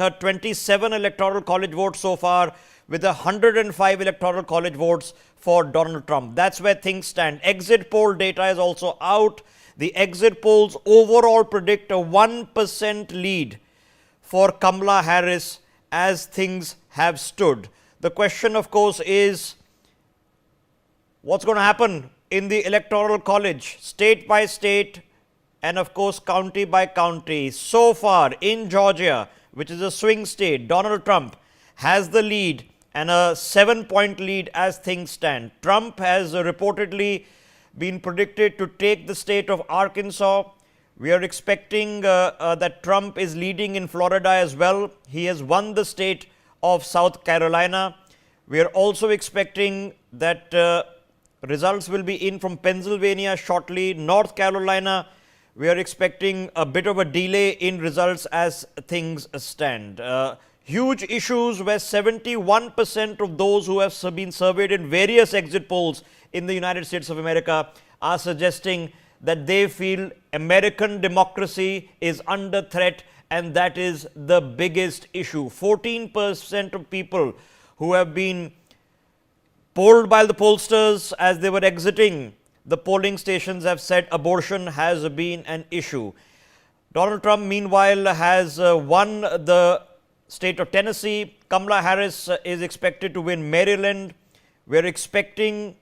27 electoral college votes so far, with 105 electoral college votes for Donald Trump. That's where things stand. Exit poll data is also out. The exit polls overall predict a 1% lead for Kamala Harris as things have stood. The question, of course, is what's going to happen in the Electoral College, state by state, and of course, county by county. So far, in Georgia, which is a swing state, Donald Trump has the lead and a 7-point lead as things stand. Trump has reportedly been predicted to take the state of Arkansas. We are expecting that Trump is leading in Florida as well. He has won the state of South Carolina. We are also expecting that results will be in from Pennsylvania shortly. North Carolina, we are expecting a bit of a delay in results as things stand. Huge issues where 71% of those who have been surveyed in various exit polls in the United States of America are suggesting that they feel American democracy is under threat, and that is the biggest issue. 14% of people who have been polled by the pollsters as they were exiting the polling stations have said abortion has been an issue. Donald Trump, meanwhile, has won the state of Tennessee. Kamala Harris is expected to win Maryland. We're expecting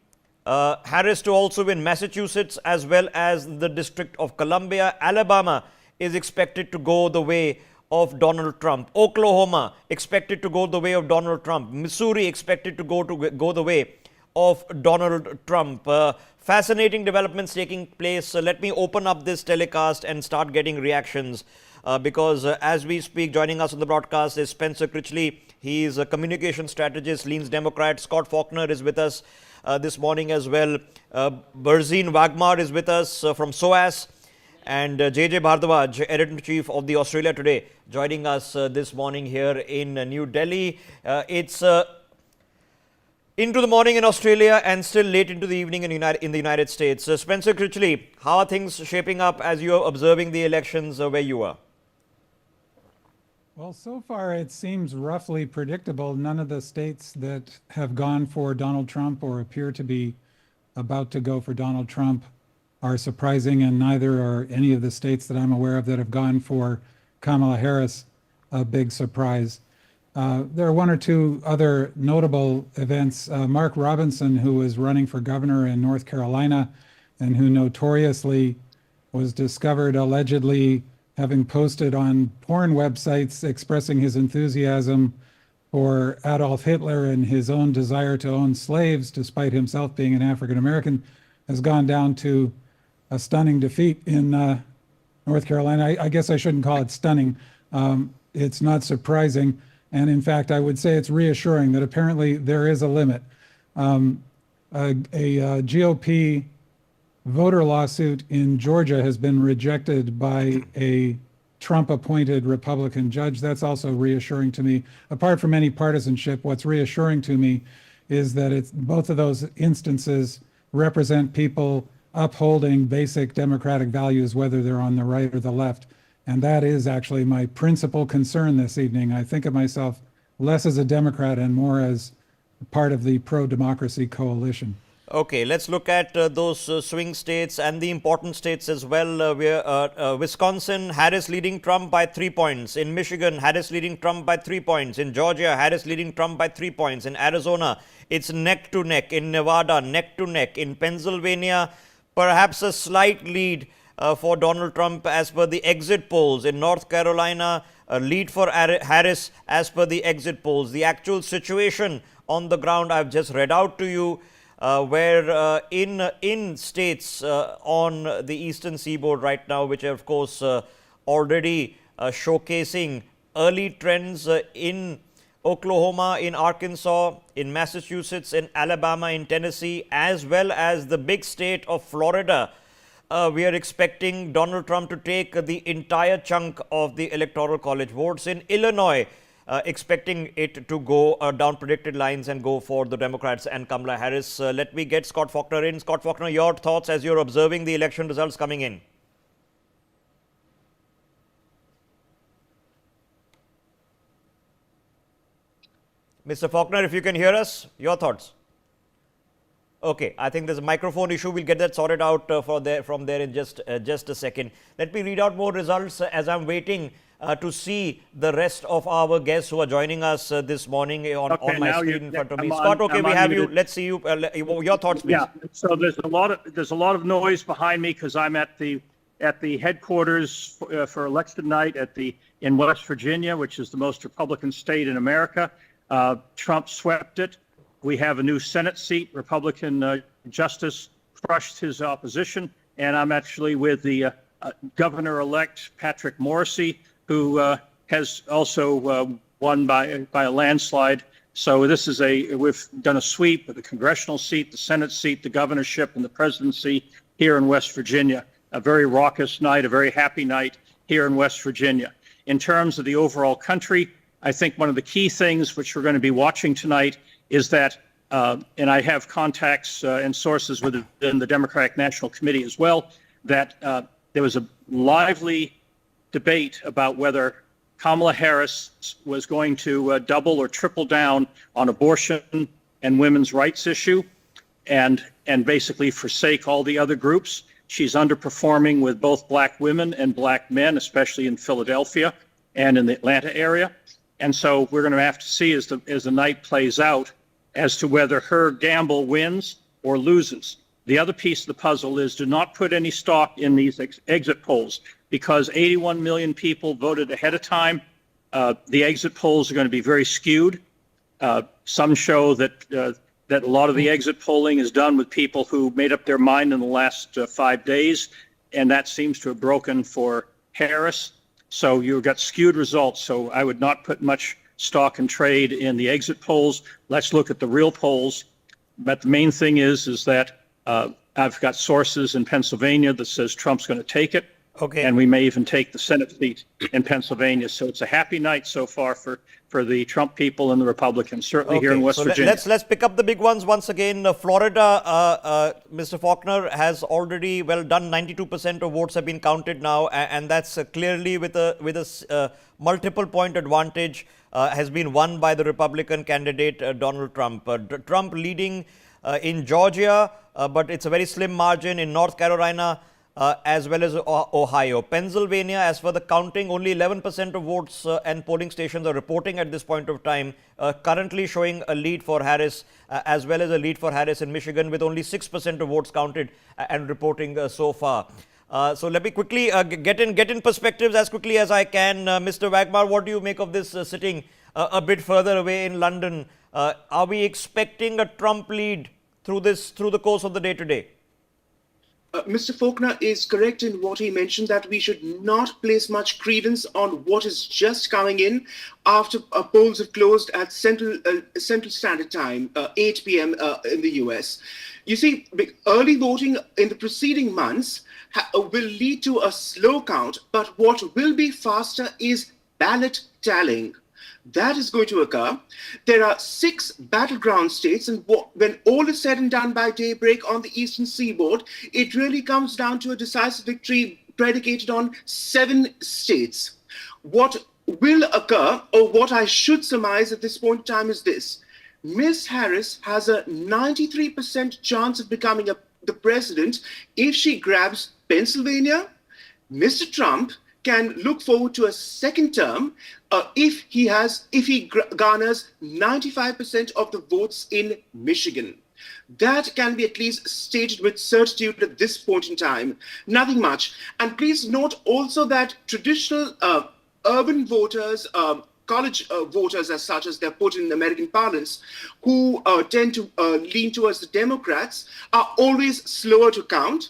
Harris to also win Massachusetts as well as the District of Columbia. Alabama is expected to go the way of Donald Trump. Oklahoma expected to go the way of Donald Trump. Missouri expected to go the way of Donald Trump. Fascinating developments taking place. Let me open up this telecast and start getting reactions because as we speak, joining us on the broadcast is Spencer Critchley. He is a communication strategist, leans Democrat. Scott Faulkner is with us this morning as well. Berzin Wagmar is with us from SOAS. And JJ Bhardwaj, editor-in-chief of the Australia Today, joining us this morning here in New Delhi. It's into the morning in Australia and still late into the evening in the United States. Spencer Critchley, how are things shaping up as you are observing the elections where you are? Well, so far it seems roughly predictable. None of the states that have gone for Donald Trump or appear to be about to go for Donald Trump are surprising, and neither are any of the states that I'm aware of that have gone for Kamala Harris a big surprise. There are one or two other notable events. Mark Robinson, who was running for governor in North Carolina and who notoriously was discovered allegedly having posted on porn websites expressing his enthusiasm for Adolf Hitler and his own desire to own slaves, despite himself being an African American, has gone down to a stunning defeat in North Carolina. I guess I shouldn't call it stunning. It's not surprising. And in fact, I would say it's reassuring that apparently there is a limit. A GOP voter lawsuit in Georgia has been rejected by a Trump-appointed Republican judge. That's also reassuring to me. Apart from any partisanship, what's reassuring to me is that both of those instances represent people upholding basic democratic values, whether they're on the right or the left. And that is actually my principal concern this evening. I think of myself less as a Democrat and more as part of the pro-democracy coalition. Okay, let's look at those swing states and the important states as well. Wisconsin, Harris leading Trump by 3 points. In Michigan, Harris leading Trump by 3 points. In Georgia, Harris leading Trump by 3 points. In Arizona, it's neck to neck. In Nevada, neck to neck. In Pennsylvania, perhaps a slight lead for Donald Trump as per the exit polls. In North Carolina, a lead for Harris as per the exit polls. The actual situation on the ground I've just read out to you, where in states on the eastern seaboard right now, which are of course already showcasing early trends in Oklahoma, in Arkansas, in Massachusetts, in Alabama, in Tennessee, as well as the big state of Florida. We are expecting Donald Trump to take the entire chunk of the Electoral College votes. In Illinois, expecting it to go down predicted lines and go for the Democrats and Kamala Harris. Let me get Scott Faulkner in. Scott Faulkner, your thoughts as you're observing the election results coming in. Mr. Faulkner, if you can hear us, your thoughts. Okay, I think there's a microphone issue. We'll get that sorted out from there in just a second. Let me read out more results as I'm waiting to see the rest of our guests who are joining us this morning on my screen in front of me. Scott, okay, we have you. Let's see you. Your thoughts, please. Yeah. So there's a lot of noise behind me because I'm at the headquarters for election night in West Virginia, which is the most Republican state in America. Trump swept it. We have a new Senate seat. Republican justice crushed his opposition, and I'm actually with the governor-elect Patrick Morrisey, who has also won by a landslide. So this is we've done a sweep of the congressional seat, the Senate seat, the governorship, and the presidency here in West Virginia. A very raucous night, a very happy night here in West Virginia. In terms of the overall country, I think one of the key things which we're going to be watching tonight is that, and I have contacts and sources within the Democratic National Committee as well, that there was a lively debate about whether Kamala Harris was going to double or triple down on abortion and women's rights issue and basically forsake all the other groups. She's underperforming with both black women and black men, especially in Philadelphia and in the Atlanta area. And so we're going to have to see as the night plays out as to whether her gamble wins or loses. The other piece of the puzzle is do not put any stock in these exit polls because 81 million people voted ahead of time. The exit polls are going to be very skewed. Some show that a lot of the exit polling is done with people who made up their mind in the last 5 days, and that seems to have broken for Harris. So you've got skewed results. So I would not put much stock and trade in the exit polls. Let's look at the real polls. But the main thing is that I've got sources in Pennsylvania that says Trump's going to take it. Okay. And we may even take the Senate seat in Pennsylvania. So it's a happy night so far for the Trump people and the Republicans, certainly here in West Virginia. Let's pick up the big ones once again. Florida, Mr. Faulkner has already done. 92% of votes have been counted now, and that's clearly with a multiple point advantage has been won by the Republican candidate Donald Trump. Trump leading in Georgia, but it's a very slim margin in North Carolina. As well as Ohio. Pennsylvania, as for the counting, only 11% of votes and polling stations are reporting at this point of time, currently showing a lead for Harris, as well as a lead for Harris in Michigan, with only 6% of votes counted and reporting so far. So let me quickly get in perspectives as quickly as I can. Mr. Wagmar, what do you make of this sitting a bit further away in London? Are we expecting a Trump lead through the course of the day today? Mr. Faulkner is correct in what he mentioned, that we should not place much credence on what is just coming in after polls have closed at Central Standard Time, 8 p.m. In the U.S. You see, early voting in the preceding months will lead to a slow count, but what will be faster is ballot tallying. That is going to occur. There are 6 battleground states, and when all is said and done by daybreak on the eastern seaboard, it really comes down to a decisive victory predicated on 7 states. What will occur, or what I should surmise at this point in time, is this. Ms. Harris has a 93% chance of becoming the president if she grabs Pennsylvania. Mr. Trump can look forward to a second term if he garners 95% of the votes in Michigan. That can be at least stated with certitude at this point in time. Nothing much. And please note also that traditional urban voters, college voters as such as they're put in American parlance, who tend to lean towards the Democrats, are always slower to count,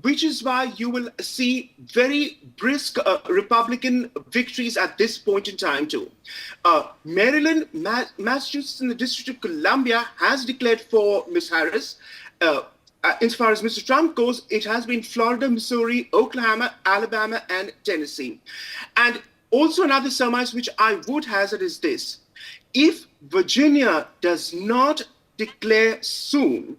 which is why you will see very brisk Republican victories at this point in time too. Maryland, Massachusetts, and the District of Columbia has declared for Ms. Harris. As far as Mr. Trump goes, it has been Florida, Missouri, Oklahoma, Alabama, and Tennessee. And also another surmise which I would hazard is this. If Virginia does not declare soon,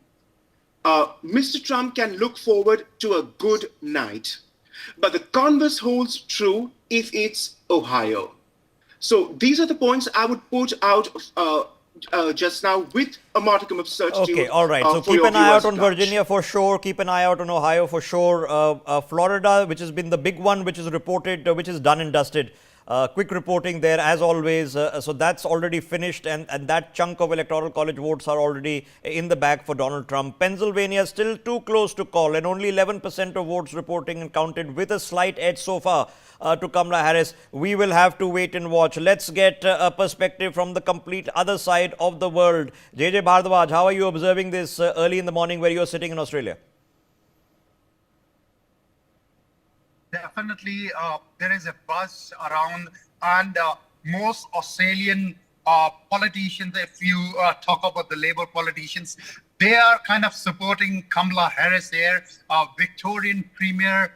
Mr. Trump can look forward to a good night. But the converse holds true if it's Ohio. So these are the points I would put out just now with a modicum of certitude. Okay, all right. So for keep your an eye viewers out at on large. Virginia for sure. Keep an eye out on Ohio for sure. Florida, which has been the big one, which is reported, which is done and dusted. Quick reporting there as always. So that's already finished, and that chunk of electoral college votes are already in the bag for Donald Trump. Pennsylvania still too close to call, and only 11% of votes reporting and counted, with a slight edge so far to Kamala Harris. We will have to wait and watch. Let's get a perspective from the complete other side of the world. JJ Bhardwaj, how are you observing this early in the morning where you're sitting in Australia? Definitely, there is a buzz around, and most Australian politicians, if you talk about the Labour politicians, they are kind of supporting Kamala Harris here. Victorian Premier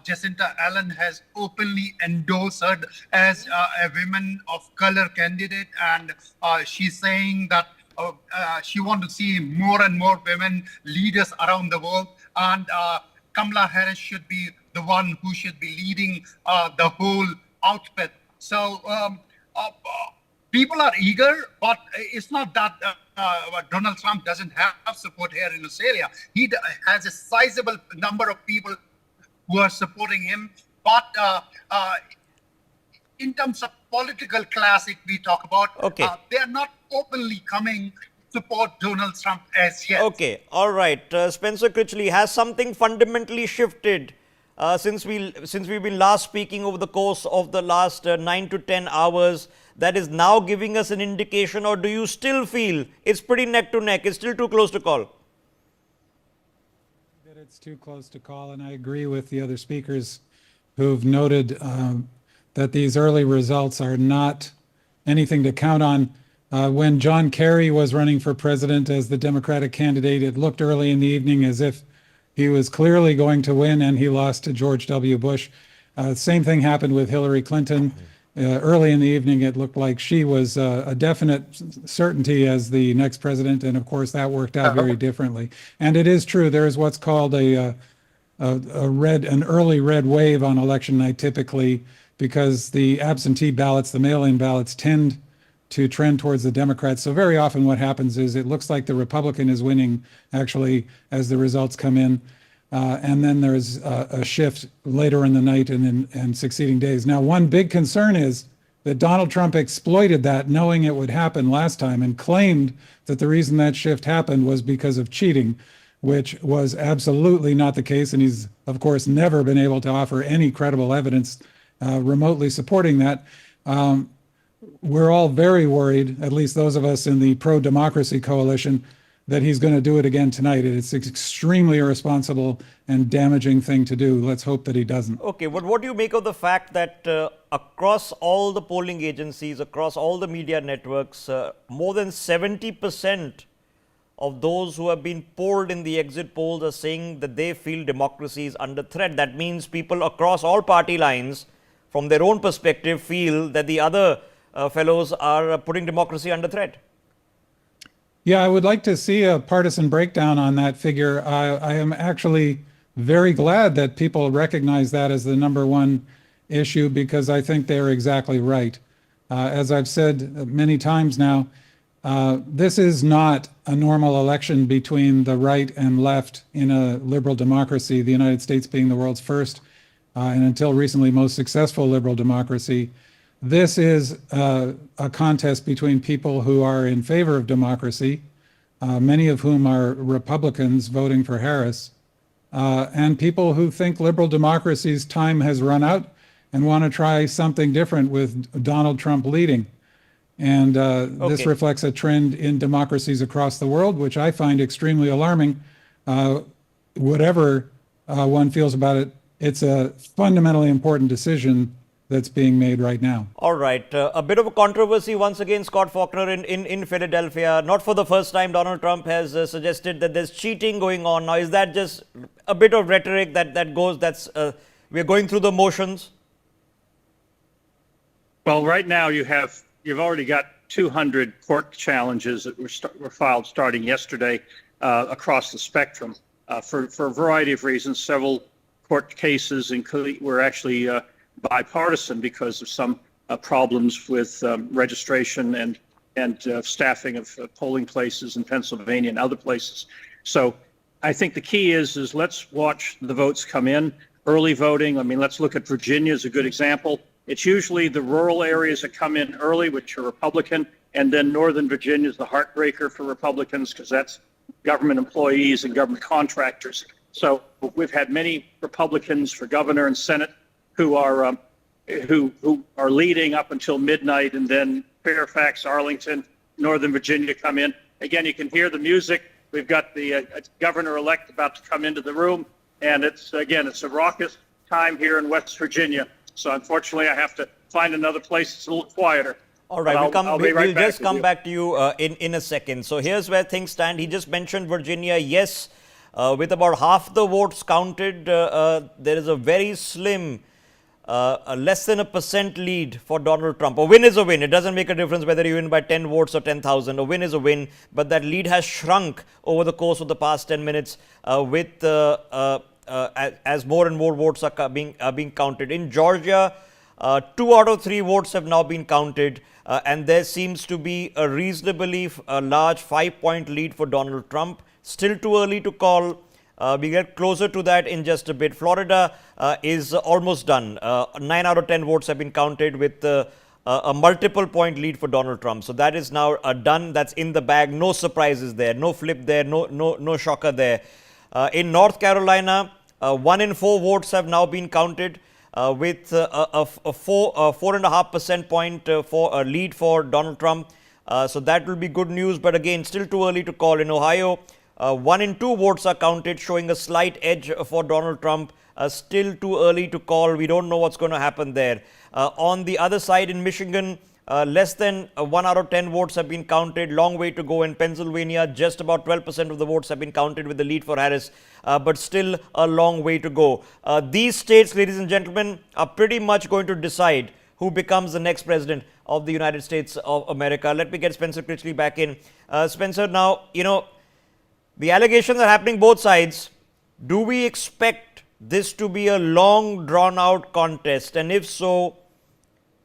Jacinta Allen has openly endorsed her as a women of color candidate, and she's saying that she wants to see more and more women leaders around the world, and Kamala Harris should be the one who should be leading the whole outfit. So people are eager, but it's not that Donald Trump doesn't have support here in Australia. He has a sizable number of people who are supporting him. But in terms of political class, if we talk about, Okay. they are not openly coming to support Donald Trump as yet. Okay, all right. Spencer Critchley, has something fundamentally shifted since we've been last speaking over the course of the last 9 to 10 hours that is now giving us an indication, or do you still feel it's pretty neck to neck? It's still too close to call? That it's too close to call, and I agree with the other speakers who've noted that these early results are not anything to count on. When John Kerry was running for president as the Democratic candidate, it looked early in the evening as if he was clearly going to win, and he lost to George W. Bush. Same thing happened with Hillary Clinton. Early in the evening, it looked like she was a definite certainty as the next president, and of course that worked out very differently. And it is true, there is what's called an early red wave on election night typically, because the absentee ballots, the mail-in ballots, tend to trend towards the Democrats. So very often what happens is it looks like the Republican is winning actually as the results come in. And then there's a shift later in the night and in succeeding days. Now, one big concern is that Donald Trump exploited that, knowing it would happen last time, and claimed that the reason that shift happened was because of cheating, which was absolutely not the case. And he's, of course, never been able to offer any credible evidence remotely supporting that. We're all very worried, at least those of us in the pro-democracy coalition, that he's going to do it again tonight. It's an extremely irresponsible and damaging thing to do. Let's hope that he doesn't. Okay, but what do you make of the fact that across all the polling agencies, across all the media networks, more than 70% of those who have been polled in the exit polls are saying that they feel democracy is under threat? That means people across all party lines, from their own perspective, feel that the other fellows are putting democracy under threat. Yeah, I would like to see a partisan breakdown on that figure. I am actually very glad that people recognize that as the number one issue, because I think they're exactly right. As I've said many times now, this is not a normal election between the right and left in a liberal democracy, the United States being the world's first and until recently most successful liberal democracy. This is a contest between people who are in favor of democracy, many of whom are Republicans voting for Harris, and people who think liberal democracy's time has run out and want to try something different with Donald Trump leading. And this reflects a trend in democracies across the world, which I find extremely alarming. Whatever one feels about it, it's a fundamentally important decision that's being made right now. All right. A bit of a controversy once again, Scott Faulkner, in Philadelphia. Not for the first time, Donald Trump has suggested that there's cheating going on. Now, is that just a bit of rhetoric that goes, we're going through the motions? Well, right now you've already got 200 court challenges that were filed starting yesterday across the spectrum for a variety of reasons. Several court cases were actually bipartisan because of some problems with registration and staffing of polling places in Pennsylvania and other places. So I think the key is let's watch the votes come in. Early voting, I mean, let's look at Virginia as a good example. It's usually the rural areas that come in early, which are Republican, and then Northern Virginia is the heartbreaker for Republicans because that's government employees and government contractors. So we've had many Republicans for governor and Senate who are leading up until midnight, and then Fairfax, Arlington, Northern Virginia come in. Again, you can hear the music. We've got the governor-elect about to come into the room, and it's a raucous time here in West Virginia. So unfortunately, I have to find another place that's a little quieter. All right, we'll just come back to you in a second. So here's where things stand. He just mentioned Virginia. Yes, with about half the votes counted, there is a very slim, less than a % lead for Donald Trump. A win is a win. It doesn't make a difference whether you win by 10 votes or 10,000. A win is a win, but that lead has shrunk over the course of the past 10 minutes as more and more votes are being counted. In Georgia, 2 out of 3 votes have now been counted, and there seems to be a reasonably large 5-point lead for Donald Trump. Still too early to call. We get closer to that in just a bit. Florida is almost done. 9 out of 10 votes have been counted with a multiple point lead for Donald Trump. So that is now done. That's in the bag. No surprises there. No flip there. No shocker there. In North Carolina, 1 in 4 votes have now been counted with a 4.5% point for a lead for Donald Trump. So that will be good news. But again, still too early to call. In Ohio, 1 in 2 votes are counted, showing a slight edge for Donald Trump. Still too early to call. We don't know what's going to happen there. On the other side, in Michigan, less than 1 out of 10 votes have been counted. Long way to go. In Pennsylvania, just about 12% of the votes have been counted with the lead for Harris, but still a long way to go. These states, ladies and gentlemen, are pretty much going to decide who becomes the next president of the United States of America. Let me get Spencer Critchley back in. Spencer, now, the allegations are happening both sides. Do we expect this to be a long, drawn-out contest? And if so,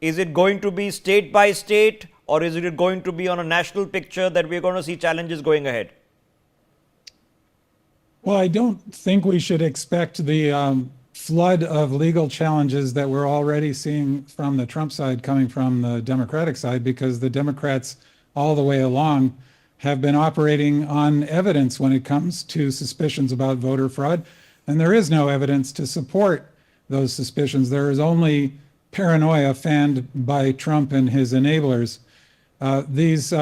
is it going to be state by state, or is it going to be on a national picture that we're going to see challenges going ahead? Well, I don't think we should expect the flood of legal challenges that we're already seeing from the Trump side coming from the Democratic side, because the Democrats all the way along have been operating on evidence when it comes to suspicions about voter fraud. And there is no evidence to support those suspicions. There is only paranoia fanned by Trump and his enablers. These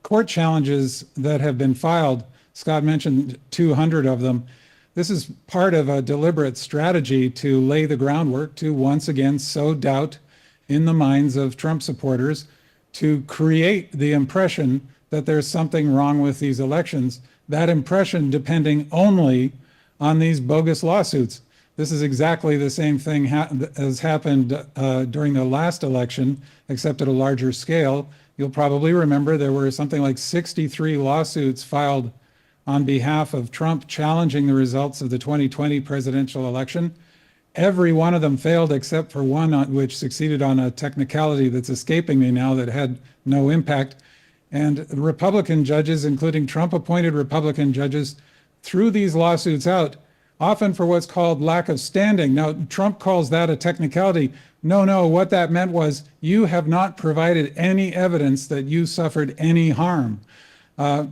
court challenges that have been filed, Scott mentioned 200 of them. This is part of a deliberate strategy to lay the groundwork to once again sow doubt in the minds of Trump supporters, to create the impression that there's something wrong with these elections. That impression depending only on these bogus lawsuits. This is exactly the same thing as happened during the last election, except at a larger scale. You'll probably remember there were something like 63 lawsuits filed on behalf of Trump challenging the results of the 2020 presidential election. Every one of them failed except for one which succeeded on a technicality that's escaping me now that had no impact. And Republican judges, including Trump-appointed Republican judges, threw these lawsuits out, often for what's called lack of standing. Now, Trump calls that a technicality. No, what that meant was you have not provided any evidence that you suffered any harm.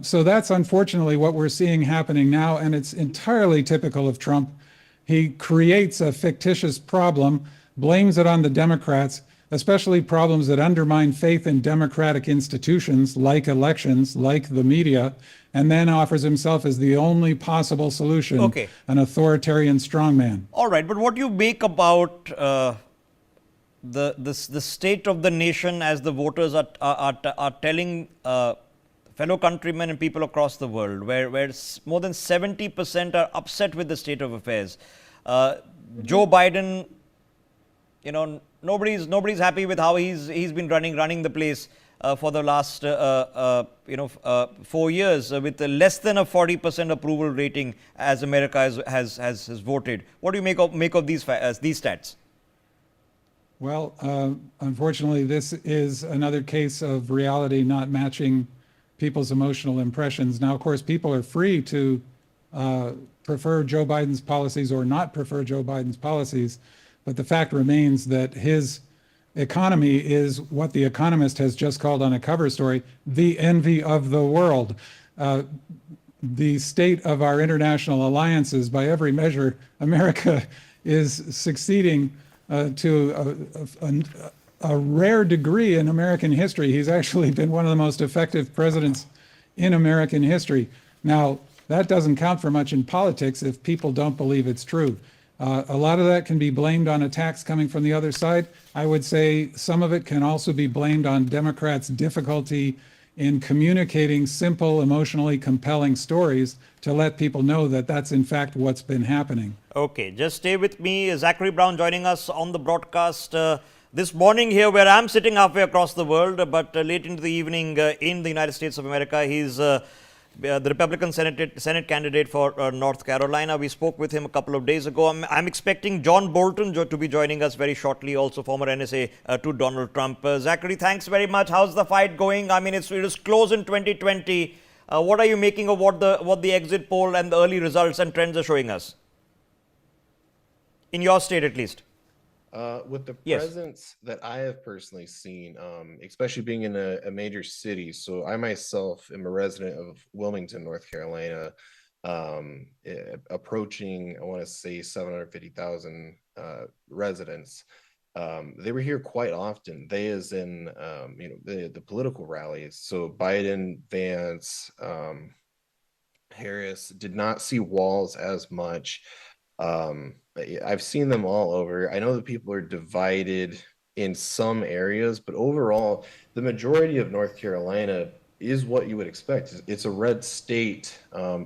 So that's unfortunately what we're seeing happening now, and it's entirely typical of Trump. He creates a fictitious problem, blames it on the Democrats, especially problems that undermine faith in democratic institutions like elections, like the media, and then offers himself as the only possible solution, an authoritarian strongman. All right, but what do you make about the state of the nation as the voters are telling fellow countrymen and people across the world, where more than 70% are upset with the state of affairs? Joe Biden, nobody's happy with how he's been running the place for the last 4 years with less than a 40% approval rating as America has voted. What do you make of these stats? Well, unfortunately, this is another case of reality not matching people's emotional impressions. Now, of course, people are free to prefer Joe Biden's policies or not prefer Joe Biden's policies, but the fact remains that his economy is what The Economist has just called on a cover story, the envy of the world. The state of our international alliances, by every measure, America is succeeding to a rare degree in American history. He's actually been one of the most effective presidents in American history. Now, that doesn't count for much in politics if people don't believe it's true. A lot of that can be blamed on attacks coming from the other side. I would say some of it can also be blamed on Democrats' difficulty in communicating simple, emotionally compelling stories to let people know that that's in fact what's been happening. Okay, just stay with me. Zachary Brown joining us on the broadcast this morning here, where I'm sitting halfway across the world, but late into the evening in the United States of America. He's the Republican Senate candidate for North Carolina. We spoke with him a couple of days ago. I'm expecting John Bolton to be joining us very shortly, also former NSA to Donald Trump. Zachary, thanks very much. How's the fight going? I mean, it was close in 2020. What are you making of what the exit poll and the early results and trends are showing us? In your state, at least. With the Yes. presence that I have personally seen, especially being in a major city. So I myself am a resident of Wilmington, North Carolina, approaching, I want to say 750,000 residents. They were here quite often. They as in, the political rallies. So Biden, Vance, Harris did not see walls as much. I've seen them all over. I know that people are divided in some areas, but overall, the majority of North Carolina is what you would expect. It's a red state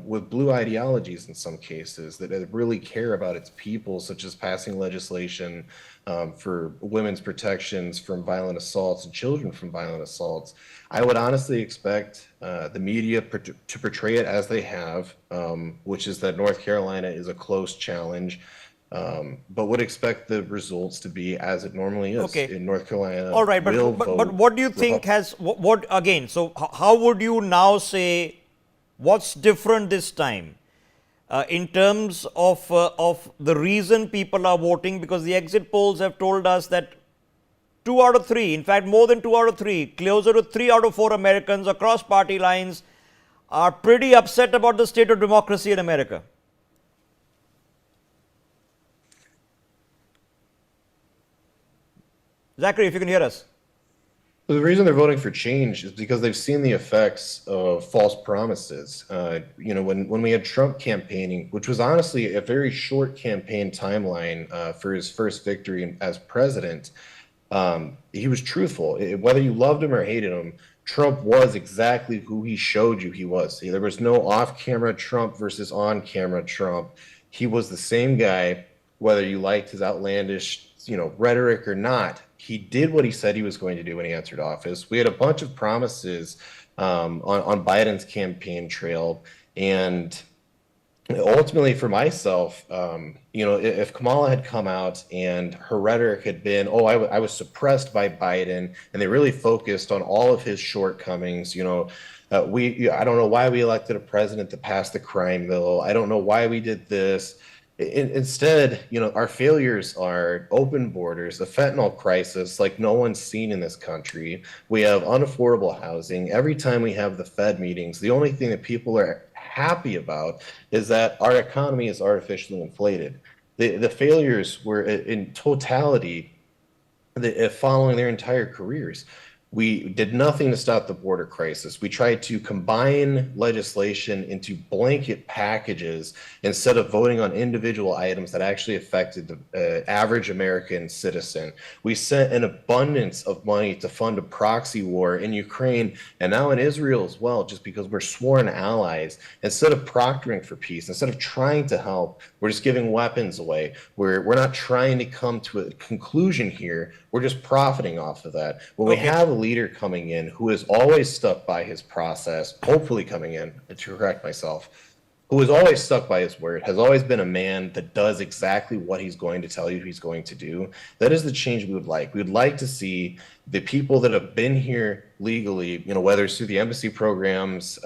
with blue ideologies in some cases that really care about its people, such as passing legislation for women's protections from violent assaults and children from violent assaults. I would honestly expect the media to portray it as they have, which is that North Carolina is a close challenge. But would expect the results to be as it normally is in North Carolina. All right, but what do you think has what again? So how would you now say what's different this time in terms of the reason people are voting? Because the exit polls have told us that 2 out of 3, in fact more than 2 out of 3, closer to 3 out of 4 Americans across party lines are pretty upset about the state of democracy in America. Zachary, if you can hear us. So the reason they're voting for change is because they've seen the effects of false promises. When we had Trump campaigning, which was honestly a very short campaign timeline for his first victory as president, he was truthful. Whether you loved him or hated him, Trump was exactly who he showed you he was. There was no off-camera Trump versus on-camera Trump. He was the same guy, whether you liked his outlandish, rhetoric or not. He did what he said he was going to do when he entered office. We had a bunch of promises on Biden's campaign trail, and ultimately for myself, if Kamala had come out and her rhetoric had been, I was suppressed by Biden, and they really focused on all of his shortcomings, I don't know why we elected a president that passed the crime bill. I don't know why we did this. Instead, our failures are open borders, a fentanyl crisis like no one's seen in this country. We have unaffordable housing. Every time we have the Fed meetings, the only thing that people are happy about is that our economy is artificially inflated. The failures were in totality following their entire careers. We did nothing to stop the border crisis. We tried to combine legislation into blanket packages instead of voting on individual items that actually affected the average American citizen. We sent an abundance of money to fund a proxy war in Ukraine and now in Israel as well, just because we're sworn allies. Instead of proctoring for peace, instead of trying to help, we're just giving weapons away. We're not trying to come to a conclusion here. We're just profiting off of that. When we have a leader coming in who is always stuck by his process, hopefully coming in, to correct myself, who has always stuck by his word, has always been a man that does exactly what he's going to tell you he's going to do. That is the change we would like. We would like to see the people that have been here legally, whether it's through the embassy programs,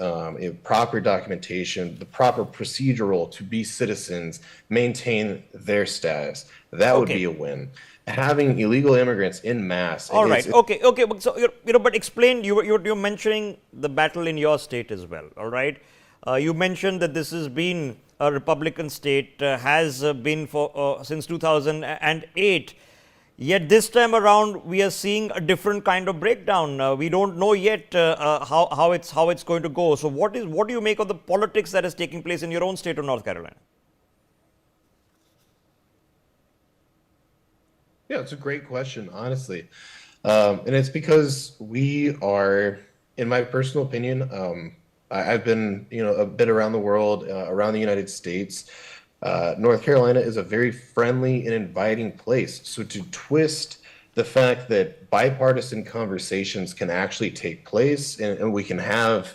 proper documentation, the proper procedural to be citizens, maintain their status. That would be a win. Having illegal immigrants in mass. All right. Okay. But so but explain. You're mentioning the battle in your state as well. All right. You mentioned that this has been a Republican state, has been for since 2008. Yet this time around, we are seeing a different kind of breakdown. We don't know yet how it's going to go. So what do you make of the politics that is taking place in your own state of North Carolina? Yeah, it's a great question, honestly. And it's because we are, in my personal opinion, I've been, a bit around the world, around the United States. North Carolina is a very friendly and inviting place. So to twist the fact that bipartisan conversations can actually take place and we can have,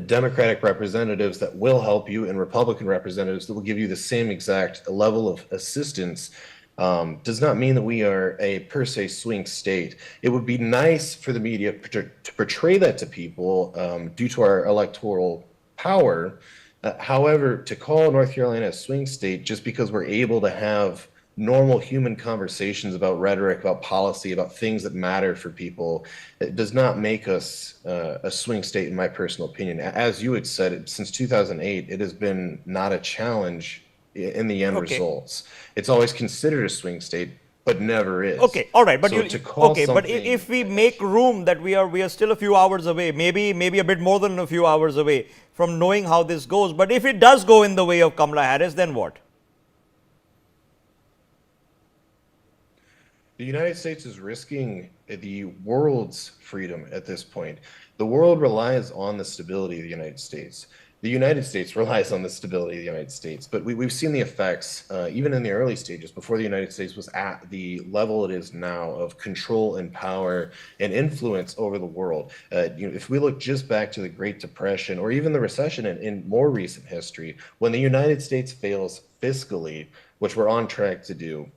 Democratic representatives that will help you and Republican representatives that will give you the same exact level of assistance does not mean that we are a per se swing state. It would be nice for the media to portray that to people due to our electoral power. However, to call North Carolina a swing state just because we're able to have normal human conversations about rhetoric, about policy, about things that matter for people, it does not make us a swing state, in my personal opinion. As you had said, since 2008, it has been not a challenge in the end results. It's always considered a swing state, but never is. Okay, all right, but so but if we make room that we are still a few hours away, maybe a bit more than a few hours away from knowing how this goes. But if it does go in the way of Kamala Harris, then what? The United States is risking the world's freedom at this point. The world relies on the stability of the United States. The United States relies on the stability of the United States, but we've seen the effects, even in the early stages, before the United States was at the level it is now of control and power and influence over the world. If we look just back to the Great Depression or even the recession in more recent history, when the United States fails fiscally, which we're on track to do,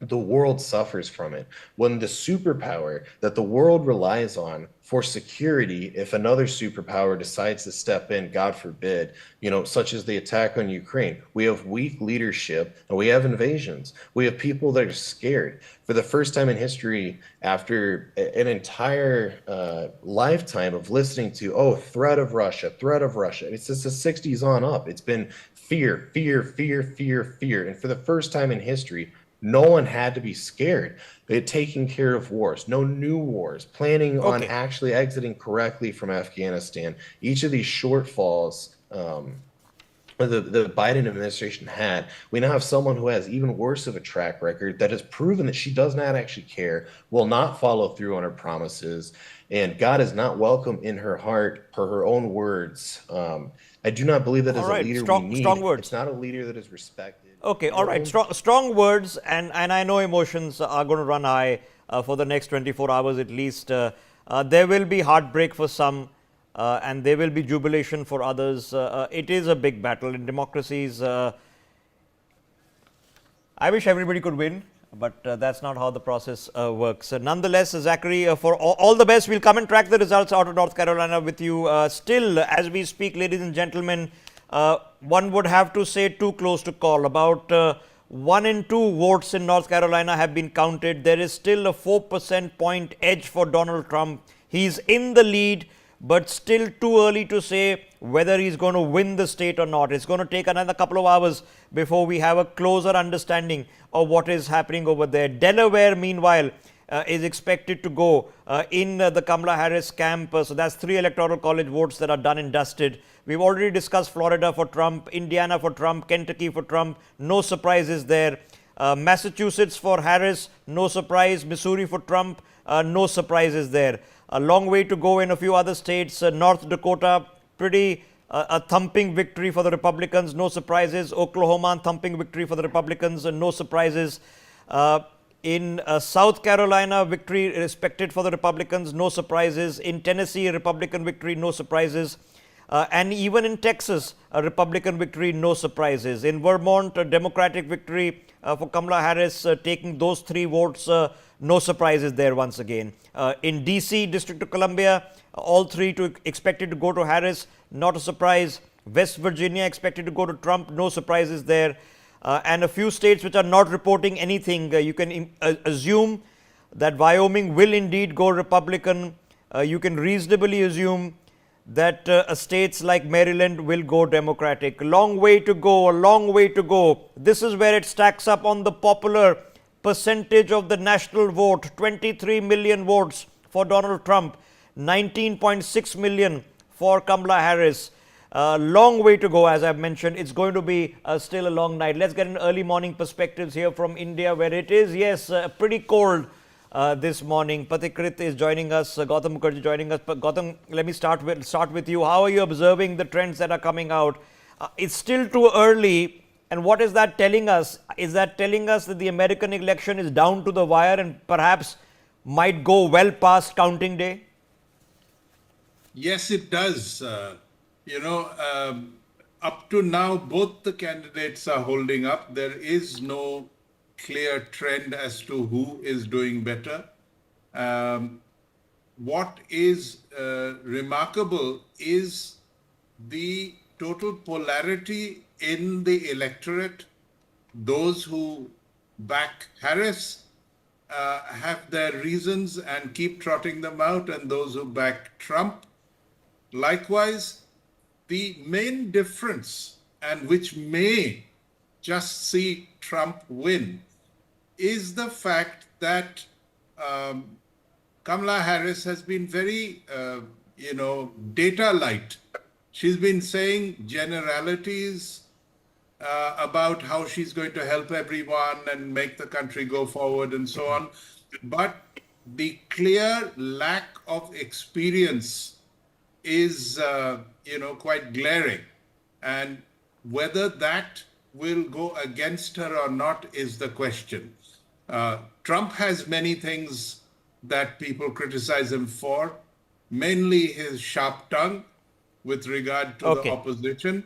the world suffers from it. When the superpower that the world relies on for security, if another superpower decides to step in, God forbid, such as the attack on Ukraine, we have weak leadership and we have invasions. We have people that are scared. For the first time in history, after an entire lifetime of listening to, threat of Russia, it's since the 60s on up. It's been fear, fear, fear, fear, fear. And for the first time in history, no one had to be scared. They had taken care of wars, no new wars, planning on actually exiting correctly from Afghanistan. Each of these shortfalls the Biden administration had, we now have someone who has even worse of a track record that has proven that she does not actually care, will not follow through on her promises, and God is not welcome in her heart, per her own words. I do not believe that as a leader we need. Strong words. It's not a leader that is respected. Okay, all right. Strong words, and I know emotions are going to run high for the next 24 hours at least. There will be heartbreak for some, and there will be jubilation for others. It is a big battle in democracies. I wish everybody could win, but that's not how the process works. Nonetheless, Zachary, for all the best. We'll come and track the results out of North Carolina with you. Still, as we speak, ladies and gentlemen, one would have to say too close to call. About 1 in 2 votes in North Carolina have been counted. There is still a 4% point edge for Donald Trump. He's in the lead, but still too early to say whether he's going to win the state or not. It's going to take another couple of hours before we have a closer understanding of what is happening over there. Delaware, meanwhile, is expected to go in the Kamala Harris camp. So that's 3 electoral college votes that are done and dusted. We've already discussed Florida for Trump, Indiana for Trump, Kentucky for Trump. No surprises there. Massachusetts for Harris, no surprise. Missouri for Trump, no surprises there. A long way to go in a few other states. North Dakota, pretty a thumping victory for the Republicans, no surprises. Oklahoma, thumping victory for the Republicans, no surprises. In South Carolina, victory expected for the Republicans, no surprises. In Tennessee, Republican victory, no surprises. And even in Texas, a Republican victory, no surprises. In Vermont, a Democratic victory for Kamala Harris, taking those 3 votes, no surprises there once again. In DC, District of Columbia, all 3 expected to go to Harris, not a surprise. West Virginia expected to go to Trump, no surprises there. And a few states which are not reporting anything, you can assume that Wyoming will indeed go Republican. You can reasonably assume that states like Maryland will go Democratic. Long way to go, a long way to go. This is where it stacks up on the popular percentage of the national vote. 23 million votes for Donald Trump, 19.6 million for Kamala Harris. Long way to go, as I've mentioned. It's going to be still a long night. Let's get an early morning perspectives here from India, where it is, yes, pretty cold this morning. Patikrit is joining us, Gautam Mukherjee joining us. But Gautam, let me start with you. How are you observing the trends that are coming out? It's still too early, and what is that telling us? Is that telling us that the American election is down to the wire and perhaps might go well past counting day? Yes, it does. Up to now, both the candidates are holding up. There is no clear trend as to who is doing better. What is remarkable is the total polarity in the electorate. Those who back Harris have their reasons and keep trotting them out, and those who back Trump. Likewise, the main difference, and which may just see Trump win, is the fact that Kamala Harris has been very, data light. She's been saying generalities about how she's going to help everyone and make the country go forward and so on. But the clear lack of experience is, quite glaring. And whether that will go against her or not is the question. Trump has many things that people criticize him for, mainly his sharp tongue with regard to the opposition.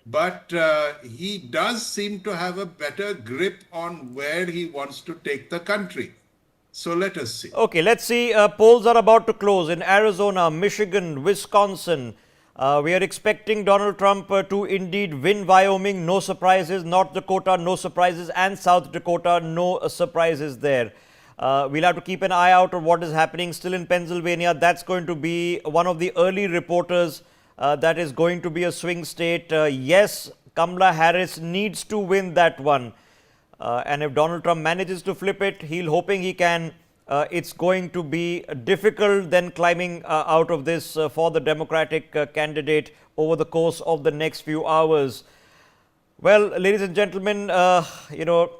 But he does seem to have a better grip on where he wants to take the country. So let us see. Okay, let's see. Polls are about to close in Arizona, Michigan, Wisconsin. We are expecting Donald Trump to indeed win Wyoming. No surprises. North Dakota, no surprises. And South Dakota, no surprises there. We'll have to keep an eye out on what is happening still in Pennsylvania. That's going to be one of the early reporters that is going to be a swing state. Yes, Kamala Harris needs to win that one. And if Donald Trump manages to flip it, hoping he can. It's going to be difficult then climbing out of this for the Democratic candidate over the course of the next few hours. Well, ladies and gentlemen,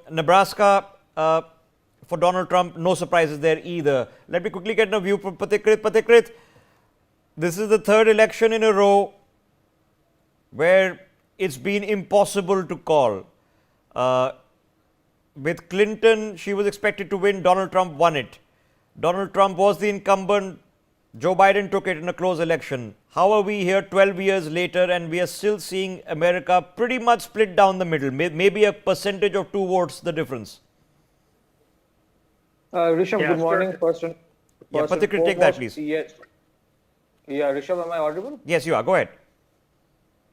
Nebraska for Donald Trump, no surprises there either. Let me quickly get a view from Patikrit. Patikrit, this is the third election in a row where it's been impossible to call. With Clinton, she was expected to win. Donald Trump won it. Donald Trump was the incumbent. Joe Biden took it in a close election. How are we here 12 years later and we are still seeing America pretty much split down the middle? Maybe a percentage of 2 votes the difference. Rishabh, good morning. Patikrit, take that, please. Yes. Yeah, Rishabh, am I audible? Yes, you are. Go ahead.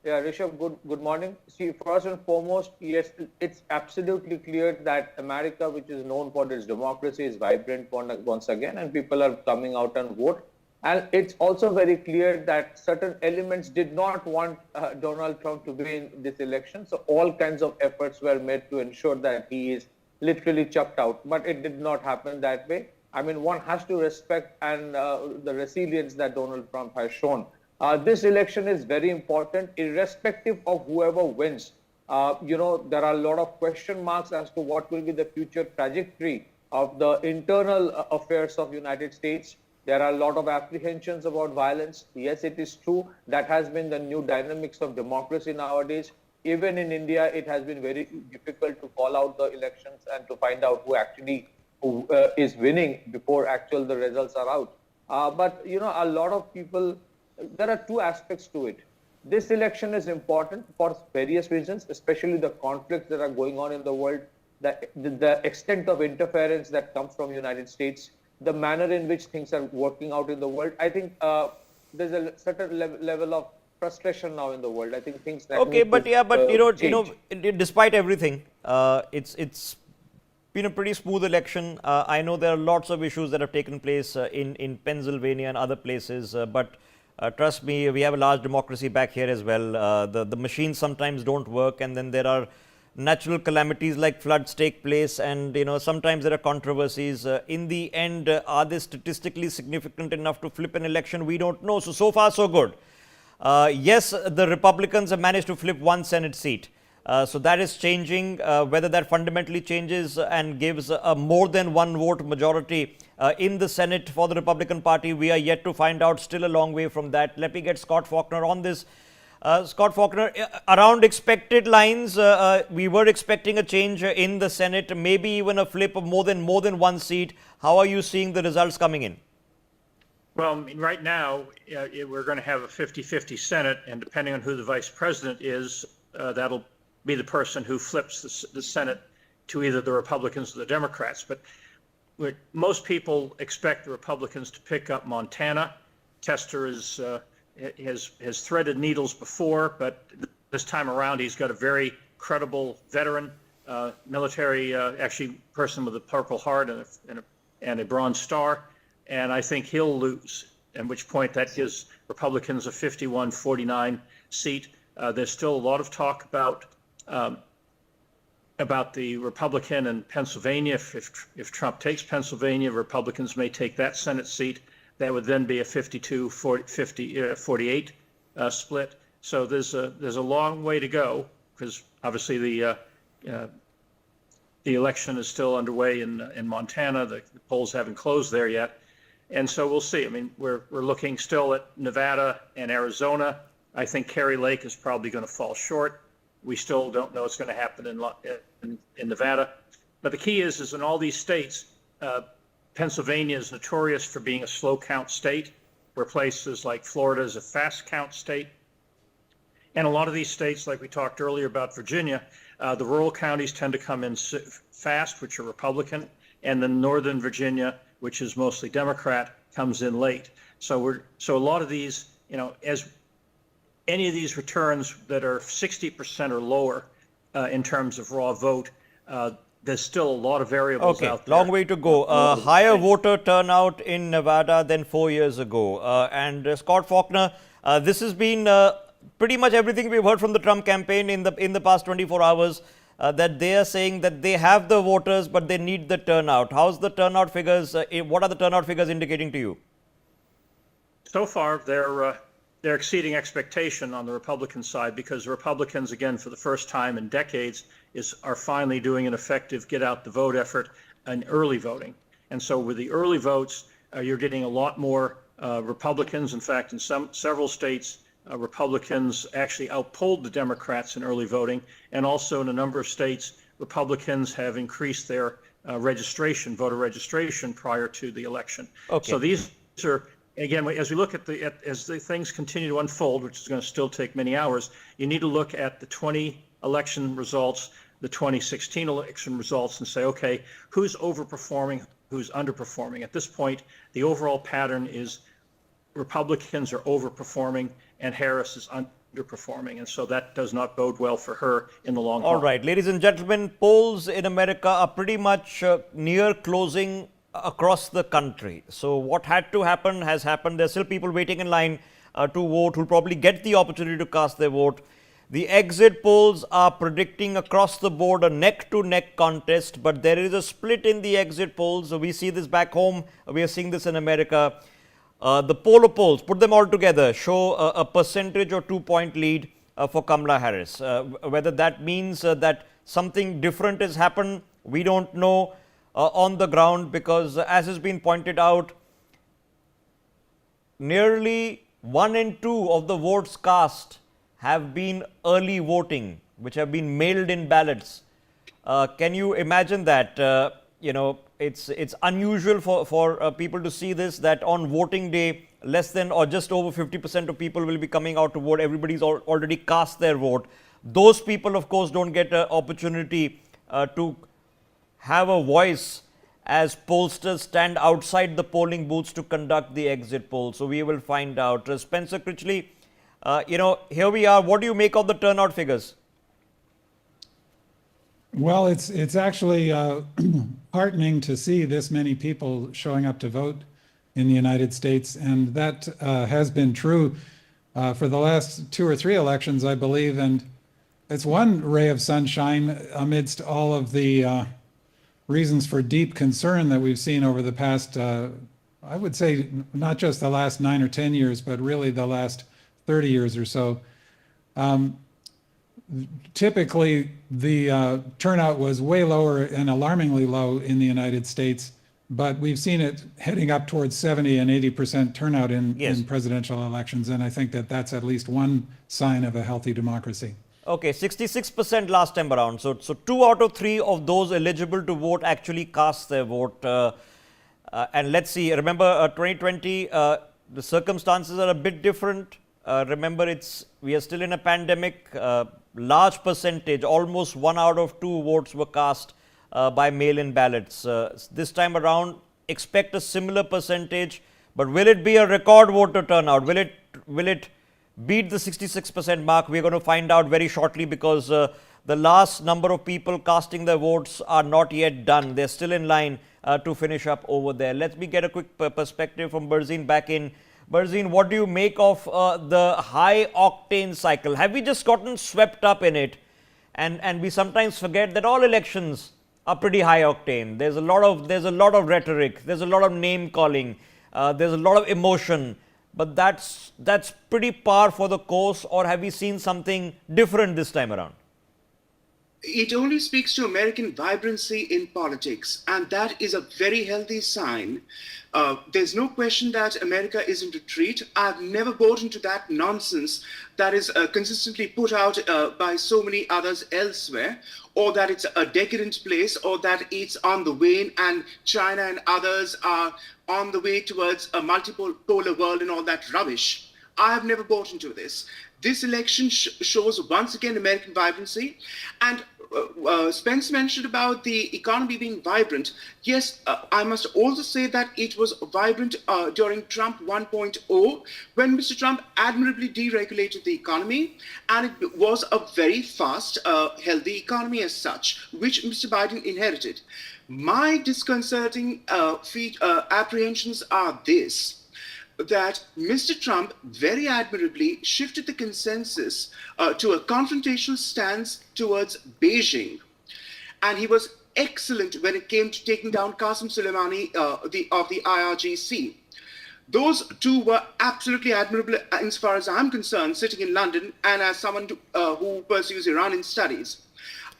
Yeah, Rishabh, good morning. See, first and foremost, yes, it's absolutely clear that America, which is known for its democracy, is vibrant once again, and people are coming out and vote. And it's also very clear that certain elements did not want Donald Trump to win this election. So all kinds of efforts were made to ensure that he is literally chucked out. But it did not happen that way. I mean, one has to respect and the resilience that Donald Trump has shown. This election is very important, irrespective of whoever wins. There are a lot of question marks as to what will be the future trajectory of the internal affairs of United States. There are a lot of apprehensions about violence. Yes, it is true. That has been the new dynamics of democracy nowadays. Even in India, it has been very difficult to call out the elections and to find out who actually is winning before the results are out. But a lot of people, there are two aspects to it. This election is important for various reasons, especially the conflicts that are going on in the world, the extent of interference that comes from United States, the manner in which things are working out in the world. I think there's a certain level of frustration now in the world. I think things that Okay, need but to yeah, but change. despite everything, it's been a pretty smooth election. I know there are lots of issues that have taken place in Pennsylvania and other places, but trust me, we have a large democracy back here as well. The machines sometimes don't work, and then there are natural calamities like floods take place, and sometimes there are controversies. In the end, are they statistically significant enough to flip an election? We don't know. So far so good. Yes, the Republicans have managed to flip one Senate seat. So that is changing. Whether that fundamentally changes and gives a more than one vote majority in the Senate for the Republican Party, we are yet to find out. Still a long way from that. Let me get Scott Faulkner on this. Scott Faulkner, around expected lines, we were expecting a change in the Senate, maybe even a flip of more than one seat. How are you seeing the results coming in? Well, I mean, right now, we're going to have a 50-50 Senate, and depending on who the vice president is, that'll be the person who flips the Senate to either the Republicans or the Democrats. But most people expect the Republicans to pick up Montana. Tester has threaded needles before, but this time around he's got a very credible veteran military, actually person with a Purple Heart and a Bronze Star, and I think he'll lose. At which point that gives Republicans a 51-49 seat. There's still a lot of talk about the Republican in Pennsylvania. If Trump takes Pennsylvania, Republicans may take that Senate seat. That would then be a 52-48 split. So there's a long way to go, because obviously the election is still underway in Montana. The polls haven't closed there yet, and so we'll see. I mean, we're looking still at Nevada and Arizona. I think Kerry Lake is probably going to fall short. We still don't know what's going to happen in Nevada. But the key is in all these states, Pennsylvania is notorious for being a slow count state, where places like Florida is a fast count state. And a lot of these states, like we talked earlier about Virginia, the rural counties tend to come in fast, which are Republican, and then Northern Virginia, which is mostly Democrat, comes in late. So a lot of these, as any of these returns that are 60% or lower in terms of raw vote, there's still a lot of variables out there. Long way to go. Higher voter turnout in Nevada than 4 years ago. And Scott Faulkner, this has been pretty much everything we've heard from the Trump campaign in the past 24 hours, that they are saying that they have the voters, but they need the turnout. How's the turnout figures? What are the turnout figures indicating to you? So far, they're exceeding expectation on the Republican side, because the Republicans, again, for the first time in decades, are finally doing an effective get out the vote effort in early voting. And so with the early votes, you're getting a lot more Republicans. In fact, in several states, Republicans actually outpolled the Democrats in early voting. And also in a number of states, Republicans have increased their voter registration prior to the election. Okay. So these are, again, as we look as the things continue to unfold, which is going to still take many hours, you need to look at the 20 election results, the 2016 election results, and say, okay, who's overperforming, who's underperforming? At this point, the overall pattern is Republicans are overperforming and Harris is underperforming, and so that does not bode well for her in the long haul. All right, ladies and gentlemen, polls in America are pretty much near closing across the country. So what had to happen has happened. There's still people waiting in line to vote who'll probably get the opportunity to cast their vote. The exit polls are predicting across the board a neck-to-neck contest, but there is a split in the exit polls. So we see this back home. We are seeing this in America. The polar polls, put them all together, show a percentage or 2-point lead for Kamala Harris. Whether that means that something different has happened, we don't know on the ground, because as has been pointed out, nearly 1 in 2 of the votes cast have been early voting, which have been mailed in ballots. Can you imagine that? It's unusual for people to see this, that on voting day, less than or just over 50% of people will be coming out to vote. Everybody's already cast their vote. Those people, of course, don't get an opportunity to have a voice as pollsters stand outside the polling booths to conduct the exit poll. So we will find out. Spencer Critchley, here we are. What do you make of the turnout figures? Well, it's actually heartening to see this many people showing up to vote in the United States, and that has been true for the last 2 or 3 elections, I believe, and it's one ray of sunshine amidst all of the reasons for deep concern that we've seen over the past, I would say, not just the last 9 or 10 years, but really the last 30 years or so. Typically, the turnout was way lower and alarmingly low in the United States, but we've seen it heading up towards 70 and 80% turnout in presidential elections, and I think that that's at least one sign of a healthy democracy. Okay, 66% last time around. So 2 out of 3 of those eligible to vote actually cast their vote. And let's see, remember 2020, the circumstances are a bit different. Remember, we are still in a pandemic. Large percentage, almost 1 out of 2 votes were cast by mail-in ballots. This time around, expect a similar percentage, but will it be a record voter turnout? Will it beat the 66% mark? We're going to find out very shortly, because the last number of people casting their votes are not yet done. They're still in line to finish up over there. Let me get a quick perspective from Berzin back in. Berzin, what do you make of the high octane cycle? Have we just gotten swept up in it? And we sometimes forget that all elections are pretty high octane. There's a lot of rhetoric. There's a lot of name calling. There's a lot of emotion. But that's pretty par for the course, or have we seen something different this time around? It only speaks to American vibrancy in politics, and that is a very healthy sign. There's no question that America is in retreat. I've never bought into that nonsense that is consistently put out by so many others elsewhere, or that it's a decadent place, or that it's on the wane and China and others are on the way towards a multipolar world and all that rubbish. I have never bought into this. This election shows once again American vibrancy. And Spence mentioned about the economy being vibrant. Yes, I must also say that it was vibrant during Trump 1.0, when Mr. Trump admirably deregulated the economy, and it was a very fast, healthy economy as such, which Mr. Biden inherited. My disconcerting apprehensions are this: that Mr. Trump very admirably shifted the consensus to a confrontational stance towards Beijing. And he was excellent when it came to taking down Qasem Soleimani of the IRGC. Those two were absolutely admirable as far as I'm concerned, sitting in London and as someone who pursues Iranian studies.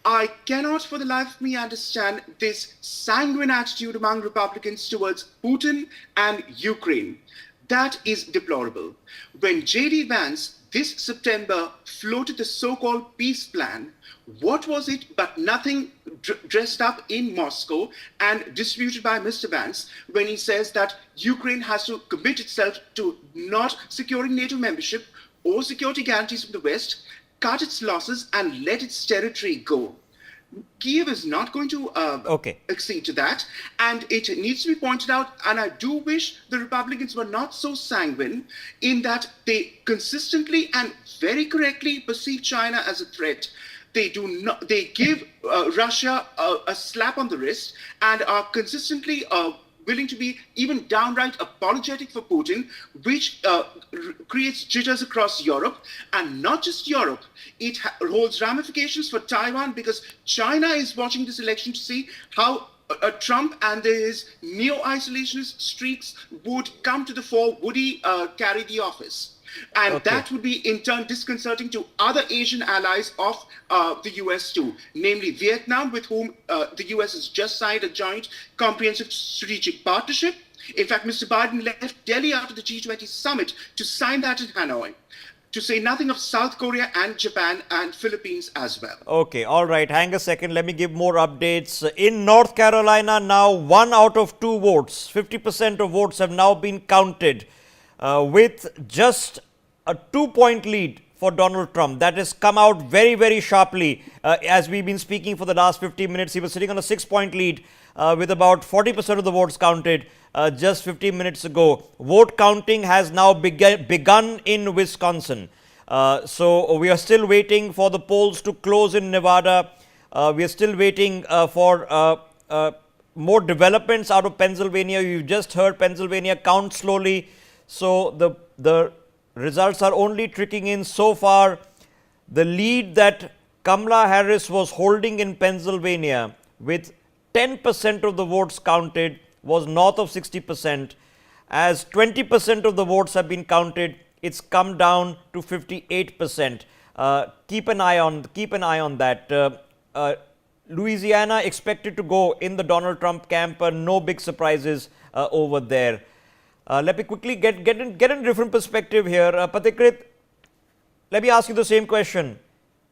I cannot for the life of me understand this sanguine attitude among Republicans towards Putin and Ukraine. That is deplorable. When J.D. Vance this September floated the so-called peace plan, what was it but nothing dressed up in Moscow and distributed by Mr. Vance, when he says that Ukraine has to commit itself to not securing NATO membership or security guarantees from the West, cut its losses and let its territory go. Kiev is not going to accede to that, and it needs to be pointed out, and I do wish the Republicans were not so sanguine in that they consistently and very correctly perceive China as a threat. They give Russia a slap on the wrist and are consistently willing to be even downright apologetic for Putin, which creates jitters across Europe, and not just Europe. It holds ramifications for Taiwan, because China is watching this election to see how Trump and his neo-isolationist streaks would come to the fore, would he carry the office. And that would be in turn disconcerting to other Asian allies of the US too, namely Vietnam, with whom the US has just signed a joint comprehensive strategic partnership. In fact, Mr. Biden left Delhi after the G20 summit to sign that in Hanoi, to say nothing of South Korea and Japan and Philippines as well. Okay, all right. Hang a second. Let me give more updates. In North Carolina now, 1 out of 2 votes, 50% of votes have now been counted. with just a 2-point lead for Donald Trump. That has come out very, very sharply. As we've been speaking for the last 15 minutes, he was sitting on a 6-point lead with about 40% of the votes counted just 15 minutes ago. Vote counting has now begun in Wisconsin. So we are still waiting for the polls to close in Nevada. We are still waiting for more developments out of Pennsylvania. You've just heard Pennsylvania count slowly. So the results are only trickling in so far. The lead that Kamala Harris was holding in Pennsylvania with 10% of the votes counted was north of 60%. As 20% of the votes have been counted, it's come down to 58%. Keep an eye on that. Louisiana expected to go in the Donald Trump camp. No big surprises over there. Let me quickly get in a different perspective here. Patikrit, let me ask you the same question.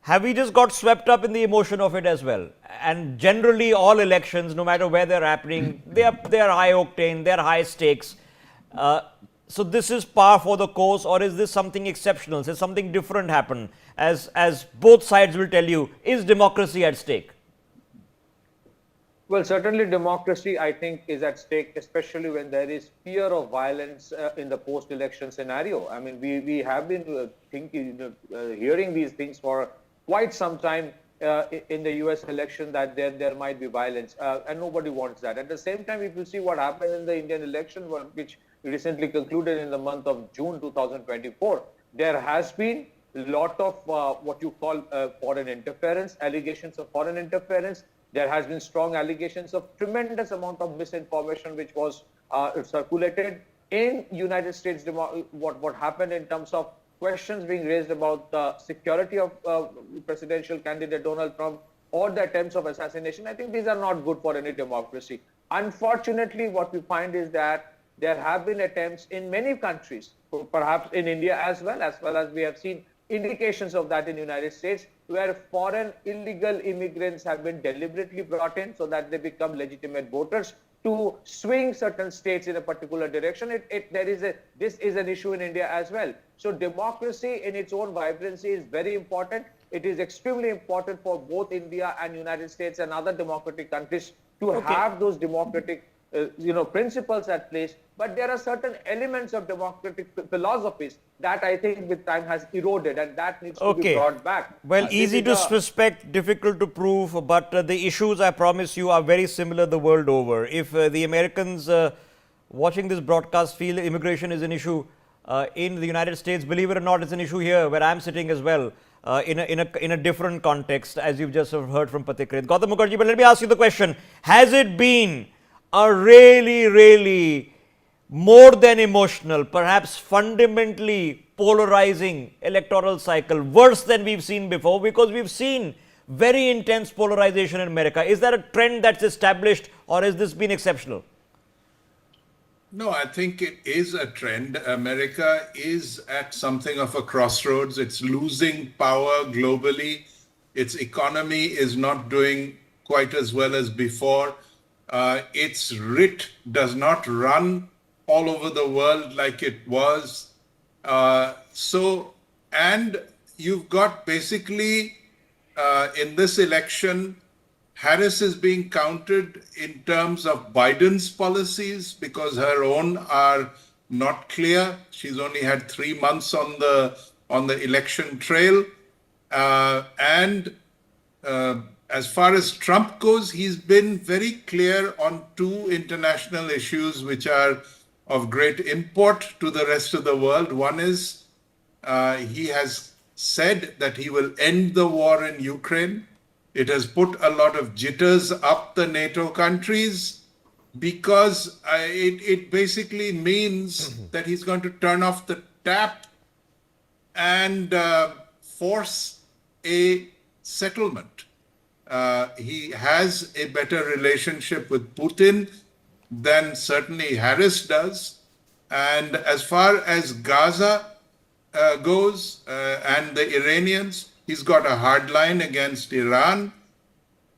Have we just got swept up in the emotion of it as well? And generally, all elections, no matter where they're happening, they are high octane, they're high stakes. So this is par for the course, or is this something exceptional? Is something different happen? As both sides will tell you, is democracy at stake? Well, certainly democracy, I think, is at stake, especially when there is fear of violence in the post-election scenario. I mean, we have been hearing these things for quite some time in the U.S. election, that there might be violence, and nobody wants that. At the same time, if you see what happened in the Indian election, which recently concluded in the month of June 2024, there has been a lot of what you call foreign interference, allegations of foreign interference. There has been strong allegations of tremendous amount of misinformation which was circulated in United States. What happened in terms of questions being raised about the security of presidential candidate Donald Trump or the attempts of assassination, I think these are not good for any democracy. Unfortunately, what we find is that there have been attempts in many countries, perhaps in India as well as we have seen indications of that in the United States, where foreign illegal immigrants have been deliberately brought in so that they become legitimate voters to swing certain states in a particular direction. This is an issue in India as well. So democracy in its own vibrancy is very important. It is extremely important for both India and United States and other democratic countries to have those democratic principles at place, but there are certain elements of democratic philosophies that I think with time has eroded, and that needs to be brought back. Well, easy to suspect, difficult to prove, but the issues, I promise you, are very similar the world over. If the Americans watching this broadcast feel immigration is an issue in the United States, believe it or not, it's an issue here where I'm sitting as well. In a different context, as you've just heard from Patikrit. Gautam Mukherjee, but let me ask you the question. Has it been a really, really more than emotional, perhaps fundamentally polarizing electoral cycle, worse than we've seen before? Because we've seen very intense polarization in America. Is that a trend that's established, or has this been exceptional? No, I think it is a trend. America is at something of a crossroads. It's losing power globally. Its economy is not doing quite as well as before. Its writ does not run all over the world like it was. And you've got basically in this election, Harris is being counted in terms of Biden's policies because her own are not clear. She's only had 3 months on the election trail, as far as Trump goes, he's been very clear on 2 international issues which are of great import to the rest of the world. One is he has said that he will end the war in Ukraine. It has put a lot of jitters up the NATO countries because it basically means that he's going to turn off the tap and force a settlement. He has a better relationship with Putin than certainly Harris does. And as far as Gaza goes and the Iranians, he's got a hard line against Iran.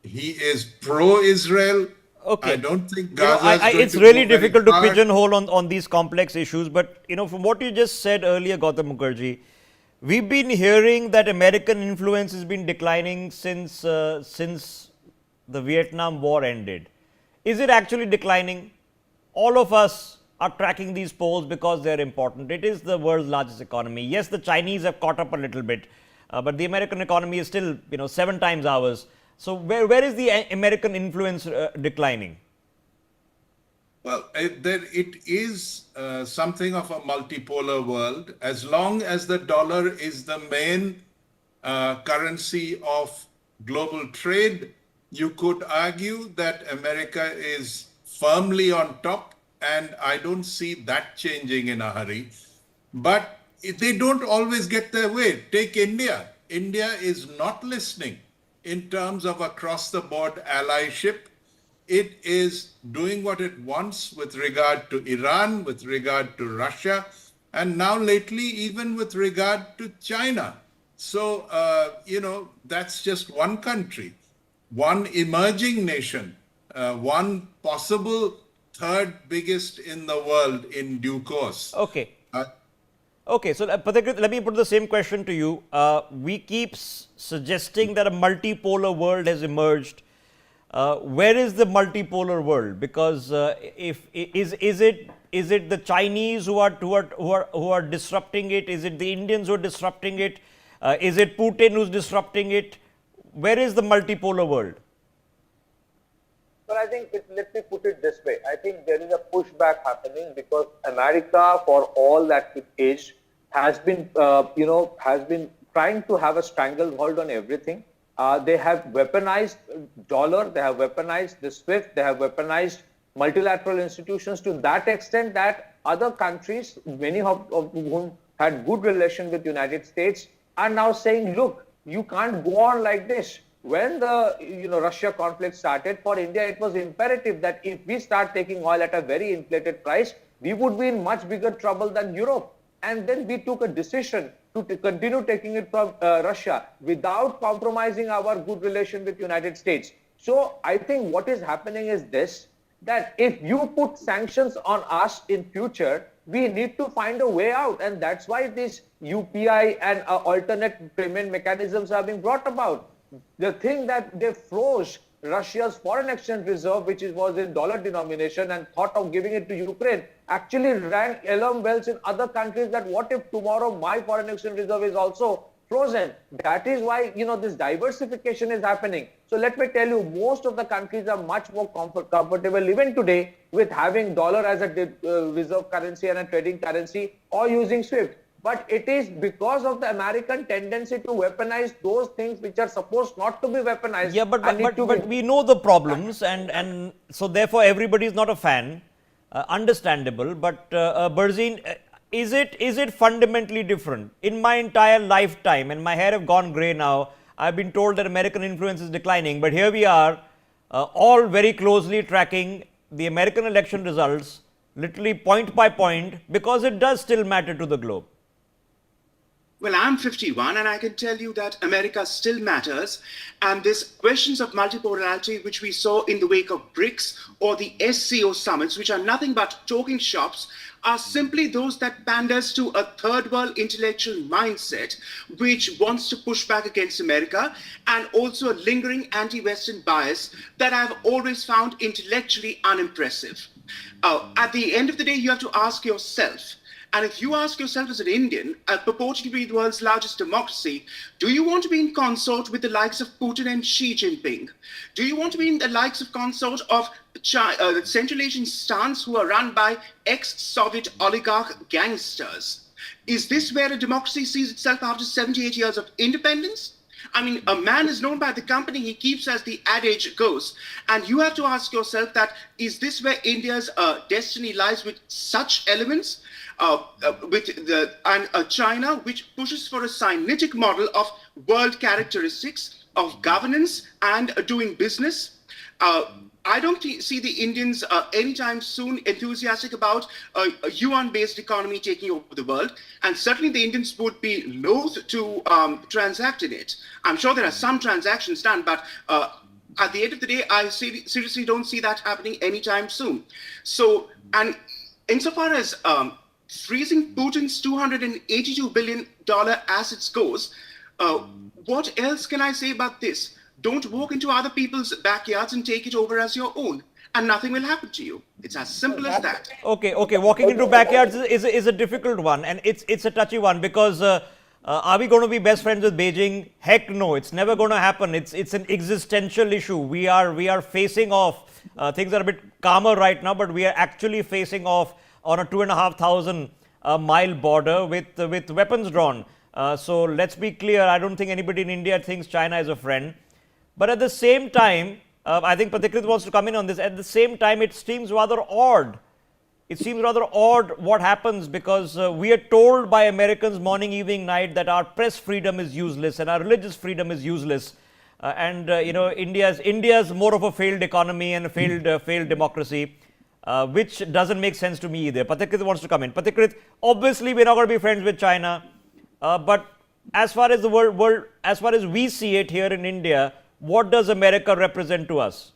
He is pro-Israel. Okay. I don't think You know, Gaza is going it's to really go very difficult to far. pigeonhole on these complex issues. But, you know, from what you just said earlier, Gautam Mukherjee, we've been hearing that American influence has been declining since the Vietnam War ended. Is it actually declining? All of us are tracking these polls because they're important. It is the world's largest economy. Yes, the Chinese have caught up a little bit, but the American economy is still, you know, 7 times ours. So where is the American influence declining? Well, it is something of a multipolar world. As long as the dollar is the main currency of global trade, you could argue that America is firmly on top, and I don't see that changing in a hurry. But they don't always get their way. Take India. India is not listening in terms of across the board allyship. It is doing what it wants with regard to Iran, with regard to Russia, and now lately even with regard to China. So, that's just one country, one emerging nation, one possible third biggest in the world in due course. Okay. Uh, Okay, so Pathakrit, let me put the same question to you. We keep suggesting that a multipolar world has emerged. Where is the multipolar world? Because if is it the Chinese who are disrupting it? Is it the Indians who are disrupting it? Is it Putin who's disrupting it? Where is the multipolar world? Well, I think let me put it this way. I think there is a pushback happening because America, for all that it is, has been, has been trying to have a stranglehold on everything. They have weaponized dollar, they have weaponized the SWIFT, they have weaponized multilateral institutions to that extent that other countries, many of whom had good relation with the United States, are now saying, look, you can't go on like this. When the Russia conflict started, for India it was imperative that if we start taking oil at a very inflated price, we would be in much bigger trouble than Europe. And then we took a decision to continue taking it from Russia without compromising our good relation with United States. So I think what is happening is this, that if you put sanctions on us in future, we need to find a way out. And that's why this UPI and alternate payment mechanisms are being brought about. The thing that they froze Russia's foreign exchange reserve, which was in dollar denomination, and thought of giving it to Ukraine, actually rang alarm bells in other countries that what if tomorrow my foreign exchange reserve is also frozen? That is why, this diversification is happening. So let me tell you, most of the countries are much more comfortable even today with having dollar as a reserve currency and a trading currency, or using SWIFT. But it is because of the American tendency to weaponize those things which are supposed not to be weaponized. Yeah, but we know the problems, and so therefore everybody is not a fan. Understandable, but Berzin, is it fundamentally different? In my entire lifetime, and my hair have gone grey now, I've been told that American influence is declining, but here we are, all very closely tracking the American election results, literally point by point, because it does still matter to the globe. Well, I'm 51 and I can tell you that America still matters. And these questions of multipolarity, which we saw in the wake of BRICS or the SCO summits, which are nothing but talking shops, are simply those that panders to a third world intellectual mindset, which wants to push back against America, and also a lingering anti-Western bias that I've always found intellectually unimpressive. At the end of the day, you have to ask yourself, and if you ask yourself as an Indian, purporting to be the world's largest democracy, do you want to be in consort with the likes of Putin and Xi Jinping? Do you want to be in the likes of consort of the Central Asian stans who are run by ex-Soviet oligarch gangsters? Is this where a democracy sees itself after 78 years of independence? I mean, a man is known by the company he keeps, as the adage goes. And you have to ask yourself that, is this where India's destiny lies, with such elements? With China, which pushes for a Sinitic model of world characteristics of governance and doing business. I don't see the Indians anytime soon enthusiastic about a yuan-based economy taking over the world, and certainly the Indians would be loath to transact in it. I'm sure there are some transactions done, but at the end of the day, I seriously don't see that happening anytime soon. So, and insofar as freezing Putin's $282 billion assets goes, what else can I say about this? Don't walk into other people's backyards and take it over as your own, and nothing will happen to you. It's as simple as that. Okay, okay. Walking into backyards is a difficult one, and it's a touchy one because are we going to be best friends with Beijing? Heck no, it's never going to happen. It's an existential issue. We are facing off. Things are a bit calmer right now, but we are actually facing off on a 2,500 mile border with weapons drawn. So let's be clear. I don't think anybody in India thinks China is a friend, but at the same time, I think Patikrit wants to come in on this. At the same time, it seems rather odd. It seems rather odd what happens because we are told by Americans morning, evening, night that our press freedom is useless and our religious freedom is useless. India's more of a failed economy and a failed democracy, which doesn't make sense to me either. Patikrit wants to come in. Patikrit, obviously we're not going to be friends with China, but as far as the world, as far as we see it here in India, what does America represent to us?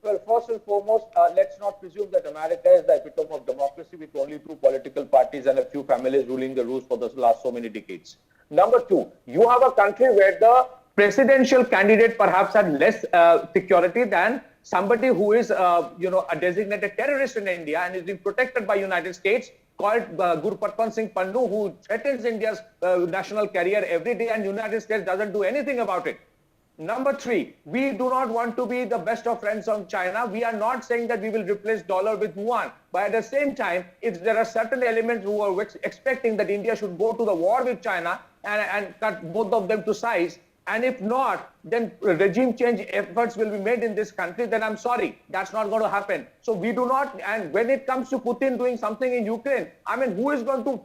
Well, first and foremost, let's not presume that America is the epitome of democracy with only two political parties and a few families ruling the roost for the last so many decades. Number two, you have a country where the presidential candidate perhaps had less security than somebody who is, a designated terrorist in India and is being protected by United States, called Gurpatwan Singh Pannu, who threatens India's national career every day, and United States doesn't do anything about it. Number three, we do not want to be the best of friends of China. We are not saying that we will replace dollar with yuan. But at the same time, if there are certain elements who are expecting that India should go to the war with China and cut both of them to size, and if not, then regime change efforts will be made in this country, then I'm sorry, that's not going to happen. So we do not, and when it comes to Putin doing something in Ukraine, I mean, who is going to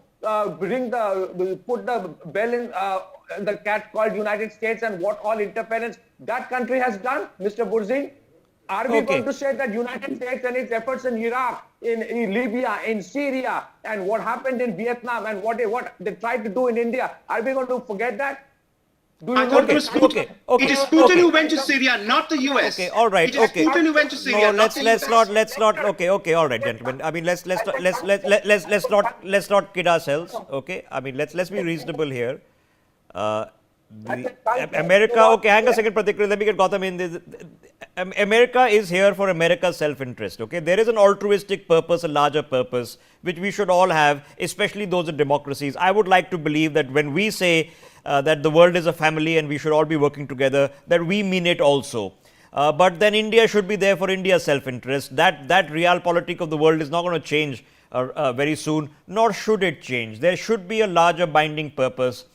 put the bell in the cat called United States, and what all interference that country has done, Mr. Burzin? Are we going to say that United States and its efforts in Iraq, in Libya, in Syria, and what happened in Vietnam, and what they tried to do in India, are we going to forget that? I thought it was Putin. It is Putin who went to Syria, not the U.S. Okay, all right. It is Putin who went to Syria. No, let's not. Okay, all right, gentlemen. I mean, let's not kid ourselves. Okay, I mean, let's be reasonable here. America. Okay, hang a second, Pratik. Let me get Gautam in this. America is here for America's self-interest. Okay, there is an altruistic purpose, a larger purpose, which we should all have, especially those in democracies. I would like to believe that when we say that the world is a family and we should all be working together, that we mean it also. But then India should be there for India's self-interest. That realpolitik of the world is not going to change very soon, nor should it change. There should be a larger binding purpose.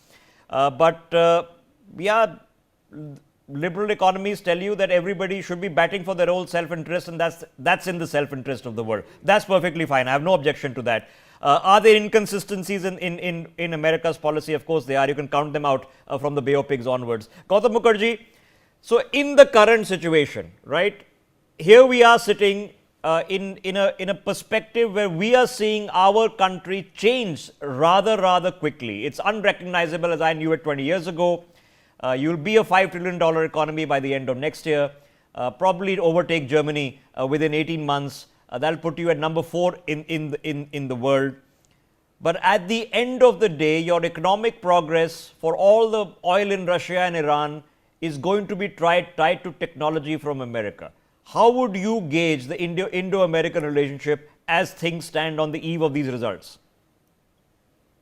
Liberal economies tell you that everybody should be batting for their own self-interest, and that's in the self-interest of the world. That's perfectly fine. I have no objection to that. Are there inconsistencies in America's policy? Of course they are. You can count them out from the Bay of Pigs onwards. Gautam Mukherjee, so in the current situation, right, here we are sitting in a perspective where we are seeing our country change rather quickly. It's unrecognizable as I knew it 20 years ago. You'll be a $5 trillion economy by the end of next year, probably overtake Germany within 18 months. That'll put you at number 4 in the world. But at the end of the day, your economic progress for all the oil in Russia and Iran is going to be tied to technology from America. How would you gauge the Indo-American relationship as things stand on the eve of these results?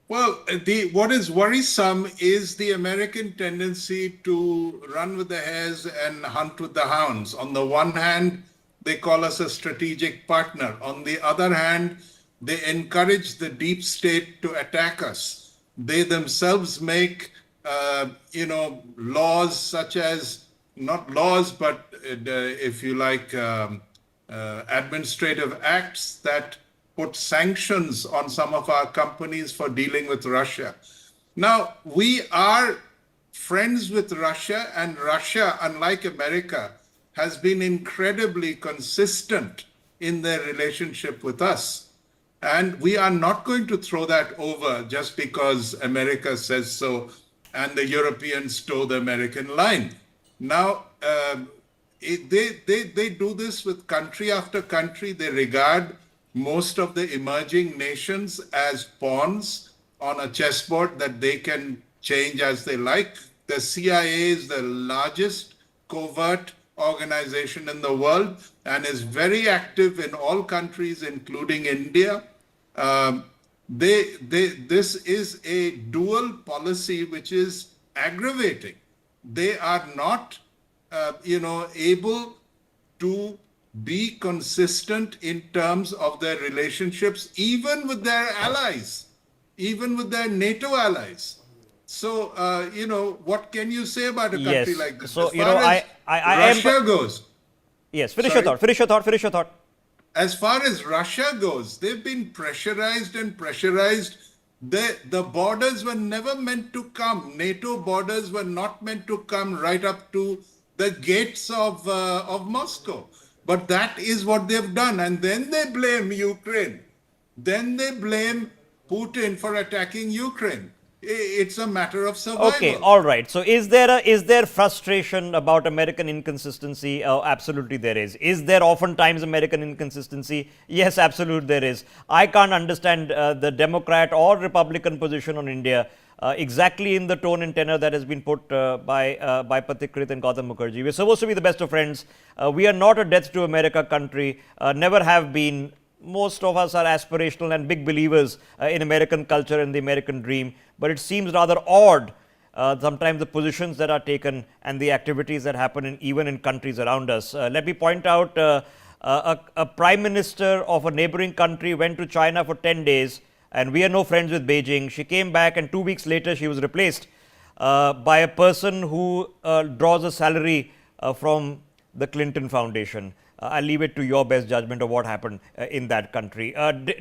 Well, what is worrisome is the American tendency to run with the hares and hunt with the hounds. On the one hand, they call us a strategic partner. On the other hand, they encourage the deep state to attack us. They themselves make, laws such as, not laws, but if you like, administrative acts that put sanctions on some of our companies for dealing with Russia. Now, we are friends with Russia, and Russia, unlike America, has been incredibly consistent in their relationship with us. And we are not going to throw that over just because America says so and the Europeans toe the American line. Now, they do this with country after country. They regard most of the emerging nations as pawns on a chessboard that they can change as they like. The CIA is the largest covert organization in the world and is very active in all countries, including India. This is a dual policy which is aggravating. They are not, able to be consistent in terms of their relationships, even with their allies, even with their NATO allies. So, what can you say about a country Yes. like this? So, As far as Russia goes. Yes, finish your thought. As far as Russia goes, they've been pressurized and pressurized. The borders were never meant to come. NATO borders were not meant to come right up to the gates of Moscow. But that is what they've done. And then they blame Ukraine. Then they blame Putin for attacking Ukraine. It's a matter of survival. Okay, all right. So is there frustration about American inconsistency? Absolutely there is. Is there oftentimes American inconsistency? Yes, absolutely there is. I can't understand the Democrat or Republican position on India exactly in the tone and tenor that has been put by Pathikrit and Gautam Mukherjee. We're supposed to be the best of friends. We are not a death to America country, never have been. Most of us are aspirational and big believers in American culture and the American dream, but it seems rather odd sometimes the positions that are taken and the activities that happen even in countries around us. Let me point out a prime minister of a neighboring country went to China for 10 days, and we are no friends with Beijing. She came back, and 2 weeks later she was replaced by a person who draws a salary from the Clinton Foundation. I'll leave it to your best judgment of what happened in that country.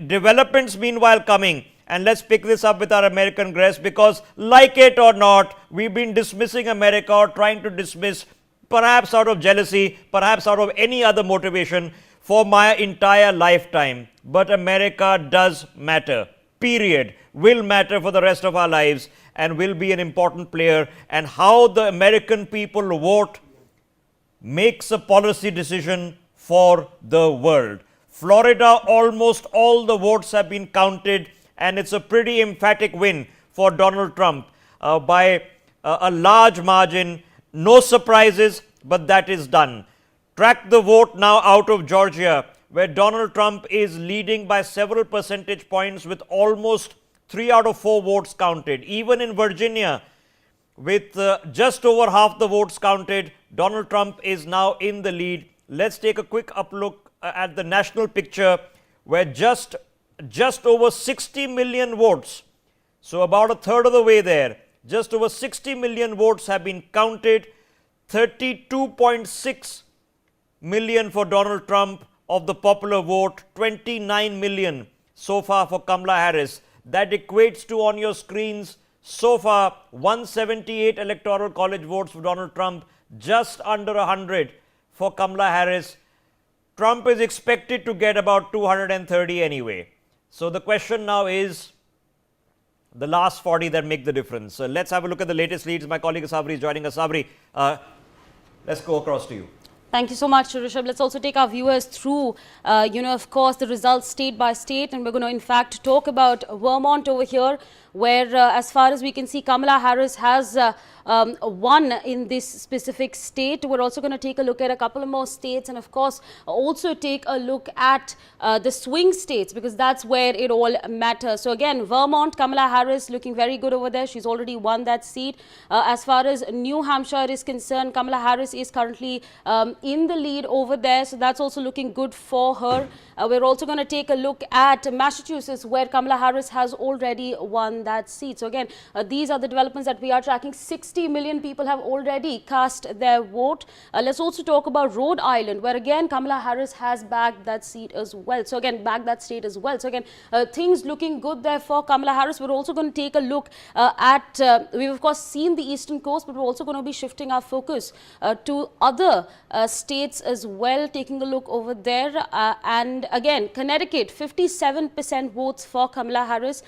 Developments meanwhile coming, and let's pick this up with our American guests, because like it or not, we've been dismissing America or trying to dismiss, perhaps out of jealousy, perhaps out of any other motivation, for my entire lifetime. But America does matter, period, will matter for the rest of our lives and will be an important player. And how the American people vote makes a policy decision for the world. Florida, almost all the votes have been counted, and it's a pretty emphatic win for Donald Trump by a large margin. No surprises, but that is done. Track the vote now out of Georgia, where Donald Trump is leading by several percentage points with almost 3 out of 4 votes counted. Even in Virginia, with just over half the votes counted, Donald Trump is now in the lead. Let's take a quick look at the national picture, where just over 60 million votes, so about a third of the way there, just over 60 million votes have been counted. 32.6 million for Donald Trump of the popular vote, 29 million so far for Kamala Harris. That equates to, on your screens, so far 178 electoral college votes for Donald Trump, just under 100 for Kamala Harris. Trump is expected to get about 230 anyway. So the question now is the last 40 that make the difference. So let's have a look at the latest leads. My colleague Sabri is joining us. Sabri, let's go across to you. Thank you so much, Rishabh. Let's also take our viewers through, of course, the results state by state. And we're going to, in fact, talk about Vermont over here, where, as far as we can see, Kamala Harris has won in this specific state. We're also going to take a look at a couple of more states, and of course also take a look at the swing states, because that's where it all matters. So again, Vermont, Kamala Harris looking very good over there. She's already won that seat. As far as New Hampshire is concerned, Kamala Harris is currently in the lead over there, so that's also looking good for her. We're also going to take a look at Massachusetts, where Kamala Harris has already won that seat. So again, these are the developments that we are tracking. 60 million people have already cast their vote. Let's also talk about Rhode Island, where again Kamala Harris has bagged that seat as well. So again, bagged that state as well. So again, things looking good there for Kamala Harris. We're also going to take a look at, we've of course seen the Eastern Coast, but we're also going to be shifting our focus to other states as well, taking a look over there. And again, Connecticut, 57% votes for Kamala Harris,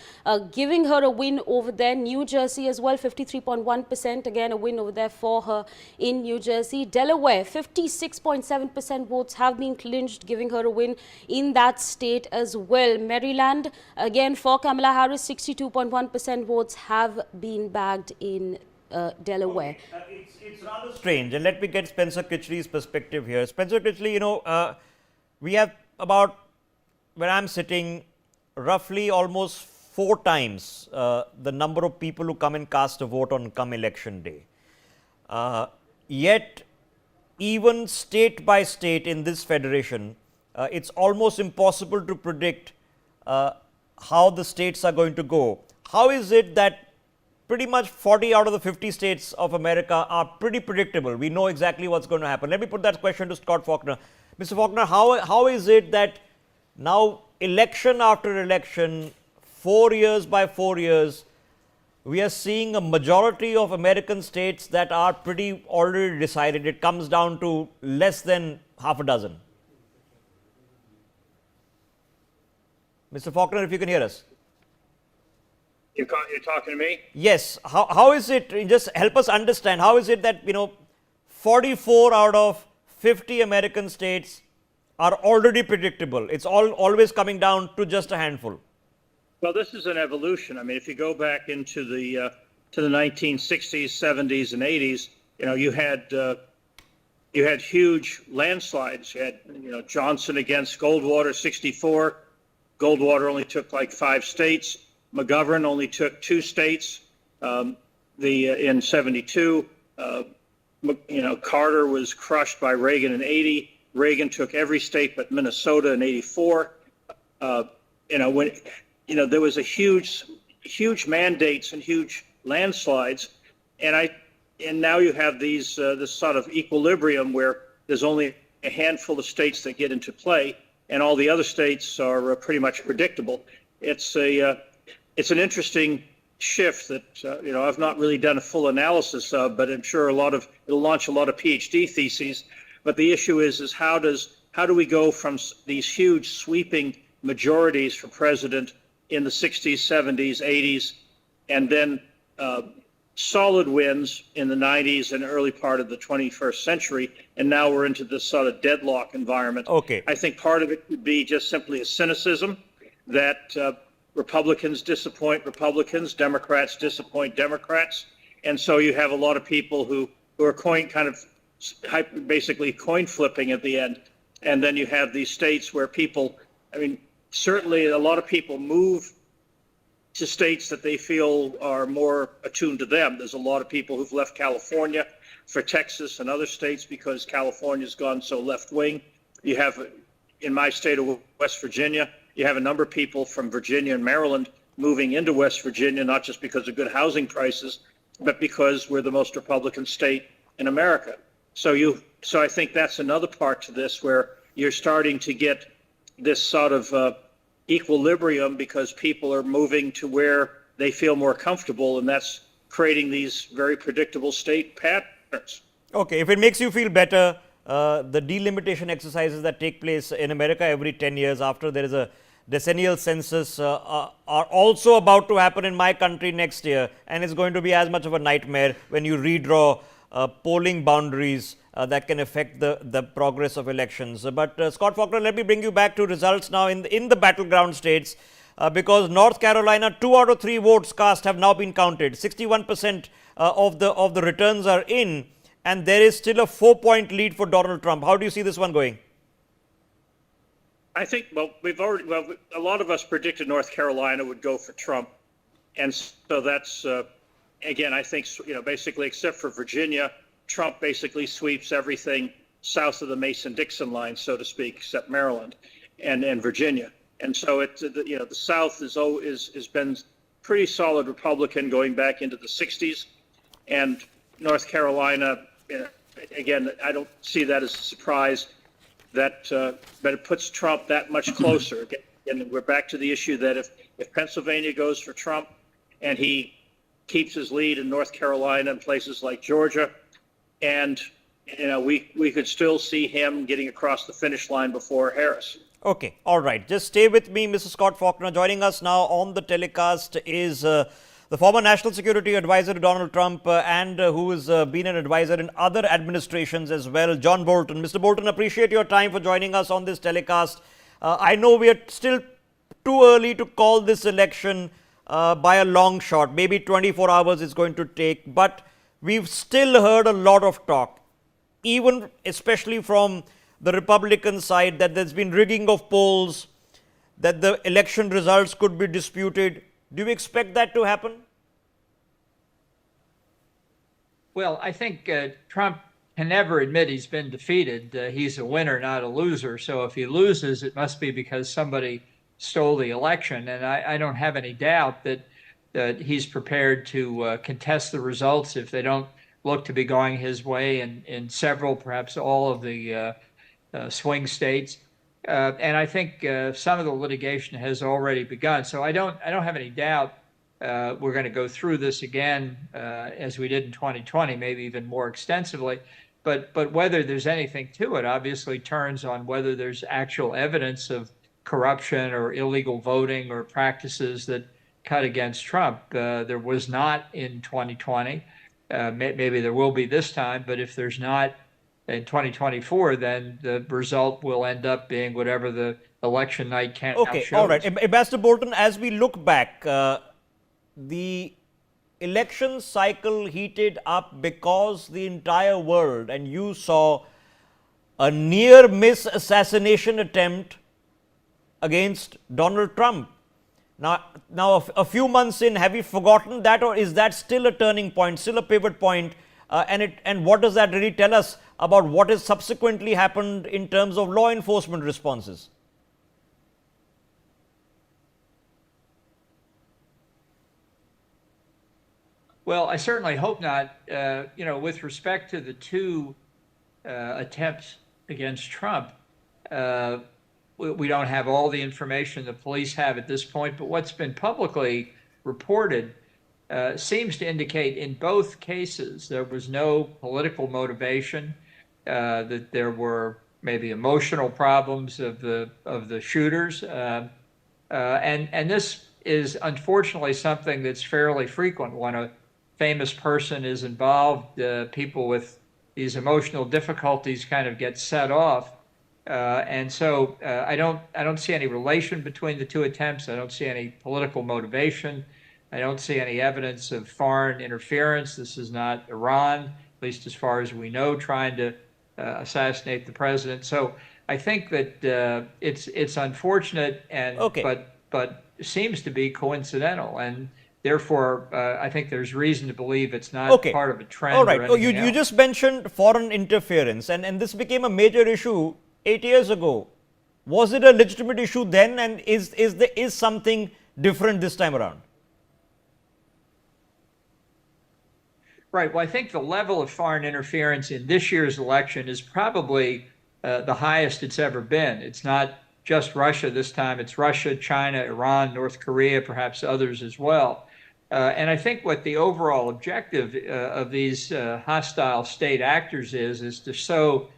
giving her a win over there. New Jersey as well, 53.1%, again a win over there for her in New Jersey. Delaware, 56.7% votes have been clinched, giving her a win in that state as well. Maryland, again for Kamala Harris, 62.1% votes have been bagged in Delaware. Okay. It's rather strange, and let me get Spencer Kitchley's perspective here. Spencer Kitchley, we have about, where I'm sitting, roughly almost 4 times the number of people who come and cast a vote on come election day. Yet, even state by state in this federation, it's almost impossible to predict how the states are going to go. How is it that pretty much 40 out of the 50 states of America are pretty predictable? We know exactly what's going to happen. Let me put that question to Scott Faulkner. Mr. Faulkner, how is it that now election after election, 4 years by 4 years, we are seeing a majority of American states that are pretty already decided? It comes down to less than half a dozen. Mr. Faulkner, if you can hear us. You're talking to me? Yes. How is it, just help us understand, how is it that, 44 out of 50 American states are already predictable? It's always coming down to just a handful. Well, this is an evolution. I mean, if you go back into the 1960s, 70s, and 80s, you had huge landslides. You had, Johnson against Goldwater, 64. Goldwater only took like 5 states. McGovern only took 2 states. In 72, Carter was crushed by Reagan in 80. Reagan took every state but Minnesota in 84. There was a huge mandates and huge landslides, and now you have this sort of equilibrium where there's only a handful of states that get into play, and all the other states are pretty much predictable. It's an interesting shift that I've not really done a full analysis of, but I'm sure it'll launch a lot of PhD theses. But the issue is how do we go from these huge sweeping majorities for president in the 60s, 70s, 80s, and then solid wins in the 90s and early part of the 21st century, and now we're into this sort of deadlock environment. Okay. I think part of it could be just simply a cynicism that Republicans disappoint Republicans, Democrats disappoint Democrats, and so you have a lot of people who are basically coin flipping at the end, and then you have these states where people, certainly a lot of people move to states that they feel are more attuned to them. There's a lot of people who've left California for Texas and other states because California's gone so left wing. You have, in my state of West Virginia, you have a number of people from Virginia and Maryland moving into West Virginia, not just because of good housing prices, but because we're the most Republican state in America. So I think that's another part to this, where you're starting to get this sort of equilibrium because people are moving to where they feel more comfortable, and that's creating these very predictable state patterns. Okay, if it makes you feel better, the delimitation exercises that take place in America every 10 years after there is a decennial census are also about to happen in my country next year, and it's going to be as much of a nightmare when you redraw polling boundaries that can affect the progress of elections. But Scott Faulkner, let me bring you back to results now in the battleground states, because North Carolina, 2 out of 3 votes cast have now been counted. 61% of the returns are in, and there is still a 4-point lead for Donald Trump. How do you see this one going? I think, a lot of us predicted North Carolina would go for Trump. And so that's, again, I think, basically, except for Virginia, Trump basically sweeps everything south of the Mason-Dixon line, so to speak, except Maryland and Virginia. And so the South has been pretty solid Republican going back into the 60s. And North Carolina, again, I don't see that as a surprise. But it puts Trump that much closer. And we're back to the issue that if Pennsylvania goes for Trump and he keeps his lead in North Carolina and places like Georgia, and we could still see him getting across the finish line before Harris. Okay, all right. Just stay with me, Mr. Scott Faulkner. Joining us now on the telecast is the former National Security Advisor to Donald Trump and who has been an advisor in other administrations as well, John Bolton. Mr. Bolton, appreciate your time for joining us on this telecast. I know we are still too early to call this election by a long shot. Maybe 24 hours is going to take, but we've still heard a lot of talk, even especially from the Republican side, that there's been rigging of polls, that the election results could be disputed. Do you expect that to happen? Well, I think Trump can never admit he's been defeated. He's a winner, not a loser. So if he loses, it must be because somebody stole the election. And I don't have any doubt that he's prepared to contest the results if they don't look to be going his way in several, perhaps all of the swing states. And I think some of the litigation has already begun. So I don't have any doubt we're going to go through this again as we did in 2020, maybe even more extensively. But whether there's anything to it obviously turns on whether there's actual evidence of corruption or illegal voting or practices that cut against Trump. There was not in 2020. Maybe there will be this time, but if there's not in 2024, then the result will end up being whatever the election night count shows. All right. Ambassador Bolton, as we look back, the election cycle heated up because the entire world, and you saw a near miss assassination attempt against Donald Trump. Now, a few months in, have you forgotten that, or is that still a turning point, still a pivot point? And what does that really tell us about what has subsequently happened in terms of law enforcement responses? Well, I certainly hope not. With respect to the two attempts against Trump, we don't have all the information the police have at this point, but what's been publicly reported seems to indicate in both cases there was no political motivation, that there were maybe emotional problems of the shooters, and this is unfortunately something that's fairly frequent when a famous person is involved. People with these emotional difficulties kind of get set off. And so I don't see any relation between the two attempts. I don't see any political motivation. I don't see any evidence of foreign interference. This is not Iran, at least as far as we know, trying to assassinate the president. So I think that it's unfortunate, and but seems to be coincidental, and therefore I think there's reason to believe it's not part of a trend. All right. Or You just mentioned foreign interference, and this became a major issue 8 years ago. Was it a legitimate issue then, and is something different this time around? Right. Well, I think the level of foreign interference in this year's election is probably the highest it's ever been. It's not just Russia this time. It's Russia, China, Iran, North Korea, perhaps others as well. And I think what the overall objective of these hostile state actors is to sow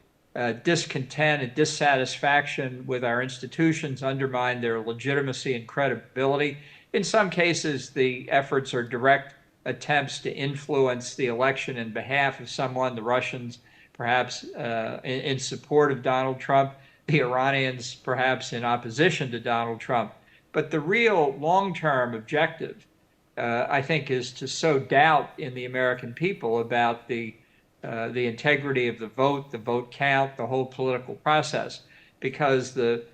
discontent and dissatisfaction with our institutions, undermine their legitimacy and credibility. In some cases, the efforts are direct attempts to influence the election in behalf of someone, the Russians perhaps in support of Donald Trump, the Iranians perhaps in opposition to Donald Trump. But the real long-term objective, I think, is to sow doubt in the American people about the integrity of the vote count, the whole political process, because the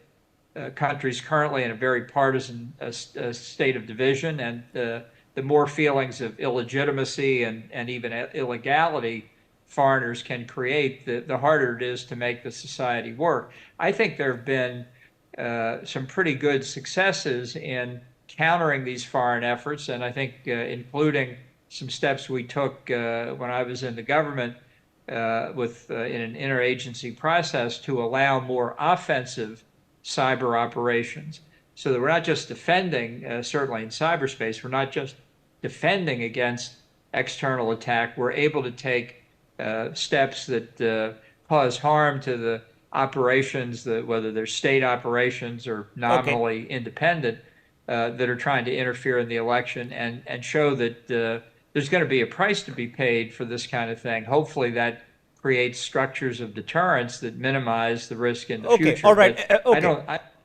country's currently in a very partisan state of division, and the more feelings of illegitimacy and even illegality foreigners can create, the harder it is to make the society work. I think there have been some pretty good successes in countering these foreign efforts, and I think including some steps we took when I was in the government in an interagency process to allow more offensive cyber operations, so that we're not just defending, certainly in cyberspace, we're not just defending against external attack. We're able to take steps that cause harm to the operations, whether they're state operations or nominally independent, that are trying to interfere in the election and show that there's going to be a price to be paid for this kind of thing. Hopefully that creates structures of deterrence that minimize the risk in the future. All right.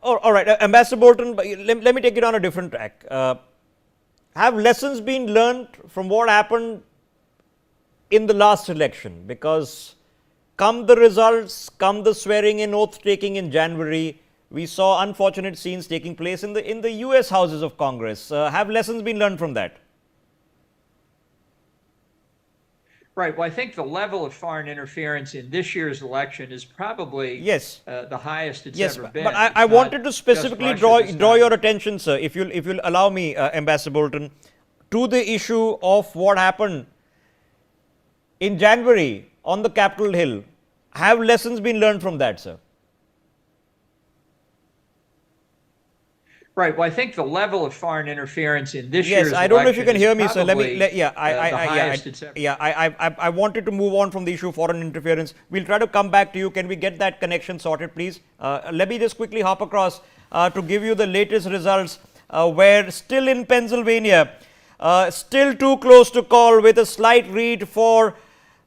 All right. Ambassador Bolton, let me take it on a different track. Have lessons been learned from what happened in the last election? Because come the results, come the swearing in, oath taking in January, we saw unfortunate scenes taking place in the U.S. houses of Congress. Have lessons been learned from that? Right. Well, I think the level of foreign interference in this year's election is probably the highest it's ever been. But I wanted to specifically draw your attention, sir, if you'll allow me, Ambassador Bolton, to the issue of what happened in January on the Capitol Hill. Have lessons been learned from that, sir? Right. Well, I think the level of foreign interference in this year's election. Yes, I don't know if you can hear me, sir. I wanted to move on from the issue of foreign interference. We'll try to come back to you. Can we get that connection sorted, please? Let me just quickly hop across to give you the latest results, where still in Pennsylvania, still too close to call with a slight lead for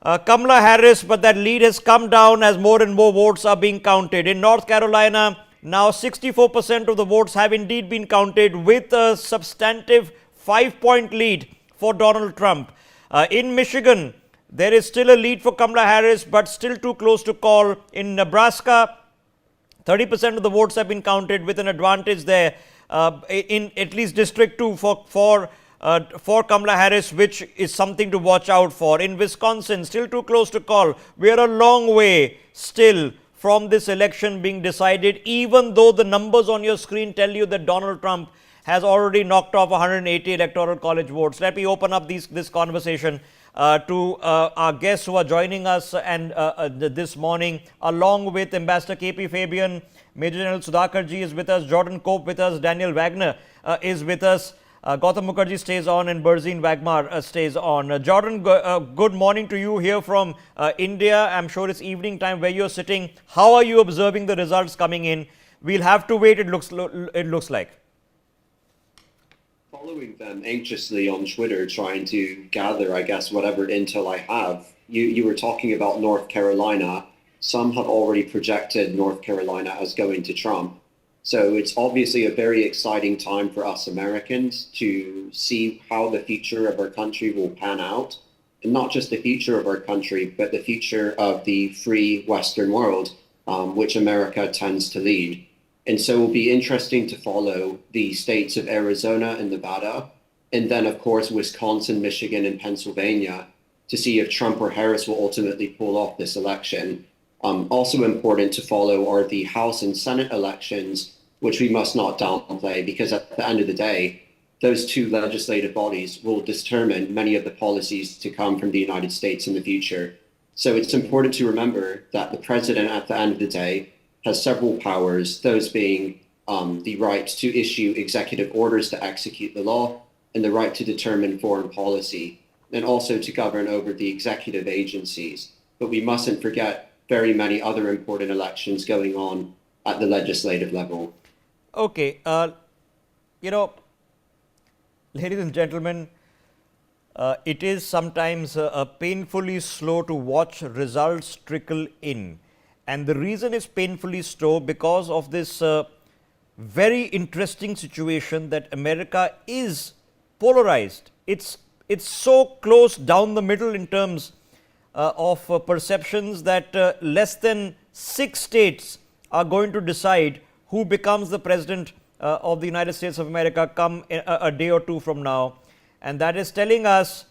Kamala Harris, but that lead has come down as more and more votes are being counted. In North Carolina, now 64% of the votes have indeed been counted, with a substantive 5-point lead for Donald Trump. In Michigan, there is still a lead for Kamala Harris, but still too close to call. In Nebraska, 30% of the votes have been counted, with an advantage there in at least District 2 for Kamala Harris, which is something to watch out for. In Wisconsin, still too close to call. We are a long way still from this election being decided, even though the numbers on your screen tell you that Donald Trump has already knocked off 180 Electoral College votes. Let me open up this conversation to our guests who are joining us this morning, along with Ambassador K.P. Fabian, Major General Sudhakarji is with us, Jordan Cope with us, Daniel Wagner is with us, Gautam Mukherjee stays on, and Berzin Wagmar stays on. Jordan, good morning to you here from India. I'm sure it's evening time where you're sitting. How are you observing the results coming in? We'll have to wait, it looks like. Following them anxiously on Twitter, trying to gather, I guess, whatever intel I have. You were talking about North Carolina. Some have already projected North Carolina as going to Trump. So it's obviously a very exciting time for us Americans to see how the future of our country will pan out. And not just the future of our country, but the future of the free Western world, which America tends to lead. And so it will be interesting to follow the states of Arizona and Nevada, and then, of course, Wisconsin, Michigan, and Pennsylvania, to see if Trump or Harris will ultimately pull off this election. Also important to follow are the House and Senate elections, which we must not downplay, because at the end of the day, those two legislative bodies will determine many of the policies to come from the United States in the future. So it's important to remember that the president, at the end of the day, has several powers, those being the right to issue executive orders to execute the law, and the right to determine foreign policy, and also to govern over the executive agencies. But we mustn't forget very many other important elections going on at the legislative level. Okay, ladies and gentlemen, it is sometimes painfully slow to watch results trickle in. And the reason is painfully slow because of this very interesting situation that America is polarized. It's so close down the middle in terms of perceptions that less than 6 states are going to decide who becomes the president of the United States of America come a day or two from now. And that is telling us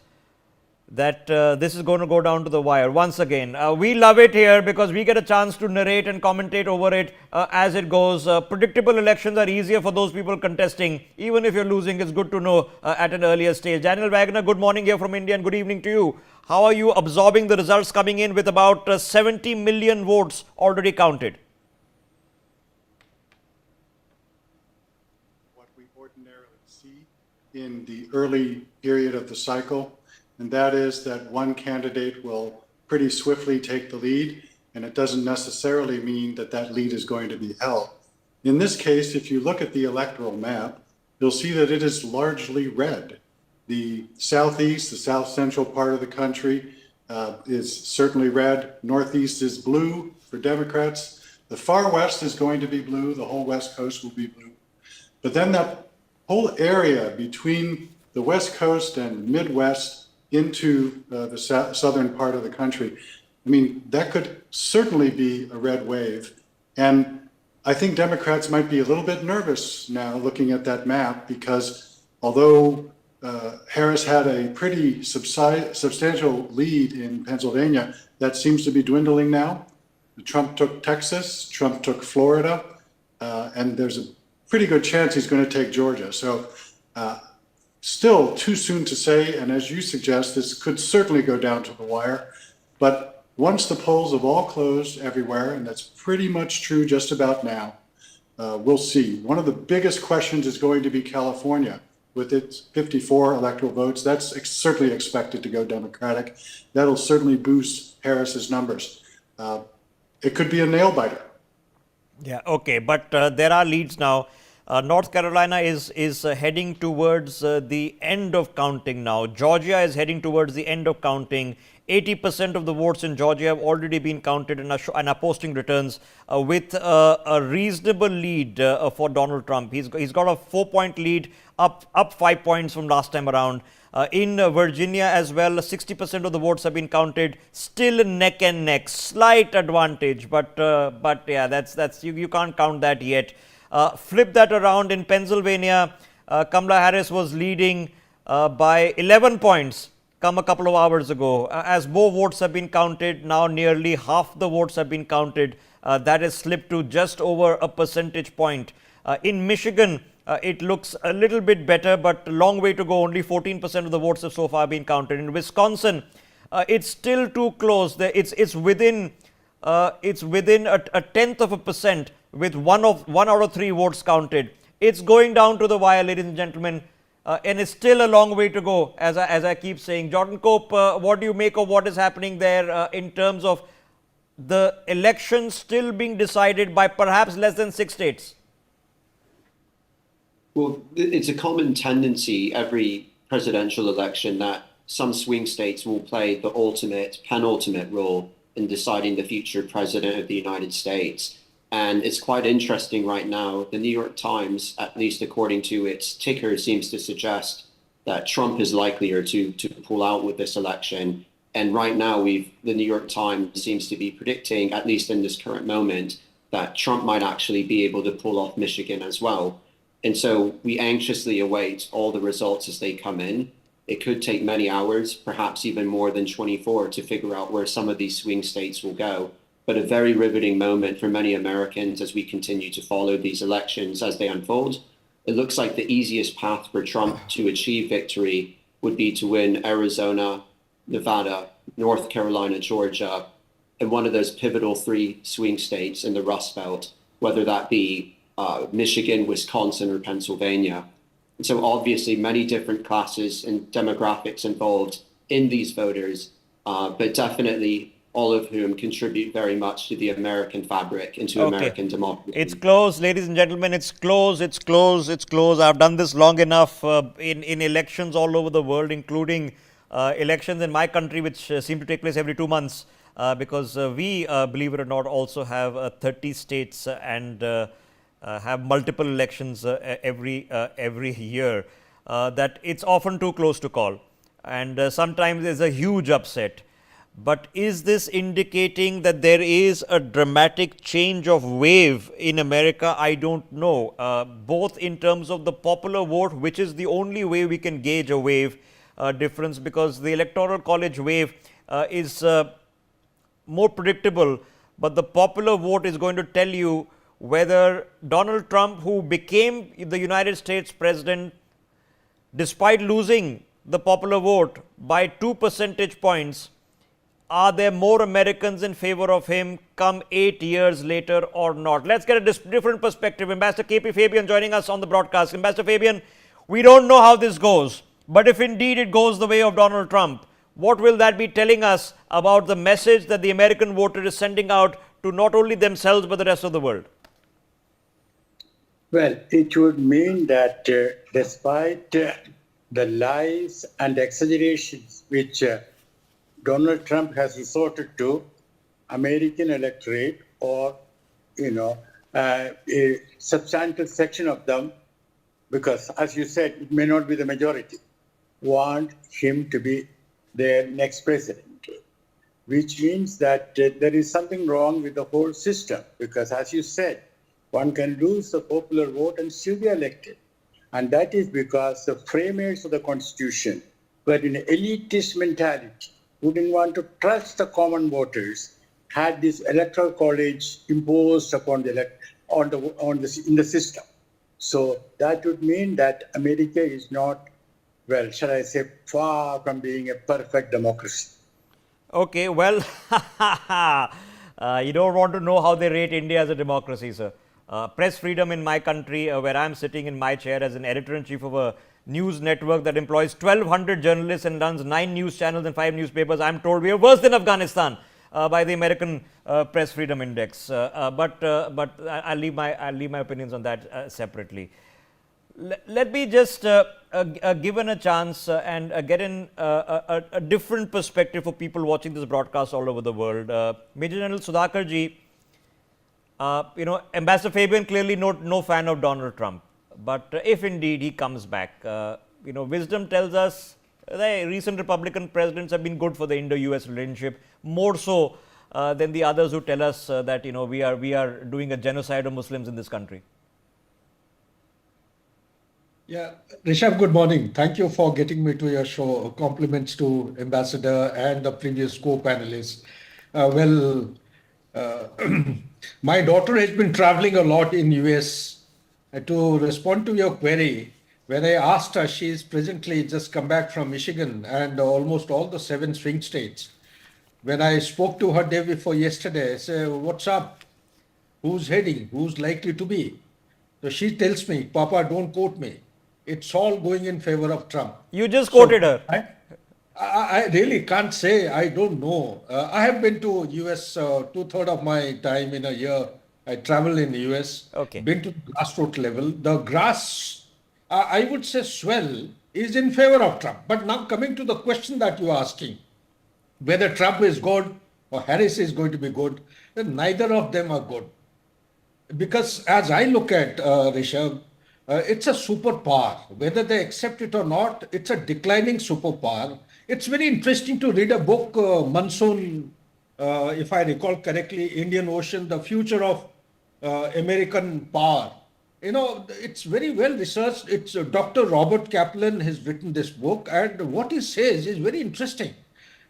that this is going to go down to the wire once again. We love it here because we get a chance to narrate and commentate over it as it goes. Predictable elections are easier for those people contesting. Even if you're losing, it's good to know at an earlier stage. Daniel Wagner, good morning here from India and good evening to you. How are you absorbing the results coming in with about 70 million votes already counted? What we ordinarily see in the early period of the cycle, and that is that one candidate will pretty swiftly take the lead, and it doesn't necessarily mean that that lead is going to be held. In this case, if you look at the electoral map, you'll see that it is largely red. The southeast, the south central part of the country is certainly red. Northeast is blue for Democrats. The far west is going to be blue. The whole west coast will be blue. But then that whole area between the west coast and Midwest into the southern part of the country, I mean, that could certainly be a red wave. And I think Democrats might be a little bit nervous now looking at that map, because although Harris had a pretty substantial lead in Pennsylvania, that seems to be dwindling now. Trump took Texas, Trump took Florida, and there's a pretty good chance he's going to take Georgia. So still too soon to say, and as you suggest, this could certainly go down to the wire. But once the polls have all closed everywhere, and that's pretty much true just about now, we'll see. One of the biggest questions is going to be California. With its 54 electoral votes, that's certainly expected to go Democratic. That'll certainly boost Harris's numbers. It could be a nail biter. Yeah, okay, but there are leads now. North Carolina is heading towards the end of counting now. Georgia is heading towards the end of counting. 80% of the votes in Georgia have already been counted and are posting returns with a reasonable lead for Donald Trump. He's got a 4-point lead, up 5 points from last time around. In Virginia as well, 60% of the votes have been counted. Still neck and neck, slight advantage, but yeah, that's you can't count that yet. Flip that around in Pennsylvania. Kamala Harris was leading by 11 points come a couple of hours ago. As more votes have been counted, now nearly half the votes have been counted. That has slipped to just over a percentage point. In Michigan, it looks a little bit better, but a long way to go. Only 14% of the votes have so far been counted. In Wisconsin, it's still too close. It's within a tenth of a percent with one out of 3 votes counted. It's going down to the wire, ladies and gentlemen. And it's still a long way to go, as I keep saying. Jordan Cope, what do you make of what is happening there in terms of the election still being decided by perhaps less than 6 states? Well, it's a common tendency every presidential election that some swing states will play the penultimate role in deciding the future president of the United States. And it's quite interesting right now. The New York Times, at least according to its ticker, seems to suggest that Trump is likelier to pull out with this election. And right now, the New York Times seems to be predicting, at least in this current moment, that Trump might actually be able to pull off Michigan as well. And so we anxiously await all the results as they come in. It could take many hours, perhaps even more than 24, to figure out where some of these swing states will go. But a very riveting moment for many Americans as we continue to follow these elections as they unfold. It looks like the easiest path for Trump to achieve victory would be to win Arizona, Nevada, North Carolina, Georgia, and one of those pivotal 3 swing states in the Rust Belt, whether that be Michigan, Wisconsin, or Pennsylvania. And so obviously many different classes and demographics involved in these voters, but definitely all of whom contribute very much to the American fabric and to American democracy. It's close, ladies and gentlemen. It's close. I've done this long enough in elections all over the world, including elections in my country, which seem to take place every 2 months, because we, believe it or not, also have 30 states and have multiple elections every year. That it's often too close to call, and sometimes there's a huge upset. But is this indicating that there is a dramatic change of wave in America? I don't know. Both in terms of the popular vote, which is the only way we can gauge a wave difference, because the Electoral College wave is more predictable, but the popular vote is going to tell you whether Donald Trump, who became the United States president despite losing the popular vote by 2 percentage points, are there more Americans in favor of him come 8 years later or not? Let's get a different perspective. Ambassador KP Fabian joining us on the broadcast. Ambassador Fabian, we don't know how this goes, but if indeed it goes the way of Donald Trump, what will that be telling us about the message that the American voter is sending out to not only themselves but the rest of the world? Well, it would mean that despite the lies and exaggerations which Donald Trump has resorted to, American electorate or, a substantial section of them, because as you said, it may not be the majority, want him to be their next president, which means that there is something wrong with the whole system, because as you said, one can lose the popular vote and still be elected. And that is because the framers of the Constitution were in an elitist mentality, who didn't want to trust the common voters, had this electoral college imposed upon in the system. So that would mean that America is not, well, shall I say, far from being a perfect democracy. Okay, well, you don't want to know how they rate India as a democracy, sir. Press freedom in my country, where I'm sitting in my chair as an editor-in-chief of a news network that employs 1,200 journalists and runs 9 news channels and 5 newspapers, I'm told we are worse than Afghanistan by the American Press Freedom Index. But I'll leave my opinions on that separately. Let me just, given a chance and get in a different perspective for people watching this broadcast all over the world. Major General Sudhakar ji, Ambassador Fabian clearly no fan of Donald Trump. But if indeed he comes back, wisdom tells us the recent Republican presidents have been good for the Indo-U.S. relationship, more so than the others who tell us that we are doing a genocide of Muslims in this country. Yeah, Rishabh, good morning. Thank you for getting me to your show. Compliments to Ambassador and the previous co-panelists. My daughter has been traveling a lot in US. To respond to your query, when I asked her, she's presently just come back from Michigan and almost all the 7 swing states. When I spoke to her day before yesterday, I said, what's up? Who's heading? Who's likely to be? So she tells me, Papa, don't quote me. It's all going in favor of Trump. You just quoted her. I really can't say. I don't know. I have been to US 2/3 of my time in a year. I travel in the US. Okay. Been to the grassroots level. The grass, I would say, swell is in favor of Trump. But now coming to the question that you're asking, whether Trump is good or Harris is going to be good, then neither of them are good. Because as I look at Rishabh, it's a superpower. Whether they accept it or not, it's a declining superpower. It's very interesting to read a book, Monsoon, if I recall correctly, Indian Ocean, the future of American power. It's very well researched. It's Dr. Robert Kaplan has written this book, and what he says is very interesting.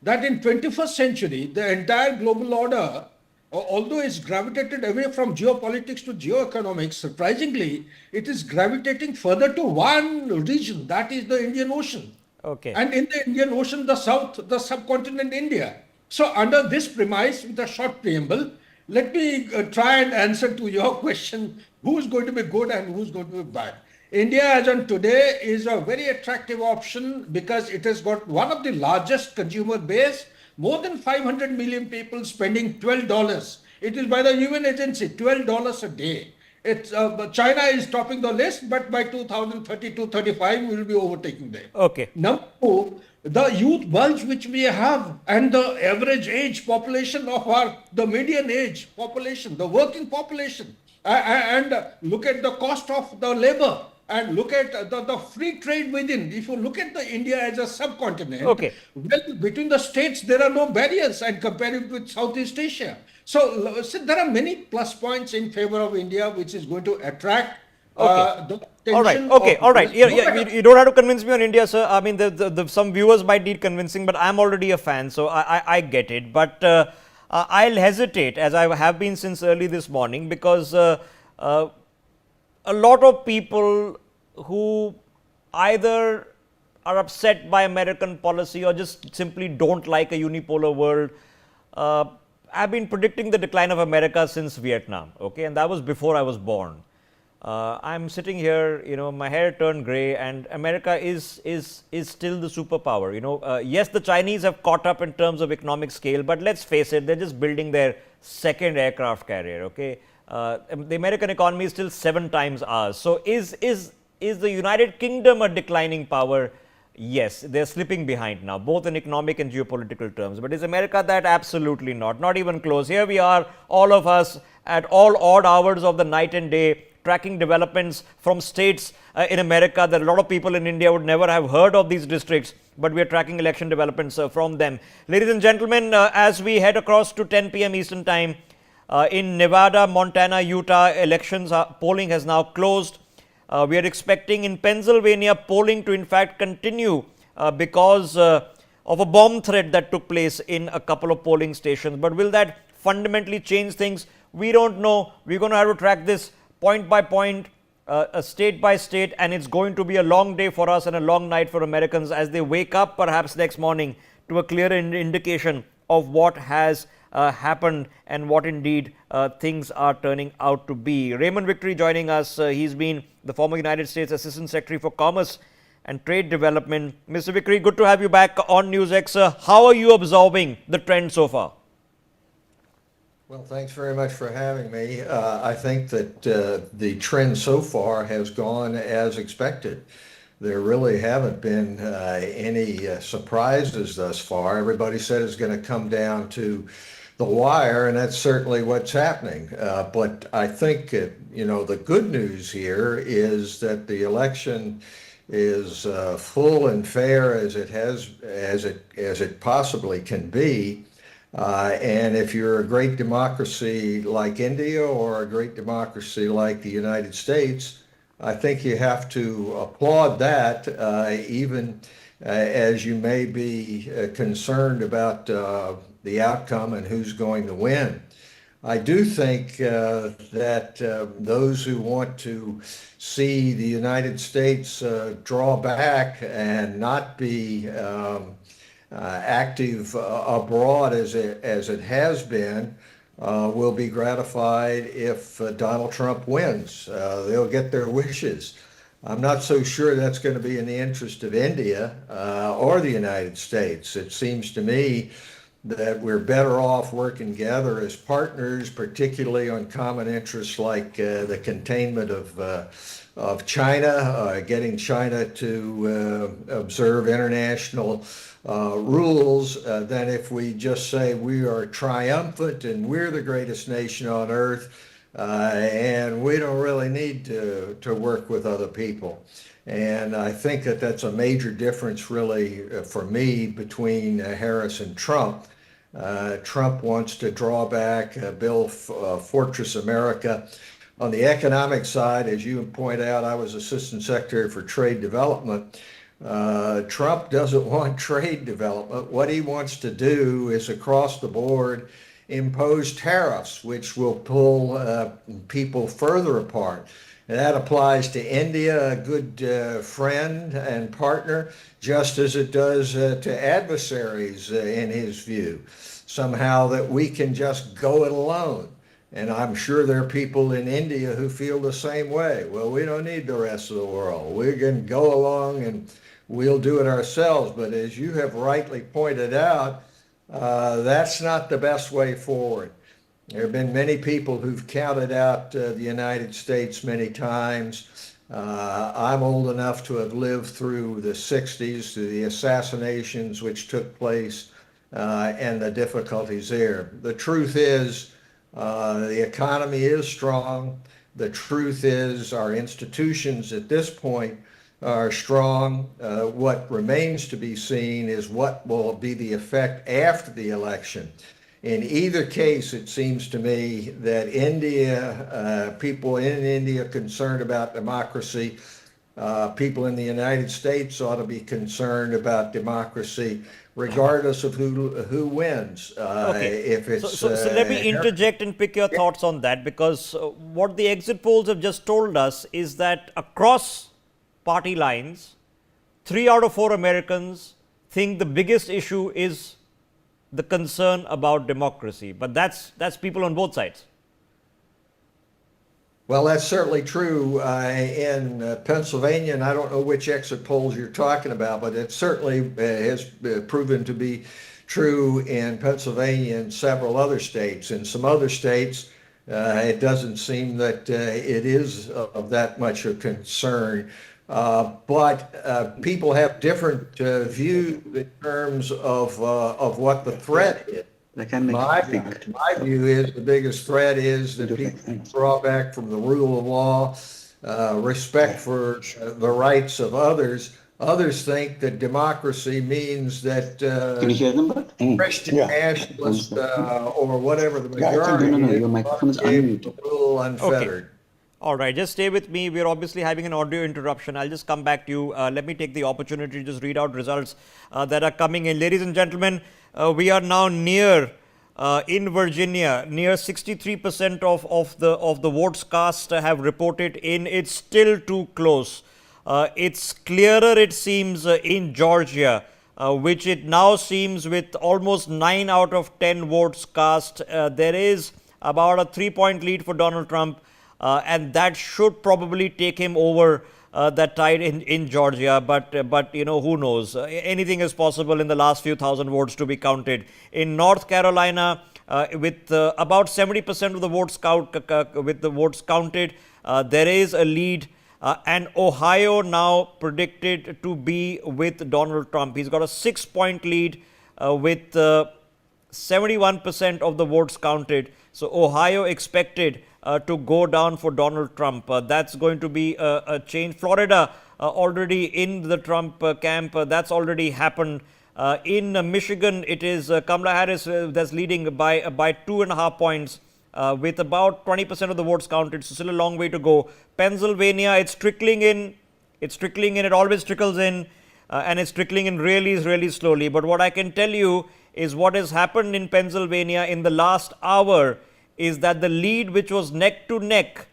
That in 21st century, the entire global order, although it's gravitated away from geopolitics to geoeconomics, surprisingly, it is gravitating further to one region, that is the Indian Ocean. Okay. And in the Indian Ocean, the south, the subcontinent India. So under this premise, with a short preamble, let me try and answer to your question, who's going to be good and who's going to be bad. India as on today is a very attractive option because it has got one of the largest consumer base, more than 500 million people spending $12. It is by the UN agency, $12 a day. China is topping the list, but by 2032-35, we will be overtaking them. Okay. Number 2, the youth bulge which we have and the average age population of the median age population, the working population, and look at the cost of the labor. And look at the free trade within. If you look at the India as a subcontinent, okay, well, between the states, there are no barriers and compare it with Southeast Asia. So there are many plus points in favor of India, which is going to attract the attention. All right. You don't have to convince me on India, sir. I mean, some viewers might need convincing, but I'm already a fan, so I get it. But I'll hesitate, as I have been since early this morning, because a lot of people who either are upset by American policy or just simply don't like a unipolar world have been predicting the decline of America since Vietnam, okay, and that was before I was born. I'm sitting here, my hair turned gray, and America is still the superpower. Yes, the Chinese have caught up in terms of economic scale, but let's face it, they're just building their second aircraft carrier. Okay, the American economy is still 7 times ours. So is the United Kingdom a declining power? Yes, they're slipping behind now, both in economic and geopolitical terms. But is America that? Absolutely not. Not even close. Here we are, all of us, at all odd hours of the night and day, tracking developments from states in America that a lot of people in India would never have heard of these districts, but we are tracking election developments from them. Ladies and gentlemen, as we head across to 10 p.m. Eastern Time, in Nevada, Montana, Utah, polling has now closed. We are expecting in Pennsylvania polling to in fact continue because of a bomb threat that took place in a couple of polling stations. But will that fundamentally change things? We don't know. We're going to have to track this point by point, state by state, and it's going to be a long day for us and a long night for Americans as they wake up perhaps next morning to a clearer indication of what has happened and what indeed things are turning out to be. Raymond Victory joining us. He's been the former United States Assistant Secretary for Commerce and Trade Development. Mr. Vickery, good to have you back on Newsx. How are you observing the trend so far? Well, thanks very much for having me. I think that the trend so far has gone as expected. There really haven't been any surprises thus far. Everybody said it's going to come down to the wire, and that's certainly what's happening. But I think, the good news here is that the election is full and fair as it possibly can be. And if you're a great democracy like India or a great democracy like the United States, I think you have to applaud that, even as you may be concerned about the outcome and who's going to win. I do think that those who want to see the United States draw back and not be active abroad as it has been will be gratified if Donald Trump wins. They'll get their wishes. I'm not so sure that's going to be in the interest of India or the United States. It seems to me that we're better off working together as partners, particularly on common interests like the containment of China, getting China to observe international rules, than if we just say we are triumphant and we're the greatest nation on earth, and we don't really need to work with other people. And I think that that's a major difference, really, for me, between Harris and Trump. Trump wants to draw back, build Fortress America. On the economic side, as you point out, I was Assistant Secretary for Trade Development. Trump doesn't want trade development. What he wants to do is across the board impose tariffs, which will pull people further apart. And that applies to India, a good friend and partner, just as it does to adversaries in his view. Somehow that we can just go it alone. And I'm sure there are people in India who feel the same way. Well, we don't need the rest of the world. We can go along and we'll do it ourselves. But as you have rightly pointed out, that's not the best way forward. There have been many people who've counted out the United States many times. I'm old enough to have lived through the 60s, through the assassinations which took place and the difficulties there. The truth is, the economy is strong. The truth is our institutions at this point are strong. What remains to be seen is what will be the effect after the election. In either case, it seems to me that India, people in India concerned about democracy, people in the United States ought to be concerned about democracy, regardless of who wins. Okay. If it's so let me interject and pick your thoughts on that, because what the exit polls have just told us is that across party lines, 3 out of 4 Americans think the biggest issue is the concern about democracy. But that's people on both sides. Well, that's certainly true in Pennsylvania, and I don't know which exit polls you're talking about, but it certainly has proven to be true in Pennsylvania and several other states. In some other states, it doesn't seem that it is of that much a concern. But people have different views in terms of what the threat is. My view is the biggest threat is that people draw back from the rule of law, respect for the rights of others. Others think that democracy means that Christian nationalists or whatever the majority is rule unfettered. Okay. All right, just stay with me. We're obviously having an audio interruption. I'll just come back to you. Let me take the opportunity to just read out results that are coming in. Ladies and gentlemen, we are now near, in Virginia, near 63% of the votes cast have reported in. It's still too close. It's clearer, it seems, in Georgia, which it now seems with almost 9 out of 10 votes cast. There is about a 3-point lead for Donald Trump. And that should probably take him over that tide in Georgia. But you know, who knows? Anything is possible in the last few thousand votes to be counted. In North Carolina, with about 70% of the votes counted, there is a lead. And Ohio now predicted to be with Donald Trump. He's got a 6-point lead with 71% of the votes counted. So Ohio expected to go down for Donald Trump. That's going to be a change. Florida already in the Trump camp. That's already happened. In Michigan, it is Kamala Harris that's leading by 2.5 points with about 20% of the votes counted. So still a long way to go. Pennsylvania, it's trickling in. It's trickling in. It always trickles in. And it's trickling in really, really slowly. But what I can tell you is what has happened in Pennsylvania in the last hour is that the lead, which was neck to neck,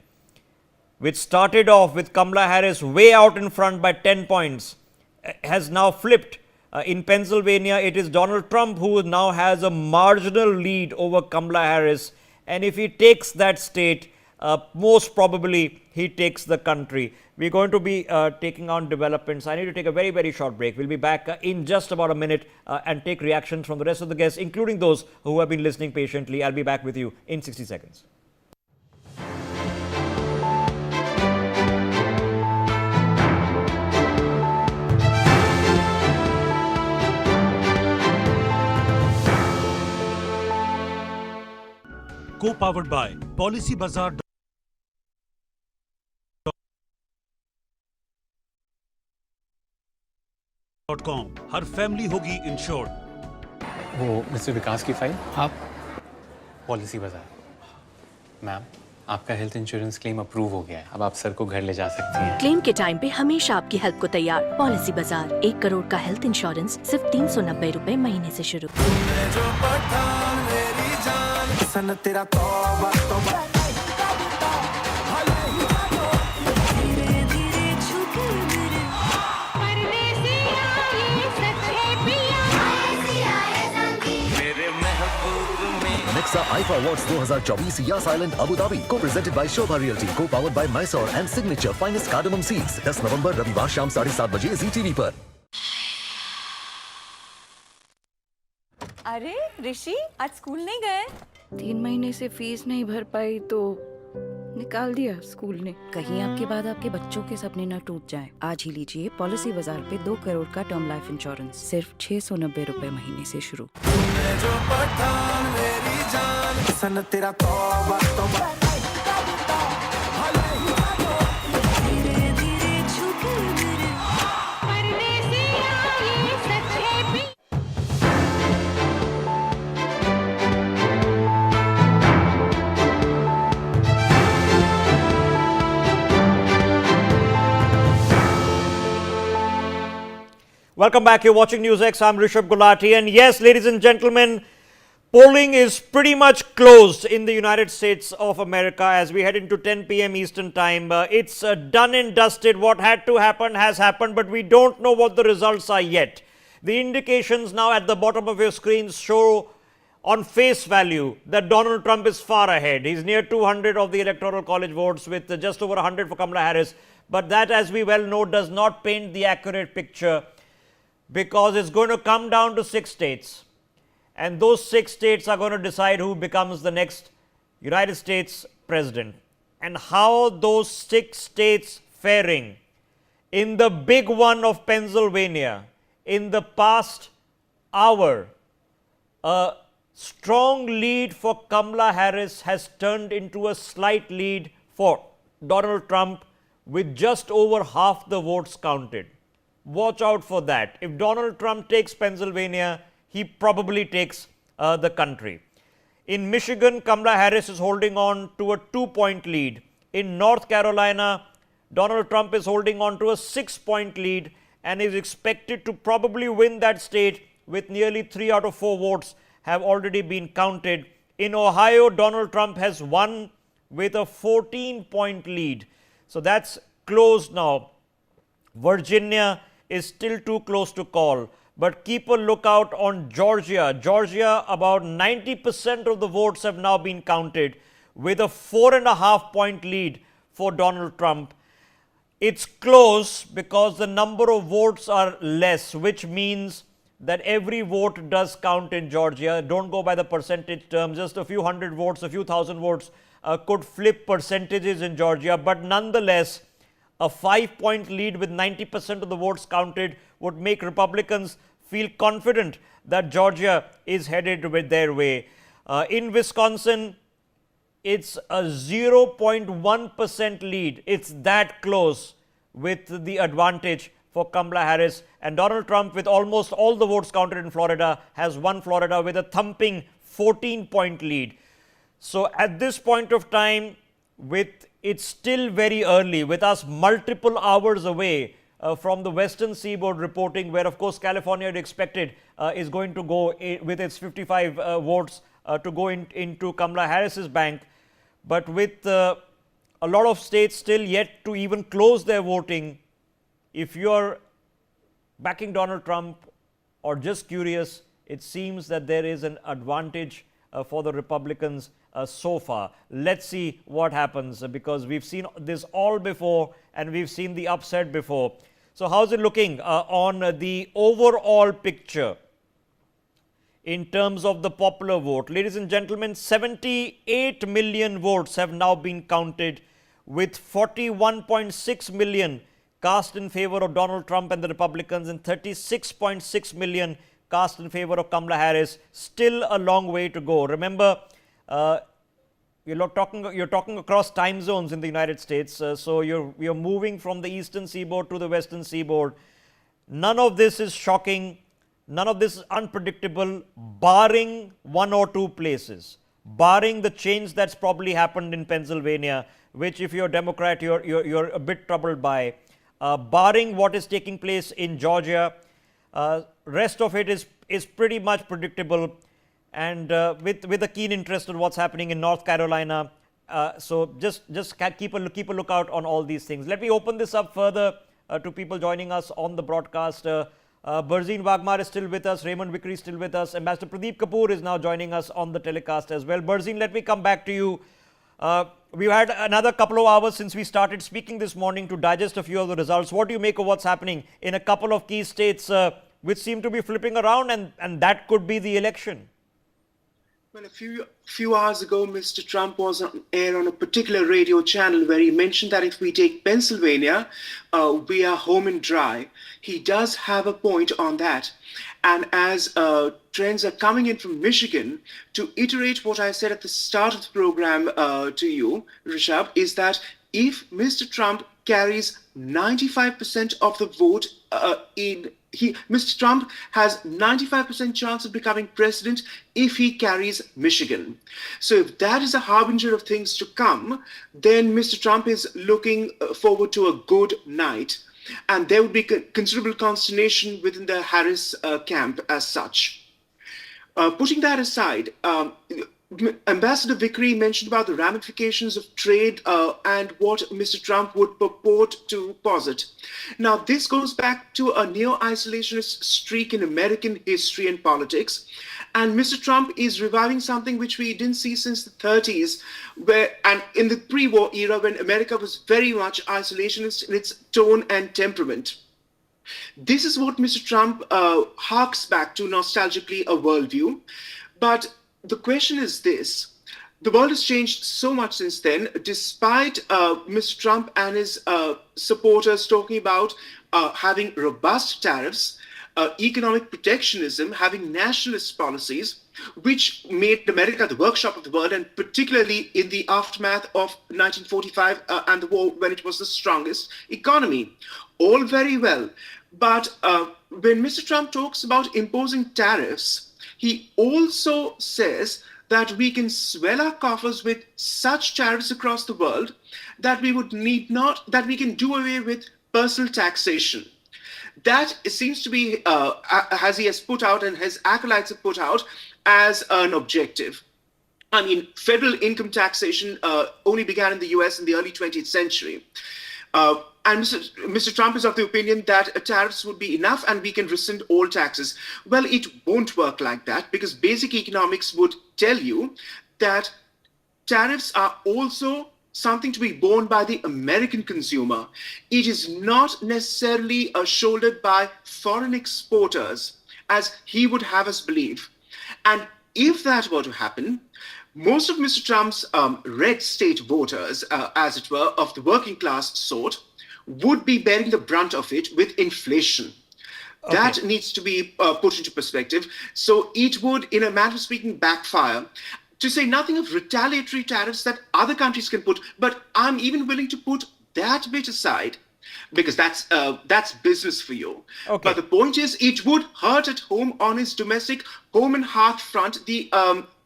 which started off with Kamala Harris way out in front by 10 points, has now flipped. In Pennsylvania, it is Donald Trump who now has a marginal lead over Kamala Harris. And if he takes that state, most probably he takes the country. We're going to be taking on developments. I need to take a very, very short break. We'll be back in just about a minute and take reactions from the rest of the guests, including those who have been listening patiently. I'll be back with you in 60 seconds. Co-powered by PolicyBazaar. Her family होगी insured. वो mister विकास की file आप policy बाजार। Ma'am, आपका health insurance claim approve हो गया है। अब आप सर को घर ले जा सकती हैं। क्लेम के टाइम पे हमेशा आपकी हेल्प को तैयार। पॉलिसी बाजार, 1 करोड़ का हेल्थ इंश्योरेंस सिर्फ 390 रुपए महीने से शुरू। Nexa IFA Awards 2024 या साइलेंट अबू धाबी को प्रेजेंटेड बाय शोभा रियल्टी को powered by Mysore and signature finest cardamom seeds 10 नवंबर रविवार शाम 7:30 बजे जी टीवी पर। अरे ऋषि, आज स्कूल नहीं गए? 3 महीने से फीस नहीं भर पाई तो निकाल दिया स्कूल ने। कहीं आपके बाद आपके बच्चों के सपने न टूट जाएं। आज ही लीजिए पॉलिसी बाजार पे 2 करोड़ का टर्म लाइफ इंश्योरेंस सिर्फ 690 रुपए महीने से शुरू। Welcome back. You're watching Newsx. I'm Rishabh Gulati. And yes, ladies and gentlemen, polling is pretty much closed in the United States of America as we head into 10 p.m. Eastern Time. It's done and dusted. What had to happen has happened, but we don't know what the results are yet. The indications now at the bottom of your screens show on face value that Donald Trump is far ahead. He's near 200 of the Electoral College votes with just over 100 for Kamala Harris. But that, as we well know, does not paint the accurate picture, because it's going to come down to 6 states. And those 6 states are going to decide who becomes the next United States president. And how those 6 states faring in the big one of Pennsylvania in the past hour, a strong lead for Kamala Harris has turned into a slight lead for Donald Trump with just over half the votes counted. Watch out for that. If Donald Trump takes Pennsylvania, he probably takes the country. In Michigan, Kamala Harris is holding on to a 2-point lead. In North Carolina, Donald Trump is holding on to a 6-point lead and is expected to probably win that state, with nearly 3 out of 4 votes have already been counted. In Ohio, Donald Trump has won with a 14-point lead. So that's close now. Virginia is still too close to call. But keep a lookout on Georgia. Georgia, about 90% of the votes have now been counted, with a 4.5-point lead for Donald Trump. It's close because the number of votes are less, which means that every vote does count in Georgia. Don't go by the percentage term. Just a few hundred votes, a few thousand votes could flip percentages in Georgia. But nonetheless, a 5-point lead with 90% of the votes counted would make Republicans feel confident that Georgia is headed with their way. In Wisconsin, it's a 0.1% lead. It's that close, with the advantage for Kamala Harris. And Donald Trump, with almost all the votes counted in Florida, has won Florida with a thumping 14-point lead. So at this point of time, it's still very early, with us multiple hours away from the Western Seaboard reporting, where of course California had expected is going to go with its 55 votes to go into Kamala Harris's bank. But with a lot of states still yet to even close their voting, if you're backing Donald Trump or just curious, it seems that there is an advantage for the Republicans so far. Let's see what happens, because we've seen this all before and we've seen the upset before. So how's it looking on the overall picture in terms of the popular vote? Ladies and gentlemen, 78 million votes have now been counted, with 41.6 million cast in favor of Donald Trump and the Republicans and 36.6 million cast in favor of Kamala Harris. Still a long way to go. Remember, you're talking across time zones in the United States, so you're moving from the eastern seaboard to the western seaboard. None of this is shocking. None of this is unpredictable, barring 1 or 2 places, barring the change that's probably happened in Pennsylvania, which, if you're a Democrat, you're a bit troubled by, barring what is taking place in Georgia. Rest of it is pretty much predictable, and with a keen interest in what's happening in North Carolina. So just keep a lookout on all these things. Let me open this up further to people joining us on the broadcast. Barzeen Wagmar is still with us. Raymond Vickery is still with us. Ambassador Pradeep Kapoor is now joining us on the telecast as well. Barzeen, let me come back to you. We've had another couple of hours since we started speaking this morning to digest a few of the results. What do you make of what's happening in a couple of key states which seem to be flipping around, and that could be the election? Well, a few hours ago, Mr. Trump was on air on a particular radio channel where he mentioned that if we take Pennsylvania, we are home and dry. He does have a point on that. And as trends are coming in from Michigan, to iterate what I said at the start of the program to you, Rishabh, is that if Mr. Trump carries 95% of the vote Mr. Trump has 95% chance of becoming president if he carries Michigan. So if that is a harbinger of things to come, then Mr. Trump is looking forward to a good night. And there would be considerable consternation within the Harris camp as such. Putting that aside, Ambassador Vickery mentioned about the ramifications of trade and what Mr. Trump would purport to posit. Now, this goes back to a neo-isolationist streak in American history and politics. And Mr. Trump is reviving something which we didn't see since the 30s, and in the pre-war era when America was very much isolationist in its tone and temperament. This is what Mr. Trump harks back to nostalgically, a worldview. But the question is this. The world has changed so much since then, despite Mr. Trump and his supporters talking about having robust tariffs, economic protectionism, having nationalist policies, which made America the workshop of the world, and particularly in the aftermath of 1945 and the war when it was the strongest economy. All very well. But when Mr. Trump talks about imposing tariffs, he also says that we can swell our coffers with such tariffs across the world that we can do away with personal taxation. That seems to be, as he has put out and his acolytes have put out, as an objective. I mean, federal income taxation only began in the US in the early 20th century. And Mr. Trump is of the opinion that tariffs would be enough and we can rescind all taxes. Well, it won't work like that, because basic economics would tell you that tariffs are also something to be borne by the American consumer. It is not necessarily shouldered by foreign exporters, as he would have us believe. And if that were to happen, most of Mr. Trump's red state voters, as it were, of the working class sort, would be bearing the brunt of it with inflation. Okay. That needs to be put into perspective. So it would, in a manner of speaking, backfire. To say nothing of retaliatory tariffs that other countries can put, but I'm even willing to put that bit aside, because that's business for you. Okay. But the point is, it would hurt at home on his domestic home and hearth front, the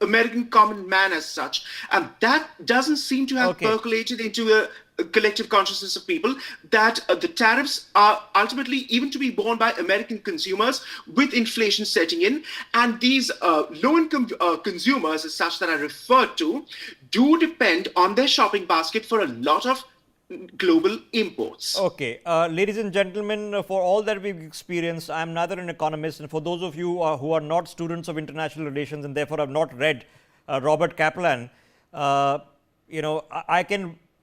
American common man as such. And that doesn't seem to have percolated into a collective consciousness of people, that the tariffs are ultimately even to be borne by American consumers with inflation setting in. And these low-income consumers, as such, that I referred to, do depend on their shopping basket for a lot of global imports. Okay, ladies and gentlemen, for all that we've experienced, I'm neither an economist, and for those of you who are not students of international relations and therefore have not read Robert Kaplan,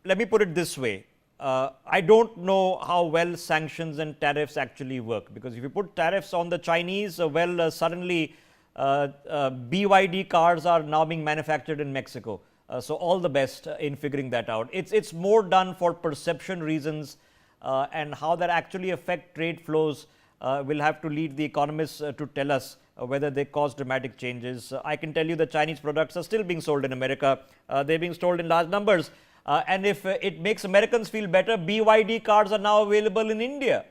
let me put it this way. I don't know how well sanctions and tariffs actually work, because if you put tariffs on the Chinese, suddenly BYD cars are now being manufactured in Mexico. So all the best in figuring that out. It's more done for perception reasons, and how that actually affect trade flows will have to lead the economists to tell us whether they cause dramatic changes. I can tell you the Chinese products are still being sold in America. They're being sold in large numbers. And if it makes Americans feel better, BYD cars are now available in India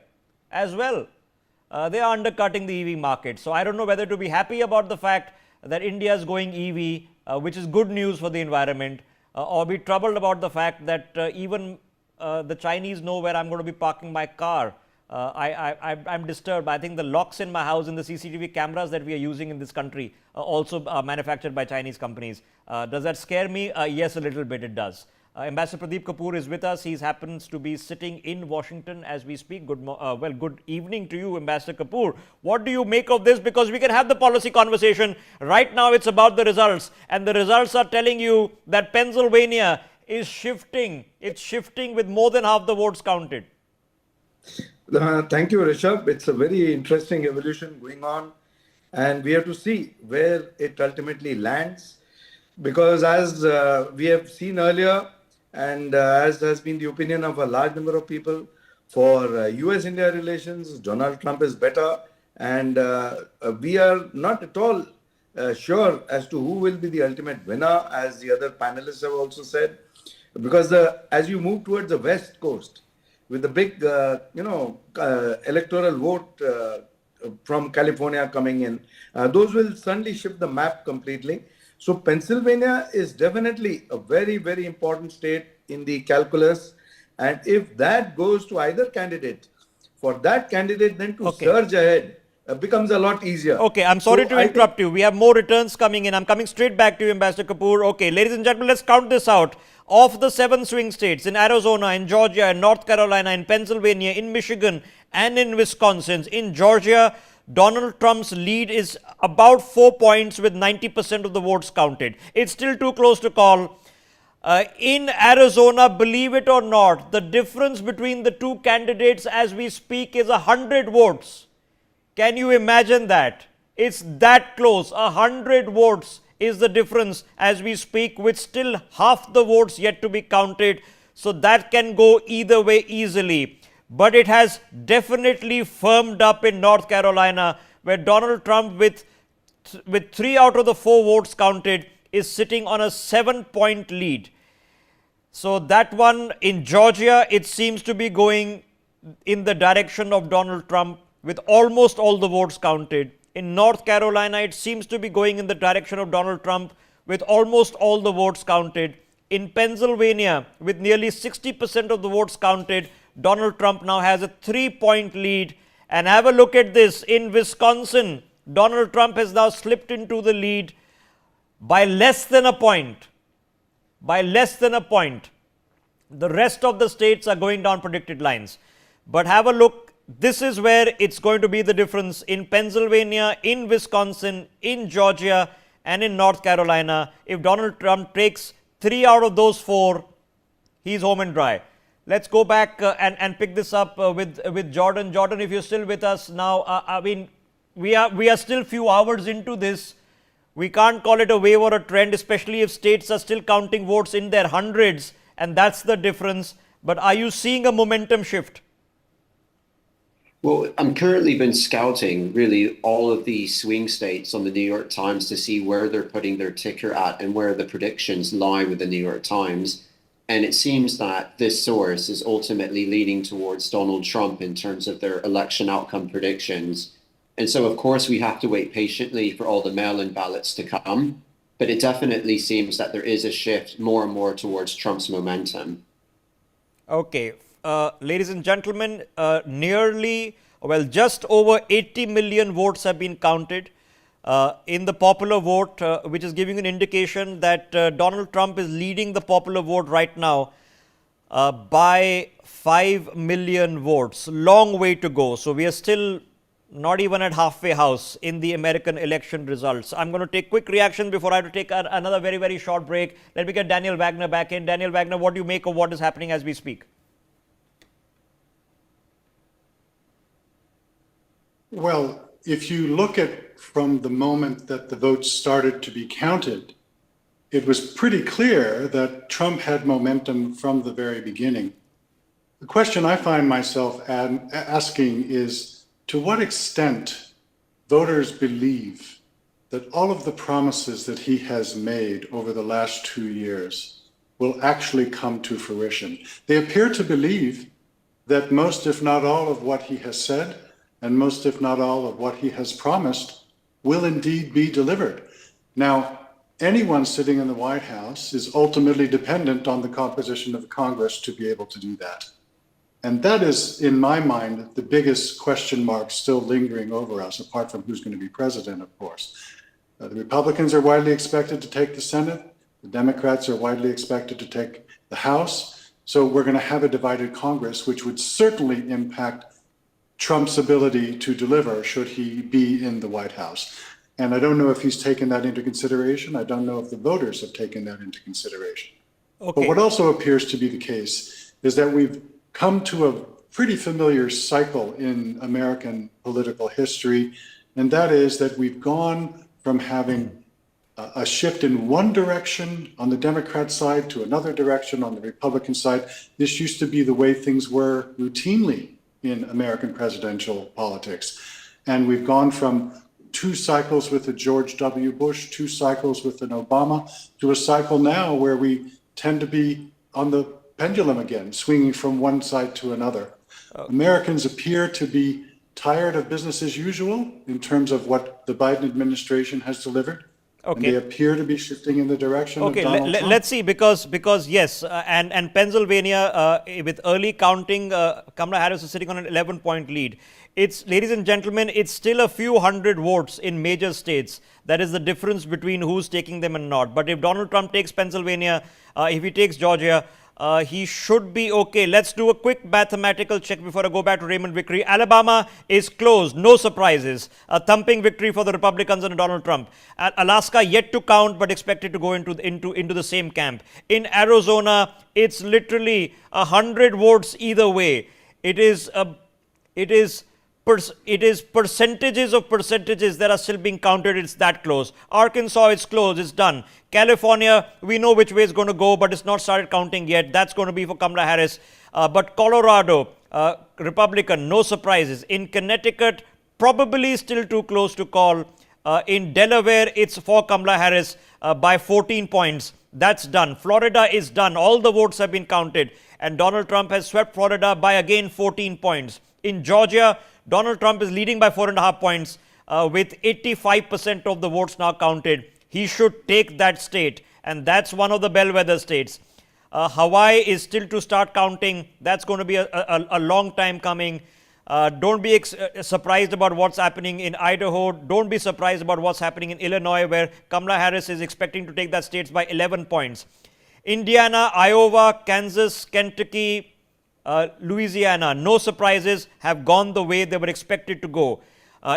as well. They are undercutting the EV market. So I don't know whether to be happy about the fact that India is going EV, which is good news for the environment, or be troubled about the fact that even the Chinese know where I'm going to be parking my car. I'm disturbed. I think the locks in my house and the CCTV cameras that we are using in this country also are manufactured by Chinese companies. Does that scare me? Yes, a little bit it does. Ambassador Pradeep Kapoor is with us. He happens to be sitting in Washington as we speak. Good evening to you, Ambassador Kapoor. What do you make of this? Because we can have the policy conversation. Right now, it's about the results. And the results are telling you that Pennsylvania is shifting. It's shifting with more than half the votes counted. Thank you, Rishabh. It's a very interesting evolution going on. And we have to see where it ultimately lands. Because as we have seen earlier, and as has been the opinion of a large number of people, for US-India relations, Donald Trump is better. And we are not at all sure as to who will be the ultimate winner, as the other panelists have also said. Because as you move towards the West Coast, with the big, electoral vote from California coming in, those will suddenly shift the map completely. So Pennsylvania is definitely a very, very important state in the calculus. And if that goes to either candidate, for that candidate then to surge ahead becomes a lot easier. Okay, I'm sorry So to I think- interrupt you. We have more returns coming in. I'm coming straight back to you, Ambassador Kapoor. Okay, ladies and gentlemen, let's count this out. Of the 7 swing states, in Arizona, in Georgia, in North Carolina, in Pennsylvania, in Michigan, and in Wisconsin, in Georgia, Donald Trump's lead is about 4 points with 90% of the votes counted. It's still too close to call. In Arizona, believe it or not, the difference between the two candidates as we speak is 100 votes. Can you imagine that? It's that close. 100 votes is the difference as we speak, with still half the votes yet to be counted. So that can go either way easily. But it has definitely firmed up in North Carolina, where Donald Trump, with 3 out of the 4 votes counted, is sitting on a 7-point lead. So that one in Georgia, it seems to be going in the direction of Donald Trump with almost all the votes counted. In North Carolina, it seems to be going in the direction of Donald Trump with almost all the votes counted. In Pennsylvania, with nearly 60% of the votes counted, Donald Trump now has a 3-point lead. And have a look at this. In Wisconsin, Donald Trump has now slipped into the lead by less than a point. By less than a point. The rest of the states are going down predicted lines. But have a look. This is where it's going to be the difference in Pennsylvania, in Wisconsin, in Georgia, and in North Carolina. If Donald Trump takes 3 out of those 4, he's home and dry. Let's go back and pick this up with Jordan. Jordan, if you're still with us now, I mean, we are still few hours into this. We can't call it a wave or a trend, especially if states are still counting votes in their hundreds, and that's the difference. But are you seeing a momentum shift? Well, I'm currently been scouting really all of the swing states on the New York Times to see where they're putting their ticker at and where the predictions lie with the New York Times. And it seems that this source is ultimately leaning towards Donald Trump in terms of their election outcome predictions. And so, of course, we have to wait patiently for all the mail-in ballots to come. But it definitely seems that there is a shift more and more towards Trump's momentum. Okay. Ladies and gentlemen, just over 80 million votes have been counted in the popular vote, which is giving an indication that Donald Trump is leading the popular vote right now by 5 million votes. Long way to go. So we are still not even at halfway house in the American election results. I'm going to take quick reaction before I have to take another very, very short break. Let me get Daniel Wagner back in. Daniel Wagner, what do you make of what is happening as we speak? Well, if you look at from the moment that the votes started to be counted, it was pretty clear that Trump had momentum from the very beginning. The question I find myself asking is, to what extent voters believe that all of the promises that he has made over the last 2 years will actually come to fruition? They appear to believe that most, if not all, of what he has said and most, if not all, of what he has promised will indeed be delivered. Now, anyone sitting in the White House is ultimately dependent on the composition of Congress to be able to do that. And that is, in my mind, the biggest question mark still lingering over us, apart from who's going to be president, of course. The Republicans are widely expected to take the Senate. The Democrats are widely expected to take the House. So we're going to have a divided Congress, which would certainly impact Trump's ability to deliver should he be in the White House. And I don't know if he's taken that into consideration. I don't know if the voters have taken that into consideration. Okay. But what also appears to be the case is that we've come to a pretty familiar cycle in American political history, and that is that we've gone from having a shift in one direction on the Democrat side to another direction on the Republican side. This used to be the way things were routinely in American presidential politics. And we've gone from 2 cycles with a George W. Bush, 2 cycles with an Obama, to a cycle now where we tend to be on the pendulum again, swinging from one side to another. Americans appear to be tired of business as usual in terms of what the Biden administration has delivered. And they appear to be shifting in the direction of Donald Trump. Let's see, because yes, and Pennsylvania, with early counting, Kamala Harris is sitting on an 11-point lead. Ladies and gentlemen, it's still a few hundred votes in major states. That is the difference between who's taking them and not. But if Donald Trump takes Pennsylvania, if he takes Georgia, he should be okay. Let's do a quick mathematical check before I go back to Raymond Vickery. Alabama is closed. No surprises. A thumping victory for the Republicans and Donald Trump. Alaska yet to count, but expected to go into the same camp. In Arizona, it's literally 100 votes either way. It is percentages of percentages that are still being counted. It's that close. Arkansas is close. It's done. California, we know which way it's going to go, but it's not started counting yet. That's going to be for Kamala Harris. But Colorado, Republican, no surprises. In Connecticut, probably still too close to call. In Delaware, it's for Kamala Harris by 14 points. That's done. Florida is done. All the votes have been counted. And Donald Trump has swept Florida by again 14 points. In Georgia, Donald Trump is leading by 4.5 points with 85% of the votes now counted. He should take that state, and that's one of the bellwether states. Hawaii is still to start counting. That's going to be a long time coming. Don't be surprised about what's happening in Idaho. Don't be surprised about what's happening in Illinois, where Kamala Harris is expecting to take that states by 11 points. Indiana, Iowa, Kansas, Kentucky, Louisiana, no surprises, have gone the way they were expected to go.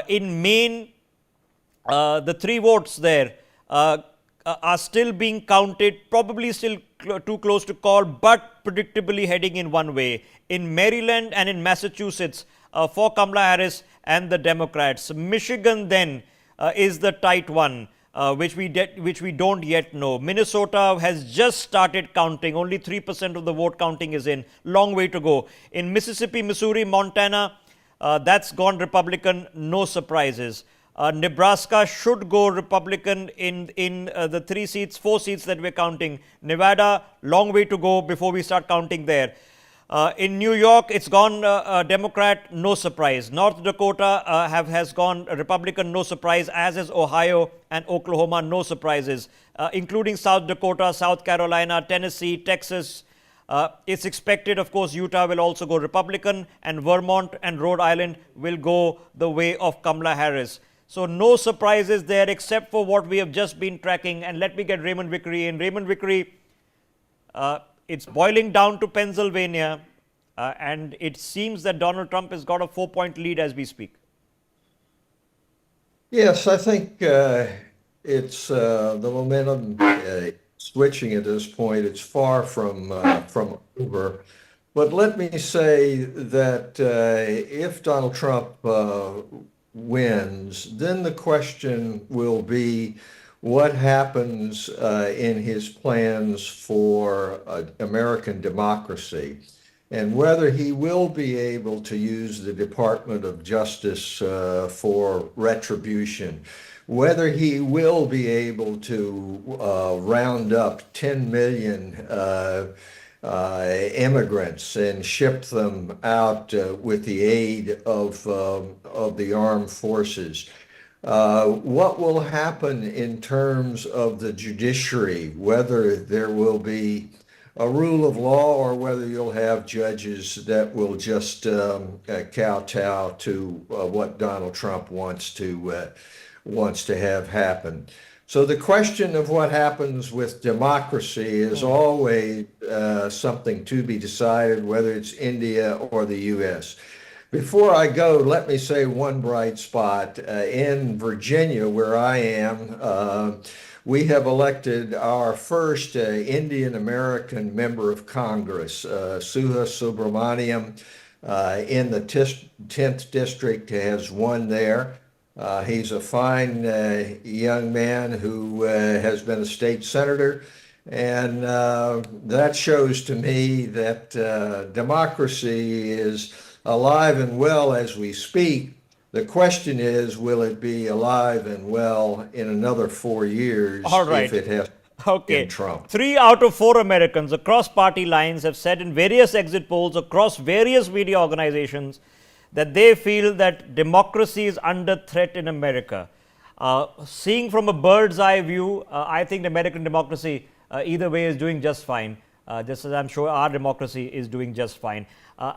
In Maine, the 3 votes there are still being counted, probably still too close to call, but predictably heading in one way. In Maryland and in Massachusetts, for Kamala Harris and the Democrats. Michigan then is the tight one. Which we don't yet know. Minnesota has just started counting. Only 3% of the vote counting is in. Long way to go. In Mississippi, Missouri, Montana, that's gone Republican. No surprises. Nebraska should go Republican in the 4 seats that we're counting. Nevada, long way to go before we start counting there. In New York, it's gone Democrat, no surprise. North Dakota has gone Republican, no surprise, as is Ohio and Oklahoma, no surprises, including South Dakota, South Carolina, Tennessee, Texas. It's expected, of course, Utah will also go Republican, and Vermont and Rhode Island will go the way of Kamala Harris. So no surprises there except for what we have just been tracking. And let me get Raymond Vickery in. Raymond Vickery, it's boiling down to Pennsylvania, and it seems that Donald Trump has got a 4-point lead as we speak. Yes, I think it's the momentum switching at this point. It's far from over. But let me say that if Donald Trump wins, then the question will be what happens in his plans for American democracy, and whether he will be able to use the Department of Justice for retribution, whether he will be able to round up 10 million immigrants and ship them out with the aid of the armed forces. What will happen in terms of the judiciary, whether there will be a rule of law or whether you'll have judges that will just kowtow to what Donald Trump wants to have happen. So the question of what happens with democracy is always something to be decided, whether it's India or the U.S. Before I go, let me say one bright spot. In Virginia, where I am, we have elected our first Indian American member of Congress, Suha Subramaniam, in the 10th district, has won there. He's a fine young man who has been a state senator, and that shows to me that democracy is alive and well as we speak. The question is, will it be alive and well in another 4 years? All right. If it has Okay. been Trump? 3 out of 4 Americans across party lines have said in various exit polls across various media organizations that they feel that democracy is under threat in America. Seeing from a bird's eye view, I think American democracy either way is doing just fine, just as I'm sure our democracy is doing just fine.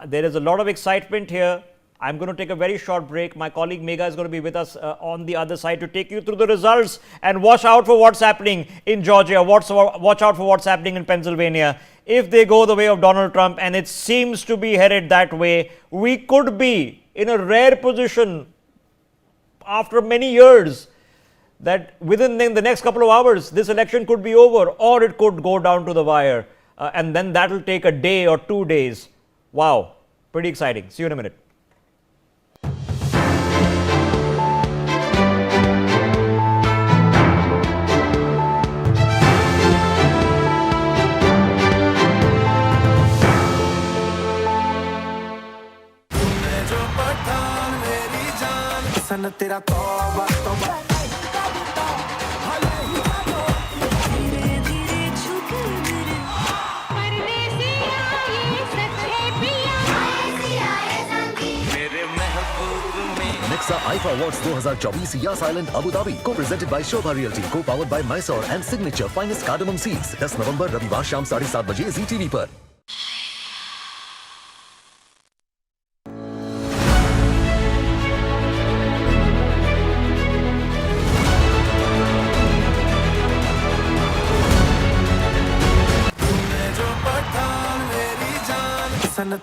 There is a lot of excitement here. I'm going to take a very short break. My colleague Megha is going to be with us on the other side to take you through the results, and watch out for what's happening in Georgia. Watch out for what's happening in Pennsylvania. If they go the way of Donald Trump, and it seems to be headed that way, we could be in a rare position after many years that within the next couple of hours, this election could be over, or it could go down to the wire. And then that will take a day or 2 days. Wow, pretty exciting. See you in a minute. तेरा तौबा तौबा धीरे धीरे झुके मेरे परदेसिया ये सच है पिया मेरे महबूब में Nexa IFA Awards 2024 Yas Island Abu Dhabi co-presented by Shobha Realty, co-powered by Mysore and Signature Finest Cardamom Seeds. 10 नवंबर रविवार शाम 7:30 बजे जी टीवी पर।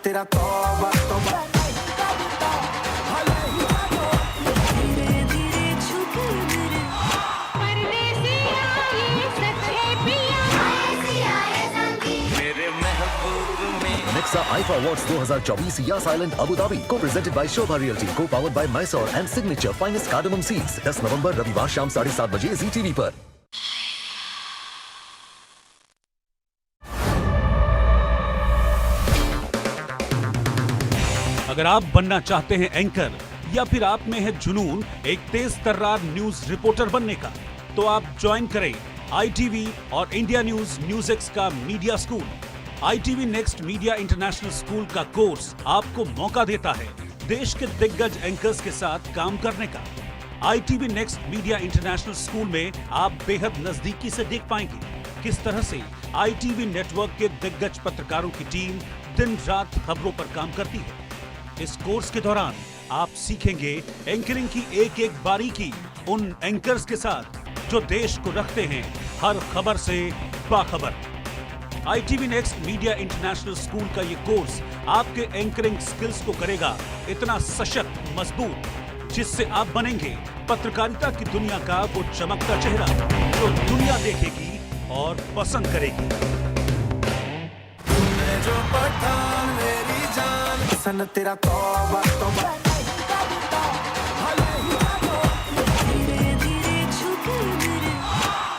तेरा तौबा तौबा धीरे धीरे झुके मेरे परदेसिया ये सच है पिया मेरे महबूब में Nexa IFA Awards 2024 Yas Island Abu Dhabi co-presented by Shobha Realty, co-powered by Mysore and Signature Finest Cardamom Seeds. 10 नवंबर रविवार शाम 7:30 बजे जी टीवी पर। अगर आप बनना चाहते हैं एंकर या फिर आप में है जुनून एक तेज तर्रार न्यूज रिपोर्टर बनने का, तो आप ज्वाइन करें ITV और इंडिया न्यूज Newsx का media school. ITV next media international school का कोर्स आपको मौका देता है देश के दिग्गज एंकर्स के साथ काम करने का। ITV next media international school में आप बेहद नजदीकी से देख पाएंगे किस तरह से ITV नेटवर्क के दिग्गज पत्रकारों की टीम दिन रात खबरों पर काम करती है। इस कोर्स के दौरान आप सीखेंगे एंकरिंग की एक एक बारीकी उन एंकर्स के साथ जो देश को रखते हैं हर खबर से बाखबर। ITV next media international school का ये कोर्स आपके एंकरिंग स्किल्स को करेगा इतना सशक्त मजबूत, जिससे आप बनेंगे पत्रकारिता की दुनिया का वो चमकता चेहरा जो दुनिया देखेगी और पसंद करेगी। जो पठान मेरी जान सन तेरा तौबा तौबा धीरे धीरे झुके मेरे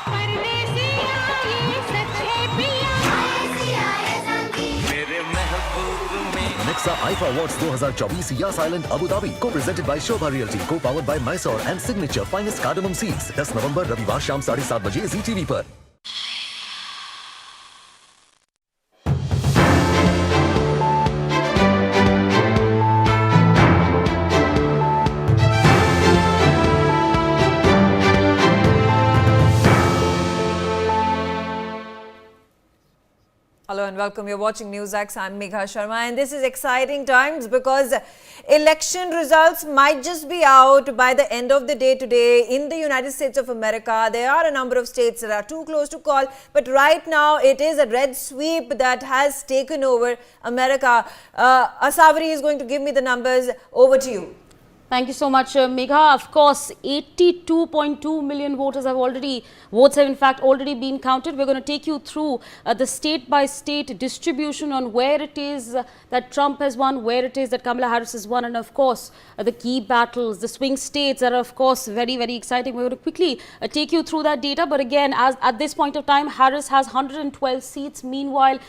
परदेसिया ये सच है पिया मेरे महबूब में Nexa IFA Awards 2024 Yas Island Abu Dhabi co-presented by Shobha Realty, co-powered by Mysore and Signature Finest Cardamom Seeds. 10 नवंबर रविवार शाम 7:30 बजे जी टीवी पर। Hello and welcome. You're watching Newsx. I'm Megha Sharma, and this is exciting times because election results might just be out by the end of the day today in the United States of America. There are a number of states that are too close to call, but right now it is a red sweep that has taken over America. Asawari is going to give me the numbers. Over to you. Thank you so much, Megha. Of course, 82.2 million votes have in fact already been counted. We're going to take you through the state-by-state distribution on where it is that Trump has won, where it is that Kamala Harris has won, and of course, the key battles, the swing states that are of course very, very exciting. We're going to quickly take you through that data. But again, as at this point of time, Harris has 112 seats. Meanwhile,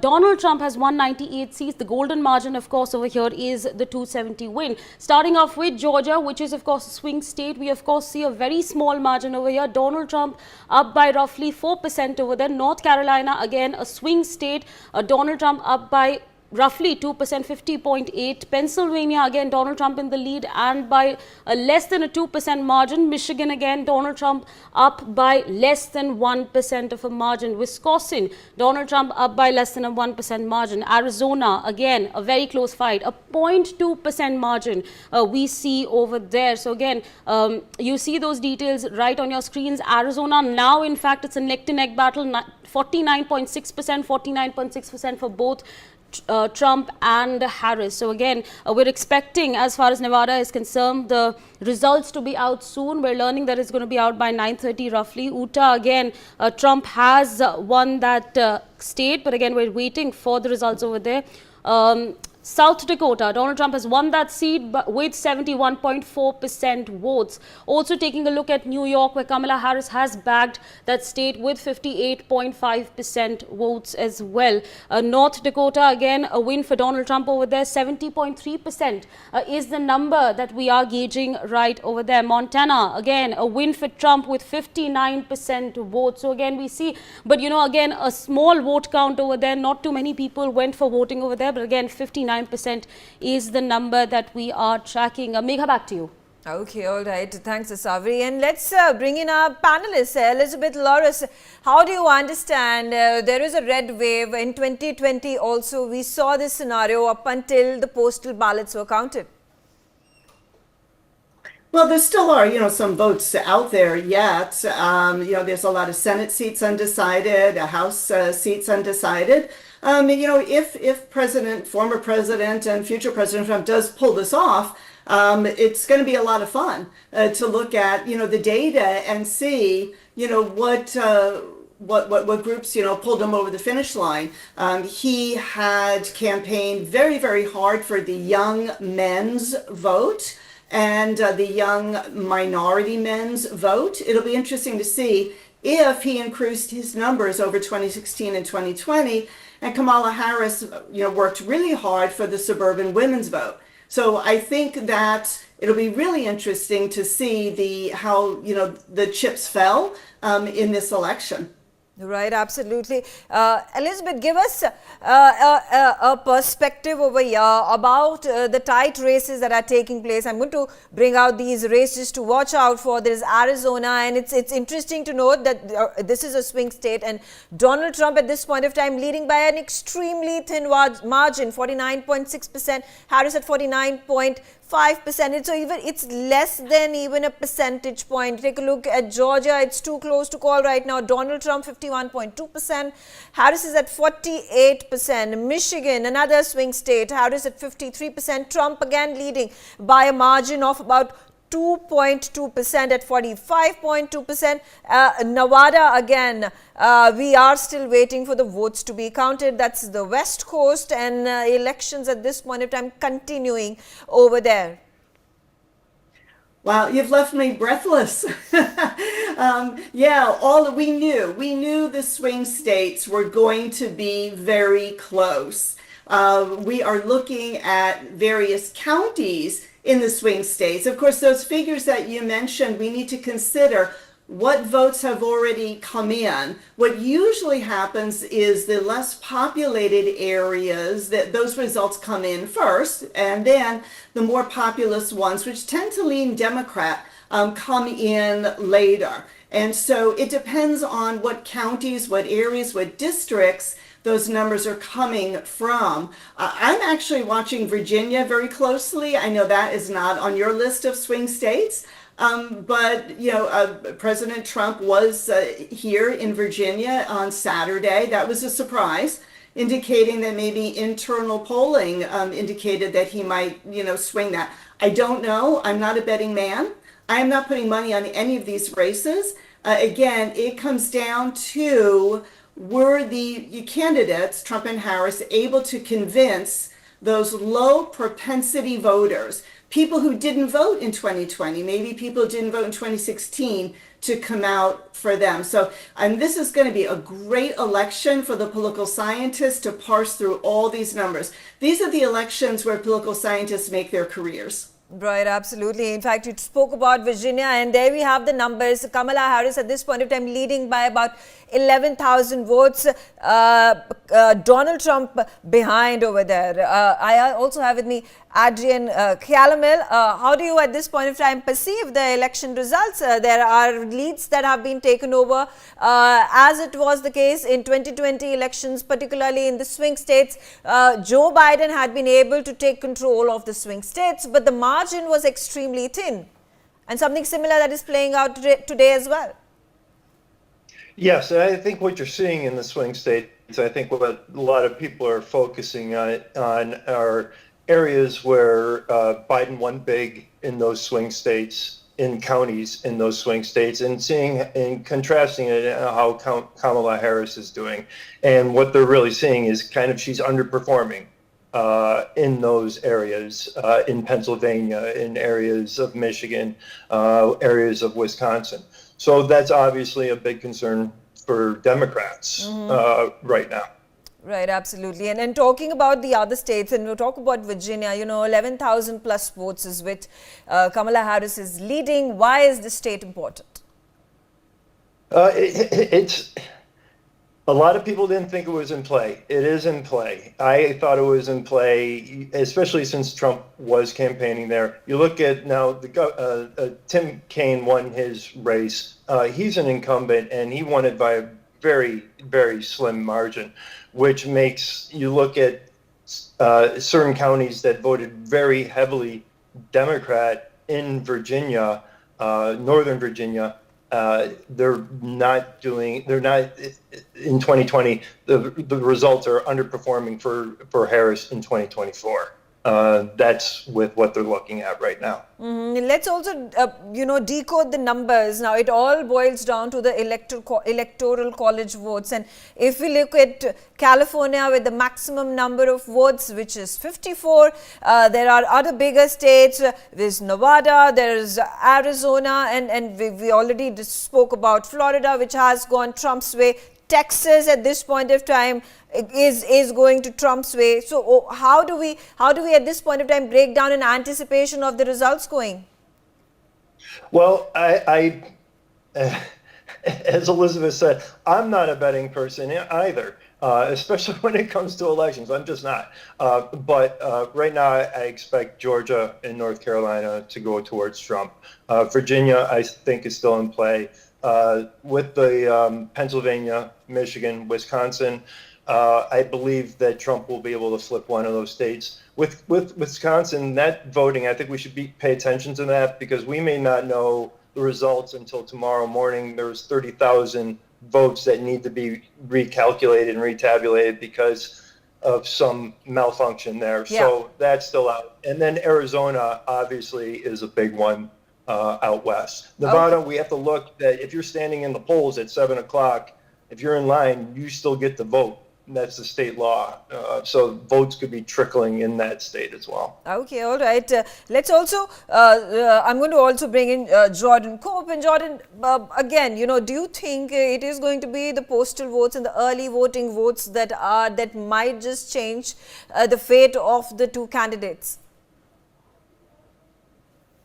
Donald Trump has 198 seats. The golden margin, of course, over here is the 270 win. Starting off with Georgia, which is of course a swing state, we of course see a very small margin over here. Donald Trump up by roughly 4% over there. North Carolina, again a swing state, Donald Trump up by roughly 2%, 50.8. Pennsylvania, again, Donald Trump in the lead and by less than a 2% margin. Michigan, again, Donald Trump up by less than 1% of a margin. Wisconsin, Donald Trump up by less than a 1% margin. Arizona, again, a very close fight, a 0.2% margin we see over there. So again, you see those details right on your screens. Arizona now, in fact, it's a neck-to-neck battle, 49.6%, 49.6% for both Trump and Harris. So again, we're expecting, as far as Nevada is concerned, the results to be out soon. We're learning that it's going to be out by 9:30 roughly. Utah, again, Trump has won that state, but again, we're waiting for the results over there. South Dakota, Donald Trump has won that seat with 71.4% votes. Also taking a look at New York, where Kamala Harris has bagged that state with 58.5% votes as well. North Dakota, again, a win for Donald Trump over there. 70.3% is the number that we are gauging right over there. Montana, again, a win for Trump with 59% votes. So again, we see, but you know, again, a small vote count over there. Not too many people went for voting over there, but again, 59% is the number that we are tracking. Megha, back to you. Okay, all right. Thanks, Savri. And let's bring in our panelists. Elizabeth Loris, how do you understand there is a red wave in 2020 also? We saw this scenario up until the postal ballots were counted. Well, there still are, some votes out there yet. There's a lot of Senate seats undecided, House seats undecided. If former President and future President Trump does pull this off, it's going to be a lot of fun to look at, the data and see, what groups, pulled him over the finish line. He had campaigned very, very hard for the young men's vote and the young minority men's vote. It'll be interesting to see if he increased his numbers over 2016 and 2020, and Kamala Harris, worked really hard for the suburban women's vote. So I think that it'll be really interesting to see how the chips fell in this election. Right, absolutely. Elizabeth, give us a perspective over here about the tight races that are taking place. I'm going to bring out these races to watch out for. There's Arizona, and it's interesting to note that this is a swing state, and Donald Trump at this point of time leading by an extremely thin margin, 49.6%, Harris at 49.5%. So it's less than even a percentage point. Take a look at Georgia. It's too close to call right now. Donald Trump 51.2%. Harris is at 48%. Michigan, another swing state. Harris at 53%. Trump again leading by a margin of about 2.2% at 45.2%. Nevada, again, we are still waiting for the votes to be counted. That's the West Coast, and elections at this point of time continuing over there. Wow, you've left me breathless. We knew the swing states were going to be very close. We are looking at various counties in the swing states. Of course, those figures that you mentioned, we need to consider what votes have already come in. What usually happens is the less populated areas, that those results come in first, and then the more populous ones, which tend to lean Democrat, come in later. And so it depends on what counties, what areas, what districts those numbers are coming from. I'm actually watching Virginia very closely. I know that is not on your list of swing states, but President Trump was here in Virginia on Saturday. That was a surprise, indicating that maybe internal polling indicated that he might, swing that. I don't know. I'm not a betting man. I am not putting money on any of these races. Again, it comes down to, were the candidates, Trump and Harris, able to convince those low propensity voters, people who didn't vote in 2020, maybe people who didn't vote in 2016, to come out for them. So this is going to be a great election for the political scientists to parse through all these numbers. These are the elections where political scientists make their careers. Right, absolutely. In fact, you spoke about Virginia, and there we have the numbers. Kamala Harris at this point of time leading by about 11,000 votes. Donald Trump behind over there. I also have with me Adrian Calamel. How do you at this point of time perceive the election results? There are leads that have been taken over as it was the case in 2020 elections, particularly in the swing states. Joe Biden had been able to take control of the swing states, but the margin was extremely thin. And something similar that is playing out today as well. Yes, I think what you're seeing in the swing states, I think what a lot of people are focusing on are areas where Biden won big in those swing states, in counties in those swing states, and seeing and contrasting it how Kamala Harris is doing. And what they're really seeing is kind of she's underperforming in those areas, in Pennsylvania, in areas of Michigan, areas of Wisconsin. So that's obviously a big concern for Democrats right now. Right, absolutely. And talking about the other states, and we'll talk about Virginia, 11,000 plus votes is with Kamala Harris is leading. Why is this state important? It's a lot of people didn't think it was in play. It is in play. I thought it was in play, especially since Trump was campaigning there. You look at now, Tim Kaine won his race. He's an incumbent, and he won it by a very, very slim margin, which makes you look at certain counties that voted very heavily Democrat in Virginia, Northern Virginia. They're not in 2020. The results are underperforming for Harris in 2024. That's with what they're looking at right now. Let's also, decode the numbers. Now, it all boils down to the electoral college votes. And if we look at California with the maximum number of votes, which is 54, there are other bigger states. There's Nevada, there's Arizona, and we already spoke about Florida, which has gone Trump's way. Texas at this point of time is going to Trump's way. So how do we at this point of time break down in anticipation of the results going? Well, I as Elizabeth said, I'm not a betting person either, especially when it comes to elections. I'm just not. But right now, I expect Georgia and North Carolina to go towards Trump. Virginia, I think, is still in play. With the Pennsylvania, Michigan, Wisconsin, I believe that Trump will be able to flip one of those states. With Wisconsin, that voting, I think we should pay attention to that, because we may not know the results until tomorrow morning. There's 30,000 votes that need to be recalculated and retabulated because of some malfunction there. Yeah. So that's still out. And then Arizona, obviously, is a big one. Out west. Nevada, we have to look that if you're standing in the polls at 7 o'clock, if you're in line, you still get to vote. And that's the state law. So votes could be trickling in that state as well. Okay, all right. Let's also, I'm going to also bring in Jordan Cope. And Jordan, again, do you think it is going to be the postal votes and the early voting votes that might just change the fate of the two candidates?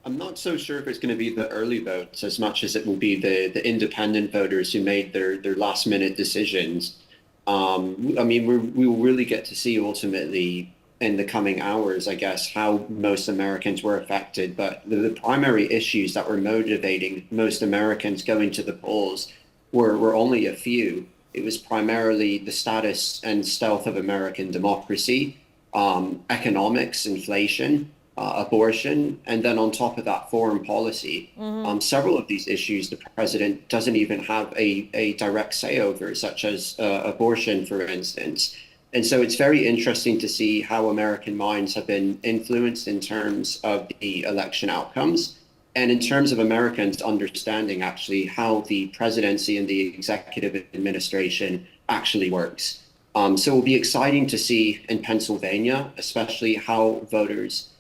I'm not so sure if it's going to be the early votes as much as it will be the independent voters who made their last minute decisions. I mean, we will really get to see ultimately in the coming hours, I guess, how most Americans were affected. But the primary issues that were motivating most Americans going to the polls were only a few. It was primarily the status and stealth of American democracy, economics, inflation, abortion, and then on top of that, foreign policy. Several of these issues the president doesn't even have a direct say over, such as abortion, for instance. And so it's very interesting to see how American minds have been influenced in terms of the election outcomes, and in terms of Americans understanding actually how the presidency and the executive administration actually works. So it'll be exciting to see in Pennsylvania, especially how voters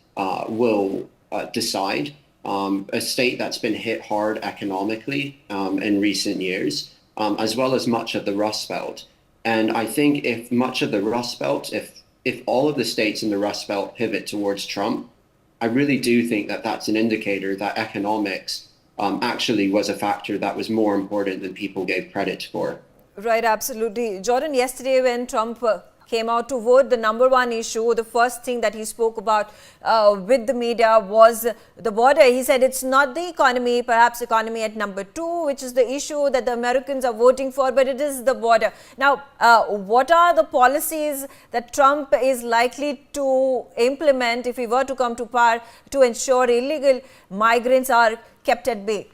will decide, a state that's been hit hard economically in recent years, as well as much of the Rust Belt. And I think if much of the Rust Belt, if all of the states in the Rust Belt pivot towards Trump, I really do think that that's an indicator that economics actually was a factor that was more important than people gave credit for. Right, absolutely. Jordan, yesterday when Trump came out to vote, the number one issue, the first thing that he spoke about with the media was the border. He said it's not the economy, perhaps economy at number 2, which is the issue that the Americans are voting for, but it is the border. Now, what are the policies that Trump is likely to implement if he were to come to power to ensure illegal migrants are kept at bay?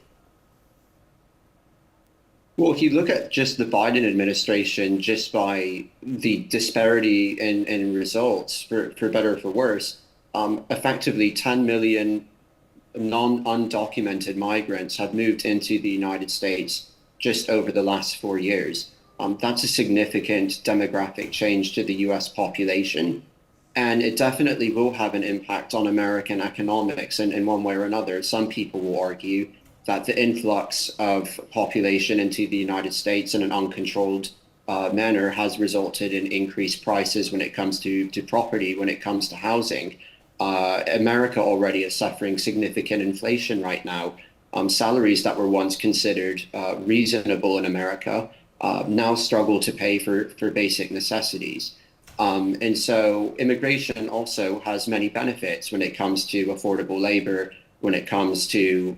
Well, if you look at just the Biden administration, just by the disparity in results, for better or for worse, effectively 10 million undocumented migrants have moved into the United States just over the last 4 years. That's a significant demographic change to the US population. And it definitely will have an impact on American economics in one way or another. Some people will argue that the influx of population into the United States in an uncontrolled manner has resulted in increased prices when it comes to property, when it comes to housing. America already is suffering significant inflation right now. Salaries that were once considered reasonable in America now struggle to pay for basic necessities. And so immigration also has many benefits when it comes to affordable labor, when it comes to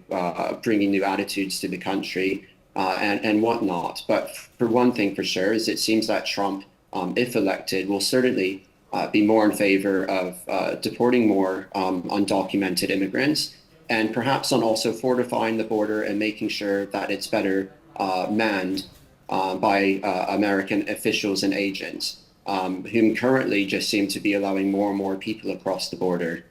bringing new attitudes to the country and whatnot. But for one thing for sure is it seems that Trump, if elected, will certainly be more in favor of deporting more undocumented immigrants, and perhaps on also fortifying the border and making sure that it's better manned by American officials and agents, whom currently just seem to be allowing more and more people across the border.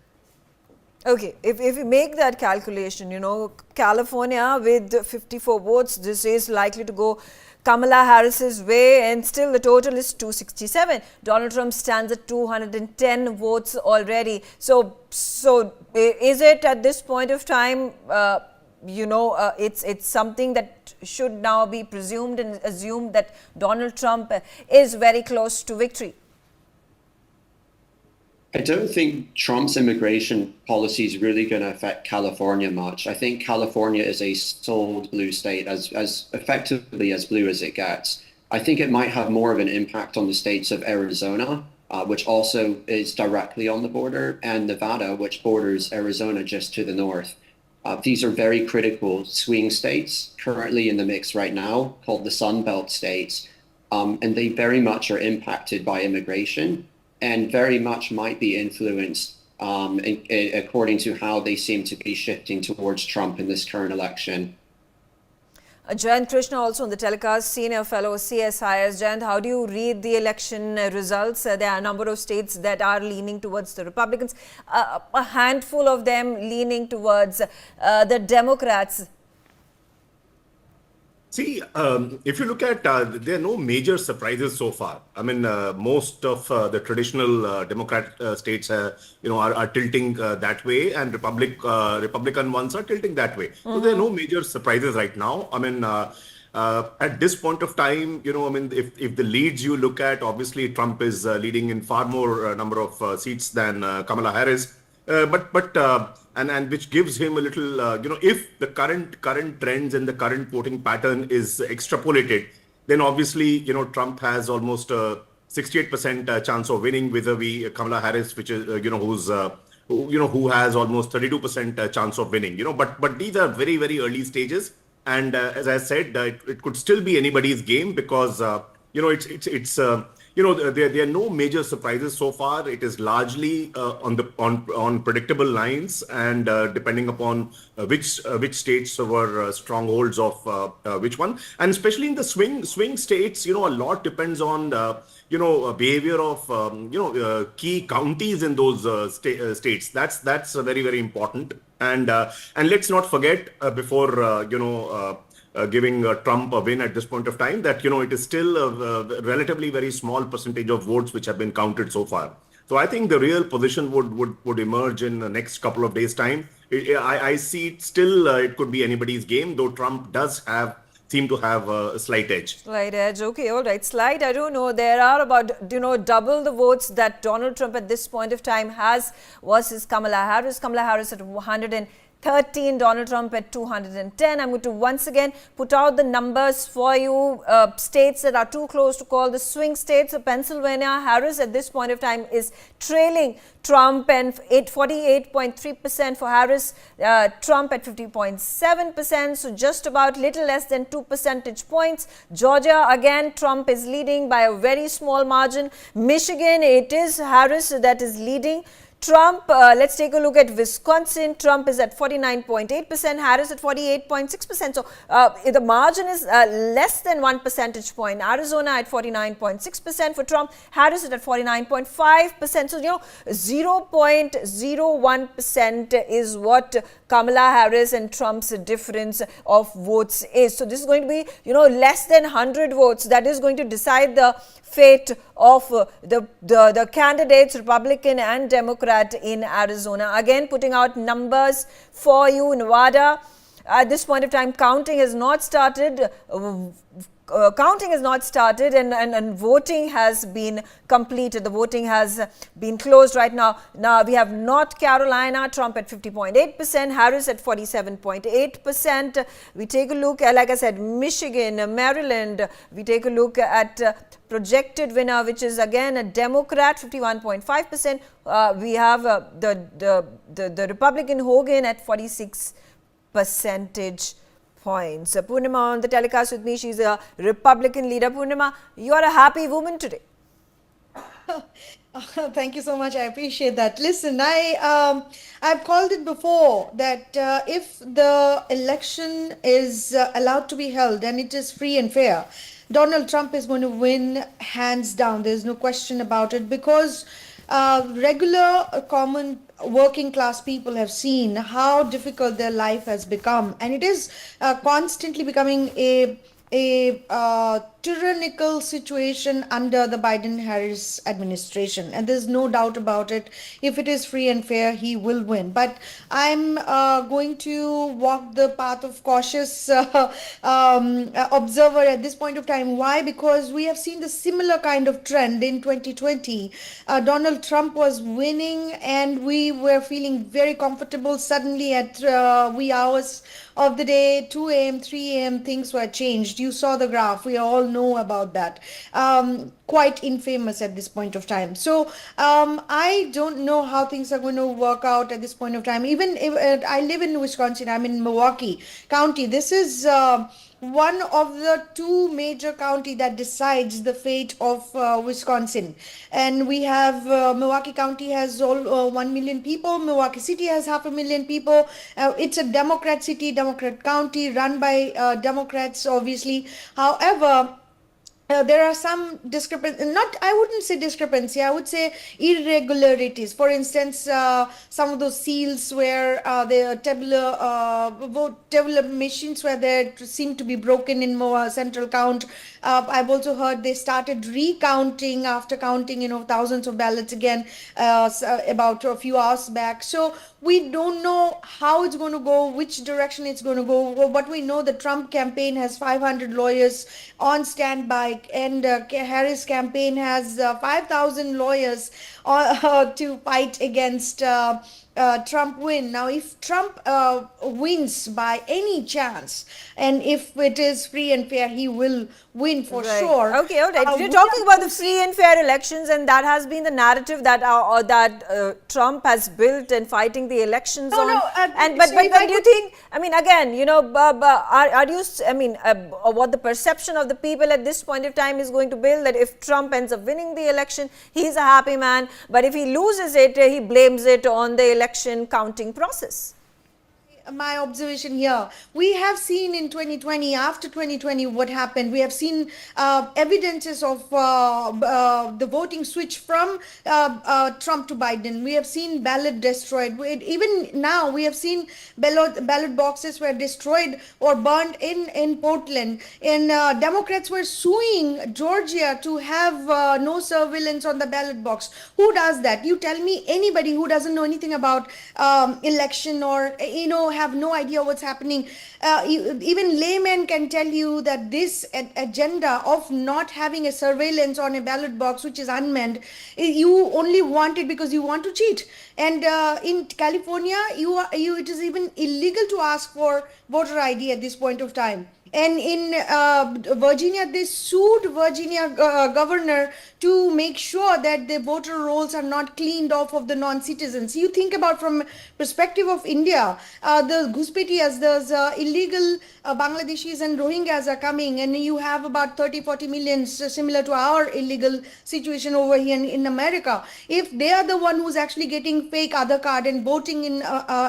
Okay, if you make that calculation, you know, California with 54 votes, this is likely to go Kamala Harris's way, and still the total is 267. Donald Trump stands at 210 votes already. So is it at this point of time, it's something that should now be presumed and assumed that Donald Trump is very close to victory? I don't think Trump's immigration policy is really going to affect California much. I think California is a sold blue state, as effectively as blue as it gets. I think it might have more of an impact on the states of Arizona, which also is directly on the border, and Nevada, which borders Arizona just to the north. These are very critical swing states currently in the mix right now, called the Sun Belt states, and they very much are impacted by immigration, and very much might be influenced according to how they seem to be shifting towards Trump in this current election. Jayant Krishna also on the telecast, senior fellow CSIS. Jayant, how do you read the election results? There are a number of states that are leaning towards the Republicans, a handful of them leaning towards the Democrats. See, if you look at, there are no major surprises so far. I mean, most of the traditional Democrat states, are tilting that way, and Republican ones are tilting that way. So there are no major surprises right now. I mean, at this point of time, if the leads you look at, obviously Trump is leading in far more number of seats than Kamala Harris. And which gives him a little, if the current trends and the current voting pattern is extrapolated, then obviously, Trump has almost a 68% chance of winning vis-a-vis Kamala Harris, which is, who has almost 32% chance of winning, but these are very, very early stages. And as I said, it could still be anybody's game because, there are no major surprises so far. It is largely on predictable lines, and depending upon which states were strongholds of which one, and especially in the swing states, a lot depends on behavior of key counties in those states. That's very, very important. And let's not forget before giving Trump a win at this point of time, that it is still a relatively very small percentage of votes which have been counted so far. So I think the real position would emerge in the next couple of days' time. I see it still, it could be anybody's game, though Trump does have seem to have a slight edge. Slight edge. Okay, all right. Slight, I don't know. There are about, double the votes that Donald Trump at this point of time has versus Kamala Harris. Kamala Harris at 113, Donald Trump at 210. I'm going to once again put out the numbers for you. States that are too close to call the swing states. So Pennsylvania, Harris at this point of time is trailing Trump and 48.3% for Harris, Trump at 50.7%, so just about little less than 2 percentage points. Georgia, again, Trump is leading by a very small margin. Michigan, it is Harris that is leading Trump. Let's take a look at Wisconsin. Trump is at 49.8%, Harris at 48.6%. So the margin is less than 1 percentage point. Arizona at 49.6% for Trump, Harris is at 49.5%. So, 0.01% is what Kamala Harris and Trump's difference of votes is. So this is going to be, less than 100 votes. That is going to decide the fate of the candidates, Republican and Democrat in Arizona. Again, putting out numbers for you. Nevada, at this point of time, counting has not started. And voting has been completed. The voting has been closed right now. Now we have North Carolina, Trump at 50.8%, Harris at 47.8%. We take a look at, like I said, Michigan, Maryland. We take a look at projected winner, which is again a Democrat, 51.5%. We have the Republican Hogan at 46 percentage points. Purnima on the telecast with me. She's a Republican leader. Purnima, you are a happy woman today. Thank you so much. I appreciate that. Listen, I've called it before that if the election is allowed to be held and it is free and fair, Donald Trump is going to win hands down. There's no question about it, because regular common working class people have seen how difficult their life has become, and it is constantly becoming a tyrannical situation under the Biden-Harris administration, and there's no doubt about it. If it is free and fair, he will win. But I'm going to walk the path of cautious observer at this point of time. Why? Because we have seen the similar kind of trend in 2020. Donald Trump was winning and we were feeling very comfortable. Suddenly at wee hours of the day, 2 a.m., 3 a.m., things were changed. You saw the graph. We all know about that. Quite infamous at this point of time. So I don't know how things are going to work out at this point of time. Even if I live in Wisconsin, I'm in Milwaukee County. This is one of the two major county that decides the fate of Wisconsin. And we have Milwaukee County has all 1 million people. Milwaukee City has 500,000 people. It's a Democrat city, Democrat county, run by Democrats, obviously. However, there are some discrepancy, I wouldn't say discrepancy, I would say irregularities. For instance, some of those seals where the tabular machines where there seem to be broken in central count. I've also heard they started recounting after counting, thousands of ballots again about a few hours back. So we don't know how it's going to go, which direction it's going to go. But we know the Trump campaign has 500 lawyers on standby, and Harris campaign has 5,000 lawyers to fight against Trump win. Now, if Trump wins by any chance, and if it is free and fair, he will win for sure. Okay, all right. You're talking about the free and fair elections, and that has been the narrative that Trump has built and fighting the elections on. But do you think? I mean, again, are you? I mean, what the perception of the people at this point of time is going to build, that if Trump ends up winning the election, he's a happy man, but if he loses it, he blames it on the election counting process. My observation here, we have seen in 2020, after 2020, what happened. We have seen evidences of the voting switch from Trump to Biden. We have seen ballot destroyed. Even now, we have seen ballot boxes were destroyed or burned in Portland. And Democrats were suing Georgia to have no surveillance on the ballot box. Who does that? You tell me anybody who doesn't know anything about election or, have no idea what's happening. Even laymen can tell you that this agenda of not having a surveillance on a ballot box which is unmanned, you only want it because you want to cheat. And in California, it is even illegal to ask for voter ID at this point of time. And in Virginia, they sued Virginia governor to make sure that the voter rolls are not cleaned off of the non-citizens. You think about from perspective of India, the Ghuspetias, those illegal Bangladeshis and Rohingyas are coming, and you have about 30-40 million, similar to our illegal situation over here in America. If they are the one who's actually getting fake Aadhaar card and voting in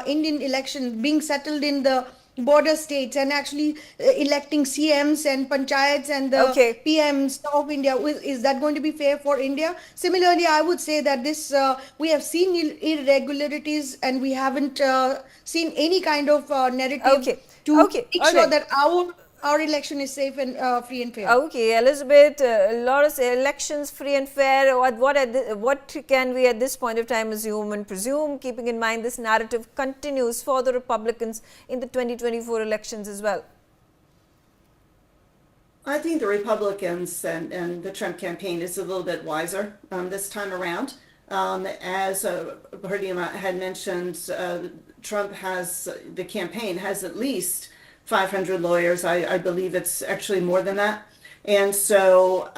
Indian election, being settled in the border states and actually electing CMs and panchayats and the PMs of India, is that going to be fair for India? Similarly, I would say that this we have seen irregularities and we haven't seen any kind of narrative to make sure that our election is safe and free and fair. Okay, Elizabeth, Loris, elections free and fair, what can we at this point of time assume and presume, keeping in mind this narrative continues for the Republicans in the 2024 elections as well? I think the Republicans and the Trump campaign is a little bit wiser this time around. As Pradima had mentioned, the campaign has at least 500 lawyers. I believe it's actually more than that. And so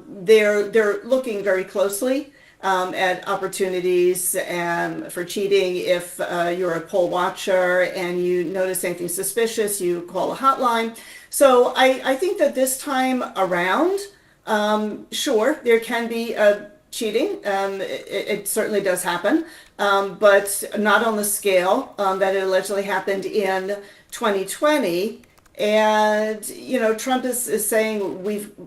they're looking very closely at opportunities for cheating. If you're a poll watcher and you notice anything suspicious, you call a hotline. So I think that this time around, sure, there can be cheating. It certainly does happen, but not on the scale that it allegedly happened in 2020. And Trump is saying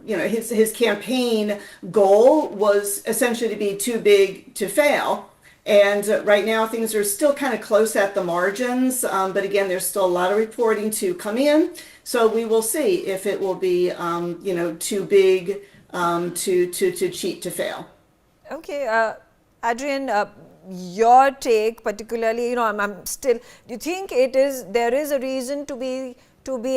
his campaign goal was essentially to be too big to fail. And right now things are still kind of close at the margins, but again, there's still a lot of reporting to come in. So we will see if it will be too big to cheat to fail. Okay, Adrian, your take particularly, I'm still, do you think there is a reason to be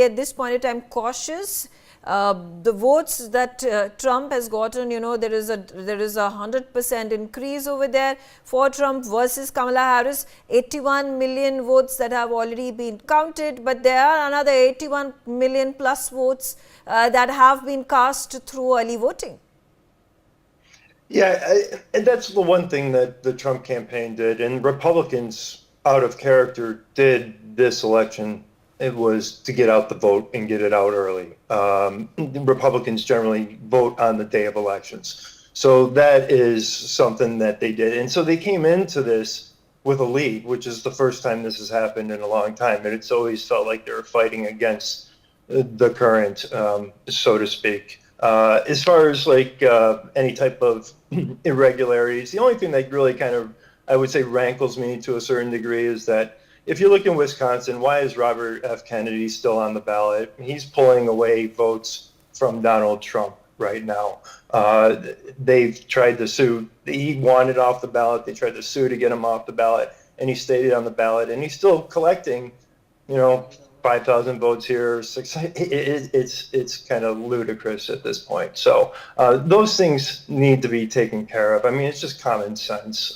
at this point in time cautious? The votes that Trump has gotten, there is a 100% increase over there for Trump versus Kamala Harris. 81 million votes that have already been counted, but there are another 81 million plus votes that have been cast through early voting. Yeah, and that's the one thing that the Trump campaign did, and Republicans out of character did this election. It was to get out the vote and get it out early. Republicans generally vote on the day of elections. So that is something that they did. And so they came into this with a lead, which is the first time this has happened in a long time. And it's always felt like they were fighting against the current, so to speak. As far as any type of irregularities, the only thing that really kind of, I would say, rankles me to a certain degree is that if you look in Wisconsin, why is Robert F. Kennedy still on the ballot? He's pulling away votes from Donald Trump right now. They've tried to sue. He wanted off the ballot. They tried to sue to get him off the ballot, and he stayed on the ballot. And he's still collecting, 5,000 votes here. It's kind of ludicrous at this point. So those things need to be taken care of. I mean, it's just common sense.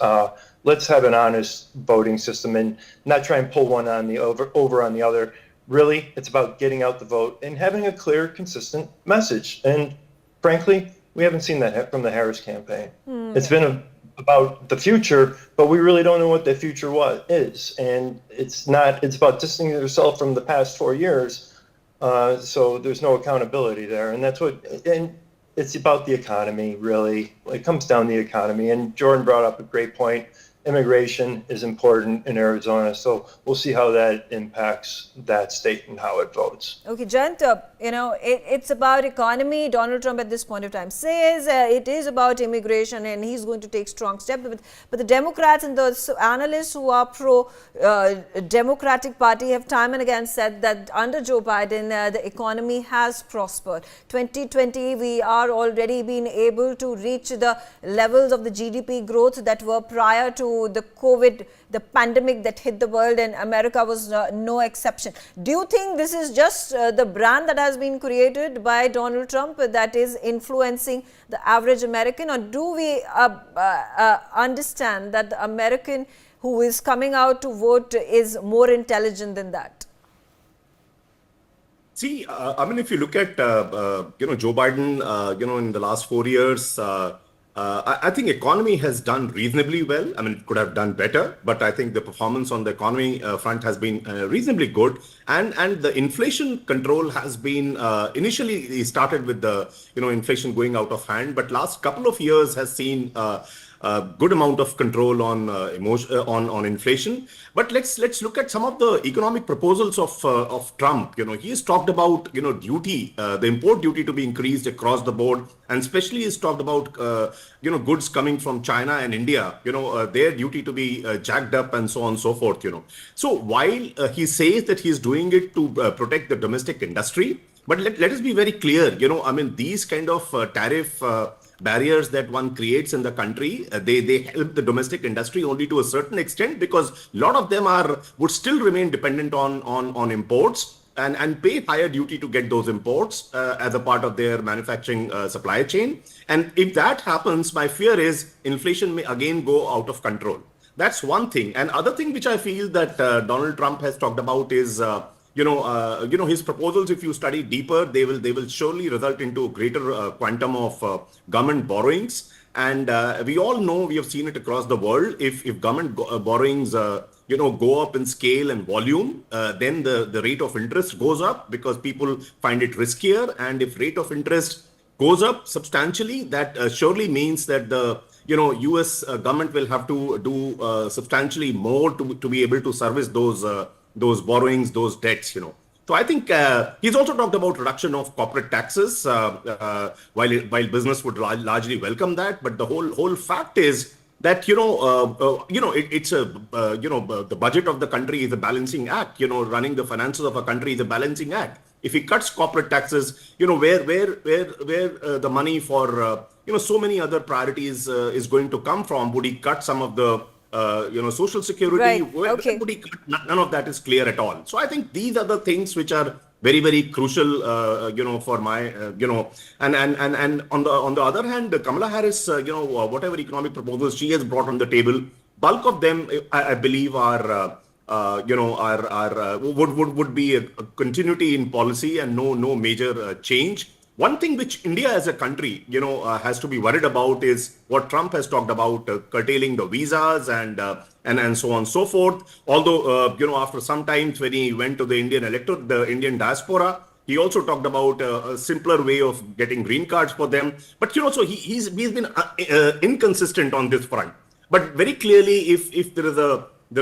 Let's have an honest voting system and not try and pull one on the over on the other. Really, it's about getting out the vote and having a clear, consistent message. And frankly, we haven't seen that from the Harris campaign. It's been about the future, but we really don't know what the future is. And it's about distancing yourself from the past 4 years. So there's no accountability there. And it's about the economy, really. It comes down to the economy. And Jordan brought up a great point. Immigration is important in Arizona, so we'll see how that impacts that state and how it votes. Okay, Jayant, it's about economy. Donald Trump at this point of time says it is about immigration and he's going to take strong steps. But the Democrats and the analysts who are pro-Democratic Party have time and again said that under Joe Biden, the economy has prospered. 2020, we are already being able to reach the levels of the GDP growth that were prior to to the COVID, the pandemic that hit the world, and America was no exception. Do you think this is just the brand that has been created by Donald Trump that is influencing the average American, or do we understand that the American who is coming out to vote is more intelligent than that? See, I mean, if you look at, Joe Biden, in the last 4 years, I think economy has done reasonably well. I mean, it could have done better, but I think the performance on the economy front has been reasonably good. And the inflation control has been, initially he started with the, inflation going out of hand, but last couple of years has seen a good amount of control on on inflation. But let's look at some of the economic proposals of Trump. He has talked about duty, the import duty to be increased across the board, and especially he's talked about goods coming from China and India, their duty to be jacked up and so on and so forth. So while he says that he's doing it to protect the domestic industry, but let us be very clear. I mean, these kind of tariff barriers that one creates in the country, they help the domestic industry only to a certain extent, because a lot of them would still remain dependent on imports and pay higher duty to get those imports as a part of their manufacturing supply chain. And if that happens, my fear is inflation may again go out of control. That's one thing. And other thing which I feel that Donald Trump has talked about is his proposals, if you study deeper, they will surely result into a greater quantum of government borrowings. And we all know, we have seen it across the world. If government borrowings, go up in scale and volume, then the rate of interest goes up because people find it riskier. And if rate of interest goes up substantially, that surely means that the U.S. government will have to do substantially more to be able to service those borrowings, those debts. So I think he's also talked about reduction of corporate taxes, while business would largely welcome that. But the whole fact is that it's the budget of the country is a balancing act. Running the finances of a country is a balancing act. If he cuts corporate taxes, where the money for so many other priorities is going to come from? Would he cut some of the social security? Right. Where Okay. would he cut? None of that is clear at all. So I think these are the things which are very, very crucial, for my, and on the other hand, Kamala Harris, whatever economic proposals she has brought on the table, bulk of them, I believe, would be a continuity in policy and no major change. One thing which India as a country, has to be worried about is what Trump has talked about, curtailing the visas and so on and so forth. Although, after some time when he went to the Indian diaspora, he also talked about a simpler way of getting green cards for them. But, so he's been inconsistent on this front. But very clearly, if there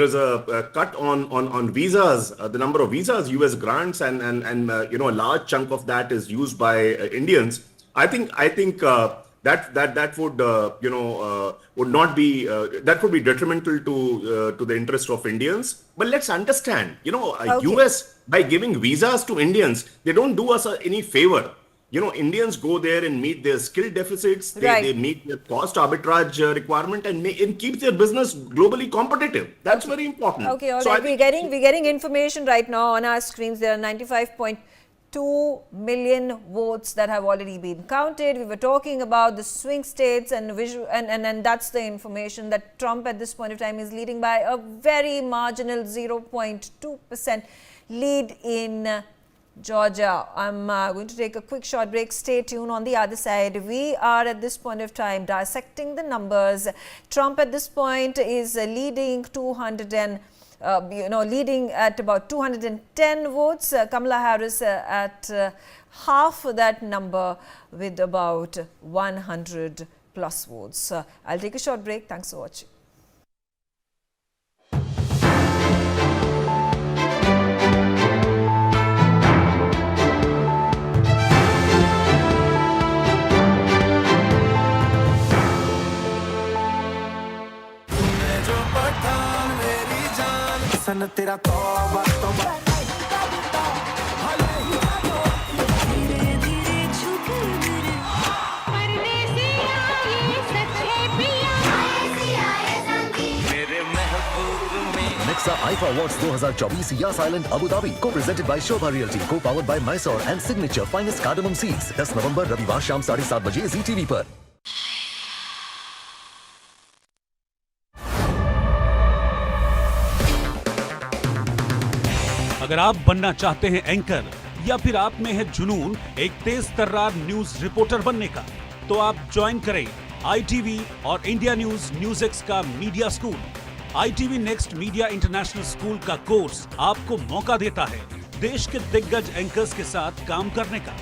is a cut on visas, the number of visas U.S. grants, and a large chunk of that is used by Indians. I think that would not be that would be detrimental to the interest of Indians. But let's understand, U.S. by giving visas to Indians, they don't do us any favor. Indians go there and meet their skill deficits. They meet their cost arbitrage requirement and keep their business globally competitive. That's very important. Okay, all right. We're getting information right now on our screens. There are 95.2 million votes that have already been counted. We were talking about the swing states and that's the information that Trump at this point of time is leading by a very marginal 0.2% lead in Georgia. I'm going to take a quick short break. Stay tuned. On the other side, we are at this point of time dissecting the numbers. Trump at this point is leading leading at about 210 votes. Kamala Harris at half that number with about 100 plus votes. I'll take a short break. Thanks for watching. तेरा तौबा तौबा धीरे धीरे छुपे मेरे परदेसी आए सच्चे पिया आए सी आए संगी मेरे Nexa IIFA awards 2024 Yas Island Abu Dhabi को प्रेजेंटेड बाय शोभा रियल्टी को powered bye Mysore and signature finest cardamom seeds 10 नवंबर रविवार शाम 7:30 बजे जी टीवी पर। अगर आप बनना चाहते हैं एंकर या फिर आप में है जुनून एक तेज तर्रार न्यूज रिपोर्टर बनने का, तो आप ज्वाइन करें ITV और इंडिया न्यूज़ का media school. ITV next media international school का कोर्स आपको मौका देता है देश के दिग्गज एंकर्स के साथ काम करने का।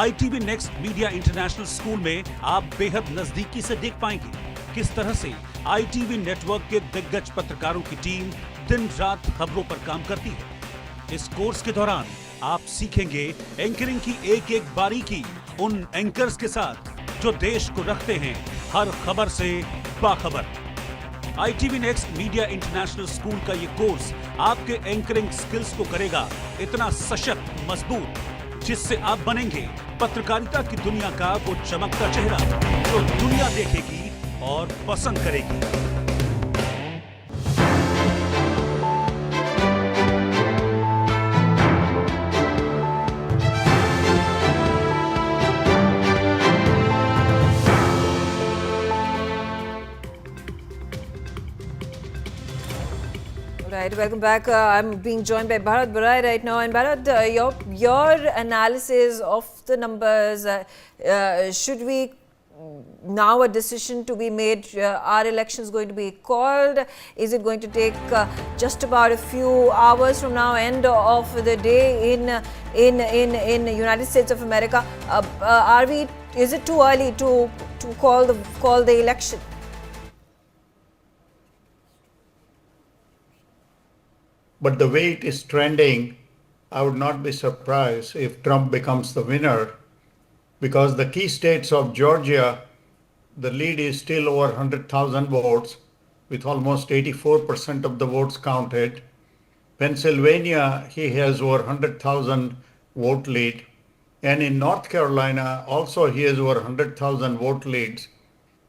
ITV next media international school में आप बेहद नजदीकी से देख पाएंगे किस तरह से ITV नेटवर्क के दिग्गज पत्रकारों की टीम दिन रात खबरों पर काम करती है। इस कोर्स के दौरान आप सीखेंगे एंकरिंग की एक एक बारीकी उन एंकर्स के साथ जो देश को रखते हैं हर खबर से बाखबर। ITV next media international school का ये कोर्स आपके एंकरिंग स्किल्स को करेगा इतना सशक्त मजबूत, जिससे आप बनेंगे पत्रकारिता की दुनिया का वो चमकता चेहरा जो दुनिया देखेगी और पसंद करेगी। Right, welcome back. I'm being joined by Bharat Barai right now. And Bharat, your analysis of the numbers, should we now a decision to be made? Are elections going to be called? Is it going to take just about a few hours from now, end of the day in the United States of America? Is it too early to call the election? But the way it is trending, I would not be surprised if Trump becomes the winner, because the key states of Georgia, the lead is still over 100,000 votes, with almost 84% of the votes counted. Pennsylvania, he has over 100,000 vote lead. And in North Carolina, also he has over 100,000 vote leads.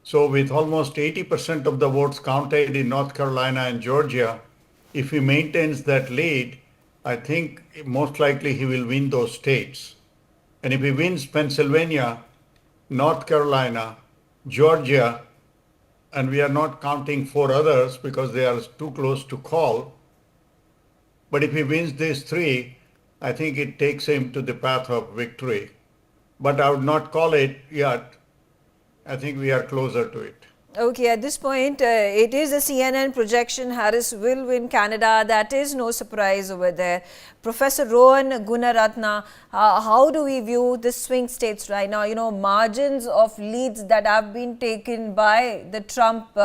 So with almost 80% of the votes counted in North Carolina and Georgia, if he maintains that lead, I think most likely he will win those states. And if he wins Pennsylvania, North Carolina, Georgia, and we are not counting 4 others because they are too close to call, but if he wins these 3, I think it takes him to the path of victory. But I would not call it yet. I think we are closer to it. Okay, at this point, it is a CNN projection. Harris will win Canada. That is no surprise over there. Professor Rohan Gunaratna, how do we view the swing states right now? You know, margins of leads that have been taken by the Trump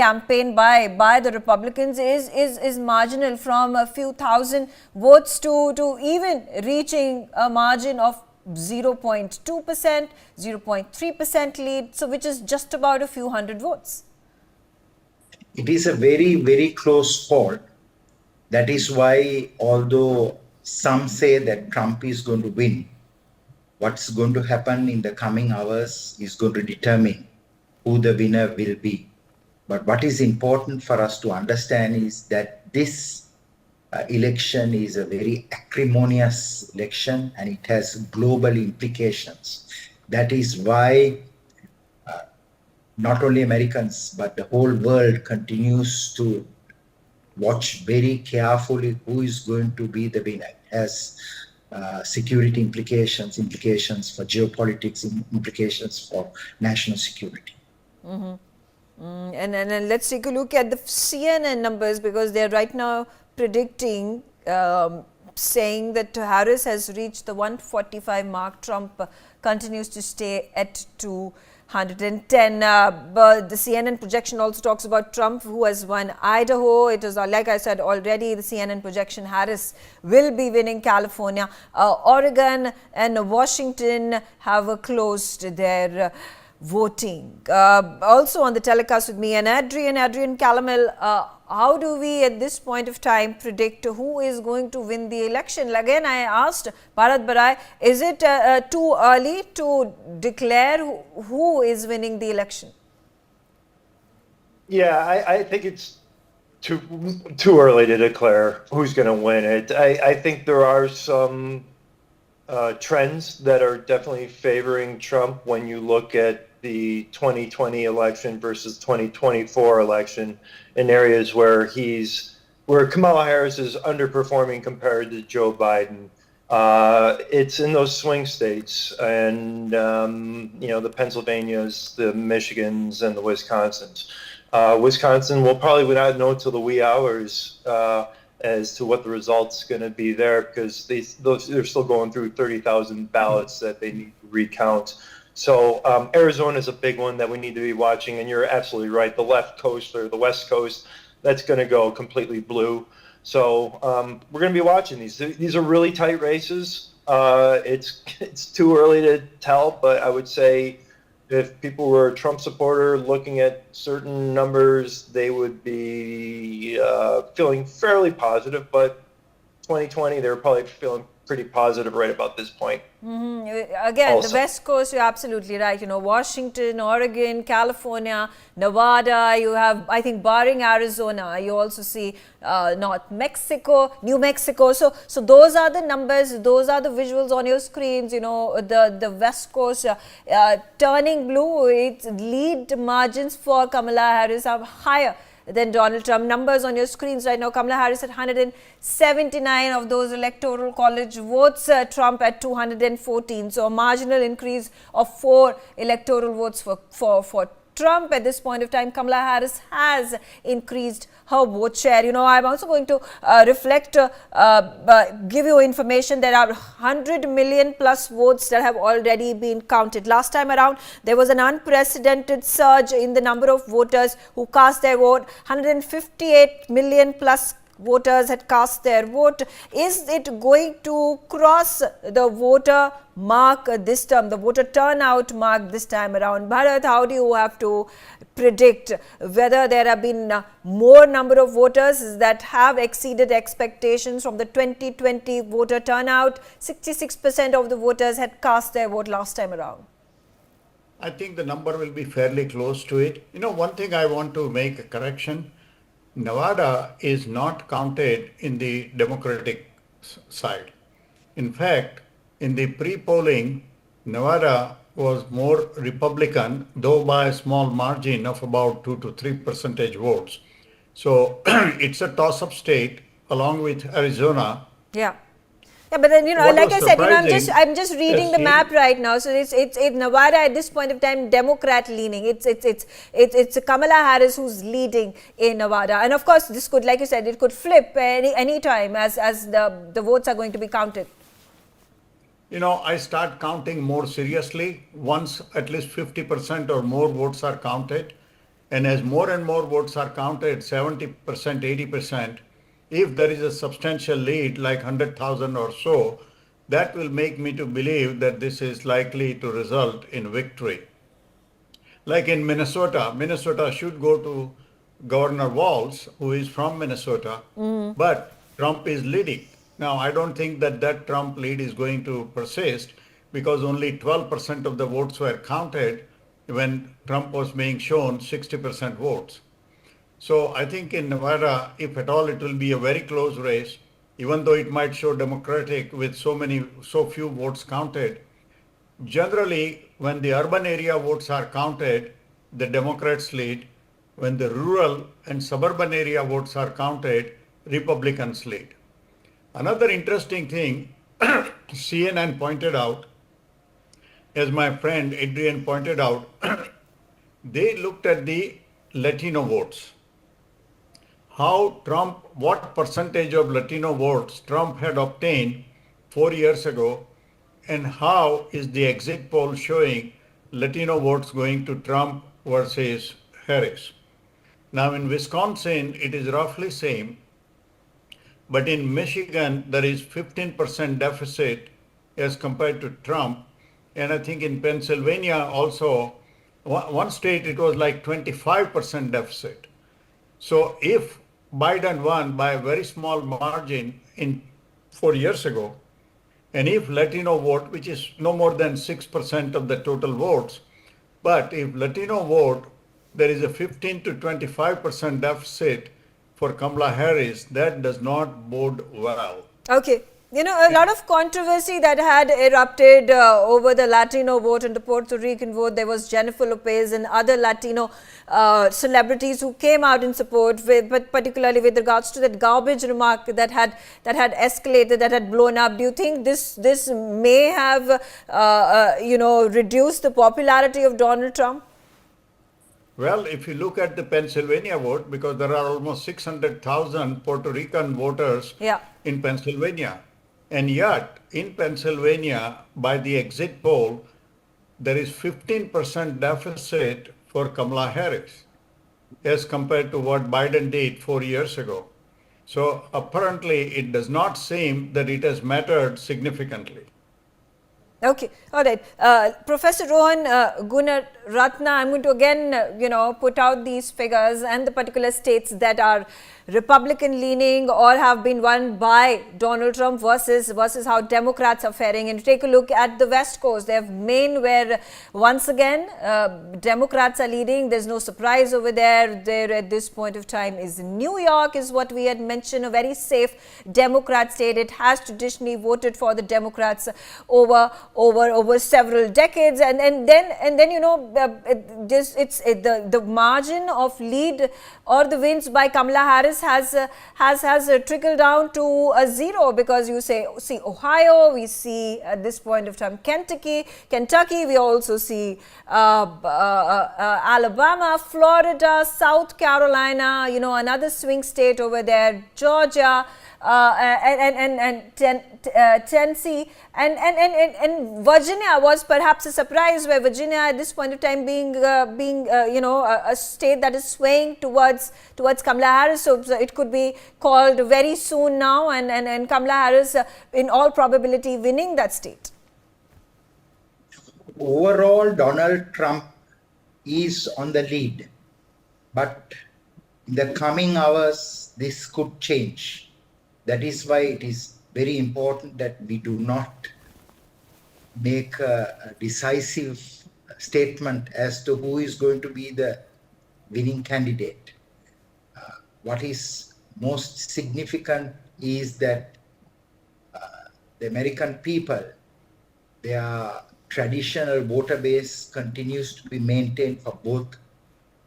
campaign by the Republicans is marginal, from a few thousand votes to even reaching a margin of 0.2%, 0.3% lead, so which is just about a few hundred votes. It is a very, very close call. That is why, although some say that Trump is going to win, what's going to happen in the coming hours is going to determine who the winner will be. But what is important for us to understand is that this election is a very acrimonious election, and it has global implications. That is why not only Americans, but the whole world continues to watch very carefully who is going to be the winner. It has security implications for geopolitics, implications for national security. And let's take a look at the CNN numbers, because they're right now predicting, saying that Harris has reached the 145 mark. Trump continues to stay at 210. But the CNN projection also talks about Trump, who has won Idaho. It is, like I said already, the CNN projection, Harris will be winning California. Oregon and Washington have closed their voting. Also on the telecast with me and Adrian Calamel, how do we at this point of time predict who is going to win the election? Again, I asked Bharat Barai, is it too early to declare who is winning the election? Yeah, I think it's too early to declare who's going to win it. I think there are some trends that are definitely favoring Trump when you look at the 2020 election versus 2024 election in areas where Kamala Harris is underperforming compared to Joe Biden. It's in those swing states, and the Pennsylvanias, the Michigans, and the Wisconsins. Wisconsin will probably not know till the wee hours as to what the result's going to be there, because they're still going through 30,000 ballots that they need to recount. So Arizona is a big one that we need to be watching, and you're absolutely right. The left coast or the west coast, that's going to go completely blue. So we're going to be watching these. These are really tight races. It's too early to tell, but I would say if people were a Trump supporter looking at certain numbers, they would be feeling fairly positive. But 2020, they're probably feeling pretty positive right about this point. Again, Also. the West Coast, you're absolutely right. Washington, Oregon, California, Nevada, you have, I think, barring Arizona, you also see North Mexico, New Mexico. So those are the numbers, those are the visuals on your screens. The West Coast turning blue, its lead margins for Kamala Harris are higher than Donald Trump. Numbers on your screens right now, Kamala Harris at 179 of those electoral college votes, Trump at 214. So a marginal increase of 4 electoral votes for Trump. At this point of time, Kamala Harris has increased her vote share. I'm also going to give you information. There are 100 million plus votes that have already been counted. Last time around, there was an unprecedented surge in the number of voters who cast their vote. 158 million plus voters had cast their vote. Is it going to cross the voter mark this term, the voter turnout mark this time around? Bharat, how do you have to predict whether there have been more number of voters that have exceeded expectations from the 2020 voter turnout? 66% of the voters had cast their vote last time around. I think the number will be fairly close to it. One thing I want to make a correction. Nevada is not counted in the Democratic side. In fact, in the pre-polling, Nevada was more Republican, though by a small margin of about 2 to 3 percentage votes. So it's a toss-up state along with Arizona. Yeah. Yeah, but then What like I was said, surprising, I'm just reading the yes, map right now. So it's Nevada at this point of time, Democrat leaning. It's Kamala Harris who's leading in Nevada, and of course this could, like you said, it could flip any time as the votes are going to be counted. I start counting more seriously once at least 50% or more votes are counted, and as more and more votes are counted, 70%, 80%. If there is a substantial lead, like 100,000 or so, that will make me to believe that this is likely to result in victory. Like in Minnesota, Minnesota should go to Governor Walz, who is from Minnesota, but Trump is leading. Now, I don't think that Trump lead is going to persist, because only 12% of the votes were counted when Trump was being shown 60% votes. So I think in Nevada, if at all, it will be a very close race, even though it might show Democratic with so few votes counted. Generally, when the urban area votes are counted, the Democrats lead. When the rural and suburban area votes are counted, Republicans lead. Another interesting thing, CNN pointed out, as my friend Adrian pointed out, they looked at the Latino votes. What percentage of Latino votes Trump had obtained 4 years ago, and how is the exit poll showing Latino votes going to Trump versus Harris. Now in Wisconsin, it is roughly same, but in Michigan, there is 15% deficit as compared to Trump. And I think in Pennsylvania also, one state, it was like 25% deficit. So if Biden won by a very small margin 4 years ago, and if Latino vote, which is no more than 6% of the total votes, but if Latino vote, there is a 15 to 25% deficit for Kamala Harris, that does not bode well. Okay. You know, a lot of controversy that had erupted over the Latino vote and the Puerto Rican vote. There was Jennifer Lopez and other Latino celebrities who came out in support, but particularly with regards to that garbage remark that had escalated, that had blown up. Do you think this may have reduced the popularity of Donald Trump? Well, if you look at the Pennsylvania vote, because there are almost 600,000 Puerto Rican voters in Pennsylvania. And yet, in Pennsylvania, by the exit poll, there is 15% deficit for Kamala Harris as compared to what Biden did 4 years ago. So apparently, it does not seem that it has mattered significantly. Okay, all right. Professor Rohan Gunaratna, I'm going to again, put out these figures and the particular states that are Republican leaning or have been won by Donald Trump versus how Democrats are faring. And take a look at the West Coast. They have Maine, where once again Democrats are leading. There's no surprise over there. There at this point of time is New York, is what we had mentioned, a very safe Democrat state. It has traditionally voted for the Democrats over several decades, and then the margin of lead or the wins by Kamala Harris has trickled down to a zero, because you see Ohio, we see at this point of time Kentucky, we also see Alabama, Florida, South Carolina, another swing state over there, Georgia, and Tennessee, and Virginia was perhaps a surprise, where Virginia at this point of time being a state that is swaying towards Kamala Harris. So it could be called very soon now, and Kamala Harris in all probability winning that state. Overall, Donald Trump is on the lead, but in the coming hours, this could change. That is why it is very important that we do not make a decisive statement as to who is going to be the winning candidate. What is most significant is that the American people, their traditional voter base continues to be maintained for both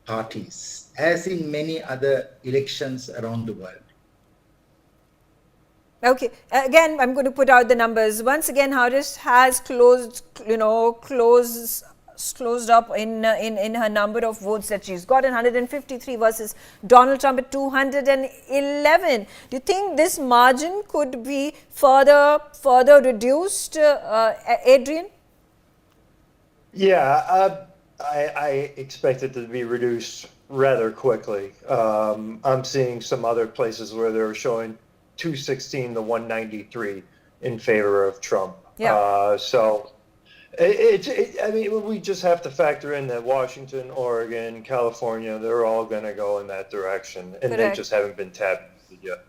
parties, as in many other elections around the world. Okay, again, I'm going to put out the numbers. Once again, Harris has closed up in her number of votes that she's got, 153 versus Donald Trump at 211. Do you think this margin could be further reduced, Adrian? Yeah, I expect it to be reduced rather quickly. I'm seeing some other places where they're showing 216 to 193 in favor of Trump. Yeah. So I mean, we just have to factor in that Washington, Oregon, California, they're all going to go in that direction, and Correct. they just haven't been tapped yet.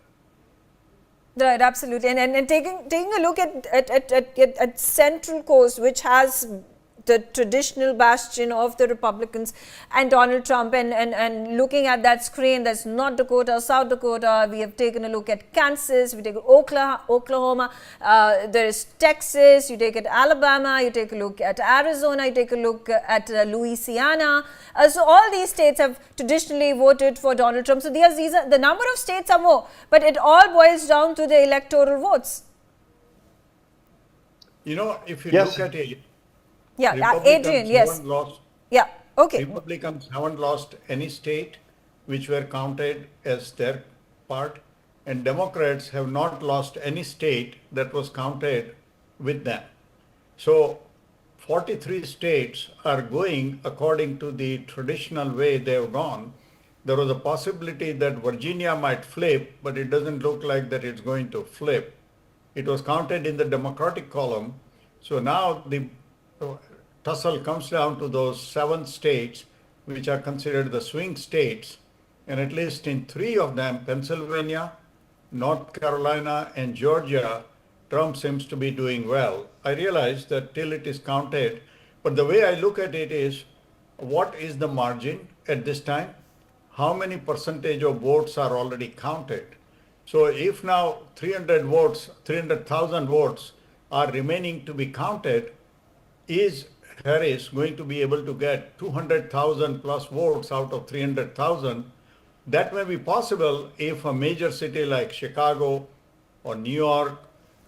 Right, absolutely. And taking a look at Central Coast, which has the traditional bastion of the Republicans and Donald Trump, and looking at that screen, that's North Dakota, South Dakota, we have taken a look at Kansas, we take Oklahoma, there is Texas, you take at Alabama, you take a look at Arizona, you take a look at Louisiana. So all these states have traditionally voted for Donald Trump. So these are the number of states are more, but it all boils down to the electoral votes. You know, if you Yes. look at it, Yeah, Republicans Adrian, yes. haven't lost, Yeah, okay. Republicans haven't lost any state which were counted as their part, and Democrats have not lost any state that was counted with them. So 43 states are going according to the traditional way they've gone. There was a possibility that Virginia might flip, but it doesn't look like that it's going to flip. It was counted in the Democratic column. So now the tussle comes down to those 7 states, which are considered the swing states. And at least in 3 of them, Pennsylvania, North Carolina, and Georgia, Trump seems to be doing well. I realize that till it is counted, but the way I look at it is, what is the margin at this time? how many percentage of votes are already counted. So if now 300,000 votes are remaining to be counted, is Harris going to be able to get 200,000 plus votes out of 300,000? That may be possible if a major city like Chicago or New York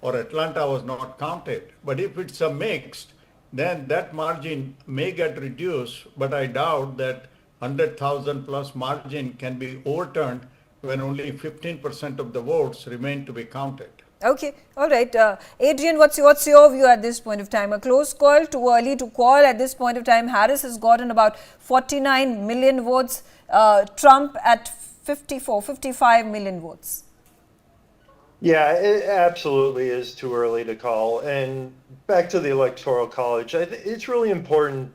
or Atlanta was not counted. But if it's a mixed, then that margin may get reduced, but I doubt that 100,000 plus margin can be overturned when only 15% of the votes remain to be counted. Okay, all right. Adrian, what's your view at this point of time? A close call, too early to call at this point of time? Harris has gotten about 49 million votes, Trump at 55 million votes. Yeah, it absolutely is too early to call. And back to the Electoral College, it's really important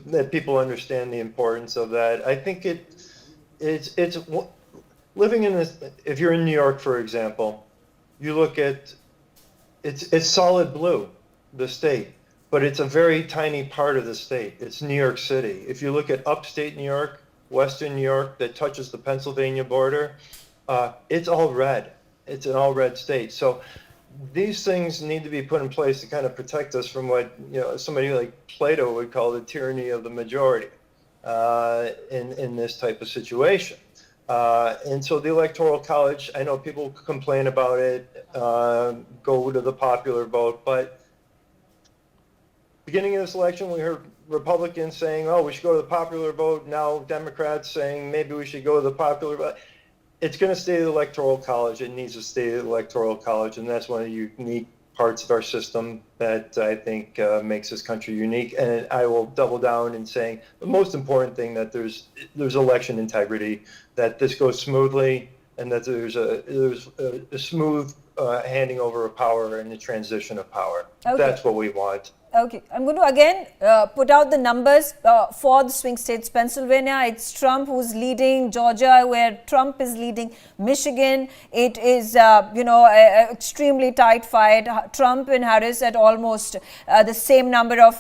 that people understand the importance of that. I think it's living in this. If you're in New York, for example, you look at it's solid blue, the state, but it's a very tiny part of the state. It's New York City. If you look at upstate New York, western New York that touches the Pennsylvania border, it's all red. It's an all red state. So these things need to be put in place to kind of protect us from what somebody like Plato would call the tyranny of the majority in this type of situation. And so the Electoral College, I know people complain about it, go to the popular vote, but beginning of this election, we heard Republicans saying, oh, we should go to the popular vote. Now Democrats saying maybe we should go to the popular vote. It's going to stay the Electoral College. It needs to stay the Electoral College, and that's one of the unique parts of our system that I think makes this country unique. And I will double down in saying the most important thing, that there's election integrity, that this goes smoothly, and that there's a smooth handing over of power and the transition of power. Okay. That's what we want. Okay, I'm going to again put out the numbers for the swing states. Pennsylvania, it's Trump who's leading. Georgia, where Trump is leading. Michigan, it is, an extremely tight fight. Trump and Harris at almost the same number of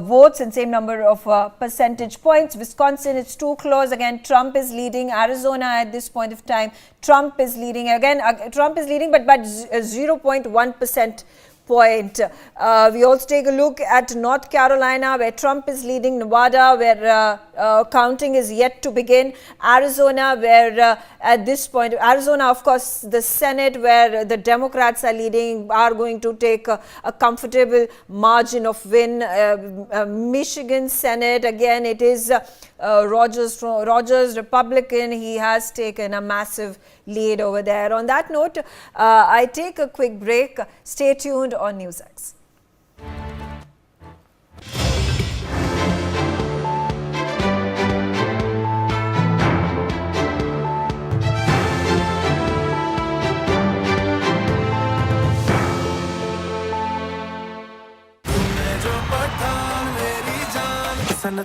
votes and same number of percentage points. Wisconsin, it's too close. Again, Trump is leading. Arizona at this point of time, Trump is leading. Again, Trump is leading, but 0.1% point. We also take a look at North Carolina, where Trump is leading. Nevada, where counting is yet to begin. Arizona, where at this point, Arizona, of course, the Senate, where the Democrats are leading, are going to take a comfortable margin of win. Michigan Senate, again, it is Rogers, Republican. He has taken a massive lead over there. On that note, I take a quick break. Stay tuned on Newsx.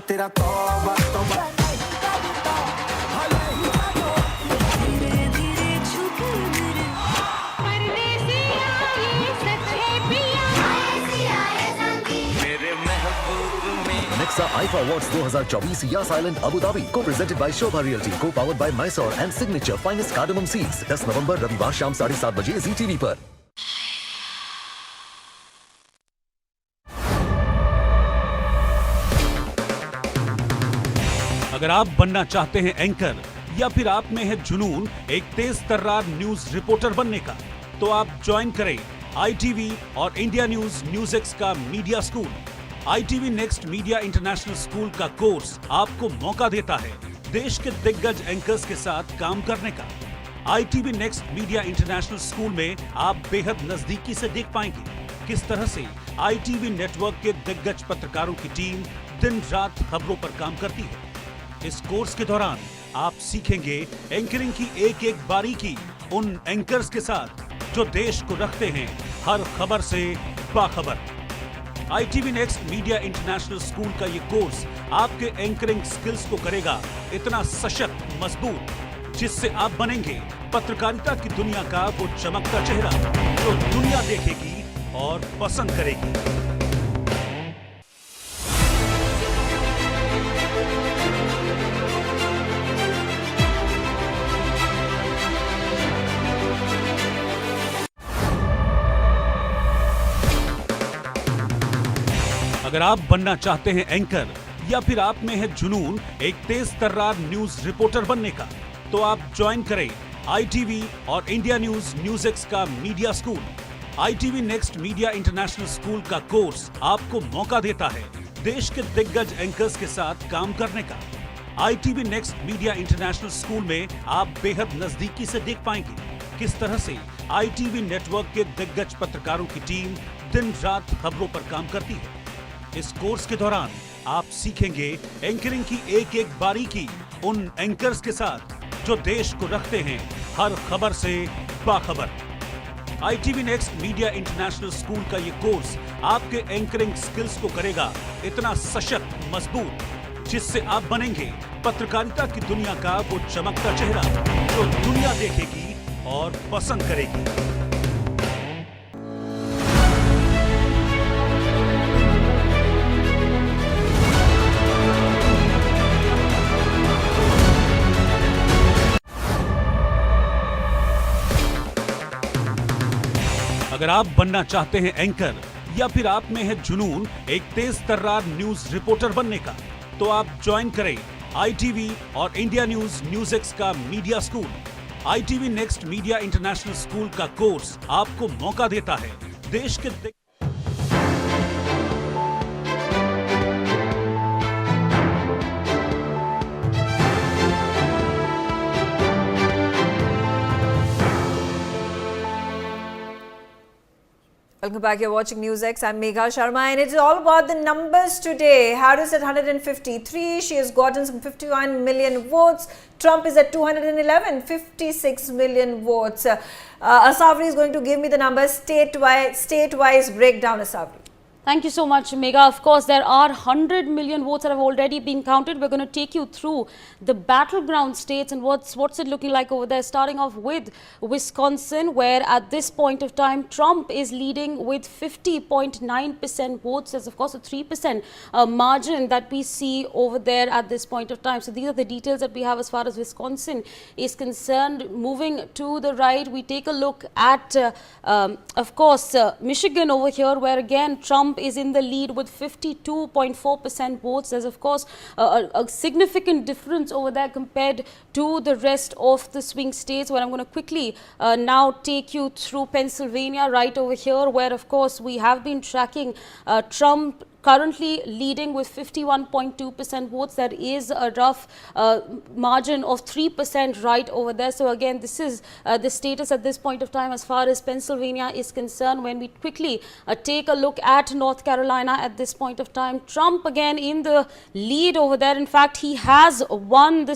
तेरा तौबा तौबा धीरे धीरे छुपे मेरे परदेसिया ये सच है पिया मेरे महबूब में Nexa IFA Awards 2024 Yas Island Abu Dhabi co-presented by Shobha Realty, co-powered by Mysore and Signature Finest Cardamom Seeds. 10 नवंबर रविवार शाम 7:30 बजे जी टीवी पर। अगर आप बनना चाहते हैं एंकर या फिर आप में है जुनून एक तेज तर्रार न्यूज रिपोर्टर बनने का, तो आप ज्वाइन करें ITV और इंडिया न्यूज न्यूज़ का media school. ITV next media international school का कोर्स आपको मौका देता है देश के दिग्गज एंकर्स के साथ काम करने का। ITV next media international school में आप बेहद नजदीकी से देख पाएंगे किस तरह से ITV नेटवर्क के दिग्गज पत्रकारों की टीम दिन रात खबरों पर काम करती है। इस कोर्स के दौरान आप सीखेंगे एंकरिंग की एक एक बारीकी उन एंकर्स के साथ जो देश को रखते हैं हर खबर से बाखबर। ITV next media international school का ये कोर्स आपके एंकरिंग स्किल्स को करेगा इतना सशक्त, मजबूत, जिससे आप बनेंगे पत्रकारिता की दुनिया का वो चमकता चेहरा जो दुनिया देखेगी और पसंद करेगी। अगर आप बनना चाहते हैं एंकर या फिर आप में है जुनून एक तेज तर्रार न्यूज रिपोर्टर बनने का, तो आप ज्वाइन करें ITV और इंडिया न्यूज़ का media school. ITV next media international school का कोर्स आपको मौका देता है देश के दिग्गज एंकर्स के साथ काम करने का। ITV next media international school में आप बेहद नजदीकी से देख पाएंगे किस तरह से ITV नेटवर्क के दिग्गज पत्रकारों की टीम दिन रात खबरों पर काम करती है। इस कोर्स के दौरान आप सीखेंगे एंकरिंग की एक एक बारीकी उन एंकर्स के साथ जो देश को रखते हैं हर खबर से बाखबर। ITV next media international school का ये कोर्स आपके एंकरिंग स्किल्स को करेगा इतना सशक्त, मजबूत, जिससे आप बनेंगे पत्रकारिता की दुनिया का वो चमकता चेहरा जो दुनिया देखेगी और पसंद करेगी। अगर आप बनना चाहते हैं एंकर या फिर आप में है जुनून एक तेज तर्रार न्यूज रिपोर्टर बनने का, तो आप ज्वाइन करें ITV और इंडिया न्यूज़ का media school. ITV next media international school का कोर्स आपको मौका देता है देश के Welcome back. You're watching Newsx. I'm Megha Sharma, and it's all about the numbers today. Harris at 153. She has gotten some 51 million votes. Trump is at 211, 56 million votes. Asavri is going to give me the numbers state-wise breakdown. Asavri. Thank you so much, Megha. Of course, there are 100 million votes that have already been counted. We're going to take you through the battleground states and what's it looking like over there, starting off with Wisconsin, where at this point of time, Trump is leading with 50.9% votes. There's, of course, a 3% margin that we see over there at this point of time. So these are the details that we have as far as Wisconsin is concerned. Moving to the right, we take a look at, of course, Michigan over here, where again, Trump is in the lead with 52.4% votes. There's, of course, a significant difference over there compared to the rest of the swing states, where I'm going to quickly now take you through Pennsylvania right over here, where, of course, we have been tracking Trump currently leading with 51.2% votes. There is a rough margin of 3% right over there. So again, this is the status at this point of time as far as Pennsylvania is concerned. When we quickly take a look at North Carolina at this point of time, Trump again in the lead over there. In fact, he has won the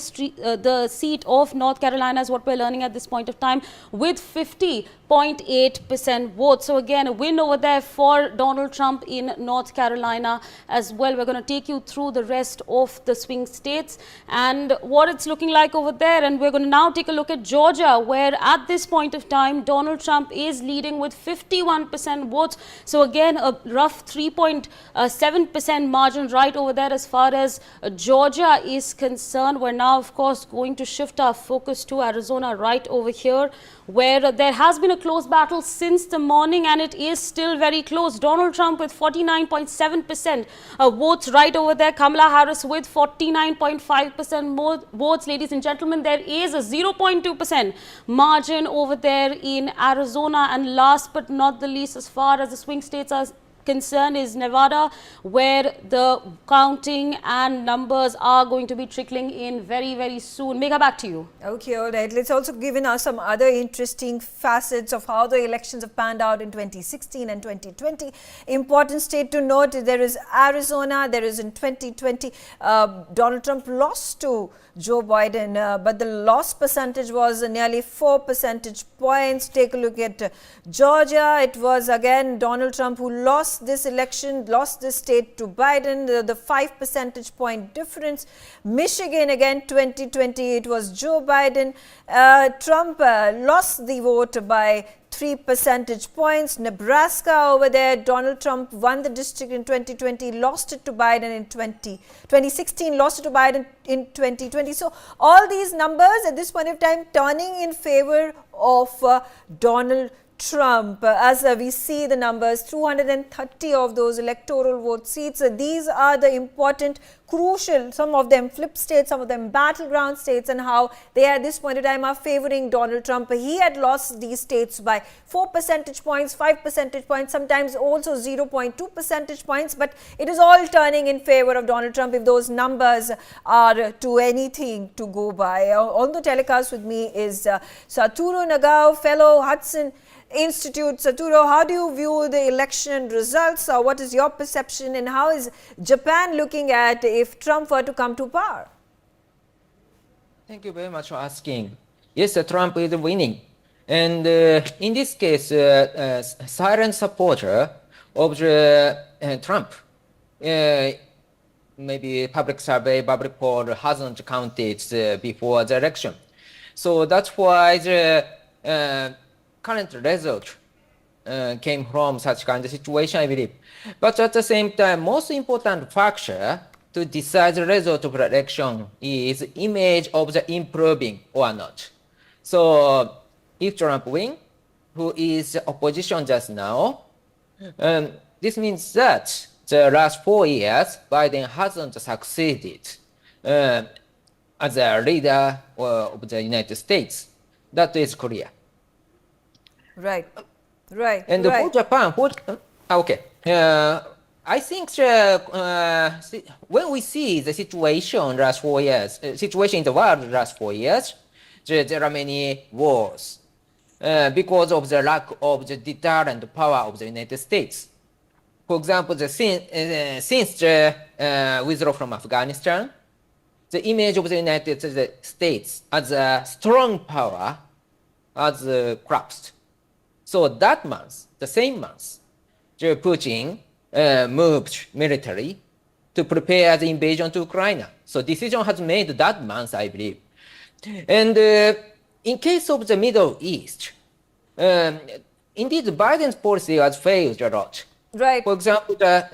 seat of North Carolina, is what we're learning at this point of time, with 50.8% votes. So again, a win over there for Donald Trump in North Carolina as well. We're going to take you through the rest of the swing states and what it's looking like over there. And we're going to now take a look at Georgia, where at this point of time, Donald Trump is leading with 51% votes. So again, a rough 3.7% margin right over there as far as Georgia is concerned. We're now, of course, going to shift our focus to Arizona right over here, where there has been a close battle since the morning and it is still very close. Donald Trump with 49.7% votes right over there. Kamala Harris with 49.5% more votes. Ladies and gentlemen, there is a 0.2% margin over there in Arizona. And last but not the least, as far as the swing states are concern, is Nevada, where the counting and numbers are going to be trickling in very, very soon. Megha, back to you. Okay, all right. Let's also give in us some other interesting facets of how the elections have panned out in 2016 and 2020. Important state to note, there is Arizona, there is in 2020, Donald Trump lost to Joe Biden, but the loss percentage was nearly 4 percentage points. Take a look at Georgia. It was again Donald Trump who lost this election, lost this state to Biden, the 5 percentage point difference. Michigan again 2020, it was Joe Biden. Trump lost the vote by 3 percentage points. Nebraska over there, Donald Trump won the district in 2020, lost it to Biden in 2016, lost it to Biden in 2020. So all these numbers at this point of time turning in favor of Donald Trump. As we see the numbers, 230 of those electoral vote seats. These are the important, crucial, some of them flip states, some of them battleground states, and how they at this point in time are favoring Donald Trump. He had lost these states by 4 percentage points, 5 percentage points, sometimes also 0.2 percentage points, but it is all turning in favor of Donald Trump if those numbers are to anything to go by. On the telecast with me is Saturo Nagao, fellow Hudson Institute. Saturo, how do you view the election results? What is your perception, and how is Japan looking at if Trump were to come to power? Thank you very much for asking. Yes, Trump is winning. And in this case, silent supporter of Trump, maybe public survey, public poll hasn't counted before the election. So that's why the current result came from such kind of situation, I believe. But at the same time, most important factor to decide the result of the election is image of the improving or not. So if Trump win, who is opposition just now, this means that the last 4 years, Biden hasn't succeeded as a leader of the United States. That is clear. Right, right. And right. for Japan, okay. I think when we see the situation last 4 years, situation in the world last 4 years, there are many wars because of the lack of the deterrent power of the United States. For example, since the withdrawal from Afghanistan, the image of the United States as a strong power has collapsed. So that month, the same month, Putin moved military to prepare the invasion to Ukraine. So decision has made that month, I believe. And in case of the Middle East, indeed Biden's policy has failed a lot. Right. For example, the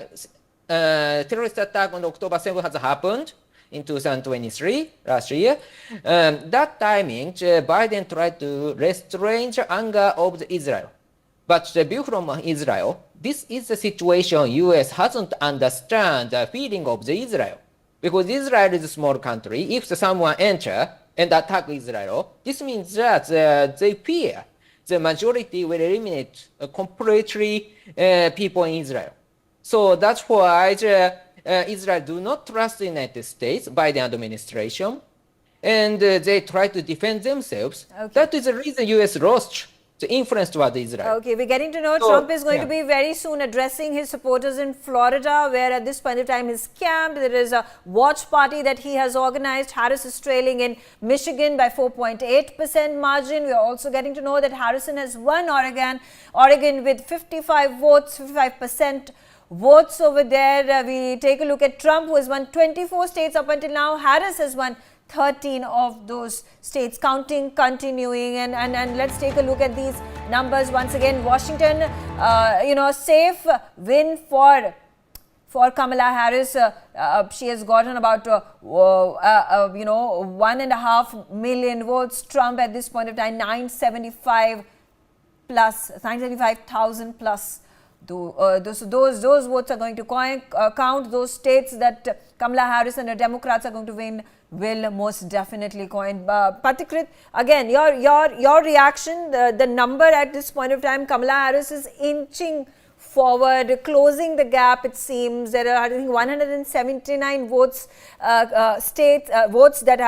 terrorist attack on October 7th has happened in 2023, last year. That timing, Biden tried to restrain the anger of Israel. But the view from Israel, this is the situation U.S. hasn't understand the feeling of the Israel. Because Israel is a small country. If someone enter and attack Israel, this means that they fear the majority will eliminate completely people in Israel. So that's why Israel do not trust the United States by the administration, and they try to defend themselves. Okay. That is the reason U.S. lost the influence toward Israel. Okay, we're getting to know Trump is going to be very soon addressing his supporters in Florida, where at this point of time he's camped. There is a watch party that he has organized. Harris is trailing in Michigan by 4.8% margin. We're also getting to know that Harrison has won Oregon with 55 votes, 55% votes over there. We take a look at Trump, who has won 24 states up until now. Harris has won 13 of those states, counting continuing, and let's take a look at these numbers once again. Washington, safe win for Kamala Harris. She has gotten about 1.5 million votes. Trump at this point of time 975,000 plus. Those votes are going to count. Those states that Kamala Harris and the Democrats are going to win will most definitely coin. Patikrit, again, your reaction, the number at this point of time, Kamala Harris is inching forward, closing the gap, it seems. There are, I think, 179 votes, votes that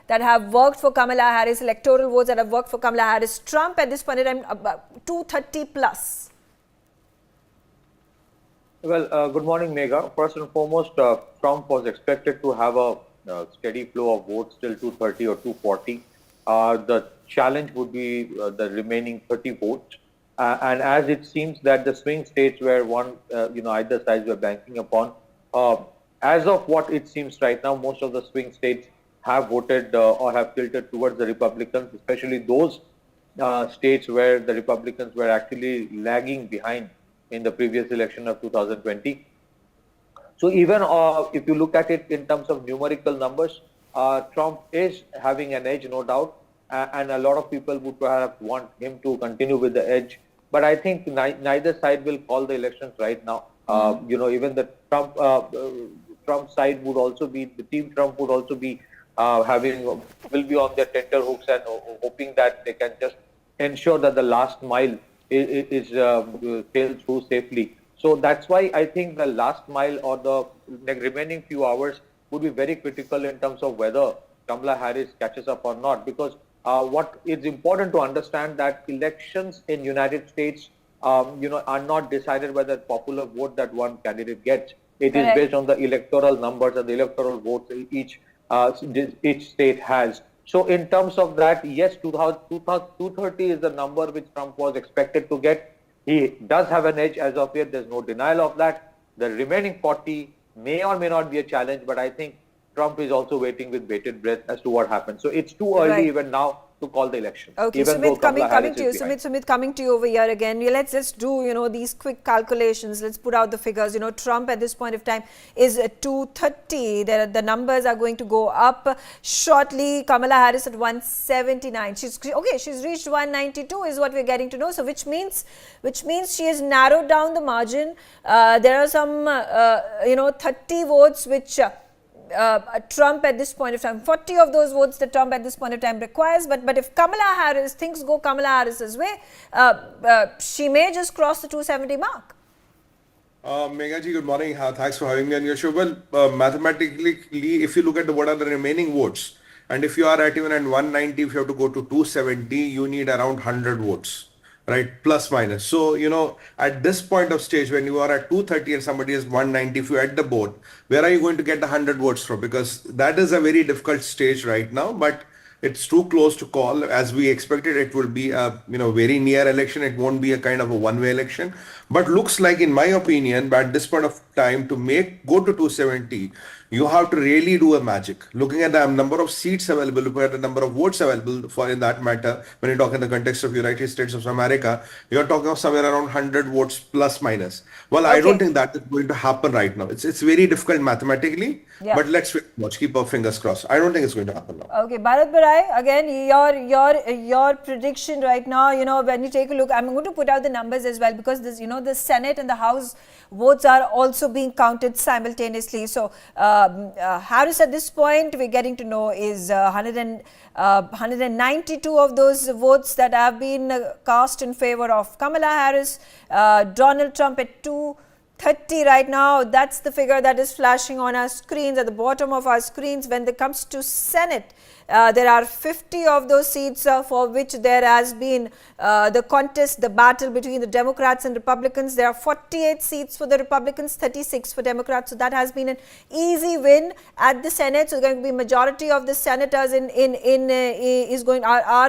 have worked for Kamala Harris, electoral votes that have worked for Kamala Harris. Trump at this point in time, 230 plus. Well, good morning, Megha. First and foremost, Trump was expected to have a steady flow of votes till 230 or 240. The challenge would be the remaining 30 votes. And as it seems that the swing states where either sides were banking upon, as of what it seems right now, most of the swing states have voted or have tilted towards the Republicans, especially those states where the Republicans were actually lagging behind in the previous election of 2020. So even if you look at it in terms of numerical numbers, Trump is having an edge, no doubt, and a lot of people would perhaps want him to continue with the edge but I think neither side will call the elections right now. Even the Trump side would also be, the team Trump would also be will be on their tenter hooks and hoping that they can just ensure that the last mile is sailed through safely. So that's why I think the last mile or the remaining few hours would be very critical in terms of whether Kamala Harris catches up or not. Because what is important to understand that elections in United States, are not decided by the popular vote that one candidate gets. It is based on the electoral numbers and the electoral votes each state has. So in terms of that, yes, 230 is the number which Trump was expected to get. He does have an edge as of yet. There's no denial of that. The remaining 40 may or may not be a challenge, but I think Trump is also waiting with bated breath as to what happens. So it's too early even now to call the election. Okay, even Sumit, coming to you. Behind. Sumit, coming to you over here again. Let's just do, these quick calculations. Let's put out the figures. Trump at this point of time is at 230. The numbers are going to go up shortly. Kamala Harris at 179. She's reached 192 is what we're getting to know. So which means she has narrowed down the margin. There are some, 30 votes which Trump at this point of time, 40 of those votes that Trump at this point of time requires, but if things go Kamala Harris's way, she may just cross the 270 mark. Megha ji, good morning. Thanks for having me on your show. Well, mathematically, if you look at what are the remaining votes, and if you are at even at 190, if you have to go to 270, you need around 100 votes. Right, plus minus. So, at this point of stage, when you are at 230 and somebody is 190, if you add the board, where are you going to get the 100 votes from? Because that is a very difficult stage right now, but it's too close to call. As we expected, it will be a, very near election. It won't be a kind of a one-way election, but looks like, in my opinion, at this point of time, to go to 270, you have to really do a magic. Looking at the number of seats available, looking at the number of votes available for, in that matter, when you talk in the context of United States of America, you're talking of somewhere around 100 votes plus minus. Well, I don't think that is going to happen right now. It's very difficult mathematically, but let's watch, keep our fingers crossed. I don't think it's going to happen now. Okay, Bharat Barai, again, your prediction right now, when you take a look, I'm going to put out the numbers as well, because this, the Senate and the House votes are also being counted simultaneously. So Harris at this point, we're getting to know, is 192 of those votes that have been cast in favor of Kamala Harris. Donald Trump at 230 right now. That's the figure that is flashing on our screens, at the bottom of our screens. When it comes to Senate, there are 50 of those seats for which there has been the contest, the battle between the Democrats and Republicans. There are 48 seats for the Republicans, 36 for Democrats. So that has been an easy win at the Senate. So going to be majority of the senators are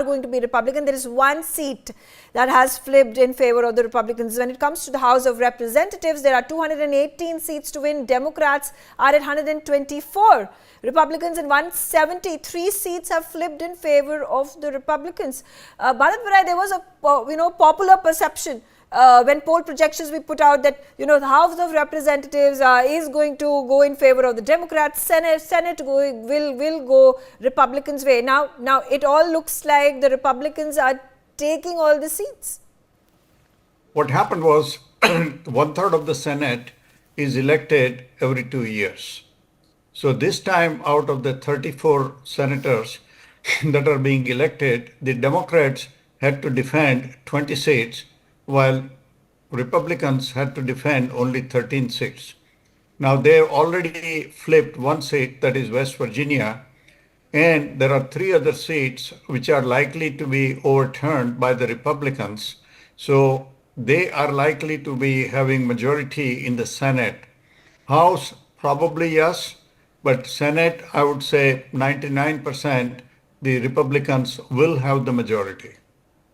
going to be Republican. There is one seat that has flipped in favor of the Republicans. When it comes to the House of Representatives, there are 218 seats to win. Democrats are at 124. Republicans in 173 seats have flipped in favor of the Republicans. Bharat Barai, there was a popular perception when poll projections we put out that the House of Representatives is going to go in favor of the Democrats. Senate will go Republicans' way. Now it all looks like the Republicans are taking all the seats. What happened was 1/3 of the Senate is elected every 2 years. So this time, out of the 34 senators that are being elected, the Democrats had to defend 20 seats, while Republicans had to defend only 13 seats. Now they've already flipped one seat, that is West Virginia, and there are 3 other seats which are likely to be overturned by the Republicans. So they are likely to be having majority in the Senate. House, probably yes, but Senate, I would say 99% the Republicans will have the majority.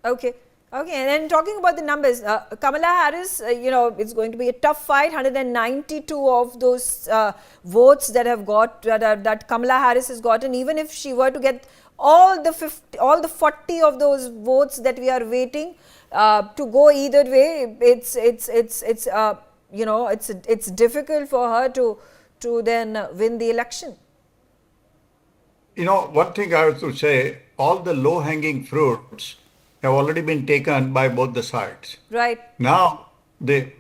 Okay. And then talking about the numbers, Kamala Harris, it's going to be a tough fight. 192 of those votes that Kamala Harris has gotten. Even if she were to get all the 40 of those votes that we are waiting to go either way, it's difficult for her to then win the election. One thing I have to say, all the low-hanging fruits have already been taken by both the sides. Right. Now, there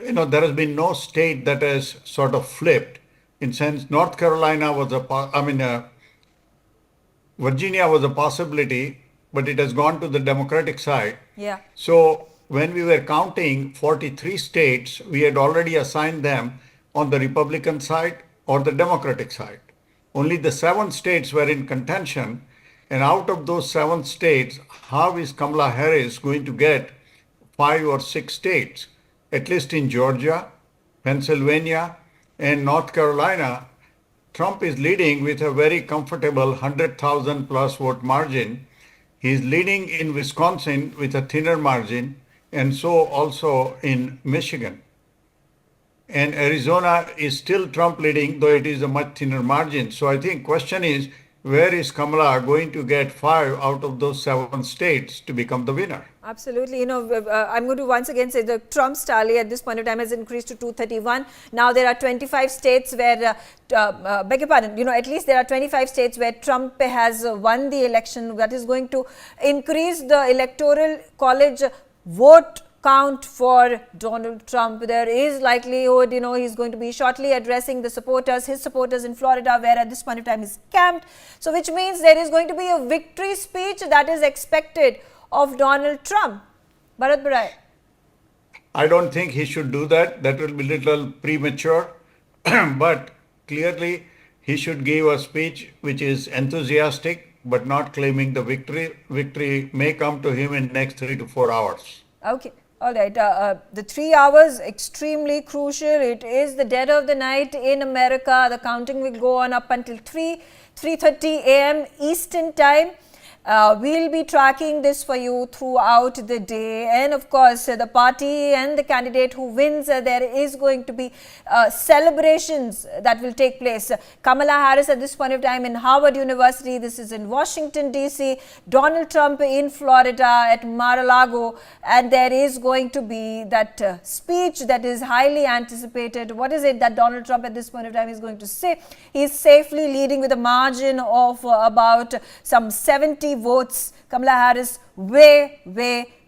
has been no state that has sort of flipped. In sense, North Carolina was Virginia was a possibility, but it has gone to the Democratic side. Yeah. So when we were counting 43 states, we had already assigned them on the Republican side or the Democratic side. Only the 7 states were in contention. And out of those 7 states, how is Kamala Harris going to get 5 or 6 states? At least in Georgia, Pennsylvania, and North Carolina, Trump is leading with a very comfortable 100,000 plus vote margin. He's leading in Wisconsin with a thinner margin, and so also in Michigan. And Arizona is still Trump leading, though it is a much thinner margin. So I think question is, where is Kamala going to get 5 out of those 7 states to become the winner? Absolutely. I'm going to once again say the Trump's tally at this point of time has increased to 231. Now there are 25 states where, beg your pardon, at least there are 25 states where Trump has won the election. That is going to increase the Electoral College vote count for Donald Trump. There is likelihood, he's going to be shortly addressing his supporters in Florida, where at this point of time he's camped. So which means there is going to be a victory speech that is expected of Donald Trump. Bharat Bharai. I don't think he should do that. That will be a little premature. But clearly, he should give a speech which is enthusiastic, but not claiming the victory. Victory may come to him in next 3 to 4 hours. Okay. All right. The 3 hours, extremely crucial. It is the dead of the night in America. The counting will go on up until 3:30 a.m. Eastern time. We'll be tracking this for you throughout the day, and of course the party and the candidate who wins, there is going to be celebrations that will take place. Kamala Harris at this point of time in Harvard University, this is in Washington DC, Donald Trump in Florida at Mar-a-Lago, and there is going to be that speech that is highly anticipated. What is it that Donald Trump at this point of time is going to say? He is safely leading with a margin of about some 70 votes. Kamala Harris way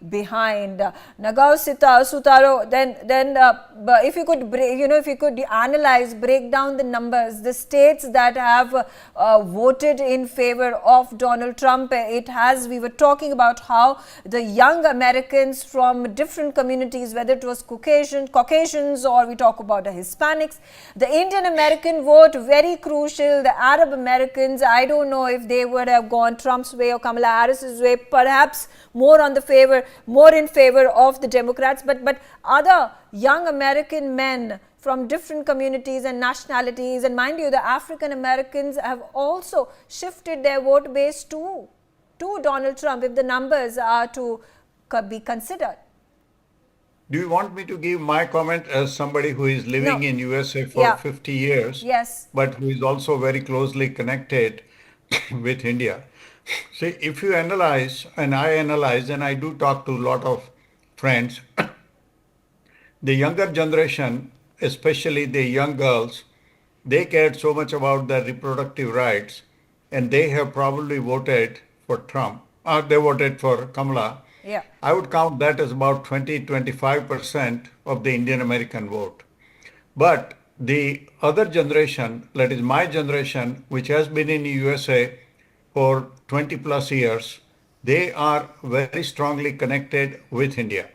behind. Nagav Sutaro, then if you could break down the numbers, the states that have voted in favor of Donald Trump. We were talking about how the young Americans from different communities, whether it was Caucasians or we talk about the Hispanics, the Indian American vote, very crucial. The Arab Americans, I don't know if they would have gone Trump's way or Kamala Harris's way, perhaps more in favor of the Democrats, but other young American men from different communities and nationalities, and mind you, the African Americans have also shifted their vote base to Donald Trump, if the numbers are to be considered. Do you want me to give my comment as somebody who is living in USA for 50 years, yes, but who is also very closely connected with India? See, if you analyze, and I analyze, and I do talk to a lot of friends, the younger generation, especially the young girls, they cared so much about their reproductive rights, and they have probably voted for Trump, or they voted for Kamala. Yeah. I would count that as about 20-25% of the Indian American vote. But the other generation, that is my generation, which has been in the USA for 20 plus years, they are very strongly connected with India.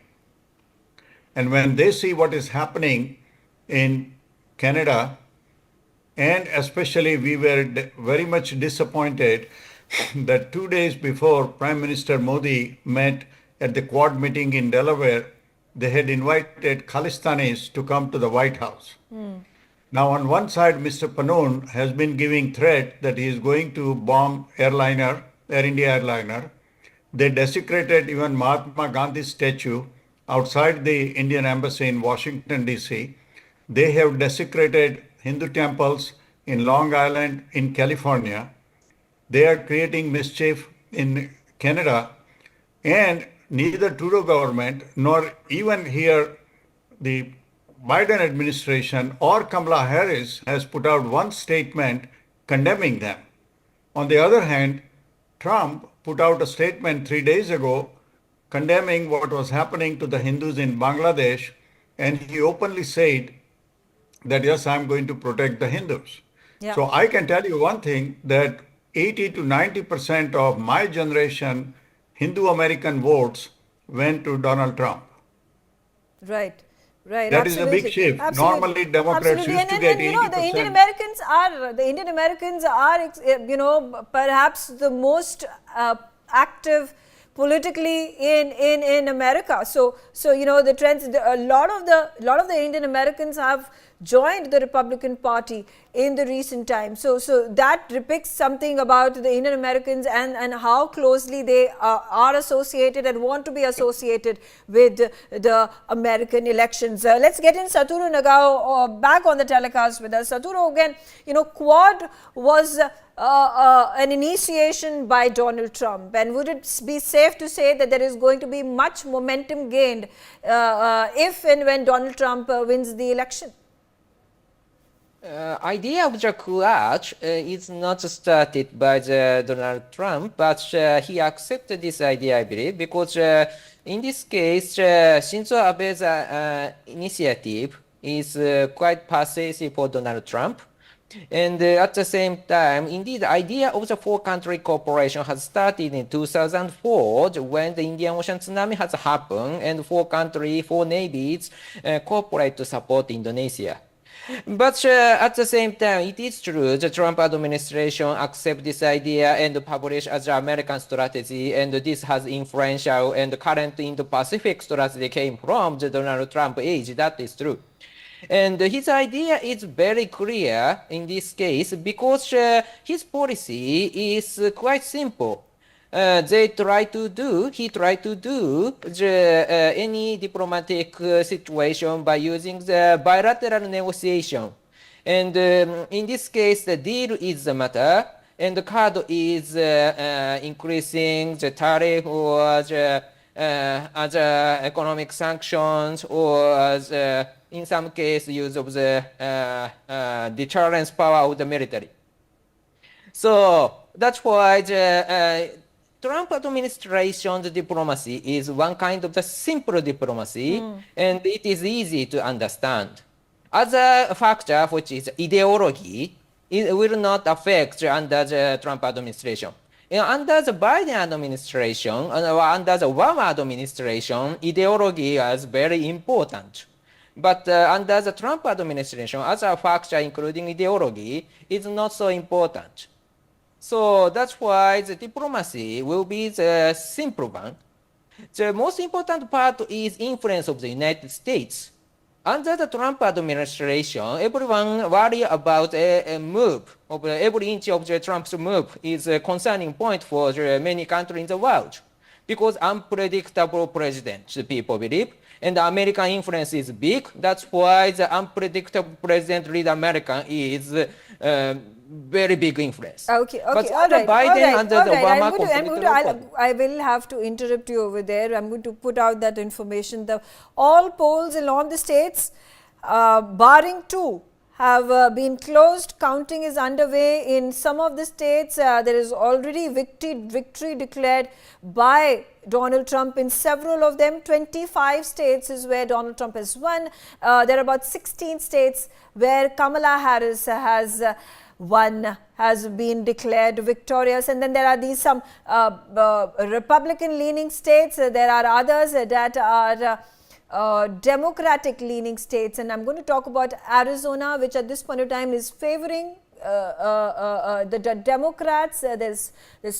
And when they see what is happening in Canada, and especially we were very much disappointed that 2 days before Prime Minister Modi met at the Quad meeting in Delaware, they had invited Khalistanis to come to the White House. Now, on one side, Mr. Pannoun has been giving threat that he is going to bomb Air India airliner. They desecrated even Mahatma Gandhi's statue outside the Indian embassy in Washington, D.C. They have desecrated Hindu temples in Long Island, in California. They are creating mischief in Canada, and neither Trudeau government nor even here the Biden administration or Kamala Harris has put out one statement condemning them. On the other hand, Trump put out a statement 3 days ago condemning what was happening to the Hindus in Bangladesh, and he openly said that, yes, I'm going to protect the Hindus. Yeah. So I can tell you one thing, that 80 to 90% of my generation Hindu American votes went to Donald Trump. Right. Right, That is a big absolutely. shift. Absolutely. Normally, Democrats Absolutely. used to And get you know, 80%. the Indian Americans are, you know, perhaps the most active politically in America. So you know, the trends, a lot of the Indian Americans have joined the Republican Party in the recent times. So that depicts something about the Indian Americans and how closely they are associated and want to be associated with the American elections. Let's get in Saturu Nagao back on the telecast with us. Saturu, again, you know, Quad was an initiation by Donald Trump, and would it be safe to say that there is going to be much momentum gained if and when Donald Trump wins the election? Idea of the Quad is not started by Donald Trump, but he accepted this idea, I believe, because in this case, Shinzo Abe's initiative is quite persuasive for Donald Trump. And at the same time, indeed, the idea of the four-country cooperation has started in 2004 when the Indian Ocean tsunami has happened and four navies cooperate to support Indonesia. But at the same time, it is true the Trump administration accept this idea and publish as an American strategy, and this has influential and current Indo-Pacific strategy came from the Donald Trump age. That is true. And his idea is very clear in this case because his policy is quite simple. He tried to do any diplomatic situation by using the bilateral negotiation. And in this case, the deal is the matter, and the card is increasing the tariff or the other economic sanctions, or in some case, use of the deterrence power of the military. So that's why the Trump administration's diplomacy is one kind of the simple diplomacy, and it is easy to understand. Other factor, which is ideology, it will not affect under the Trump administration. Under the Biden administration, or under the Obama administration, ideology is very important. But under the Trump administration, other factor, including ideology, is not so important. So that's why the diplomacy will be the simple one. The most important part is influence of the United States. Under the Trump administration, everyone worry about a move of every inch of the Trump's move is a concerning point for many countries in the world, because unpredictable president, the people believe, and the American influence is big. That's why the unpredictable president lead America is very big influence. Okay, But all under right, Biden, under the Obama, I will have to interrupt you over there. I'm going to put out that information. All polls in all the states, barring two, have been closed. Counting is underway in some of the states. There is already victory declared by Donald Trump in several of them. 25 states is where Donald Trump has won. There are about 16 states where Kamala Harris has won, has been declared victorious. And then there are these some Republican leaning states. There are others that are Democratic leaning states, and I'm going to talk about Arizona, which at this point of time is favoring the Democrats. There's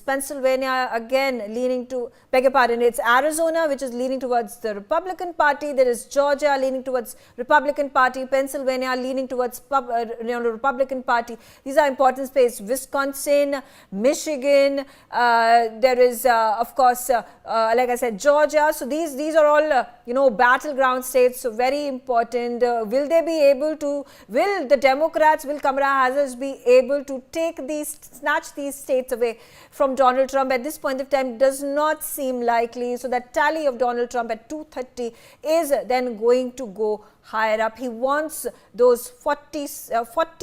Pennsylvania again leaning to, beg your pardon, it's Arizona which is leaning towards the Republican Party. There is Georgia leaning towards Republican Party, Pennsylvania leaning towards Republican Party. These are important states. Wisconsin, Michigan, there is of course like I said, Georgia. So these are all battleground states, so very important. Will they be able to, will the Democrats, will Kamala Harris be able to snatch these states away from Donald Trump? At this point of time, does not seem likely. So that tally of Donald Trump at 230 is then going to go higher up. He wants those 40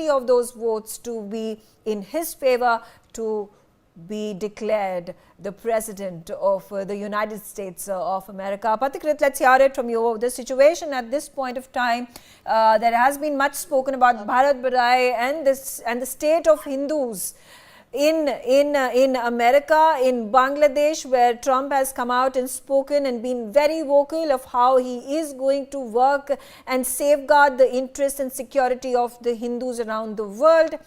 of those votes to be in his favor to be declared the president of the United States of America. Pathikrit, let's hear it from you. The situation at this point of time, there has been much spoken about Bharat Barai and the state of Hindus in America, in Bangladesh, where Trump has come out and spoken and been very vocal of how he is going to work and safeguard the interests and security of the Hindus around the world.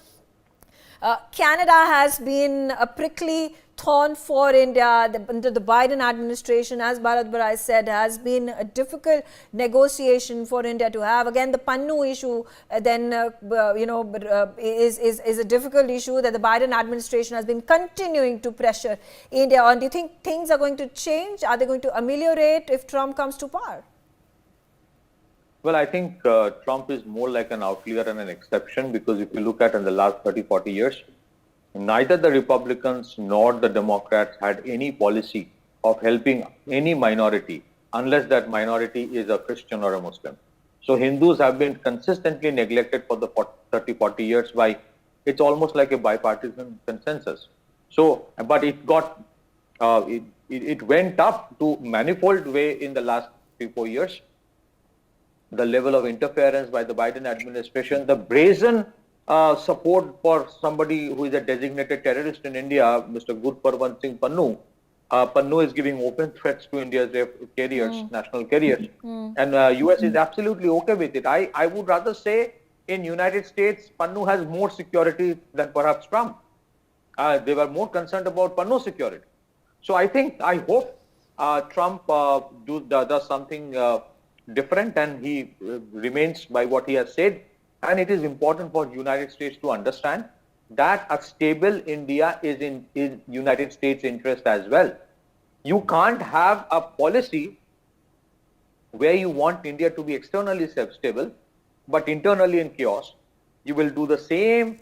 Canada has been a prickly thorn for India. Under the Biden administration, as Bharat Barai said, has been a difficult negotiation for India to have. Again, the Pannu issue is a difficult issue that the Biden administration has been continuing to pressure India on. Do you think things are going to change? Are they going to ameliorate if Trump comes to power? Well, I think Trump is more like an outlier and an exception, because if you look at in the last 30, 40 years, neither the Republicans nor the Democrats had any policy of helping any minority unless that minority is a Christian or a Muslim. So Hindus have been consistently neglected for the 30, 40 years by, it's almost like a bipartisan consensus. So, but it got, it went up to manifold way in the last 3-4 years. The level of interference by the Biden administration, the brazen support for somebody who is a designated terrorist in India, Mr. Gurpratap Singh Pannu. Pannu is giving open threats to India's carriers, national carriers, and US is absolutely okay with it. I would rather say in United States, Pannu has more security than perhaps Trump. They were more concerned about Pannu security. So I hope Trump does something different, and he remains by what he has said. And it is important for United States to understand that a stable India is in United States' interest as well. You can't have a policy where you want India to be externally stable, but internally in chaos. You will do the same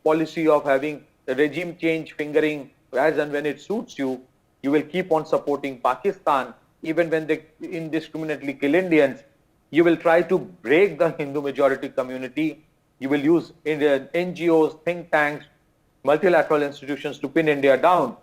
policy of having regime change fingering as and when it suits you. You will keep on supporting Pakistan even when they indiscriminately kill Indians. You will try to break the Hindu majority community. You will use NGOs, think tanks, multilateral institutions to pin India down.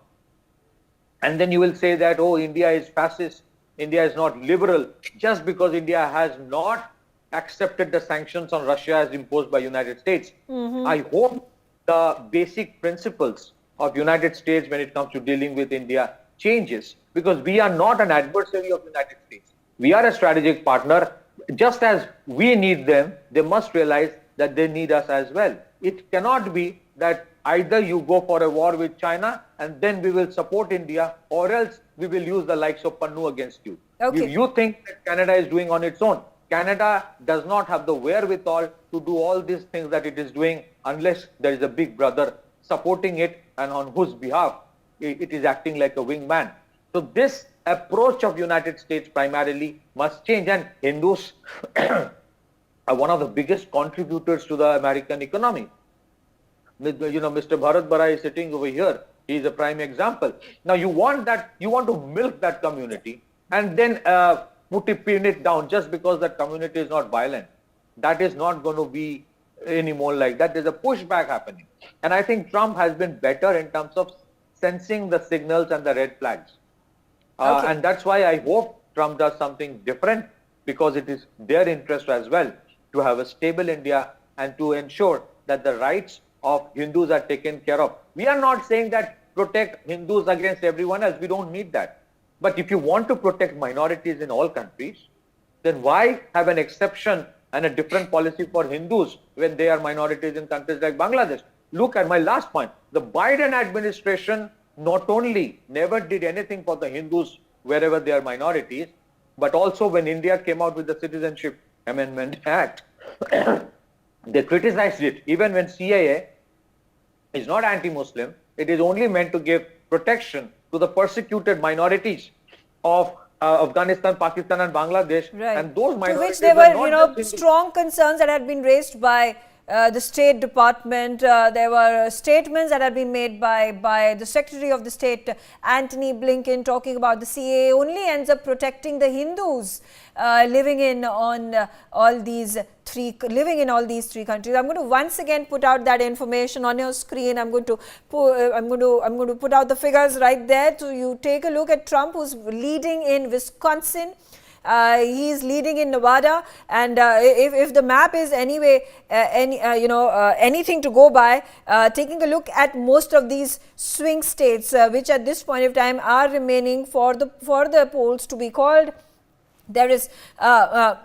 And then you will say that, oh, India is fascist, India is not liberal, just because India has not accepted the sanctions on Russia as imposed by United States. I hope the basic principles of United States when it comes to dealing with India changes, because we are not an adversary of United States. We are a strategic partner. Just as we need them, they must realize that they need us as well. It cannot be that either you go for a war with China and then we will support India, or else we will use the likes of Pannu against you. Okay. If you think that Canada is doing on its own, Canada does not have the wherewithal to do all these things that it is doing unless there is a big brother supporting it and on whose behalf it is acting like a wingman. So this approach of United States primarily must change, and Hindus are one of the biggest contributors to the American economy. You know, Mr. Bharat Barai is sitting over here. He is a prime example. Now you want to milk that community and then pin it down just because that community is not violent. That is not going to be anymore like that. There's a pushback happening. And I think Trump has been better in terms of sensing the signals and the red flags. And that's why I hope Trump does something different, because it is their interest as well to have a stable India and to ensure that the rights of Hindus are taken care of. We are not saying that protect Hindus against everyone else. We don't need that. But if you want to protect minorities in all countries, then why have an exception and a different policy for Hindus when they are minorities in countries like Bangladesh? Look at my last point. The Biden administration not only never did anything for the Hindus wherever they are minorities, but also when India came out with the Citizenship Amendment Act, they criticized it. Even when CAA is not anti-Muslim, it is only meant to give protection to the persecuted minorities of Afghanistan, Pakistan and Bangladesh. Right. And those minorities to which there were, not just Hindus. strong concerns that had been raised by the State Department. There were statements that had been made by the Secretary of the State, Antony Blinken, talking about the CAA only ends up protecting the Hindus living in all these three countries. I'm going to once again put out that information on your screen. I'm going to put out the figures right there so you take a look at Trump, who's leading in Wisconsin. He's leading in Nevada, and if the map is anyway anything to go by, taking a look at most of these swing states, which at this point of time are remaining for the polls to be called. There is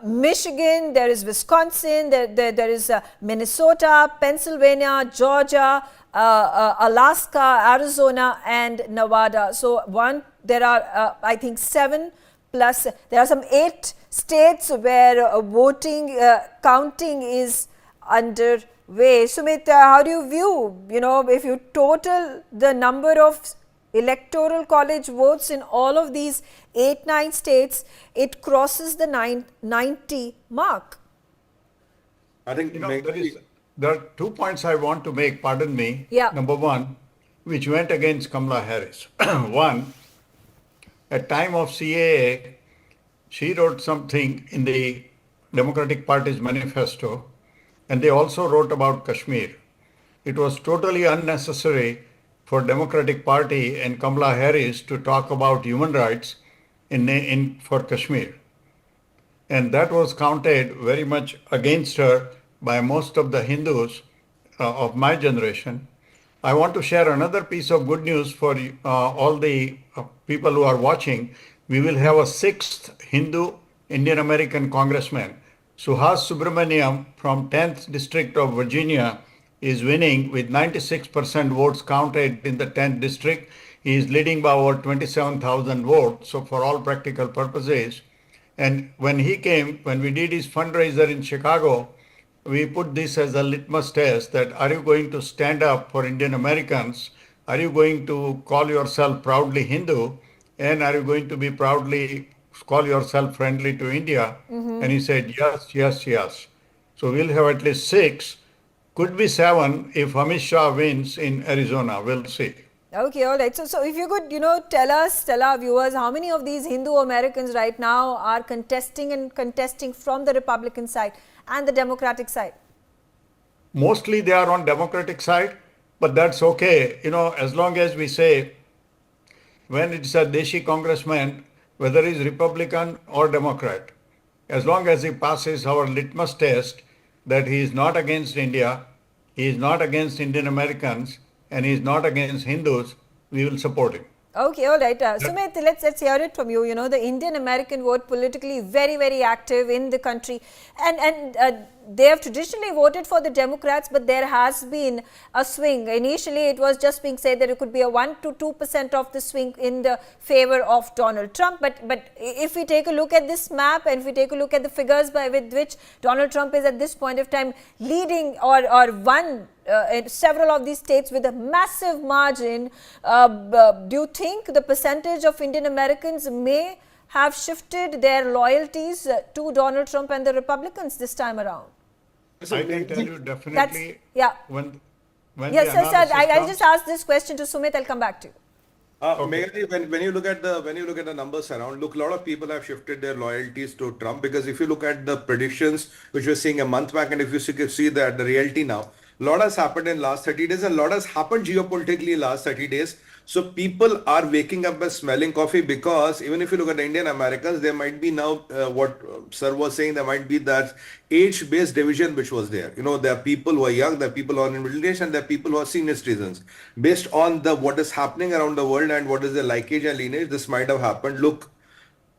Michigan, there is Wisconsin, there is Minnesota, Pennsylvania, Georgia, Alaska, Arizona, and Nevada. So there are I think 7. Plus, there are some 8 states where voting, counting is underway. Sumit, how do you view, if you total the number of electoral college votes in all of these 8-9 states, it crosses the 90 mark? I think there are 2 points I want to make, pardon me. Yeah. Number one, which went against Kamala Harris. One, at time of CAA, she wrote something in the Democratic Party's manifesto, and they also wrote about Kashmir. It was totally unnecessary for Democratic Party and Kamala Harris to talk about human rights for Kashmir. And that was counted very much against her by most of the Hindus of my generation. I want to share another piece of good news for all the people who are watching. We will have a 6th Hindu Indian American congressman. Suhas Subramaniam from 10th District of Virginia is winning with 96% votes counted in the 10th district. He is leading by over 27,000 votes. So for all practical purposes, and when we did his fundraiser in Chicago, we put this as a litmus test that are you going to stand up for Indian Americans? Are you going to call yourself proudly Hindu? And are you going to be proudly call yourself friendly to India? And he said, yes, yes, yes. So we'll have at least 6, could be 7 if Amit Shah wins in Arizona. We'll see. Okay, all right. So if you could, tell our viewers, how many of these Hindu Americans right now are contesting from the Republican side and the Democratic side? Mostly they are on Democratic side, but that's okay. As long as we say, when it's a Deshi congressman, whether he's Republican or Democrat, as long as he passes our litmus test that he is not against India, he is not against Indian Americans, and he is not against Hindus, we will support him. Okay, all right. Sumit, let's hear it from you. The Indian American vote politically very, very active in the country, and they have traditionally voted for the Democrats, but there has been a swing. Initially, it was just being said that it could be a 1 to 2% of the swing in the favor of Donald Trump. But if we take a look at this map and if we take a look at the figures with which Donald Trump is at this point of time leading or won in several of these states with a massive margin, do you think the percentage of Indian Americans may have shifted their loyalties to Donald Trump and the Republicans this time around? I can tell you definitely. When yes, sir. I'll just ask this question to Sumit. I'll come back to you. Megha, when you look at the numbers around, a lot of people have shifted their loyalties to Trump, because if you look at the predictions which we're seeing a month back, and if you see that the reality now, a lot has happened in last 30 days, and a lot has happened geopolitically last 30 days. So people are waking up and smelling coffee, because even if you look at the Indian Americans, there might be now what Sir was saying, there might be that age-based division which was there. There are people who are young, there are people who are in middle age, and there are people who are senior citizens. Based on what is happening around the world and what is their lineage and lineage, this might have happened. Look,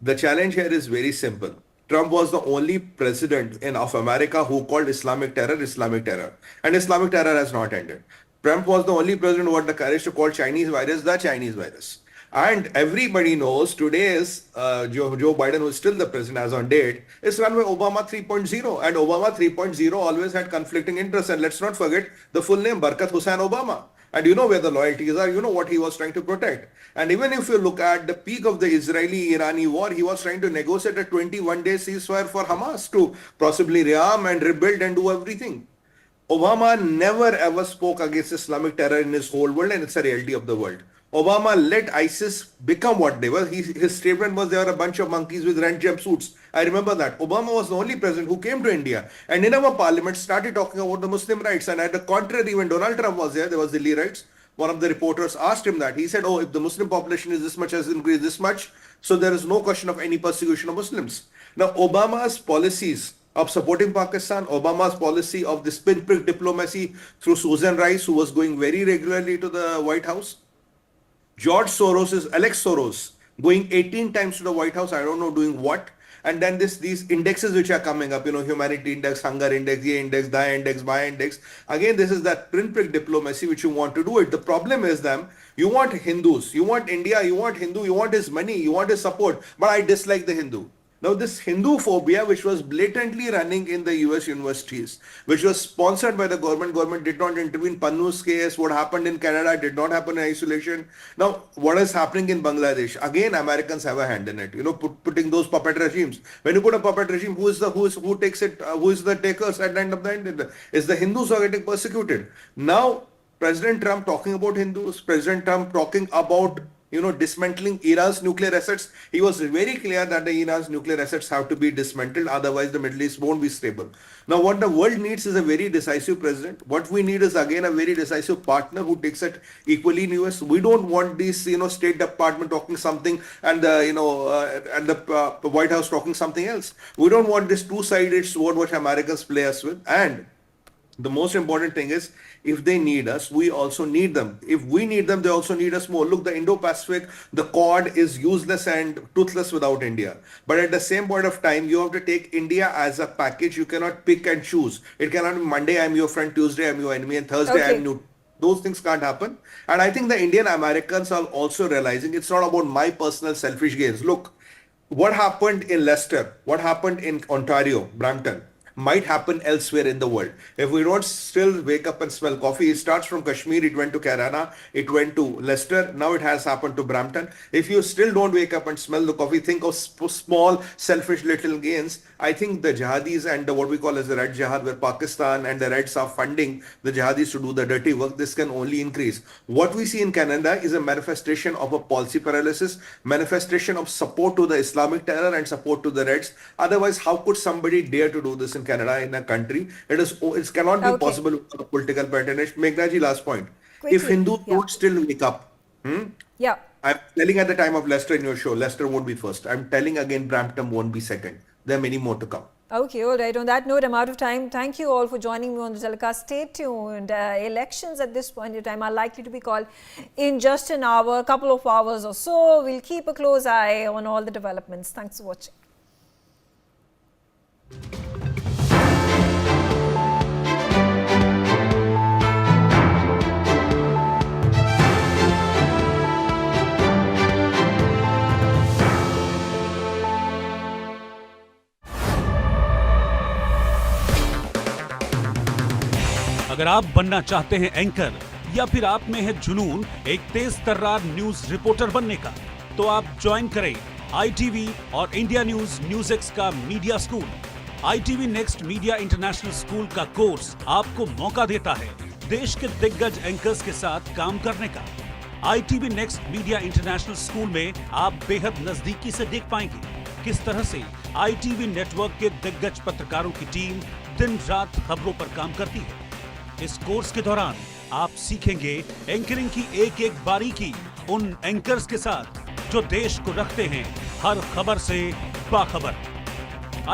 the challenge here is very simple. Trump was the only president of America who called Islamic terror, and Islamic terror has not ended. Trump was the only president who had the courage to call Chinese virus the Chinese virus. And everybody knows today's Joe Biden, who is still the president as on date, is run by Obama 3.0. And Obama 3.0 always had conflicting interests. And let's not forget the full name, Barack Hussain Obama. And you know where the loyalties are, you know what he was trying to protect. And even if you look at the peak of the Israeli-Irani war, he was trying to negotiate a 21-day ceasefire for Hamas to possibly rearm and rebuild and do everything. Obama never ever spoke against Islamic terror in his whole world, and it's a reality of the world. Obama let ISIS become what they were. His statement was they were a bunch of monkeys with red jumpsuits. I remember that. Obama was the only president who came to India and in our parliament started talking about the Muslim rights. And at the contrary, when Donald Trump was there was Delhi rights. One of the reporters asked him that. He said, oh, if the Muslim population is this much, has increased this much, so there is no question of any persecution of Muslims. Now, Obama's policies of supporting Pakistan, Obama's policy of this pinprick diplomacy through Susan Rice, who was going very regularly to the White House, Alex Soros, going 18 times to the White House, I don't know doing what. And then these indexes which are coming up, humanity index, hunger index, ye index, die index, buy index. Again, this is that pinprick diplomacy which you want to do it. The problem is you want Hindus, you want India, you want Hindu, you want his money, you want his support, but I dislike the Hindu. Now, this Hindu phobia, which was blatantly running in the US universities, which was sponsored by the government did not intervene. Pannu's case, what happened in Canada did not happen in isolation. Now, what is happening in Bangladesh? Again, Americans have a hand in it. Putting those puppet regimes. When you put a puppet regime, who takes it? Who is the takers at the end of the end? Is the Hindus who are getting persecuted? Now, President Trump talking about Hindus, President Trump talking about dismantling Iran's nuclear assets. He was very clear that the Iran's nuclear assets have to be dismantled, otherwise the Middle East won't be stable. Now, what the world needs is a very decisive president. What we need is again a very decisive partner who takes it equally in US. We don't want this, State Department talking something and the White House talking something else. We don't want this two-sided sword which Americans play us with. And the most important thing is, if they need us, we also need them. If we need them, they also need us more. Look, the Indo-Pacific, the Quad is useless and toothless without India. But at the same point of time, you have to take India as a package. You cannot pick and choose. It cannot be Monday, I'm your friend, Tuesday, I'm your enemy, and Thursday, I'm new. Those things can't happen. And I think the Indian Americans are also realizing it's not about my personal selfish gains. Look, what happened in Leicester, what happened in Ontario, Brampton, might happen elsewhere in the world. If we don't still wake up and smell coffee, it starts from Kashmir, it went to Kerala, it went to Leicester, now it has happened to Brampton. If you still don't wake up and smell the coffee, think of small, selfish little gains. I think the jihadis and what we call as the Red Jihad, where Pakistan and the Reds are funding the jihadis to do the dirty work, this can only increase. What we see in Canada is a manifestation of a policy paralysis, manifestation of support to the Islamic terror and support to the Reds. Otherwise, how could somebody dare to do this in Canada, in a country? It cannot be possible without political patronage. Meghnaji, last point. Quickly, if Hindus don't still wake up, yeah. I'm telling at the time of Leicester in your show, Leicester won't be first. I'm telling again, Brampton won't be second. There are many more to come. Okay, all right. On that note, I'm out of time. Thank you all for joining me on the telecast. Stay tuned. Elections at this point in time are likely to be called in just an hour, a couple of hours or so. We'll keep a close eye on all the developments. Thanks for watching. अगर आप बनना चाहते हैं anchor या फिर आप में है जुनून एक तेज तर्रार न्यूज रिपोर्टर बनने का, तो आप ज्वाइन करें ITV और इंडिया न्यूज़ का media school. ITV next media international school का कोर्स आपको मौका देता है देश के दिग्गज एंकर्स के साथ काम करने का। ITV next media international school में आप बेहद नजदीकी से देख पाएंगे किस तरह से ITV नेटवर्क के दिग्गज पत्रकारों की टीम दिन रात खबरों पर काम करती है। इस कोर्स के दौरान आप सीखेंगे एंकरिंग की एक एक बारीकी उन एंकर्स के साथ जो देश को रखते हैं हर खबर से बाखबर।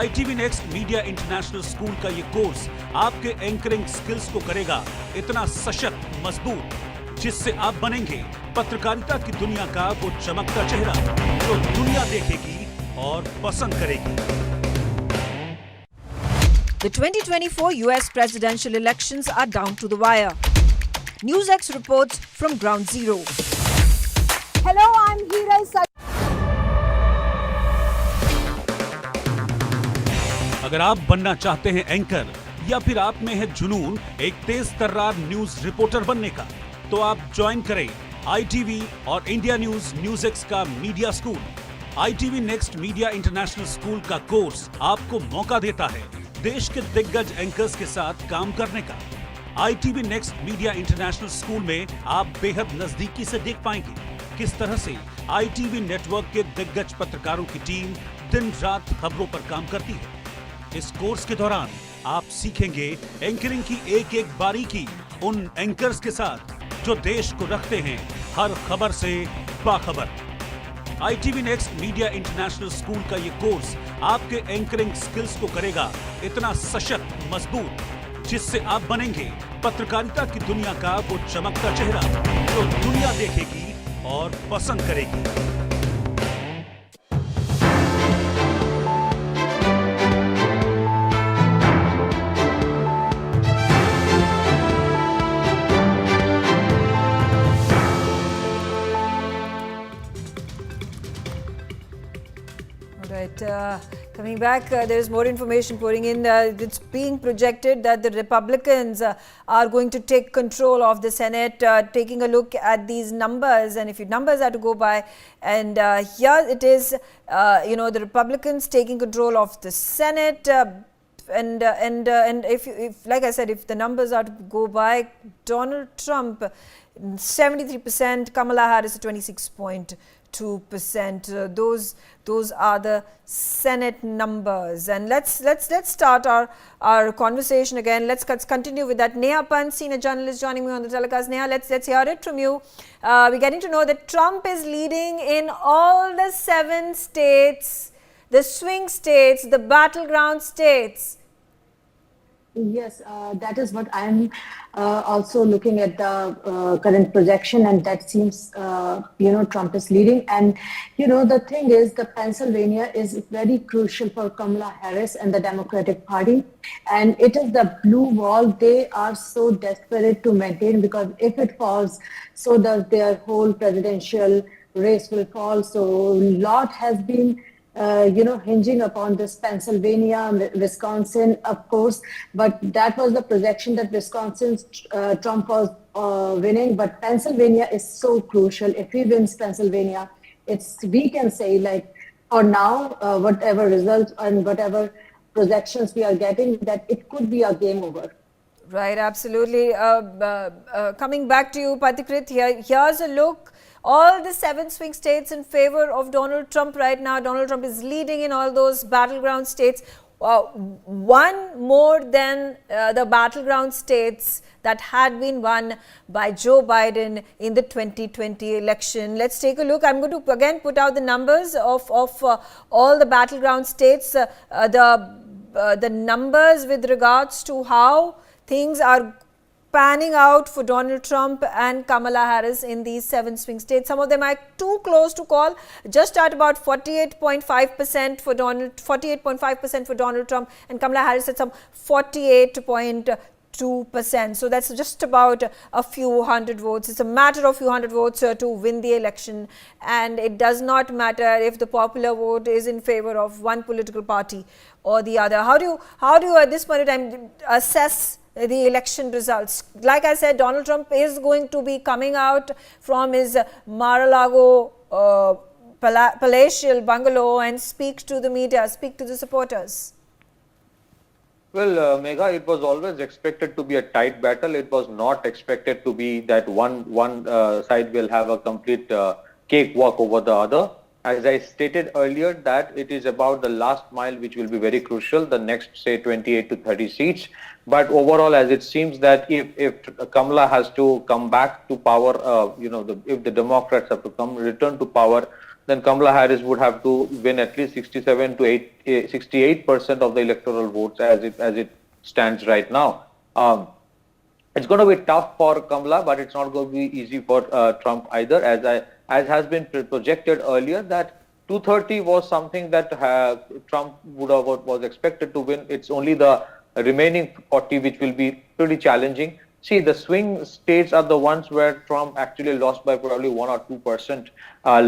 ITV next media international school का ये कोर्स आपके एंकरिंग स्किल्स को करेगा इतना सशक्त, मजबूत, जिससे आप बनेंगे पत्रकारिता की दुनिया का वो चमकता चेहरा जो दुनिया देखेगी और पसंद करेगी। The 2024 US presidential elections are down to the wire. Newsx reports from Ground Zero. Hello, I'm Hira. अगर आप बनना चाहते हैं एंकर या फिर आप में है जुनून एक तेज तर्रार न्यूज रिपोर्टर बनने का, तो आप ज्वाइन करें ITV और इंडिया न्यूज़ का media school. ITV next media international school का कोर्स आपको मौका देता है देश के दिग्गज एंकर्स के साथ काम करने का। ITV next media international school में आप बेहद नजदीकी से देख पाएंगे किस तरह से ITV नेटवर्क के दिग्गज पत्रकारों की टीम दिन रात खबरों पर काम करती है। इस कोर्स के दौरान आप सीखेंगे एंकरिंग की एक एक बारीकी उन एंकर्स के साथ जो देश को रखते हैं हर खबर से बाखबर। ITV next media international school का ये कोर्स आपके एंकरिंग स्किल्स को करेगा इतना सशक्त, मजबूत, जिससे आप बनेंगे पत्रकारिता की दुनिया का वो चमकता चेहरा जो दुनिया देखेगी और पसंद करेगी। Right. Coming back, there is more information pouring in. It's being projected that the Republicans are going to take control of the Senate. Taking a look at these numbers, and if your numbers are to go by, and here it is, the Republicans taking control of the Senate. And if like I said, if the numbers are to go by, Donald Trump 73%, Kamala Harris 26.2%. Those are the Senate numbers. And let's start our conversation again. Let's continue with that. Neha Pant, senior journalist, joining me on the telecast. Neha, let's hear it from you. We're getting to know that Trump is leading in all the 7 states, the swing states, the battleground states. Yes, that is what I'm also looking at the current projection, and that seems, Trump is leading. And, the thing is, the Pennsylvania is very crucial for Kamala Harris and the Democratic Party. And it is the blue wall they are so desperate to maintain, because if it falls, so does their whole presidential race will fall. So a lot has been hinging upon this Pennsylvania, Wisconsin, of course, but that was the projection that Wisconsin's Trump was winning. But Pennsylvania is so crucial. If he wins Pennsylvania, we can say, like, for now, whatever results and whatever projections we are getting, that it could be a game over. Right, absolutely. Coming back to you, Patikrit, here's a look. All the 7 swing states in favor of Donald Trump right now. Donald Trump is leading in all those battleground states. One more than the battleground states that had been won by Joe Biden in the 2020 election. Let's take a look. I'm going to again put out the numbers of all the battleground states. The numbers with regards to how things are panning out for Donald Trump and Kamala Harris in these 7 swing states. Some of them are too close to call, just at about 48.5% for Donald Trump, and Kamala Harris at some 48.2%. So that's just about a few hundred votes. It's a matter of few hundred votes to win the election, and it does not matter if the popular vote is in favor of one political party or the other. How do you at this point in time assess the election results? Like I said, Donald Trump is going to be coming out from his Mar-a-Lago palatial bungalow and speak to the media, speak to the supporters. Well, Megha, it was always expected to be a tight battle. It was not expected to be that one side will have a complete cakewalk over the other. As I stated earlier, that it is about the last mile which will be very crucial, the next, say, 28 to 30 seats. But overall, as it seems that if Kamala has to come back to power, if the Democrats have to return to power, then Kamala Harris would have to win at least 67 to 68% of the electoral votes as it stands right now. It's going to be tough for Kamala, but it's not going to be easy for Trump either. As has been projected earlier, that 230 was something that Trump was expected to win. It's only the remaining 40 which will be pretty challenging. See, the swing states are the ones where Trump actually lost by probably 1 or 2%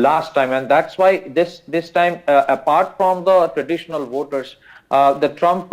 last time, and that's why this time, apart from the traditional voters, the Trump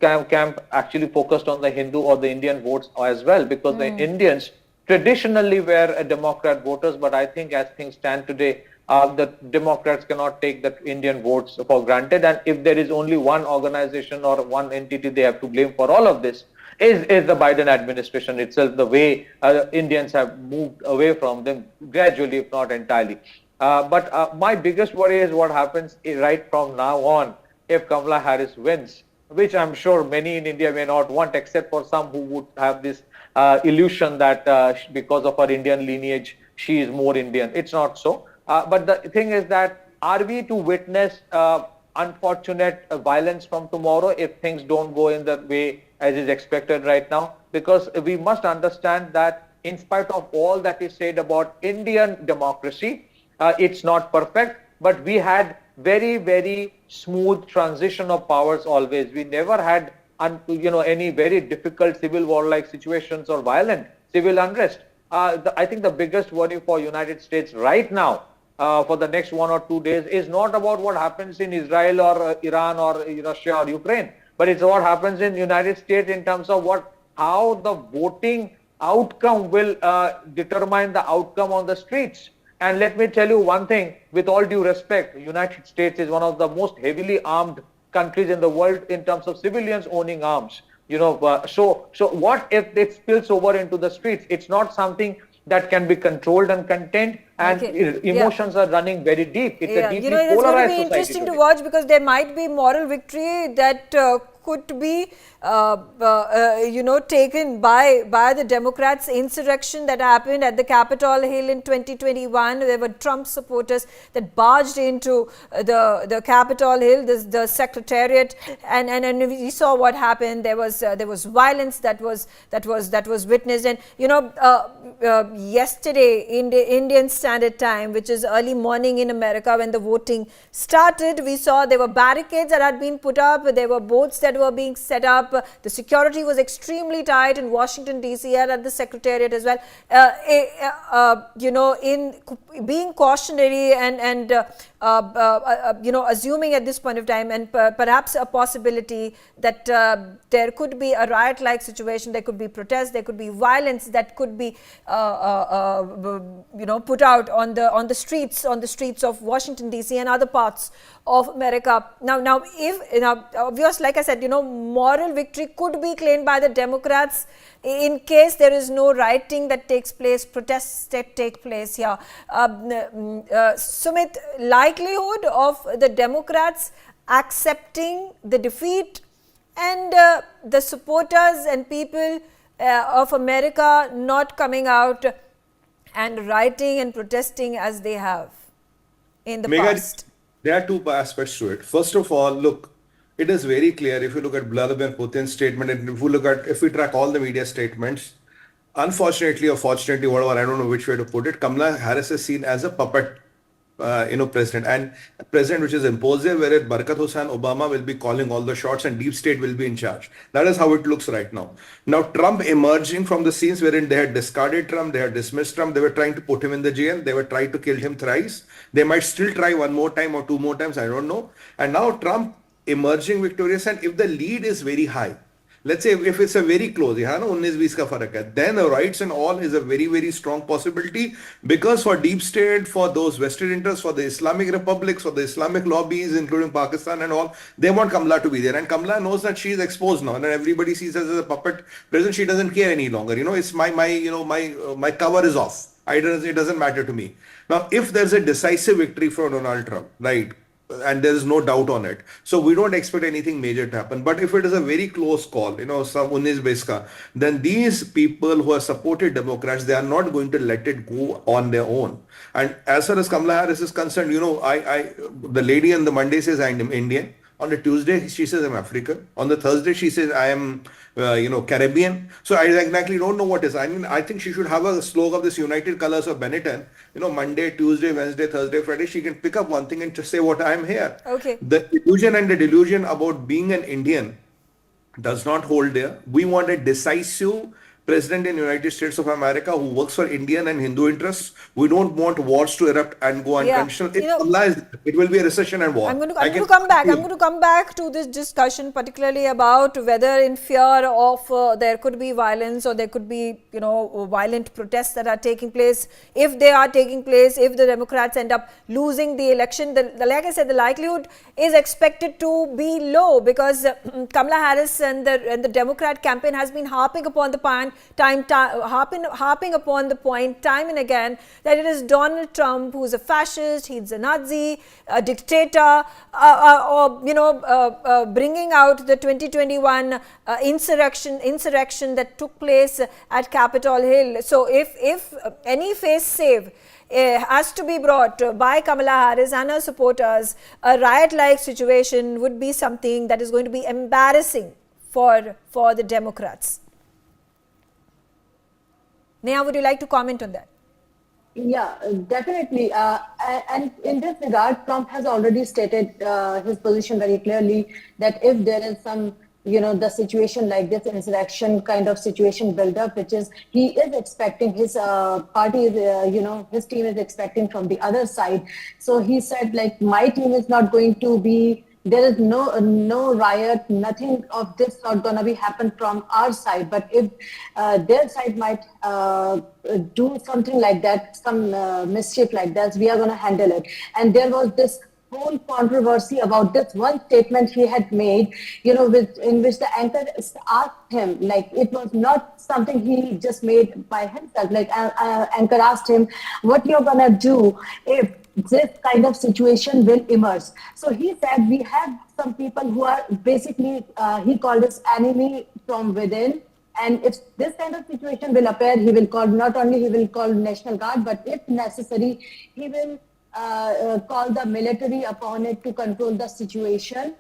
camp actually focused on the Hindu or the Indian votes as well, because the Indians traditionally were Democrat voters, but I think as things stand today, the Democrats cannot take the Indian votes for granted, and if there is only one organization or one entity they have to blame for all of this, is the Biden administration itself, the way Indians have moved away from them gradually, if not entirely. But my biggest worry is what happens right from now on if Kamala Harris wins, which I'm sure many in India may not want, except for some who would have this illusion that because of her Indian lineage, she is more Indian. It's not so. But the thing is that are we to witness unfortunate violence from tomorrow if things don't go in the way as is expected right now? Because we must understand that in spite of all that is said about Indian democracy, it's not perfect, but we had very, very smooth transition of powers always. We never had any very difficult civil war-like situations or violent civil unrest. I think the biggest worry for United States right now for the next 1 or 2 days is not about what happens in Israel or Iran or Russia or Ukraine, but it's what happens in United States in terms of how the voting outcome will determine the outcome on the streets. And let me tell you one thing, with all due respect, the United States is one of the most heavily armed countries in the world in terms of civilians owning arms. So what if it spills over into the streets? It's not something that can be controlled and contained, and emotions are running very deep. It's a deeply it's going to polarized be society interesting to today. watch because there might be moral victory that could be taken by the Democrats. Insurrection that happened at the Capitol Hill in 2021, there were Trump supporters that barged into the Capitol Hill, the Secretariat, and we saw what happened. There was violence that was witnessed, and yesterday in the Indian Standard Time, which is early morning in America when the voting started, we saw there were barricades that had been put up, there were boats that were being set up, the security was extremely tight in Washington DC and at the Secretariat as well. In being cautionary and assuming at this point of time and perhaps a possibility that there could be a riot-like situation, there could be protests, there could be violence that could be put out on the streets of Washington DC and other parts of America. Now, obvious, like I said, moral victory could be claimed by the Democrats in case there is no rioting that takes place, protests that take place here. Sumit, likelihood of the Democrats accepting the defeat and the supporters and people of America not coming out and rioting and protesting as they have in the past? There are two aspects to it. First of all, look, it is very clear if you look at Vladimir Putin's statement and if we track all the media statements, unfortunately or fortunately, whatever, I don't know which way to put it, Kamala Harris is seen as a puppet president, and a president which is imposed, whereas Barack Hussain Obama will be calling all the shots and deep state will be in charge. That is how it looks right now. Now, Trump emerging from the scenes wherein they had discarded Trump, they had dismissed Trump, they were trying to put him in the jail, they were trying to kill him thrice. They might still try one more time or two more times, I don't know. And now Trump emerging victorious, and if the lead is very high, let's say if it's a very close, 19-20 ka farak hai, then rights and all is a very, very strong possibility, because for deep state, for those vested interests, for the Islamic republics, for the Islamic lobbies, including Pakistan and all, they want Kamala to be there. And Kamala knows that she is exposed now, and everybody sees her as a puppet president. She doesn't care any longer. It's my cover is off. It doesn't matter to me. Now, if there's a decisive victory for Donald Trump, right, and there is no doubt on it, so we don't expect anything major to happen. But if it is a very close call, some 19-20 ka, then these people who have supported Democrats, they are not going to let it go on their own. And as far as Kamala Harris is concerned, the lady on the Monday says I am Indian. On the Tuesday, she says I'm African. On the Thursday, she says I am, Caribbean. So I exactly don't know what is. I mean, I think she should have a slogan of this United Colors of Benetton. Monday, Tuesday, Wednesday, Thursday, Friday. She can pick up one thing and just say what I'm here. Okay. The illusion and the delusion about being an Indian does not hold there. We want a decisive president in United States of America who works for Indian and Hindu interests. We don't want wars to erupt and go unconditional. It will be a recession and war. I'm going to come back. I'm going to come back to this discussion, particularly about whether in fear of there could be violence or there could be, violent protests that are taking place. If they are taking place, if the Democrats end up losing the election, like I said, the likelihood is expected to be low because Kamala Harris and the Democrat campaign has been harping upon the point time and again that it is Donald Trump who's a fascist, he's a Nazi, a dictator, bringing out the 2021 insurrection that took place at Capitol Hill. So if any face save has to be brought by Kamala Harris and her supporters, a riot-like situation would be something that is going to be embarrassing for the Democrats. Neha, would you like to comment on that? Yeah, definitely. And in this regard, Trump has already stated his position very clearly that if there is some, the situation like this, insurrection kind of situation build up, which is he is expecting his party, his team is expecting from the other side. So he said, like, my team is not going to be. There is no riot, nothing of this sort gonna be happen from our side. But if their side might do something like that, some mischief like that, we are gonna handle it. And there was this whole controversy about this one statement he had made, in which the anchor asked him, like, it was not something he just made by himself. Like, anchor asked him, what you're gonna do if this kind of situation will emerge. So he said, we have some people who are basically, he called this enemy from within. And if this kind of situation will appear, he will call, not only he will call National Guard, but if necessary, he will call the military upon it to control the situation.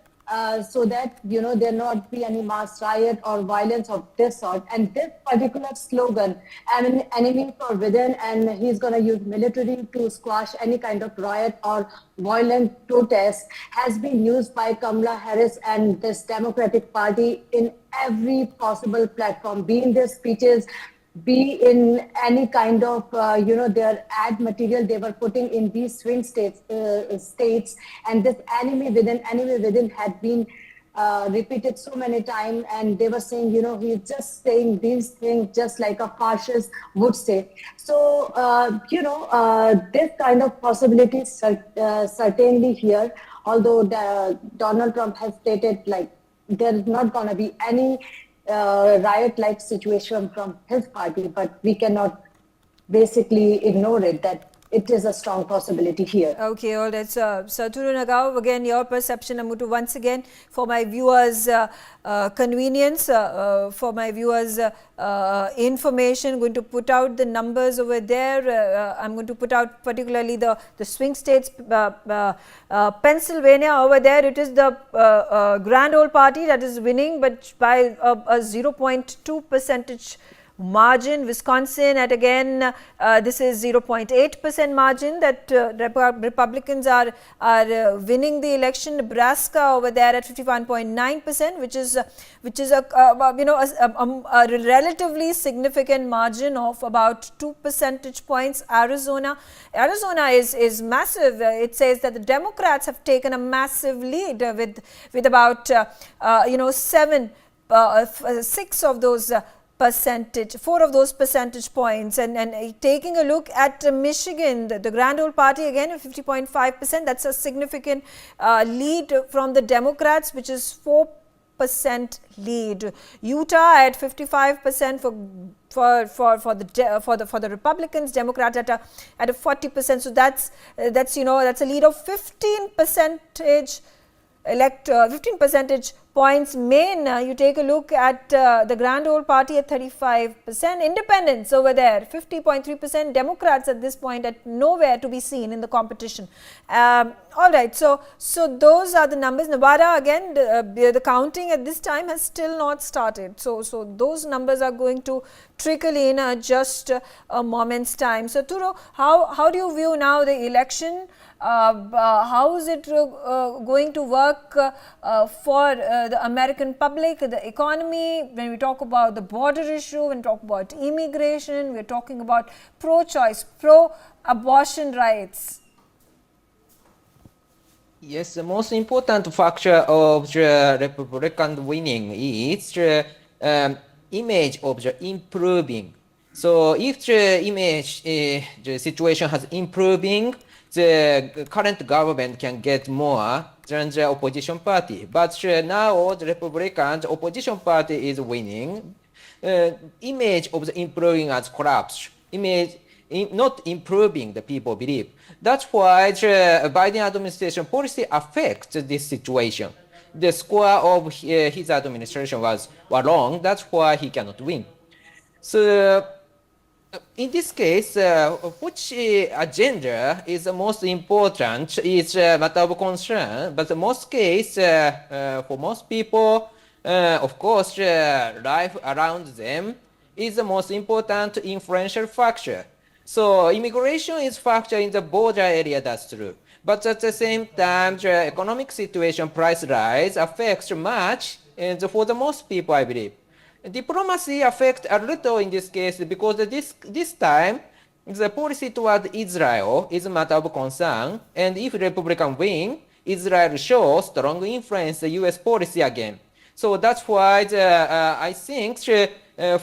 So that, there not be any mass riot or violence of this sort. And this particular slogan, an enemy for within, and he's going to use military to squash any kind of riot or violent protest, has been used by Kamala Harris and this Democratic Party in every possible platform, be in their speeches, be in any kind of, their ad material they were putting in these swing states, and this enemy within had been repeated so many times, and they were saying, he's just saying these things just like a fascist would say. So, this kind of possibilities certainly here, although Donald Trump has stated, like, there's not going to be any riot-like situation from his party, but we cannot basically ignore it, that it is a strong possibility here. Okay, all right. So, Turu Nagao, again, your perception. I'm going to once again, for my viewers' convenience, for my viewers' information, going to put out the numbers over there. I'm going to put out particularly the swing states. Pennsylvania over there, it is the Grand Old Party that is winning, but by a 0.2 percentage margin. Wisconsin at again this is 0.8% margin that Republicans are winning the election. Nebraska over there at 51.9%, which is a relatively significant margin of about 2 percentage points. Arizona is massive. It says that the Democrats have taken a massive lead with about 6 of those percentage, 4 of those percentage points, and taking a look at Michigan, the Grand Old Party again at 50.5%. That's a significant lead from the Democrats, which is 4% lead. Utah at 55% for the Republicans, Democrats at a 40%. So that's a lead of 15 percentage points. Maine, you take a look at the Grand Old Party at 35%. Independents over there 50.3%. Democrats at this point at nowhere to be seen in the competition. All right, so those are the numbers. Nevada again, the counting at this time has still not started. So those numbers are going to trickle in just a moment's time. So Turo, how do you view now the election? How is it going to work for the American public, the economy, when we talk about the border issue, when we talk about immigration, we're talking about pro-choice, pro-abortion rights. Yes, the most important factor of the Republican winning is the image of the improving. So if the image, the situation has improving, the current government can get more than the opposition party. But now the Republicans opposition party is winning. Image of the improving has collapsed. Image not improving, the people believe. That's why the Biden administration policy affects this situation. The score of his administration was wrong. That's why he cannot win. So in this case, which agenda is the most important is a matter of concern. But in most case, for most people, of course, life around them is the most important influential factor. So immigration is factor in the border area, that's true. But at the same time, the economic situation, price rise affects much, and for the most people, I believe. Diplomacy affects a little in this case because this time the policy toward Israel is a matter of concern, and if Republican win, Israel shows strong influence the U.S. policy again. So that's why I think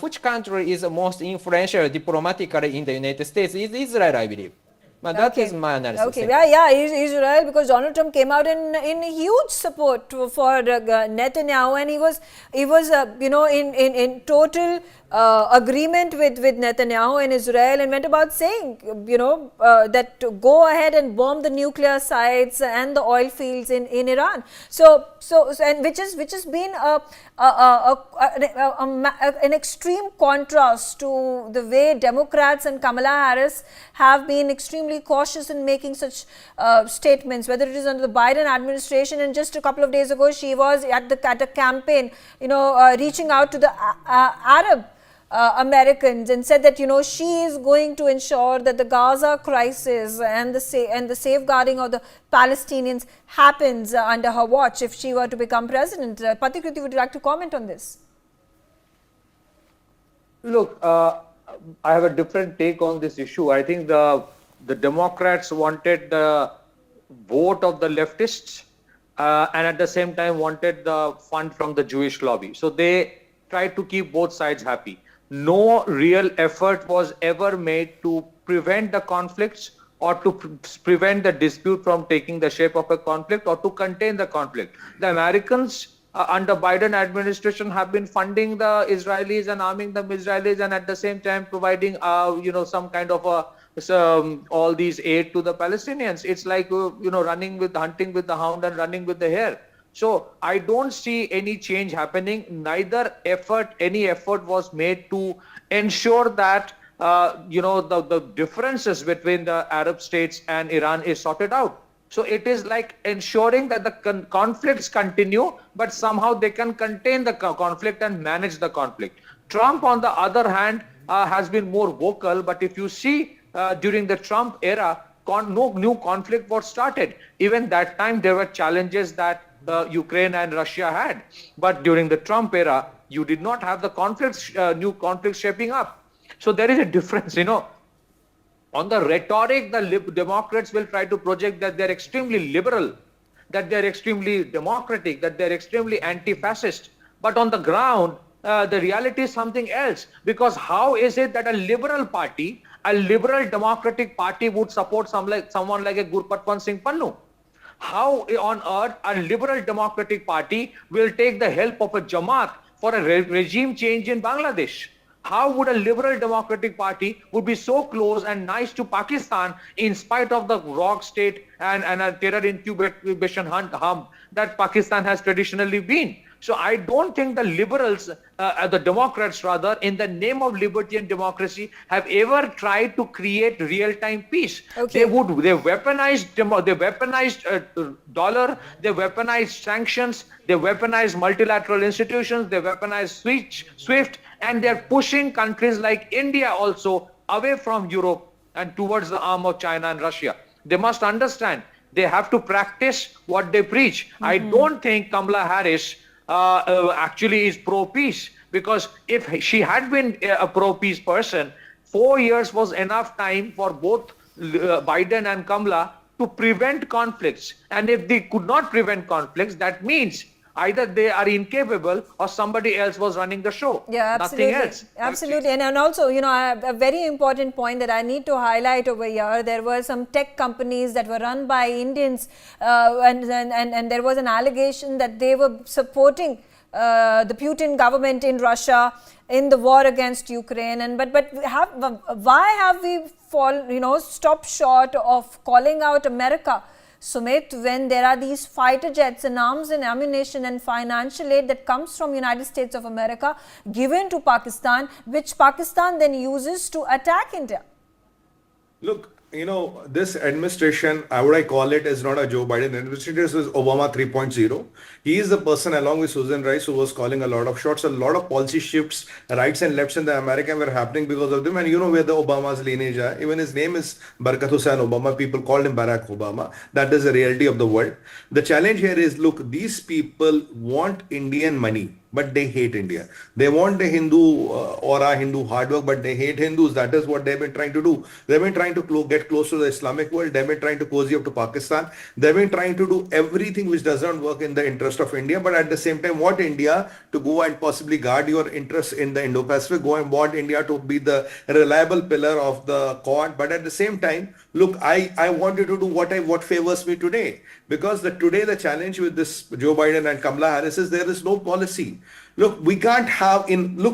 which country is the most influential diplomatically in the United States is Israel, I believe. But that is my analysis. Okay, yeah, Israel, because Donald Trump came out in huge support for Netanyahu, and he was in total agreement with Netanyahu and Israel, and went about saying that to go ahead and bomb the nuclear sites and the oil fields in Iran. So and which has been an extreme contrast to the way Democrats and Kamala Harris have been extremely cautious in making such statements, whether it is under the Biden administration. And just a couple of days ago, she was at a campaign, reaching out to the Arab Americans, and said that she is going to ensure that the Gaza crisis and the safeguarding of the Palestinians happens under her watch if she were to become president. Patikriti, would you like to comment on this? Look, I have a different take on this issue. I think the Democrats wanted the vote of the leftists and at the same time wanted the fund from the Jewish lobby. So they tried to keep both sides happy. No real effort was ever made to prevent the conflicts or to prevent the dispute from taking the shape of a conflict or to contain the conflict. The Americans under Biden administration have been funding the Israelis and arming the Israelis, and at the same time providing some kind of all these aid to the Palestinians. It's like hunting with the hound and running with the hare. So I don't see any change happening. Neither any effort was made to ensure that the differences between the Arab states and Iran is sorted out. So it is like ensuring that the conflicts continue, but somehow they can contain the conflict and manage the conflict. Trump, on the other hand, has been more vocal. But if you see during the Trump era, no new conflict was started. Even that time, there were challenges that Ukraine and Russia had. But during the Trump era, you did not have the conflicts, new conflicts shaping up. So there is a difference, On the rhetoric, the Democrats will try to project that they're extremely liberal, that they're extremely democratic, that they're extremely anti-fascist. But on the ground, the reality is something else. Because how is it that a liberal party, a liberal democratic party would support someone like a Gurpatwant Singh Pannu? How on earth a liberal democratic party will take the help of a Jamaat for a regime change in Bangladesh? How would a liberal democratic party would be so close and nice to Pakistan in spite of the rogue state and a terror incubation hub that Pakistan has traditionally been? So I don't think the liberals, the Democrats rather, in the name of liberty and democracy, have ever tried to create real-time peace. Okay. They weaponized dollar, they weaponized sanctions, they weaponized multilateral institutions, they weaponized SWIFT, and they're pushing countries like India also away from Europe and towards the arm of China and Russia. They must understand they have to practice what they preach. I don't think Kamala Harris actually is pro-peace. Because if she had been a pro-peace person, 4 years was enough time for both Biden and Kamala to prevent conflicts. And if they could not prevent conflicts, that means either they are incapable or somebody else was running the show. Yeah, absolutely. Nothing else. Absolutely. And also, a very important point that I need to highlight over here, there were some tech companies that were run by Indians and there was an allegation that they were supporting the Putin government in Russia in the war against Ukraine. And why have we stopped short of calling out America, Sumit, when there are these fighter jets and arms and ammunition and financial aid that comes from United States of America given to Pakistan, which Pakistan then uses to attack India? Look, this administration, would I call it, is not a Joe Biden administration. This is Obama 3.0. He is the person, along with Susan Rice, who was calling a lot of shots. A lot of policy shifts, rights and lefts in the America were happening because of them. And you know where the Obama's lineage are. Even his name is Barack Hussain Obama. People called him Barack Obama. That is the reality of the world. The challenge here is, look, these people want Indian money, but they hate India. They want the Hindu aura, Hindu hard work, but they hate Hindus. That is what they've been trying to do. They've been trying to get close to the Islamic world. They've been trying to cozy up to Pakistan. They've been trying to do everything which doesn't work in the interest of India, but at the same time want India to go and possibly guard your interests in the Indo-Pacific, go and want India to be the reliable pillar of the Quad. But at the same time, look, I wanted to do what favors me today. Because today the challenge with this Joe Biden and Kamala Harris is there is no policy. Look, we can't have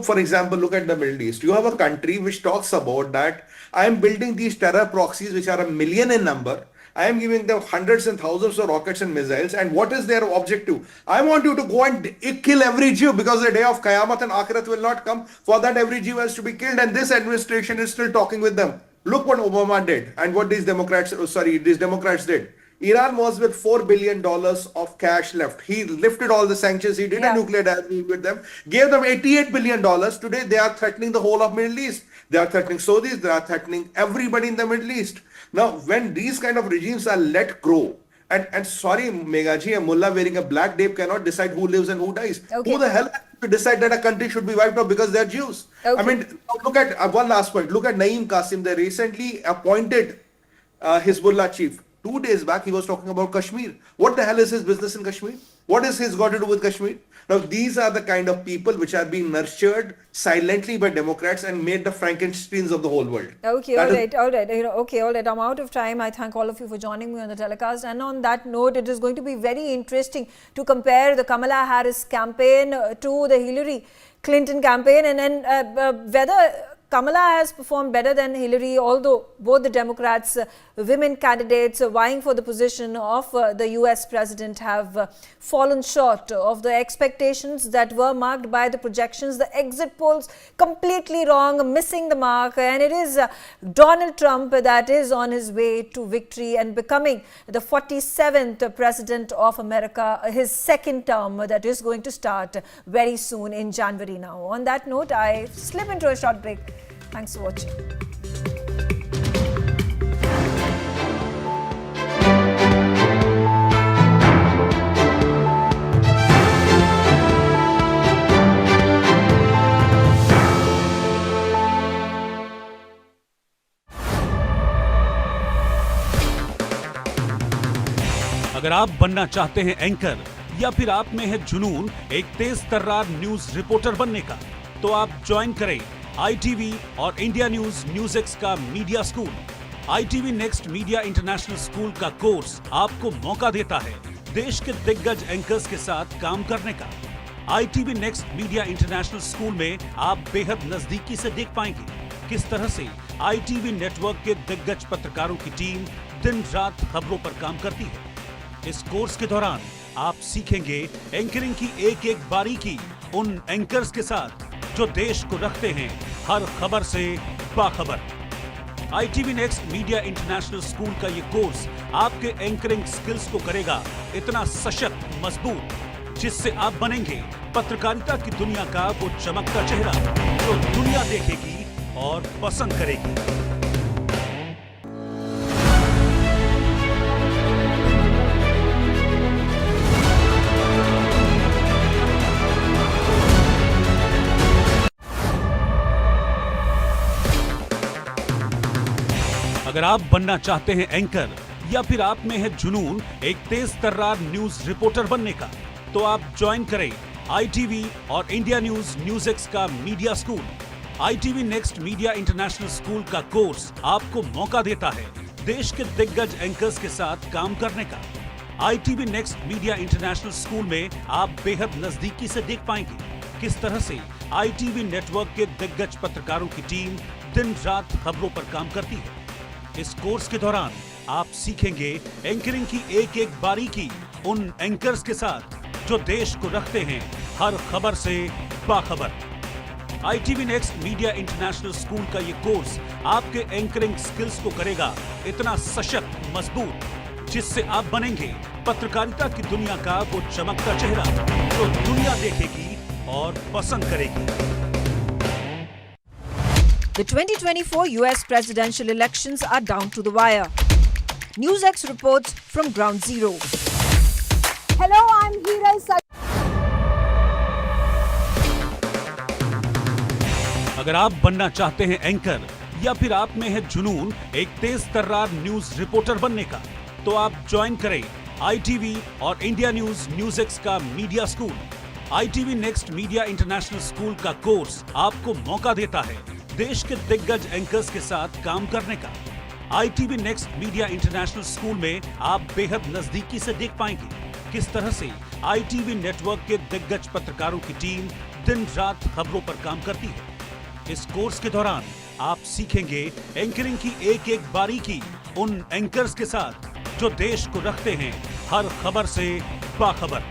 for example, look at the Middle East. You have a country which talks about that I am building these terror proxies which are 1 million in number. I am giving them hundreds and thousands of rockets and missiles. And what is their objective? I want you to go and kill every Jew, because the day of Qiyamah and Akhirat will not come. For that, every Jew has to be killed. And this administration is still talking with them. Look what Obama did and what these Democrats did. Iran was with $4 billion of cash left. He lifted all the sanctions. He did a nuclear deal with them, gave them $88 billion. Today, they are threatening the whole of Middle East. They are threatening Saudis. They are threatening everybody in the Middle East. Now, when these kind of regimes are let grow, and sorry, Meghaji, a mullah wearing a black cape cannot decide who lives and who dies. Okay. Who the hell to decide that a country should be wiped out because they're Jews? Okay. I mean, look at one last point. Look at Naeem Qasim. They recently appointed Hezbollah chief. 2 days back, he was talking about Kashmir. What the hell is his business in Kashmir? What is his got to do with Kashmir? Now, these are the kind of people which are being nurtured silently by Democrats and made the Frankensteins of the whole world. Okay, all right. All right. I'm out of time. I thank all of you for joining me on the telecast. And on that note, it is going to be very interesting to compare the Kamala Harris campaign to the Hillary Clinton campaign, and then whether Kamala has performed better than Hillary, although both the Democrats, women candidates vying for the position of the US president have fallen short of the expectations that were marked by the projections. The exit polls completely wrong, missing the mark, and it is Donald Trump that is on his way to victory and becoming the 47th president of America, his second term that is going to start very soon in January now. On that note, I slip into a short break. Thanks for watching. अगर आप बनना चाहते हैं anchor, या फिर आप में है जुनून एक तेज तर्रार न्यूज रिपोर्टर बनने का, तो आप ज्वाइन करें ITV और इंडिया न्यूज Newsx का media school. ITV next media international school का कोर्स आपको मौका देता है देश के दिग्गज एंकर्स के साथ काम करने का। ITV next media international school में आप बेहद नजदीकी से देख पाएंगे किस तरह से ITV नेटवर्क के दिग्गज पत्रकारों की टीम दिन रात खबरों पर काम करती है। इस कोर्स के दौरान आप सीखेंगे एंकरिंग की एक एक बारीकी उन एंकर्स के साथ जो देश को रखते हैं हर खबर से बाखबर। ITV next media international school का ये कोर्स आपके एंकरिंग स्किल्स को करेगा इतना सशक्त, मजबूत, जिससे आप बनेंगे पत्रकारिता की दुनिया का वो चमकता चेहरा जो दुनिया देखेगी और पसंद करेगी। आप बनना चाहते हैं एंकर या फिर आप में है जुनून एक तेज तर्रार न्यूज रिपोर्टर बनने का, तो आप ज्वाइन करें ITV और इंडिया न्यूज़ का media school. ITV next media international school का कोर्स आपको मौका देता है देश के दिग्गज एंकर्स के साथ काम करने का। ITV next media international school में आप बेहद नजदीकी से देख पाएंगे किस तरह से ITV नेटवर्क के दिग्गज पत्रकारों की टीम दिन रात खबरों पर काम करती है। इस कोर्स के दौरान आप सीखेंगे एंकरिंग की एक एक बारीकी उन एंकर्स के साथ जो देश को रखते हैं हर खबर से बाखबर। ITV next media international school का ये कोर्स आपके एंकरिंग स्किल्स को करेगा इतना सशक्त मजबूत, जिससे आप बनेंगे पत्रकारिता की दुनिया का वो चमकता चेहरा जो दुनिया देखेगी और पसंद करेगी। The 2024 US presidential elections are down to the wire. Newsx reports from Ground Zero. Hello, I'm Hira. अगर आप बनना चाहते हैं एंकर या फिर आप में है जुनून एक तेज तर्रार न्यूज रिपोर्टर बनने का, तो आप ज्वाइन करें ITV और इंडिया न्यूज़ का media school. ITV next media international school का कोर्स आपको मौका देता है देश के दिग्गज एंकर्स के साथ काम करने का। ITV next media international school में आप बेहद नजदीकी से देख पाएंगे किस तरह से ITV नेटवर्क के दिग्गज पत्रकारों की टीम दिन रात खबरों पर काम करती है। इस कोर्स के दौरान आप सीखेंगे एंकरिंग की एक एक बारीकी उन एंकर्स के साथ जो देश को रखते हैं हर खबर से बाखबर।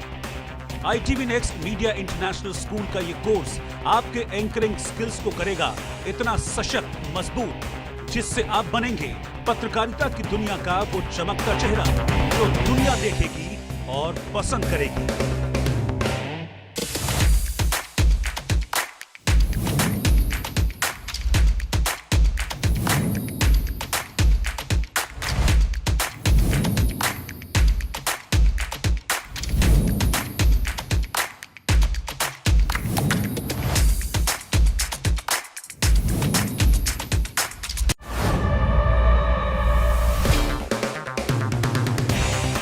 ITV next media international school का ये कोर्स आपके एंकरिंग स्किल्स को करेगा इतना सशक्त मजबूत, जिससे आप बनेंगे पत्रकारिता की दुनिया का वो चमकता चेहरा जो दुनिया देखेगी और पसंद करेगी।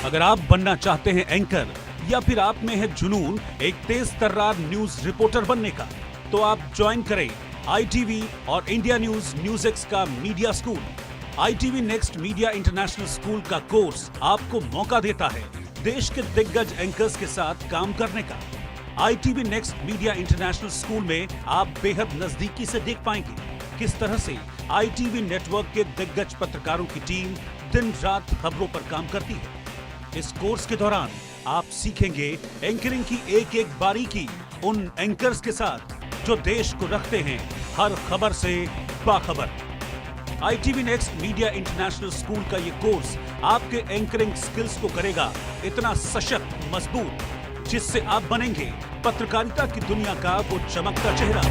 अगर आप बनना चाहते हैं एंकर या फिर आप में है जुनून एक तेज तर्रार न्यूज रिपोर्टर बनने का, तो आप ज्वाइन करें ITV और इंडिया न्यूज़ का media school. ITV next media international school का कोर्स आपको मौका देता है देश के दिग्गज एंकर्स के साथ काम करने का। ITV next media international school में आप बेहद नजदीकी से देख पाएंगे किस तरह से ITV नेटवर्क के दिग्गज पत्रकारों की टीम दिन रात खबरों पर काम करती है। इस कोर्स के दौरान आप सीखेंगे एंकरिंग की एक एक बारीकी उन एंकर्स के साथ जो देश को रखते हैं हर खबर से बाखबर। ITV next media international school का ये कोर्स आपके एंकरिंग स्किल्स को करेगा इतना सशक्त मजबूत, जिससे आप बनेंगे पत्रकारिता की दुनिया का वो चमकता चेहरा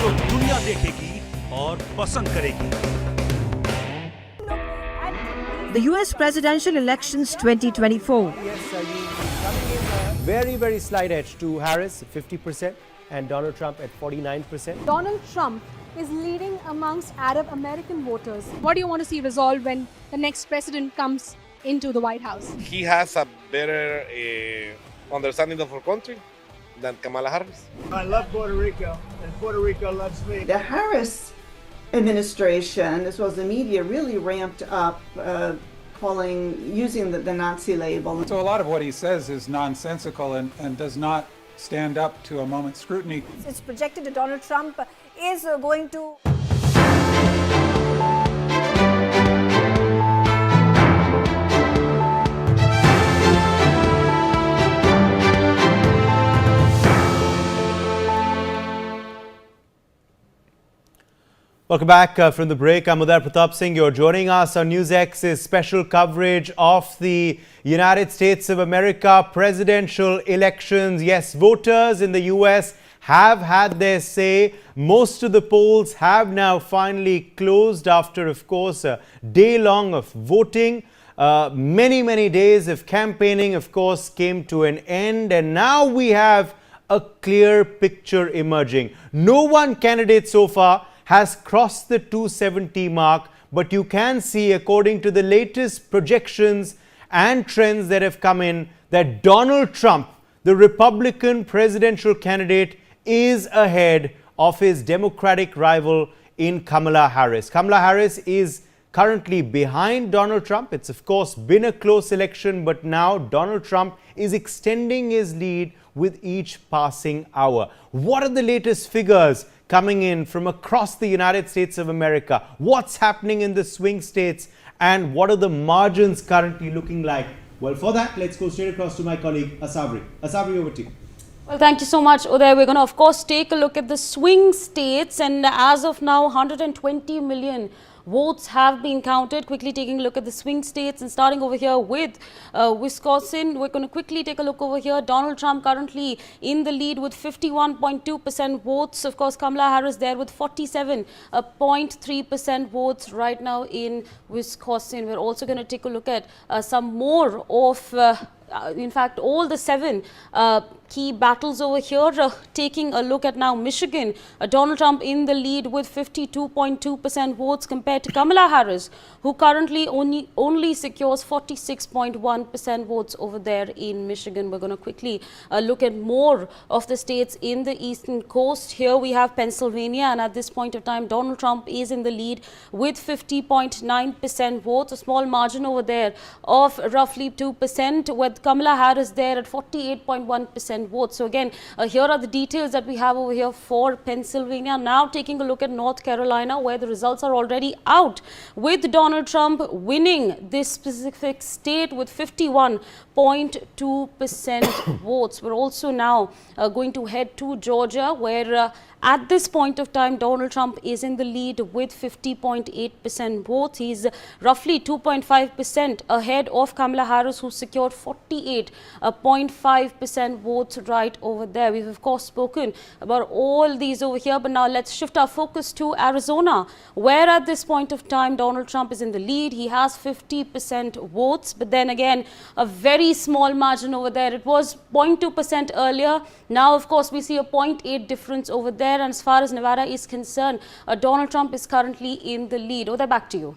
जो दुनिया देखेगी और पसंद करेगी। The US presidential elections 2024. Very slight edge to Harris, 50%, and Donald Trump at 49%. Donald Trump is leading amongst Arab American voters. What do you want to see resolved when the next president comes into the White House? He has a better understanding of our country than Kamala Harris. I love Puerto Rico, and Puerto Rico loves me. The Harris administration, as well as the media, really ramped up using the Nazi label. So a lot of what he says is nonsensical and does not stand up to a moment's scrutiny. It's projected that Donald Trump is going to... Welcome back from the break. I'm Uday Pratap Singh. You're joining us on Newsx's special coverage of the United States of America presidential elections. Yes, voters in the US have had their say. Most of the polls have now finally closed after, of course, a day long of voting. Many days of campaigning, of course, came to an end, and now we have a clear picture emerging. No one candidate so far has crossed the 270 mark, but you can see, according to the latest projections and trends that have come in, that Donald Trump, the Republican presidential candidate, is ahead of his Democratic rival in Kamala Harris. Kamala Harris is currently behind Donald Trump. It's of course been a close election, but now Donald Trump is extending his lead with each passing hour. What are the latest figures coming in from across the United States of America? What's happening in the swing states, and what are the margins currently looking like? Well, for that, let's go straight across to my colleague Asabri. Asabri, over to you. Well, thank you so much, Uday. We're going to, of course, take a look at the swing states, and as of now, 120 million votes have been counted. Quickly taking a look at the swing states, and starting over here with Wisconsin. We're going to quickly take a look over here. Donald Trump currently in the lead with 51.2% votes. Of course, Kamala Harris there with 47.3% votes right now in Wisconsin. We're also going to take a look at some more of in fact, all the 7 key battles over here. Taking a look at now Michigan, Donald Trump in the lead with 52.2% votes compared to Kamala Harris, who currently only secures 46.1% votes over there in Michigan. We're going to quickly look at more of the states in the eastern coast. Here we have Pennsylvania, and at this point of time, Donald Trump is in the lead with 50.9% votes, a small margin over there of roughly 2%, with Kamala Harris there at 48.1% votes. So again, here are the details that we have over here for Pennsylvania. Now taking a look at North Carolina, where the results are already out, with Donald Trump winning this specific state with 51.2% votes. We're also now going to head to Georgia, where at this point of time, Donald Trump is in the lead with 50.8% votes. He's roughly 2.5% ahead of Kamala Harris, who secured 48.5% votes right over there. We've of course spoken about all these over here, but now let's shift our focus to Arizona, where at this point of time, Donald Trump is in the lead. He has 50% votes, but then again, a very small margin over there. It was 0.2% earlier. Now, of course, we see a 0.8 difference over there. And as far as Nevada is concerned, Donald Trump is currently in the lead. Oda, back to you.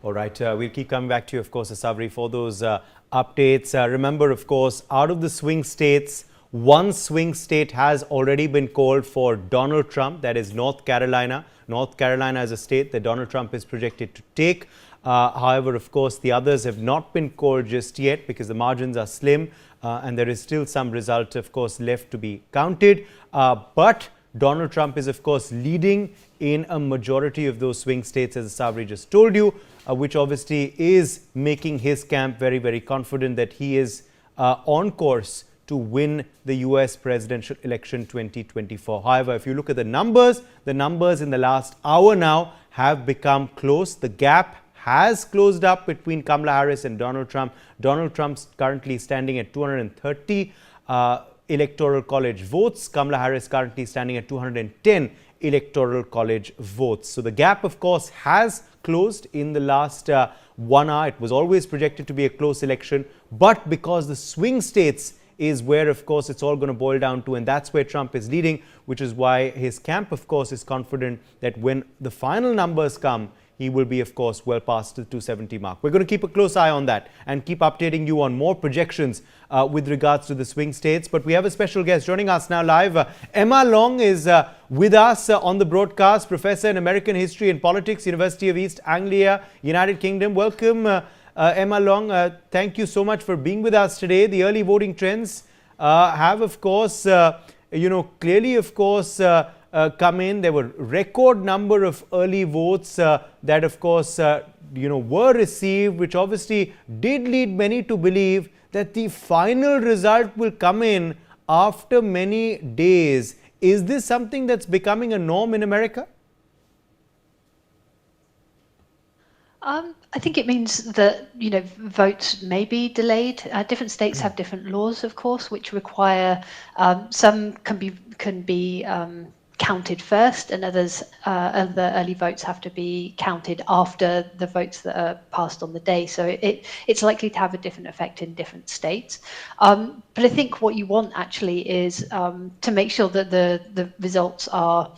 All right, we'll keep coming back to you, of course, Asabri, for those updates. Remember, of course, out of the swing states, one swing state has already been called for Donald Trump, that is North Carolina. North Carolina is a state that Donald Trump is projected to take. However, of course, the others have not been called just yet because the margins are slim and there is still some result, of course, left to be counted. But Donald Trump is, of course, leading in a majority of those swing states, as Sabri just told you, which obviously is making his camp very, very confident that he is on course to win the U.S. presidential election 2024. However, if you look at the numbers in the last hour now have become close. The gap has closed up between Kamala Harris and Donald Trump. Donald Trump's currently standing at 230 Electoral College votes. Kamala Harris currently standing at 210 Electoral College votes. So the gap, of course, has closed in the last 1 hour. It was always projected to be a close election, but because the swing states is where, of course, it's all going to boil down to, and that's where Trump is leading, which is why his camp, of course, is confident that when the final numbers come, he will be, of course, well past the 270 mark. We're going to keep a close eye on that and keep updating you on more projections with regards to the swing states. But we have a special guest joining us now live. Emma Long is with us on the broadcast, professor in American History and Politics, University of East Anglia, United Kingdom. Welcome, Emma Long. Thank you so much for being with us today. The early voting trends have, of course, clearly, of course, come in. There were record number of early votes that, of course, were received, which obviously did lead many to believe that the final result will come in after many days. Is this something that's becoming a norm in America? I think it means that, votes may be delayed. Different states have different laws, of course, which require some can be counted first, and others, other early votes have to be counted after the votes that are passed on the day. So it's likely to have a different effect in different states. But I think what you want actually is to make sure that the results are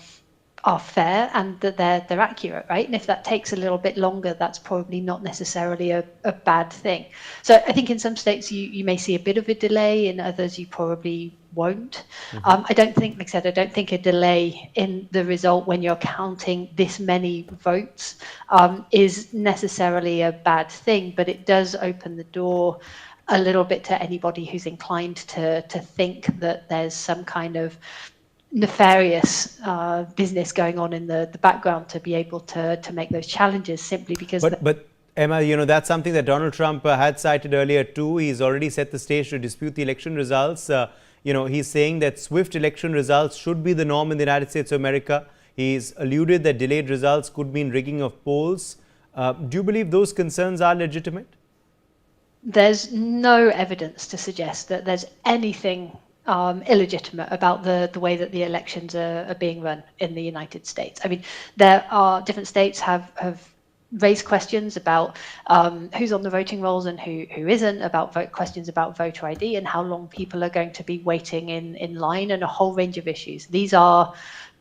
are fair and that they're accurate, right? And if that takes a little bit longer, that's probably not necessarily a bad thing. So I think in some states you may see a bit of a delay, in others you probably won't. I don't think, like I said, I don't think a delay in the result when you're counting this many votes is necessarily a bad thing, but it does open the door a little bit to anybody who's inclined to think that there's some kind of nefarious business going on in the background to be able to make those challenges simply because. But Emma, that's something that Donald Trump had cited earlier too. He's already set the stage to dispute the election results. He's saying that swift election results should be the norm in the United States of America. He's alluded that delayed results could mean rigging of polls. Do you believe those concerns are legitimate? There's no evidence to suggest that there's anything illegitimate about the way that the elections are being run in the United States. I mean, there are different states have raised questions about who's on the voting rolls and who isn't, about questions about voter ID and how long people are going to be waiting in line, and a whole range of issues. These are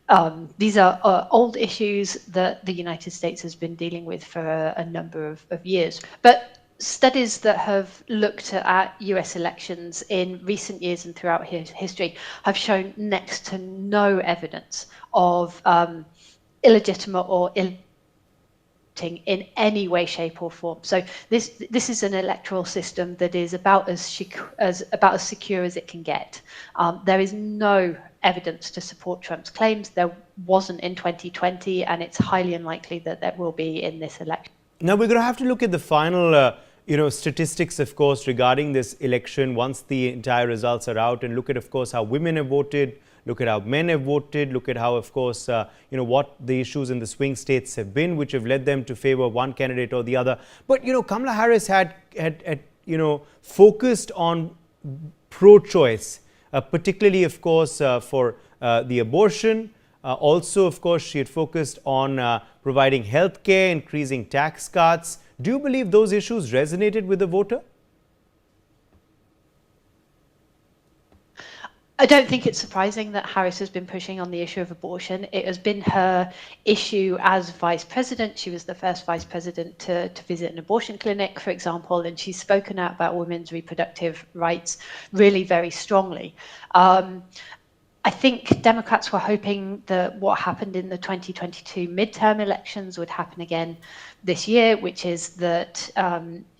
old issues that the United States has been dealing with for a number of years. But studies that have looked at US elections in recent years and throughout history have shown next to no evidence of illegitimate or in any way, shape, or form. So this is an electoral system that is about as secure as it can get. There is no evidence to support Trump's claims. There wasn't in 2020, and it's highly unlikely that there will be in this election. Now we're going to have to look at the final statistics, of course, regarding this election once the entire results are out, and look at, of course, how women have voted, look at how men have voted, look at how, of course, what the issues in the swing states have been, which have led them to favor one candidate or the other. But, Kamala Harris had focused on pro-choice, particularly, of course, for the abortion. Also, of course, she had focused on providing health care, increasing tax cuts. Do you believe those issues resonated with the voter? I don't think it's surprising that Harris has been pushing on the issue of abortion. It has been her issue as vice president. She was the first vice president to visit an abortion clinic, for example, and she's spoken out about women's reproductive rights really very strongly. I think Democrats were hoping that what happened in the 2022 midterm elections would happen again this year, which is that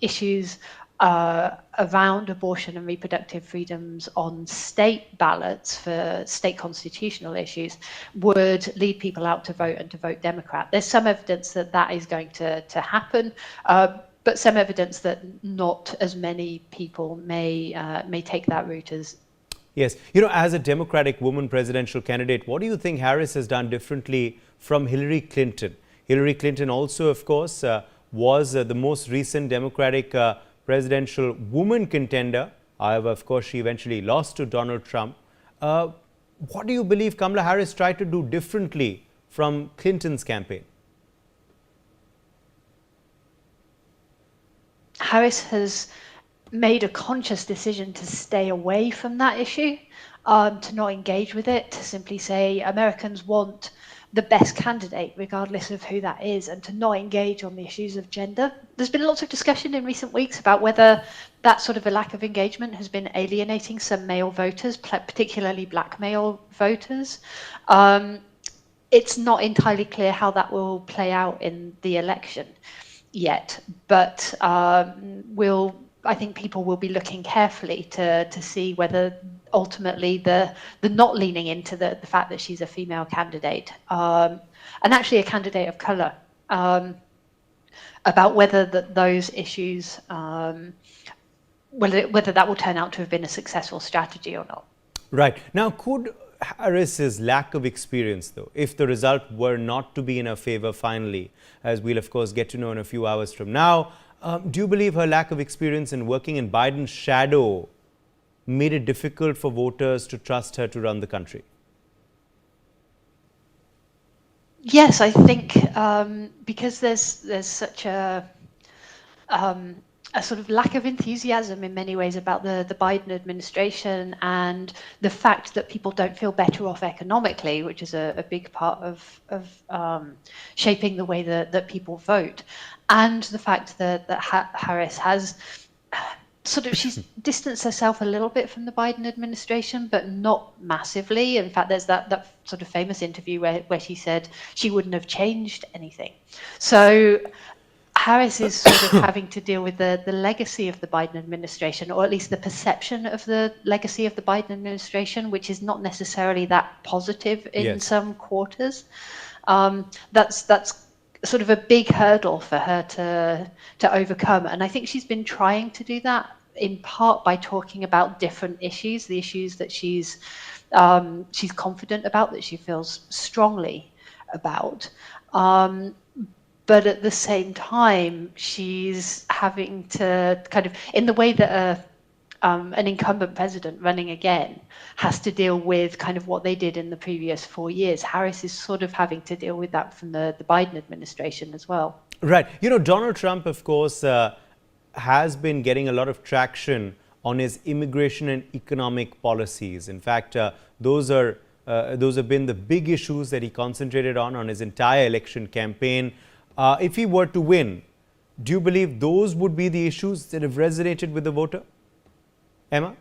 issues around abortion and reproductive freedoms on state ballots for state constitutional issues would lead people out to vote and to vote Democrat. There's some evidence that that is going to happen, but some evidence that not as many people may take that route as. Yes. As a Democratic woman presidential candidate, what do you think Harris has done differently from Hillary Clinton? Hillary Clinton also, of course, was the most recent Democratic presidential woman contender. However, of course, she eventually lost to Donald Trump. What do you believe Kamala Harris tried to do differently from Clinton's campaign? Harris has made a conscious decision to stay away from that issue, to not engage with it, to simply say Americans want the best candidate, regardless of who that is, and to not engage on the issues of gender. There's been lots of discussion in recent weeks about whether that sort of a lack of engagement has been alienating some male voters, particularly black male voters. It's not entirely clear how that will play out in the election yet, but I think people will be looking carefully to see whether ultimately the not leaning into the fact that she's a female candidate, and actually a candidate of colour, about whether those issues, whether that will turn out to have been a successful strategy or not. Right. Now, could Harris's lack of experience, though, if the result were not to be in her favor finally, as we'll of course get to know in a few hours from now, do you believe her lack of experience in working in Biden's shadow made it difficult for voters to trust her to run the country? Yes, I think because there's such a a sort of lack of enthusiasm in many ways about the Biden administration, and the fact that people don't feel better off economically, which is a big part of shaping the way that people vote, and the fact that Harris has she's distanced herself a little bit from the Biden administration, but not massively. In fact, there's that sort of famous interview where she said she wouldn't have changed anything. So Harris is sort of having to deal with the legacy of the Biden administration, or at least the perception of the legacy of the Biden administration, which is not necessarily that positive in some quarters. That's sort of a big hurdle for her to overcome, and I think she's been trying to do that in part by talking about different issues, the issues that she's confident about, that she feels strongly about. But at the same time, she's having to kind of, in the way that an incumbent president running again has to deal with kind of what they did in the previous 4 years. Harris is sort of having to deal with that from the Biden administration as well. Right. You know, Donald Trump, of course, has been getting a lot of traction on his immigration and economic policies. In fact, those have been the big issues that he concentrated on his entire election campaign. If he were to win, do you believe those would be the issues that have resonated with the voter? Emma?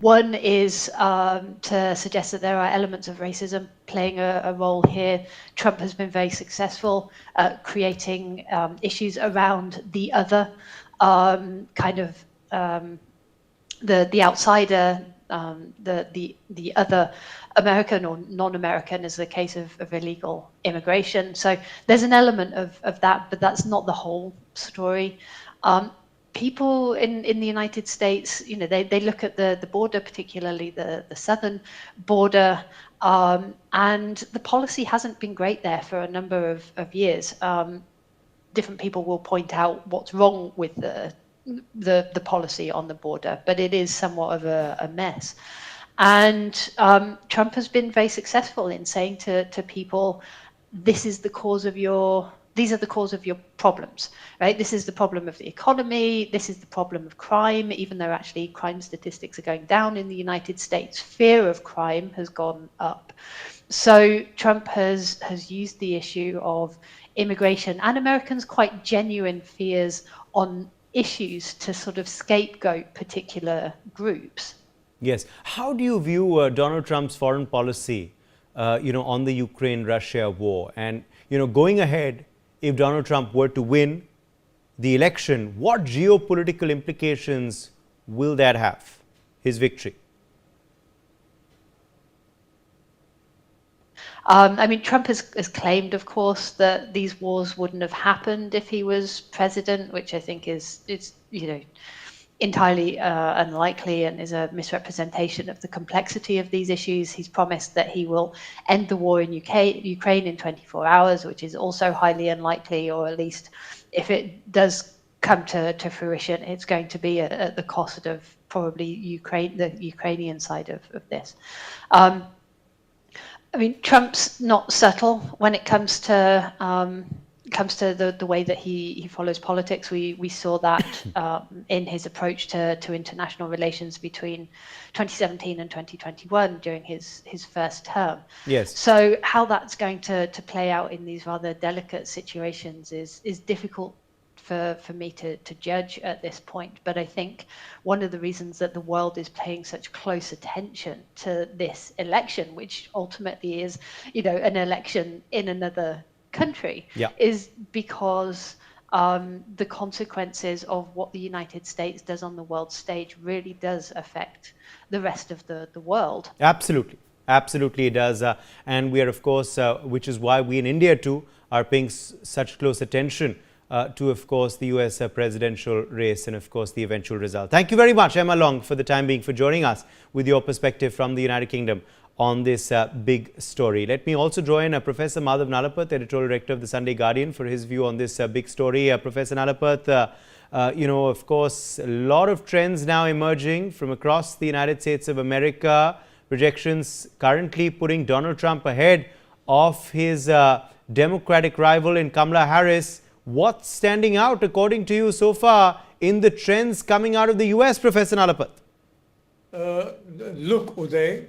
One is to suggest that there are elements of racism playing a role here. Trump has been very successful at creating issues around the other, kind of the outsider, the other American or non-American, as the case of illegal immigration. So there's an element of that, but that's not the whole story. People in the United States, you know, they look at the border, particularly the southern border, and the policy hasn't been great there for a number of years. Different people will point out what's wrong with the policy on the border, but it is somewhat of a mess. And Trump has been very successful in saying to people, these are the cause of your problems, right? This is the problem of the economy. This is the problem of crime, even though actually crime statistics are going down in the United States. Fear of crime has gone up. So Trump has used the issue of immigration and Americans' quite genuine fears on issues to sort of scapegoat particular groups. Yes. How do you view Donald Trump's foreign policy, on the Ukraine-Russia war? And, going ahead, if Donald Trump were to win the election, what geopolitical implications will that have, his victory? I mean, Trump has claimed, of course, that these wars wouldn't have happened if he was president, which I think is entirely unlikely and is a misrepresentation of the complexity of these issues. He's promised that he will end the war in Ukraine in 24 hours, which is also highly unlikely, or at least if it does come to fruition, it's going to be at the cost of probably the Ukrainian side of this. I mean, Trump's not subtle when it comes to the way that he follows politics. We saw that in his approach to international relations between 2017 and 2021 during his first term. Yes. So how that's going to play out in these rather delicate situations is difficult for me to judge at this point. But I think one of the reasons that the world is paying such close attention to this election, which ultimately is, an election in another country, is because the consequences of what the United States does on the world stage really does affect the rest of the world. Absolutely. Absolutely it does. And we are, of course, which is why we in India too are paying such close attention to, of course, the US presidential race and, of course, the eventual result. Thank you very much, Emma Long, for the time being, for joining us with your perspective from the United Kingdom on this big story. Let me also join Professor Madhav Nalapat, editorial director of the Sunday Guardian, for his view on this big story. Professor Nalapat, of course, a lot of trends now emerging from across the United States of America. Projections currently putting Donald Trump ahead of his Democratic rival in Kamala Harris. What's standing out according to you so far in the trends coming out of the US, Professor Nalapat? Look, Uday,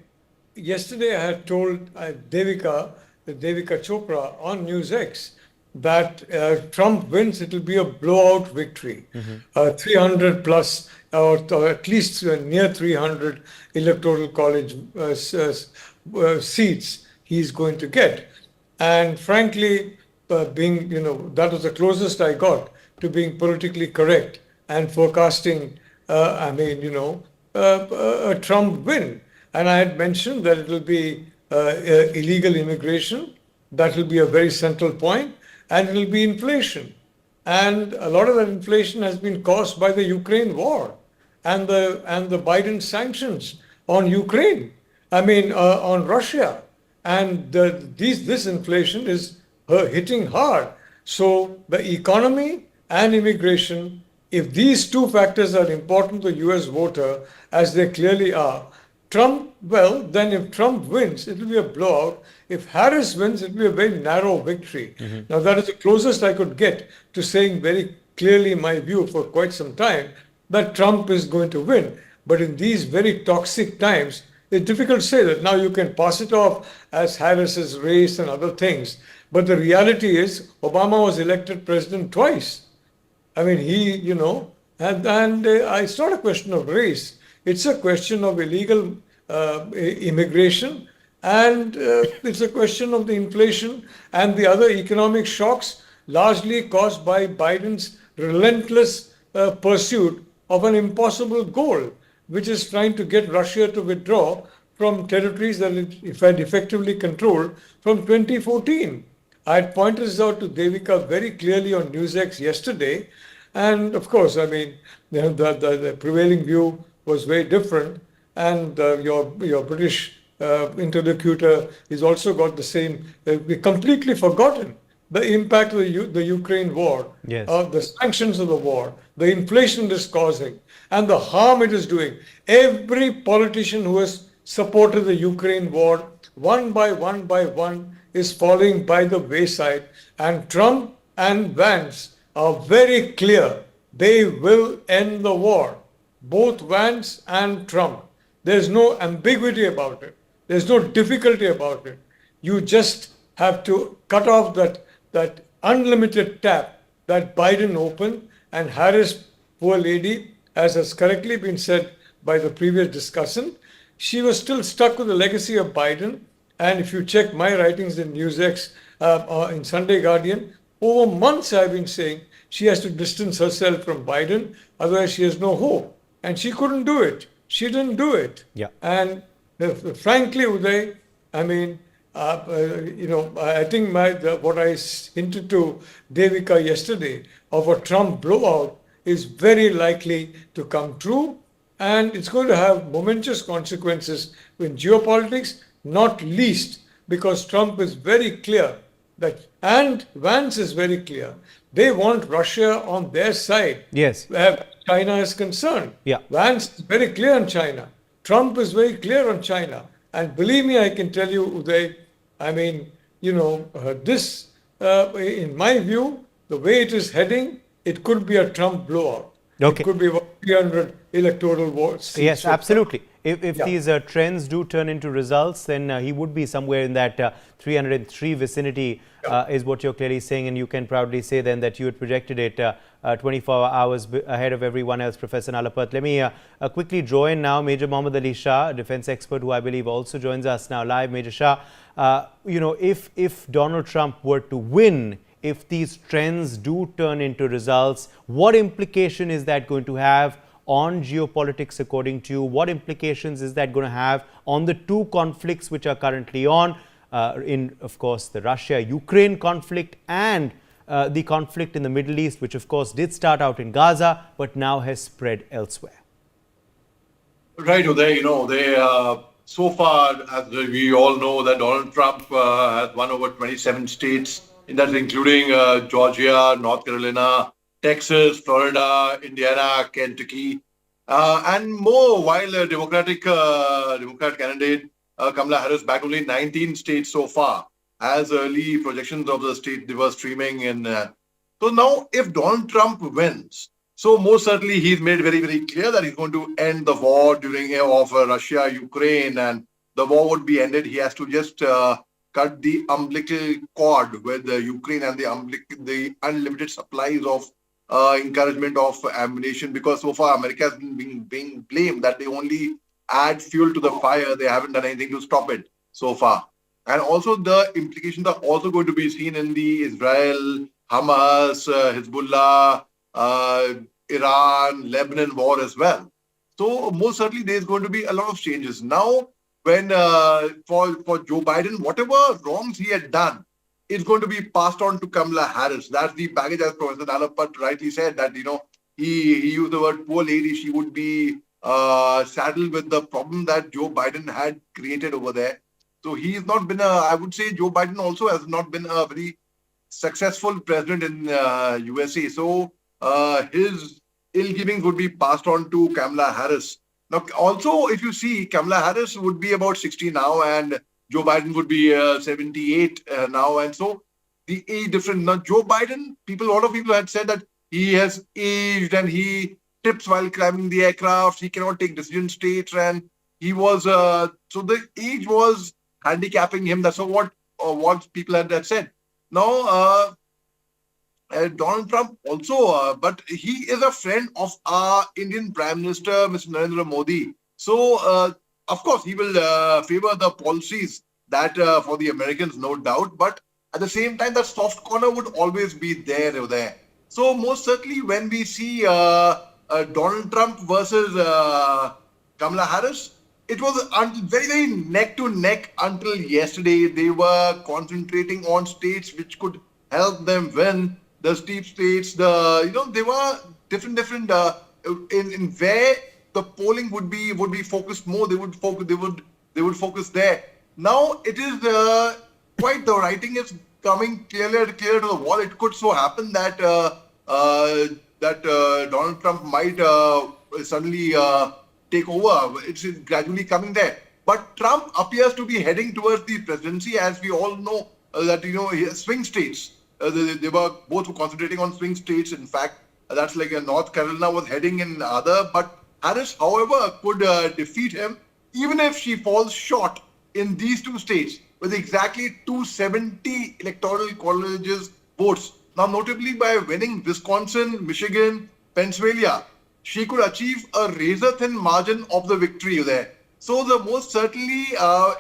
yesterday I had told Devika Chopra on Newsx that Trump wins, it will be a blowout victory. 300 plus, or at least near 300 electoral college seats he's going to get. And frankly, being, that was the closest I got to being politically correct and forecasting, a Trump win. And I had mentioned that it will be illegal immigration, that will be a very central point, and it will be inflation. And a lot of that inflation has been caused by the Ukraine war and the Biden sanctions on Ukraine. On Russia. And this inflation is hitting hard. So the economy and immigration, if these two factors are important to the US voter, as they clearly are, then if Trump wins, it will be a blowout. If Harris wins, it will be a very narrow victory. Now, that is the closest I could get to saying very clearly my view for quite some time that Trump is going to win. But in these very toxic times, it's difficult to say that. Now you can pass it off as Harris's race and other things. But the reality is Obama was elected president twice. It's not a question of race. It's a question of illegal immigration, and it's a question of the inflation and the other economic shocks, largely caused by Biden's relentless pursuit of an impossible goal, which is trying to get Russia to withdraw from territories that it had effectively controlled from 2014. I had pointed this out to Devika very clearly on Newsx yesterday, and of course, the prevailing view was very different, and your British interlocutor has also got the same. We completely forgotten the impact of the Ukraine war, Yes. The sanctions of the war, the inflation it is causing, and the harm it is doing. Every politician who has supported the Ukraine war, one by one, is falling by the wayside. And Trump and Vance are very clear. They will end the war. Both Vance and Trump. There's no ambiguity about it. There's no difficulty about it. You just have to cut off that unlimited tap that Biden opened, and Harris, poor lady, as has correctly been said by the previous discussant, she was still stuck with the legacy of Biden. And if you check my writings in Newsx, in Sunday Guardian, over months I've been saying she has to distance herself from Biden, otherwise she has no hope. And she couldn't do it. She didn't do it. Yeah. And frankly, Uday, I think what I hinted to Devika yesterday of a Trump blowout is very likely to come true, and it's going to have momentous consequences in geopolitics, not least because Trump is very clear and Vance is very clear. They want Russia on their side. Yes. Where China is concerned. Yeah. Vance is very clear on China. Trump is very clear on China. And believe me, I can tell you, Uday, this, in my view, the way it is heading, it could be a Trump blowout. Okay. It could be about 300 electoral votes. Yes, absolutely. If Yeah. these trends do turn into results, then he would be somewhere in that 303 vicinity, is what you're clearly saying. And you can proudly say then that you had projected it 24 hours ahead of everyone else, Professor Nalapat. Let me quickly join now Major Mohammad Ali Shah, a defense expert who I believe also joins us now live. Major Shah, if Donald Trump were to win, if these trends do turn into results, what implication is that going to have on geopolitics according to you? What implications is that going to have on the two conflicts which are currently on, in, of course, the Russia-Ukraine conflict and the conflict in the Middle East, which, of course, did start out in Gaza, but now has spread elsewhere? Right, Uday, so far, as we all know, that Donald Trump has won over 27 states, and that's including Georgia, North Carolina, Texas, Florida, Indiana, Kentucky, and more, while the Democrat candidate Kamala Harris bagged only 19 states so far. As early projections of the state they were streaming in So now if Donald Trump wins, so most certainly he's made very, very clear that he's going to end the war during of Russia, Ukraine, and the war would be ended. He has to just cut the umbilical cord with Ukraine and the unlimited supplies of encouragement of ammunition, because so far America has been being blamed that they only add fuel to the fire. They haven't done anything to stop it so far. And also the implications are also going to be seen in the Israel, Hamas, Hezbollah, Iran, Lebanon war as well. So most certainly there's going to be a lot of changes. Now, when for Joe Biden, whatever wrongs he had done, it's going to be passed on to Kamala Harris. That's the baggage, as Professor Dalapat rightly said, that, he used the word poor lady. She would be saddled with the problem that Joe Biden had created over there. So he's not been I would say Joe Biden also has not been a very successful president in USA. So his ill givings would be passed on to Kamala Harris. Now, also, if you see, Kamala Harris would be about 60 now, and Joe Biden would be 78 now. And so the age difference. Now, Joe Biden, a lot of people had said that he has aged and he trips while climbing the aircraft. He cannot take decision states, and he was so the age was handicapping him. That's what people had said. Now, Donald Trump also, but he is a friend of our Indian Prime Minister, Mr. Narendra Modi. So, of course, he will favor the policies that for the Americans, no doubt. But at the same time, that soft corner would always be there. So, most certainly, when we see Donald Trump versus Kamala Harris, it was very, very neck to neck until yesterday. They were concentrating on states which could help them win. The steep states, they were different in where the polling would be focused more. They would focus there. Now it is quite, the writing is coming clear to the wall. It could so happen that Donald Trump might suddenly take over. It's gradually coming there. But Trump appears to be heading towards the presidency, as we all know that swing states. They were both concentrating on swing states. In fact, that's like North Carolina was heading in other. But Harris, however, could defeat him, even if she falls short in these two states with exactly 270 electoral colleges votes. Now, notably by winning Wisconsin, Michigan, Pennsylvania, she could achieve a razor-thin margin of the victory there. So the most certainly,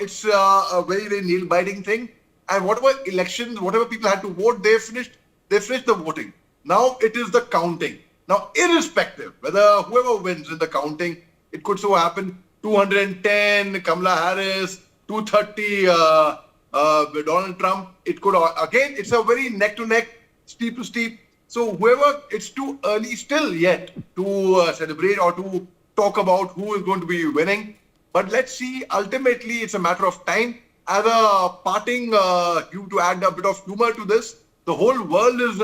it's a very, very nail-biting thing. And whatever elections, whatever people had to vote, they finished the voting. Now it is the counting. Now, irrespective whether whoever wins in the counting, it could so happen 210 Kamala Harris, 230 Donald Trump. It could again. It's a very neck to neck, steep to steep. So whoever, it's too early still yet to celebrate or to talk about who is going to be winning. But let's see. Ultimately, it's a matter of time. As a parting, to add a bit of humor to this, the whole world is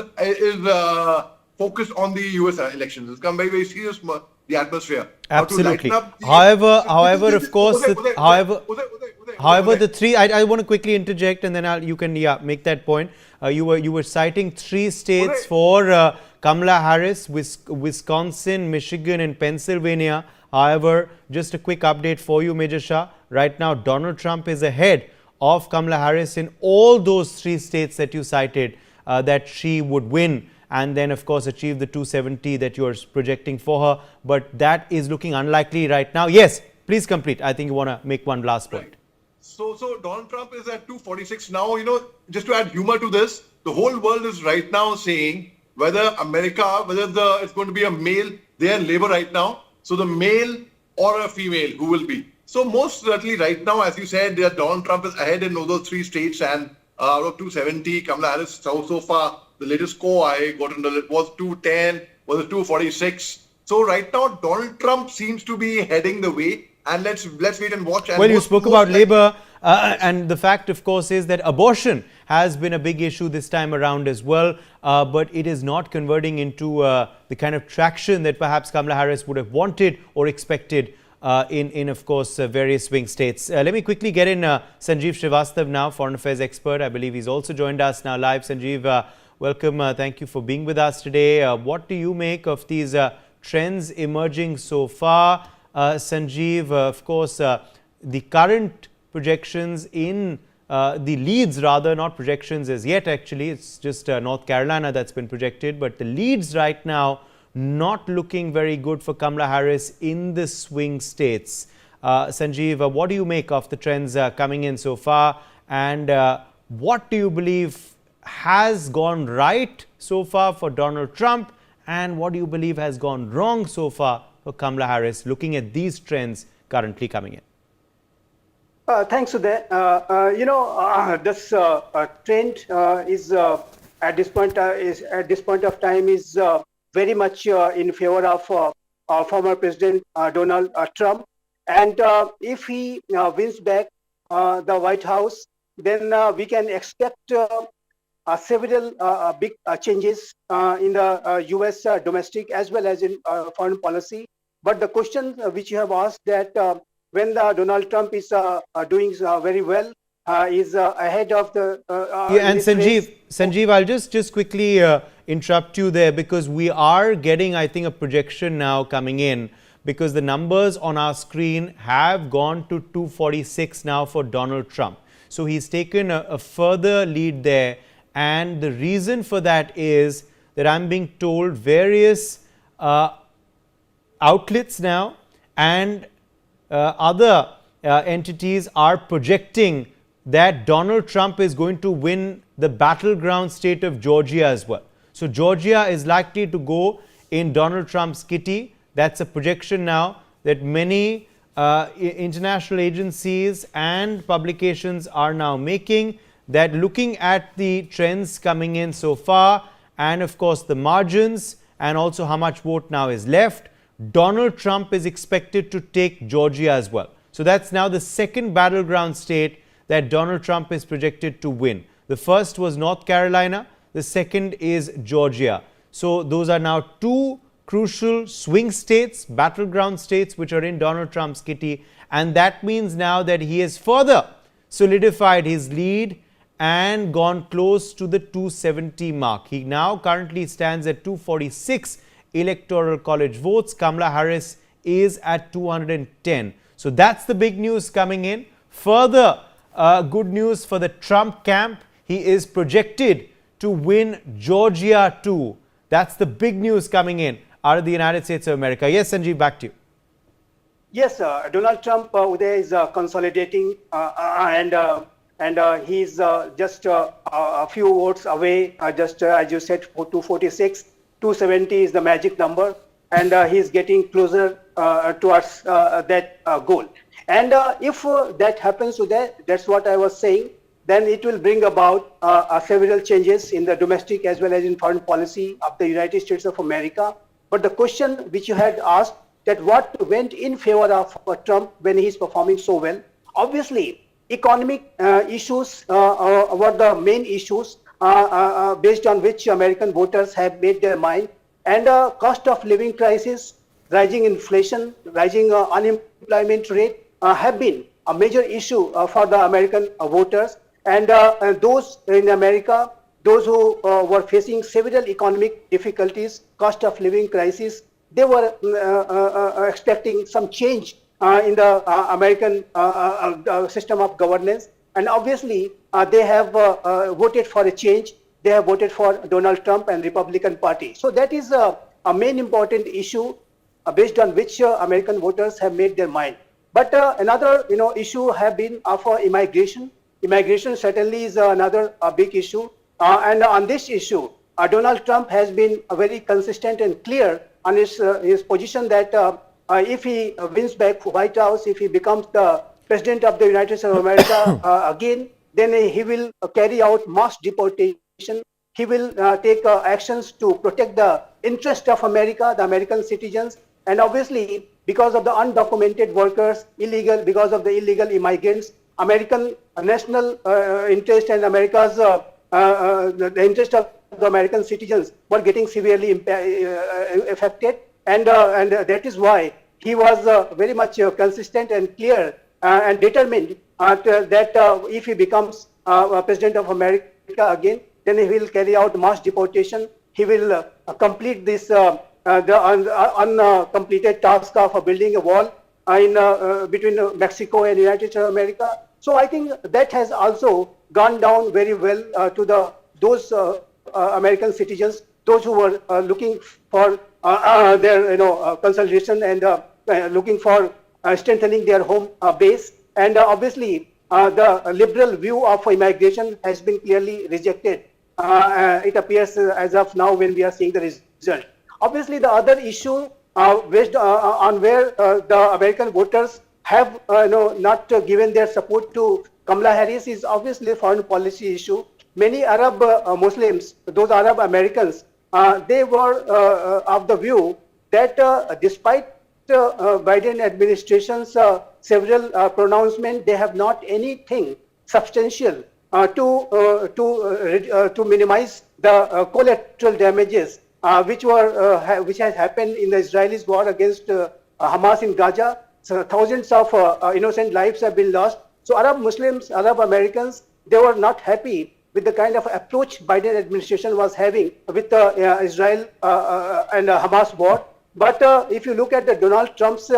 focused on the US elections. It's become very, very serious, the atmosphere. Absolutely. The, however, of course, however, the three. I want to quickly interject, and then you can make that point. You were citing three states for Kamala Harris: Wisconsin, Michigan, and Pennsylvania. However, just a quick update for you, Major Shah. Right now, Donald Trump is ahead of Kamala Harris in all those three states that you cited that she would win, and then of course achieve the 270 that you are projecting for her. But that is looking unlikely right now. Yes, please complete. I think you want to make one last point. Right. So Donald Trump is at 246 now. Just to add humor to this, the whole world is right now saying whether it's going to be a male. They are in labor right now. So the male or a female, who will be? So most certainly right now, as you said, Donald Trump is ahead in those three states, and out of 270, Kamala Harris so far, the latest score I got was 210, was it 246. So right now, Donald Trump seems to be heading the way, and let's wait and watch. And well, you spoke about labor, and the fact, of course, is that abortion has been a big issue this time around as well, but it is not converting into the kind of traction that perhaps Kamala Harris would have wanted or expected in of course, various swing states. Let me quickly get in Sanjeev Srivastav now, foreign affairs expert. I believe he's also joined us now live. Sanjeev, Welcome. Thank you for being with us today. What do you make of these trends emerging so far? Sanjeev, of course, the current projections in the leads, rather, not projections as yet actually, it's just North Carolina that's been projected, but the leads right now not looking very good for Kamala Harris in the swing states. Sanjeev, what do you make of the trends coming in so far, and what do you believe has gone right so far for Donald Trump, and what do you believe has gone wrong so far for Kamala Harris, looking at these trends currently coming in? Thanks, Uday. This trend is at this point of time is very much in favor of former President Donald Trump, and if he wins back the White House, then we can expect several big changes in the U.S. Domestic as well as in foreign policy. But the question which you have asked, that when Donald Trump is doing very well, is ahead of the and Sanjeev, I'll just quickly interrupt you there, because we are getting, I think, a projection now coming in, because the numbers on our screen have gone to 246 now for Donald Trump. So he's taken a further lead there. And the reason for that is that I'm being told various outlets now and other entities are projecting that Donald Trump is going to win the battleground state of Georgia as well. So Georgia is likely to go in Donald Trump's kitty. That's a projection now that many international agencies and publications are now making, that looking at the trends coming in so far, and of course the margins, and also how much vote now is left, Donald Trump is expected to take Georgia as well. So that's now the second battleground state that Donald Trump is projected to win. The first was North Carolina, the second is Georgia. So those are now two crucial swing states, battleground states, which are in Donald Trump's kitty, and that means now that he has further solidified his lead and gone close to the 270 mark. He now currently stands at 246 electoral college votes. Kamala Harris is at 210. So that's the big news coming in. Further good news for the Trump camp. He is projected to win Georgia too. That's the big news coming in out of the United States of America. Yes, Sanjeev, back to you. Yes, Donald Trump Uday is consolidating, and he's just a few votes away, just as you said, 246. 270 is the magic number, and he's getting closer towards that goal. And if that happens, Uday, that's what I was saying, then it will bring about several changes in the domestic as well as in foreign policy of the United States of America. But the question which you had asked, that what went in favor of Trump when he's performing so well, obviously economic issues were the main issues based on which American voters have made their mind, and cost of living crisis, rising inflation, rising unemployment rate have been a major issue for the American voters, and those in America, those who were facing several economic difficulties, cost of living crisis, they were expecting some change in the American system of governance, and obviously they have voted for a change. They have voted for Donald Trump and Republican Party. So that is a main important issue based on which American voters have made their mind. But another issue have been for immigration. Immigration certainly is another big issue, and on this issue, Donald Trump has been very consistent and clear on his position that if he wins back White House, if he becomes the President of the United States of America again, then he will carry out mass deportation. He will take actions to protect the interest of America, the American citizens, and obviously because of the undocumented workers, because of the illegal immigrants, American national interest and America's the interest of the American citizens were getting severely affected, and that is why he was very much consistent and clear and determined that if he becomes President of America again, then he will carry out mass deportation. He will complete this uncompleted task of building a wall between Mexico and United States of America. So I think that has also gone down very well to those American citizens, those who were looking for their consolidation and looking for strengthening their home base. And obviously, the liberal view of immigration has been clearly rejected. It appears as of now when we are seeing the result. Obviously, the other issue based on where the American voters have not given their support to Kamala Harris is obviously a foreign policy issue. Many Arab Muslims, those Arab Americans, they were of the view that despite Biden administration's several pronouncements, they have not anything substantial to minimize the collateral damages which has happened in the Israelis' war against Hamas in Gaza. So thousands of innocent lives have been lost. So Arab Muslims, Arab Americans, they were not happy with the kind of approach Biden administration was having with the Israel and Hamas war. But if you look at the Donald Trump's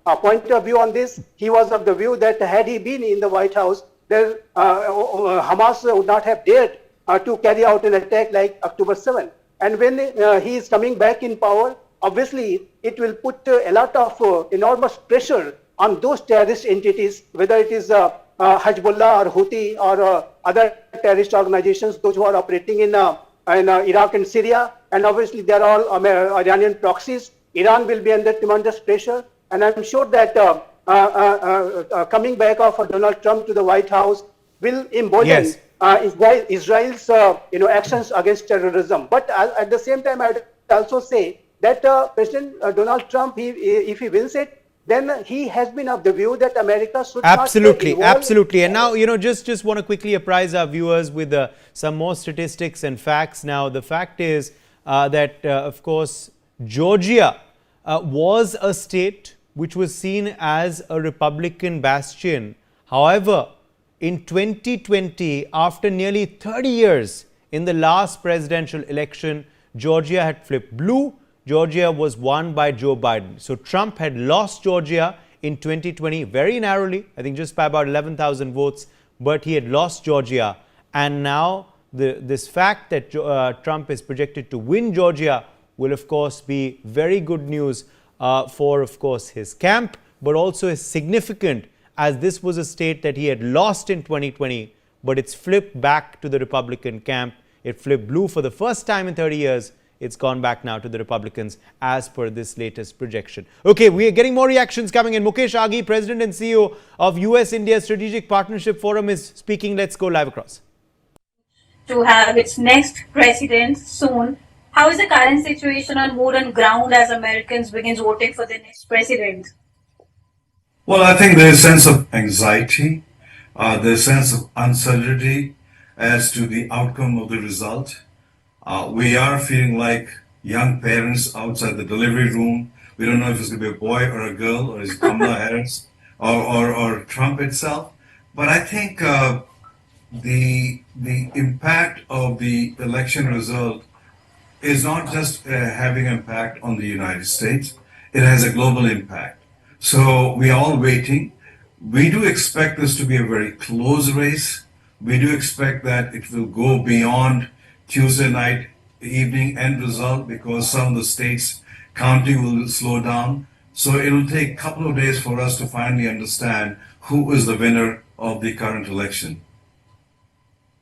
point of view on this, he was of the view that had he been in the White House, then Hamas would not have dared to carry out an attack like October 7. And when he is coming back in power, obviously it will put a lot of enormous pressure on those terrorist entities, whether it is Hezbollah or Houthi or other terrorist organizations, those who are operating in Iraq and Syria. And obviously they are all Iranian proxies. Iran will be under tremendous pressure. And I'm sure that coming back of Donald Trump to the White House will embolden Israel's actions against terrorism. But at the same time, I would also say that President Donald Trump, if he wins it, then he has been of the view that America should Absolutely. And now, just want to quickly apprise our viewers with some more statistics and facts. Now, the fact is that, of course, Georgia was a state which was seen as a Republican bastion. However, in 2020, after nearly 30 years in the last presidential election, Georgia had flipped blue. Georgia was won by Joe Biden. So Trump had lost Georgia in 2020 very narrowly, I think just by about 11,000 votes, but he had lost Georgia. And now this fact that Trump is projected to win Georgia will, of course, be very good news for, of course, his camp, but also is significant as this was a state that he had lost in 2020, but it's flipped back to the Republican camp. It flipped blue for the first time in 30 years. It's gone back now to the Republicans as per this latest projection. Okay, we are getting more reactions coming in. Mukesh Aghi, President and CEO of US-India Strategic Partnership Forum is speaking. Let's go live across. To have its next president soon. How is the current situation on mood and ground as Americans begins voting for the next president? Well, I think there's a sense of anxiety, there's a sense of uncertainty as to the outcome of the result. We are feeling like young parents outside the delivery room. We don't know if it's going to be a boy or a girl, or is it Kamala Harris or Trump itself. But I think the impact of the election result is not just having an impact on the United States, it has a global impact. So we are all waiting. We do expect this to be a very close race. We do expect that it will go beyond Tuesday night, evening end result, because some of the states counting will slow down. So it will take a couple of days for us to finally understand who is the winner of the current election.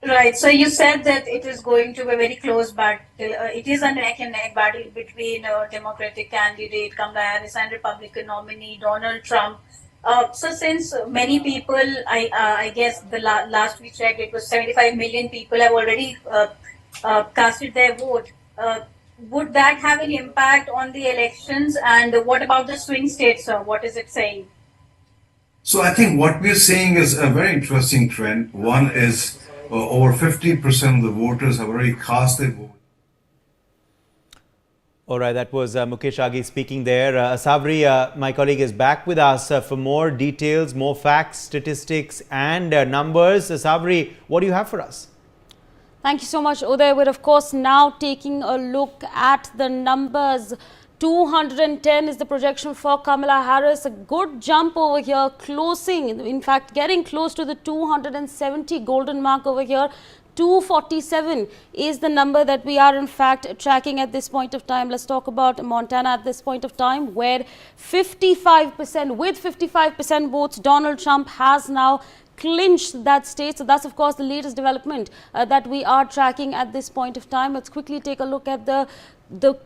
Right. So you said that it is going to be a very close battle. It is a neck and neck battle between Democratic candidate Kamala Harris and Republican nominee Donald Trump. So since many people, I guess the last we checked, it was 75 million people have already casted their vote. Would that have an impact on the elections? And what about the swing states, sir? What is it saying? So I think what we're seeing is a very interesting trend. One is over 50% of the voters have already cast their vote. All right, that was Mukesh Aghi speaking there. Sabri, my colleague, is back with us for more details, more facts, statistics and numbers. Sabri, what do you have for us? Thank you so much, Uday. We're of course now taking a look at the numbers. 210 is the projection for Kamala Harris. A good jump over here, closing, in fact, getting close to the 270 golden mark over here. 247 is the number that we are in fact tracking at this point of time. Let's talk about Montana at this point of time, where 55%, with 55% votes, Donald Trump has now clinched that state. So that's of course the latest development that we are tracking at this point of time. Let's quickly take a look at the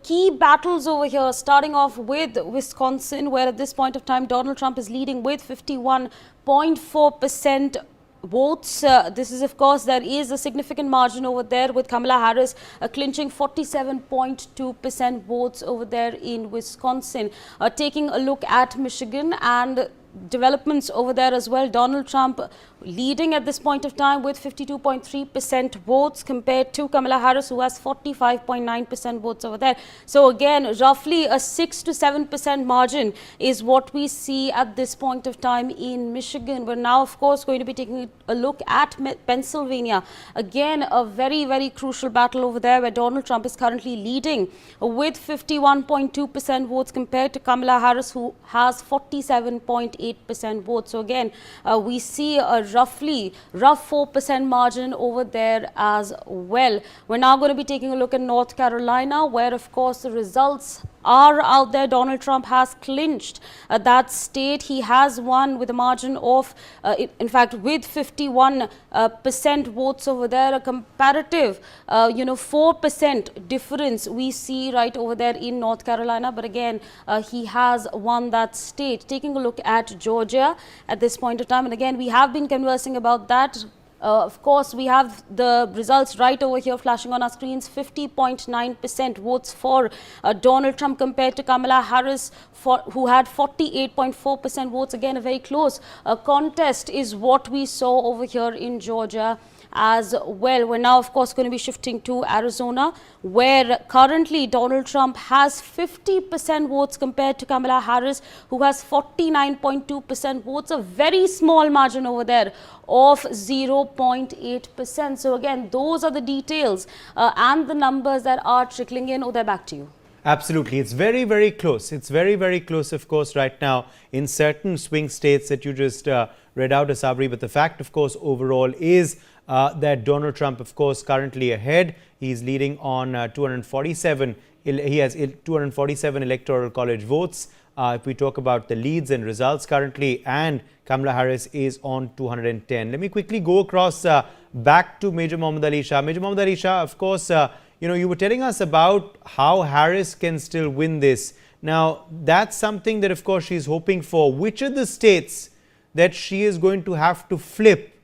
key battles over here, starting off with Wisconsin, where at this point of time Donald Trump is leading with 51.4% votes. This is of course, there is a significant margin over there with Kamala Harris clinching 47.2% votes over there in Wisconsin. Taking a look at Michigan and developments over there as well. Donald Trump leading at this point of time with 52.3% votes compared to Kamala Harris, who has 45.9% votes over there. So again, roughly a 6 to 7% margin is what we see at this point of time in Michigan. We're now of course going to be taking a look at Pennsylvania. Again, a very, very crucial battle over there, where Donald Trump is currently leading with 51.2% votes compared to Kamala Harris, who has 47.8% votes. So again, we see a rough 4% margin over there as well. We're now going to be taking a look at North Carolina, where of course the results are out there. Donald Trump has clinched that state. He has won with a margin of, in fact, with 51% votes over there. A comparative, 4% difference we see right over there in North Carolina. But again, he has won that state. Taking a look at Georgia at this point of time, and again, we have been conversing about that. Of course, we have the results right over here flashing on our screens. 50.9% votes for Donald Trump compared to Kamala Harris, who had 48.4% votes. Again, a very close contest is what we saw over here in Georgia as well. We're now of course going to be shifting to Arizona, where currently Donald Trump has 50% votes compared to Kamala Harris, who has 49.2% votes. A very small margin over there of 0.8%. So again, those are the details and the numbers that are trickling in. Uday, back to you. Absolutely. It's very, very close. It's very, very close, of course, right now in certain swing states that you just read out, Asabri. But the fact, of course, overall is that Donald Trump, of course, currently ahead. He's leading on 247. He has 247 Electoral College votes. If we talk about the leads and results currently, and Kamala Harris is on 210. Let me quickly go across back to Major Mohammad Ali Shah. Major Mohammad Ali Shah, of course, you were telling us about how Harris can still win this. Now, that's something that, of course, she's hoping for. Which are the states that she is going to have to flip,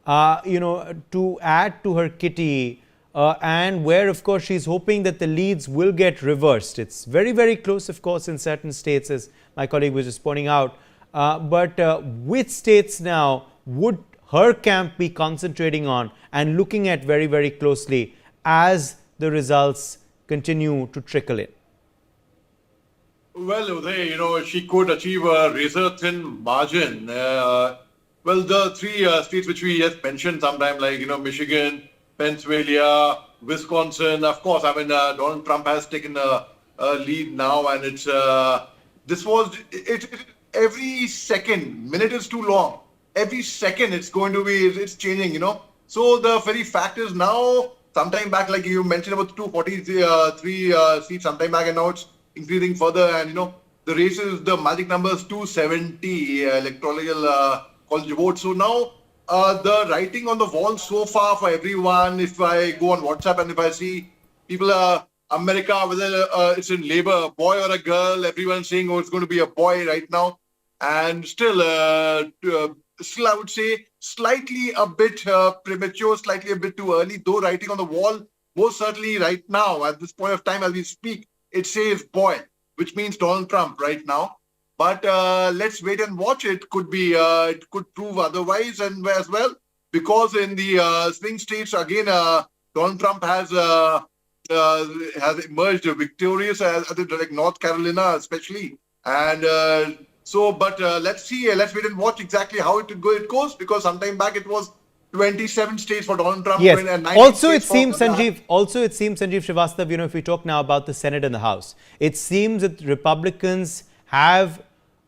to add to her kitty, and where, of course, she's hoping that the leads will get reversed? It's very, very close, of course, in certain states, as my colleague was just pointing out. But which states now would her camp be concentrating on and looking at very, very closely as the results continue to trickle in? Well, Uday, she could achieve a razor-thin margin. The three states which we just mentioned sometime, like, Michigan, Pennsylvania, Wisconsin. Of course, Donald Trump has taken a lead now, and it's every second, minute is too long. Every second it's changing, So the very fact is now, sometime back, like you mentioned about 243 seats sometime back, and now it's increasing further, and the races, the magic number is 270 electoral college votes. So now the writing on the wall so far for everyone, if I go on WhatsApp and if I see people, America, whether it's in labor, a boy or a girl, everyone's saying, it's going to be a boy right now. And still I would say slightly a bit premature, slightly a bit too early, though writing on the wall, most certainly right now, at this point of time as we speak, it says boy, which means Donald Trump right now. But let's wait and watch. It could prove otherwise and as well, because in the swing states, again, Donald Trump has emerged victorious, like North Carolina especially. And let's see, let's wait and watch exactly how it goes, because sometime back it was 27 states for Donald Trump Yes. win and 19 Also, it states for seems, Kamala. Sanjeev Srivastava, if we talk now about the Senate and the House, it seems that Republicans have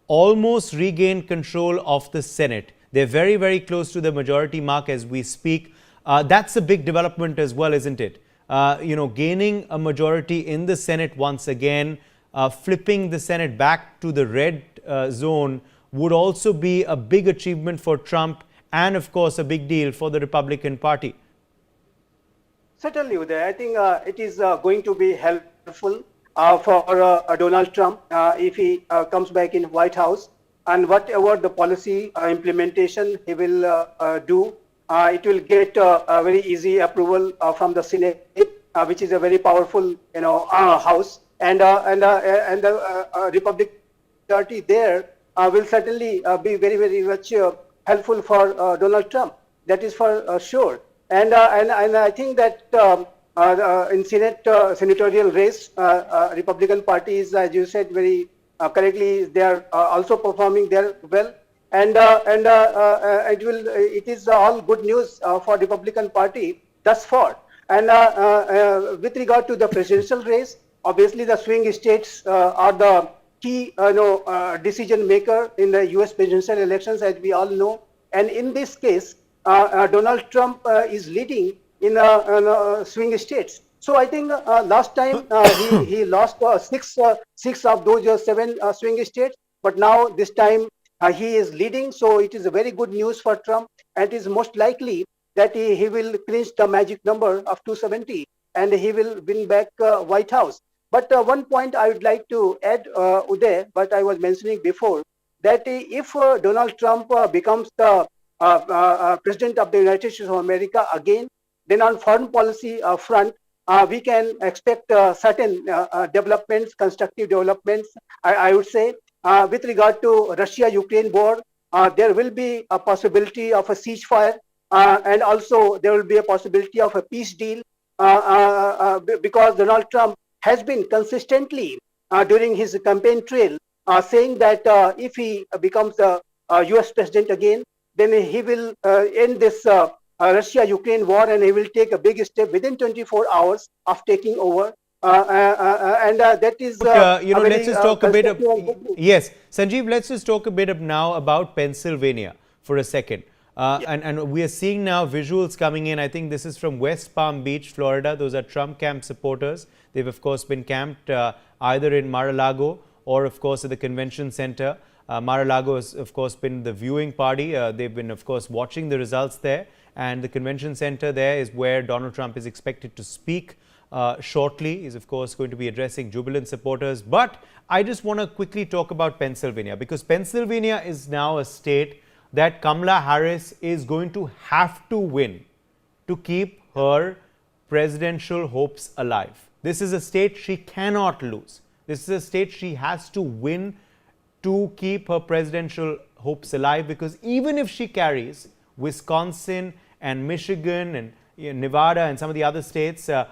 almost regained control of the Senate. They're very, very close to the majority mark as we speak. That's a big development as well, isn't it? Gaining a majority in the Senate once again, flipping the Senate back to the red zone would also be a big achievement for Trump and, of course, a big deal for the Republican Party. Certainly, Uday. I think it is going to be helpful for Donald Trump if he comes back in White House, and whatever the policy implementation he will do, it will get a very easy approval from the Senate, which is a very powerful, house, and the Republican Party there will certainly be very, very much helpful for Donald Trump. That is for sure. And I think that in senatorial race, Republican Party is, as you said very correctly, they are also performing there well, and it is all good news for Republican Party thus far. And with regard to the presidential race, obviously the swing states are the key decision maker in the U.S. presidential elections, as we all know. And in this case, Donald Trump is leading in swing states. So I think last time he lost six of those 7 swing states, but now this time he is leading. So it is a very good news for Trump, and it is most likely that he will clinch the magic number of 270, and he will win back White House. But one point I would like to add, Uday, what I was mentioning before, that if Donald Trump becomes the President of the United States of America again, then on foreign policy front, we can expect certain developments, constructive developments, I would say. With regard to Russia-Ukraine war, there will be a possibility of a ceasefire, and also there will be a possibility of a peace deal, because Donald Trump has been consistently during his campaign trail saying that if he becomes the U.S. president again, then he will end this Russia-Ukraine war, and he will take a big step within 24 hours of taking over. And that is let's just talk a bit of, yes, Sanjeev, let's just talk a bit now about Pennsylvania for a second. And we are seeing now visuals coming in. I think this is from West Palm Beach, Florida. Those are Trump camp supporters. They've, of course, been camped either in Mar-a-Lago or, of course, at the convention center. Mar-a-Lago has, of course, been the viewing party. They've been, of course, watching the results there. And the convention center there is where Donald Trump is expected to speak shortly. He's, of course, going to be addressing jubilant supporters. But I just want to quickly talk about Pennsylvania, because Pennsylvania is now a state that Kamala Harris is going to have to win to keep her presidential hopes alive. This is a state she cannot lose. This is a state she has to win to keep her presidential hopes alive, because even if she carries Wisconsin and Michigan and Nevada and some of the other states, the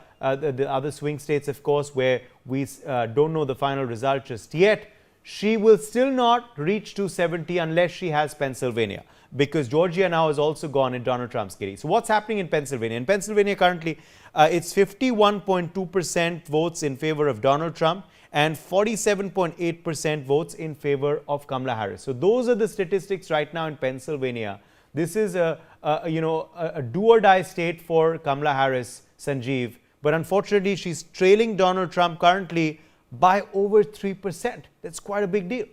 other swing states, of course, where we don't know the final result just yet, she will still not reach 270 unless she has Pennsylvania, because Georgia now has also gone in Donald Trump's kitty. So what's happening in Pennsylvania? In Pennsylvania currently, it's 51.2% votes in favor of Donald Trump and 47.8% votes in favor of Kamala Harris. So those are the statistics right now in Pennsylvania. This is a do or die state for Kamala Harris, Sanjeev. But unfortunately, she's trailing Donald Trump currently by over 3%. That's quite a big deal.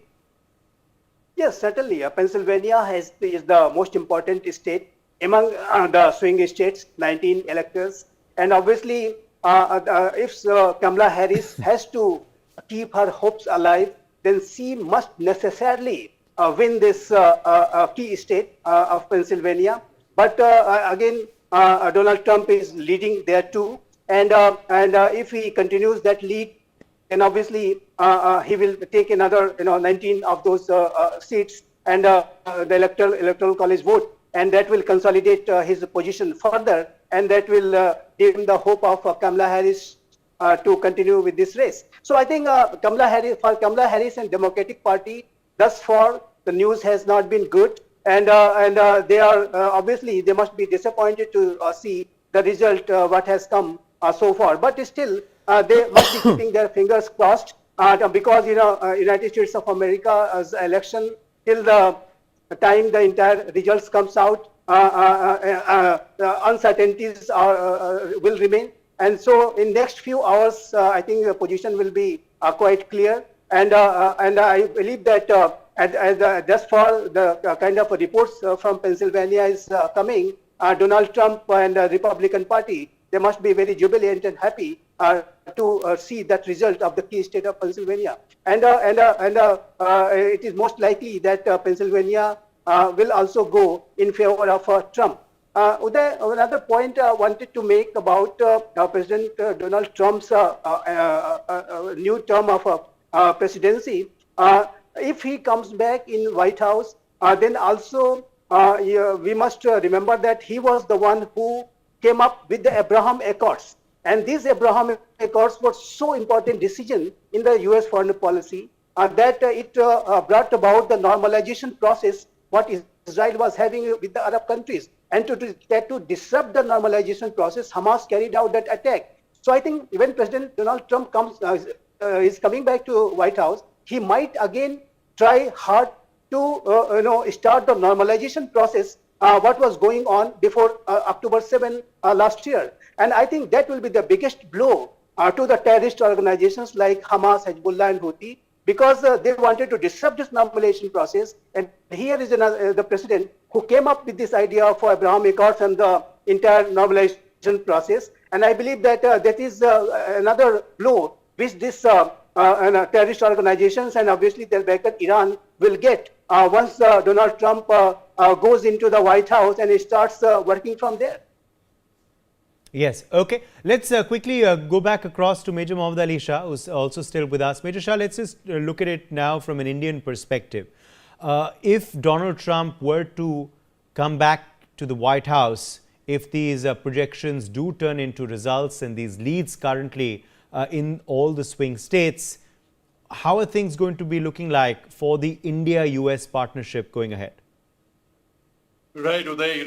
Yes, certainly. Pennsylvania is the most important state among the swing states, 19 electors. And obviously, if Kamala Harris has to keep her hopes alive, then she must necessarily win this key state of Pennsylvania. But again, Donald Trump is leading there too. And if he continues that lead, then obviously he will take another 19 of those seats and the electoral college vote, and that will consolidate his position further, and that will give him the hope of Kamala Harris to continue with this race. So I think Kamala Harris and Democratic Party, thus far the news has not been good. they are obviously they must be disappointed to see the result what has come so far. But still, they must be keeping their fingers crossed because United States of America's election till the time the entire results comes out, uncertainties will remain. And so in next few hours, I think the position will be quite clear. And I believe that thus far, the kind of reports from Pennsylvania is coming. Donald Trump and the Republican Party, they must be very jubilant and happy to see that result of the key state of Pennsylvania. And it is most likely that Pennsylvania will also go in favor of Trump. Uday, another point I wanted to make about President Donald Trump's new term of presidency. If he comes back in White House, then also we must remember that he was the one who came up with the Abraham Accords. And these Abraham Accords were so important decision in the U.S. foreign policy that it brought about the normalization process what Israel was having with the Arab countries. And to disrupt the normalization process, Hamas carried out that attack. So I think when President Donald Trump is coming back to White House, he might again try hard to start the normalization process what was going on before October 7 last year. And I think that will be the biggest blow to the terrorist organizations like Hamas, Hezbollah, and Houthi, because they wanted to disrupt this normalization process. And here is the president who came up with this idea for Abraham Accords and the entire normalization process. And I believe that that is another blow which this terrorist organizations and obviously their backer Iran will get once Donald Trump goes into the White House and he starts working from there. Yes, okay. Let's quickly go back across to Major Mohammad Ali Shah, who's also still with us. Major Shah, let's just look at it now from an Indian perspective. If Donald Trump were to come back to the White House, if these projections do turn into results and these leads currently in all the swing states, how are things going to be looking like for the India-US partnership going ahead? Right, Uday,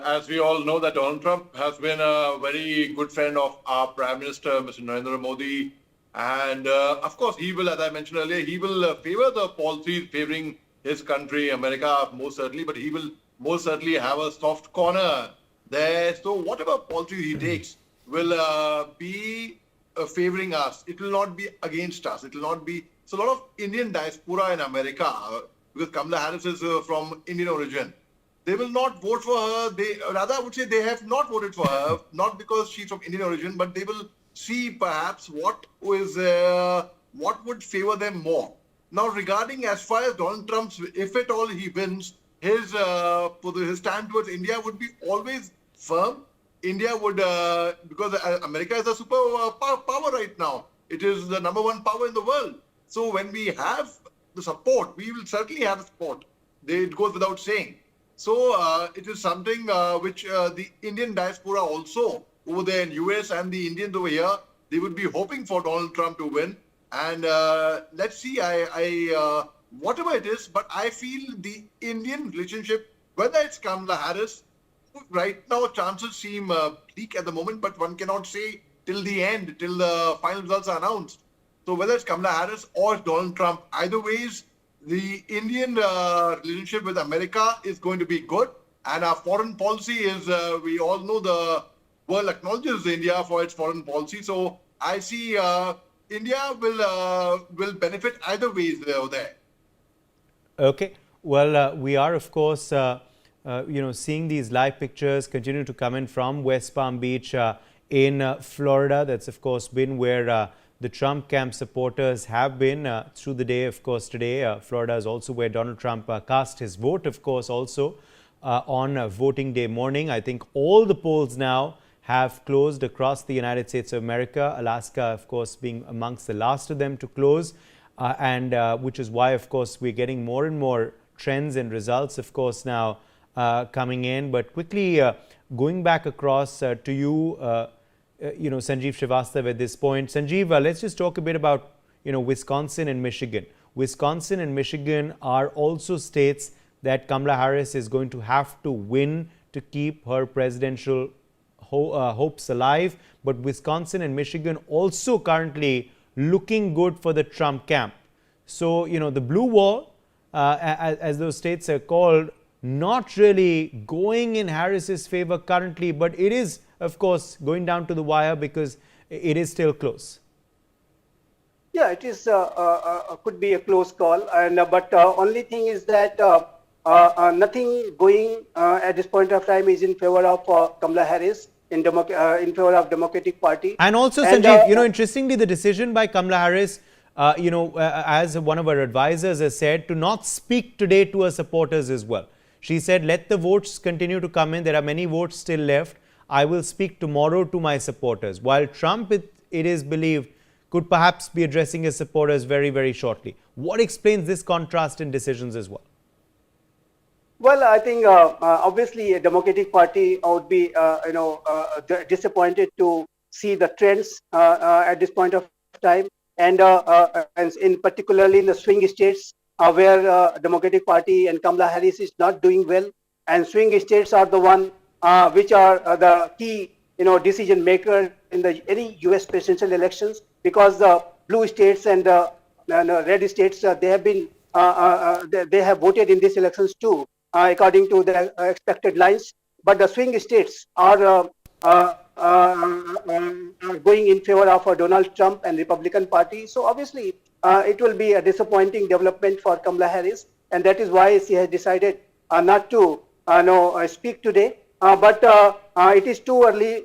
as we all know that Donald Trump has been a very good friend of our Prime Minister, Mr. Narendra Modi. And of course, he will, as I mentioned earlier, he will favor the policies favoring his country, America, most certainly, but he will most certainly have a soft corner there. So whatever policy he takes will be favoring us. It will not be against us. It will not be. So a lot of Indian diaspora in America, because Kamala Harris is from Indian origin, they will not vote for her. Rather, I would say they have not voted for her, not because she's of Indian origin, but they will see perhaps what would favor them more. Now, regarding as far as Donald Trump's, if at all he wins, his stand towards India would be always firm. India would, because America is a super power right now. It is the #1 power in the world. So when we have the support, we will certainly have support. It goes without saying. So it is something which the Indian diaspora also over there in US and the Indians over here, they would be hoping for Donald Trump to win. And let's see, whatever it is, but I feel the Indian relationship, whether it's Kamala Harris, right now chances seem bleak at the moment, but one cannot say till the end, till the final results are announced. So whether it's Kamala Harris or Donald Trump, either ways, the Indian relationship with America is going to be good. And our foreign policy is, we all know the world acknowledges India for its foreign policy. So I see India will benefit either ways there. Okay. Well, we are, of course, seeing these live pictures continue to come in from West Palm Beach in Florida. That's, of course, been where the Trump camp supporters have been through the day. Of course, today, Florida is also where Donald Trump cast his vote, of course, also on voting day morning. I think all the polls now have closed across the United States of America, Alaska, of course, being amongst the last of them to close, and which is why, of course, we're getting more and more trends and results, of course, now coming in. But quickly going back across to you, Sanjeev Srivastava at this point. Sanjeev, let's just talk a bit about, Wisconsin and Michigan. Wisconsin and Michigan are also states that Kamala Harris is going to have to win to keep her presidential hopes alive. But Wisconsin and Michigan also currently looking good for the Trump camp. So, the blue wall, as those states are called, not really going in Harris's favor currently, but it is, of course, going down to the wire because it is still close. Yeah, it is could be a close call, and but only thing is that nothing going at this point of time is in favor of Kamala Harris in favor of Democratic Party. And also, Sanjeev, interestingly, the decision by Kamala Harris, as one of her advisors has said, to not speak today to her supporters as well. She said, let the votes continue to come in. There are many votes still left. I will speak tomorrow to my supporters. While Trump, it is believed, could perhaps be addressing his supporters very, very shortly. What explains this contrast in decisions as well? Well, I think obviously a Democratic Party would be disappointed to see the trends at this point of time, and in particularly in the swing states where Democratic Party and Kamala Harris is not doing well, and swing states are the one which are the key decision maker in any U.S. presidential elections, because the blue states and the red states they have been they have voted in these elections too, according to the expected lines. But the swing states are going in favor of Donald Trump and Republican Party. So obviously, it will be a disappointing development for Kamala Harris, and that is why she has decided not to speak today. But it is too early,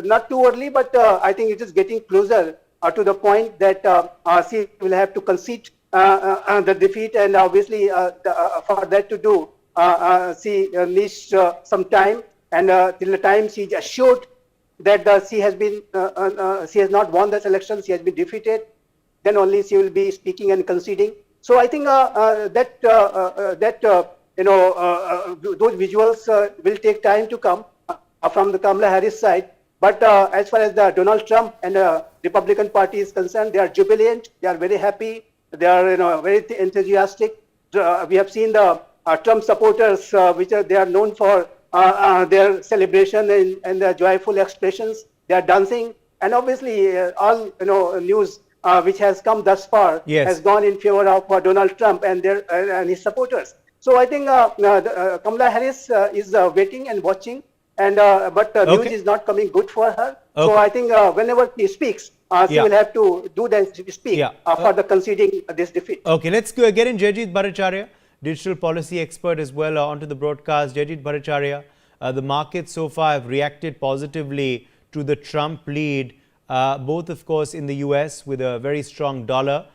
not too early, but I think it is getting closer to the point that she will have to concede the defeat, and obviously for that to do, she needs some time, and till the time she is assured that she has not won this election, she has been defeated, then only she will be speaking and conceding. So I think those visuals will take time to come from the Kamala Harris side. But as far as the Donald Trump and the Republican Party is concerned, they are jubilant, they are very happy, they are very enthusiastic. We have seen the Trump supporters, they are known for their celebration and their joyful expressions. They are dancing, and obviously all news which has come thus far has gone in favor of Donald Trump and his supporters. So I think Kamala Harris is waiting and watching, and but news is not coming good for her. So I think whenever she speaks, she will have to do that speak for the conceding this defeat. Okay, let's get in Jayajit Bhattacharya, digital policy expert as well, onto the broadcast. Jayajit Bhattacharya, the markets so far have reacted positively to the Trump lead, both of course in the US with a very strong dollar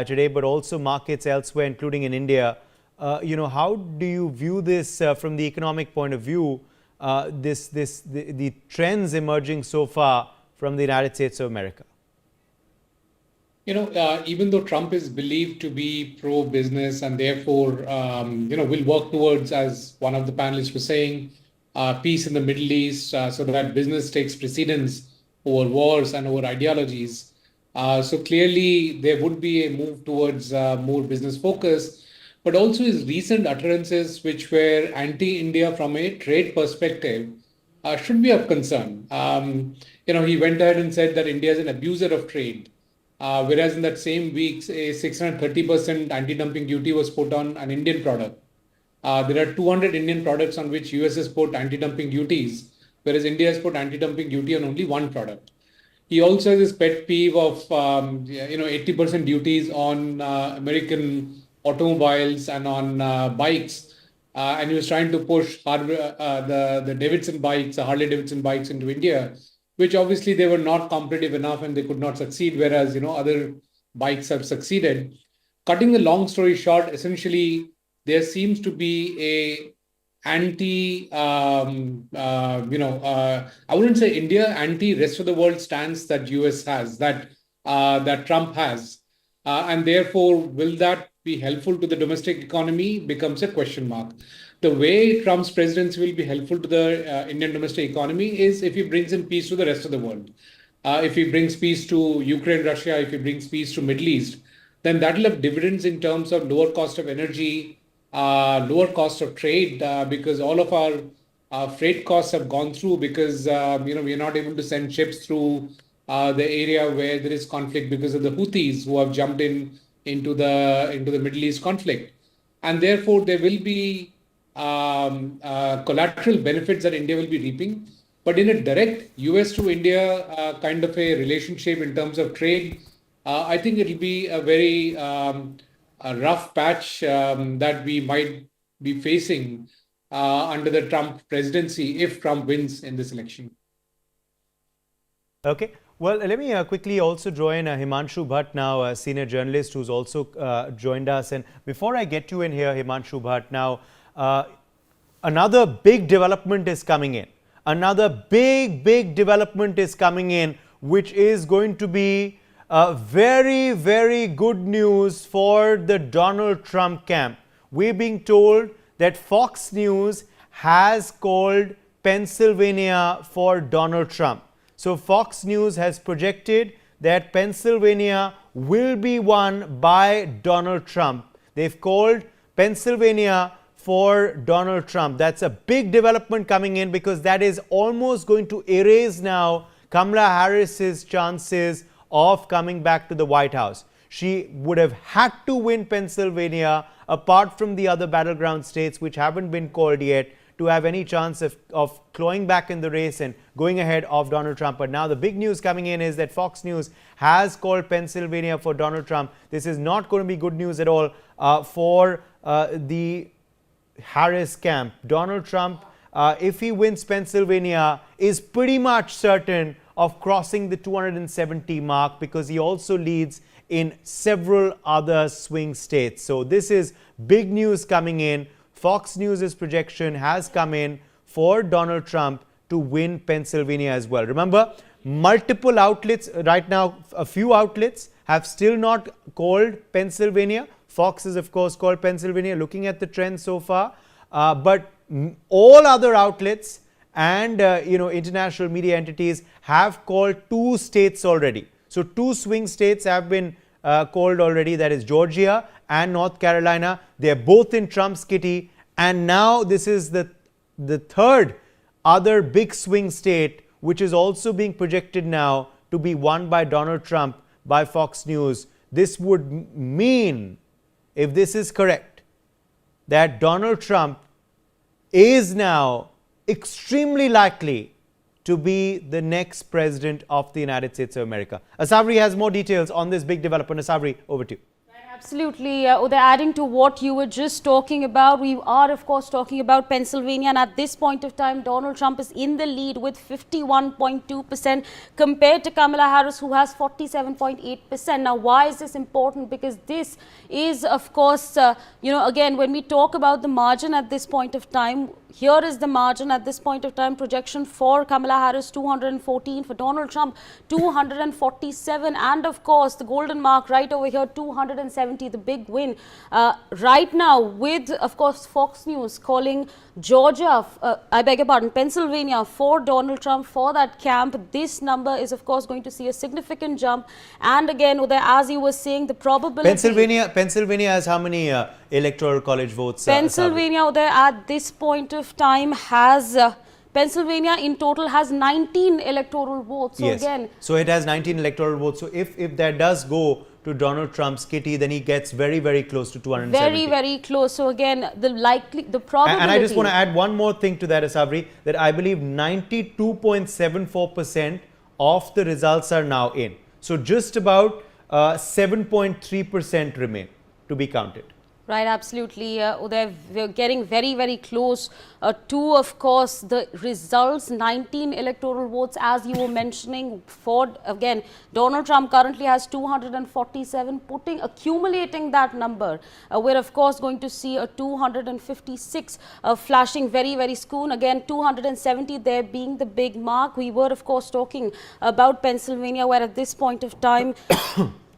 today, but also markets elsewhere, including in India. How do you view this from the economic point of view, the trends emerging so far from the United States of America? Even though Trump is believed to be pro-business and therefore, will work towards, as one of the panelists was saying, peace in the Middle East so that business takes precedence over wars and over ideologies. So clearly, there would be a move towards more business focus. But also his recent utterances, which were anti-India from a trade perspective, should be of concern. He went ahead and said that India is an abuser of trade, whereas in that same week, a 630% anti-dumping duty was put on an Indian product. There are 200 Indian products on which US has put anti-dumping duties, whereas India has put anti-dumping duty on only one product. He also has this pet peeve of 80% duties on American automobiles and on bikes, and he was trying to push the Davidson bikes, the Harley Davidson bikes into India, which obviously they were not competitive enough and they could not succeed, whereas other bikes have succeeded. Cutting the long story short, essentially there seems to be a I wouldn't say India, anti rest of the world stance that US has, that Trump has, and therefore will that be helpful to the domestic economy becomes a question mark. The way Trump's presidency will be helpful to the Indian domestic economy is if he brings in peace to the rest of the world. If he brings peace to Ukraine, Russia, if he brings peace to Middle East, then that will have dividends in terms of lower cost of energy, lower cost of trade because all of our freight costs have gone through because we are not able to send ships through the area where there is conflict because of the Houthis who have jumped into the Middle East conflict, and therefore there will be collateral benefits that India will be reaping. But in a direct US to India kind of a relationship in terms of trade, I think it will be a very a rough patch that we might be facing under the Trump presidency if Trump wins in this election. Okay. Well, let me quickly also join Himanshu Bhatt now, a senior journalist who's also joined us. And before I get you in here, Himanshu Bhatt, now another big development is coming in. Another big development is coming in, which is going to be very good news for the Donald Trump camp. We're being told that Fox News has called Pennsylvania for Donald Trump. So Fox News has projected that Pennsylvania will be won by Donald Trump. They've called Pennsylvania for Donald Trump. That's a big development coming in because that is almost going to erase now Kamala Harris's chances of coming back to the White House. She would have had to win Pennsylvania apart from the other battleground states which haven't been called yet to have any chance of clawing back in the race and going ahead of Donald Trump. But now the big news coming in is that Fox News has called Pennsylvania for Donald Trump. This is not going to be good news at all for the Harris camp. Donald Trump, if he wins Pennsylvania, is pretty much certain of crossing the 270 mark because he also leads in several other swing states. So this is big news coming in. Fox News' projection has come in for Donald Trump to win Pennsylvania as well. Remember, multiple outlets right now, a few outlets have still not called Pennsylvania. Fox is, of course, called Pennsylvania, looking at the trend so far. But all other outlets and international media entities have called 2 states already. So 2 swing states have been called already, that is Georgia and North Carolina. They're both in Trump's kitty. And now this is the third other big swing state which is also being projected now to be won by Donald Trump by Fox News. This would mean, if this is correct, that Donald Trump is now extremely likely to be the next president of the United States of America. Asavri has more details on this big development. Asavri, over to you. Absolutely. Uday, adding to what you were just talking about, we are, of course, talking about Pennsylvania. And at this point of time, Donald Trump is in the lead with 51.2% compared to Kamala Harris, who has 47.8%. Now, why is this important? Because this is, of course, again, when we talk about the margin at this point of time, here is the margin at this point of time. Projection for Kamala Harris 214, for Donald Trump 247, and of course the golden mark right over here 270, the big win right now, with of course Fox News calling Georgia, Pennsylvania for Donald Trump for that camp. This number is of course going to see a significant jump. And again, Uday, as you were saying, the probability Pennsylvania has how many electoral college votes? Pennsylvania, Uday, at this point of time has Pennsylvania in total has 19 electoral votes. So yes. Again, so it has 19 electoral votes. So if that does go to Donald Trump's kitty, then he gets very close to 270. Very close. So again, the probability. And I just want to add one more thing to that, Asavri, that I believe 92.74% of the results are now in. So just about 7.3% remain to be counted. Right, absolutely. Uday, we're getting very close to, of course, the results. 19 electoral votes, as you were mentioning. For, again, Donald Trump currently has 247, accumulating that number. We're, of course, going to see a 256 flashing very soon. Again, 270 there being the big mark. We were, of course, talking about Pennsylvania, where at this point of time,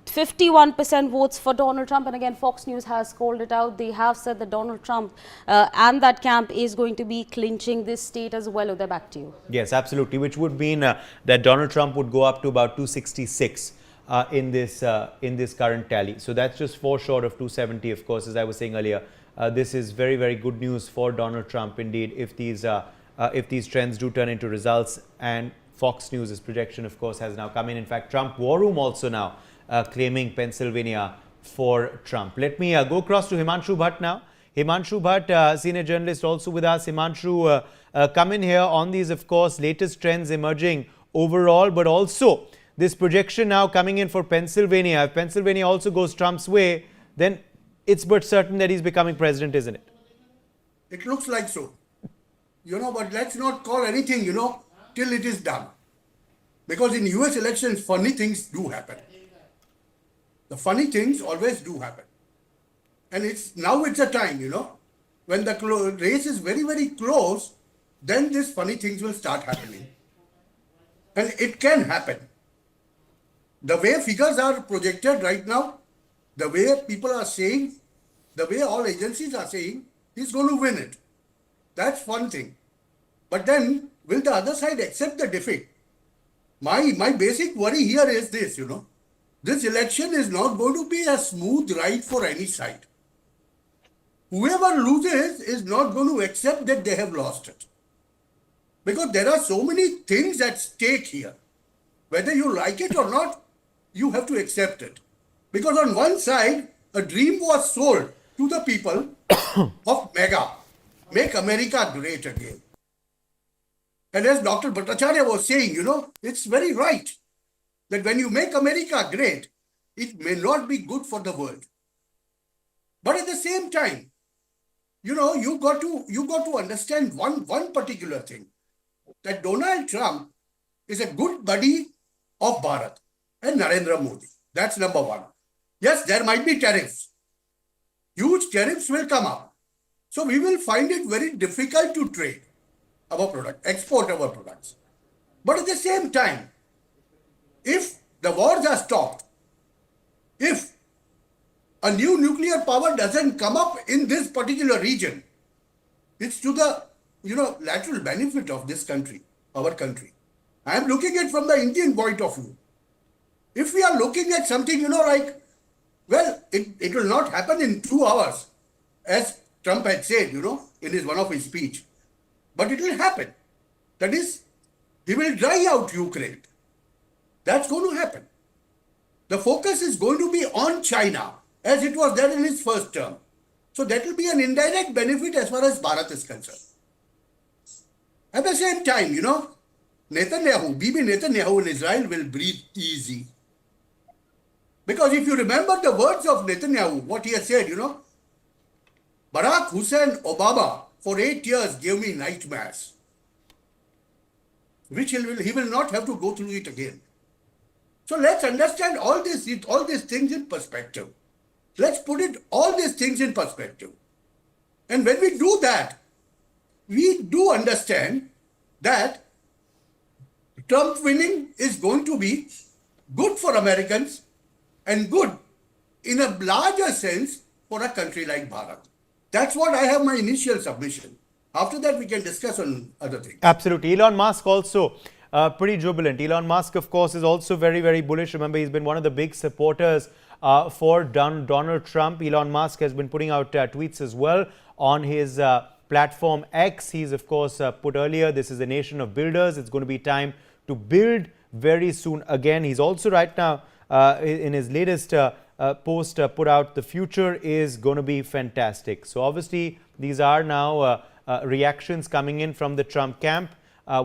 51% votes for Donald Trump, and again Fox News has called it out. They have said that Donald Trump and that camp is going to be clinching this state as well. They're back to you. Yes, absolutely, which would mean that Donald Trump would go up to about 266 in this current tally. So that's just 4 short of 270, of course, as I was saying earlier. this is very, very good news for Donald Trump indeed if these trends do turn into results. And Fox News' projection, of course, has now come in. In fact, Trump War Room also now claiming Pennsylvania for Trump. Let me go across to Himanshu Bhatt now. Himanshu Bhatt, senior journalist, also with us. Himanshu, come in here on these, of course, latest trends emerging overall, but also this projection now coming in for Pennsylvania. If Pennsylvania also goes Trump's way, then it's but certain that he's becoming president, isn't it? It looks like so. But let's not call anything, till it is done. Because in US elections, funny things do happen. The funny things always do happen. And it's a time, when the race is very, very close, then these funny things will start happening. And it can happen. The way figures are projected right now, the way people are saying, the way all agencies are saying, he's going to win it. That's one thing. But then, will the other side accept the defeat? My basic worry here is this, This election is not going to be a smooth ride for any side. Whoever loses is not going to accept that they have lost it. Because there are so many things at stake here. Whether you like it or not, you have to accept it. Because on one side, a dream was sold to the people of MEGA, Make America Great Again. And as Dr. Bhattacharya was saying, it's very right that when you make America great, it may not be good for the world. But at the same time, you got to understand one particular thing, that Donald Trump is a good buddy of Bharat and Narendra Modi. That's number one. Yes, there might be tariffs. Huge tariffs will come up. So we will find it very difficult to trade our product, export our products. But at the same time, if the wars are stopped, if a new nuclear power doesn't come up in this particular region, it's to the lateral benefit of this country, our country. I am looking at it from the Indian point of view. If we are looking at something, it will not happen in 2 hours, as Trump had said, in one of his speech. But it will happen. That is, he will dry out Ukraine. That's going to happen. The focus is going to be on China, as it was there in his first term. So that will be an indirect benefit as far as Bharat is concerned. At the same time, Bibi Netanyahu in Israel will breathe easy. Because if you remember the words of Netanyahu, what he has said, Barack Hussein Obama for 8 years gave me nightmares, which he will not have to go through it again. So let's understand all these things in perspective. Let's put all these things in perspective. And when we do that, we do understand that Trump winning is going to be good for Americans and good in a larger sense for a country like Bharat. That's what I have my initial submission. After that, we can discuss on other things. Absolutely. Elon Musk also pretty jubilant. Elon Musk, of course, is also very, very bullish. Remember, he's been one of the big supporters for Donald Trump. Elon Musk has been putting out tweets as well on his platform X. He's, of course, put earlier, this is a nation of builders. It's going to be time to build very soon again. He's also right now in his latest post put out, the future is going to be fantastic. So obviously, these are now reactions coming in from the Trump camp,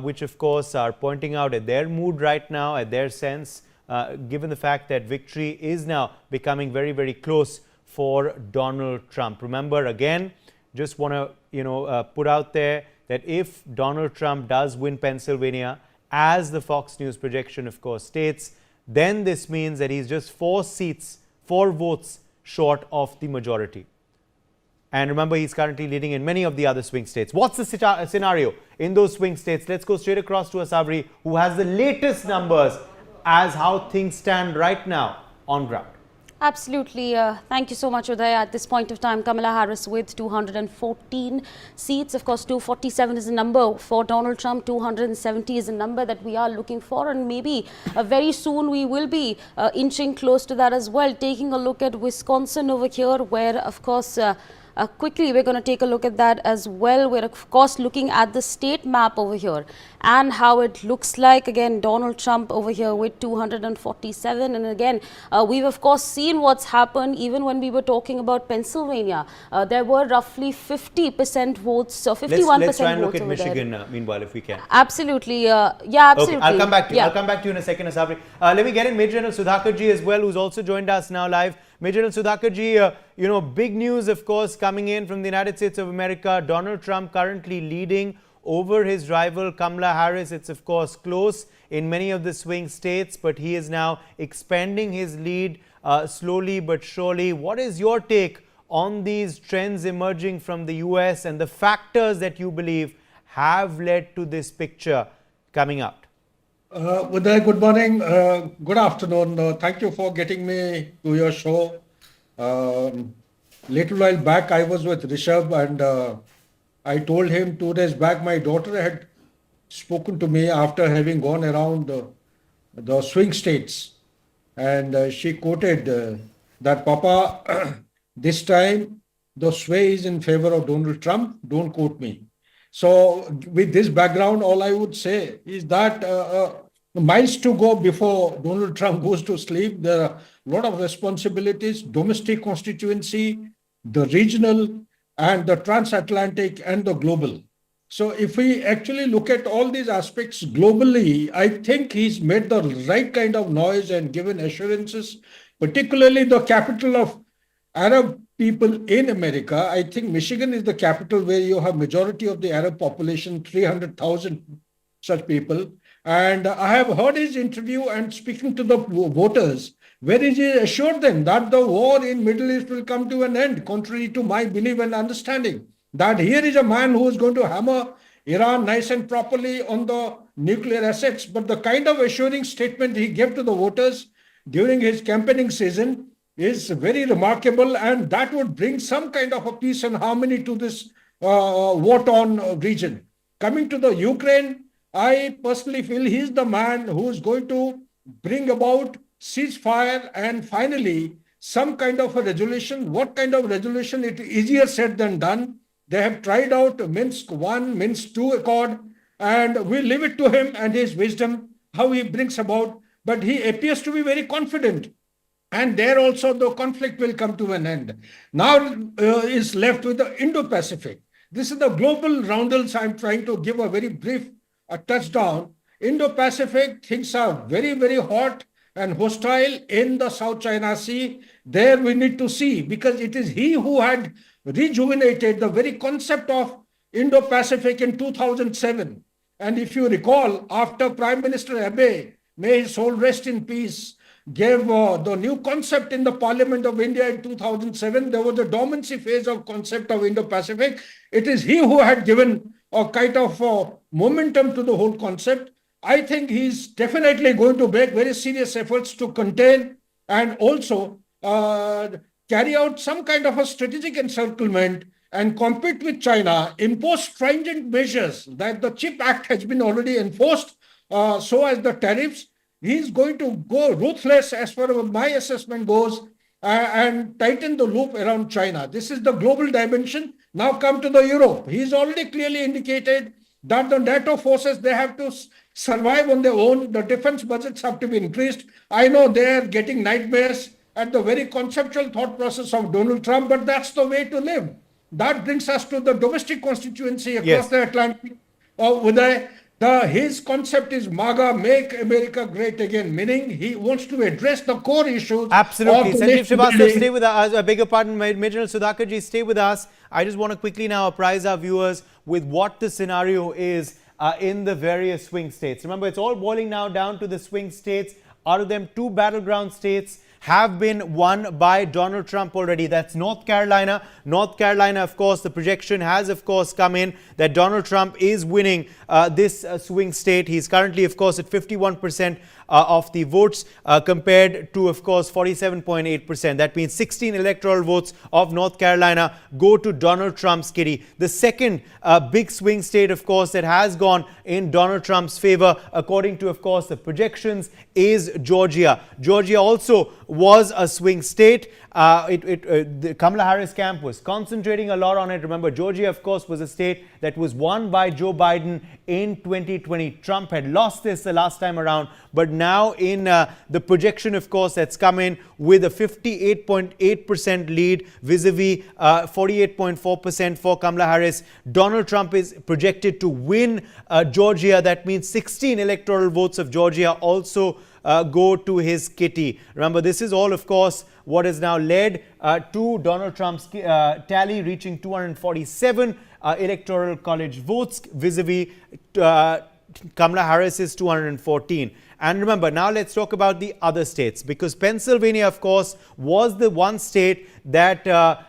which of course are pointing out at their mood right now, at their sense, given the fact that victory is now becoming very, very close for Donald Trump. Remember, again, just want to put out there that if Donald Trump does win Pennsylvania, as the Fox News projection, of course, states, then this means that he's just 4 votes short of the majority. And remember, he's currently leading in many of the other swing states. What's the scenario in those swing states? Let's go straight across to Asabri, who has the latest numbers as how things stand right now on ground. Absolutely. Thank you so much, Uday. At this point of time, Kamala Harris with 214 seats. Of course, 247 is the number for Donald Trump. 270 is the number that we are looking for. And maybe very soon we will be inching close to that as well. Taking a look at Wisconsin over here, where, of course, Quickly, we're going to take a look at that as well. We're of course looking at the state map over here and how it looks like. Again, Donald Trump over here with 247. And again, we've of course seen what's happened even when we were talking about Pennsylvania. There were roughly 50% votes, so 51% Let's try and look votes at over there. Michigan meanwhile, if we can. Absolutely. Yeah, absolutely. Okay, I'll come back to you. Yeah. I'll come back to you in a second, Asabri. Let me get in Major General Sudhakarji as well, who's also joined us now live. Major General Sudhakarji, you know, big news, of course, coming in from the United States of America. Donald Trump currently leading over his rival Kamala Harris. It's of course close in many of the swing states, but he is now expanding his lead slowly but surely. What is your take on these trends emerging from the US and the factors that you believe have led to this picture coming out? Uday, good morning, good afternoon. Thank you for getting me to your show. Little while back, I was with Rishabh, and I told him 2 days back my daughter had spoken to me after having gone around the swing states, and she quoted that, Papa, this time the sway is in favor of Donald Trump, don't quote me. So with this background, all I would say is that miles to go before Donald Trump goes to sleep. There are a lot of responsibilities, domestic constituency, the regional and the transatlantic and the global. So if we actually look at all these aspects globally, I think he's made the right kind of noise and given assurances, particularly the capital of Arab people in America. I think Michigan is the capital where you have majority of the Arab population, 300,000 such people. And I have heard his interview and speaking to the voters, where he assured them that the war in Middle East will come to an end, contrary to my belief and understanding. That here is a man who is going to hammer Iran nice and properly on the nuclear assets. But the kind of assuring statement he gave to the voters during his campaigning season is very remarkable, and that would bring some kind of a peace and harmony to this war-torn region. Coming to the Ukraine, I personally feel he's the man who is going to bring about ceasefire and finally some kind of a resolution. What kind of resolution? It is easier said than done. They have tried out Minsk I, Minsk II accord, and we leave it to him and his wisdom, how he brings about. But he appears to be very confident. And there also the conflict will come to an end. Now is left with the Indo-Pacific. This is the global roundels. I'm trying to give a very brief touchdown. Indo-Pacific, things are very, very hot and hostile in the South China Sea. There we need to see, because it is he who had rejuvenated the very concept of Indo-Pacific in 2007. And if you recall, after Prime Minister Abe, may his soul rest in peace, gave the new concept in the Parliament of India in 2007, there was a dormancy phase of concept of Indo-Pacific. It is he who had given a kind of momentum to the whole concept. I think he's definitely going to make very serious efforts to contain and also carry out some kind of a strategic encirclement and compete with China, impose stringent measures that the CHIP Act has been already enforced, so as the tariffs. He's going to go ruthless as far as my assessment goes and tighten the loop around China. This is the global dimension. Now come to the Europe. He's already clearly indicated that the NATO forces, they have to survive on their own. The defense budgets have to be increased. I know they're getting nightmares at the very conceptual thought process of Donald Trump, but that's the way to live. That brings us to the domestic constituency across the Atlantic. Uday, his concept is MAGA, Make America Great Again, meaning he wants to address the core issues. Absolutely. Sanjeev Srivastava, stay with us. I beg your pardon, Major Sudhakarji, stay with us. I just want to quickly now apprise our viewers with what the scenario is in the various swing states. Remember, it's all boiling now down to the swing states. Out of them, 2 battleground states have been won by Donald Trump already. That's North Carolina. North Carolina, of course, the projection has, of course, come in that Donald Trump is winning this swing state. He's currently, of course, at 51% of the votes compared to, of course, 47.8%. That means 16 electoral votes of North Carolina go to Donald Trump's kitty. The second big swing state, of course, that has gone in Donald Trump's favor, according to, of course, the projections, is Georgia. Georgia also was a swing state, the Kamala Harris camp was concentrating a lot on it. Remember, Georgia, of course, was a state that was won by Joe Biden in 2020. Trump had lost this the last time around, but now in the projection, of course, that's come in with a 58.8% lead vis-a-vis 48.4% for Kamala Harris. Donald Trump is projected to win Georgia. That means 16 electoral votes of Georgia also go to his kitty. Remember, this is all, of course, what has now led to Donald Trump's tally reaching 247 electoral college votes vis-a-vis Kamala Harris's 214. And remember, now let's talk about the other states, because Pennsylvania, of course, was the one state that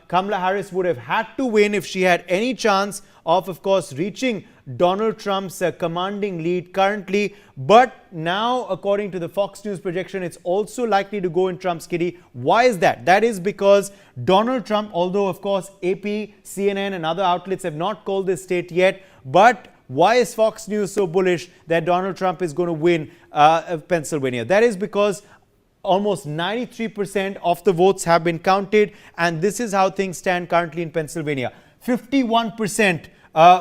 Kamala Harris would have had to win if she had any chance of course, reaching Donald Trump's commanding lead currently. But now, according to the Fox News projection, it's also likely to go in Trump's kitty. Why is that? That is because Donald Trump, although, of course, AP, CNN and other outlets have not called this state yet, but why is Fox News so bullish that Donald Trump is going to win Pennsylvania? That is because almost 93% of the votes have been counted, and this is how things stand currently in Pennsylvania. 51%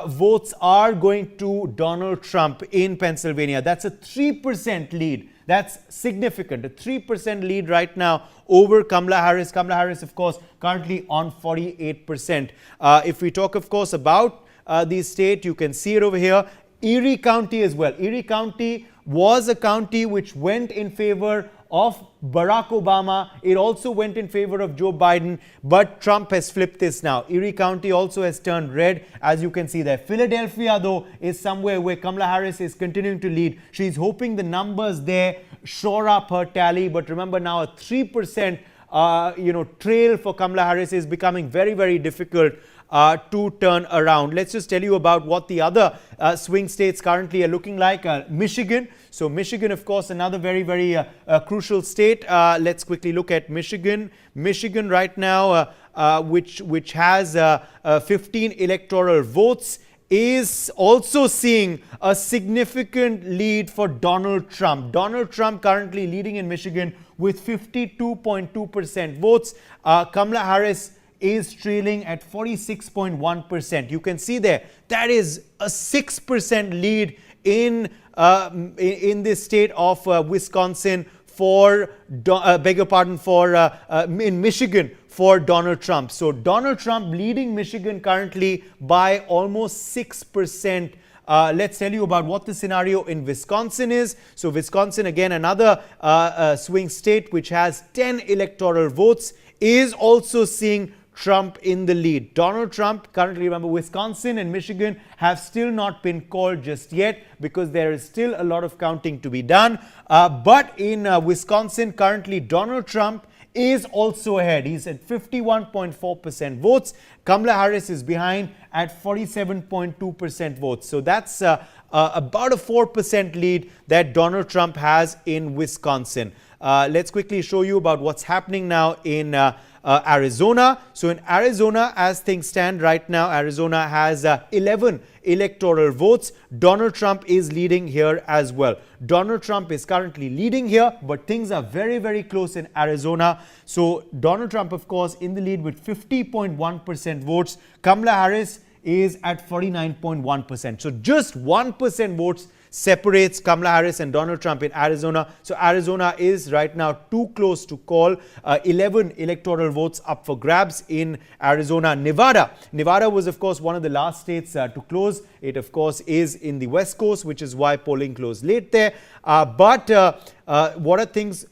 votes are going to Donald Trump in Pennsylvania. That's a 3% lead. That's significant. A 3% lead right now over Kamala Harris. Kamala Harris, of course, currently on 48%. If we talk, of course, about the state, you can see it over here. Erie County as well. Erie County was a county which went in favor of Barack Obama. It also went in favor of Joe Biden, but Trump has flipped this now. Erie County also has turned red, as you can see there. Philadelphia, though, is somewhere where Kamala Harris is continuing to lead. She's hoping the numbers there shore up her tally, but remember now a 3% trail for Kamala Harris is becoming very, very difficult to turn around. Let's just tell you about what the other swing states currently are looking like. Michigan. So Michigan, of course, another very, very crucial state. Let's quickly look at Michigan. Michigan right now, which has 15 electoral votes, is also seeing a significant lead for Donald Trump. Donald Trump currently leading in Michigan with 52.2% votes. Kamala Harris is trailing at 46.1%. You can see there, that is a 6% lead in this state of Wisconsin for, in Michigan for Donald Trump. So Donald Trump leading Michigan currently by almost 6%. Let's tell you about what the scenario in Wisconsin is. So Wisconsin, again, another swing state which has 10 electoral votes, is also seeing Trump in the lead. Donald Trump currently, remember, Wisconsin and Michigan have still not been called just yet because there is still a lot of counting to be done. But in Wisconsin, currently Donald Trump is also ahead. He's at 51.4% votes. Kamala Harris is behind at 47.2% votes. So that's about a 4% lead that Donald Trump has in Wisconsin. Let's quickly show you about what's happening now in Arizona. So in Arizona, as things stand right now, Arizona has 11 electoral votes. Donald Trump is leading here as well. Donald Trump is currently leading here, but things are very, very close in Arizona. So Donald Trump, of course, in the lead with 50.1% votes. Kamala Harris is at 49.1%. So just 1% votes separates Kamala Harris and Donald Trump in Arizona. So Arizona is right now too close to call. 11 electoral votes up for grabs in Arizona. Nevada was, of course, one of the last states to close. It, of course, is in the West Coast, which is why polling closed late there. What are things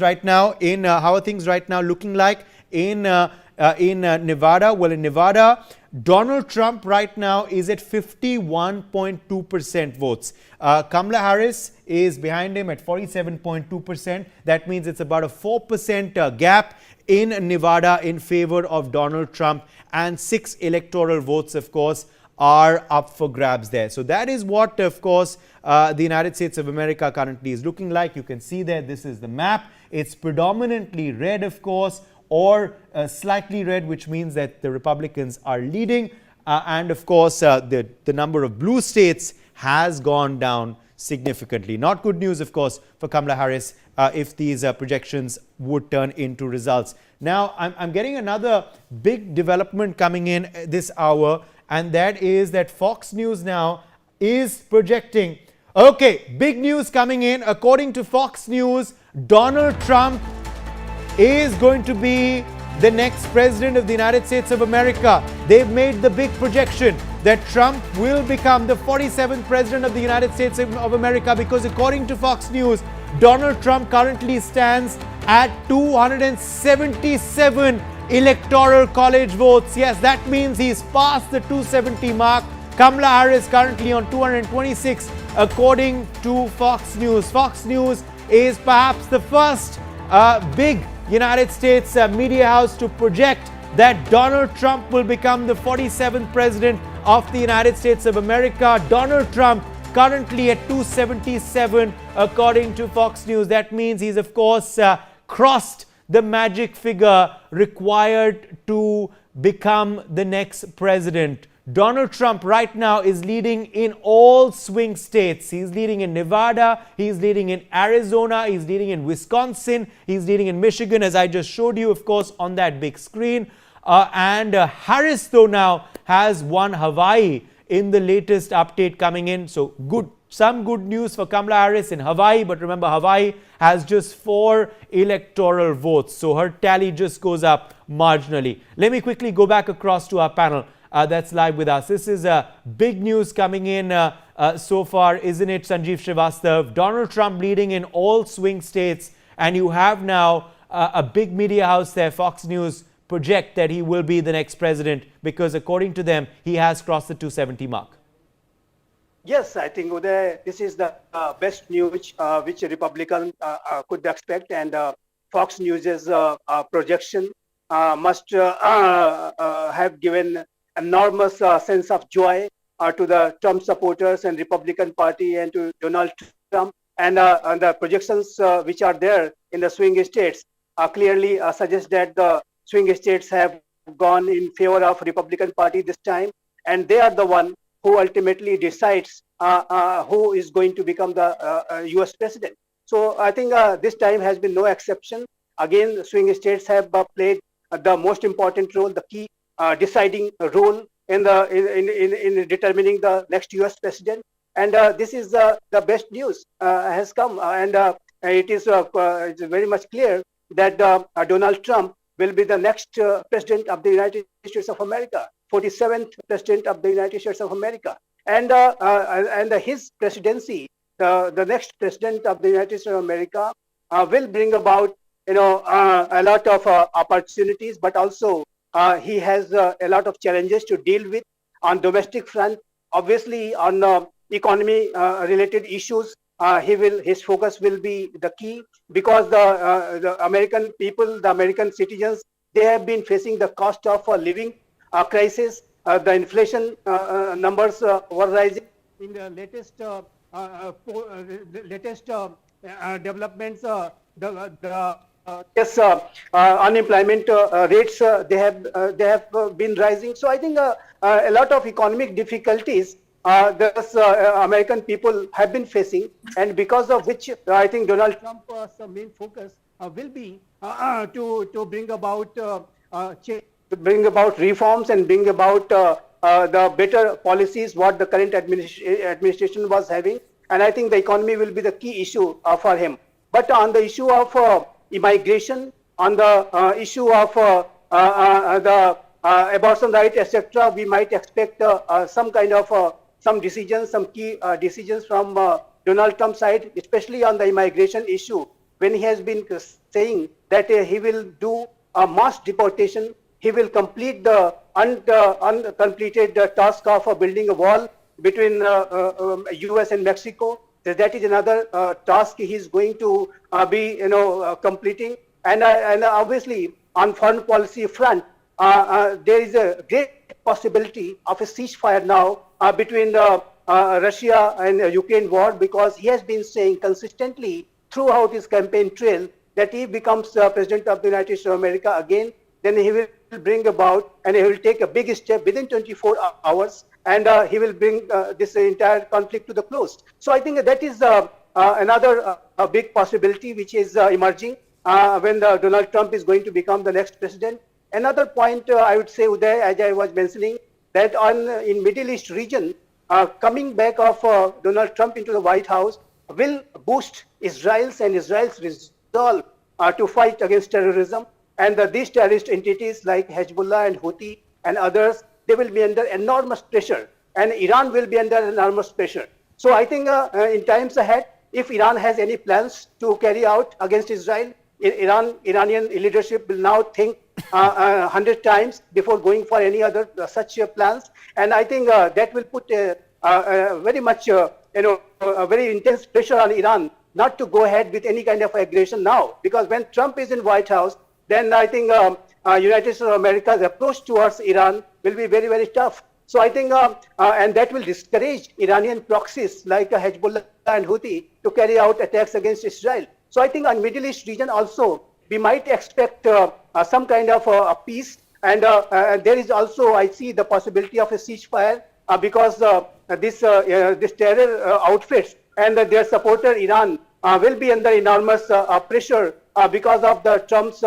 right now in how are things right now looking like in Nevada? Well, in Nevada, Donald Trump right now is at 51.2% votes. Kamala Harris is behind him at 47.2%. That means it's about a 4% gap in Nevada in favor of Donald Trump, and 6 electoral votes, of course, are up for grabs there. So that is what, of course, the United States of America currently is looking like. You can see there, this is the map. It's predominantly red, of course, or slightly red, which means that the Republicans are leading. And of course, the number of blue states has gone down significantly. Not good news, of course, for Kamala Harris if these projections would turn into results. Now, I'm getting another big development coming in this hour, and that is that Fox News now is projecting. Okay, big news coming in. According to Fox News, Donald Trump is going to be the next president of the United States of America. They've made the big projection that Trump will become the 47th president of the United States of America, because according to Fox News, Donald Trump currently stands at 277 electoral college votes. Yes, that means he's past the 270 mark. Kamala Harris currently on 226 according to Fox News. Fox News is perhaps the first big United States media house to project that Donald Trump will become the 47th president of the United States of America. Donald Trump currently at 277 according to Fox News. That means he's of course crossed the magic figure required to become the next president. Donald Trump right now is leading in all swing states. He's leading in Nevada, he's leading in Arizona, he's leading in Wisconsin, he's leading in Michigan, as I just showed you, of course, on that big screen. And Harris, though, now has won Hawaii in the latest update coming in. So some good news for Kamala Harris in Hawaii, but remember, Hawaii has just 4 electoral votes, so her tally just goes up marginally. Let me quickly go back across to our panel that's live with us. This is big news coming in so far, isn't it, Sanjeev Srivastav? Donald Trump leading in all swing states, and you have now a big media house there, Fox News, project that he will be the next president, because according to them, he has crossed the 270 mark. Yes, I think Uday, this is the best news which a Republican could expect, and Fox News's projection must have given enormous sense of joy to the Trump supporters and Republican Party and to Donald Trump. And the projections which are there in the swing states clearly suggest that the swing states have gone in favor of Republican Party this time, and they are the one who ultimately decides who is going to become the U.S. president. So I think this time has been no exception. Again, swing states have played the most important role, the key deciding role in determining the next U.S. president. And this is the best news has come, and it is it's very much clear that Donald Trump will be the next president of the United States of America, 47th president of the United States of America. And his presidency, the next president of the United States of America, will bring about a lot of opportunities, but also he has a lot of challenges to deal with on domestic front. Obviously, on economy related issues, his focus will be the key, because the American people, the American citizens, they have been facing the cost of living crisis. The inflation numbers were rising. In the latest developments, unemployment rates they have been rising. So I think a lot of economic difficulties the American people have been facing, and because of which I think Donald Trump's main focus will be to bring about change, to bring about reforms and bring about the better policies what the current administration was having. And I think the economy will be the key issue for him. But on the issue of immigration, on the issue of the abortion right, etc., we might expect some kind of some decisions, some key decisions from Donald Trump's side, especially on the immigration issue, when he has been saying that he will do a mass deportation. He will complete the uncompleted task of building a wall between U.S. and Mexico. So that is another task he is going to be, completing. And obviously, on foreign policy front, there is a great possibility of a ceasefire now between Russia and Ukraine war, because he has been saying consistently throughout his campaign trail that he becomes president of the United States of America again, then he will bring about and he will take a big step within 24 hours, and he will bring this entire conflict to the close. So I think that is another big possibility which is emerging when Donald Trump is going to become the next president. Another point I would say, Uday, as I was mentioning, that in Middle East region, coming back of Donald Trump into the White House will boost Israel's resolve to fight against terrorism. And these terrorist entities like Hezbollah and Houthi and others, they will be under enormous pressure. And Iran will be under enormous pressure. So I think in times ahead, if Iran has any plans to carry out against Israel, Iranian leadership will now think 100 times before going for any other such plans. And I think that will put very much, a very intense pressure on Iran not to go ahead with any kind of aggression now. Because when Trump is in White House, then I think United States of America's approach towards Iran will be very, very tough. So I think, and that will discourage Iranian proxies like Hezbollah and Houthi to carry out attacks against Israel. So I think on Middle East region also, we might expect some kind of a peace. And there is also, I see the possibility of a ceasefire because this terror outfits and their supporter Iran will be under enormous pressure because of the Trump's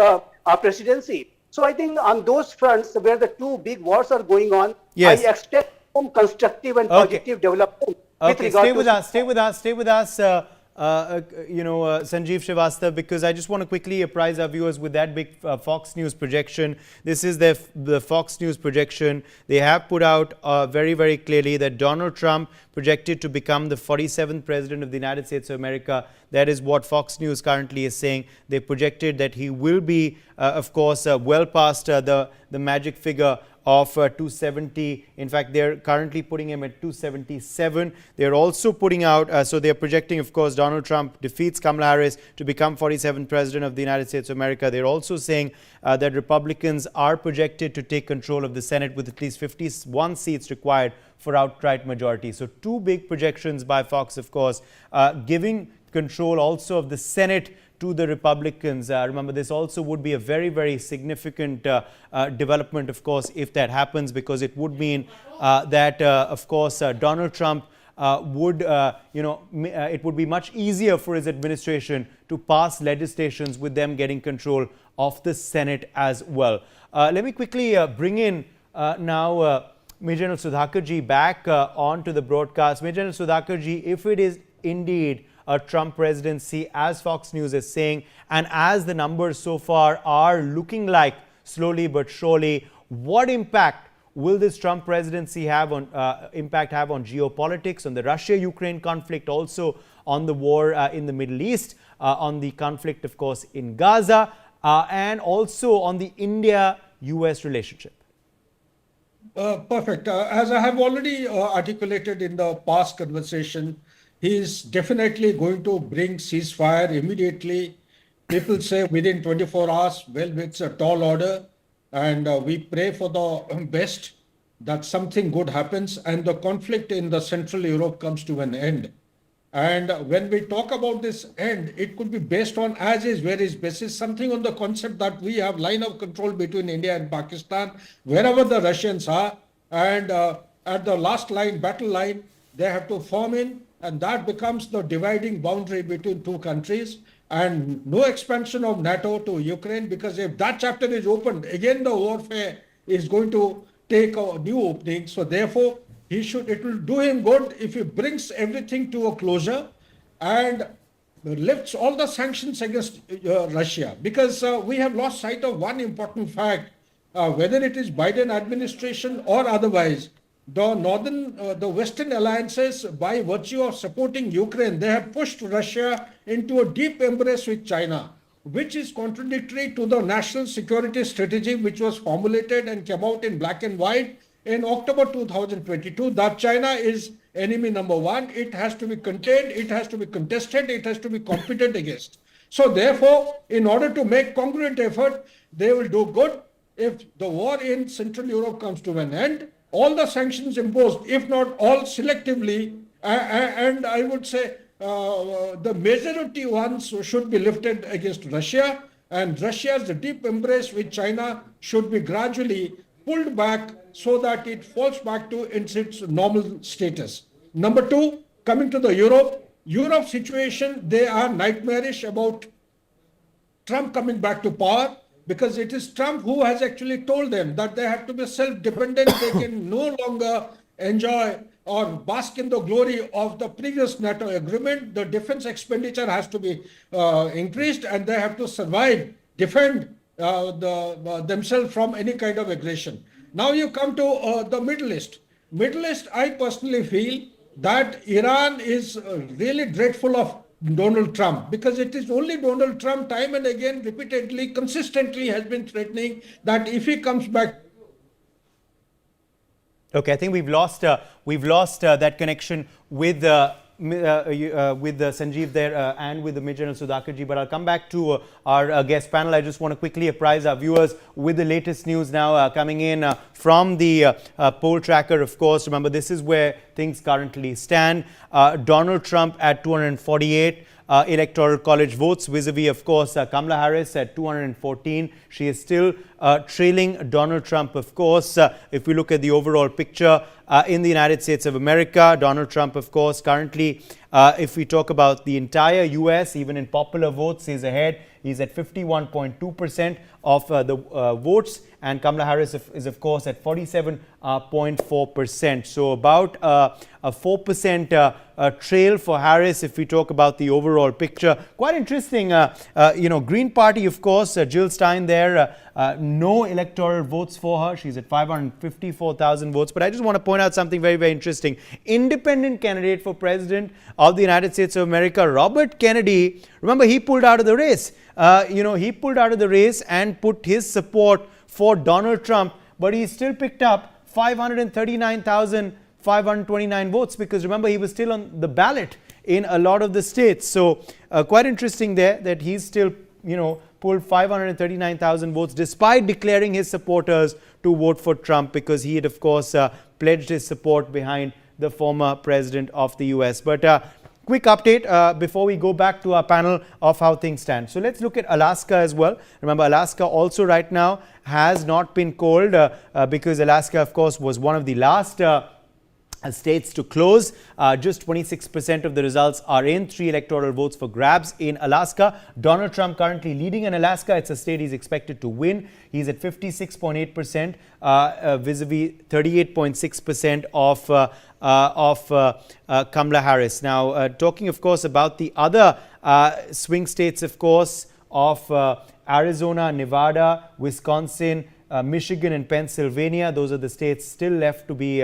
presidency. So I think on those fronts where the two big wars are going on, Yes. I expect some constructive and positive development. Okay, stay with us, Sanjeev Srivastava, because I just want to quickly apprise our viewers with that big Fox News projection. This is the Fox News projection. They have put out very, very clearly that Donald Trump projected to become the 47th president of the United States of America. That is what Fox News currently is saying. They projected that he will be, of course, well past the magic figure of 270. In fact, they're currently putting him at 277. They're also putting out, so they're projecting, of course, Donald Trump defeats Kamala Harris to become 47th president of the United States of America. They're also saying that Republicans are projected to take control of the Senate with at least 51 seats required for outright majority. So two big projections by Fox, of course, giving control also of the Senate to the Republicans. Remember, this also would be a very, very significant development, of course, if that happens, because it would mean that, of course, Donald Trump would, it would be much easier for his administration to pass legislations with them getting control of the Senate as well. Let me quickly bring in now Major General Sudhakarji back onto the broadcast. Major General Sudhakarji, if it is indeed a Trump presidency, as Fox News is saying, and as the numbers so far are looking like slowly but surely, what impact will this Trump presidency have on geopolitics, on the Russia-Ukraine conflict, also on the war in the Middle East, on the conflict, of course, in Gaza, and also on the India-U.S. relationship? Perfect. As I have already articulated in the past conversation, he is definitely going to bring ceasefire immediately. People say within 24 hours. Well, it's a tall order, and we pray for the best that something good happens and the conflict in the Central Europe comes to an end. And when we talk about this end, it could be based on as is, where is basis, something on the concept that we have line of control between India and Pakistan, wherever the Russians are, and at the last line, battle line, they have to form in, and that becomes the dividing boundary between two countries, and no expansion of NATO to Ukraine, because if that chapter is opened, again the warfare is going to take a new opening. So therefore, it will do him good if he brings everything to a closure and lifts all the sanctions against Russia, because we have lost sight of one important fact, whether it is Biden administration or otherwise. The Western alliances, by virtue of supporting Ukraine, they have pushed Russia into a deep embrace with China, which is contradictory to the national security strategy which was formulated and came out in black and white in October 2022, that China is enemy number one. It has to be contained, it has to be contested, it has to be competed against. So therefore, in order to make congruent effort, they will do good if the war in Central Europe comes to an end. All the sanctions imposed, if not all selectively, and I would say the majority ones should be lifted against Russia, and Russia's deep embrace with China should be gradually pulled back so that it falls back to its normal status. Number two, coming to the Europe situation, they are nightmarish about Trump coming back to power, because it is Trump who has actually told them that they have to be self-dependent. They can no longer enjoy or bask in the glory of the previous NATO agreement. The defense expenditure has to be increased, and they have to survive, defend themselves from any kind of aggression. Now you come to the Middle East. Middle East, I personally feel that Iran is really dreadful of Donald Trump, because it is only Donald Trump time and again, repeatedly, consistently has been threatening that if he comes back. Okay, I think we've lost that connection with Sanjeev there and with the Major General Sudhakarji. But I'll come back to our guest panel. I just want to quickly apprise our viewers with the latest news now coming in from the poll tracker. Of course, remember, this is where things currently stand. Donald Trump at 248 electoral college votes, vis-a-vis, of course, Kamala Harris at 214. She is still trailing Donald Trump, of course. If we look at the overall picture in the United States of America, Donald Trump, of course, currently, if we talk about the entire U.S., even in popular votes, is ahead. He's at 51.2% of the votes, and Kamala Harris is, of course, at 47.4%. So about a 4% trail for Harris if we talk about the overall picture. Quite interesting. Green Party, of course, Jill Stein there, no electoral votes for her. She's at 554,000 votes. But I just want to point out something very, very interesting. Independent candidate for president of the United States of America, Robert Kennedy, remember, he pulled out of the race. He pulled out of the race and put his support for Donald Trump, but he still picked up 539,529 votes, because remember, he was still on the ballot in a lot of the states. So quite interesting there that he's still, pulled 539,000 votes despite declaring his supporters to vote for Trump, because he had, of course, pledged his support behind the former president of the U.S. But quick update before we go back to our panel of how things stand. So let's look at Alaska as well. Remember, Alaska also right now has not been called because Alaska, of course, was one of the last states to close. Just 26% of the results are in. 3 electoral votes for grabs in Alaska. Donald Trump currently leading in Alaska. It's a state he's expected to win. He's at 56.8% vis-a-vis 38.6% of Kamala Harris. Now, talking, of course, about the other swing states, of course, of Arizona, Nevada, Wisconsin, Michigan, and Pennsylvania. Those are the states still left to be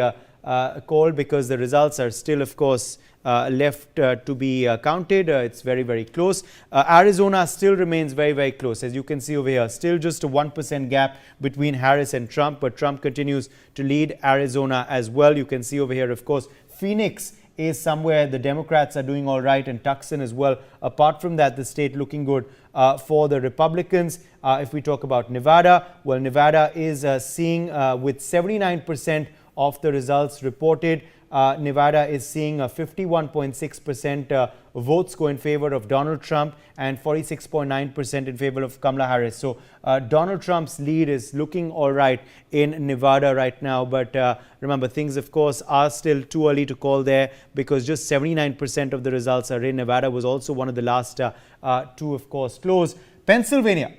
called, because the results are still, of course, left to be counted. It's very, very close. Arizona still remains very, very close. As you can see over here, still just a 1% gap between Harris and Trump, but Trump continues to lead Arizona as well. You can see over here, of course, Phoenix is somewhere the Democrats are doing all right, and Tucson as well. Apart from that, the state looking good for the Republicans. If we talk about Nevada, well, Nevada is seeing with 79% of the results reported, Nevada is seeing 51.6% votes go in favor of Donald Trump and 46.9% in favor of Kamala Harris. So Donald Trump's lead is looking all right in Nevada right now. But remember, things, of course, are still too early to call there, because just 79% of the results are in. Nevada was also one of the last to, of course, close. Pennsylvania,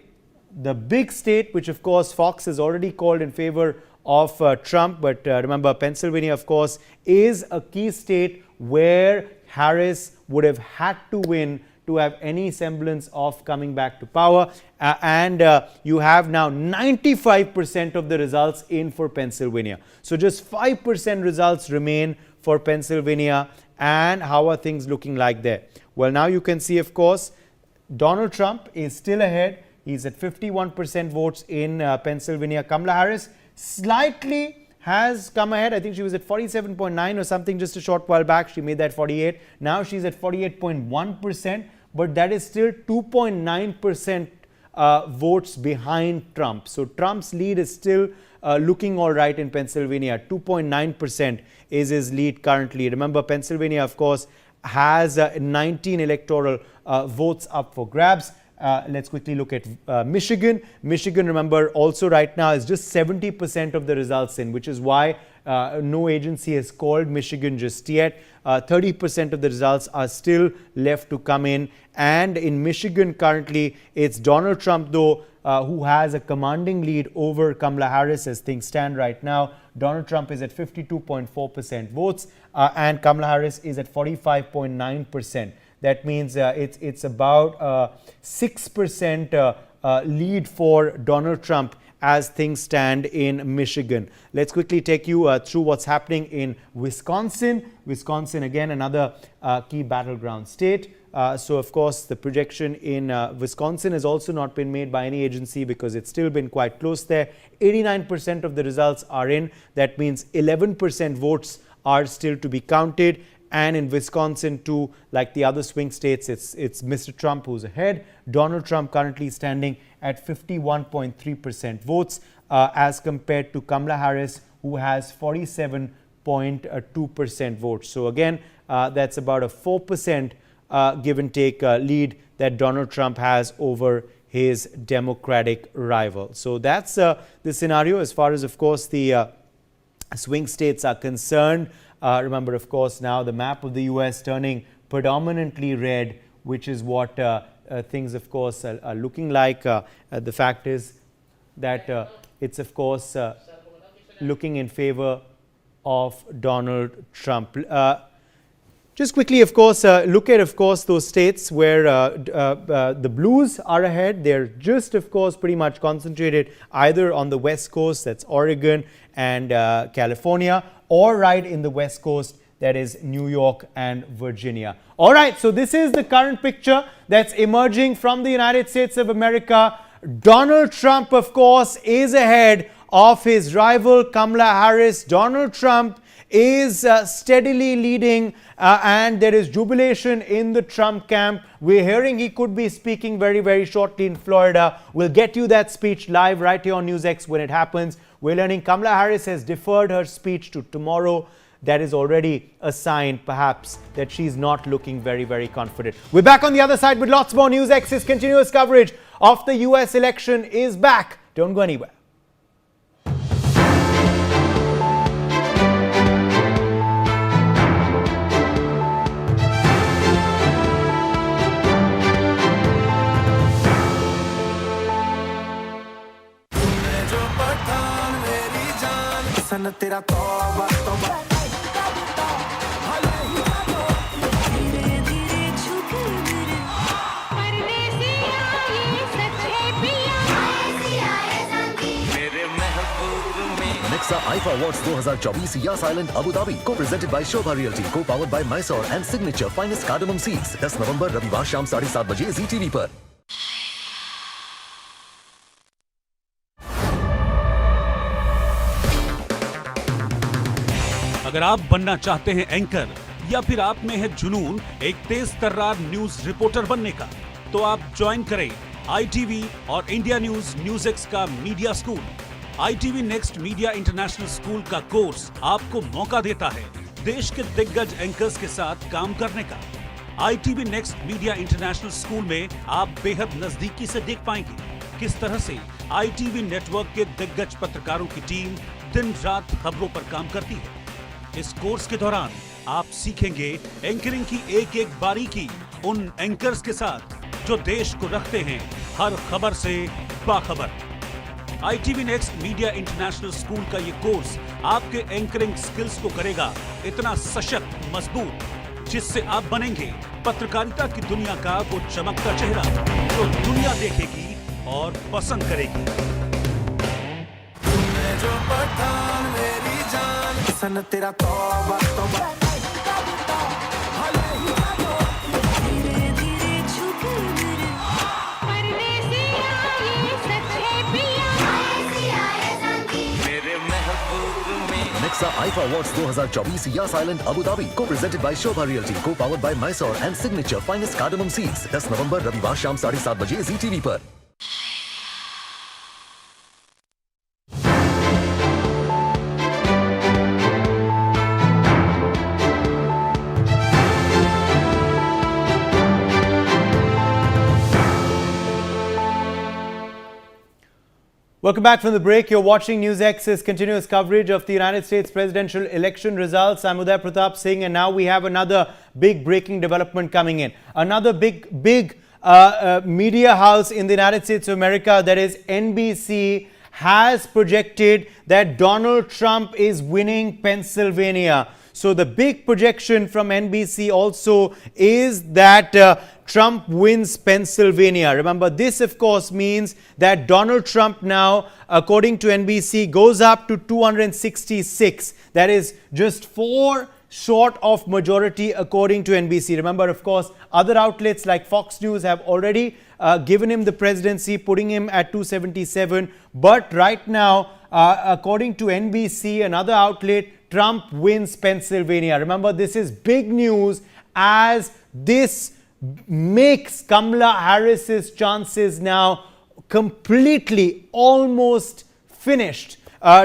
the big state, which, of course, Fox has already called in favor of Trump. But remember, Pennsylvania, of course, is a key state where Harris would have had to win to have any semblance of coming back to power. And you have now 95% of the results in for Pennsylvania. So just 5% results remain for Pennsylvania. And how are things looking like there? Well, now you can see, of course, Donald Trump is still ahead. He's at 51% votes in Pennsylvania. Kamala Harris slightly has come ahead. I think she was at 47.9 or something just a short while back. She made that 48. Now she's at 48.1%, but that is still 2.9% votes behind Trump. So Trump's lead is still looking all right in Pennsylvania. 2.9% is his lead currently. Remember, Pennsylvania, of course, has 19 electoral votes up for grabs. Let's quickly look at Michigan. Michigan, remember, also right now is just 70% of the results in, which is why no agency has called Michigan just yet. 30% of the results are still left to come in. And in Michigan currently, it's Donald Trump, though, who has a commanding lead over Kamala Harris as things stand right now. Donald Trump is at 52.4% votes and Kamala Harris is at 45.9%. That means it's about 6% lead for Donald Trump as things stand in Michigan. Let's quickly take you through what's happening in Wisconsin. Wisconsin, again, another key battleground state. So, of course, the projection in Wisconsin has also not been made by any agency because it's still been quite close there. 89% of the results are in. That means 11% votes are still to be counted. And in Wisconsin, too, like the other swing states, it's Mr. Trump who's ahead. Donald Trump currently standing at 51.3% votes as compared to Kamala Harris, who has 47.2% votes. So again, that's about a 4% give and take lead that Donald Trump has over his Democratic rival. So that's the scenario as far as, of course, the swing states are concerned. Remember, of course, now the map of the U.S. turning predominantly red, which is what things, of course, are looking like. The fact is that it's, of course, looking in favor of Donald Trump. Just quickly, of course, look at, of course, those states where the blues are ahead. They're just, of course, pretty much concentrated either on the West Coast, that's Oregon and California, or right in the West Coast, that is New York and Virginia. All right, so this is the current picture that's emerging from the United States of America. Donald Trump, of course, is ahead of his rival Kamala Harris. Donald Trump is steadily leading and there is jubilation in the Trump camp. We're hearing he could be speaking very, very shortly in Florida. We'll get you that speech live right here on Newsx when it happens. We're learning Kamala Harris has deferred her speech to tomorrow. That is already a sign, perhaps, that she's not looking very, very confident. We're back on the other side with lots more. Newsx's continuous coverage of the US election is back. Don't go anywhere. तेरा तौबा तौबा धीरे धीरे झुके मेरे परदेसी आए सच्चे पिया मेरे महबूब में Nexa IFA Awards 2024 Yas Island Abu Dhabi co-presented by Shobha Realty, co-powered by Mysore and Signature Finest Cardamom Seeds. 10 नवंबर रविवार शाम 7:30 बजे ZTV पर. अगर आप बनना चाहते हैं एंकर या फिर आप में है जुनून एक तेज तर्रार न्यूज रिपोर्टर बनने का, तो आप ज्वाइन करें ITV और इंडिया न्यूज़ का media school. ITV next media international school का कोर्स आपको मौका देता है देश के दिग्गज एंकर्स के साथ काम करने का। ITV next media international school में आप बेहद नजदीकी से देख पाएंगे किस तरह से ITV नेटवर्क के दिग्गज पत्रकारों की टीम दिन रात खबरों पर काम करती है। इस कोर्स के दौरान आप सीखेंगे एंकरिंग की एक एक बारीकी उन एंकर्स के साथ जो देश को रखते हैं हर खबर से बाखबर। ITV next media international school का ये कोर्स आपके एंकरिंग स्किल्स को करेगा इतना सशक्त, मजबूत, जिससे आप बनेंगे पत्रकारिता की दुनिया का वो चमकता चेहरा जो दुनिया देखेगी और पसंद करेगी। सन तेरा तौबा तौबा धीरे धीरे झुके मेरे परदेसी आए सच्चे पिया मेरे महबूब में Nexa IFA Awards 2024 Yas Island Abu Dhabi co-presented by Shobha Realty, co-powered by Mysore and Signature Finest Cardamom Seeds. 10 नवंबर रविवार शाम 7:30 बजे ZTV पर. Welcome back from the break. You're watching Newsx's continuous coverage of the United States presidential election results. I'm Uday Pratap Singh, and now we have another big breaking development coming in. Another big media house in the United States of America, that is NBC, has projected that Donald Trump is winning Pennsylvania. So the big projection from NBC also is that Trump wins Pennsylvania. Remember, this of course means that Donald Trump now, according to NBC, goes up to 266. That is just 4 short of majority according to NBC. Remember, of course, other outlets like Fox News have already given him the presidency, putting him at 277. But right now, according to NBC, another outlet, Trump wins Pennsylvania. Remember, this is big news, as this makes Kamala Harris's chances now completely almost finished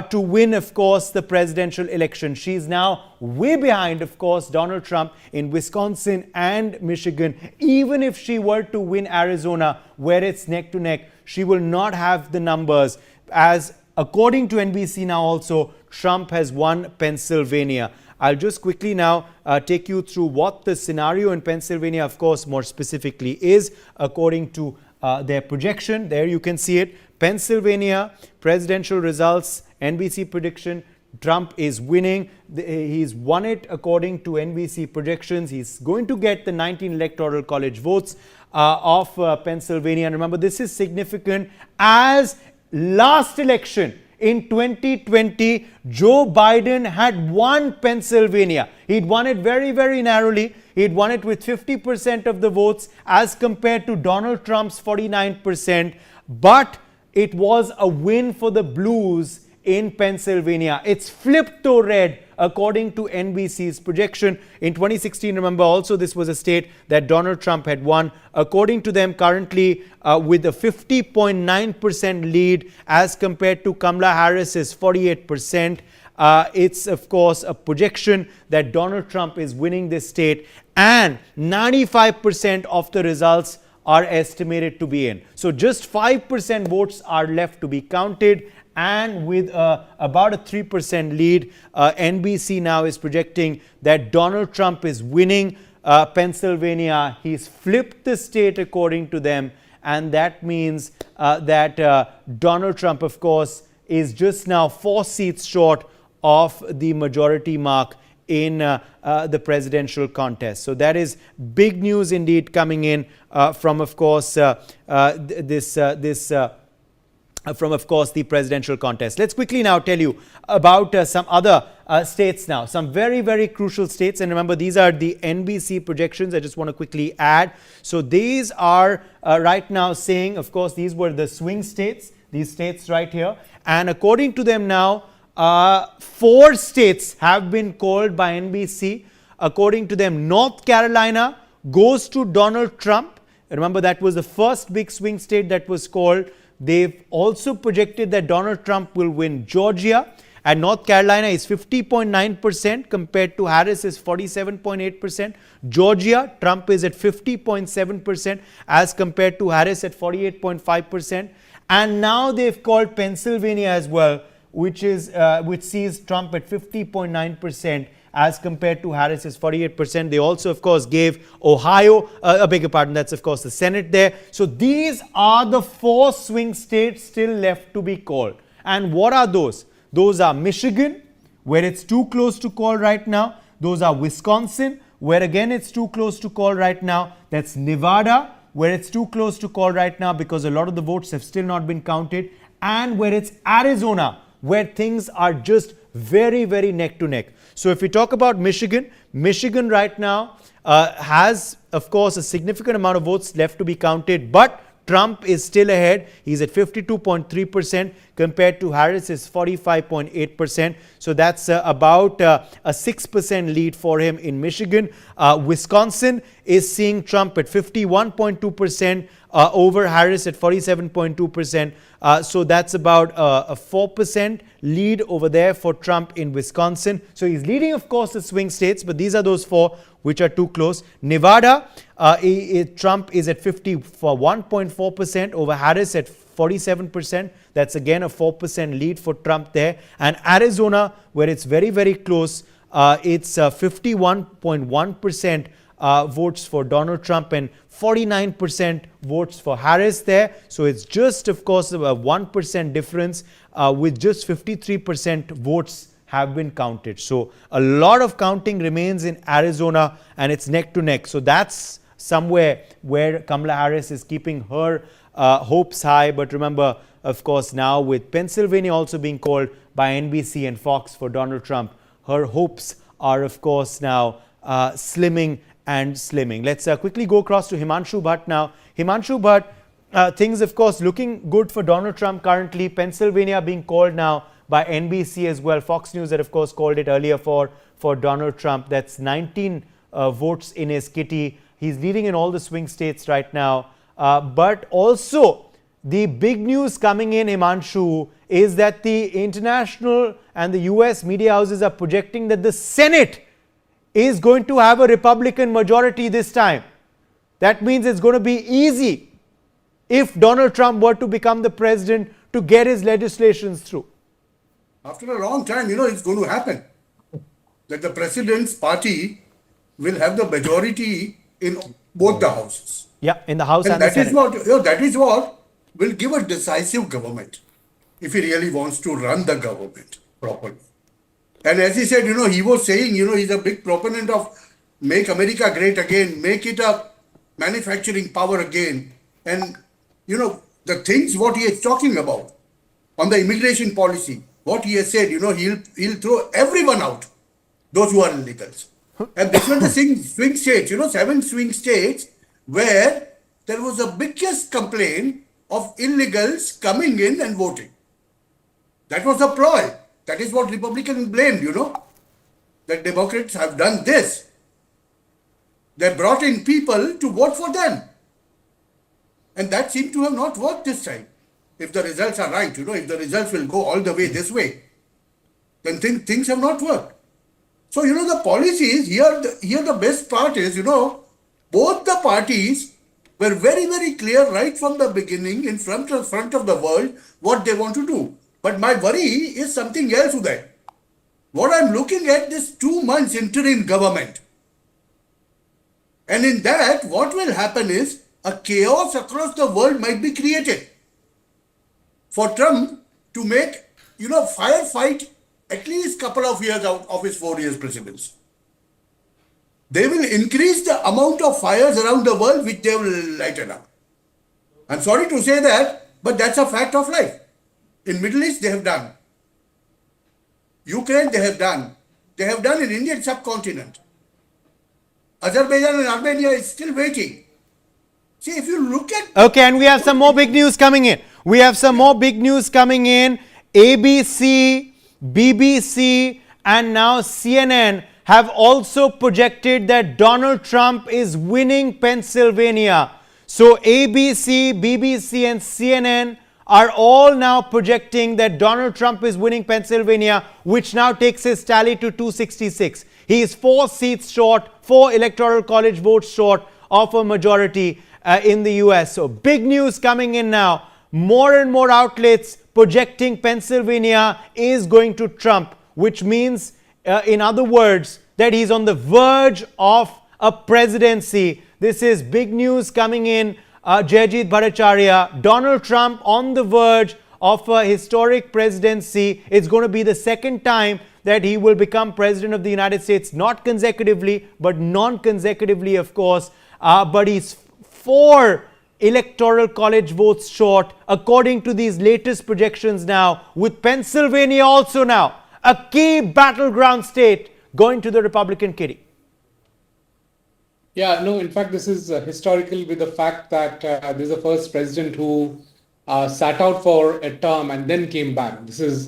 to win, of course, the presidential election. She's now way behind, of course, Donald Trump in Wisconsin and Michigan. Even if she were to win Arizona, where it's neck to neck, she will not have the numbers, as according to NBC now also, Trump has won Pennsylvania. I'll just quickly now take you through what the scenario in Pennsylvania, of course, more specifically is, according to their projection. There you can see it. Pennsylvania presidential results, NBC prediction, Trump is winning. He's won it according to NBC projections. He's going to get the 19 Electoral College votes of Pennsylvania. And remember, this is significant, as last election in 2020, Joe Biden had won Pennsylvania. He'd won it very, very narrowly. He'd won it with 50% of the votes as compared to Donald Trump's 49%. But it was a win for the Blues in Pennsylvania. It's flipped to red according to NBC's projection. In 2016, remember, also this was a state that Donald Trump had won. According to them, currently with a 50.9% lead as compared to Kamala Harris's 48%. It's, of course, a projection that Donald Trump is winning this state, and 95% of the results are estimated to be in. So just 5% votes are left to be counted, and with about a 3% lead, NBC now is projecting that Donald Trump is winning Pennsylvania. He's flipped the state according to them, and that means that Donald Trump, of course, is just now 4 seats short of the majority mark in the presidential contest. So that is big news indeed coming in from, of course, from, of course, the presidential contest. Let's quickly now tell you about some other states now, some very, very crucial states. And remember, these are the NBC projections. I just want to quickly add. So these are right now saying, of course, these were the swing states, these states right here. And according to them now, 4 states have been called by NBC. According to them, North Carolina goes to Donald Trump. Remember, that was the first big swing state that was called. They've also projected that Donald Trump will win Georgia, and North Carolina is 50.9% compared to Harris's 47.8%. Georgia, Trump is at 50.7% as compared to Harris at 48.5%. And now they've called Pennsylvania as well, which sees Trump at 50.9% as compared to Harris's 48%. They also, of course, gave Ohio, I beg your pardon, that's, of course, the Senate there. So these are the 4 swing states still left to be called. And what are those? Those are Michigan, where it's too close to call right now. Those are Wisconsin, where again it's too close to call right now. That's Nevada, where it's too close to call right now because a lot of the votes have still not been counted. And where it's Arizona, where things are just very, very neck to neck. So if we talk about Michigan, Michigan right now has, of course, a significant amount of votes left to be counted, but Trump is still ahead. He's at 52.3% compared to Harris's 45.8%. So that's about a 6% lead for him in Michigan. Wisconsin is seeing Trump at 51.2% over Harris at 47.2%. So that's about a 4% lead over there for Trump in Wisconsin. So he's leading, of course, the swing states, but these are those 4 which are too close. Nevada, Trump is at 51.4% over Harris at 47%. That's again a 4% lead for Trump there. And Arizona, where it's very, very close, it's 51.1% votes for Donald Trump and 49% votes for Harris there. So it's just, of course, a 1% difference with just 53% votes have been counted. So a lot of counting remains in Arizona and it's neck to neck. So that's somewhere where Kamala Harris is keeping her hopes high. But remember, of course, now with Pennsylvania also being called by NBC and Fox for Donald Trump, her hopes are, of course, now slimming and slimming. Let's quickly go across to Himanshu Bhatt now. Himanshu Bhatt, things, of course, looking good for Donald Trump currently. Pennsylvania being called now by NBC as well. Fox News had, of course, called it earlier for Donald Trump. That's 19 votes in his kitty. He's leading in all the swing states right now. But also, the big news coming in, Himanshu, is that the international and the US media houses are projecting that the Senate is going to have a Republican majority this time. That means it's going to be easy if Donald Trump were to become the president to get his legislations through. After a long time, it's going to happen. That the president's party will have the majority in both the houses. Yeah, in the House and the that Senate. that is what will give a decisive government if he really wants to run the government properly. And as he said, he was saying, he's a big proponent of make America great again, make it a manufacturing power again. And, the things what he is talking about on the immigration policy, what he has said, he'll throw everyone out, those who are illegals. And this was the swing states, 7 swing states where there was the biggest complaint of illegals coming in and voting. That was a ploy. That is what Republicans blamed, that Democrats have done this. They brought in people to vote for them. And that seemed to have not worked this time. If the results are right, if the results will go all the way this way, then things have not worked. So, the policies, here the best part is, both the parties were very, very clear right from the beginning in front of the world what they want to do. But my worry is something else, Uday. What I'm looking at is 2 months interim government. And in that, what will happen is a chaos across the world might be created for Trump to make, firefight at least couple of years out of his 4 years presidency. They will increase the amount of fires around the world which they will lighten up. I'm sorry to say that, but that's a fact of life. In Middle East, they have done. Ukraine, they have done. They have done in Indian subcontinent. Azerbaijan and Armenia is still waiting. See, if you look at... Okay, and we have some more big news coming in. We have some more big news coming in. ABC, BBC, and now CNN have also projected that Donald Trump is winning Pennsylvania. So ABC, BBC, and CNN are all now projecting that Donald Trump is winning Pennsylvania, which now takes his tally to 266. He is 4 seats short, 4 electoral college votes short of a majority in the US. So big news coming in now. More and more outlets projecting Pennsylvania is going to Trump, which means, in other words, that he's on the verge of a presidency. This is big news coming in. Jayajit Bhattacharya, Donald Trump on the verge of a historic presidency. It's going to be the second time that he will become president of the United States, not consecutively, but non-consecutively, of course. But he's 4 electoral college votes short, according to these latest projections now, with Pennsylvania also now a key battleground state going to the Republican kitty. Yeah, no, in fact, this is historical with the fact that this is the first president who sat out for a term and then came back. This is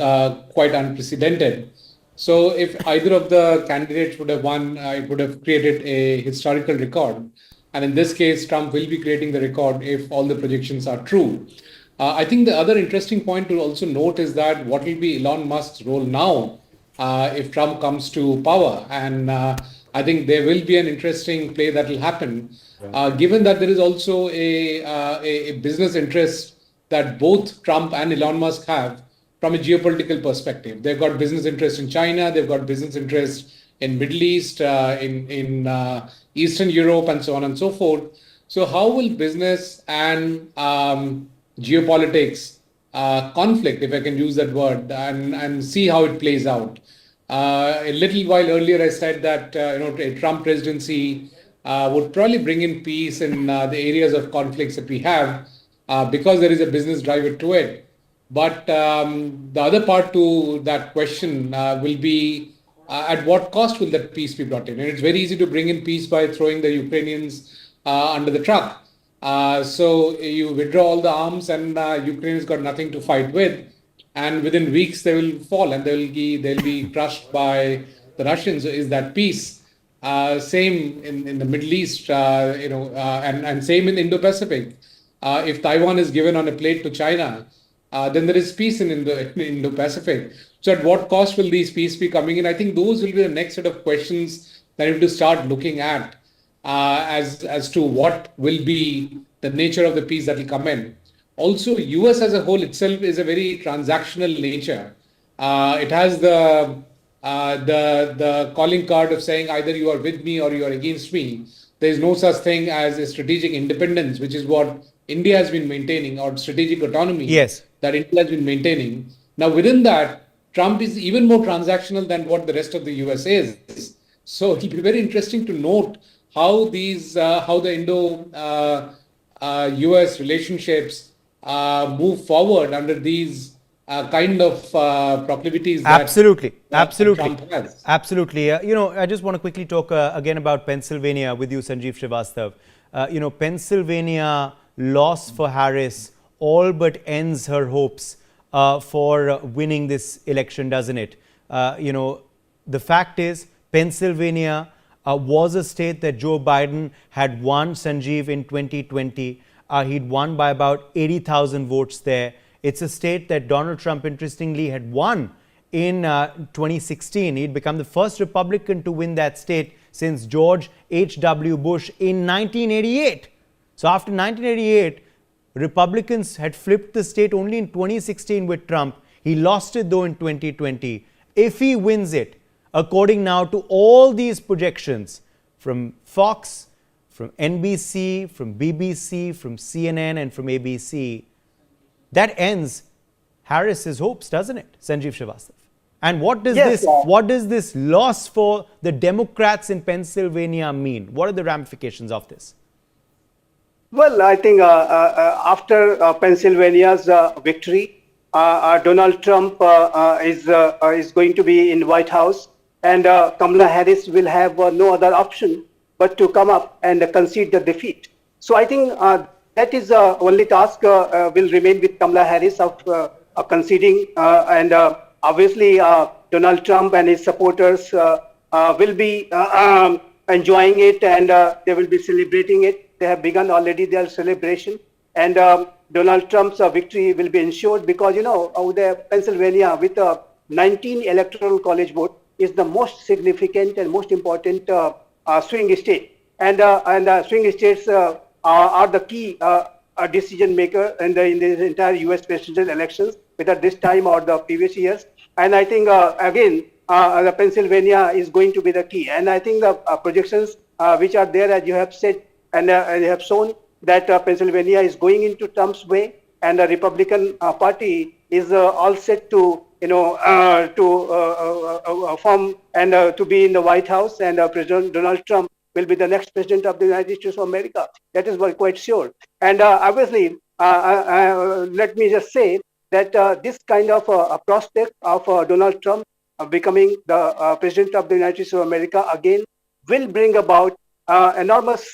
quite unprecedented. So if either of the candidates would have won, it would have created a historical record. And in this case, Trump will be creating the record if all the projections are true. I think the other interesting point to also note is that what will be Elon Musk's role now if Trump comes to power. And I think there will be an interesting play that will happen, given that there is also a business interest that both Trump and Elon Musk have from a geopolitical perspective. They've got business interests in China, they've got business interests in Middle East, in Eastern Europe, and so on and so forth. So how will business and geopolitics conflict, if I can use that word, and see how it plays out? A little while earlier, I said that a Trump presidency would probably bring in peace in the areas of conflicts that we have because there is a business driver to it. But the other part to that question will be at what cost will that peace be brought in? And it's very easy to bring in peace by throwing the Ukrainians under the truck. So you withdraw all the arms and Ukraine has got nothing to fight with. And within weeks they will fall and they'll be crushed by the Russians. So is that peace? Same in the Middle East, and same in Indo-Pacific. If Taiwan is given on a plate to China, then there is peace in Indo-Pacific. So at what cost will these peace be coming in? I think those will be the next set of questions that we have to start looking at as to what will be the nature of the peace that will come in. Also, US as a whole itself is a very transactional nature. It has the calling card of saying either you are with me or you are against me. There is no such thing as a strategic independence, which is what India has been maintaining, or strategic autonomy that India has been maintaining. Now, within that, Trump is even more transactional than what the rest of the US is. So it will be very interesting to note how the Indo-US relationships move forward under these kind of proclivities that Trump has. Absolutely. I just want to quickly talk again about Pennsylvania with you, Sanjeev Srivastav. Pennsylvania loss for Harris all but ends her hopes for winning this election, doesn't it? The fact is, Pennsylvania was a state that Joe Biden had won, Sanjeev, in 2020. He'd won by about 80,000 votes there. It's a state that Donald Trump, interestingly, had won in 2016. He'd become the first Republican to win that state since George H.W. Bush in 1988. So after 1988, Republicans had flipped the state only in 2016 with Trump. He lost it, though, in 2020. If he wins it, according now to all these projections from Fox, from NBC, from BBC, from CNN, and from ABC, that ends Harris's hopes, doesn't it, Sanjeev Srivastav? And what does this loss for the Democrats in Pennsylvania mean? What are the ramifications of this? Well, I think after Pennsylvania's victory, Donald Trump is going to be in White House, and Kamala Harris will have no other option but to come up and concede the defeat. So I think that is the only task will remain with Kamala Harris of conceding, and obviously Donald Trump and his supporters will be enjoying it, and they will be celebrating it. They have begun already their celebration, and Donald Trump's victory will be ensured because, the Pennsylvania with 19 electoral college vote is the most significant and most important swing state, and swing states are the key decision maker in the entire U.S. presidential elections, whether this time or the previous years. And I think again the Pennsylvania is going to be the key. And I think the projections which are there, as you have said, and you have shown that Pennsylvania is going into Trump's way, and the Republican Party is all set to form and to be in the White House, and President Donald Trump will be the next president of the United States of America. That is quite sure. And obviously, let me just say that this kind of prospect of Donald Trump becoming the president of the United States of America again will bring about enormous,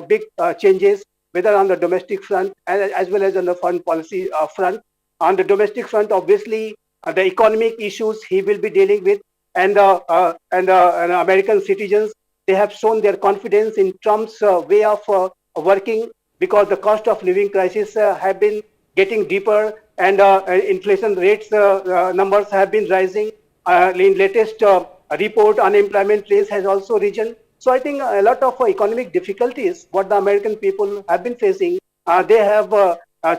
big changes, whether on the domestic front as well as on the foreign policy front. On the domestic front, obviously, the economic issues he will be dealing with, and American citizens, they have shown their confidence in Trump's way of working, because the cost of living crisis have been getting deeper, and inflation rates numbers have been rising. In latest report, unemployment rate has also risen. So I think a lot of economic difficulties what the American people have been facing, they have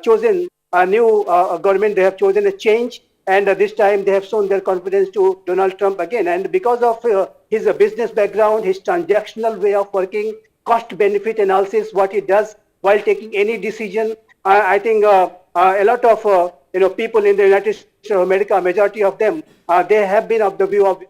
chosen new government, they have chosen a change. And this time they have shown their confidence to Donald Trump again. And because of his business background, his transactional way of working, cost-benefit analysis, what he does while taking any decision, I think a lot of people in the United States of America, majority of them, they have been of the view of.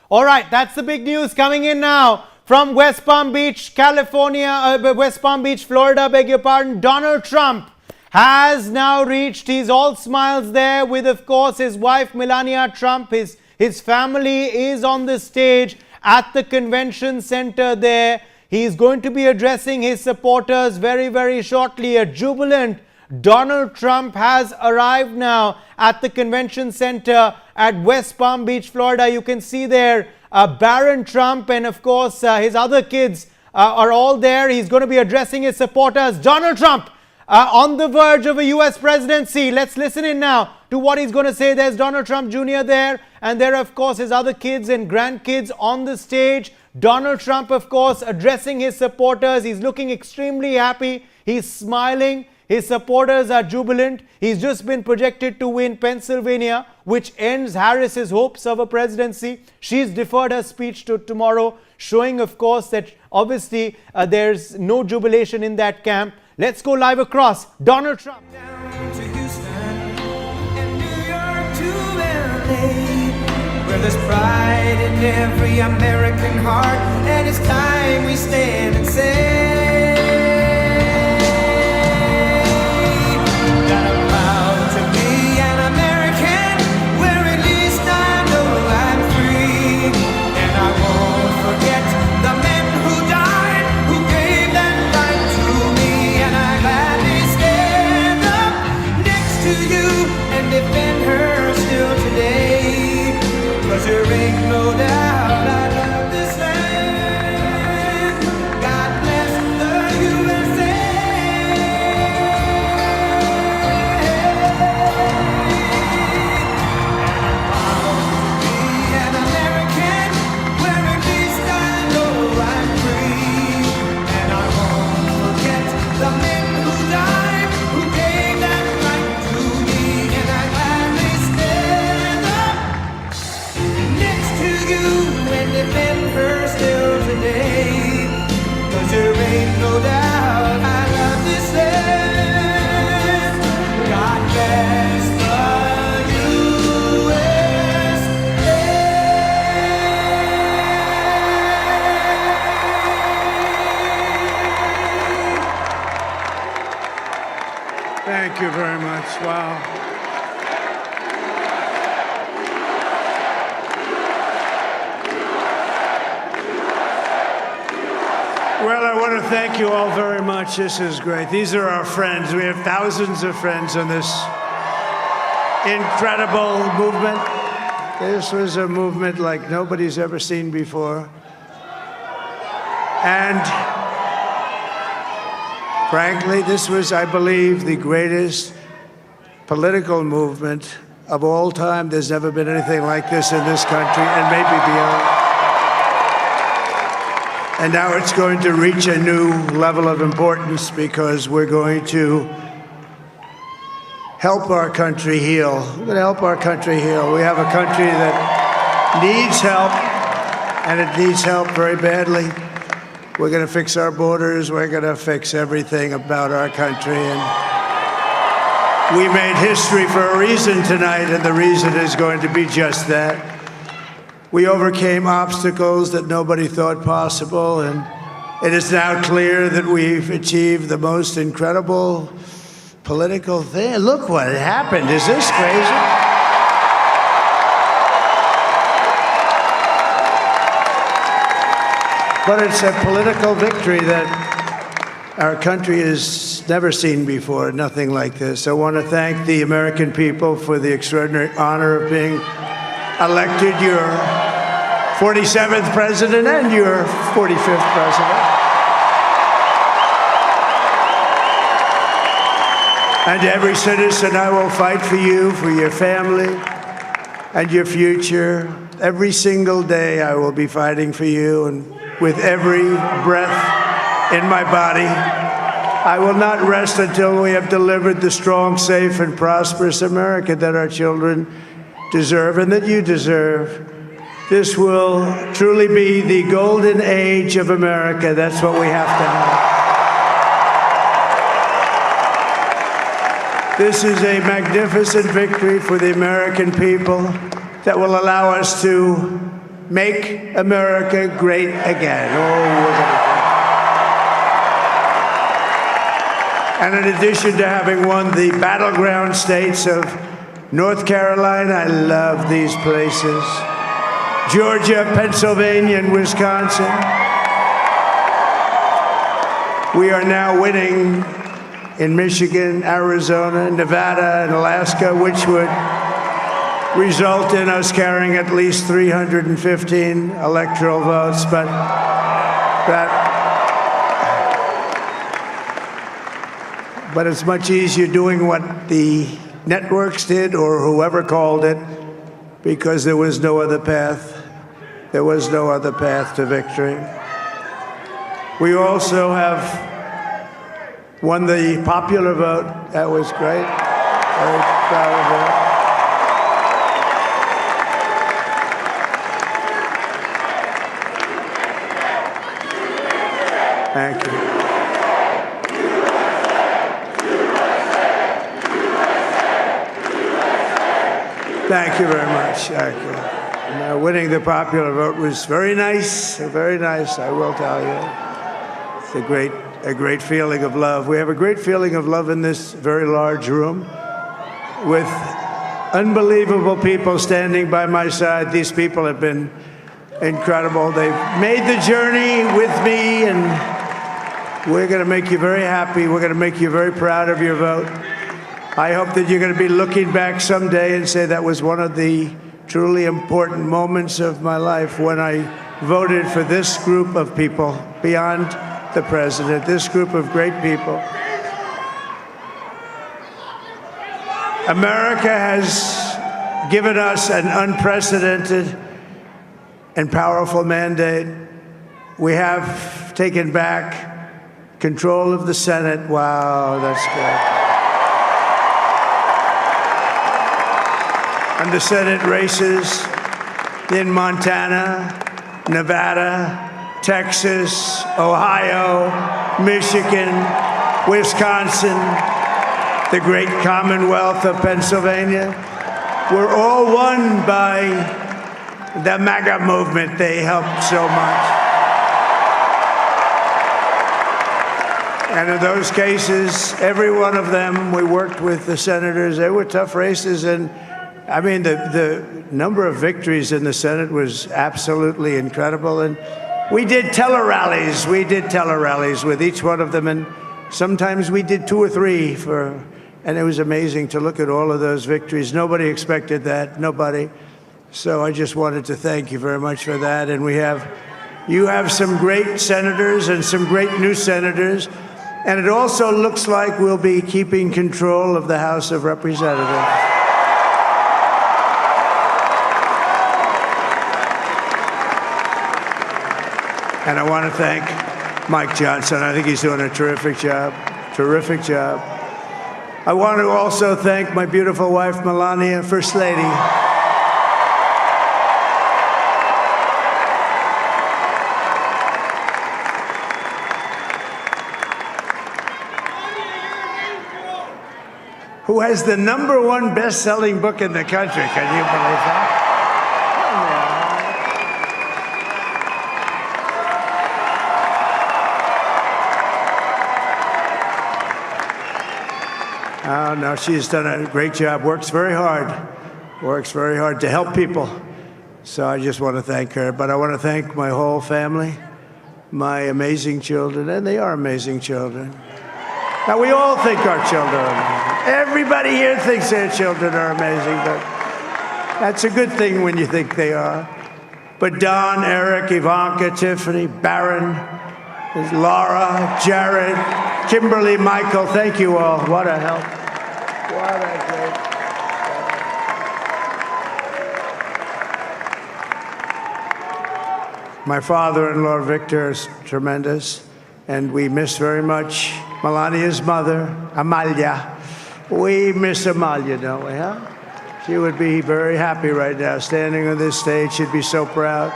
All right, that's the big news coming in now from West Palm Beach, California, West Palm Beach, Florida, beg your pardon. Donald Trump has now reached, he's all smiles there with, of course, his wife Melania Trump. His family is on the stage at the convention center there. He's going to be addressing his supporters very, very shortly. A jubilant Donald Trump has arrived now at the convention center at West Palm Beach, Florida. You can see there Barron Trump and, of course, his other kids are all there. He's going to be addressing his supporters. Donald Trump on the verge of a U.S. presidency. Let's listen in now to what he's going to say. There's Donald Trump Jr. there, and there are, of course, his other kids and grandkids on the stage. Donald Trump, of course, addressing his supporters. He's looking extremely happy. He's smiling. His supporters are jubilant. He's just been projected to win Pennsylvania, which ends Harris's hopes of a presidency. She's deferred her speech to tomorrow, showing, of course, that obviously there's no jubilation in that camp. Let's go live across. Donald Trump. Down to Houston and New York to LA, where there's pride in every American heart, and it's time we stand and say that I'm proud to be an American, where at least I know I'm free, and I won't forget the men who died, who gave that right to me, and I gladly stand up next to you and defend her still today, 'cause there ain't no doubt I love this land. God bless the USA. Be an American, where at least I know I'm free, and I won't forget the men who died, who gave that right to me, and I gladly stand up next to you and defend her still today, 'cause there ain't no doubt I love this land. God bless the Thank you very much. Wow. Well, I want to thank you all very much. This is great. These are our friends. We have thousands of friends in this incredible movement. This was a movement like nobody's ever seen before. And frankly, this was, I believe, the greatest political movement of all time. There's never been anything like this in this country, and maybe beyond. And now it's going to reach a new level of importance because we're going to help our country heal. We're going to help our country heal. We have a country that needs help, and it needs help very badly. We're going to fix our borders. We're going to fix everything about our country. And we made history for a reason tonight, and the reason is going to be just that. We overcame obstacles that nobody thought possible, and it is now clear that we've achieved the most incredible political thing. Look what happened. Is this crazy? But it's a political victory that our country has never seen before, nothing like this. I want to thank the American people for the extraordinary honor of being elected your 47th president and your 45th president. And every citizen, I will fight for you, for your family, and your future. Every single day, I will be fighting for you, and with every breath in my body, I will not rest until we have delivered the strong, safe, and prosperous America that our children deserve and that you deserve. This will truly be the golden age of America. That's what we have to have. This is a magnificent victory for the American people that will allow us to make America great again. And in addition to having won the battleground states of North Carolina, I love these places, Georgia, Pennsylvania, and Wisconsin, we are now winning in Michigan, Arizona, Nevada, and Alaska, which would result in us carrying at least 315 electoral votes, but it's much easier doing what the networks did or whoever called it, because there was no other path. There was no other path to victory. We also have won the popular vote. That was great. Very proud of that. Thank you. Thank you very much. Thank you. And, winning the popular vote was very nice, I will tell you. It's a great feeling of love. We have a great feeling of love in this very large room with unbelievable people standing by my side. These people have been incredible. They've made the journey with me, and we're going to make you very happy. We're going to make you very proud of your vote. I hope that you're going to be looking back someday and say that was one of the truly important moments of my life when I voted for this group of people beyond the president, this group of great people. America has given us an unprecedented and powerful mandate. We have taken back control of the Senate. Wow, that's good. And the Senate races in Montana, Nevada, Texas, Ohio, Michigan, Wisconsin, the great Commonwealth of Pennsylvania, were all won by the MAGA movement. They helped so much. And in those cases, every one of them, we worked with the senators. They were tough races, and I mean, the number of victories in the Senate was absolutely incredible. And we did tele-rallies. We did tele-rallies with each one of them. And sometimes we did 2 or 3 and it was amazing to look at all of those victories. Nobody expected that, nobody. So I just wanted to thank you very much for that. And you have some great senators and some great new senators. And it also looks like we'll be keeping control of the House of Representatives. And I want to thank Mike Johnson. I think he's doing a terrific job. Terrific job. I want to also thank my beautiful wife, Melania, First Lady. Who has the #1 best-selling book in the country. Can you believe that? Oh, no, she's done a great job, works very hard to help people. So I just want to thank her. But I want to thank my whole family, my amazing children, and they are amazing children. Now, we all think our children are amazing. Everybody here thinks their children are amazing, but that's a good thing when you think they are. But Don, Eric, Ivanka, Tiffany, Barron, Laura, Jared, Kimberly, Michael, thank you all. What a help. What a great. My father-in-law, Victor, is tremendous, and we miss very much Melania's mother, Amalia. We miss Amalia, don't we, huh? She would be very happy right now, standing on this stage. She'd be so proud.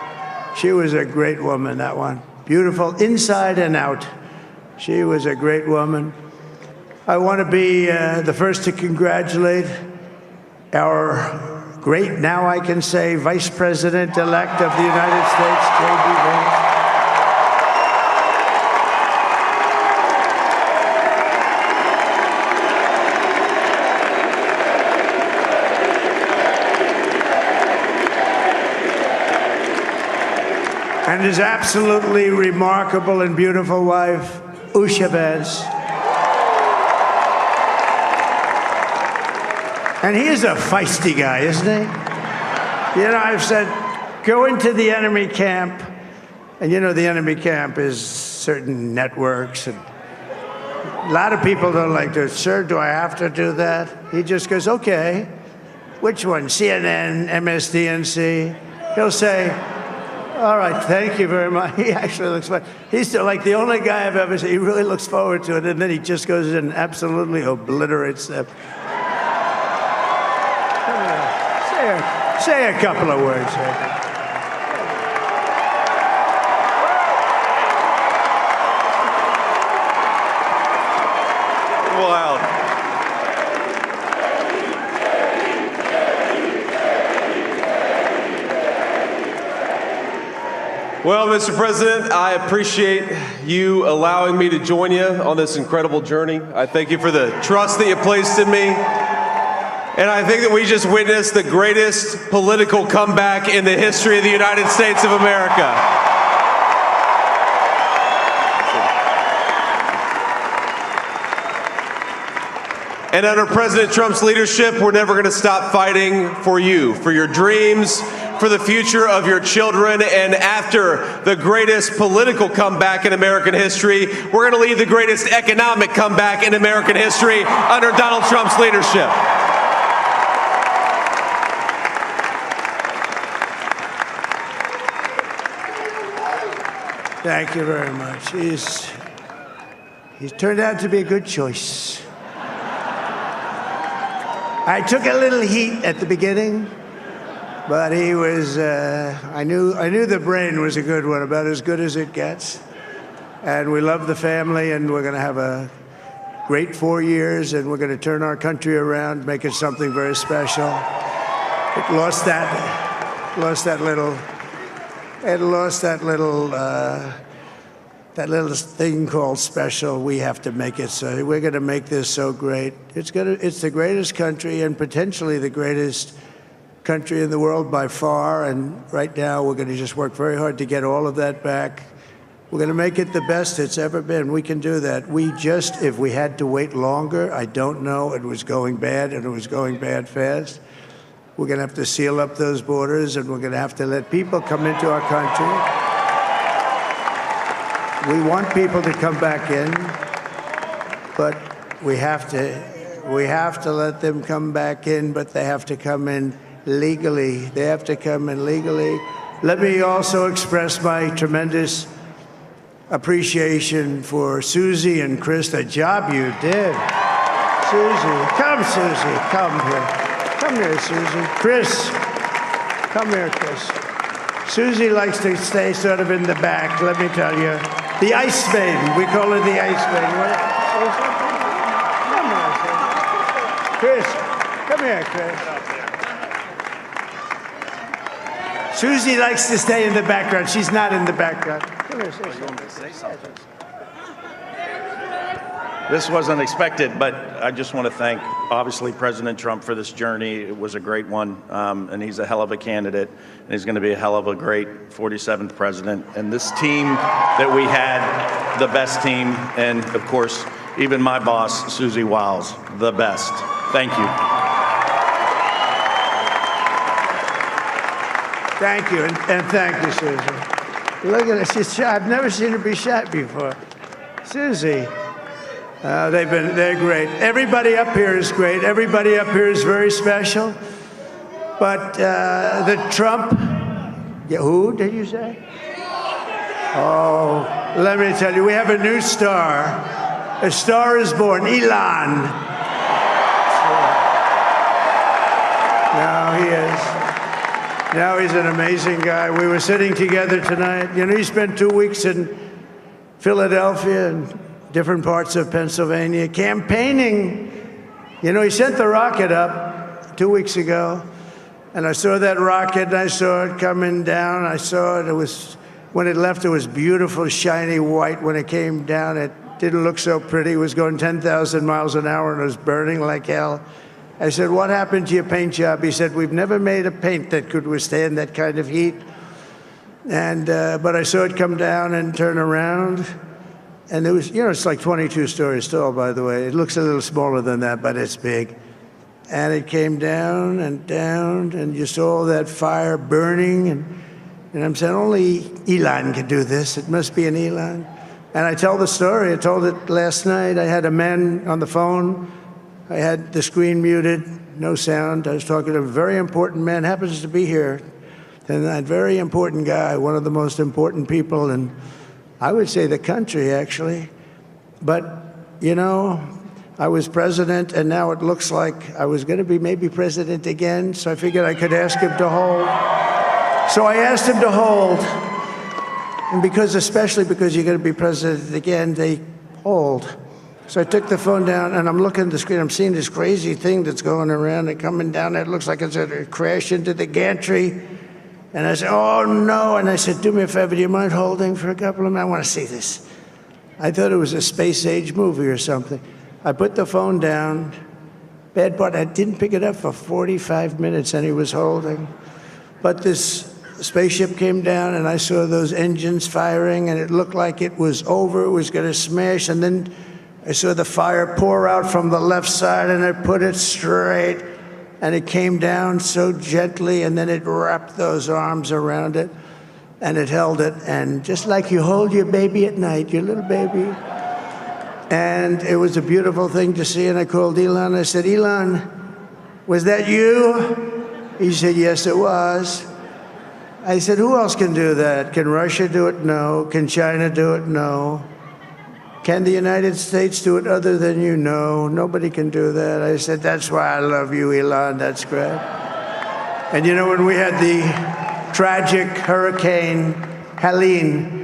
She was a great woman, that one. Beautiful inside and out. She was a great woman. I want to be the first to congratulate our great, now I can say, Vice President-elect of the United States, J.D. Vance. And his absolutely remarkable and beautiful wife, Usha Vance. And he is a feisty guy, isn't he? You know, I've said, go into the enemy camp. And you know, the enemy camp is certain networks. And a lot of people don't like to, sir, do I have to do that? He just goes, okay. Which one? CNN, MSDNC? He'll say, all right, thank you very much. He actually looks fine. He's still like the only guy I've ever seen. He really looks forward to it. And then he just goes in and absolutely obliterates them. Say a couple of words. Wow. Well, Mr. President, I appreciate you allowing me to join you on this incredible journey. I thank you for the trust that you placed in me. And I think that we just witnessed the greatest political comeback in the history of the United States of America. And under President Trump's leadership, we're never going to stop fighting for you, for your dreams, for the future of your children. And after the greatest political comeback in American history, we're going to lead the greatest economic comeback in American history under Donald Trump's leadership. Thank you very much. He's turned out to be a good choice. I took a little heat at the beginning, but he was, I knew the brain was a good one, about as good as it gets. And we love the family, and we're going to have a great 4 years, and we're going to turn our country around, make it something very special. It lost that little thing called special. We have to make it so. We're going to make this so great. It's the greatest country and potentially the greatest country in the world by far. And right now, we're going to just work very hard to get all of that back. We're going to make it the best it's ever been. We can do that. If we had to wait longer, I don't know. It was going bad, and it was going bad fast. We're going to have to seal up those borders, and we're going to have to let people come into our country. We want people to come back in, but we have to let them come back in, but they have to come in legally. They have to come in legally. Let me also express my tremendous appreciation for Susie and Chris, the job you did. Susie, come here. Come here, Susie. Chris, come here, Chris. Susie likes to stay sort of in the back, let me tell you. The Ice Maiden, we call her the Ice Maiden. Come here, Chris. Susie likes to stay in the background. She's not in the background. Come here, say something. This wasn't expected, but I just want to thank, obviously, President Trump for this journey. It was a great one, and he's a hell of a candidate, and he's going to be a hell of a great 47th president. And this team that we had, the best team, and, of course, even my boss, Susie Wiles, the best. Thank you. Thank you, and thank you, Susie. Look at her, she's shy. I've never seen her be shy before. Susie. They're great. Everybody up here is great. Everybody up here is very special. But the Trump, who did you say? Oh, let me tell you, we have a new star. A star is born. Elon. Now he is. Now he's an amazing guy. We were sitting together tonight. You know, he spent 2 weeks in Philadelphia and different parts of Pennsylvania campaigning. You know, he sent the rocket up 2 weeks ago, and I saw that rocket, and I saw it coming down. I saw it. It was, when it left, it was beautiful, shiny white. When it came down, it didn't look so pretty. It was going 10,000 miles an hour, and it was burning like hell. I said, what happened to your paint job? He said, we've never made a paint that could withstand that kind of heat. And, but I saw it come down and turn around. And it was, you know, it's like 22 stories tall, by the way. It looks a little smaller than that, but it's big. And it came down, and you saw all that fire burning. And I'm saying, only Elon can do this. It must be an Elon. And I tell the story. I told it last night. I had a man on the phone. I had the screen muted, no sound. I was talking to a very important man, happens to be here. And that very important guy, one of the most important people in, I would say, the country, actually. But, you know, I was president, and now it looks like I was going to be maybe president again, so I figured I could ask him to hold. So I asked him to hold. And because, especially because you're going to be president again, they hold. So I took the phone down, and I'm looking at the screen. I'm seeing this crazy thing that's going around and coming down. It looks like it's going to crash into the gantry. And I said, oh, no. And I said, do me a favor, do you mind holding for a couple of minutes? I want to see this. I thought it was a space-age movie or something. I put the phone down. Bad part, I didn't pick it up for 45 minutes, and he was holding. But this spaceship came down, and I saw those engines firing, and it looked like it was over. It was going to smash, and then I saw the fire pour out from the left side, and I put it straight, and it came down so gently, and then it wrapped those arms around it, and it held it, and just like you hold your baby at night, your little baby. And it was a beautiful thing to see, and I called Elon. I said, Elon, was that you? He said, yes, it was. I said, who else can do that? Can Russia do it? No. Can China do it? No. Can the United States do it other than you? No, nobody can do that. I said, that's why I love you, Elon. That's great. And you know, when we had the tragic Hurricane Helene,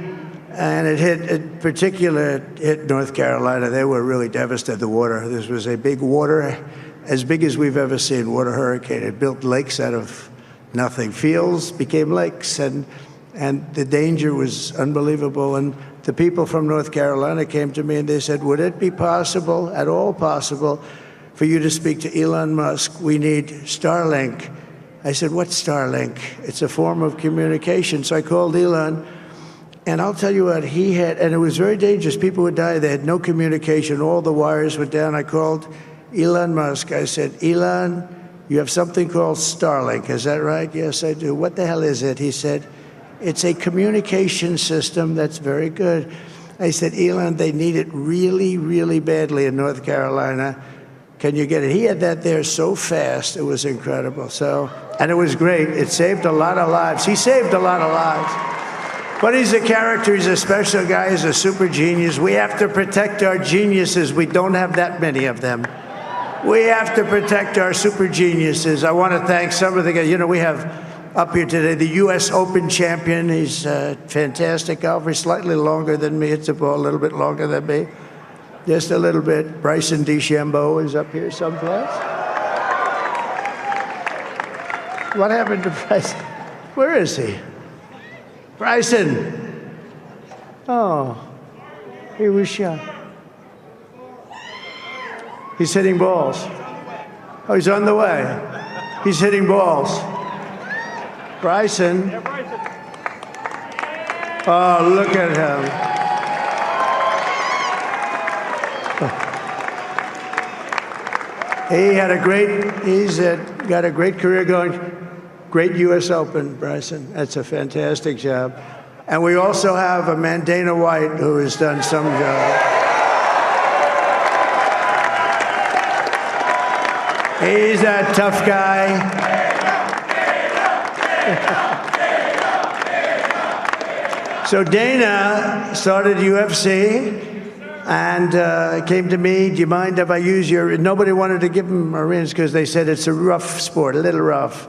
and it hit North Carolina, they were really devastated. The water, this was a big water, as big as we've ever seen, water hurricane. It built lakes out of nothing. Fields became lakes, and the danger was unbelievable. And the people from North Carolina came to me and they said, would it be possible, at all possible, for you to speak to Elon Musk? We need Starlink. I said, what's Starlink? It's a form of communication. So I called Elon, and I'll tell you what, he had, and it was very dangerous. People would die. They had no communication. All the wires were down. I called Elon Musk. I said, Elon, you have something called Starlink. Is that right? Yes, I do. What the hell is it? He said, it's a communication system that's very good. I said, Elon, they need it really, really badly in North Carolina. Can you get it? He had that there so fast. It was incredible. So, and it was great. It saved a lot of lives. He saved a lot of lives. But he's a character. He's a special guy. He's a super genius. We have to protect our geniuses. We don't have that many of them. We have to protect our super geniuses. I want to thank some of the guys. You know, we have up here today the U.S. Open champion. He's a fantastic golfer, slightly longer than me. Hits the ball a little bit longer than me, just a little bit. Bryson DeChambeau is up here someplace. What happened to Bryson? Where is he? Bryson. Oh, he was shot. He's hitting balls. Oh, he's on the way. He's hitting balls. Bryson. Oh, look at him. He's got a great career going. Great U.S. Open, Bryson. That's a fantastic job. And we also have a man, Dana White, who has done some job. He's a tough guy. So Dana started UFC, and came to me, do you mind if I use your, nobody wanted to give him a rinse because they said it's a rough sport, a little rough.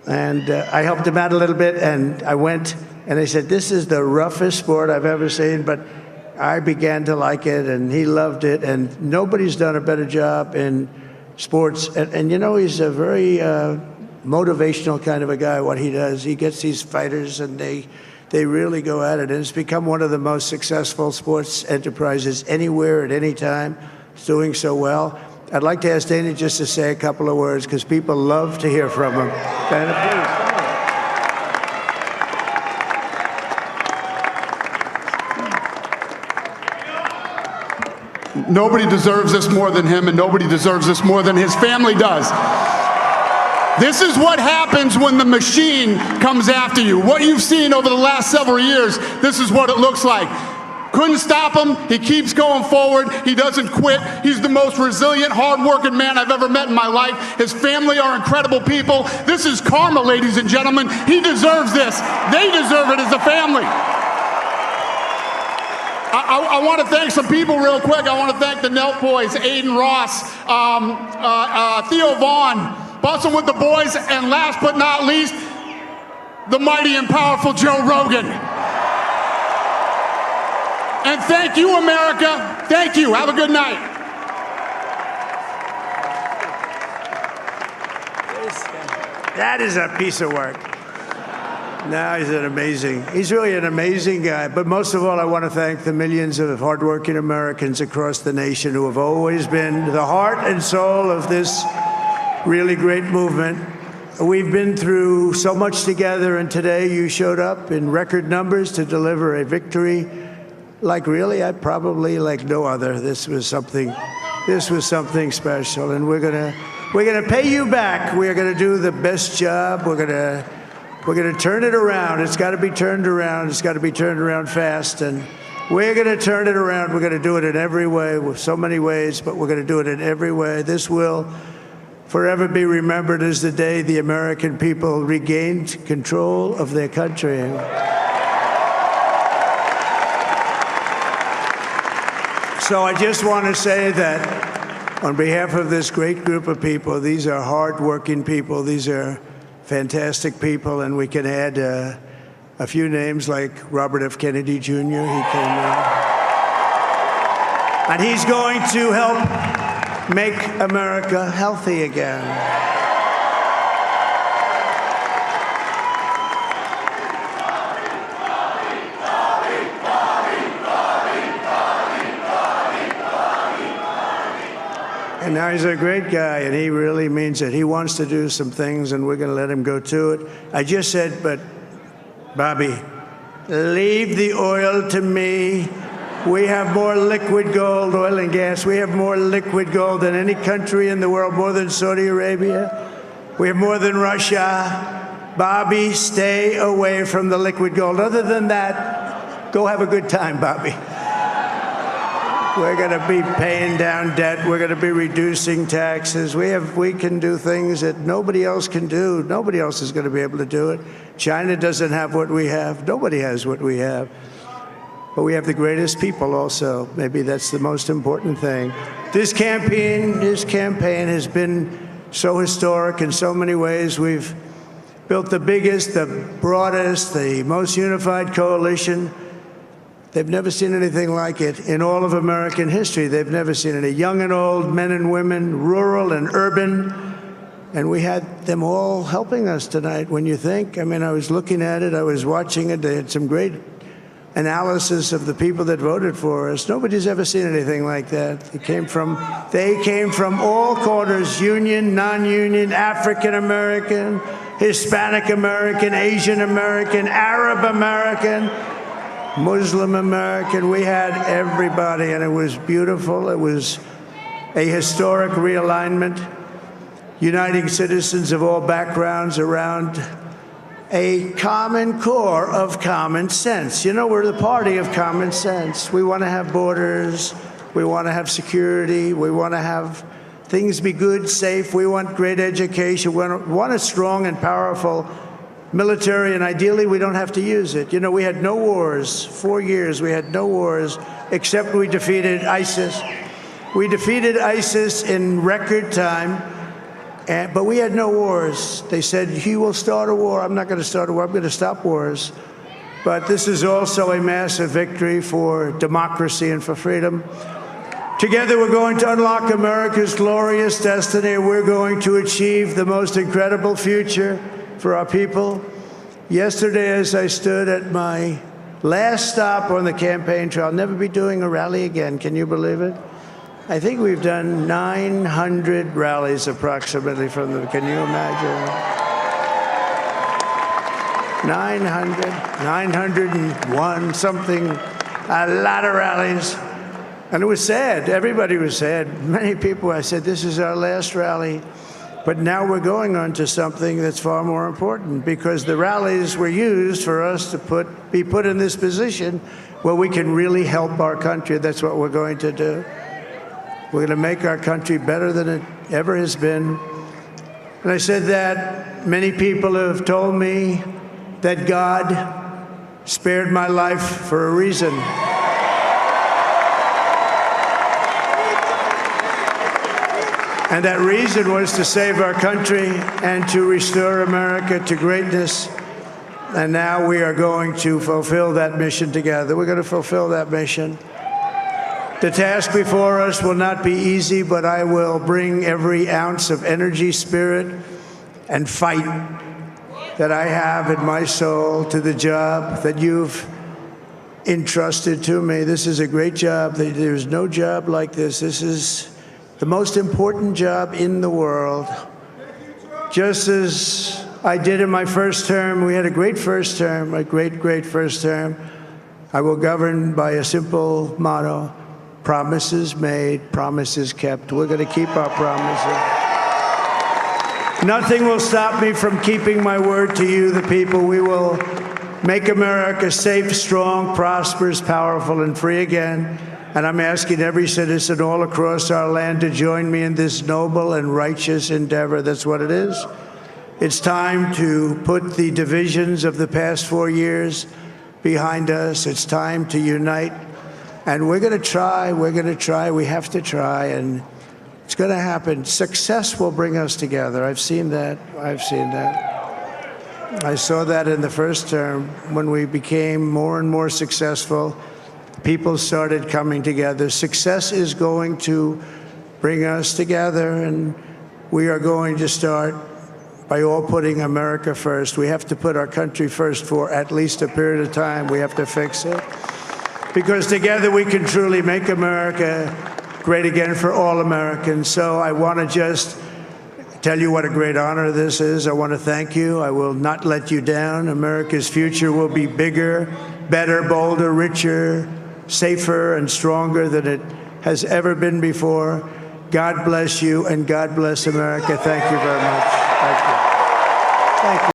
And I helped him out a little bit, and I went, and they said, this is the roughest sport I've ever seen, but I began to like it, and he loved it, and nobody's done a better job in sports. And you know, he's a very motivational kind of a guy, what he does. He gets these fighters, and they really go at it, and it's become one of the most successful sports enterprises anywhere at any time. It's doing so well. I'd like to ask Dana just to say a couple of words, because people love to hear from him. Dana, please. Nobody deserves this more than him, and nobody deserves this more than his family does. This is what happens when the machine comes after you. What you've seen over the last several years, this is what it looks like. Couldn't stop him. He keeps going forward. He doesn't quit. He's the most resilient, hard-working man I've ever met in my life. His family are incredible people. This is karma, ladies and gentlemen. He deserves this. They deserve it as a family. I want to thank some people real quick. I want to thank the Nelk boys, Aiden Ross, Theo Vaughn, Bussin' with the Boys, and last but not least, the mighty and powerful Joe Rogan. And thank you, America. Thank you. Have a good night. That is a piece of work. No, he's really an amazing guy. But most of all, I want to thank the millions of hardworking Americans across the nation who have always been the heart and soul of this really great movement. We've been through so much together, and today you showed up in record numbers to deliver a victory like probably like no other. This was something special, and we're gonna pay you back. We're gonna do the best job. We're gonna turn it around. It's got to be turned around. It's got to be turned around fast, and we're gonna turn it around. We're gonna do it in every way, with so many ways, but we're gonna do it in every way. This will forever be remembered as the day the American people regained control of their country. So I just want to say that on behalf of this great group of people, these are hard-working people, these are fantastic people, and we can add a few names like Robert F. Kennedy Jr. He came in. And he's going to help make America healthy again. And now he's a great guy, and he really means it. He wants to do some things, and we're going to let him go to it. I just said, but Bobby, leave the oil to me. We have more liquid gold, oil and gas. We have more liquid gold than any country in the world, more than Saudi Arabia. We have more than Russia. Bobby, stay away from the liquid gold. Other than that, go have a good time, Bobby. We're going to be paying down debt. We're going to be reducing taxes. We can do things that nobody else can do. Nobody else is going to be able to do it. China doesn't have what we have. Nobody has what we have. But we have the greatest people also. Maybe that's the most important thing. This campaign has been so historic in so many ways. We've built the biggest, the broadest, the most unified coalition. They've never seen anything like it in all of American history. They've never seen it. Young and old, men and women, rural and urban. And we had them all helping us tonight. When you think, I mean, I was looking at it, I was watching it. They had some great analysis of the people that voted for us. Nobody's ever seen anything like that. They came from all corners, union, non-union, African American, Hispanic American, Asian American, Arab American, Muslim American. We had everybody, and it was beautiful. It was a historic realignment, uniting citizens of all backgrounds around a common core of common sense. You know, we're the party of common sense. We want to have borders. We want to have security. We want to have things be good, safe. We want great education. We want a strong and powerful military, and ideally we don't have to use it. You know, we had no wars, 4 years, we had no wars, except we defeated ISIS. We defeated ISIS in record time, but we had no wars. They said, he will start a war. I'm not going to start a war. I'm going to stop wars. But this is also a massive victory for democracy and for freedom. Together, we're going to unlock America's glorious destiny. We're going to achieve the most incredible future for our people. Yesterday, as I stood at my last stop on the campaign trail, I'll never be doing a rally again. Can you believe it? I think we've done 900 rallies approximately from them. Can you imagine? 900, 901, something, a lot of rallies. And it was sad. Everybody was sad. Many people, I said, this is our last rally. But now we're going on to something that's far more important, because the rallies were used for us to be put in this position where we can really help our country. That's what we're going to do. We're going to make our country better than it ever has been. And I said that many people have told me that God spared my life for a reason. And that reason was to save our country and to restore America to greatness. And now we are going to fulfill that mission together. We're going to fulfill that mission. The task before us will not be easy, but I will bring every ounce of energy, spirit, and fight that I have in my soul to the job that you've entrusted to me. This is a great job. There's no job like this. This is the most important job in the world. Just as I did in my first term, we had a great first term, a great first term. I will govern by a simple motto: promises made, promises kept. We're going to keep our promises. Nothing will stop me from keeping my word to you, the people. We will make America safe, strong, prosperous, powerful, and free again. And I'm asking every citizen all across our land to join me in this noble and righteous endeavor. That's what it is. It's time to put the divisions of the past 4 years behind us. It's time to unite. And we're going to try. We have to try. And it's going to happen. Success will bring us together. I've seen that. I saw that in the first term. When we became more and more successful, people started coming together. Success is going to bring us together, and we are going to start by all putting America first. We have to put our country first for at least a period of time. We have to fix it. Because together we can truly make America great again for all Americans. So I want to just tell you what a great honor this is. I want to thank you. I will not let you down. America's future will be bigger, better, bolder, richer, safer, and stronger than it has ever been before. God bless you, and God bless America. Thank you very much. Thank you. Thank you.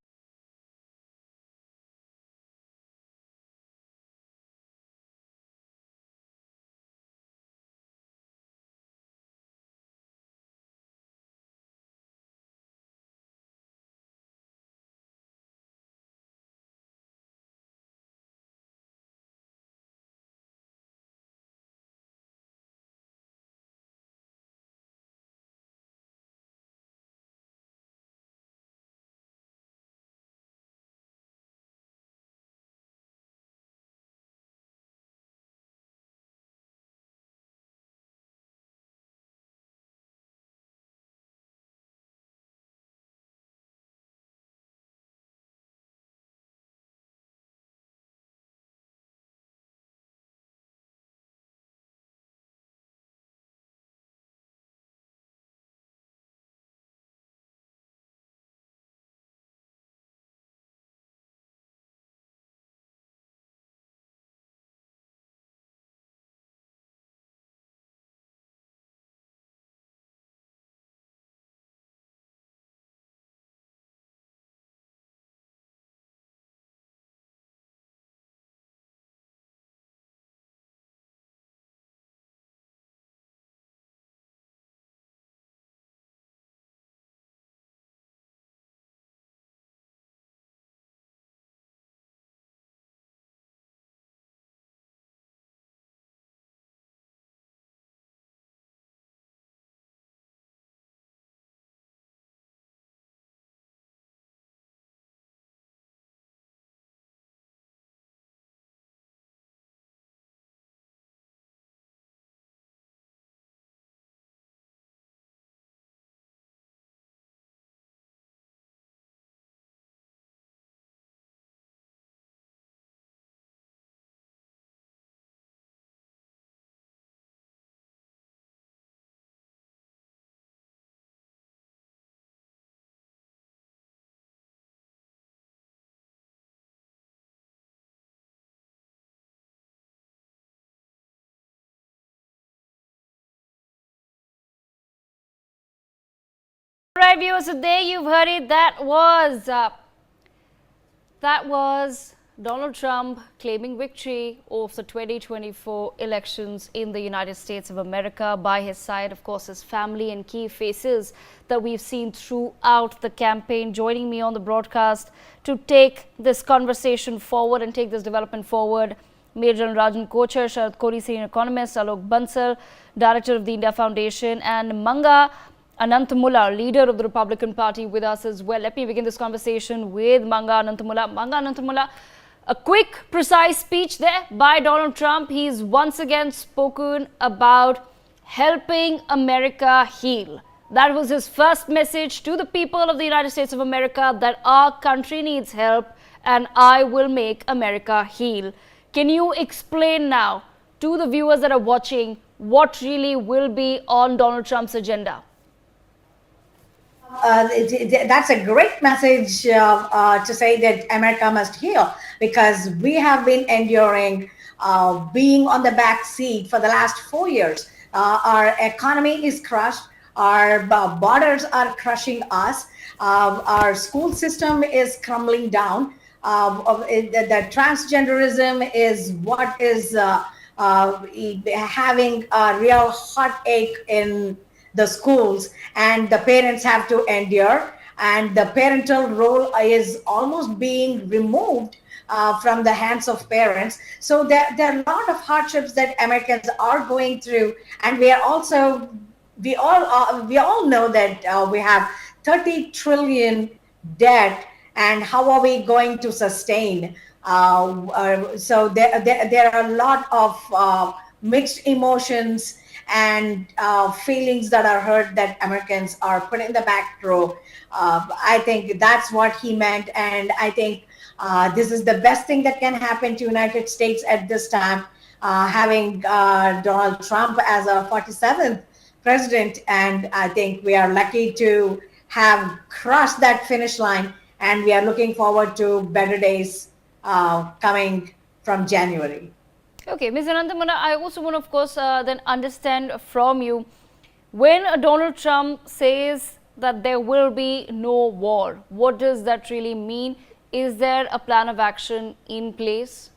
right, viewers, so there you've heard it. That was Donald Trump claiming victory of the 2024 elections in the United States of America. By his side, of course, his family and key faces that we've seen throughout the campaign. Joining me on the broadcast to take this conversation forward and take this development forward, Major General Rajan Kochar, Sharad Kori, senior economist, Alok Bansal, director of the India Foundation, and Manga Ananthamula, leader of the Republican Party, with us as well. Let me begin this conversation with Manga Ananthamula. Manga Ananthamula, a quick, precise speech there by Donald Trump. He's once again spoken about helping America heal. That was his first message to the people of the United States of America, that our country needs help and I will make America heal. Can you explain now to the viewers that are watching what really will be on Donald Trump's agenda? That's a great message to say that America must heal, because we have been enduring being on the back seat for the last 4 years. Our economy is crushed. Our borders are crushing us. Our school system is crumbling down. The transgenderism is what is having a real heartache in the schools, and the parents have to endure, and the parental role is almost being removed from the hands of parents. So there are a lot of hardships that Americans are going through, and we all know that we have 30 trillion debt, and how are we going to sustain? So there are a lot of mixed emotions and feelings that are hurt that Americans are put in the back row. I think that's what he meant, and I think this is the best thing that can happen to United States at this time, having Donald Trump as a 47th president, and I think we are lucky to have crossed that finish line, and we are looking forward to better days coming from January. Okay, Ms. Ananthamana, I also want to, of course, then understand from you, when Donald Trump says that there will be no war, what does that really mean? Is there a plan of action in place?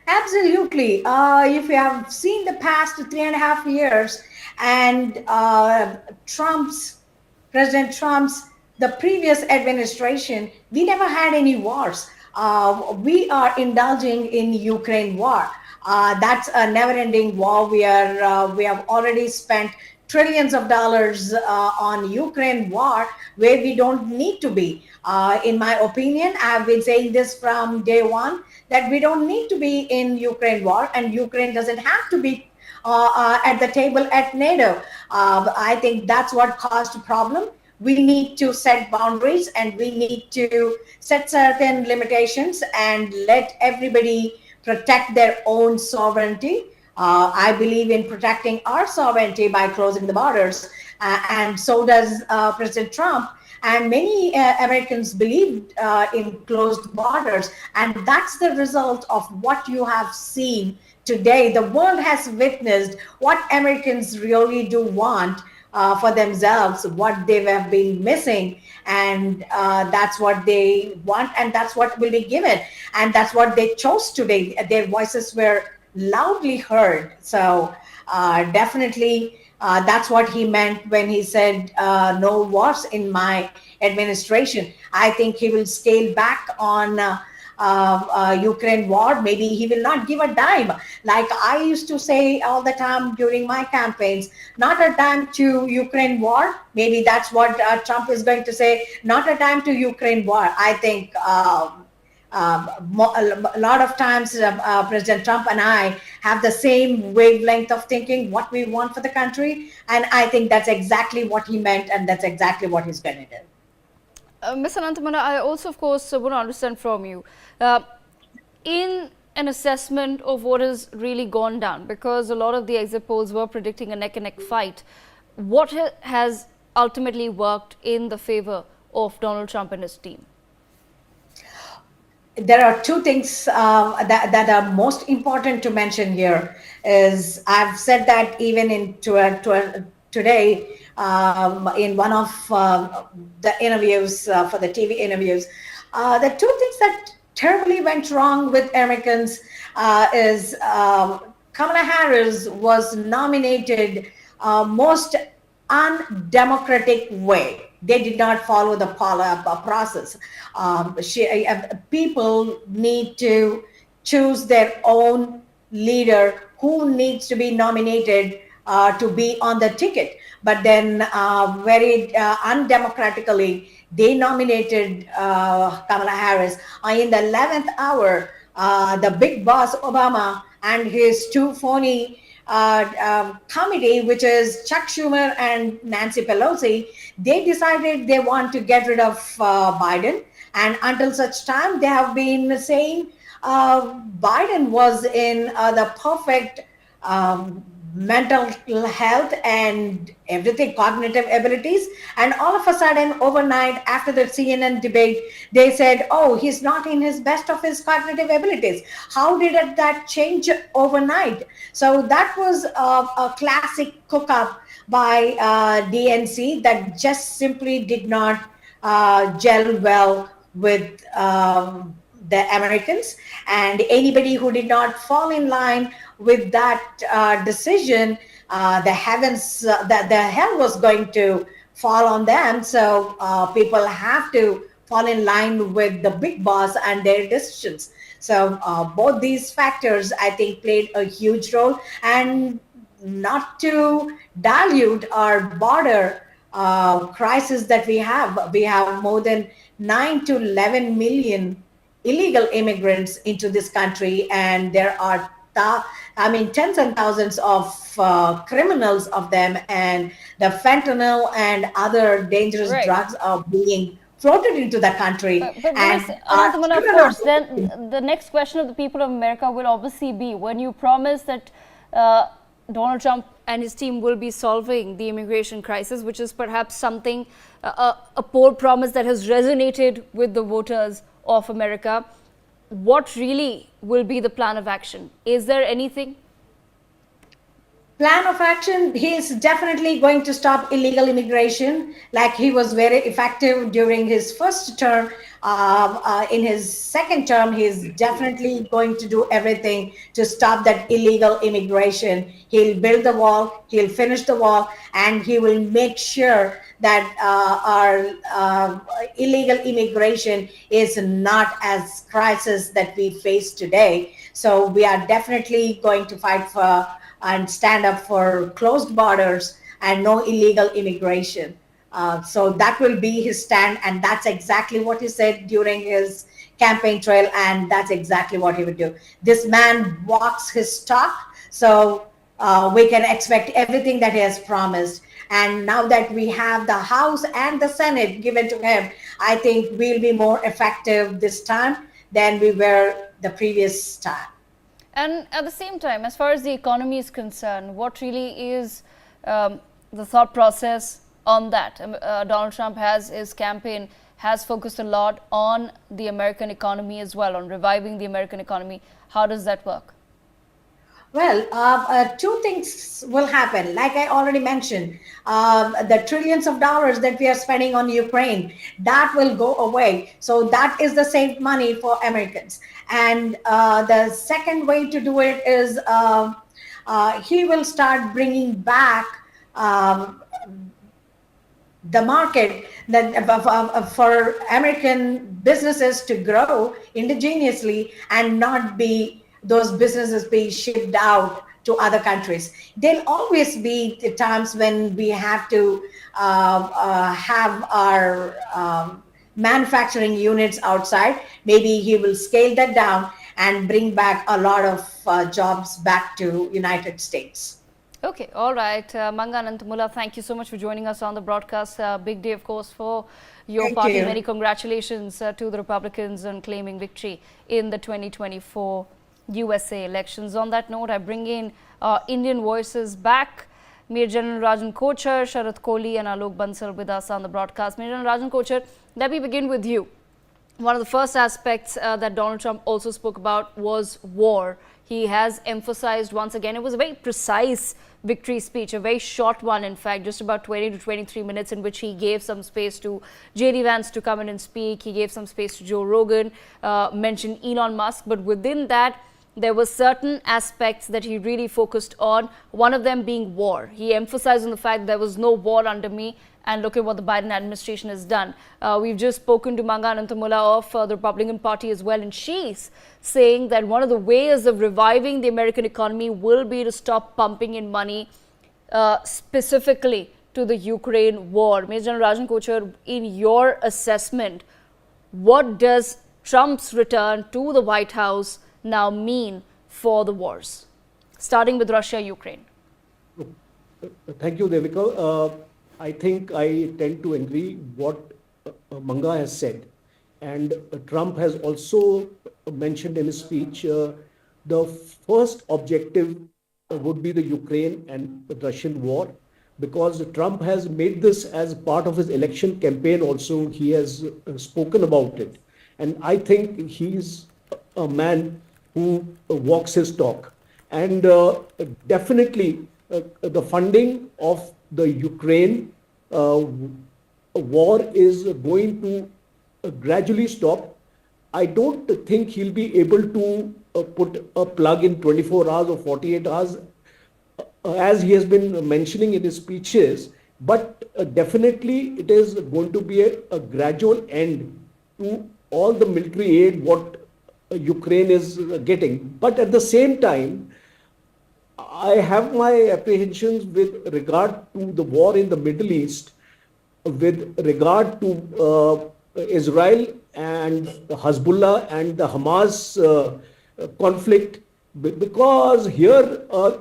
Absolutely. If you have seen the past 3.5 years, and President Trump's, the previous administration, we never had any wars. We are indulging in Ukraine war. That's a never-ending war. We have already spent trillions of dollars on Ukraine war, where we don't need to be. In my opinion, I have been saying this from day one, that we don't need to be in Ukraine war, and Ukraine doesn't have to be at the table at NATO. I think that's what caused a problem. We need to set boundaries, and we need to set certain limitations and let everybody protect their own sovereignty. I believe in protecting our sovereignty by closing the borders, and so does President Trump. And many Americans believe in closed borders, and that's the result of what you have seen today. The world has witnessed what Americans really do want for themselves, what they have been missing, and that's what they want, and that's what will be given, and that's what they chose today. Their voices were loudly heard. So definitely that's what he meant when he said no wars in my administration. I think he will scale back on Ukraine war. Maybe he will not give a dime. Like I used to say all the time during my campaigns, not a dime to Ukraine war. Maybe that's what Trump is going to say, not a dime to Ukraine war. I think a lot of times President Trump and I have the same wavelength of thinking what we want for the country. And I think that's exactly what he meant, and that's exactly what he's going to do. Ms. Ananthamana, I also, of course, want to understand from you, in an assessment of what has really gone down, because a lot of the exit polls were predicting a neck-and-neck fight, what has ultimately worked in the favor of Donald Trump and his team? There are two things that are most important to mention here. Is I've said that even in today in one of the interviews for the TV interviews. The two things that terribly went wrong with Americans is Kamala Harris was nominated most undemocratic way. They did not follow the process. People need to choose their own leader who needs to be nominated to be on the ticket. But then very undemocratically, they nominated Kamala Harris. In the 11th hour, the big boss Obama and his two phony committee, which is Chuck Schumer and Nancy Pelosi, they decided they want to get rid of Biden. And until such time, they have been saying Biden was in the perfect mental health and everything, cognitive abilities. And all of a sudden, overnight, after the CNN debate, they said, oh, he's not in his best of his cognitive abilities. How did that change overnight? So that was a classic cook-up by DNC that just simply did not gel well with the Americans. And anybody who did not fall in line with that decision, the heavens, the hell was going to fall on them. So people have to fall in line with the big boss and their decisions. So both these factors, I think, played a huge role. And not to dilute our border crisis that we have more than 9 to 11 million illegal immigrants into this country, and there are tens and thousands of criminals of them, and the fentanyl and other dangerous drugs are being floated into the country. But Ms. Ananthamula, of course, then the next question of the people of America will obviously be, when you promise that Donald Trump and his team will be solving the immigration crisis, which is perhaps something, a poll promise that has resonated with the voters of America, what really will be the plan of action? Is there anything? Plan of action, he is definitely going to stop illegal immigration, like he was very effective during his first term. In his second term, he's definitely going to do everything to stop that illegal immigration. He'll build the wall, he'll finish the wall, and he will make sure that our illegal immigration is not as crisis that we face today. So we are definitely going to fight for and stand up for closed borders and no illegal immigration. So that will be his stand, and that's exactly what he said during his campaign trail, and that's exactly what he would do. This man walks his talk, so we can expect everything that he has promised. And now that we have the House and the Senate given to him, I think we'll be more effective this time than we were the previous time. And at the same time, as far as the economy is concerned, what really is the thought process on that? Donald Trump his campaign has focused a lot on the American economy as well, on reviving the American economy. How does that work? Well, two things will happen. Like I already mentioned, the trillions of dollars that we are spending on Ukraine, that will go away. So that is the saved money for Americans. And the second way to do it is he will start bringing back the market that for American businesses to grow indigenously and not be those businesses being shipped out to other countries. There'll always be the times when we have to have our manufacturing units outside. Maybe he will scale that down and bring back a lot of jobs back to United States. Okay, all right. Manga Ananthamula, thank you so much for joining us on the broadcast. Big day, of course, for your Thank party. you. Many congratulations to the Republicans on claiming victory in the 2024 USA elections. On that note, I bring in Indian voices back. Major General Rajan Kochar, Sharad Kohli and Alok Bansal with us on the broadcast. Major General Rajan Kochar, let me begin with you. One of the first aspects that Donald Trump also spoke about was war. he has emphasized once again. It was a very precise victory speech, a very short one, in fact, just about 20 to 23 minutes, in which he gave some space to J.D. Vance to come in and speak. He gave some space to Joe Rogan, mentioned Elon Musk, but within that, there were certain aspects that he really focused on, one of them being war. He emphasized on the fact there was no war under me, and look at what the Biden administration has done. We've just spoken to Manga Ananthamula of the Republican Party as well, and she's saying that one of the ways of reviving the American economy will be to stop pumping in money specifically to the Ukraine war. Major General Rajan Kochar, in your assessment, what does Trump's return to the White House now mean for the wars, starting with Russia-Ukraine? Thank you, Devika. I think I tend to agree what Manga has said. And Trump has also mentioned in his speech the first objective would be the Ukraine and the Russian war, because Trump has made this as part of his election campaign also. He has spoken about it. And I think he's a man who walks his talk. And definitely the funding of the Ukraine war is going to gradually stop. I don't think he'll be able to put a plug in 24 hours or 48 hours, as he has been mentioning in his speeches, but definitely it is going to be a gradual end to all the military aid what Ukraine is getting. But at the same time, I have my apprehensions with regard to the war in the Middle East, with regard to Israel and Hezbollah and the Hamas conflict, because here a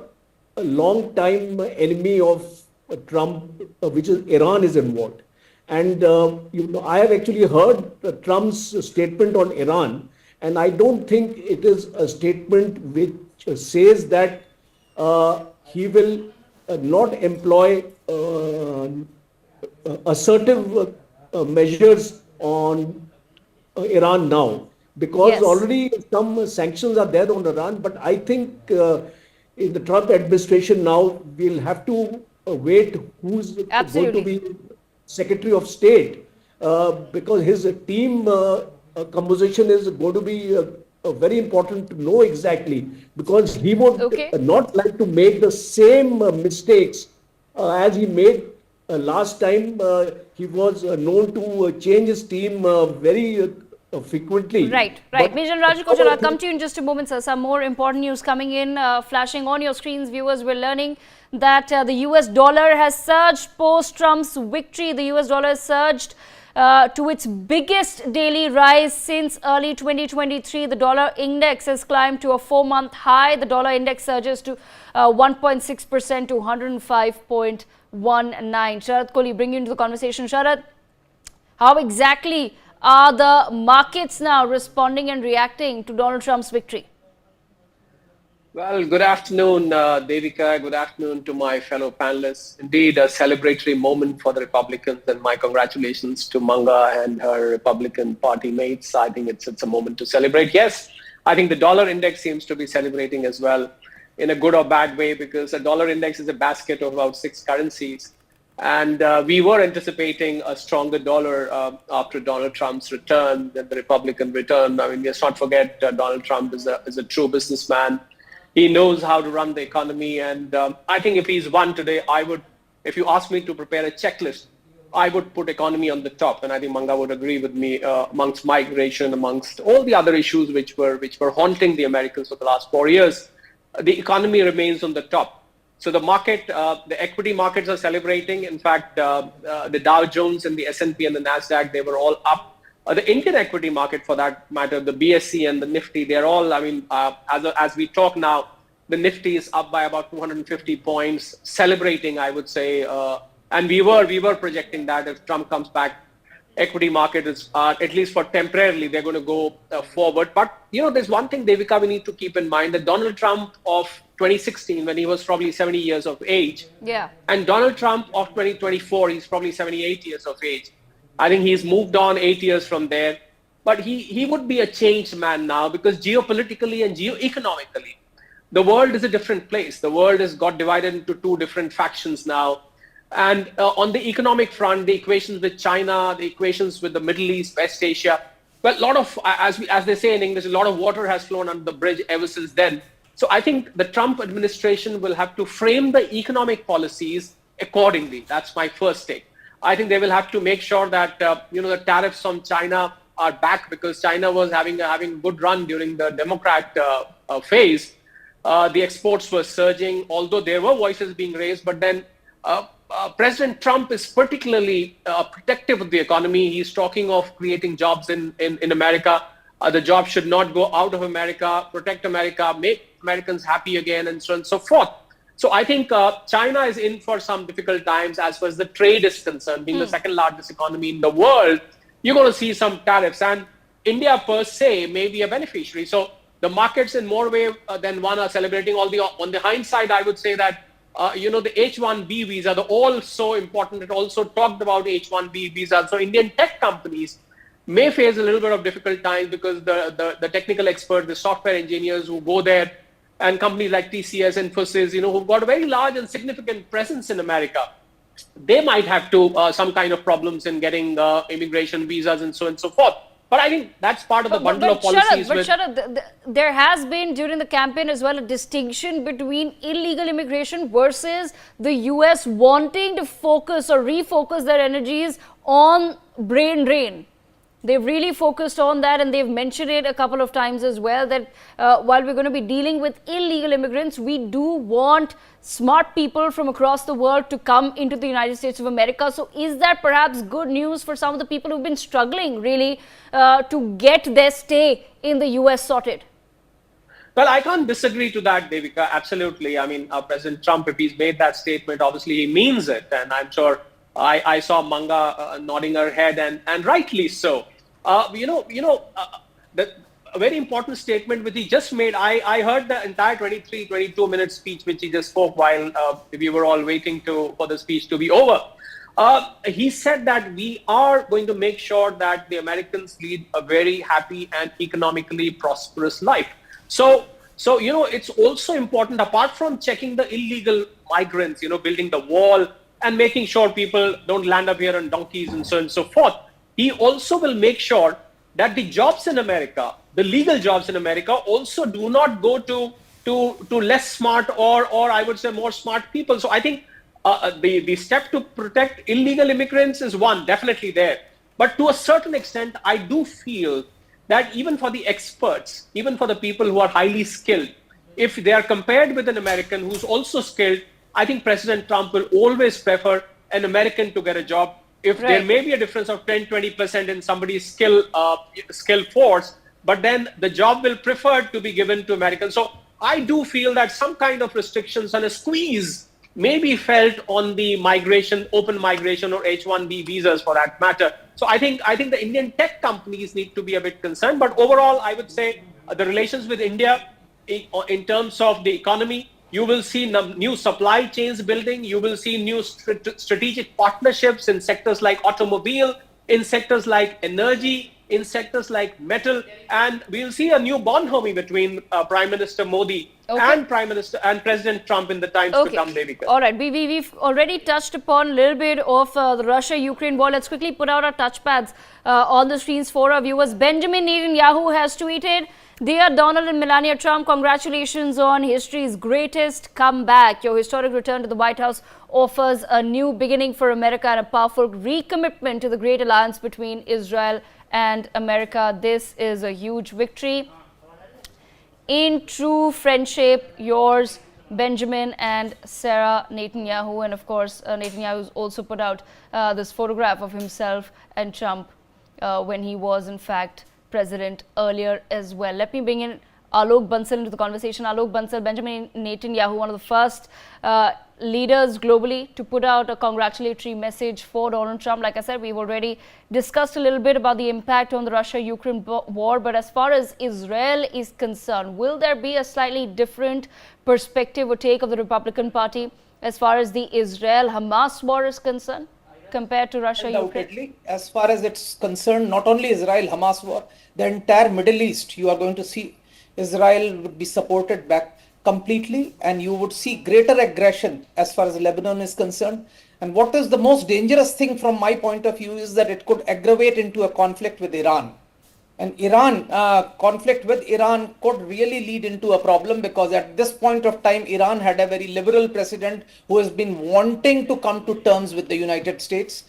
long time enemy of Trump, which is Iran, is involved. And I have actually heard Trump's statement on Iran, and I don't think it is a statement which says that he will not employ assertive measures on Iran now, because already some sanctions are there on Iran. But I think in the Trump administration now, we'll have to wait who's going to be Secretary of State, because his team composition is going to be very important to know exactly, because he would not like to make the same mistakes as he made last time. He was known to change his team very frequently. Right. Major Rajan Kochar, I'll come to you in just a moment, sir. Some more important news coming in, flashing on your screens. Viewers, we're learning that the US dollar has surged post-Trump's victory. The US dollar has surged to its biggest daily rise since early 2023. The dollar index has climbed to a 4-month high. The dollar index surges to 1.6% to 105.19. Sharad Kohli, bring you into the conversation. Sharad, how exactly are the markets now responding and reacting to Donald Trump's victory? Well, good afternoon, Devika. Good afternoon to my fellow panelists. Indeed, a celebratory moment for the Republicans, and my congratulations to Manga and her Republican Party mates. I think it's a moment to celebrate. Yes, I think the dollar index seems to be celebrating as well, in a good or bad way, because a dollar index is a basket of about 6 currencies. And we were anticipating a stronger dollar after Donald Trump's return, than the Republican return. I mean, let's not forget Donald Trump is a true businessman. He knows how to run the economy. And I think if he's won today, if you ask me to prepare a checklist, I would put economy on the top. And I think Manga would agree with me, amongst migration, amongst all the other issues which were haunting the Americans for the last 4 years. The economy remains on the top. So the market, the equity markets are celebrating. In fact, the Dow Jones and the S&P and the Nasdaq, they were all up. The Indian equity market, for that matter, the BSE and the Nifty, they're all, I mean, as we talk now, the Nifty is up by about 250 points, celebrating, I would say. And we were projecting that if Trump comes back, equity market is, at least for temporarily, they're going to go forward. But, there's one thing, Devika, we need to keep in mind, that Donald Trump of 2016, when he was probably 70 years of age, and Donald Trump of 2024, he's probably 78 years of age. I think he's moved on 8 years from there. But he would be a changed man now, because geopolitically and geoeconomically, the world is a different place. The world has got divided into two different factions now. And on the economic front, the equations with China, the equations with the Middle East, West Asia, well, a lot of, as they say in English, a lot of water has flown under the bridge ever since then. So I think the Trump administration will have to frame the economic policies accordingly. That's my first take. I think they will have to make sure that the tariffs on China are back, because China was having a good run during the Democrat phase. The exports were surging, although there were voices being raised. But then President Trump is particularly protective of the economy. He's talking of creating jobs in America. The jobs should not go out of America, protect America, make Americans happy again, and so on and so forth. So I think China is in for some difficult times as far as the trade is concerned. Being the second largest economy in the world, you're going to see some tariffs. And India per se may be a beneficiary. So the markets in more way than one are celebrating. On the hindsight, I would say that, the H-1B visa, the all so important. It also talked about H-1B visa. So Indian tech companies may face a little bit of difficult time, because the technical experts, the software engineers who go there, and companies like TCS, Infosys, who've got a very large and significant presence in America, they might have to some kind of problems in getting immigration visas and so on and so forth. But I think that's part of the bundle of policies. There has been during the campaign as well a distinction between illegal immigration versus the US wanting to focus or refocus their energies on brain drain. They've really focused on that, and they've mentioned it a couple of times as well, that while we're going to be dealing with illegal immigrants, we do want smart people from across the world to come into the United States of America. So is that perhaps good news for some of the people who've been struggling really to get their stay in the US sorted? Well, I can't disagree to that, Devika. Absolutely. I mean, President Trump, if he's made that statement, obviously he means it. And I'm sure I saw Manga nodding her head, and rightly so. A very important statement which he just made. I heard the entire 22-minute speech which he just spoke while we were all waiting for the speech to be over. He said that we are going to make sure that the Americans lead a very happy and economically prosperous life. So it's also important, apart from checking the illegal migrants, building the wall and making sure people don't land up here on donkeys and so on and so forth. He also will make sure that the jobs in America, the legal jobs in America, also do not go to less smart or I would say more smart people. So I think the step to protect illegal immigrants is one, definitely there. But to a certain extent, I do feel that even for the experts, even for the people who are highly skilled, if they are compared with an American who's also skilled, I think President Trump will always prefer an American to get a job. If there may be a difference of 10-20% in somebody's skill force, but then the job will prefer to be given to Americans. So I do feel that some kind of restrictions and a squeeze may be felt on the migration, open migration, or H-1B visas for that matter. So I think the Indian tech companies need to be a bit concerned. But overall, I would say the relations with India in terms of the economy, you will see new supply chains building. You will see new strategic partnerships in sectors like automobile, in sectors like energy, in sectors like metal, and we'll see a new bonhomie between Prime Minister Modi and President Trump in the times to come, Devika. All right, we've already touched upon a little bit of the Russia-Ukraine war. Let's quickly put out our touchpads on the screens for our viewers. Benjamin Netanyahu has tweeted, "Dear Donald and Melania Trump, congratulations on history's greatest comeback. Your historic return to the White House offers a new beginning for America and a powerful recommitment to the great alliance between Israel and America. This is a huge victory. In true friendship, yours, Benjamin and Sarah Netanyahu." And of course, Netanyahu's also put out this photograph of himself and Trump when he was in fact president earlier as well. Let me bring in Alok Bansal into the conversation. Alok Bansal, Benjamin Netanyahu, one of the first leaders globally to put out a congratulatory message for Donald Trump. Like I said, we've already discussed a little bit about the impact on the Russia-Ukraine war, but as far as Israel is concerned, will there be a slightly different perspective or take of the Republican Party as far as the Israel-Hamas war is concerned compared to Russia-Ukraine? As far as it's concerned, not only Israel-Hamas war, the entire Middle East, you are going to see Israel would be supported back completely, and you would see greater aggression as far as Lebanon is concerned. And what is the most dangerous thing from my point of view is that it could aggravate into a conflict with Iran. And conflict with Iran could really lead into a problem, because at this point of time, Iran had a very liberal president who has been wanting to come to terms with the United States.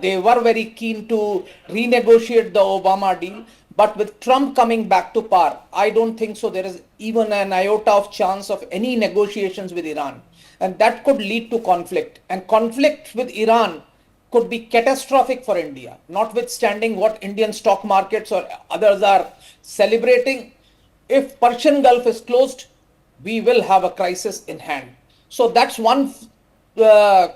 They were very keen to renegotiate the Obama deal. But with Trump coming back to power, I don't think so. There is even an iota of chance of any negotiations with Iran. And that could lead to conflict. And conflict with Iran could be catastrophic for India, notwithstanding what Indian stock markets or others are celebrating. If Persian Gulf is closed, we will have a crisis in hand. So that's one uh,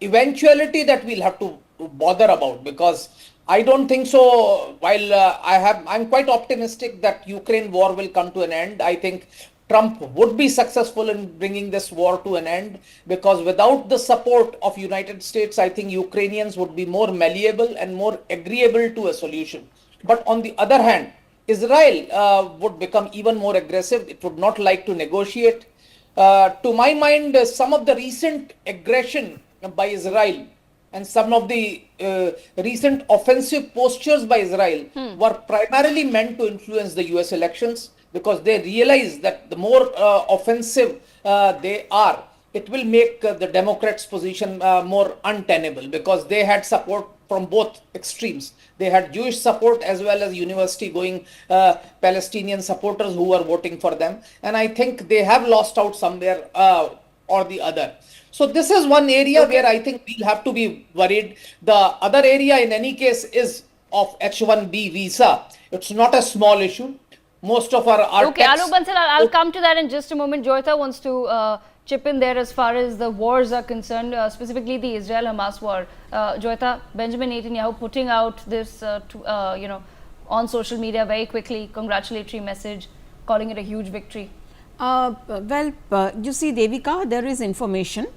eventuality that we'll have to bother about, because I don't think so. While I'm quite optimistic that Ukraine war will come to an end. I think Trump would be successful in bringing this war to an end, because without the support of United States, I think Ukrainians would be more malleable and more agreeable to a solution. But on the other hand, Israel would become even more aggressive. It would not like to negotiate. To my mind, some of the recent aggression by Israel and some of the recent offensive postures by Israel were primarily meant to influence the US elections, because they realize that the more offensive they are, it will make the Democrats' position more untenable, because they had support from both extremes. They had Jewish support as well as university going Palestinian supporters who were voting for them. And I think they have lost out somewhere or the other. So this is one area where I think we'll have to be worried. The other area in any case is of H-1B visa. It's not a small issue. Most of our Okay, Alok Bansal, I'll come to that in just a moment. Joyita wants to chip in there as far as the wars are concerned, specifically the Israel-Hamas war. Joyita, Benjamin Netanyahu putting out this, on social media very quickly, congratulatory message, calling it a huge victory. You see, Devika, there is information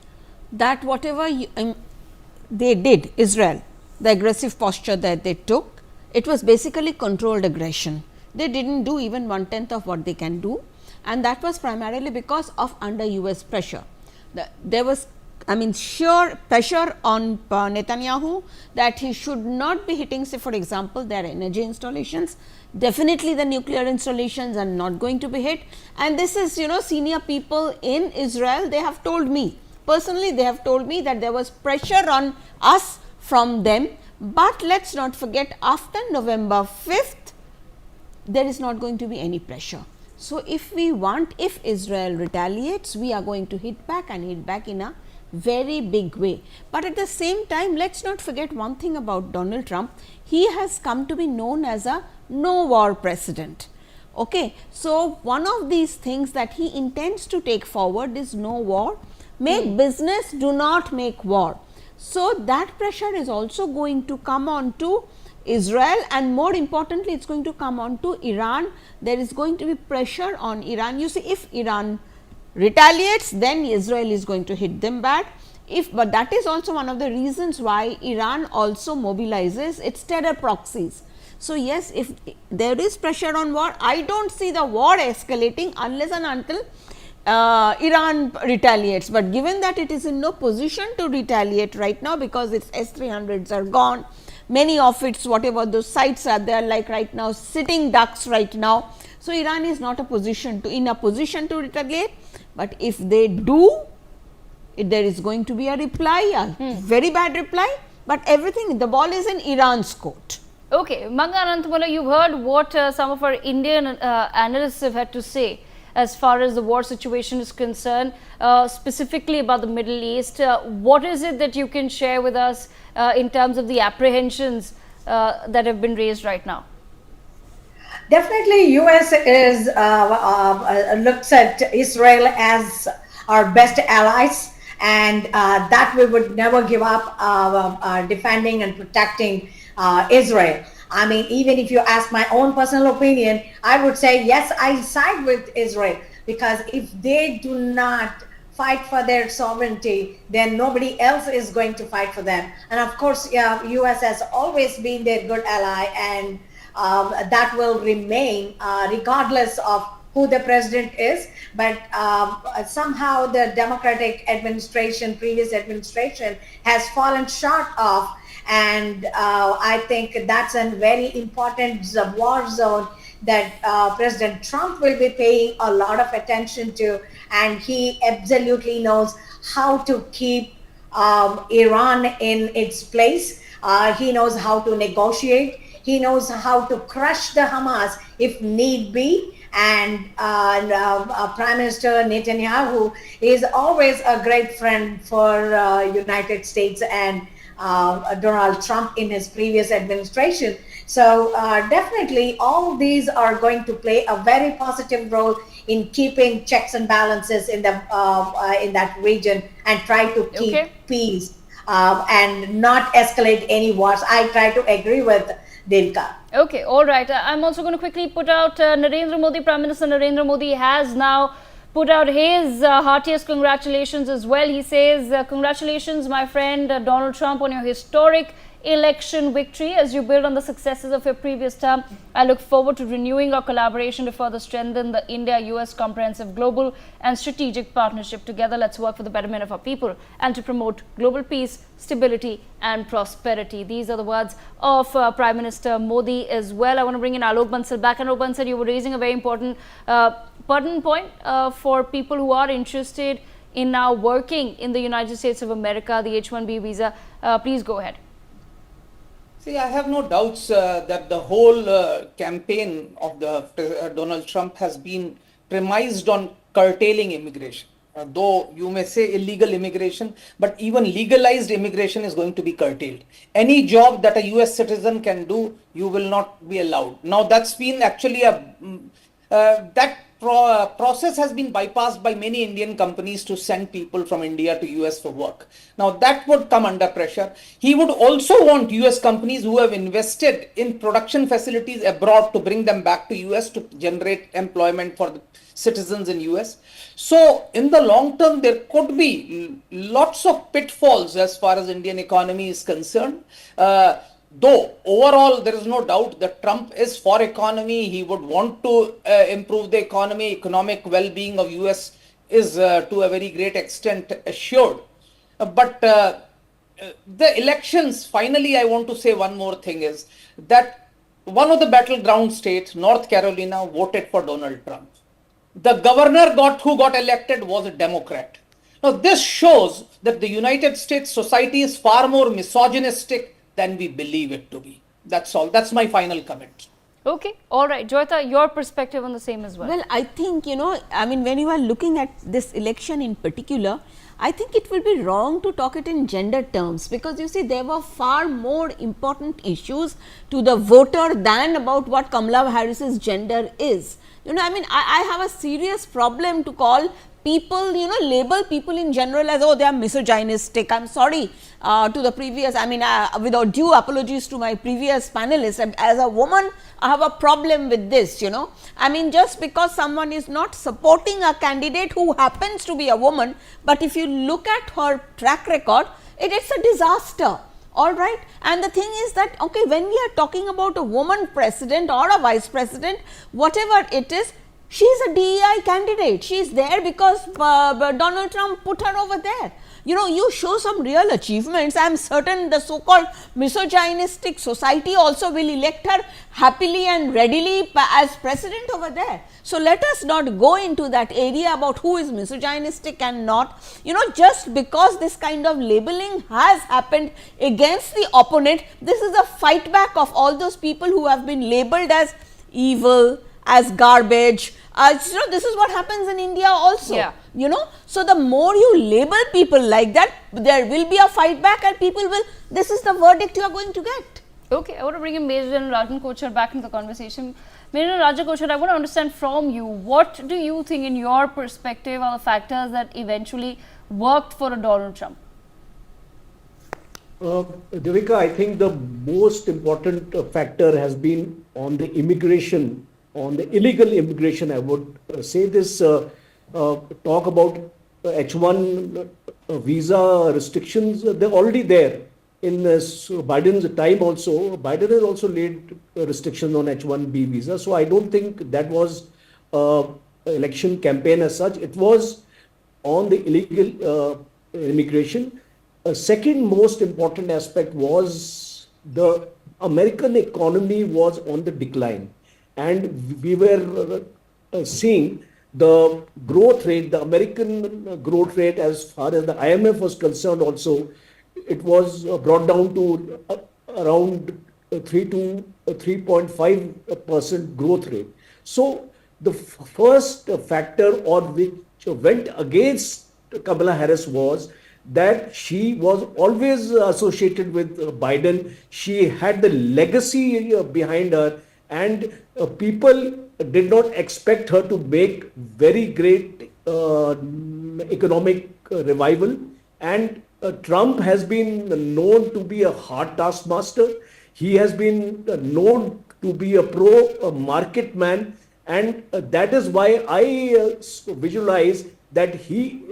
that whatever they did, Israel, the aggressive posture that they took, it was basically controlled aggression. They didn't do even 1/10 of what they can do, and that was primarily because of under US pressure. There was, sheer pressure on Netanyahu that he should not be hitting, say for example, their energy installations. Definitely the nuclear installations are not going to be hit, and this is, senior people in Israel, they have told me, personally they have told me that there was pressure on us from them. But let's not forget, after November 5th, there is not going to be any pressure. So if Israel retaliates, we are going to hit back, and hit back in a very big way. But at the same time, let's not forget one thing about Donald Trump. He has come to be known as a no war president. Okay, so one of these things that he intends to take forward is no war, make business, do not make war. So that pressure is also going to come on to Israel, and more importantly, it's going to come on to Iran. There is going to be pressure on Iran. You see, if Iran retaliates, then Israel is going to hit them bad. But that is also one of the reasons why Iran also mobilizes its terror proxies. So yes, if there is pressure on war, I don't see the war escalating unless and until Iran retaliates. But given that it is in no position to retaliate right now, because its S-300s are gone, many of its whatever those sites are there, like right now sitting ducks right now. So Iran is not in a position to retaliate. But if they do, there is going to be a reply, a very bad reply. But everything, the ball is in Iran's court. Okay, Manga Ananthamula, you've heard what some of our Indian analysts have had to say as far as the war situation is concerned, specifically about the Middle East. What is it that you can share with us in terms of the apprehensions that have been raised right now? Definitely, US is looks at Israel as our best allies, and that we would never give up defending and protecting Israel. I mean, even if you ask my own personal opinion, I would say yes, I side with Israel, because if they do not fight for their sovereignty, then nobody else is going to fight for them. And of course, US has always been their good ally, and that will remain regardless of who the president is, but somehow the Democratic administration, previous administration, has fallen short of. And I think that's a very important war zone that President Trump will be paying a lot of attention to, and he absolutely knows how to keep Iran in its place. He knows how to negotiate. He knows how to crush the Hamas if need be. And Prime Minister Netanyahu is always a great friend for United States and Donald Trump in his previous administration. So definitely all these are going to play a very positive role in keeping checks and balances in the in that region and try to keep peace and not escalate any wars. I try to agree with Devika. Okay, all right. I'm also going to quickly put out Narendra Modi. Prime Minister Narendra Modi has now put out his heartiest congratulations as well. He says, congratulations, my friend Donald Trump, on your historic election victory. As you build on the successes of your previous term, I look forward to renewing our collaboration to further strengthen the India-US comprehensive global and strategic partnership. Together, let's work for the betterment of our people and to promote global peace, stability and prosperity. These are the words of Prime Minister Modi as well. I want to bring in Alok Bansal back. And Alok Bansal, you were raising a very important point for people who are interested in now working in the United States of America, the H-1B visa. Please go ahead. See, I have no doubts that the whole campaign of the Donald Trump has been premised on curtailing immigration. Though you may say illegal immigration, but even legalized immigration is going to be curtailed. Any job that a US citizen can do, you will not be allowed. Now that's been actually that process has been bypassed by many Indian companies to send people from India to US for work. Now that would come under pressure. He would also want US companies who have invested in production facilities abroad to bring them back to US to generate employment for the citizens in US. So in the long term, there could be lots of pitfalls as far as Indian economy is concerned. Though overall there is no doubt that Trump is for economy, he would want to improve the economy, economic well-being of US is to a very great extent assured. But the elections, finally I want to say one more thing is that one of the battleground states, North Carolina, voted for Donald Trump. The governor who got elected was a Democrat. Now this shows that the United States society is far more misogynistic than we believe it to be. That's all. That's my final comment. Okay, all right. Joyita, your perspective on the same as well. Well, I think, I mean, when you are looking at this election in particular, I think it will be wrong to talk it in gender terms, because you see there were far more important issues to the voter than about what Kamala Harris's gender is. I mean, I have a serious problem to call people, label people in general as, oh, they are misogynistic. I'm sorry to the previous, I mean, without due apologies to my previous panelists, as a woman, I have a problem with this, I mean, just because someone is not supporting a candidate who happens to be a woman, but if you look at her track record, it's a disaster. All right. And the thing is that, okay, when we are talking about a woman president or a vice president, whatever it is, she is a DEI candidate. She is there because Donald Trump put her over there. You show some real achievements. I am certain the so-called misogynistic society also will elect her happily and readily as president over there. So let us not go into that area about who is misogynistic and not. Just because this kind of labeling has happened against the opponent, this is a fight back of all those people who have been labeled as evil, as garbage. This is what happens in India also. Yeah. So the more you label people like that, there will be a fight back and people will, this is the verdict you are going to get. Okay, I want to bring in Major General Rajan Kochhar back into the conversation. Major General Rajan Kochhar, I want to understand from you, what do you think in your perspective are the factors that eventually worked for a Donald Trump? Devika, I think the most important factor has been on the immigration, on the illegal immigration. I would say this, talk about H1 visa restrictions, they're already there. In Biden's time also, Biden has also laid restrictions on H1B visa. So I don't think that was election campaign as such. It was on the illegal immigration. A second most important aspect was the American economy was on the decline, and we were seeing the growth rate, the American growth rate, as far as the IMF was concerned, also it was brought down to around 3 to 3.5% growth rate. So the first factor or which went against Kamala Harris was that she was always associated with Biden. She had the legacy behind her, and people did not expect her to make very great economic revival. And Trump has been known to be a hard taskmaster. He has been known to be a pro-market man, and that is why I visualize that he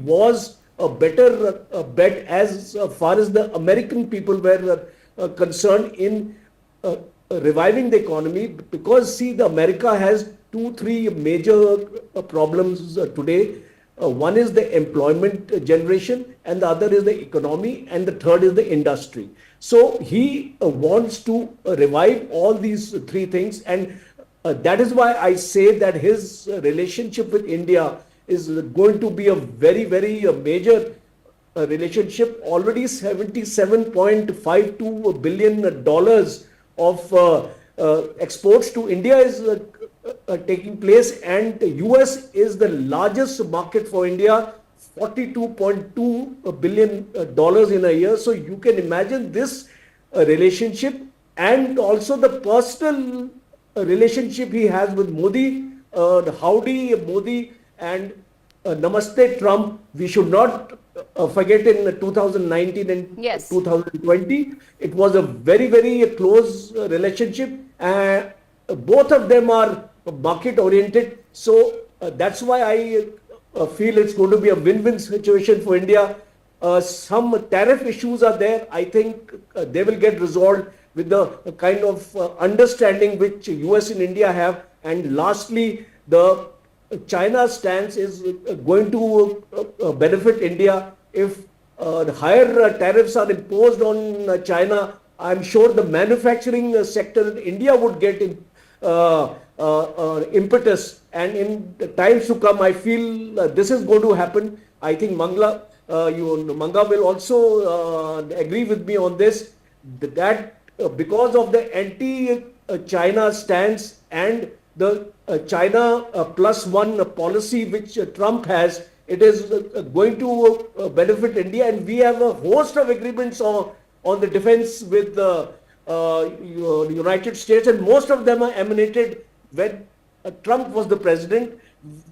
was a better bet as far as the American people were concerned in reviving the economy. Because see, the America has 2-3 major problems today. One is the employment generation, and the other is the economy, and the third is the industry. So he wants to revive all these 3 things, and that is why I say that his relationship with India is going to be a very, very major relationship. Already $77.52 billion of exports to India is taking place, and the US is the largest market for India, $42.2 billion in a year. So you can imagine this relationship, and also the personal relationship he has with Modi. Howdy Modi and Namaste Trump. We should not forget in 2019 and 2020, it was a very, very close relationship. Both of them are market oriented. So that's why I feel it's going to be a win-win situation for India. Some tariff issues are there. I think they will get resolved with the kind of understanding which US and India have. And lastly, the China's stance is going to benefit India. If the higher tariffs are imposed on China, I'm sure the manufacturing sector in India would get impetus. And in the times to come, I feel this is going to happen. I think Manga will also agree with me on this, that because of the anti-China stance and the China +1 policy which Trump has, it is going to benefit India. And we have a host of agreements on the defense with the United States, and most of them are emanated when Trump was the president.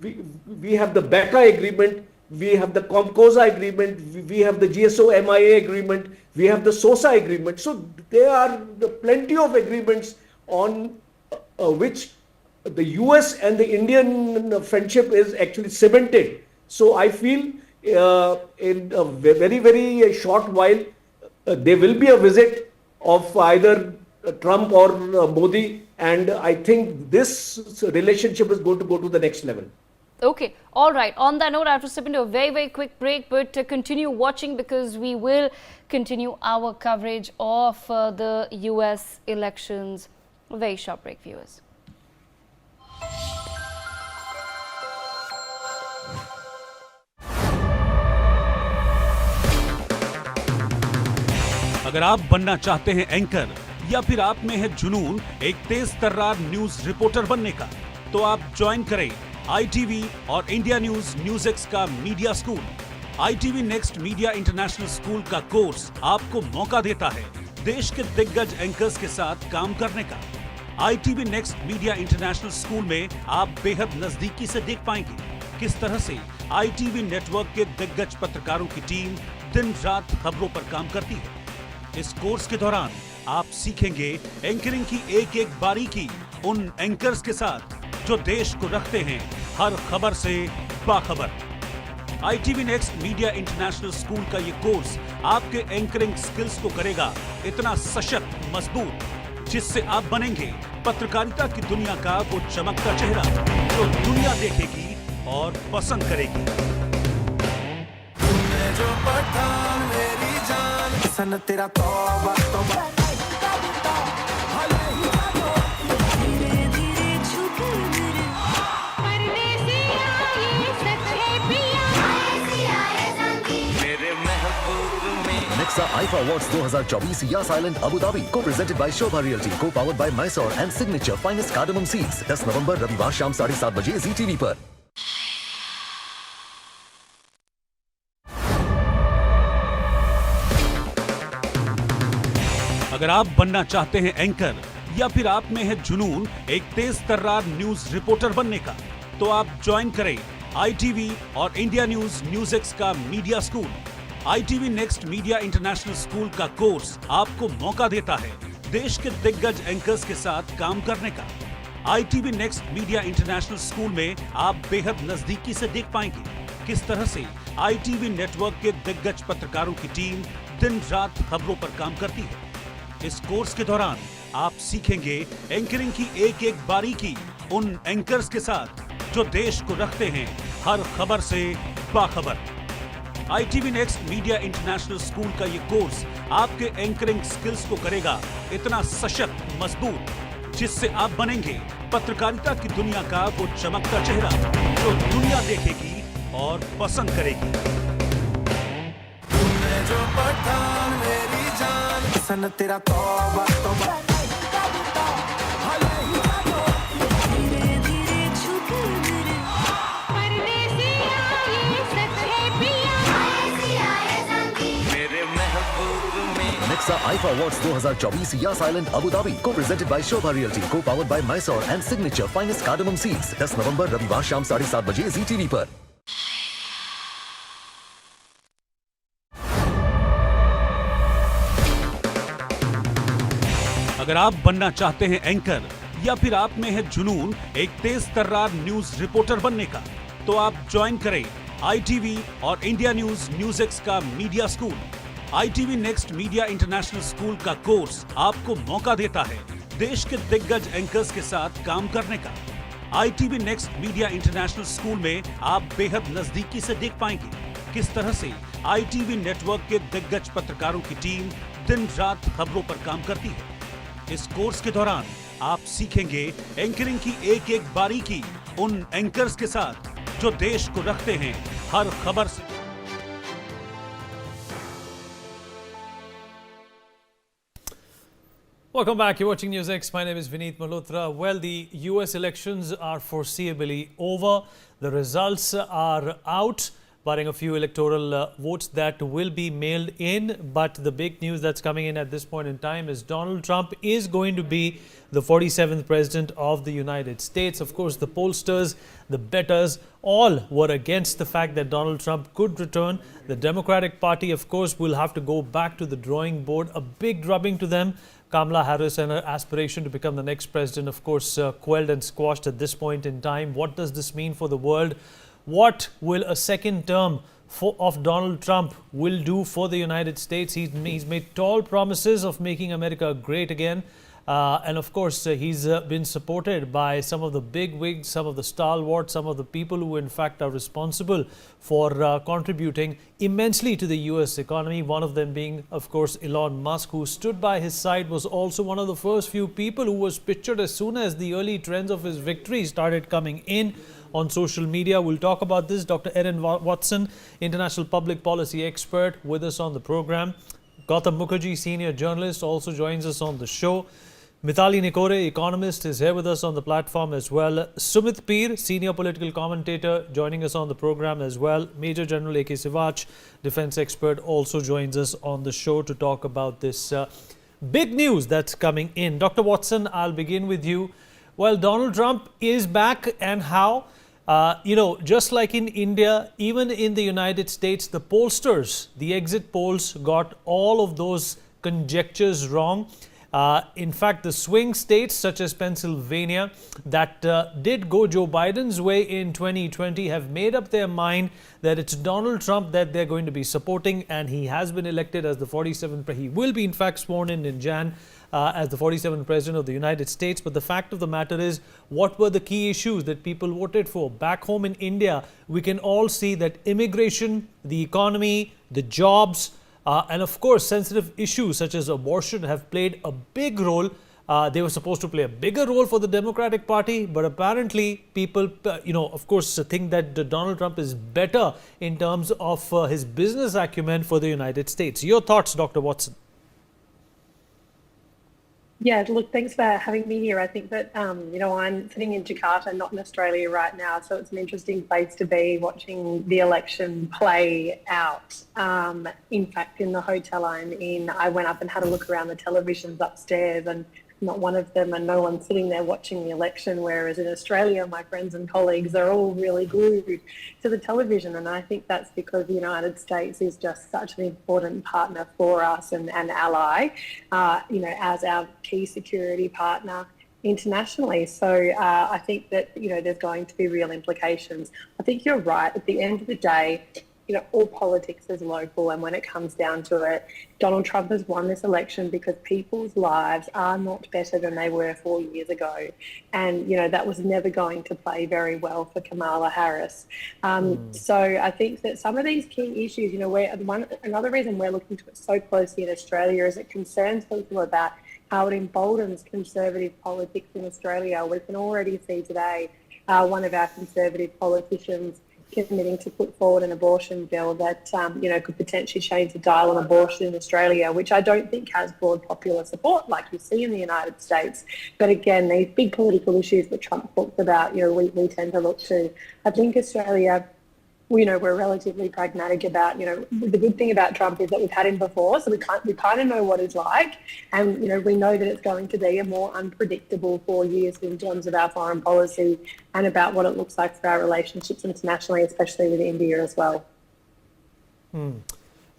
We have the BACA agreement, we have the COMCOSA agreement, we have the GSO-MIA agreement, we have the SOSA agreement. So there are plenty of agreements on which the US and the Indian friendship is actually cemented. So I feel in a very, very short while, there will be a visit of either Trump or Modi, and I think this relationship is going to go to the next level. Okay, all right. On that note, I have to step into a very, very quick break, but continue watching because we will continue our coverage of the US elections. A very short break, viewers. अगर आप बनना चाहते हैं anchor या फिर आप में है जुनून एक तेज तर्रार न्यूज रिपोर्टर बनने का, तो आप ज्वाइन करें ITV और इंडिया न्यूज़ का media school. ITV next media international school का कोर्स आपको मौका देता है देश के दिग्गज एंकर्स के साथ काम करने का। ITV next media international school में आप बेहद नजदीकी से देख पाएंगे किस तरह से ITV नेटवर्क के दिग्गज पत्रकारों की टीम दिन रात खबरों पर काम करती है। इस कोर्स के दौरान आप सीखेंगे एंकरिंग की एक एक बारीकी उन एंकर्स के साथ जो देश को रखते हैं हर खबर से बाखबर। ITV next media international school का ये कोर्स आपके एंकरिंग स्किल्स को करेगा इतना सशक्त, मजबूत, जिससे आप बनेंगे पत्रकारिता की दुनिया का वो चमकता चेहरा जो दुनिया देखेगी और पसंद करेगी। जो पठान मेरी जान सन तेरा तौबा तौबा Nexa IFA Awards 2024 या साइलेंट अबू धाबी को प्रेजेंटेड बाय शोभा रियल्टी को powered by Mysore and signature finest cardamom seeds 10 नवंबर रविवार शाम 7:30 बजे जी टीवी पर। अगर आप बनना चाहते हैं एंकर या फिर आप में है जुनून एक तेज तर्रार न्यूज रिपोर्टर बनने का, तो आप ज्वाइन करें ITV और इंडिया न्यूज़ का media school. ITV next media international school का कोर्स आपको मौका देता है देश के दिग्गज एंकर्स के साथ काम करने का। ITV next media international school में आप बेहद नजदीकी से देख पाएंगे किस तरह से ITV नेटवर्क के दिग्गज पत्रकारों की टीम दिन रात खबरों पर काम करती है। इस कोर्स के दौरान आप सीखेंगे एंकरिंग की एक एक बारीकी उन एंकर्स के साथ जो देश को रखते हैं हर खबर से बाखबर। ITV next media international school का ये कोर्स आपके एंकरिंग स्किल्स को करेगा इतना सशक्त मजबूत, जिससे आप बनेंगे पत्रकारिता की दुनिया का वो चमकता चेहरा जो दुनिया देखेगी और पसंद करेगी। जो पठान मेरी जान सन तेरा तौबा तौबा Nexa IFA Awards 2024 या साइलेंट अबू धाबी को प्रेजेंटेड बाय शोभा रियल्टी को powered by Mysore and signature finest cardamom seeds 10 नवंबर रविवार शाम 7:30 बजे जी टीवी पर। अगर आप बनना चाहते हैं एंकर या फिर आप में है जुनून एक तेज तर्रार न्यूज रिपोर्टर बनने का, तो आप ज्वाइन करें ITV और इंडिया न्यूज़ का media school. ITV next media international school का कोर्स आपको मौका देता है देश के दिग्गज एंकर्स के साथ काम करने का। ITV next media international school में आप बेहद नजदीकी से देख पाएंगे किस तरह से ITV नेटवर्क के दिग्गज पत्रकारों की टीम दिन रात खबरों पर काम करती है। इस कोर्स के दौरान आप सीखेंगे एंकरिंग की एक एक बारीकी उन एंकर्स के साथ जो देश को रखते हैं हर खबर से। Welcome back. You're watching Newsx. My name is Vineet Malhotra. Well, the US elections are foreseeably over. The results are out, barring a few electoral votes that will be mailed in. But the big news that's coming in at this point in time is Donald Trump is going to be the 47th president of the United States. Of course, the pollsters, the bettors, all were against the fact that Donald Trump could return. The Democratic Party, of course, will have to go back to the drawing board. A big drubbing to them. Kamala Harris and her aspiration to become the next president, of course, quelled and squashed at this point in time. What does this mean for the world? What will a second term of Donald Trump will do for the United States? He's made tall promises of making America great again. And of course, he's been supported by some of the big wigs, some of the stalwarts, some of the people who in fact are responsible for contributing immensely to the US economy. One of them being, of course, Elon Musk, who stood by his side, was also one of the first few people who was pictured as soon as the early trends of his victory started coming in on social media. We'll talk about this. Dr. Erin Watson, international public policy expert, with us on the program. Gautam Mukherjee, senior journalist, also joins us on the show. Mithali Nikore, economist, is here with us on the platform as well. Sumit Peer, senior political commentator, joining us on the program as well. Major General A.K. Sivach, defense expert, also joins us on the show to talk about this big news that's coming in. Dr. Watson, I'll begin with you. Well, Donald Trump is back, and how? Just like in India, even in the United States, the pollsters, the exit polls got all of those conjectures wrong. In fact, the swing states such as Pennsylvania that did go Joe Biden's way in 2020 have made up their mind that it's Donald Trump that they're going to be supporting, and he has been elected as the 47th. He will be in fact sworn in Jan as the 47th President of the United States. But the fact of the matter is, what were the key issues that people voted for? Back home in India, we can all see that immigration, the economy, the jobs, and of course sensitive issues such as abortion have played a big role. They were supposed to play a bigger role for the Democratic Party, but apparently people, of course, think that Donald Trump is better in terms of his business acumen for the United States. Your thoughts, Dr. Watson? Yeah, look, thanks for having me here. I think that, I'm sitting in Jakarta, not in Australia right now, so it's an interesting place to be watching the election play out. In fact, in the hotel I'm in, I went up and had a look around the televisions upstairs, and not one of them and no one sitting there watching the election, whereas in Australia, my friends and colleagues are all really glued to the television. And I think that's because the United States is just such an important partner for us and an ally, as our key security partner internationally. So I think that, there's going to be real implications. I think you're right. At the end of the day, all politics is local, and when it comes down to it, Donald Trump has won this election because people's lives are not better than they were 4 years ago. And, that was never going to play very well for Kamala Harris. So I think that some of these key issues, another reason we're looking to it so closely in Australia is it concerns people about how it emboldens conservative politics in Australia. We can already see today one of our conservative politicians committing to put forward an abortion bill that, could potentially change the dial on abortion in Australia, which I don't think has broad popular support like you see in the United States. But again, these big political issues that Trump talks about, we tend to look to. I think Australia, we're relatively pragmatic about, the good thing about Trump is that we've had him before, so we kind of know what he's like. And, we know that it's going to be a more unpredictable 4 years in terms of our foreign policy and about what it looks like for our relationships internationally, especially with India as well.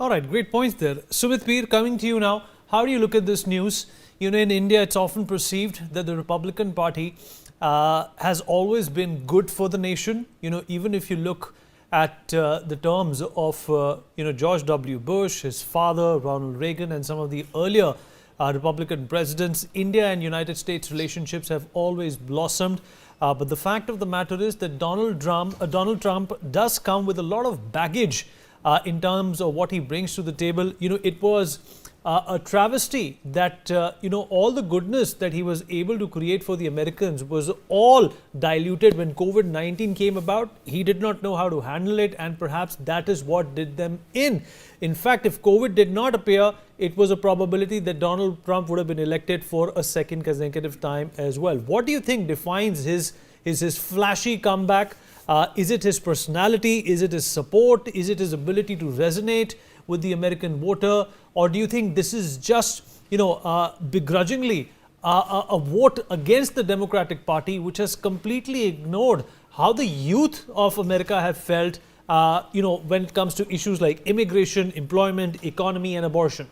All right, great points there. Sumit Peer, coming to you now. How do you look at this news? In India, it's often perceived that the Republican Party has always been good for the nation. Even if you look at the terms of, George W. Bush, his father, Ronald Reagan, and some of the earlier Republican presidents, India and United States relationships have always blossomed. But the fact of the matter is that Donald Trump does come with a lot of baggage in terms of what he brings to the table. It was a travesty that, all the goodness that he was able to create for the Americans was all diluted when COVID-19 came about. He did not know how to handle it, and perhaps that is what did them in. In fact, if COVID did not appear, it was a probability that Donald Trump would have been elected for a second consecutive time as well. What do you think defines his flashy comeback? Is it his personality? Is it his support? Is it his ability to resonate with the American voter? Or do you think this is just, begrudgingly a vote against the Democratic Party, which has completely ignored how the youth of America have felt, when it comes to issues like immigration, employment, economy, and abortion?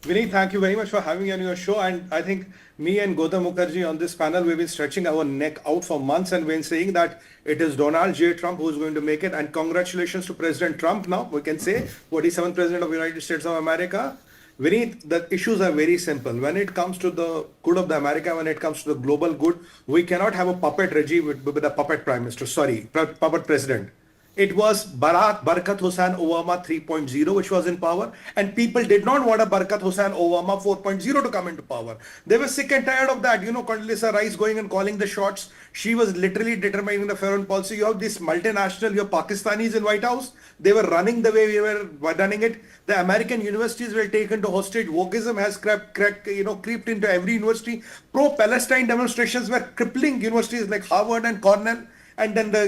Vinny, thank you very much for having me on your show. And I think me and Gautam Mukherjee on this panel, we've been stretching our neck out for months and been saying that it is Donald J. Trump who is going to make it. And congratulations to President Trump now, we can say, 47th President of the United States of America. Vinny, the issues are very simple. When it comes to the good of the America, when it comes to the global good, we cannot have a puppet regime with a puppet prime minister, puppet president. It was Barack Hussain Obama 3.0 which was in power, and people did not want a Barack Hussain Obama 4.0 to come into power. They were sick and tired of that. Condoleezza Rice going and calling the shots. She was literally determining the foreign policy. You have this multinational, you have Pakistanis in White House. They were running the way we were running it. The American universities were taken to hostage. Wokeism has creeped into every university. Pro-Palestine demonstrations were crippling universities like Harvard and Cornell. and then the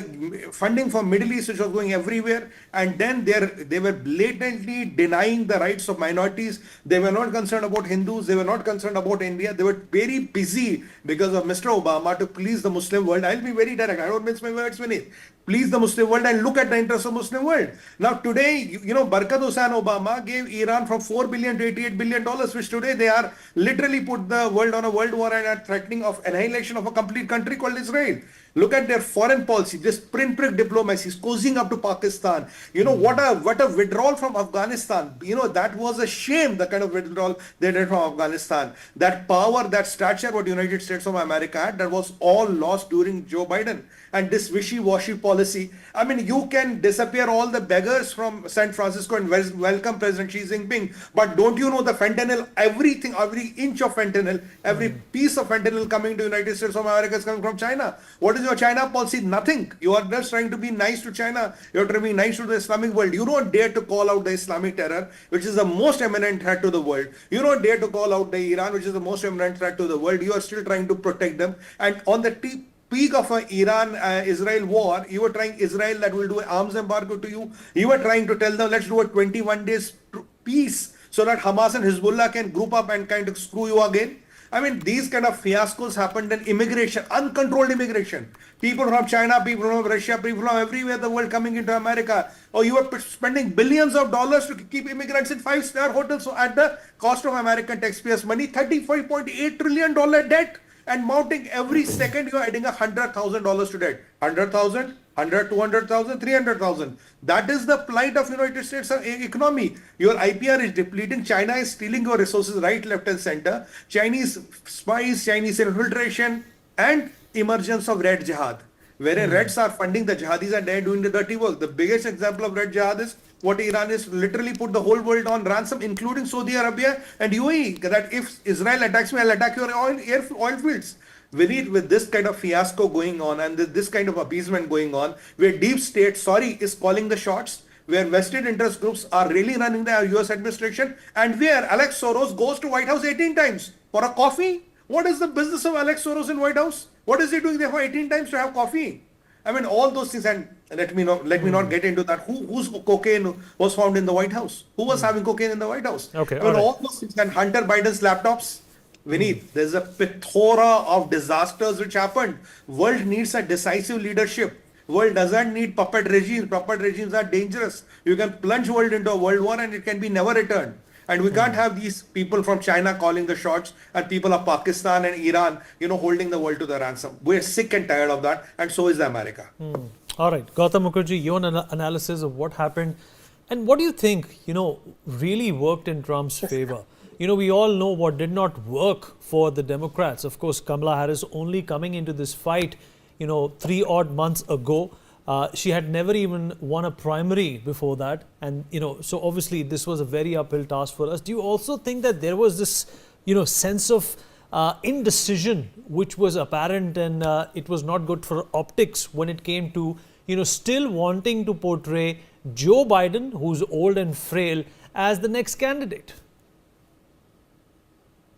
funding for Middle East, which was going everywhere, and then they were blatantly denying the rights of minorities. They were not concerned about Hindus, they were not concerned about India. They were very busy because of Mr. Obama to please the Muslim world. I'll be very direct, I don't mince my words, Vinith. Please the Muslim world and look at the interests of Muslim world. Now today, Barakat Hussain Obama gave Iran from $4 billion to $88 billion, which today they are literally put the world on a world war and are threatening of annihilation of a complete country called Israel. Look at their foreign policy, this pinprick diplomacy, cozying up to Pakistan. What a withdrawal from Afghanistan. That was a shame, the kind of withdrawal they did from Afghanistan. That power, that stature what United States of America had, that was all lost during Joe Biden. And this wishy-washy policy. I mean, you can disappear all the beggars from San Francisco and welcome President Xi Jinping. But don't you know the fentanyl, everything, every inch of fentanyl, every piece of fentanyl coming to United States of America is coming from China. What is your China policy? Nothing. You are just trying to be nice to China. You're trying to be nice to the Islamic world. You don't dare to call out the Islamic terror, which is the most eminent threat to the world. You don't dare to call out the Iran, which is the most eminent threat to the world. You are still trying to protect them. And on the peak of an Iran-Israel war, you were trying Israel that will do an arms embargo to you. You were trying to tell them, let's do a 21 days peace so that Hamas and Hezbollah can group up and kind of screw you again. I mean, these kind of fiascos happened in immigration, uncontrolled immigration. People from China, people from Russia, people from everywhere in the world coming into America. Or you are spending billions of dollars to keep immigrants in 5-star hotels. So at the cost of American taxpayers' money, $35.8 trillion debt. And mounting every second, you are adding $100,000 to debt. 100,000, 100, 200,000, 300,000. That is the plight of United States economy. Your IPR is depleting. China is stealing your resources right, left, and center. Chinese spies, Chinese infiltration, and emergence of Red Jihad, wherein Reds are funding the jihadis and they're doing the dirty work. The biggest example of Red Jihad is what Iran is literally put the whole world on ransom, including Saudi Arabia and UAE, that if Israel attacks me, I'll attack your oil fields. With this kind of fiasco going on and this kind of appeasement going on, where deep state, is calling the shots, where vested interest groups are really running the US administration, and where Alex Soros goes to White House 18 times for a coffee. What is the business of Alex Soros in White House? What is he doing there for 18 times to have coffee? I mean, all those things, and let me not get into that. Whose cocaine was found in the White House? Who was having cocaine in the White House? Okay, I mean, all those things, and Hunter Biden's laptops. Vinith, there's a plethora of disasters which happened. World needs a decisive leadership. World doesn't need puppet regimes. Puppet regimes are dangerous. You can plunge world into a world war and it can be never returned. And we can't have these people from China calling the shots and people of Pakistan and Iran, holding the world to the ransom. We're sick and tired of that, and so is America. All right, Gautam Mukherjee, your analysis of what happened and what do you think, really worked in Trump's favor? We all know what did not work for the Democrats. Of course, Kamala Harris only coming into this fight, 3 odd months ago. She had never even won a primary before that. And, so obviously this was a very uphill task for us. Do you also think that there was this, sense of indecision which was apparent, and it was not good for optics when it came to, still wanting to portray Joe Biden, who's old and frail, as the next candidate?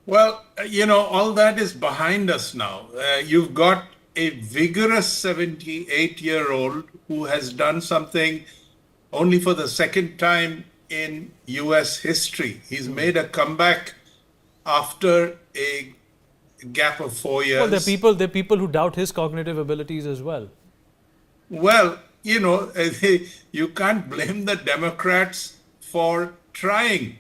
Well, all that is behind us now. You've got a vigorous 78-year-old who has done something only for the second time in US history. He's made a comeback after a gap of 4 years. Well, there are people who doubt his cognitive abilities as well. Well, you can't blame the Democrats for trying,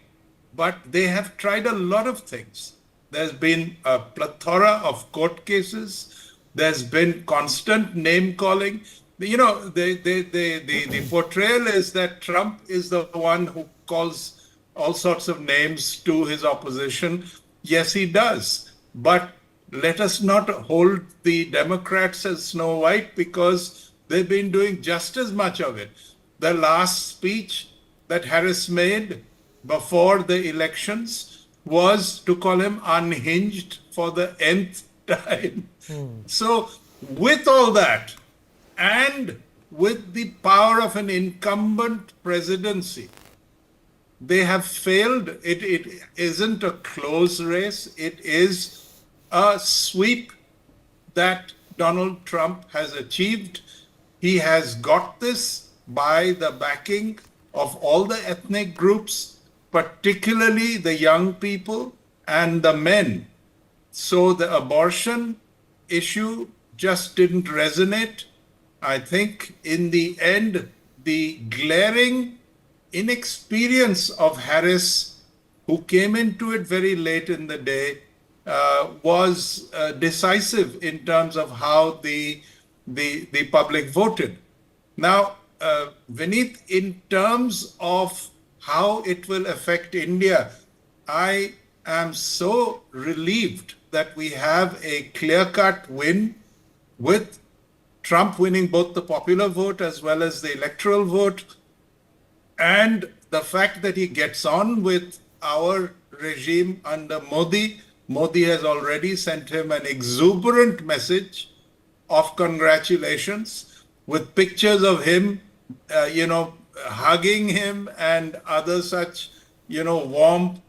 but they have tried a lot of things. There's been a plethora of court cases. There's been constant name calling. The portrayal is that Trump is the one who calls all sorts of names to his opposition. Yes, he does. But let us not hold the Democrats as Snow White, because they've been doing just as much of it. The last speech that Harris made before the elections was to call him unhinged for the nth time. So with all that, and with the power of an incumbent presidency, they have failed. It isn't a close race. It is a sweep that Donald Trump has achieved. He has got this by the backing of all the ethnic groups, particularly the young people and the men. So the abortion issue just didn't resonate. I think in the end, the glaring inexperience of Harris, who came into it very late in the day, was decisive in terms of how the public voted. Now, Vineet, in terms of how it will affect India, I am so relieved that we have a clear-cut win with Trump winning both the popular vote as well as the electoral vote. And the fact that he gets on with our regime under Modi. Modi has already sent him an exuberant message of congratulations with pictures of him, hugging him and other such, warm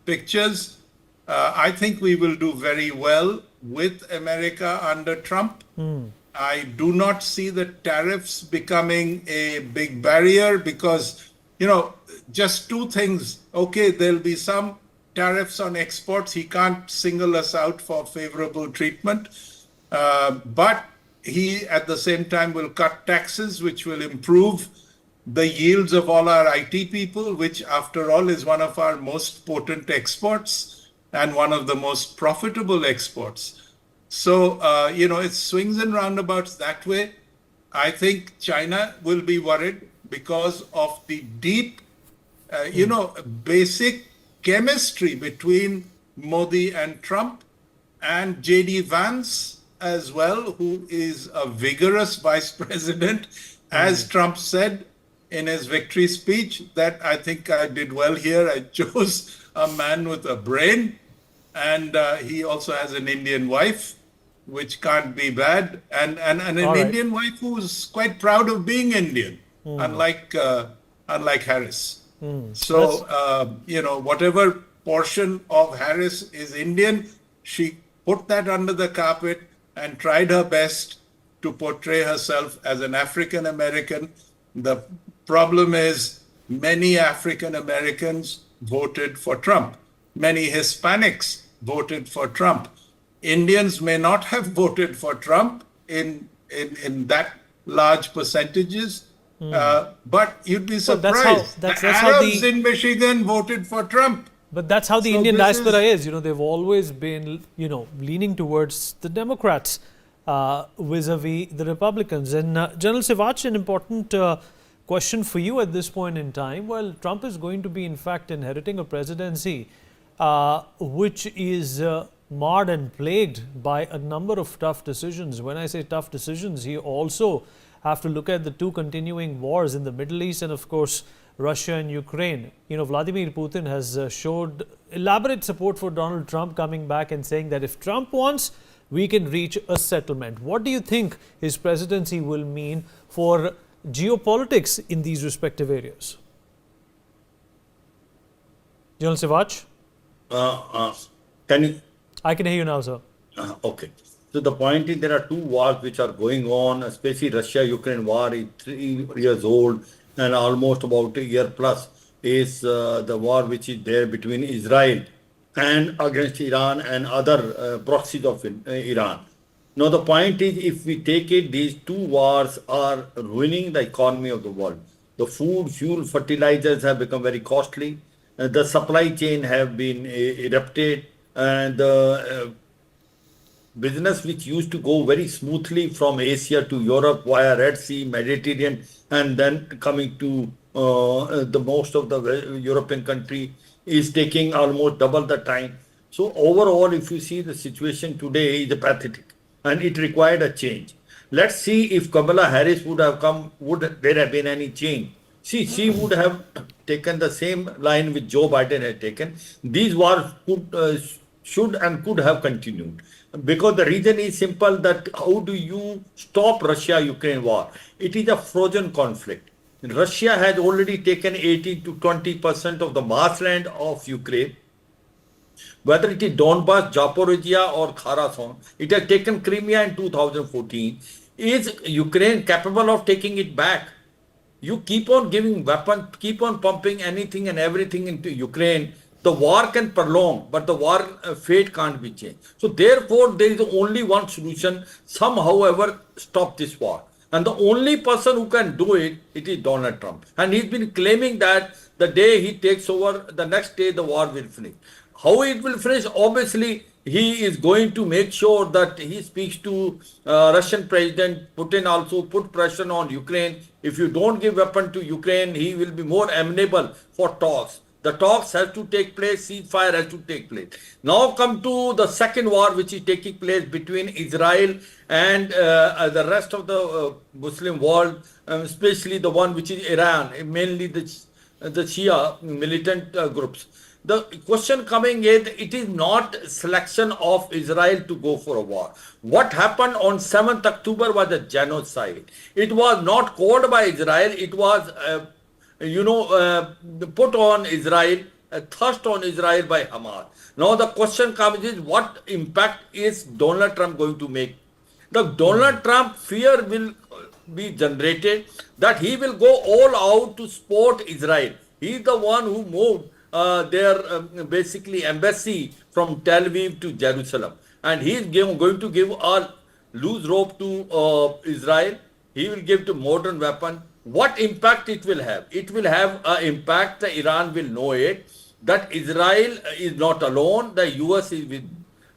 pictures. I think we will do very well with America under Trump. I do not see the tariffs becoming a big barrier because, just two things. Okay, there'll be some tariffs on exports. He can't single us out for favorable treatment. But he, at the same time, will cut taxes, which will improve the yields of all our IT people, which, after all, is one of our most potent exports and one of the most profitable exports. So, it swings and roundabouts that way. I think China will be worried because of the deep, basic chemistry between Modi and Trump, and J.D. Vance as well, who is a vigorous vice president. As Trump said in his victory speech, that I think I did well here. I chose a man with a brain, and he also has an Indian wife, which can't be bad, and an Indian wife who's quite proud of being Indian, unlike Harris. So, whatever portion of Harris is Indian, she put that under the carpet and tried her best to portray herself as an African American. The problem is many African Americans voted for Trump. Many Hispanics voted for Trump. Indians may not have voted for Trump in that large percentages, but you'd be surprised. The Arabs in Michigan voted for Trump. But that's how the Indian diaspora is. They've always been, leaning towards the Democrats vis-a-vis the Republicans. And General Sivach, an important question for you at this point in time. Well, Trump is going to be, in fact, inheriting a presidency which is marred and plagued by a number of tough decisions. When I say tough decisions, he also have to look at the two continuing wars in the Middle East and, of course, Russia and Ukraine. Vladimir Putin has showed elaborate support for Donald Trump, coming back and saying that if Trump wants, we can reach a settlement. What do you think his presidency will mean for geopolitics in these respective areas? General Sivach? Can you? I can hear you now, sir. Okay. So the point is there are two wars which are going on, especially Russia-Ukraine war is 3 years old and almost about a year plus is the war which is there between Israel and against Iran and other proxies of Iran. Now the point is, if we take it, these two wars are ruining the economy of the world. The food, fuel, fertilizers have become very costly. The supply chain have been erupted, and the business which used to go very smoothly from Asia to Europe via Red Sea, Mediterranean, and then coming to the most of the European country is taking almost double the time. So overall, if you see the situation today is pathetic, and it required a change. Let's see if Kamala Harris would have come, would there have been any change? See, she would have taken the same line which Joe Biden had taken. These wars should and could have continued. Because the reason is simple, that how do you stop Russia-Ukraine war? It is a frozen conflict. Russia has already taken 80 to 20% of the marshland of Ukraine. Whether it is Donbass, Zaporizhia or Kherson, it has taken Crimea in 2014. Is Ukraine capable of taking it back? You keep on giving weapons, keep on pumping anything and everything into Ukraine. The war can prolong, but the war fate can't be changed. So therefore, there is only one solution. Somehow ever stop this war. And the only person who can do it, it is Donald Trump. And he's been claiming that the day he takes over, the next day the war will finish. How it will finish? Obviously, he is going to make sure that he speaks to Russian President Putin, also put pressure on Ukraine. If you don't give weapon to Ukraine, he will be more amenable for talks. The talks have to take place, ceasefire has to take place. Now come to the second war which is taking place between Israel and the rest of the Muslim world, especially the one which is Iran, mainly the Shia militant groups. The question coming is, it is not selection of Israel to go for a war. What happened on 7th October was a genocide. It was not called by Israel, it was put on Israel, thrust on Israel by Hamas. Now the question comes is, what impact is Donald Trump going to make? The Donald Trump fear will be generated that he will go all out to support Israel. He is the one who moved their basically embassy from Tel Aviv to Jerusalem, and he is going to give a loose rope to Israel. He will give to modern weapon. What impact it will have? It will have an impact. Iran will know it, that Israel is not alone. The US is with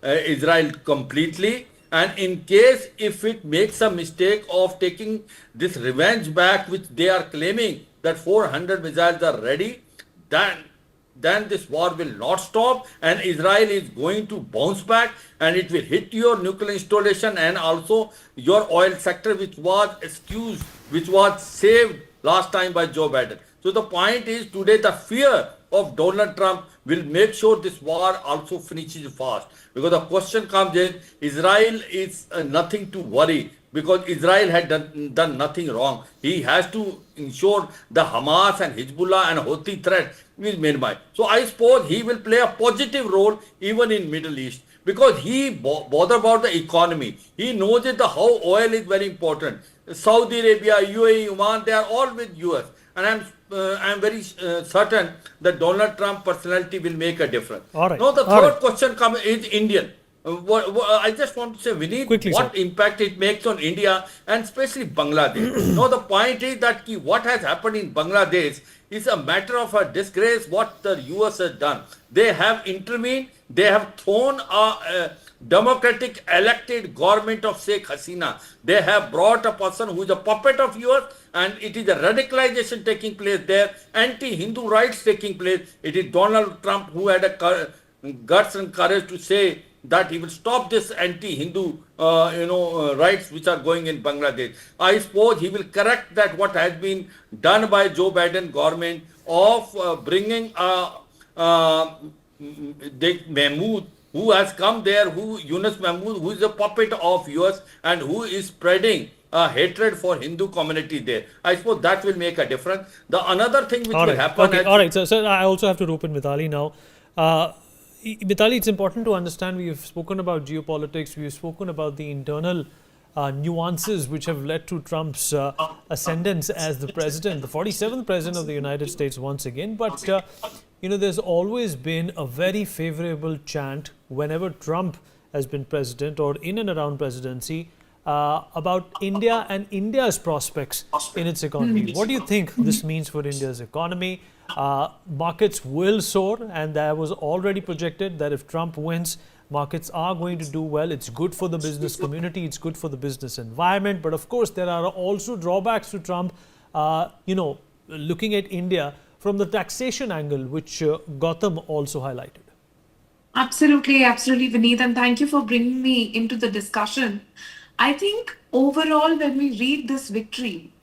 Israel completely. And in case if it makes a mistake of taking this revenge back, which they are claiming that 400 missiles are ready, then this war will not stop, and Israel is going to bounce back, and it will hit your nuclear installation and also your oil sector, which was excused, which was saved last time by Joe Biden. So the point is, today the fear of Donald Trump will make sure this war also finishes fast. Because the question comes in, Israel is nothing to worry, because Israel had done nothing wrong. He has to ensure the Hamas and Hezbollah and Houthi threat is minimized. So I suppose he will play a positive role even in Middle East, because he bother about the economy. He knows that how oil is very important. Saudi Arabia, UAE, Oman, they are all with US. And I'm very certain that Donald Trump personality will make a difference. All right. Now the third question is Indian. I just want to say, Vineet, Quickly, what sir. impact it makes on India and especially Bangladesh. Now the point is that what has happened in Bangladesh is a matter of a disgrace what the US has done. They have intervened, they have thrown a democratic elected government of Sheikh Hasina. They have brought a person who is a puppet of US, and it is a radicalization taking place there, anti-Hindu rights taking place. It is Donald Trump who had a guts and courage to say that he will stop this anti-Hindu rights which are going in Bangladesh. I suppose he will correct that what has been done by Joe Biden government of bringing Mahmood, who has come there, Yunus Mahmood, who is a puppet of US and who is spreading hatred for Hindu community there. I suppose that will make a difference. The another thing which will happen. Okay, all right. So I also have to rope in Mithali now. Mithali, it's important to understand, we have spoken about geopolitics, we have spoken about the internal nuances which have led to Trump's ascendance as the president, the 47th president of the United States once again. But, there's always been a very favorable chant whenever Trump has been president or in and around presidency about India and India's prospects in its economy. What do you think this means for India's economy? Markets will soar, and that was already projected that if Trump wins, markets are going to do well. It's good for the business community, it's good for the business environment. But of course, there are also drawbacks to Trump, looking at India from the taxation angle, which Gautam also highlighted. Absolutely, absolutely, Vineet, and thank you for bringing me into the discussion. I think overall, when we read this victory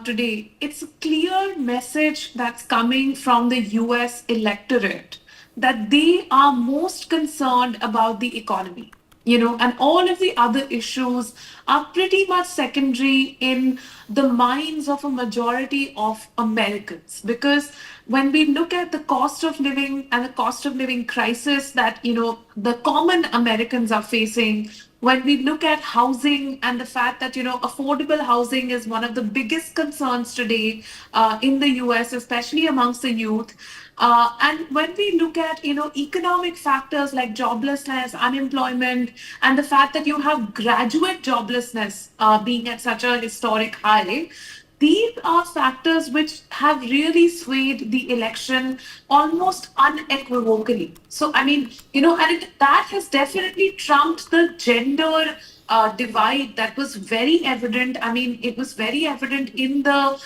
today, it's a clear message that's coming from the US electorate that they are most concerned about the economy, and all of the other issues are pretty much secondary in the minds of a majority of Americans. Because when we look at the cost of living and the cost of living crisis that, the common Americans are facing, when we look at housing and the fact that, affordable housing is one of the biggest concerns today in the US, especially amongst the youth. And when we look at, economic factors like joblessness, unemployment, and the fact that you have graduate joblessness being at such a historic high, these are factors which have really swayed the election almost unequivocally. So, I mean, and that has definitely trumped the gender divide that was very evident. I mean, it was very evident in the,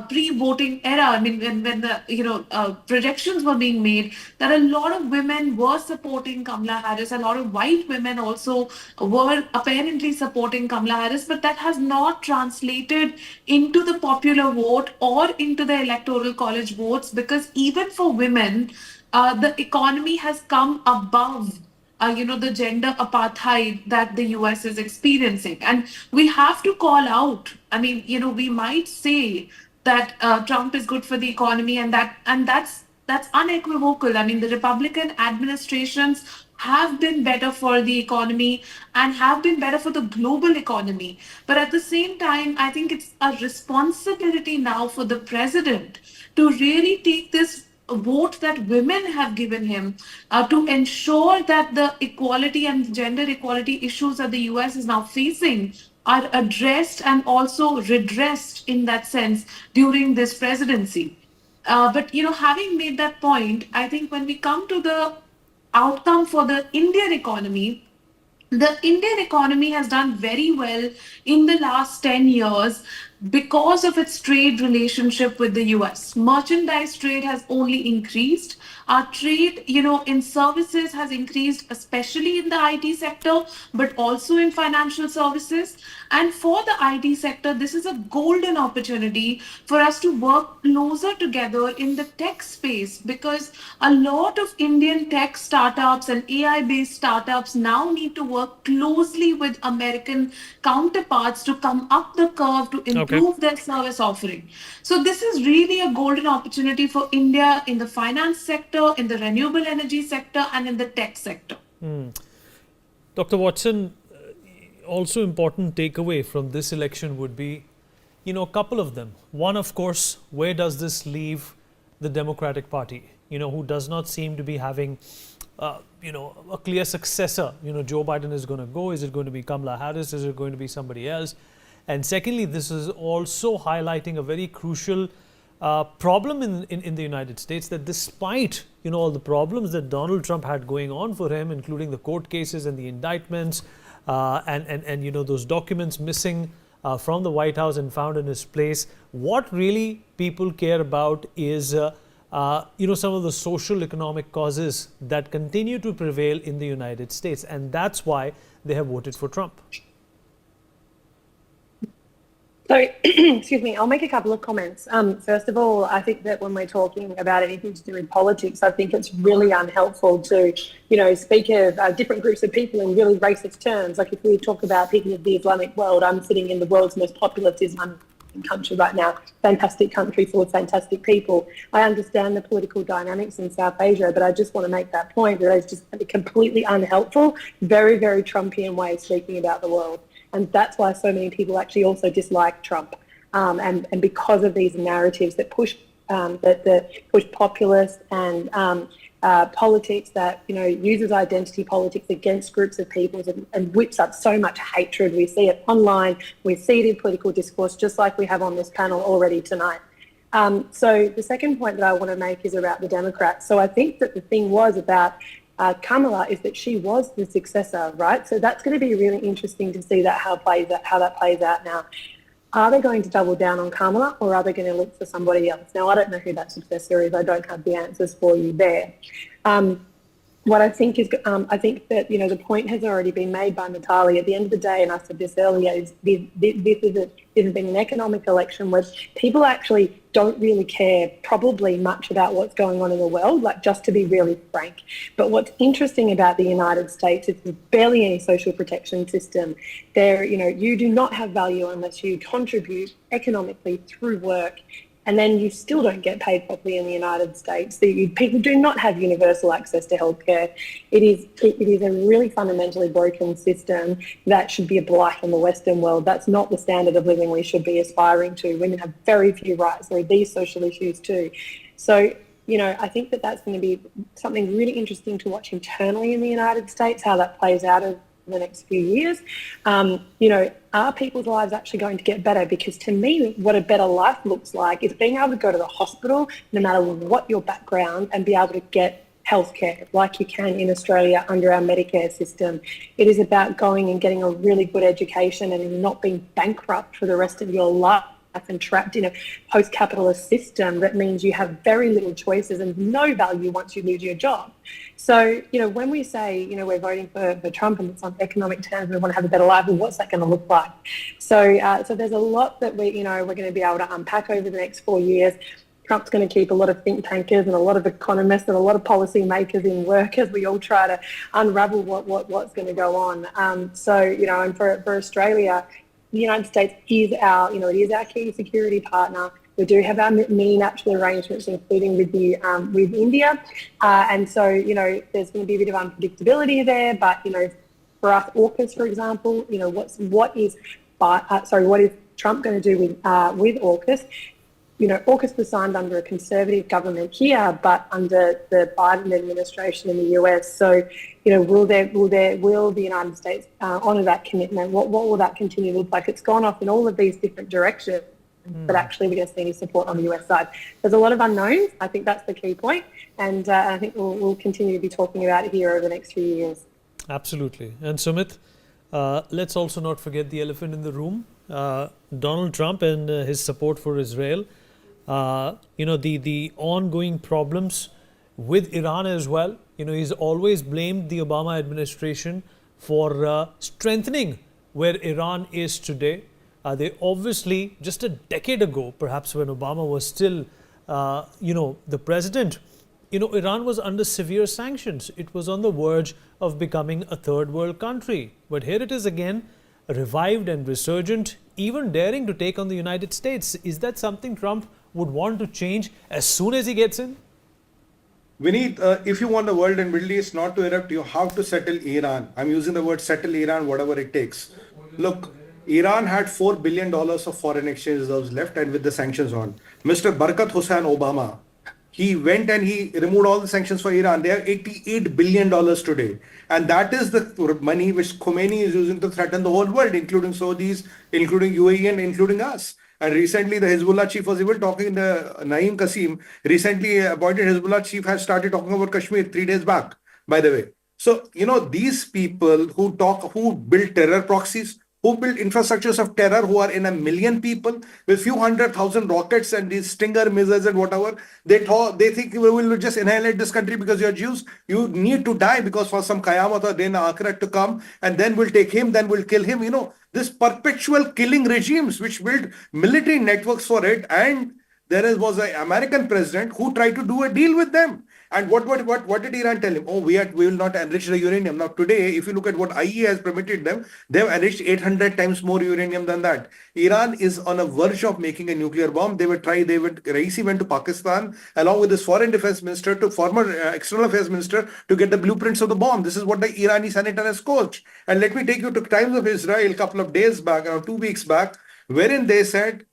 pre-voting era. I mean, when the, projections were being made, that a lot of women were supporting Kamala Harris. A lot of white women also were apparently supporting Kamala Harris, but that has not translated into the popular vote or into the electoral college votes, because even for women, the economy has come above the gender apartheid that the US is experiencing. And we have to call out, I mean, we might say that Trump is good for the economy, and that's unequivocal. I mean, the Republican administrations have been better for the economy and have been better for the global economy. But at the same time, I think it's a responsibility now for the president to really take this vote that women have given him to ensure that the equality and gender equality issues that the US is now facing are addressed and also redressed in that sense during this presidency. But having made that point, I think when we come to the outcome for the Indian economy, the Indian economy has done very well in the last 10 years because of its trade relationship with the US. Merchandise trade has only increased. Our trade, in services has increased, especially in the IT sector, but also in financial services. And for the IT sector, this is a golden opportunity for us to work closer together in the tech space, because a lot of Indian tech startups and AI-based startups now need to work closely with American counterparts to come up the curve to improve their service offering. So this is really a golden opportunity for India in the finance sector, in the renewable energy sector, and in the tech sector. Dr. Watson, also important takeaway from this election would be, a couple of them. One, of course, where does this leave the Democratic Party, who does not seem to be having, a clear successor. Joe Biden is going to go. Is it going to be Kamala Harris? Is it going to be somebody else? And secondly, this is also highlighting a very crucial problem in the United States, that despite, all the problems that Donald Trump had going on for him, including the court cases and the indictments, and those documents missing from the White House and found in his place, what really people care about is some of the social economic causes that continue to prevail in the United States, and that's why they have voted for Trump. So, excuse me, I'll make a couple of comments. First of all, I think that when we're talking about anything to do with politics, I think it's really unhelpful to, speak of different groups of people in really racist terms. Like if we talk about people of the Islamic world, I'm sitting in the world's most populous Islamic country right now, fantastic country full of fantastic people. I understand the political dynamics in South Asia, but I just want to make that point that it's just a completely unhelpful, very, very Trumpian way of speaking about the world. And that's why so many people actually also dislike Trump. And because of these narratives that push that push populist and politics that uses identity politics against groups of people and whips up so much hatred. We see it online, we see it in political discourse, just like we have on this panel already tonight. So the second point that I want to make is about the Democrats. So I think that the thing was about Kamala is that she was the successor, right? So that's going to be really interesting to see how that plays out now. Are they going to double down on Kamala, or are they going to look for somebody else? Now, I don't know who that successor is. I don't have the answers for you there. What I think is, I think that, the point has already been made by Natalie. At the end of the day, and I said this earlier, this has been an economic election where people actually don't really care probably much about what's going on in the world, like just to be really frank. But what's interesting about the United States is there's barely any social protection system. There, you do not have value unless you contribute economically through work. and then you still don't get paid properly in the United States. People do not have universal access to healthcare. It is a really fundamentally broken system that should be a blight on the Western world. That's not the standard of living we should be aspiring to. Women have very few rights. There are these social issues too. So, I think that that's going to be something really interesting to watch internally in the United States, how that plays out over the next few years. Are people's lives actually going to get better? Because to me, what a better life looks like is being able to go to the hospital, no matter what your background, and be able to get healthcare like you can in Australia under our Medicare system. It is about going and getting a really good education and not being bankrupt for the rest of your life and trapped in a post-capitalist system that means you have very little choices and no value once you lose your job. So, when we say, we're voting for Trump and it's on economic terms, we want to have a better life, well, what's that going to look like? So there's a lot that we're going to be able to unpack over the next 4 years. Trump's going to keep a lot of think tankers and a lot of economists and a lot of policy makers in work as we all try to unravel what's going to go on. And for Australia, the United States is our key security partner. We do have our many natural arrangements, including with India, and so there's going to be a bit of unpredictability there. But for us, AUKUS, for example, what is Trump going to do with AUKUS? AUKUS was signed under a conservative government here, but under the Biden administration in the US. So, will the United States honour that commitment? What will that continue to look like? It's gone off in all of these different directions, but actually we don't see any support on the US side. There's a lot of unknowns. I think that's the key point, and I think we'll continue to be talking about it here over the next few years. Absolutely. And Sumit, let's also not forget the elephant in the room, Donald Trump and his support for Israel. The ongoing problems with Iran as well. He's always blamed the Obama administration for strengthening where Iran is today. They obviously, just a decade ago, perhaps when Obama was still, the president, Iran was under severe sanctions. It was on the verge of becoming a third world country. But here it is again, revived and resurgent, even daring to take on the United States. Is that something Trump would want to change as soon as he gets in? Vineet, if you want the world and Middle East not to erupt, you have to settle Iran. I'm using the word settle Iran, whatever it takes. Look, Iran had $4 billion of foreign exchange reserves left, and with the sanctions on, Mr. Barakat Hussain Obama, he went and he removed all the sanctions for Iran. They have $88 billion today. And that is the money which Khomeini is using to threaten the whole world, including Saudis, including UAE, and including us. And recently, the Hezbollah chief was even talking, Naeem Qasim, recently appointed Hezbollah chief, has started talking about Kashmir 3 days back, by the way. So, these people who build terror proxies, who build infrastructures of terror, who are in a million people with few 100,000 rockets and these Stinger missiles and whatever, they think we will just annihilate this country because you're Jews. You need to die because for some Qayamat or then Akhirat to come, and then we'll take him, then we'll kill him. This perpetual killing regimes which build military networks for it, and there was an American president who tried to do a deal with them. And what did Iran tell him? Oh, we will not enrich the uranium. Now today, if you look at what IEA has permitted them, they've enriched 800 times more uranium than that. Iran is on a verge of making a nuclear bomb. Raisi went to Pakistan along with his foreign defense minister to former external affairs minister to get the blueprints of the bomb. This is what the Irani senator has coached. And let me take you to Times of Israel a couple of days back, around 2 weeks back, wherein they said,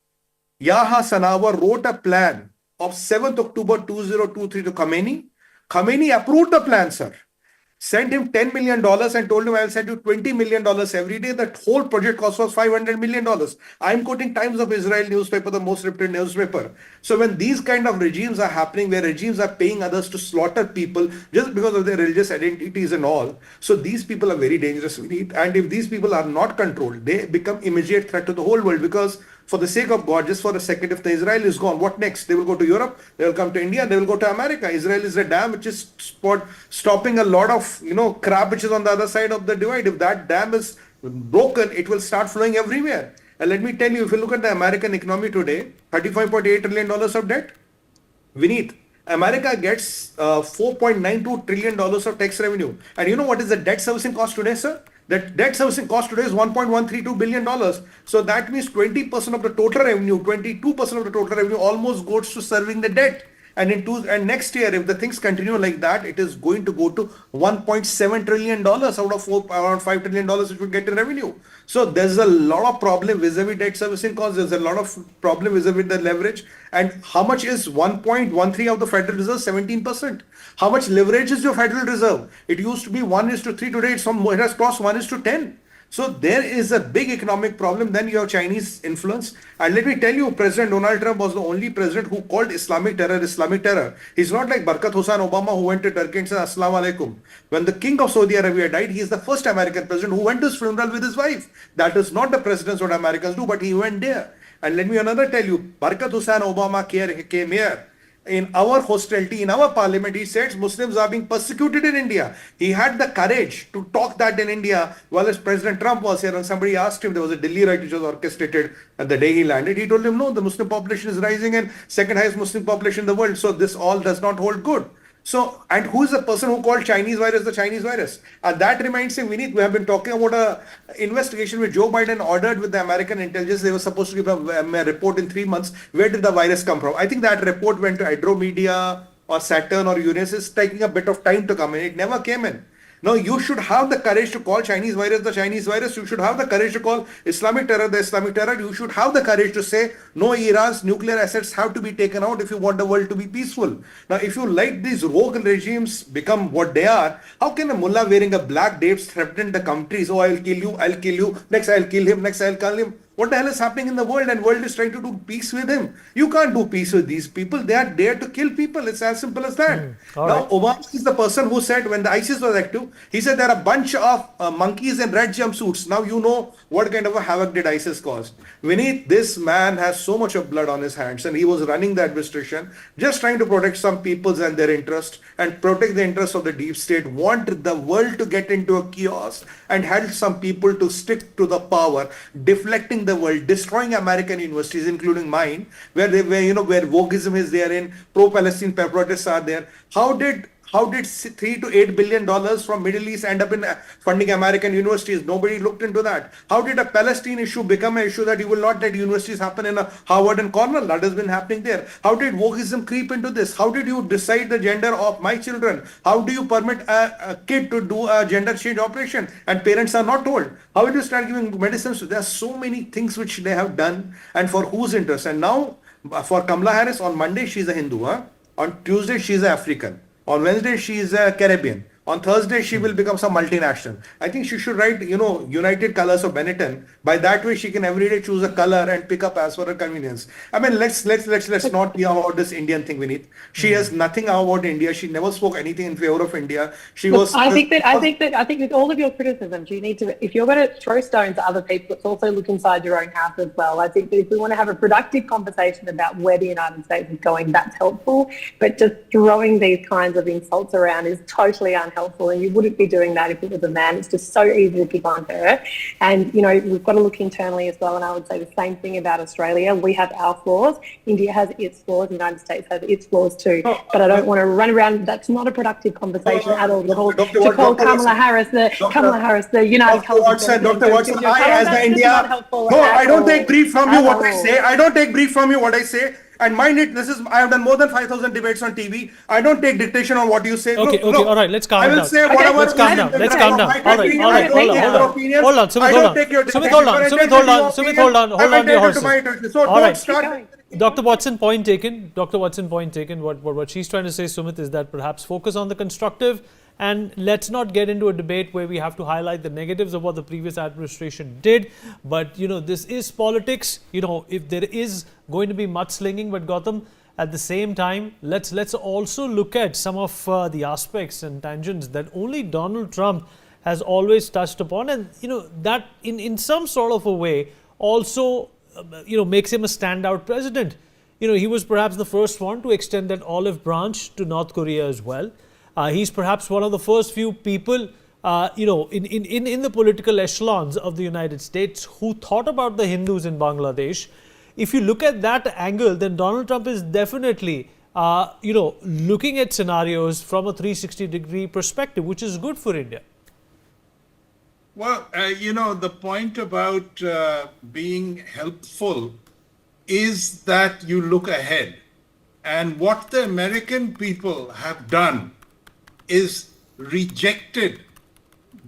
Yaha Sanawa wrote a plan of 7th October 2023 to Khomeini. Khomeini approved the plan, sir. Sent him $10 million and told him, I will send you $20 million every day. That whole project cost was $500 million. I'm quoting Times of Israel newspaper, the most reputed newspaper. So when these kind of regimes are happening, where regimes are paying others to slaughter people just because of their religious identities and all, so these people are very dangerous. And if these people are not controlled, they become immediate threat to the whole world, because for the sake of God, just for a second, if the Israel is gone, what next? They will go to Europe, they will come to India, they will go to America. Israel is a dam which is stopping a lot of, crap which is on the other side of the divide. If that dam is broken, it will start flowing everywhere. And let me tell you, if you look at the American economy today, $35.8 trillion of debt. Vineet, America gets $4.92 trillion of tax revenue. And you know what is the debt servicing cost today, sir? The debt servicing cost today is $1.132 billion. So that means 20% of the total revenue, 22% of the total revenue almost goes to serving the debt. And next year, if the things continue like that, it is going to go to $1.7 trillion out of around $5 trillion which will get in revenue. So there's a lot of problem vis-a-vis debt servicing costs. There's a lot of problem vis-a-vis the leverage. And how much is 1.13 of the Federal Reserve? 17%. How much leverage is your Federal Reserve? It used to be 1:3. Today it has crossed 1:10. So there is a big economic problem. Then you have Chinese influence. And let me tell you, President Donald Trump was the only president who called Islamic terror Islamic terror. He's not like Barack Hussain Obama, who went to Turkey and said Assalamu alaikum. When the king of Saudi Arabia died, he is the first American president who went to his funeral with his wife. That is not the presidents what Americans do, but he went there. And let me another tell you, Barack Hussain Obama came here. In our hostility, in our parliament, he said Muslims are being persecuted in India. He had the courage to talk that in India while President Trump was here, and somebody asked him, there was a Delhi riot which was orchestrated at the day he landed. He told him, no, the Muslim population is rising and second highest Muslim population in the world. So this all does not hold good. So, and who is the person who called Chinese virus the Chinese virus? And that reminds me, Vineet, we have been talking about a investigation which Joe Biden ordered with the American intelligence. They were supposed to give a report in 3 months. Where did the virus come from? I think that report went to Hydromedia or Saturn or Uranus. It's taking a bit of time to come in. It never came in. No, you should have the courage to call Chinese virus the Chinese virus. You should have the courage to call Islamic terror the Islamic terror. You should have the courage to say, no, Iran's nuclear assets have to be taken out if you want the world to be peaceful. Now, if you like these rogue regimes become what they are, how can a mullah wearing a black dape threaten the countries? Oh, I'll kill you. Next, I'll kill him. Next, I'll kill him. What the hell is happening in the world? And world is trying to do peace with him. You can't do peace with these people. They are there to kill people. It's as simple as that. Now, Obama is the person who said when the ISIS was active, he said there are a bunch of monkeys in red jumpsuits. Now you know what kind of a havoc did ISIS cause. Vineet, this man has so much of blood on his hands and he was running the administration just trying to protect some peoples and their interest and protect the interests of the deep state, want the world to get into a chaos and help some people to stick to the power, deflecting the world, destroying American universities, including mine, where where wokeism is there in pro-Palestine protests are there. How did $3 to $8 billion from Middle East end up in funding American universities? Nobody looked into that. How did a Palestine issue become an issue that you will not let universities happen in Harvard and Cornell? That has been happening there. How did wokeism creep into this? How did you decide the gender of my children? How do you permit a kid to do a gender change operation and parents are not told? How will you start giving medicines? There are so many things which they have done and for whose interest. And now for Kamala Harris, on Monday she's a Hindu. On Tuesday she's an African. On Wednesday, she is a Caribbean. On Thursday, she will become some multinational. I think she should write, United Colors of Benetton. By that way, she can every day choose a color and pick up as per her convenience. I mean, let's not be about this Indian thing, Vineet. She has nothing about India. She never spoke anything in favor of India. I think with all of your criticisms, you need to, if you're going to throw stones at other people, let's also look inside your own house as well. I think that if we want to have a productive conversation about where the United States is going, that's helpful. But just throwing these kinds of insults around is totally unhelpful. And you wouldn't be doing that if it was a man. It's just so easy to pick on her. And, we've got to look internally as well. And I would say the same thing about Australia. We have our flaws. India has its flaws. The United States has its flaws too. But I don't want to run around. That's not a productive conversation at all. To call Kamala Harris the United States. Dr. Watson, I don't take brief from you what I say. And mind it, I have done more than 5,000 debates on TV. I don't take dictation on what you say. Okay, all right, let's calm down. I will say whatever. Let's calm down. All right. Hold on, Sumit, hold on your horses. So don't start. Dr. Watson, point taken. What she's trying to say, Sumit, is that perhaps focus on the constructive and let's not get into a debate where we have to highlight the negatives of what the previous administration did. But, this is politics. If there is going to be mudslinging, but Gautam, at the same time, let's also look at some of the aspects and tangents that only Donald Trump has always touched upon. And, that in some sort of a way also, makes him a standout president. He was perhaps the first one to extend that olive branch to North Korea as well. He's perhaps one of the first few people, in the political echelons of the United States who thought about the Hindus in Bangladesh. If you look at that angle, then Donald Trump is definitely, looking at scenarios from a 360-degree perspective, which is good for India. Well, the point about being helpful is that you look ahead. And what the American people have done is rejected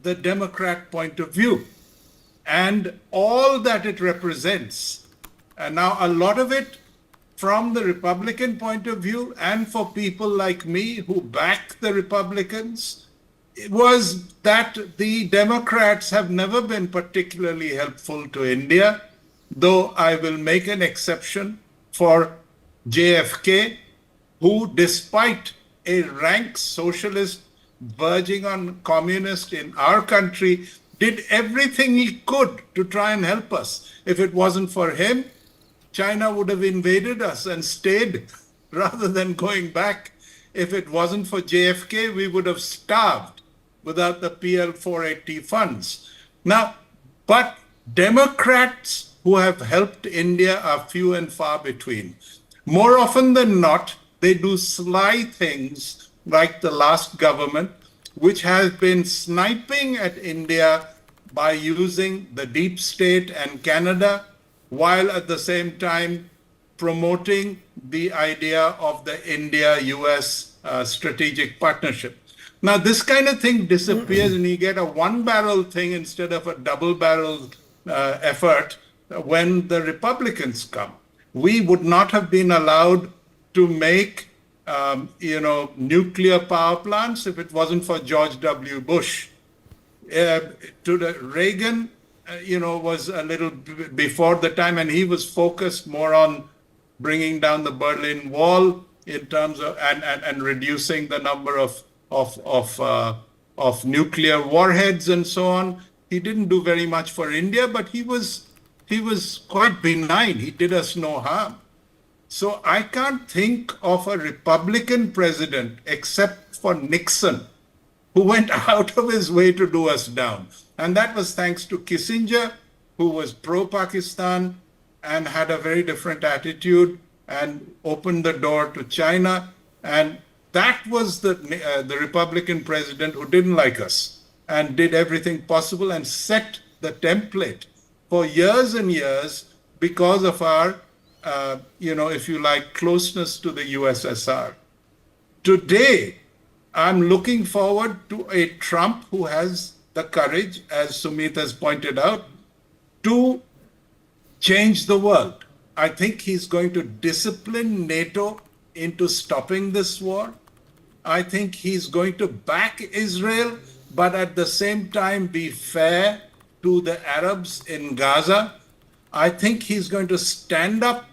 the Democrat point of view and all that it represents. And now, a lot of it from the Republican point of view, and for people like me who back the Republicans, it was that the Democrats have never been particularly helpful to India, though I will make an exception for JFK, who, despite a rank socialist verging on communist in our country, did everything he could to try and help us. If it wasn't for him, China would have invaded us and stayed rather than going back. If it wasn't for JFK, we would have starved without the PL 480 funds. Now, but Democrats who have helped India are few and far between. More often than not, they do sly things like the last government, which has been sniping at India by using the deep state and Canada, while at the same time promoting the idea of the India-U.S. Strategic partnership. Now, this kind of thing disappears and you get a one-barrel thing instead of a double-barrel effort when the Republicans come. We would not have been allowed to make nuclear power plants if it wasn't for George W. Bush. Reagan, was a little before the time, and he was focused more on bringing down the Berlin Wall in terms of and reducing the number of nuclear warheads and so on. He didn't do very much for India, but he was quite benign. He did us no harm. So I can't think of a Republican president except for Nixon who went out of his way to do us down. And that was thanks to Kissinger, who was pro-Pakistan and had a very different attitude and opened the door to China. And that was the Republican president who didn't like us and did everything possible and set the template for years and years because of our, if you like, closeness to the USSR. Today, I'm looking forward to a Trump who has the courage, as Sumit has pointed out, to change the world. I think he's going to discipline NATO into stopping this war. I think he's going to back Israel, but at the same time be fair to the Arabs in Gaza. I think he's going to stand up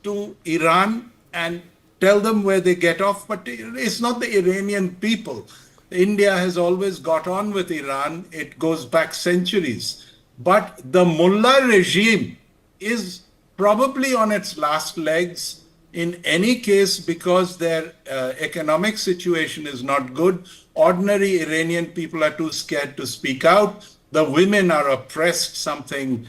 to Iran and tell them where they get off, but it's not the Iranian people. India has always got on with Iran. It goes back centuries. But the mullah regime is probably on its last legs in any case because their economic situation is not good. Ordinary Iranian people are too scared to speak out. The women are oppressed, something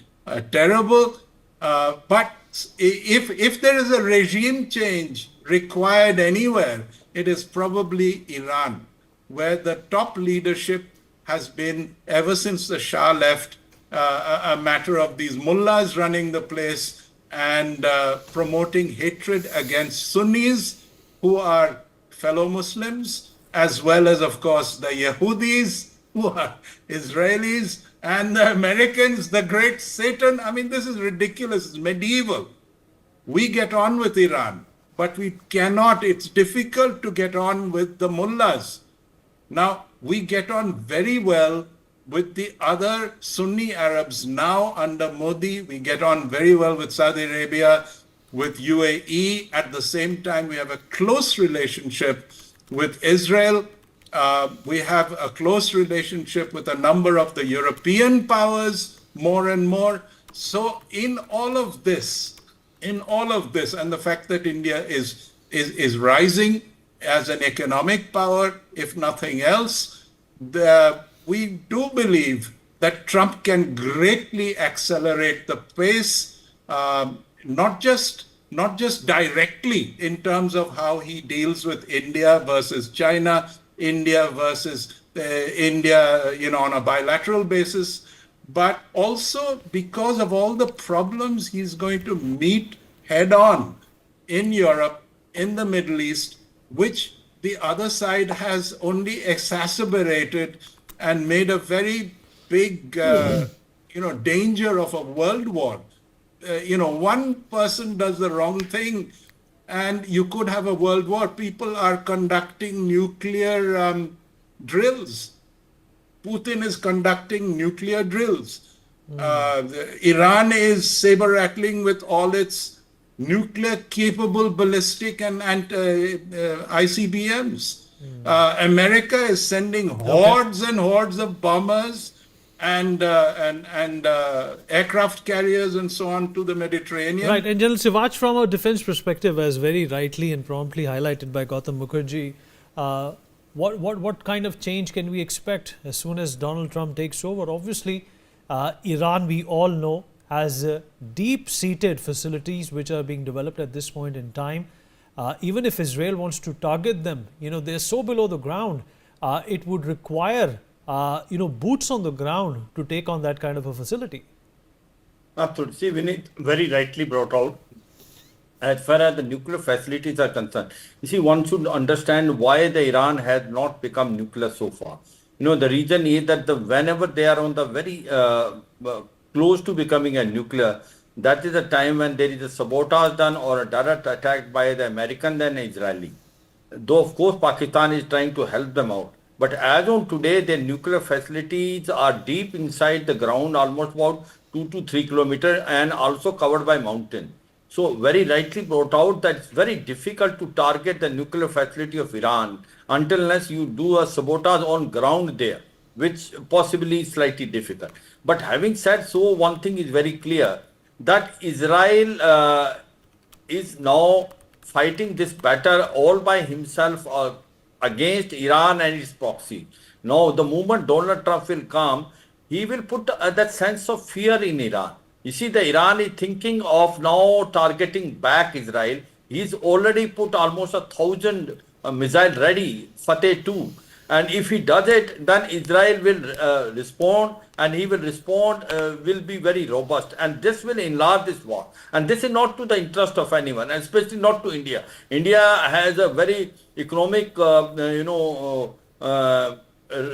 terrible. But if there is a regime change required anywhere, it is probably Iran, where the top leadership has been, ever since the Shah left, a matter of these mullahs running the place and promoting hatred against Sunnis, who are fellow Muslims, as well as, of course, the Yehudis, who are Israelis, and the Americans, the great Satan. I mean, this is ridiculous. It's medieval. We get on with Iran, but we cannot. It's difficult to get on with the mullahs. Now, we get on very well with the other Sunni Arabs now under Modi. We get on very well with Saudi Arabia, with UAE. At the same time, we have a close relationship with Israel. We have a close relationship with a number of the European powers, more and more. So in all of this, and the fact that India is rising as an economic power, if nothing else, we do believe that Trump can greatly accelerate the pace, not just directly in terms of how he deals with India versus China, India versus India, on a bilateral basis, but also because of all the problems he's going to meet head on in Europe, in the Middle East, which the other side has only exacerbated and made a very big, danger of a world war. One person does the wrong thing and you could have a world war. People are conducting nuclear drills. Putin is conducting nuclear drills. Iran is saber rattling with all its nuclear capable ballistic and ICBMs. America is sending hordes and hordes of bombers and aircraft carriers and so on to the Mediterranean. Right, and General Sivaj, from a defense perspective, as very rightly and promptly highlighted by Gautam Mukherjee, what kind of change can we expect as soon as Donald Trump takes over? Obviously, Iran, we all know, has deep-seated facilities which are being developed at this point in time. Even if Israel wants to target them, they're so below the ground, it would require boots on the ground to take on that kind of a facility. Absolutely. See, Vinit very rightly brought out, as far as the nuclear facilities are concerned. You see, one should understand why the Iran has not become nuclear so far. The reason is that whenever they are on the very close to becoming a nuclear, that is the time when there is a sabotage done or a direct attack by the American and Israeli. Though, of course, Pakistan is trying to help them out. But as on today, their nuclear facilities are deep inside the ground, almost about 2 to 3 kilometers, and also covered by mountains. So, very rightly brought out that it's very difficult to target the nuclear facility of Iran until unless you do a sabotage on ground there, which possibly is slightly difficult. But having said so, one thing is very clear, that Israel is now fighting this battle all by himself against Iran and its proxy. Now, the moment Donald Trump will come, he will put that sense of fear in Iran. You see, the Iran is thinking of now targeting back Israel. He's already put almost 1,000 missiles ready, Fateh 2. And if he does it, then Israel will respond, and he will respond, will be very robust. And this will enlarge this war. And this is not to the interest of anyone, and especially not to India. India has a very economic,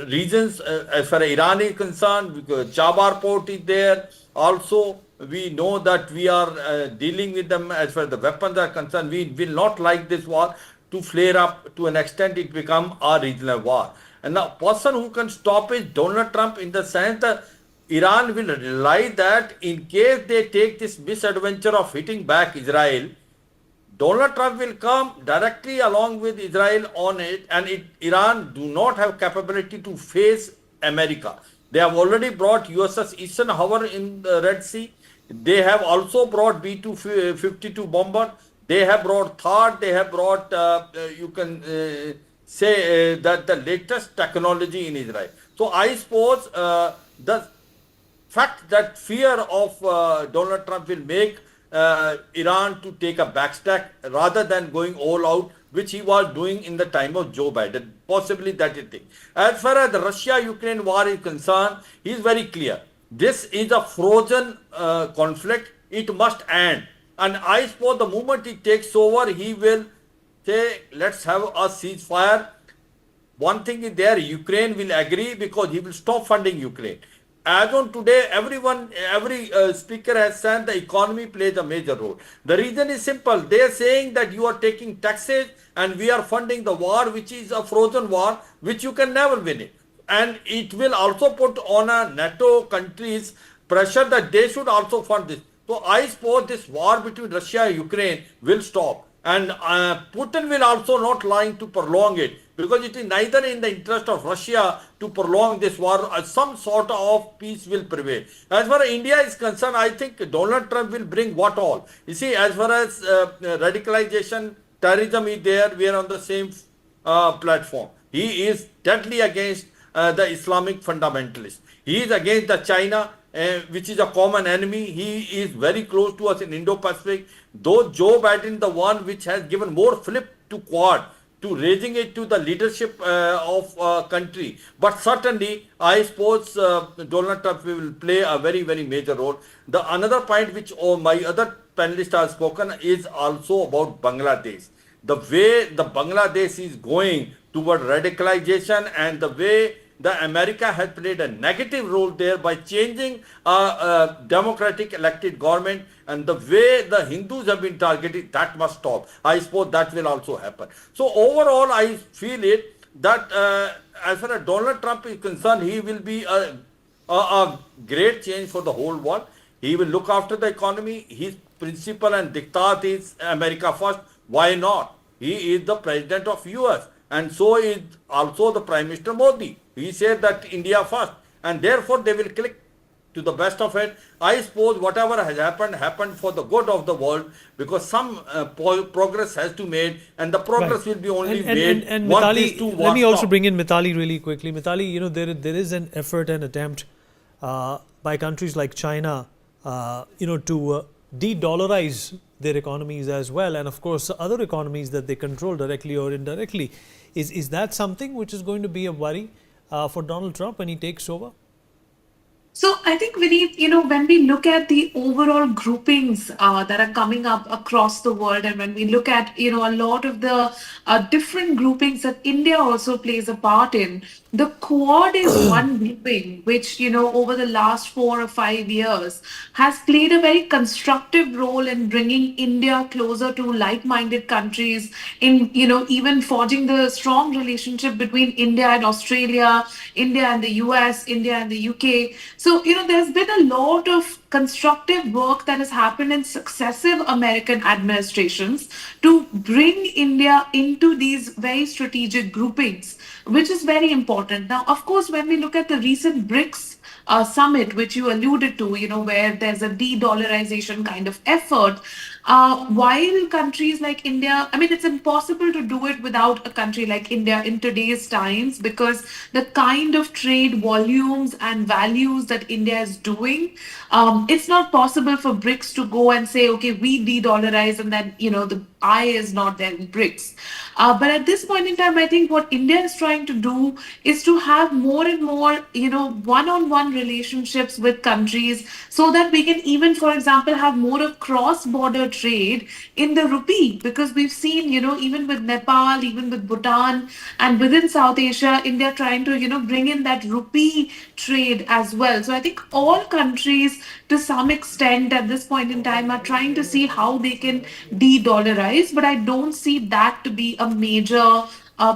reasons as far as Iran is concerned, because Chabar port is there. Also, we know that we are dealing with them as far as the weapons are concerned. We will not like this war to flare up to an extent it become a regional war. And the person who can stop is Donald Trump, in the sense that Iran will realize that in case they take this misadventure of hitting back Israel, Donald Trump will come directly along with Israel on it, and Iran do not have capability to face America. They have already brought USS Eisenhower in the Red Sea. They have also brought B-52 bomber. They have brought THAAD. They have brought, you can say that the latest technology in Israel. So I suppose the fact that fear of Donald Trump will make Iran to take a backstack rather than going all out, which he was doing in the time of Joe Biden. Possibly that is thing. As far as the Russia-Ukraine war is concerned, he is very clear. This is a frozen conflict. It must end. And I suppose the moment he takes over, he will say, let's have a ceasefire. One thing is there, Ukraine will agree because he will stop funding Ukraine. As on today, every speaker has said the economy plays a major role. The reason is simple. They are saying that you are taking taxes and we are funding the war, which is a frozen war, which you can never win it. And it will also put on a NATO countries pressure that they should also fund this. So I suppose this war between Russia and Ukraine will stop. And Putin will also not like to prolong it, because it is neither in the interest of Russia to prolong this war. Some sort of peace will prevail. As far as India is concerned, I think Donald Trump will bring what all. You see, as far as radicalization, terrorism is there, we are on the same platform. He is deadly against the Islamic fundamentalists. He is against the China, which is a common enemy. He is very close to us in Indo-Pacific. Though Joe Biden, the one which has given more flip to Quad, to raising it to the leadership of country. But certainly, I suppose Donald Trump will play a very, very major role. The another point which my other panelists have spoken is also about Bangladesh. The way the Bangladesh is going toward radicalization, and the way the America has played a negative role there by changing a democratic elected government, and the way the Hindus have been targeted, that must stop. I suppose that will also happen. So overall, I feel it that as far as Donald Trump is concerned, he will be a great change for the whole world. He will look after the economy. His principle and diktat is America first. Why not? He is the president of U.S. and so is also the Prime Minister Modi. He said that India first, and therefore they will click to the best of it. I suppose whatever has happened for the good of the world, because some progress has to be made, and the progress will be only made and once Mithali, these two let wars me also stop. bring in Mithali really quickly. Mithali, you know, there is an effort and attempt by countries like China, to de-dollarize their economies as well, and of course other economies that they control directly or indirectly. Is that something which is going to be a worry for Donald Trump when he takes over? So I think we need, when we look at the overall groupings that are coming up across the world, and when we look at, a lot of the different groupings that India also plays a part in, the Quad is one grouping which, over the last 4 or 5 years has played a very constructive role in bringing India closer to like-minded countries, in, even forging the strong relationship between India and Australia, India and the US, India and the UK. So, there's been a lot of constructive work that has happened in successive American administrations to bring India into these very strategic groupings, which is very important. Now, of course, when we look at the recent BRICS summit, which you alluded to, where there's a de-dollarization kind of effort, while countries like India, I mean, it's impossible to do it without a country like India in today's times, because the kind of trade volumes and values that India is doing, it's not possible for BRICS to go and say, okay, we de-dollarize and then, the I is not there in BRICS. But at this point in time, I think what India is trying to do is to have more and more, one-on-one relationships with countries, so that we can even, for example, have more of cross-border trade in the rupee, because we've seen, even with Nepal, even with Bhutan, and within South Asia, India trying to, bring in that rupee trade as well. So I think all countries, to some extent, at this point in time, are trying to see how they can de-dollarize, but I don't see that to be a major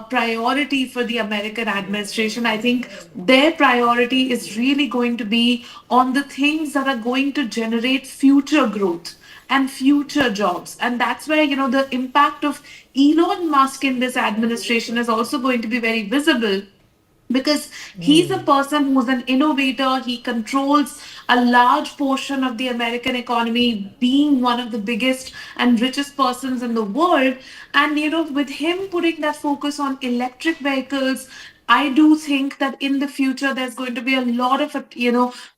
priority for the American administration. I think their priority is really going to be on the things that are going to generate future growth and future jobs. And that's where, the impact of Elon Musk in this administration is also going to be very visible, because he's a person who's an innovator. He controls a large portion of the American economy, being one of the biggest and richest persons in the world. And, with him putting that focus on electric vehicles, I do think that in the future there's going to be a lot of,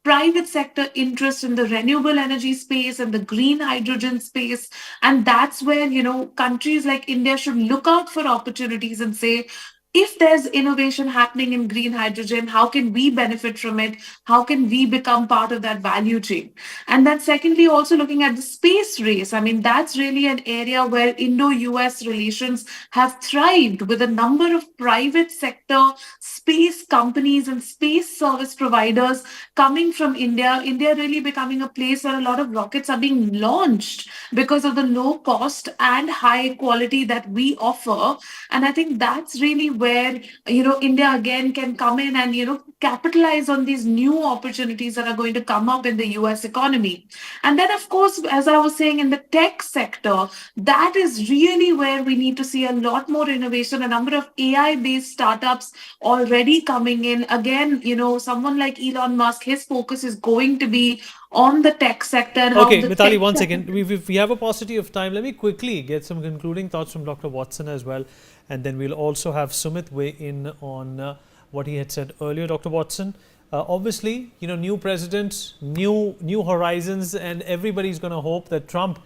private sector interest in the renewable energy space and the green hydrogen space. And that's where, countries like India should look out for opportunities and say, if there's innovation happening in green hydrogen, how can we benefit from it? How can we become part of that value chain? And then secondly, also looking at the space race. I mean, that's really an area where Indo-U.S. relations have thrived, with a number of private sector space companies and space service providers coming from India. India really becoming a place where a lot of rockets are being launched because of the low cost and high quality that we offer. And I think that's really where, India again can come in and, capitalize on these new opportunities that are going to come up in the US economy. And then, of course, as I was saying, in the tech sector, that is really where we need to see a lot more innovation, a number of AI-based startups already coming in. Again, someone like Elon Musk, his focus is going to be on the tech sector. And Okay, how the Mithali, tech one sector- second. We have a paucity of time. Let me quickly get some concluding thoughts from Dr. Watson as well. And then we'll also have Sumit weigh in on what he had said earlier. Dr. Watson, obviously, new president, new horizons, and everybody's going to hope that Trump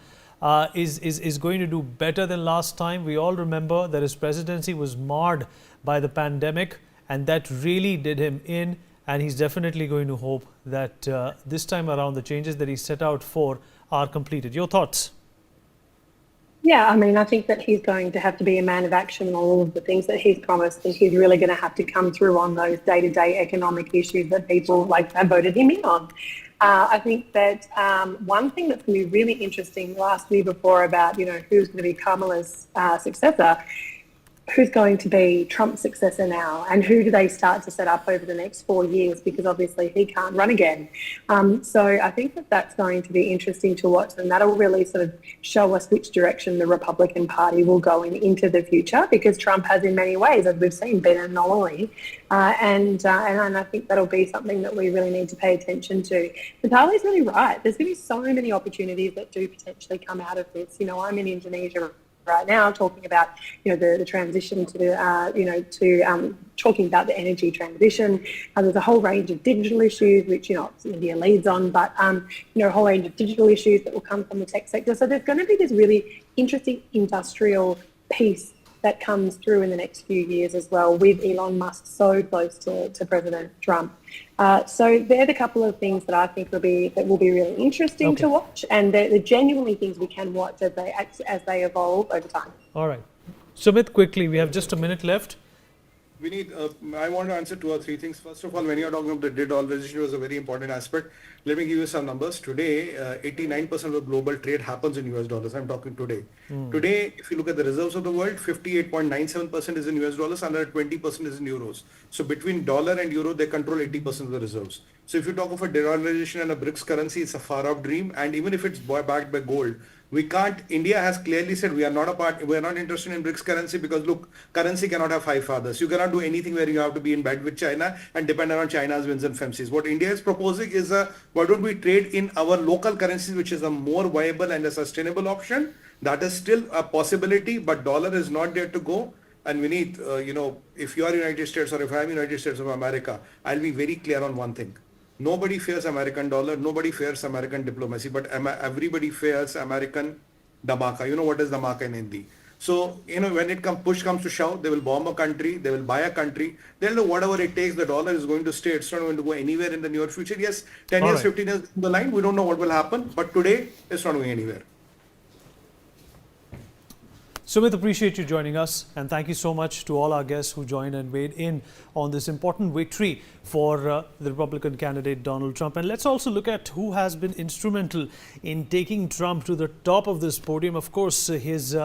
is going to do better than last time. We all remember that his presidency was marred by the pandemic, and that really did him in. And he's definitely going to hope that this time around the changes that he set out for are completed. Your thoughts? Yeah, I mean, I think that he's going to have to be a man of action on all of the things that he's promised, and he's really going to have to come through on those day-to-day economic issues that people have voted him in on. I think that one thing that's going to be really interesting, you asked me before about, who's going to be Kamala's successor. Who's going to be Trump's successor now, and who do they start to set up over the next 4 years, because obviously he can't run again. So I think that that's going to be interesting to watch, and that'll really sort of show us which direction the Republican Party will go into the future, because Trump has in many ways, as we've seen, been an anomaly. And I think that'll be something that we really need to pay attention to. Natalia's really right. There's going to be so many opportunities that do potentially come out of this. I'm in Indonesia right now, talking about the transition to talking about the energy transition. There's a whole range of digital issues which India leads on, but a whole range of digital issues that will come from the tech sector. So there's going to be this really interesting industrial piece that comes through in the next few years as well, with Elon Musk so close to President Trump. So they're the couple of things that I think will be really interesting to watch, and they're genuinely things we can watch as they evolve over time. All right. Sumit, quickly, we have just a minute left. I want to answer 2 or 3 things. First of all, when you're talking about the de-dollarization, was a very important aspect. Let me give you some numbers. Today, 89% of global trade happens in US dollars. I'm talking today. Today, if you look at the reserves of the world, 58.97% is in US dollars, another 20% is in euros. So between dollar and euro, they control 80% of the reserves. So if you talk of a de-dollarization and a BRICS currency, it's a far-off dream. And even if it's backed by gold, we can't. India has clearly said we are not interested in BRICS currency, because look, currency cannot have 5 fathers. You cannot do anything where you have to be in bed with China and depend on China's whims and fancies. What India is proposing is why don't we trade in our local currencies, which is a more viable and a sustainable option. That is still a possibility, but dollar is not there to go. And we need, if you are United States, or if I am United States of America, I'll be very clear on one thing. Nobody fears American dollar, nobody fears American diplomacy, but everybody fears American dhamaka. You know what is dhamaka in Hindi? So, when push comes to shove, they will bomb a country, they will buy a country, they'll do whatever it takes, the dollar is going to stay, it's not going to go anywhere in the near future. Yes, 10 years, 15 years down the line, we don't know what will happen, but today, it's not going anywhere. Sumit, appreciate you joining us, and thank you so much to all our guests who joined and weighed in on this important victory for the Republican candidate Donald Trump. And let's also look at who has been instrumental in taking Trump to the top of this podium. Of course, his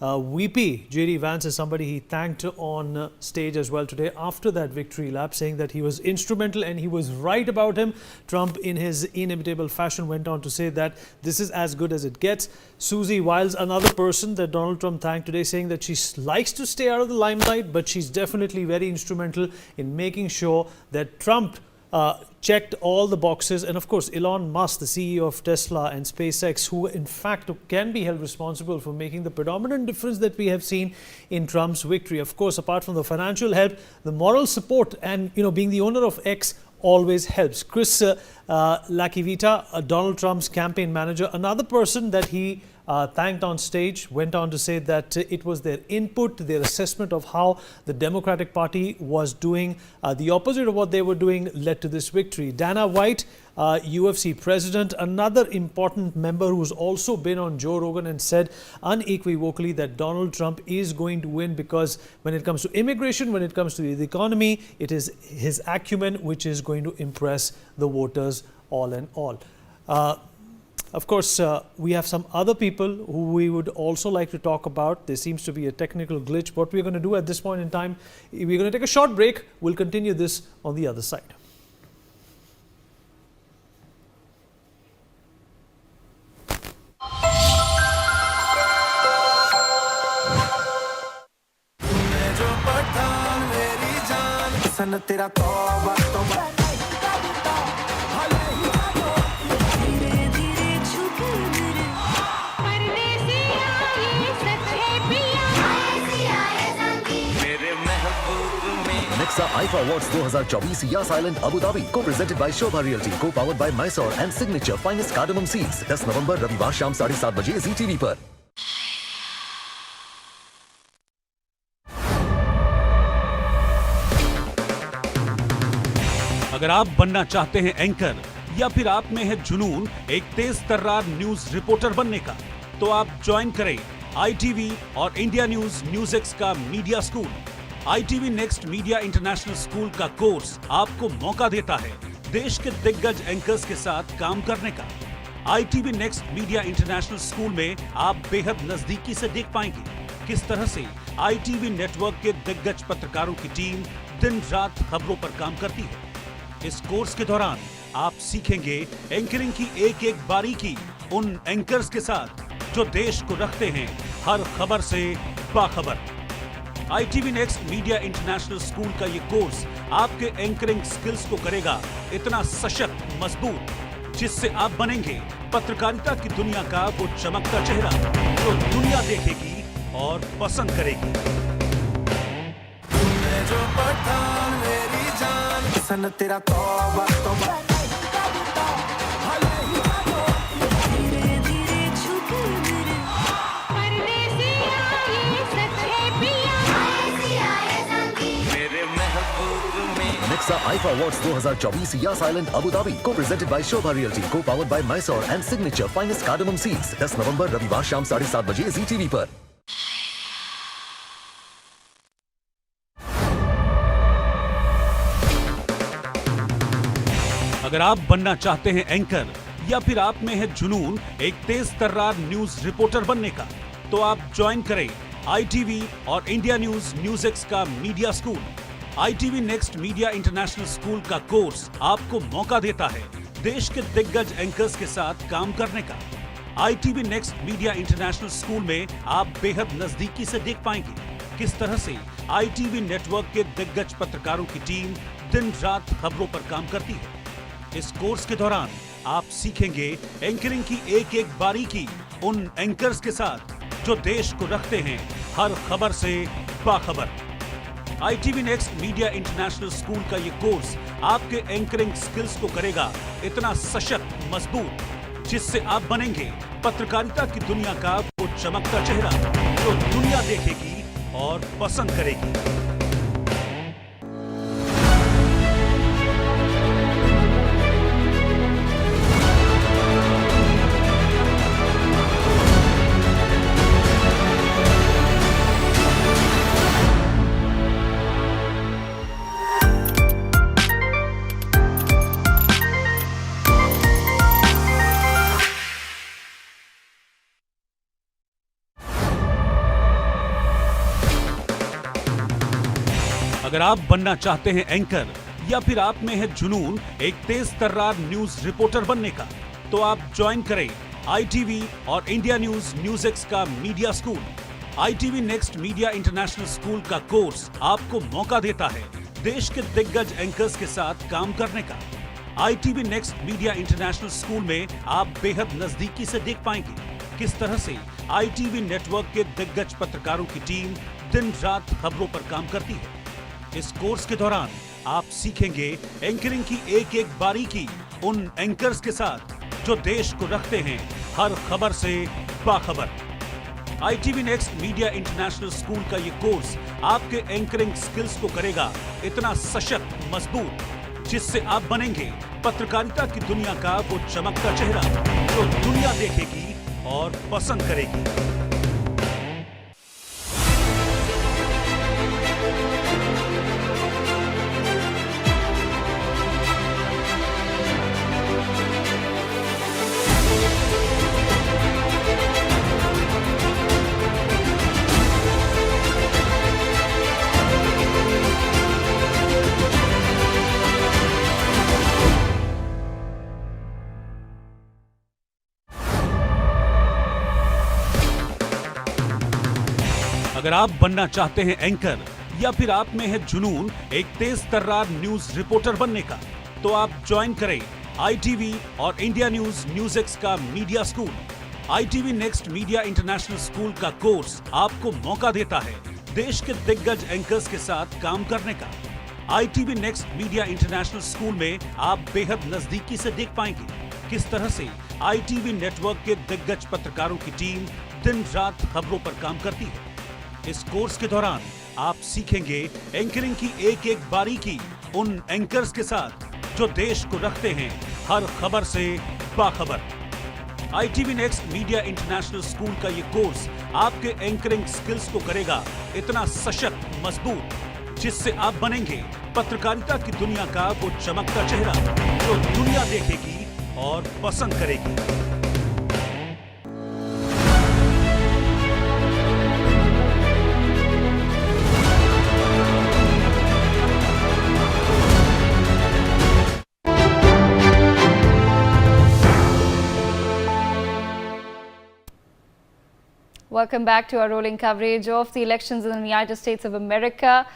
VP, J.D. Vance, is somebody he thanked on stage as well today after that victory lap, saying that he was instrumental and he was right about him. Trump, in his inimitable fashion, went on to say that this is as good as it gets. Susie Wiles, another person that Donald Trump thanked today, saying that she likes to stay out of the limelight, but she's definitely very instrumental in making sure that Trump checked all the boxes. And of course, Elon Musk, the CEO of Tesla and SpaceX, who in fact can be held responsible for making the predominant difference that we have seen in Trump's victory. Of course, apart from the financial help, the moral support and being the owner of X always helps. Chris Lacivita, Donald Trump's campaign manager, another person that he thanked on stage, went on to say that it was their input, their assessment of how the Democratic Party was doing. The opposite of what they were doing led to this victory. Dana White, UFC president, another important member who's also been on Joe Rogan and said unequivocally that Donald Trump is going to win, because when it comes to immigration, when it comes to the economy, it is his acumen which is going to impress the voters all in all. Of course, we have some other people who we would also like to talk about. There seems to be a technical glitch. What we're going to do at this point in time, we're going to take a short break. We'll continue this on the other side. IIFA awards 2024 Yas Island Abu Dhabi को presented by Shobha Realty को powered by Mysore and signature finest cardamom seeds 10 नवंबर रविवार शाम 7:30 बजे जी TV पर। अगर आप बनना चाहते हैं एंकर या फिर आप में है जुनून एक तेज तर्रार न्यूज रिपोर्टर बनने का, तो आप ज्वाइन करें आईटीवी और इंडिया न्यूज़ का media school. ITV next media international school का कोर्स आपको मौका देता है देश के दिग्गज एंकर्स के साथ काम करने का। ITV next media international school में आप बेहद नजदीकी से देख पाएंगे किस तरह से आईटीवी नेटवर्क के दिग्गज पत्रकारों की टीम दिन रात खबरों पर काम करती है। इस कोर्स के दौरान आप सीखेंगे एंकरिंग की एक एक बारीकी उन एंकर्स के साथ जो देश को रखते हैं हर खबर से बाखबर। ITV next media international school का ये कोर्स आपके एंकरिंग स्किल्स को करेगा इतना सशक्त मजबूत जिससे आप बनेंगे पत्रकारिता की दुनिया का वो चमकता चेहरा जो दुनिया देखेगी और पसंद करेगी। सन तेरा तौबा तौबा धीरे धीरे छुप मेरे परदेसी आए सच्चे पिया मेरे महबूब में। Nexa IIFA awards 2024 Yas Island Abu Dhabi को प्रेजेंटेड बाय शोभा रियल्टी को powered by Mysore and signature finest cardamom seeds 10 नवंबर रविवार शाम 7:30 बजे जी टीवी पर। अगर आप बनना चाहते हैं एंकर या फिर आप में है जुनून एक तेज तर्रार न्यूज रिपोर्टर बनने का, तो आप ज्वाइन करें आईटीवी और इंडिया न्यूज़ का media school. ITV next media international school का कोर्स आपको मौका देता है देश के दिग्गज एंकर्स के साथ काम करने का। ITV next media international school में आप बेहद नजदीकी से देख पाएंगे किस तरह से आईटीवी नेटवर्क के दिग्गज पत्रकारों की टीम दिन रात खबरों पर काम करती है। इस कोर्स के दौरान आप सीखेंगे एंकरिंग की एक एक बारीकी उन एंकर्स के साथ जो देश को रखते हैं हर खबर से बाखबर। ITV next media international school का ये कोर्स आपके एंकरिंग स्किल्स को करेगा इतना सशक्त मजबूत जिससे आप बनेंगे पत्रकारिता की दुनिया का वो चमकता चेहरा जो दुनिया देखेगी और पसंद करेगी। अगर आप बनना चाहते हैं एंकर या फिर आप में है जुनून एक तेज तर्रार न्यूज रिपोर्टर बनने का, तो आप ज्वाइन करें आईटीवी और इंडिया न्यूज़ का media school. ITV next media international school का कोर्स आपको मौका देता है देश के दिग्गज एंकर्स के साथ काम करने का। ITV next media international school में आप बेहद नजदीकी से देख पाएंगे किस तरह से आईटीवी नेटवर्क के दिग्गज पत्रकारों की टीम दिन रात खबरों पर काम करती है। इस कोर्स के दौरान आप सीखेंगे एंकरिंग की एक एक बारीकी उन एंकर्स के साथ जो देश को रखते हैं हर खबर से बाखबर। ITV next media international school का ये कोर्स आपके एंकरिंग स्किल्स को करेगा इतना सशक्त मजबूत जिससे आप बनेंगे पत्रकारिता की दुनिया का वो चमकता चेहरा जो दुनिया देखेगी और पसंद करेगी। अगर आप बनना चाहते हैं एंकर या फिर आप में है जुनून एक तेज तर्रार न्यूज रिपोर्टर बनने का, तो आप ज्वाइन करें आईटीवी और इंडिया न्यूज़ का media school. ITV next media international school का कोर्स आपको मौका देता है देश के दिग्गज एंकर्स के साथ काम करने का। ITV next media international school में आप बेहद नजदीकी से देख पाएंगे किस तरह से ITV नेटवर्क के दिग्गज पत्रकारों की टीम दिन रात खबरों पर काम करती है। इस कोर्स के दौरान आप सीखेंगे एंकरिंग की एक एक बारीकी उन एंकर्स के साथ जो देश को रखते हैं हर खबर से बाखबर। ITV next media international school का ये कोर्स आपके एंकरिंग स्किल्स को करेगा इतना सशक्त, मजबूत, जिससे आप बनेंगे पत्रकारिता की दुनिया का वो चमकता चेहरा जो दुनिया देखेगी और पसंद करेगी। Welcome back to our rolling coverage of the elections in the United States of America.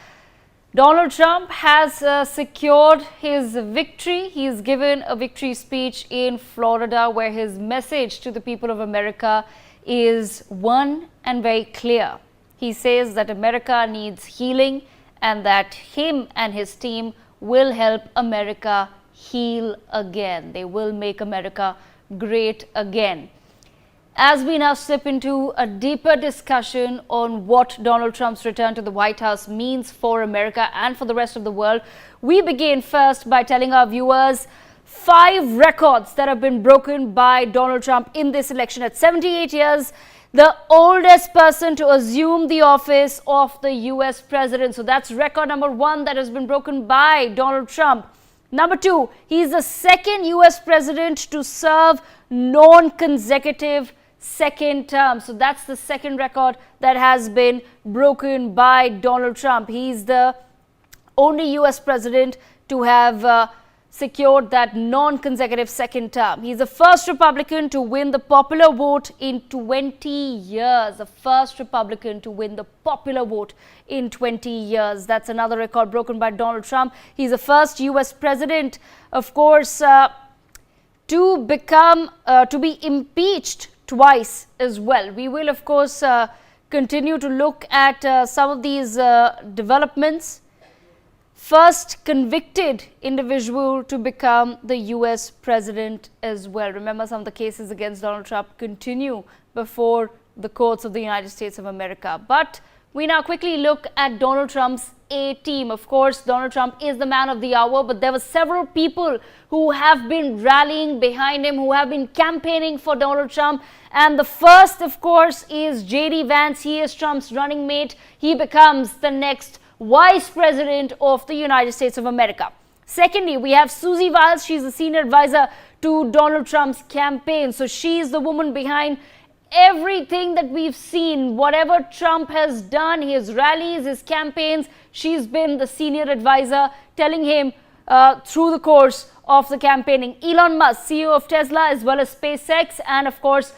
Donald Trump has secured his victory. He's given a victory speech in Florida where his message to the people of America is one and very clear. He says that America needs healing and that him and his team will help America heal again. They will make America great again. As we now slip into a deeper discussion on what Donald Trump's return to the White House means for America and for the rest of the world, we begin first by telling our viewers 5 records that have been broken by Donald Trump in this election. At 78 years, the oldest person to assume the office of the US president. So that's record number 1 that has been broken by Donald Trump. Number 2, he's the second US president to serve non-consecutive second term. So that's the second record that has been broken by Donald Trump. He's the only US president to have secured that non-consecutive second term. He's the first Republican to win the popular vote in 20 years. The first Republican to win the popular vote in 20 years. That's another record broken by Donald Trump. He's the first US president, of course, to be impeached twice as well. We will, of course, continue to look at some of these developments. First convicted individual to become the US president as well. Remember, some of the cases against Donald Trump continue before the courts of the United States of America. But we now quickly look at Donald Trump's A-team. Of course, Donald Trump is the man of the hour, but there were several people who have been rallying behind him, who have been campaigning for Donald Trump. And the first, of course, is J.D. Vance. He is Trump's running mate. He becomes the next Vice President of the United States of America. Secondly, we have Susie Wiles. She's the senior advisor to Donald Trump's campaign. So she's the woman behind everything that we've seen. Whatever Trump has done, his rallies, his campaigns, she's been the senior advisor telling him through the course of the campaigning. Elon Musk, CEO of Tesla as well as SpaceX, and of course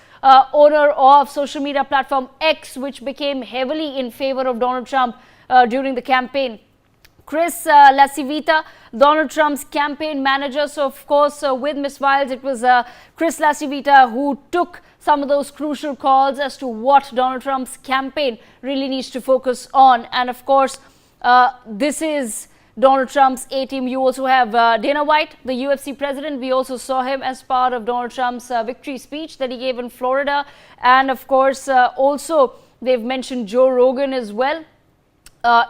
owner of social media platform X, which became heavily in favor of Donald Trump during the campaign. Chris LaCivita, Donald Trump's campaign manager. So, of course, with Ms. Wiles, it was Chris LaCivita who took some of those crucial calls as to what Donald Trump's campaign really needs to focus on. And, of course, this is Donald Trump's A-team. You also have Dana White, the UFC president. We also saw him as part of Donald Trump's victory speech that he gave in Florida. And, of course, also they've mentioned Joe Rogan as well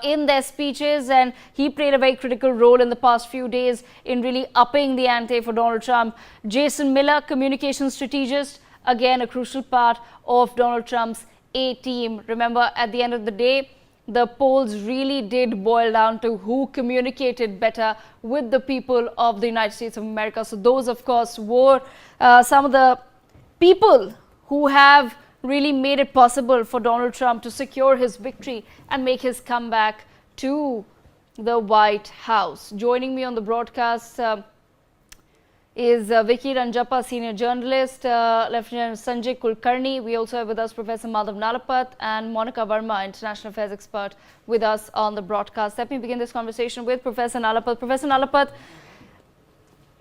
in their speeches, and he played a very critical role in the past few days in really upping the ante for Donald Trump. Jason Miller, communications strategist, again a crucial part of Donald Trump's A-team. Remember, at the end of the day, the polls really did boil down to who communicated better with the people of the United States of America. So those, of course, were some of the people who have really made it possible for Donald Trump to secure his victory and make his comeback to the White House. Joining me on the broadcast is Vicky Ranjappa, senior journalist, Lieutenant Sanjay Kulkarni. We also have with us Professor Madhav Nalapat and Monica Verma, international affairs expert, with us on the broadcast. Let me begin this conversation with Professor Nalapat. Professor Nalapat,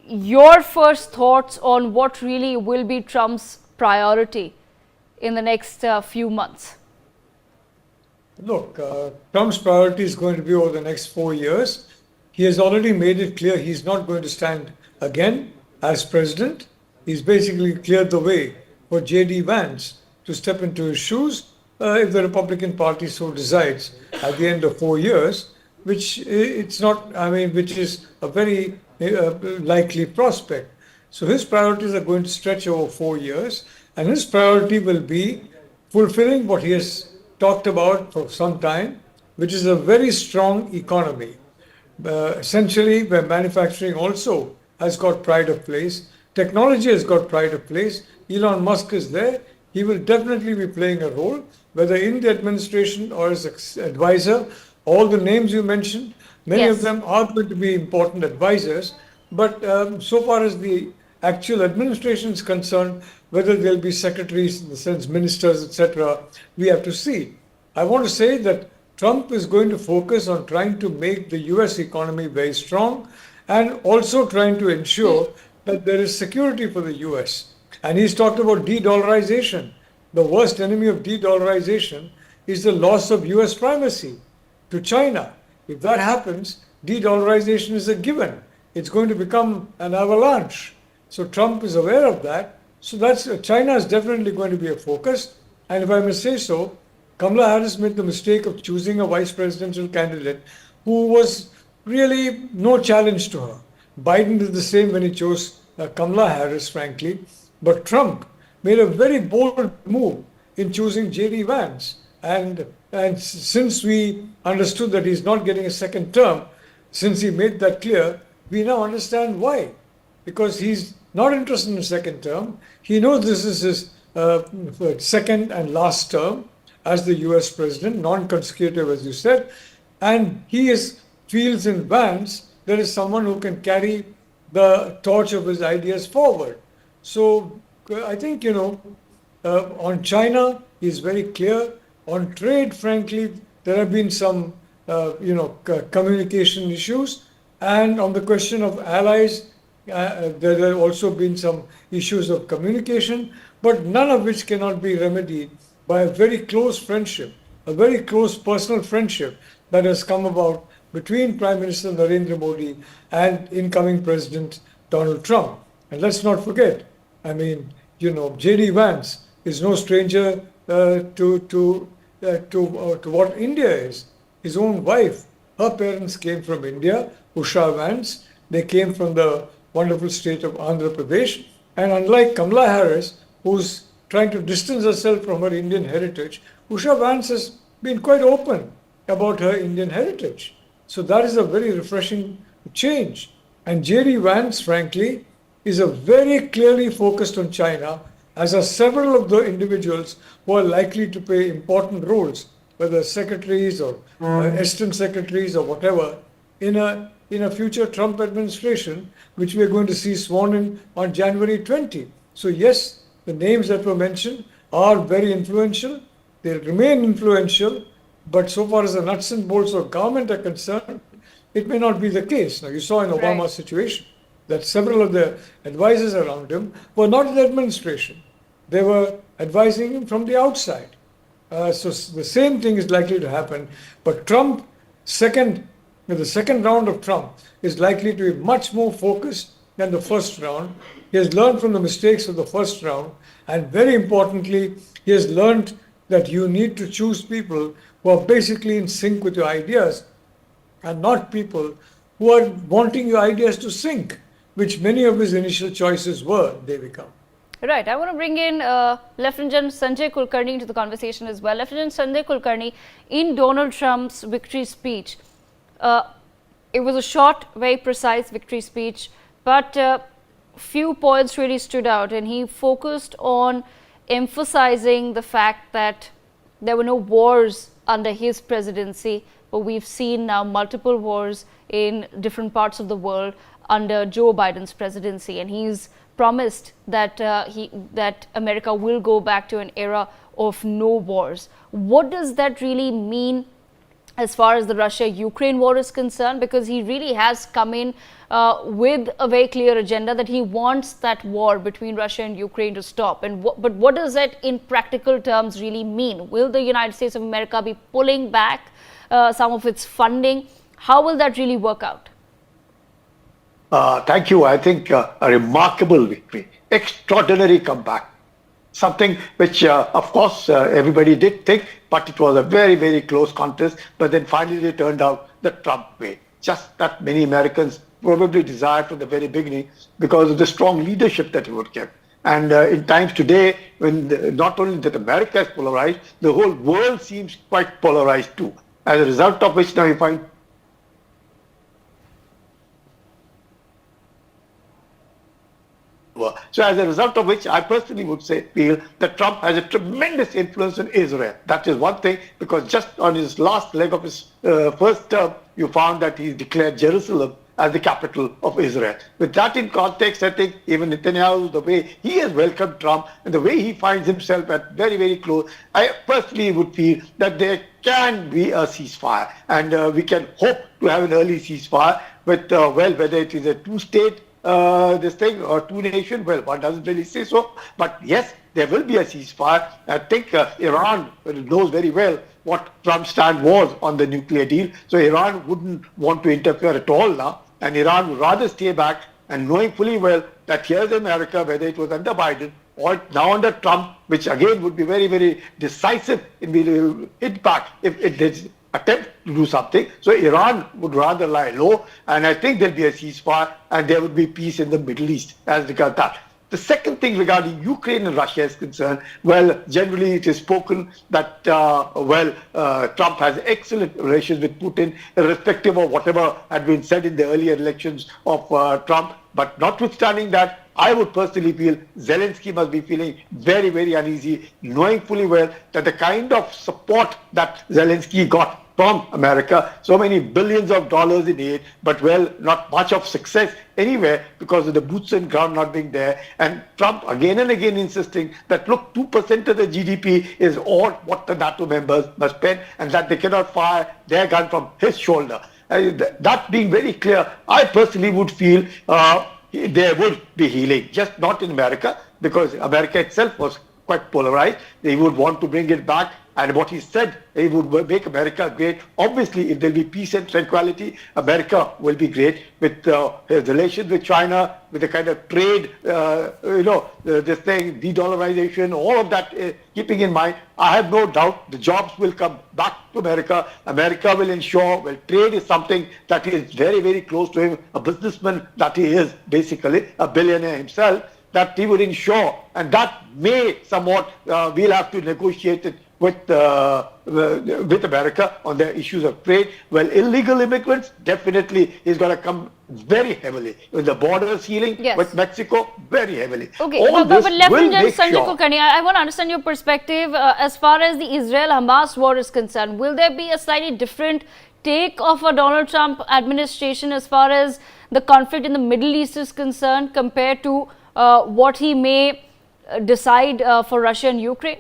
your first thoughts on what really will be Trump's priority in the next few months? Look, Trump's priority is going to be over the next 4 years he has already made it clear he's not going to stand again as president. He's basically cleared the way for J.D. Vance to step into his shoes if the Republican Party so decides at the end of 4 years, which it's not, I mean, which is a very likely prospect. So his priorities are going to stretch over 4 years, and his priority will be fulfilling what he has talked about for some time, which is a very strong economy. Essentially, where manufacturing also has got pride of place, technology has got pride of place, Elon Musk is there, he will definitely be playing a role, whether in the administration or as advisor. All the names you mentioned, many of them are going to be important advisors, but so far as the actual administration is concerned, whether there'll be secretaries, in the sense ministers, etc., we have to see. I want to say that Trump is going to focus on trying to make the US economy very strong and also trying to ensure that there is security for the US. And he's talked about de-dollarization. The worst enemy of de-dollarization is the loss of US primacy to China. If that happens, de-dollarization is a given. It's going to become an avalanche. So Trump is aware of that. So China is definitely going to be a focus. And if I may say so, Kamala Harris made the mistake of choosing a vice presidential candidate who was really no challenge to her. Biden did the same when he chose Kamala Harris, frankly. But Trump made a very bold move in choosing J.D. Vance. And since we understood that he's not getting a second term, since he made that clear, we now understand why. Because he's not interested in a second term. He knows this is his second and last term as the US president, non-consecutive, as you said. And he feels in Vance there is someone who can carry the torch of his ideas forward. So I think, on China, he's very clear. On trade, frankly, there have been some, communication issues. And on the question of allies, there have also been some issues of communication, but none of which cannot be remedied by a very close friendship, a very close personal friendship that has come about between Prime Minister Narendra Modi and incoming President Donald Trump. And let's not forget, I mean, J.D. Vance is no stranger to what India is. His own wife, her parents came from India, Usha Vance. They came from the wonderful state of Andhra Pradesh. And unlike Kamala Harris, who's trying to distance herself from her Indian heritage, Usha Vance has been quite open about her Indian heritage. So that is a very refreshing change. And J.D. Vance, frankly, is a very clearly focused on China, as are several of the individuals who are likely to play important roles, whether secretaries or assistant secretaries or whatever, in a future Trump administration, which we are going to see sworn in on January 20. So yes, the names that were mentioned are very influential. They'll remain influential, but so far as the nuts and bolts of government are concerned, it may not be the case. Now, you saw in Obama's situation that several of the advisors around him were not in the administration. They were advising him from the outside. So the same thing is likely to happen. But Trump, the second round of Trump is likely to be much more focused than the first round. He has learned from the mistakes of the first round. And very importantly, he has learned that you need to choose people who are basically in sync with your ideas and not people who are wanting your ideas to sink, which many of his initial choices were, they become. Right. I want to bring in Lieutenant General Sanjay Kulkarni into the conversation as well. Lieutenant Sanjay Kulkarni, in Donald Trump's victory speech, it was a short, very precise victory speech, but few points really stood out, and he focused on emphasizing the fact that there were no wars under his presidency, but we've seen now multiple wars in different parts of the world under Joe Biden's presidency, and he's promised that that America will go back to an era of no wars. What does that really mean as far as the Russia-Ukraine war is concerned? Because he really has come in with a very clear agenda that he wants that war between Russia and Ukraine to stop. But what does that in practical terms really mean? Will the United States of America be pulling back some of its funding? How will that really work out? Thank you. I think a remarkable victory, extraordinary comeback. Something which, of course, everybody did think, but it was a very, very close contest. But then finally it turned out the Trump way. Just that many Americans probably desired from the very beginning because of the strong leadership that he would give. And in times today, when not only that America is polarized, the whole world seems quite polarized too. As a result of which now you find so as a result of which I personally would feel that Trump has a tremendous influence in Israel. That is one thing, because just on his last leg of his first term, you found that he declared Jerusalem as the capital of Israel. With that in context, I think even Netanyahu, the way he has welcomed Trump and the way he finds himself at very, very close, I personally would feel that there can be a ceasefire, and we can hope to have an early ceasefire with, whether it is a two-state this thing or two-nation, well, one doesn't really say so, but yes, there will be a ceasefire. I think Iran knows very well what Trump's stand was on the nuclear deal, so Iran wouldn't want to interfere at all now, and Iran would rather stay back, and knowing fully well that here's America, whether it was under Biden or now under Trump, which again would be very, very decisive in the hit back if it did attempt to do something. So Iran would rather lie low, and I think there'll be a ceasefire and there would be peace in the Middle East as regards that. The second thing regarding Ukraine and Russia is concerned, well, generally it is spoken that, Trump has excellent relations with Putin, irrespective of whatever had been said in the earlier elections of Trump. But notwithstanding that, I would personally feel Zelensky must be feeling very, very uneasy, knowing fully well that the kind of support that Zelensky got from America, so many billions of dollars in aid, but well, not much of success anywhere because of the boots on ground not being there. And Trump again and again insisting that, look, 2% of the GDP is all what the NATO members must spend, and that they cannot fire their gun from his shoulder. That being very clear, I personally would feel there would be healing, just not in America, because America itself was quite polarized. They would want to bring it back. And what he said, he would make America great. Obviously, if there'll be peace and tranquility, America will be great with his relations with China, with the kind of trade, this thing, de-dollarization, all of that, keeping in mind, I have no doubt the jobs will come back to America. America will ensure, well, trade is something that is very, very close to him, a businessman that he is, basically, a billionaire himself, that he would ensure, and that may somewhat, we'll have to negotiate it with America on the issues of trade. Well, illegal immigrants, definitely is going to come very heavily. With the border sealing with Mexico, very heavily. Okay, but Lieutenant Sanjay Kulkarni, I want to understand your perspective as far as the Israel-Hamas war is concerned. Will there be a slightly different take of a Donald Trump administration as far as the conflict in the Middle East is concerned compared to what he may decide for Russia and Ukraine?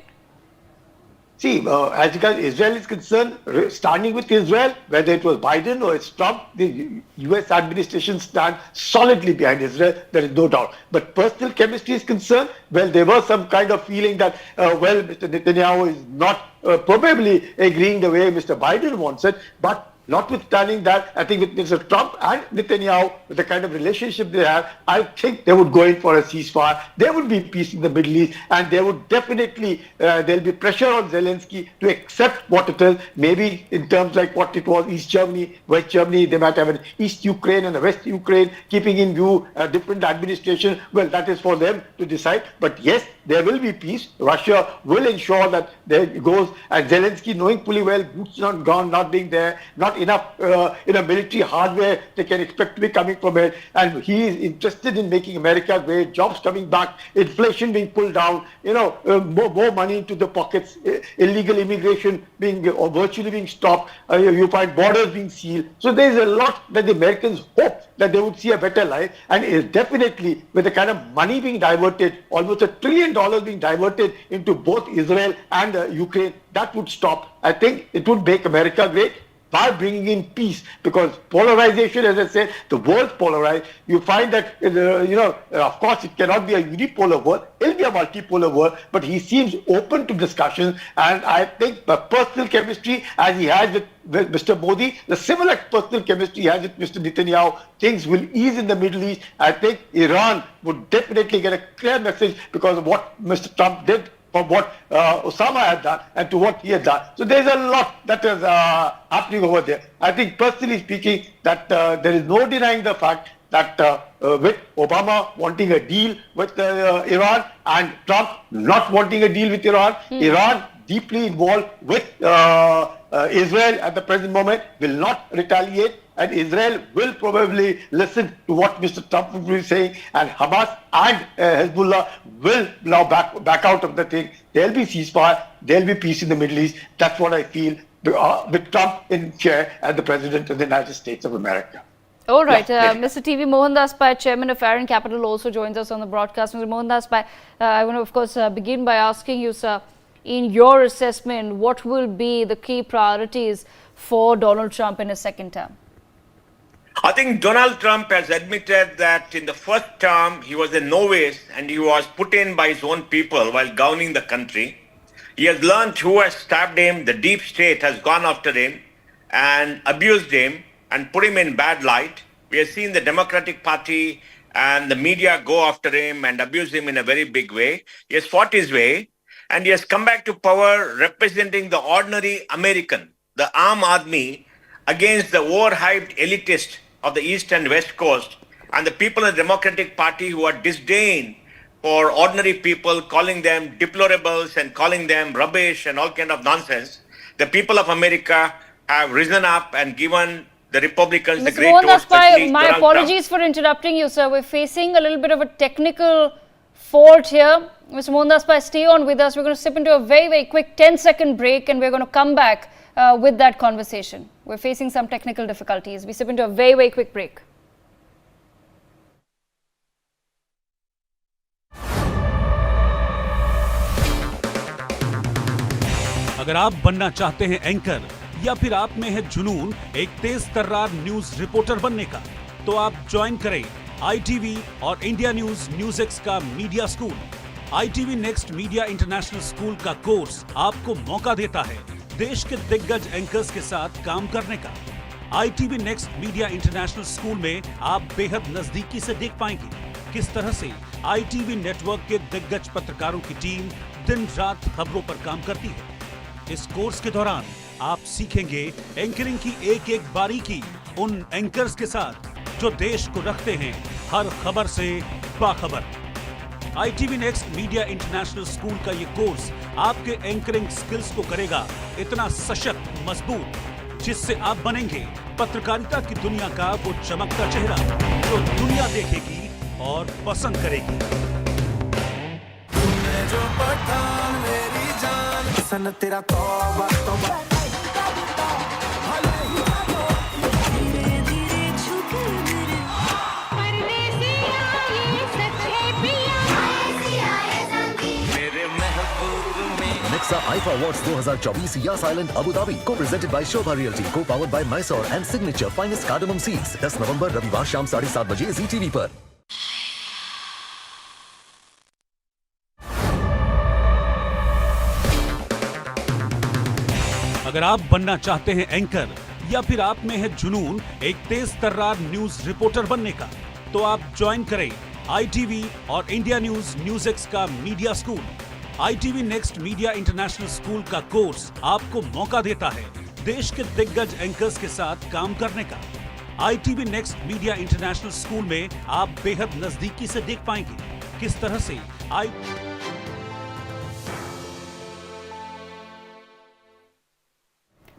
See, as far as Israel is concerned, standing with Israel, whether it was Biden or it's Trump, the U.S. administration stands solidly behind Israel, there is no doubt. But personal chemistry is concerned, well, there was some kind of feeling that, Mr. Netanyahu is not probably agreeing the way Mr. Biden wants it, but notwithstanding that, I think with Mr. Trump and Netanyahu, with the kind of relationship they have, I think they would go in for a ceasefire. There would be peace in the Middle East, and there would definitely, there'll be pressure on Zelensky to accept what it is, maybe in terms like what it was East Germany, West Germany, they might have an East Ukraine and a West Ukraine, keeping in view a different administration. Well, that is for them to decide. But yes, there will be peace. Russia will ensure that there goes, and Zelensky, knowing fully well, boots not gone, not being there, not enough military hardware they can expect to be coming from it, and he is interested in making America great, jobs coming back, inflation being pulled down, more money into the pockets, illegal immigration being or virtually being stopped, you find borders being sealed. So there is a lot that the Americans hope that they would see a better life, and is definitely with the kind of money being diverted, almost $1 trillion being diverted into both Israel and Ukraine, that would stop. I think it would make America great. by bringing in peace, because polarization, as I said, the world's polarized. You find that, of course, it cannot be a unipolar world, it'll be a multipolar world, but he seems open to discussions, and I think the personal chemistry, as he has with Mr. Modi, the similar personal chemistry he has with Mr. Netanyahu, things will ease in the Middle East. I think Iran would definitely get a clear message because of what Mr. Trump did, from what Osama had done and to what he had done. So there's a lot that is happening over there. I think personally speaking that there is no denying the fact that with Obama wanting a deal with Iran and Trump not wanting a deal with Iran, Iran deeply involved with Israel at the present moment will not retaliate, and Israel will probably listen to what Mr. Trump will be saying, and Hamas and Hezbollah will now back out of the thing. There'll be ceasefire, there'll be peace in the Middle East. That's what I feel with Trump in chair as the President of the United States of America. All right, Mr. TV Mohandas Pai, Chairman of Aaron Capital, also joins us on the broadcast. Mr. Mohandas Pai, I want to, of course, begin by asking you, sir, in your assessment, what will be the key priorities for Donald Trump in his second term? I think Donald Trump has admitted that in the first term he was a novice and he was put in by his own people while governing the country. He has learned who has stabbed him. The deep state has gone after him and abused him and put him in bad light. We have seen the Democratic Party and the media go after him and abuse him in a very big way. He has fought his way and he has come back to power representing the ordinary American, the Aam Aadmi, against the overhyped elitist of the East and West Coast and the people of the Democratic Party who are disdain for ordinary people, calling them deplorables and calling them rubbish and all kind of nonsense. The people of America have risen up and given the Republicans the Mr. great vote. Mohandas Pai, my apologies for interrupting you, sir. We're facing a little bit of a technical fault here. Mr. Mohandas Pai, stay on with us. We're going to slip into a very, very quick 10-second break and we're going to come back with that conversation. We're facing some technical difficulties. We slip into a very, very quick break. अगर आप बनना चाहते हैं anchor या फिर आप में है जुनून एक तेज तर्रार न्यूज रिपोर्टर बनने का, तो आप ज्वाइन करें ITV और इंडिया न्यूज़ का media school. ITV next media international school का कोर्स आपको मौका देता है देश के दिग्गज एंकर्स के साथ काम करने का। ITV next media international school में आप बेहद नजदीकी से देख पाएंगे किस तरह से ITV नेटवर्क के दिग्गज पत्रकारों की टीम दिन रात खबरों पर काम करती है। इस कोर्स के दौरान आप सीखेंगे एंकरिंग की एक एक बारीकी उन एंकर्स के साथ जो देश को रखते हैं हर खबर से बाखबर। ITV next media international school का ये कोर्स आपके एंकरिंग स्किल्स को करेगा इतना सशक्त, मजबूत, जिससे आप बनेंगे पत्रकारिता की दुनिया का वो चमकता चेहरा जो दुनिया देखेगी और पसंद करेगी। तेरा तौबा तौबा Nexa IFA Awards 2024 Yas Island Abu Dhabi co-presented by Shobha Realty, co-powered by Mysore and Signature Finest Cardamom Seeds। 10 नवंबर रविवार शाम 7:30 बजे जी टीवी पर। अगर आप बनना चाहते हैं एंकर या फिर आप में है जुनून एक तेज तर्रार न्यूज रिपोर्टर बनने का, तो आप ज्वाइन करें ITV और इंडिया न्यूज़ का media school. ITV next media international school का कोर्स आपको मौका देता है देश के दिग्गज एंकर्स के साथ काम करने का। ITV next media international school में आप बेहद नजदीकी से देख पाएंगे किस तरह से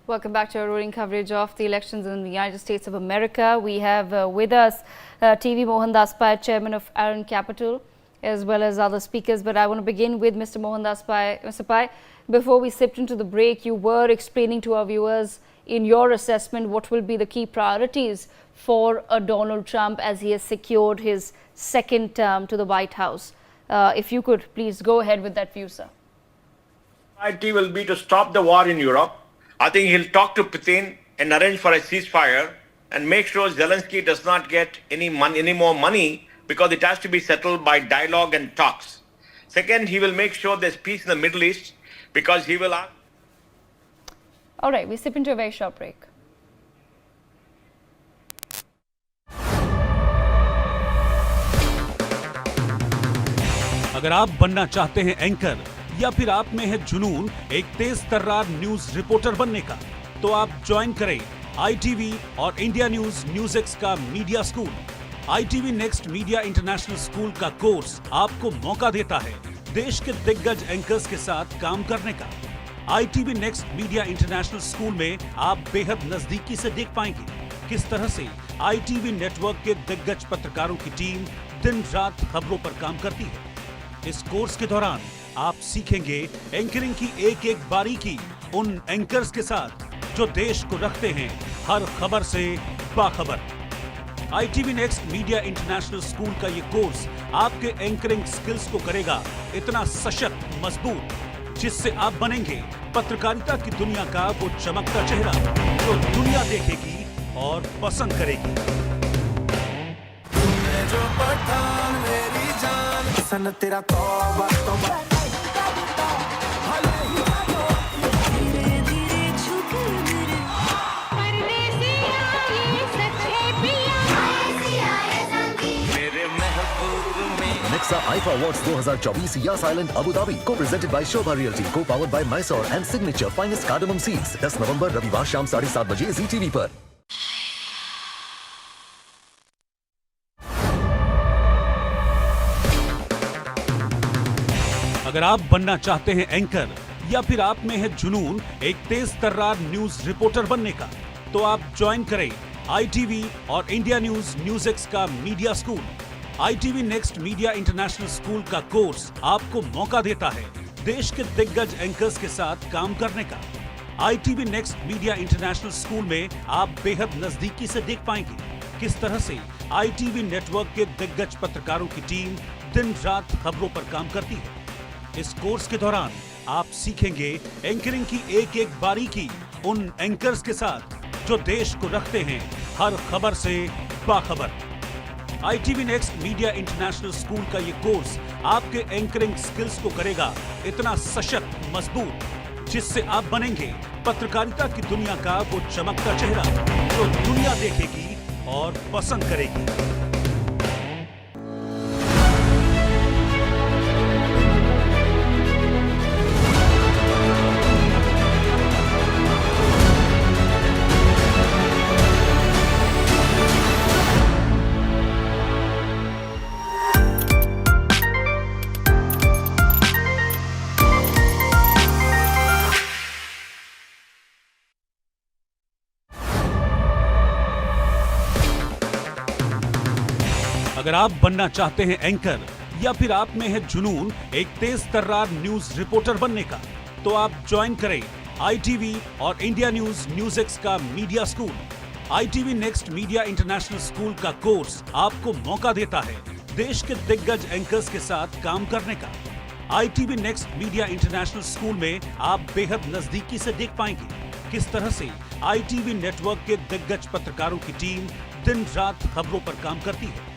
Welcome back to our rolling coverage of the elections in the United States of America. We have with us TV Mohandas Pai, Chairman of Aaron Capital, as well as other speakers. But I want to begin with Mr. Mohandas Pai. Mr. Pai, before we slipped into the break, you were explaining to our viewers, in your assessment, what will be the key priorities for Donald Trump as he has secured his second term to the White House. If you could please go ahead with that view, sir. Priority will be to stop the war in Europe. I think he'll talk to Putin and arrange for a ceasefire and make sure Zelensky does not get any more money because it has to be settled by dialogue and talks. Second, he will make sure there's peace in the Middle East because he will ask. All right, we step into a very short break. अगर आप बनना चाहते हैं anchor या फिर आप में है जुनून एक तेज तर्रार न्यूज रिपोर्टर बनने का, तो आप ज्वाइन करें ITV और इंडिया न्यूज न्यूज़ का media school. ITV next media international school का कोर्स आपको मौका देता है देश के दिग्गज एंकर्स के साथ काम करने का। ITV next media international school में आप बेहद नजदीकी से देख पाएंगे किस तरह से ITV नेटवर्क के दिग्गज पत्रकारों की टीम दिन रात खबरों पर काम करती है। इस कोर्स के दौरान आप सीखेंगे एंकरिंग की एक एक बारीकी उन एंकर्स के साथ जो देश को रखते हैं हर खबर से बाखबर। ITV next media international school का ये कोर्स आपके एंकरिंग स्किल्स को करेगा इतना सशक्त मजबूत, जिससे आप बनेंगे पत्रकारिता की दुनिया का वो चमकता चेहरा जो दुनिया देखेगी और पसंद करेगी। तेरा तौबा तौबा Nexa IFA Awards 2024 Yas Island Abu Dhabi co-presented by Shobha Realty, co-powered by Mysore and Signature Finest Cardamom Seeds। 10 नवंबर रविवार शाम 7:30 बजे जी टीवी पर। अगर आप बनना चाहते हैं एंकर या फिर आप में है जुनून एक तेज तर्रार न्यूज रिपोर्टर बनने का, तो आप ज्वाइन करें ITV और इंडिया न्यूज न्यूज़ का media school. ITV next media international school का कोर्स आपको मौका देता है देश के दिग्गज एंकर्स के साथ काम करने का। ITV next media international school में आप बेहद नजदीकी से देख पाएंगे किस तरह से ITV नेटवर्क के दिग्गज पत्रकारों की टीम दिन रात खबरों पर काम करती है। इस कोर्स के दौरान आप सीखेंगे एंकरिंग की एक एक बारीकी उन एंकर्स के साथ जो देश को रखते हैं हर खबर से बाखबर। ITV next media international school का ये कोर्स आपके एंकरिंग स्किल्स को करेगा इतना सशक्त मजबूत, जिससे आप बनेंगे पत्रकारिता की दुनिया का वो चमकता चेहरा जो दुनिया देखेगी और पसंद करेगी। अगर आप बनना चाहते हैं एंकर या फिर आप में है जुनून एक तेज तर्रार न्यूज रिपोर्टर बनने का, तो आप ज्वाइन करें ITV और इंडिया न्यूज न्यूज़ का media school. ITV next media international school का कोर्स आपको मौका देता है देश के दिग्गज एंकर्स के साथ काम करने का। ITV next media international school में आप बेहद नजदीकी से देख पाएंगे किस तरह से ITV नेटवर्क के दिग्गज पत्रकारों की टीम दिन रात खबरों पर काम करती है।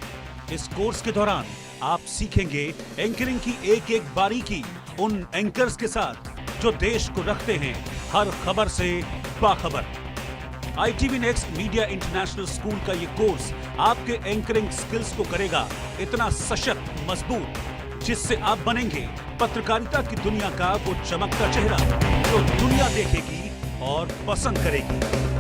इस कोर्स के दौरान आप सीखेंगे एंकरिंग की एक एक बारीकी उन एंकर्स के साथ जो देश को रखते हैं हर खबर से बाखबर। ITV next media international school का ये कोर्स आपके एंकरिंग स्किल्स को करेगा इतना सशक्त मजबूत, जिससे आप बनेंगे पत्रकारिता की दुनिया का वो चमकता चेहरा जो दुनिया देखेगी और पसंद करेगी।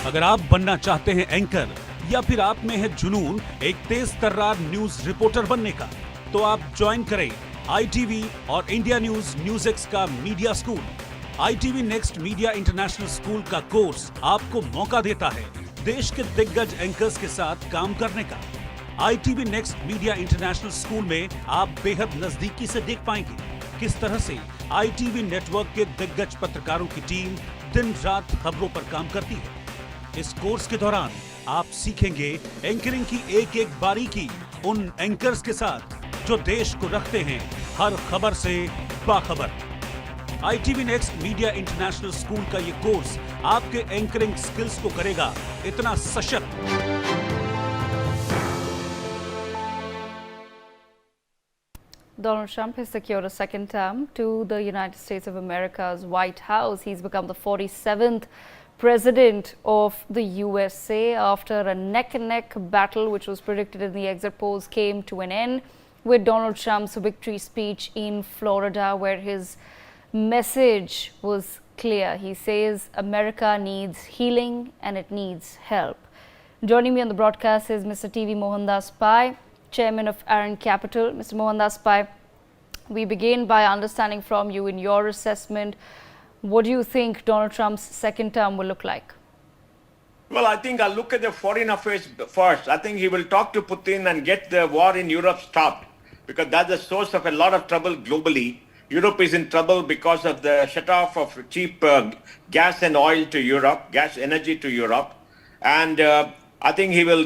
अगर आप बनना चाहते हैं एंकर या फिर आप में है जुनून एक तेज तर्रार न्यूज रिपोर्टर बनने का, तो आप ज्वाइन करें ITV और इंडिया न्यूज न्यूज़ का media school. ITV next media international school का कोर्स आपको मौका देता है देश के दिग्गज एंकर्स के साथ काम करने का। ITV next media international school में आप बेहद नजदीकी से देख पाएंगे किस तरह से ITV नेटवर्क के दिग्गज पत्रकारों की टीम दिन रात खबरों पर काम करती है। इस कोर्स के दौरान आप सीखेंगे एंकरिंग की एक एक बारीकी उन एंकर्स के साथ जो देश को रखते हैं हर खबर से बाखबर। ITV next media international school का ये कोर्स आपके एंकरिंग स्किल्स को करेगा इतना सशक्त। Donald Trump has secured a second term to the United States of America's White House. He's become the 47th president of the USA after a neck-and-neck battle which was predicted in the exit polls came to an end with Donald Trump's victory speech in Florida, where his message was clear. He says America needs healing and it needs help. Joining me on the broadcast is Mr. TV Mohandas Pai, Chairman of Aaron Capital. Mr. Mohandas Pai, we begin by understanding from you, in your assessment, what do you think Donald Trump's second term will look like? Well, I think I'll look at the foreign affairs first. I think he will talk to Putin and get the war in Europe stopped, because that's the source of a lot of trouble globally. Europe is in trouble because of the shutoff of cheap gas and oil to Europe, gas energy to Europe. And I think he'll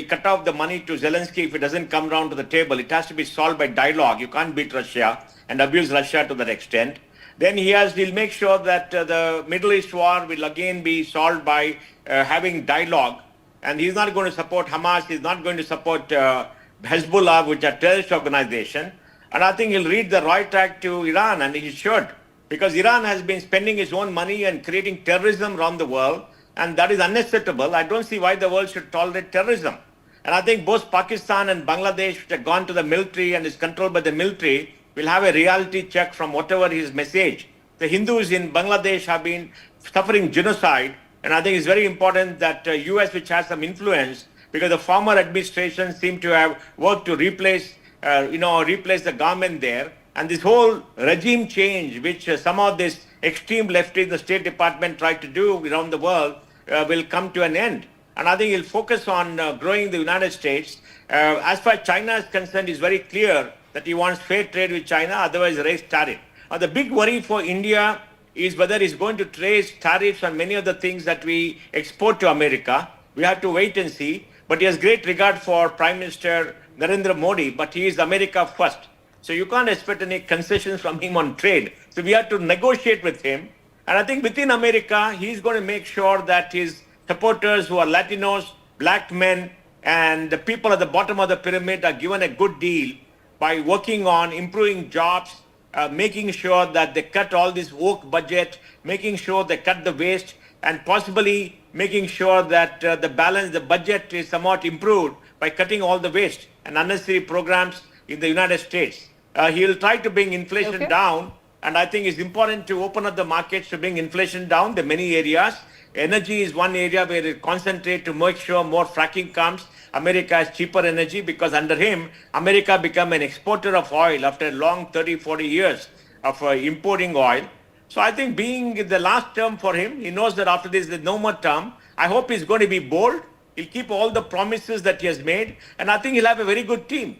cut off the money to Zelensky if it doesn't come round to the table. It has to be solved by dialogue. You can't beat Russia and abuse Russia to that extent. Then he'll make sure that the Middle East war will again be solved by having dialogue. And he's not going to support Hamas. He's not going to support Hezbollah, which are terrorist organization. And I think he'll read the right act to Iran, and he should, because Iran has been spending its own money and creating terrorism around the world. And that is unacceptable. I don't see why the world should tolerate terrorism. And I think both Pakistan and Bangladesh, which have gone to the military and is controlled by the military, will have a reality check from whatever his message. The Hindus in Bangladesh have been suffering genocide. And I think it's very important that U.S., which has some influence, because the former administration seemed to have worked to replace the government there. And this whole regime change, which some of this extreme left in the State Department tried to do around the world, will come to an end. And I think he'll focus on growing the United States. As far as China is concerned, it's very clear that he wants fair trade with China, otherwise raise tariff. The big worry for India is whether he's going to raise tariffs on many of the things that we export to America. We have to wait and see. But he has great regard for Prime Minister Narendra Modi, but he is America first. So you can't expect any concessions from him on trade. So we have to negotiate with him. And I think within America, he's going to make sure that his supporters who are Latinos, black men, and the people at the bottom of the pyramid are given a good deal by working on improving jobs, making sure that they cut all this woke budget, making sure they cut the waste, and possibly making sure that the budget is somewhat improved by cutting all the waste and unnecessary programs in the United States. He'll try to bring inflation down, and I think it's important to open up the markets to bring inflation down. There are many areas. Energy is one area where it concentrate to make sure more fracking comes. America has cheaper energy, because under him, America become an exporter of oil after a long 30, 40 years of importing oil. So I think being the last term for him, he knows that after this there's no more term. I hope he's going to be bold. He'll keep all the promises that he has made, and I think he'll have a very good team.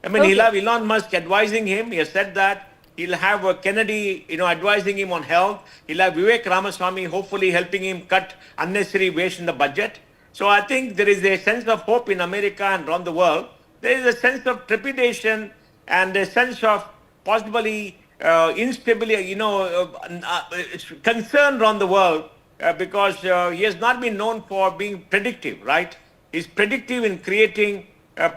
I mean, he'll have Elon Musk advising him. He has said that. He'll have Kennedy, advising him on health. He'll have Vivek Ramaswamy, hopefully helping him cut unnecessary waste in the budget. So I think there is a sense of hope in America and around the world. There is a sense of trepidation and a sense of possibly instability, concern around the world because he has not been known for being predictive, right? He's predictive in creating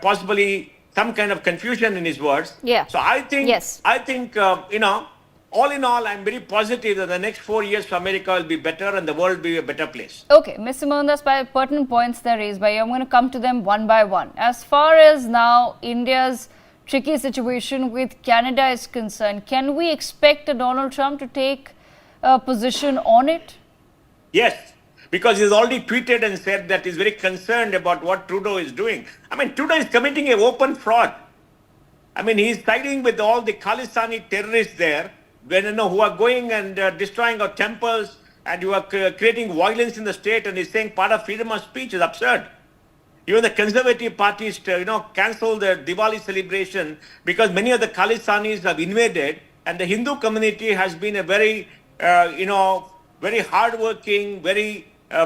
possibly some kind of confusion in his words. Yeah. So I think, all in all, I'm very positive that the next 4 years for America will be better and the world will be a better place. Okay, Mr. Mohandas, by pertinent points there raised by you, I'm going to come to them one by one. As far as now India's tricky situation with Canada is concerned, can we expect Donald Trump to take a position on it? Yes, because he's already tweeted and said that he's very concerned about what Trudeau is doing. I mean, Trudeau is committing an open fraud. I mean, he's siding with all the Khalistani terrorists there. who are going and destroying our temples, and you are creating violence in the state, and he's saying part of freedom of speech is absurd. Even the conservative parties, cancel their Diwali celebration because many of the Khalistanis have invaded, and the Hindu community has been a very, very hardworking, very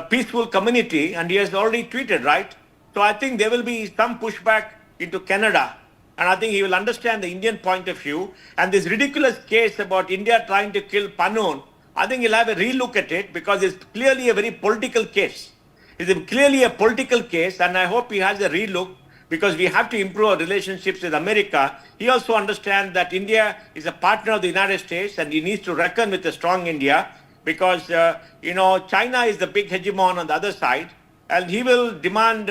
peaceful community, and he has already tweeted, right? So I think there will be some pushback into Canada, and I think he will understand the Indian point of view. And this ridiculous case about India trying to kill Panun, I think he'll have a relook at it because it's clearly a very political case. It's clearly a political case, and I hope he has a relook because we have to improve our relationships with America. He also understands that India is a partner of the United States, and he needs to reckon with a strong India because, China is the big hegemon on the other side, and he will demand,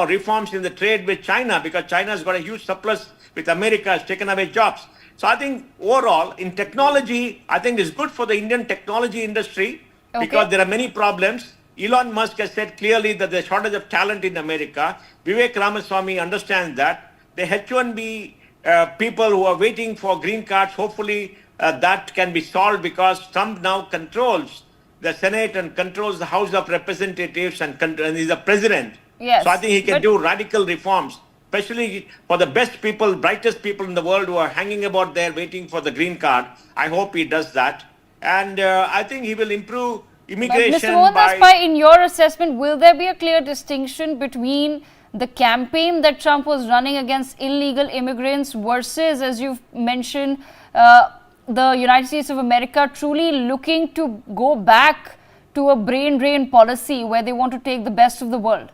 reforms in the trade with China because China has got a huge surplus with America, has taken away jobs. So I think overall, in technology, I think it's good for the Indian technology industry because there are many problems. Elon Musk has said clearly that there's a shortage of talent in America. Vivek Ramaswamy understands that. The H-1B people who are waiting for green cards, hopefully that can be solved because Trump now controls the Senate and controls the House of Representatives and is the president. Yes, so I think he can do radical reforms, especially for the best people, brightest people in the world who are hanging about there waiting for the green card. I hope he does that. And I think he will improve immigration. But Mr. Mohandas Pai, in your assessment, will there be a clear distinction between the campaign that Trump was running against illegal immigrants versus, as you've mentioned, the United States of America truly looking to go back to a brain drain policy where they want to take the best of the world?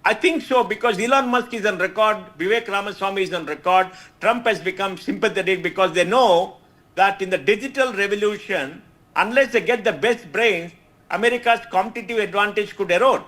I think so, because Elon Musk is on record, Vivek Ramaswamy is on record, Trump has become sympathetic because they know that in the digital revolution, unless they get the best brains, America's competitive advantage could erode.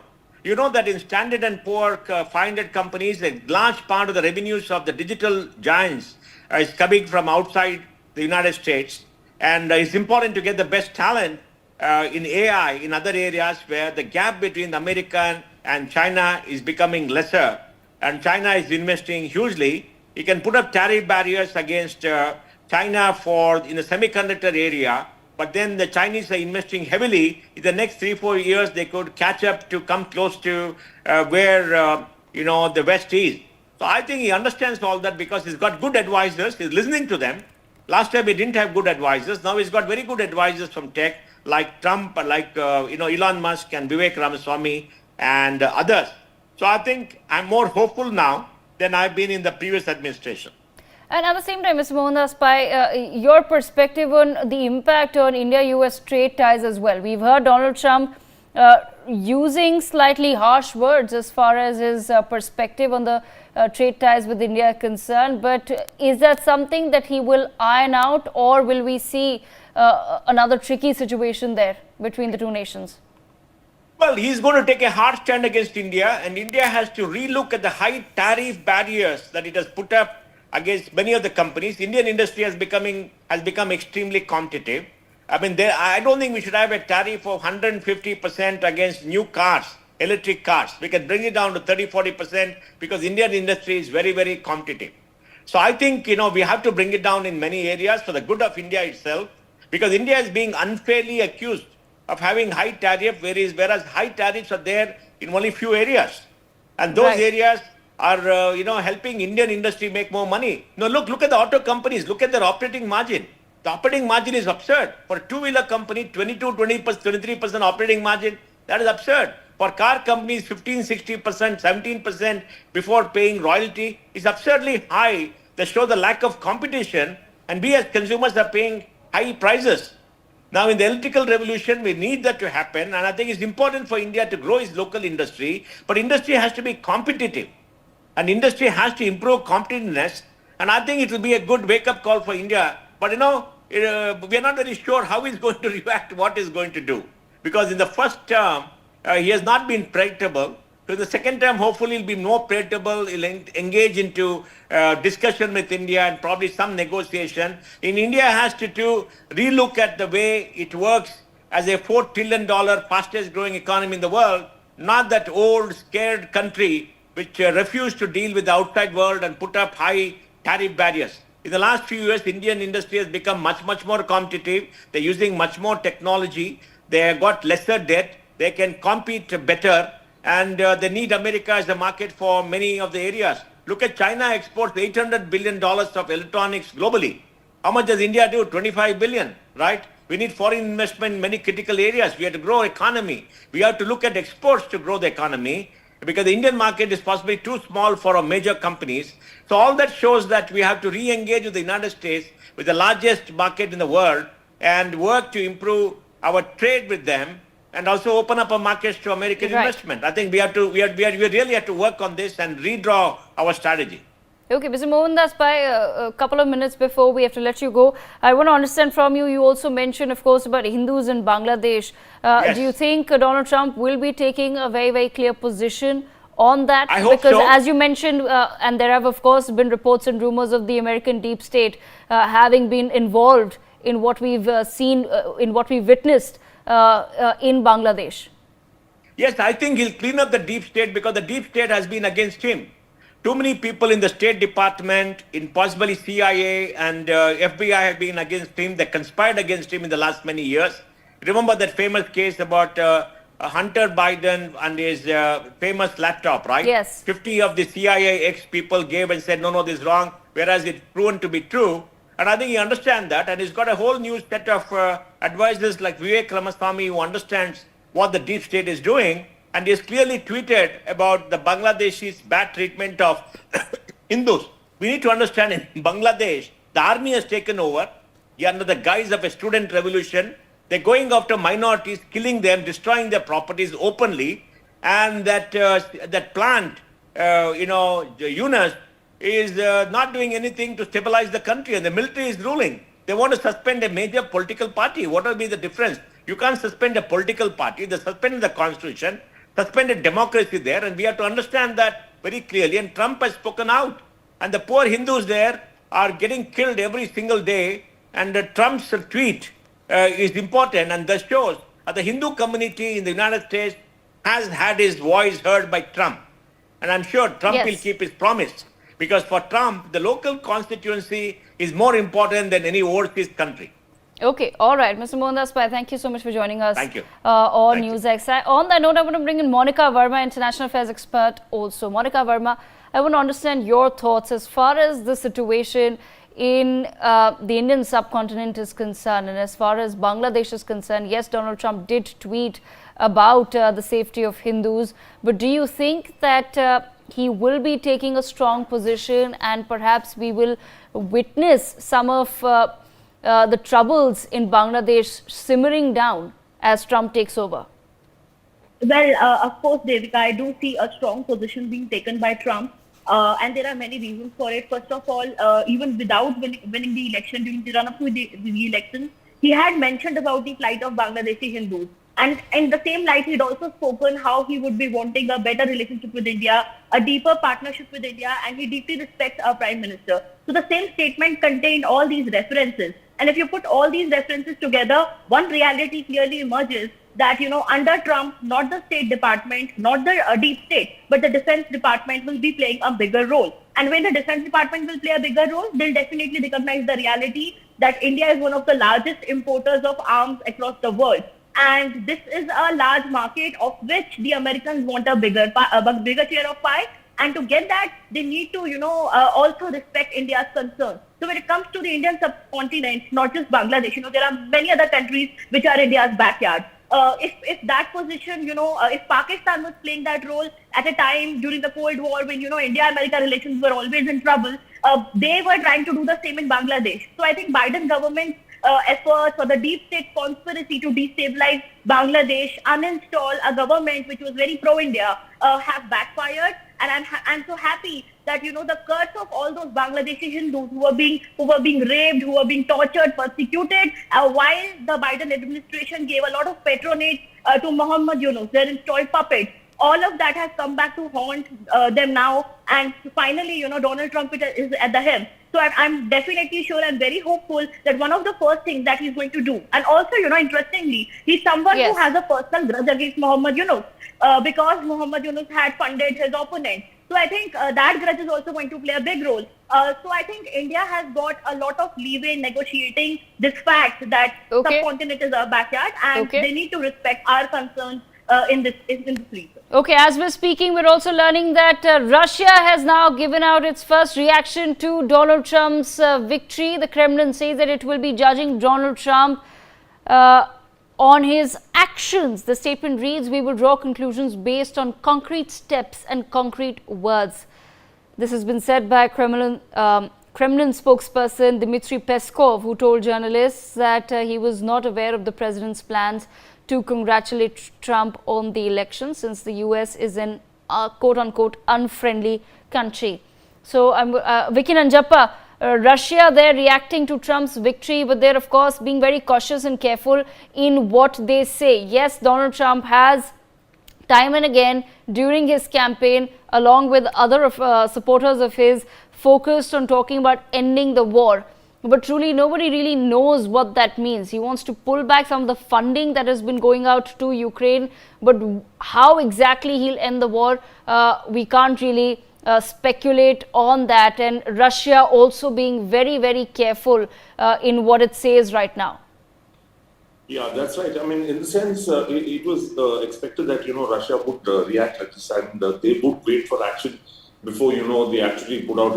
You know that in Standard & Poor 500 companies, a large part of the revenues of the digital giants is coming from outside the United States. And it's important to get the best talent in AI, in other areas where the gap between America and China is becoming lesser. And China is investing hugely. You can put up tariff barriers against China in the semiconductor area. But then the Chinese are investing heavily. In the next 3-4 years, they could catch up to come close to where the West is. So I think he understands all that because he's got good advisors. He's listening to them. Last time he didn't have good advisors. Now he's got very good advisors from tech, like Trump, like Elon Musk and Vivek Ramaswamy and others. So I think I'm more hopeful now than I've been in the previous administration. And at the same time, Mr. Mohandas Pai, your perspective on the impact on India-U.S. trade ties as well. We've heard Donald Trump using slightly harsh words as far as his perspective on the trade ties with India are concerned. But is that something that he will iron out, or will we see another tricky situation there between the two nations? Well, he's going to take a hard stand against India, and India has to relook at the high tariff barriers that it has put up against many of the companies. Indian industry has become extremely competitive. I mean, I don't think we should have a tariff of 150% against new cars, electric cars. We can bring it down to 30-40% because Indian industry is very, very competitive. So I think, we have to bring it down in many areas for the good of India itself, because India is being unfairly accused of having high tariff, whereas high tariffs are there in only few areas. And those areas are, helping Indian industry make more money. No, look at the auto companies. Look at their operating margin. The operating margin is absurd. For a two-wheeler company, 22, 20%, 23% operating margin, that is absurd. For car companies, 15, 60%, 17% before paying royalty is absurdly high. That shows the lack of competition, and we as consumers are paying high prices. Now, in the electrical revolution, we need that to happen, and I think it's important for India to grow its local industry, but industry has to be competitive. And industry has to improve competitiveness, and I think it will be a good wake-up call for India. But we are not very sure how he's going to react, what he's going to do. Because in the first term, he has not been predictable. So in the second term, hopefully he'll be more predictable. He'll engage into discussion with India and probably some negotiation. In India has to relook at the way it works as a $4 trillion fastest growing economy in the world, not that old, scared country which refused to deal with the outside world and put up high tariff barriers. In the last few years, Indian industry has become much more competitive. They're using much more technology. They have got lesser debt. They can compete better. And they need America as a market for many of the areas. Look at China exports $800 billion of electronics globally. How much does India do? 25 billion, right? We need foreign investment in many critical areas. We have to grow economy. We have to look at exports to grow the economy because the Indian market is possibly too small for our major companies. So all that shows that we have to re-engage with the United States, with the largest market in the world, and work to improve our trade with them and also open up our markets to American investment. I think we really have to work on this and redraw our strategy. Okay, Mr. Mohandas Pai, a couple of minutes before we have to let you go, I want to understand from you, you also mentioned, of course, about Hindus in Bangladesh. Yes. Do you think Donald Trump will be taking a very clear position on that? I hope because so. As you mentioned, and there have, of course, been reports and rumors of the American deep state having been involved in what we've seen, in what we've witnessed in Bangladesh. Yes, I think he'll clean up the deep state because the deep state has been against him. Too many people in the State Department, in possibly CIA and FBI have been against him. They conspired against him in the last many years. Remember that famous case about Hunter Biden and his famous laptop, right? Yes. 50 of the CIA ex-people gave and said, no, this is wrong, whereas it's proven to be true. And I think he understands that, and he's got a whole new set of advisors like Vivek Ramaswamy who understands what the deep state is doing. And he has clearly tweeted about the Bangladeshis' bad treatment of Hindus. We need to understand in Bangladesh, the army has taken over under the guise of a student revolution. They're going after minorities, killing them, destroying their properties openly. And that plant, UNAS, is not doing anything to stabilize the country, and the military is ruling. They want to suspend a major political party. What will be the difference? You can't suspend a political party. They suspended the constitution, suspended democracy there, and we have to understand that very clearly. And Trump has spoken out. And the poor Hindus there are getting killed every single day. And Trump's tweet is important, and that shows that the Hindu community in the United States has had his voice heard by Trump. And I'm sure Trump will keep his promise. Because for Trump, the local constituency is more important than any overseas country. Okay, all right. Mr. Mohandas Pai, thank you so much for joining us. Thank you. On Newsx. On that note, I want to bring in Monica Verma, international affairs expert also. Monica Verma, I want to understand your thoughts as far as the situation in the Indian subcontinent is concerned, and as far as Bangladesh is concerned. Yes, Donald Trump did tweet about the safety of Hindus, but do you think that he will be taking a strong position and perhaps we will witness some of the troubles in Bangladesh simmering down as Trump takes over? Well, of course, Devika, I do see a strong position being taken by Trump. And there are many reasons for it. First of all, even without winning the election, during the run-up to the election, he had mentioned about the plight of Bangladeshi Hindus. And in the same light, he'd also spoken how he would be wanting a better relationship with India, a deeper partnership with India, and he deeply respects our Prime Minister. So the same statement contained all these references. And if you put all these references together, one reality clearly emerges that, under Trump, not the State Department, not the deep state, but the Defense Department will be playing a bigger role. And when the Defense Department will play a bigger role, they'll definitely recognize the reality that India is one of the largest importers of arms across the world. And this is a large market of which the Americans want a bigger share of pie. And to get that, they need to, also respect India's concerns. So when it comes to the Indian subcontinent, not just Bangladesh, there are many other countries which are India's backyard. If that position, if Pakistan was playing that role at a time during the Cold War when, India-America relations were always in trouble, they were trying to do the same in Bangladesh. So I think Biden government's efforts or the deep state conspiracy to destabilize Bangladesh, uninstall a government which was very pro-India, have backfired. And I'm so happy that, the curse of all those Bangladeshi Hindus who were being raped, who were being tortured, persecuted, while the Biden administration gave a lot of patronage to Muhammad Yunus, their installed puppet. All of that has come back to haunt them now. And finally, Donald Trump is at the helm. So I'm definitely sure and very hopeful that one of the first things that he's going to do. And also, interestingly, he's someone who has a personal grudge against Muhammad Yunus because Muhammad Yunus had funded his opponent. So I think that grudge is also going to play a big role. So I think India has got a lot of leeway in negotiating this fact that subcontinent is our backyard, and they need to respect our concerns in this region. Okay, as we're speaking, we're also learning that Russia has now given out its first reaction to Donald Trump's victory. The Kremlin says that it will be judging Donald Trump on his actions. The statement reads, "We will draw conclusions based on concrete steps and concrete words." This has been said by Kremlin spokesperson Dmitry Peskov, who told journalists that he was not aware of the president's plans to congratulate Trump on the election, since the U.S. is an quote-unquote unfriendly country. So, Vicky Nanjappa, Russia, they're reacting to Trump's victory, but they're of course being very cautious and careful in what they say. Yes, Donald Trump has time and again during his campaign, along with other supporters of his, focused on talking about ending the war. But truly, nobody really knows what that means. He wants to pull back some of the funding that has been going out to Ukraine. But how exactly he'll end the war, we can't really speculate on that. And Russia also being very, very careful in what it says right now. Yeah, that's right. I mean, in the sense, it was expected that, Russia would react like this, and they would wait for action before, they actually put out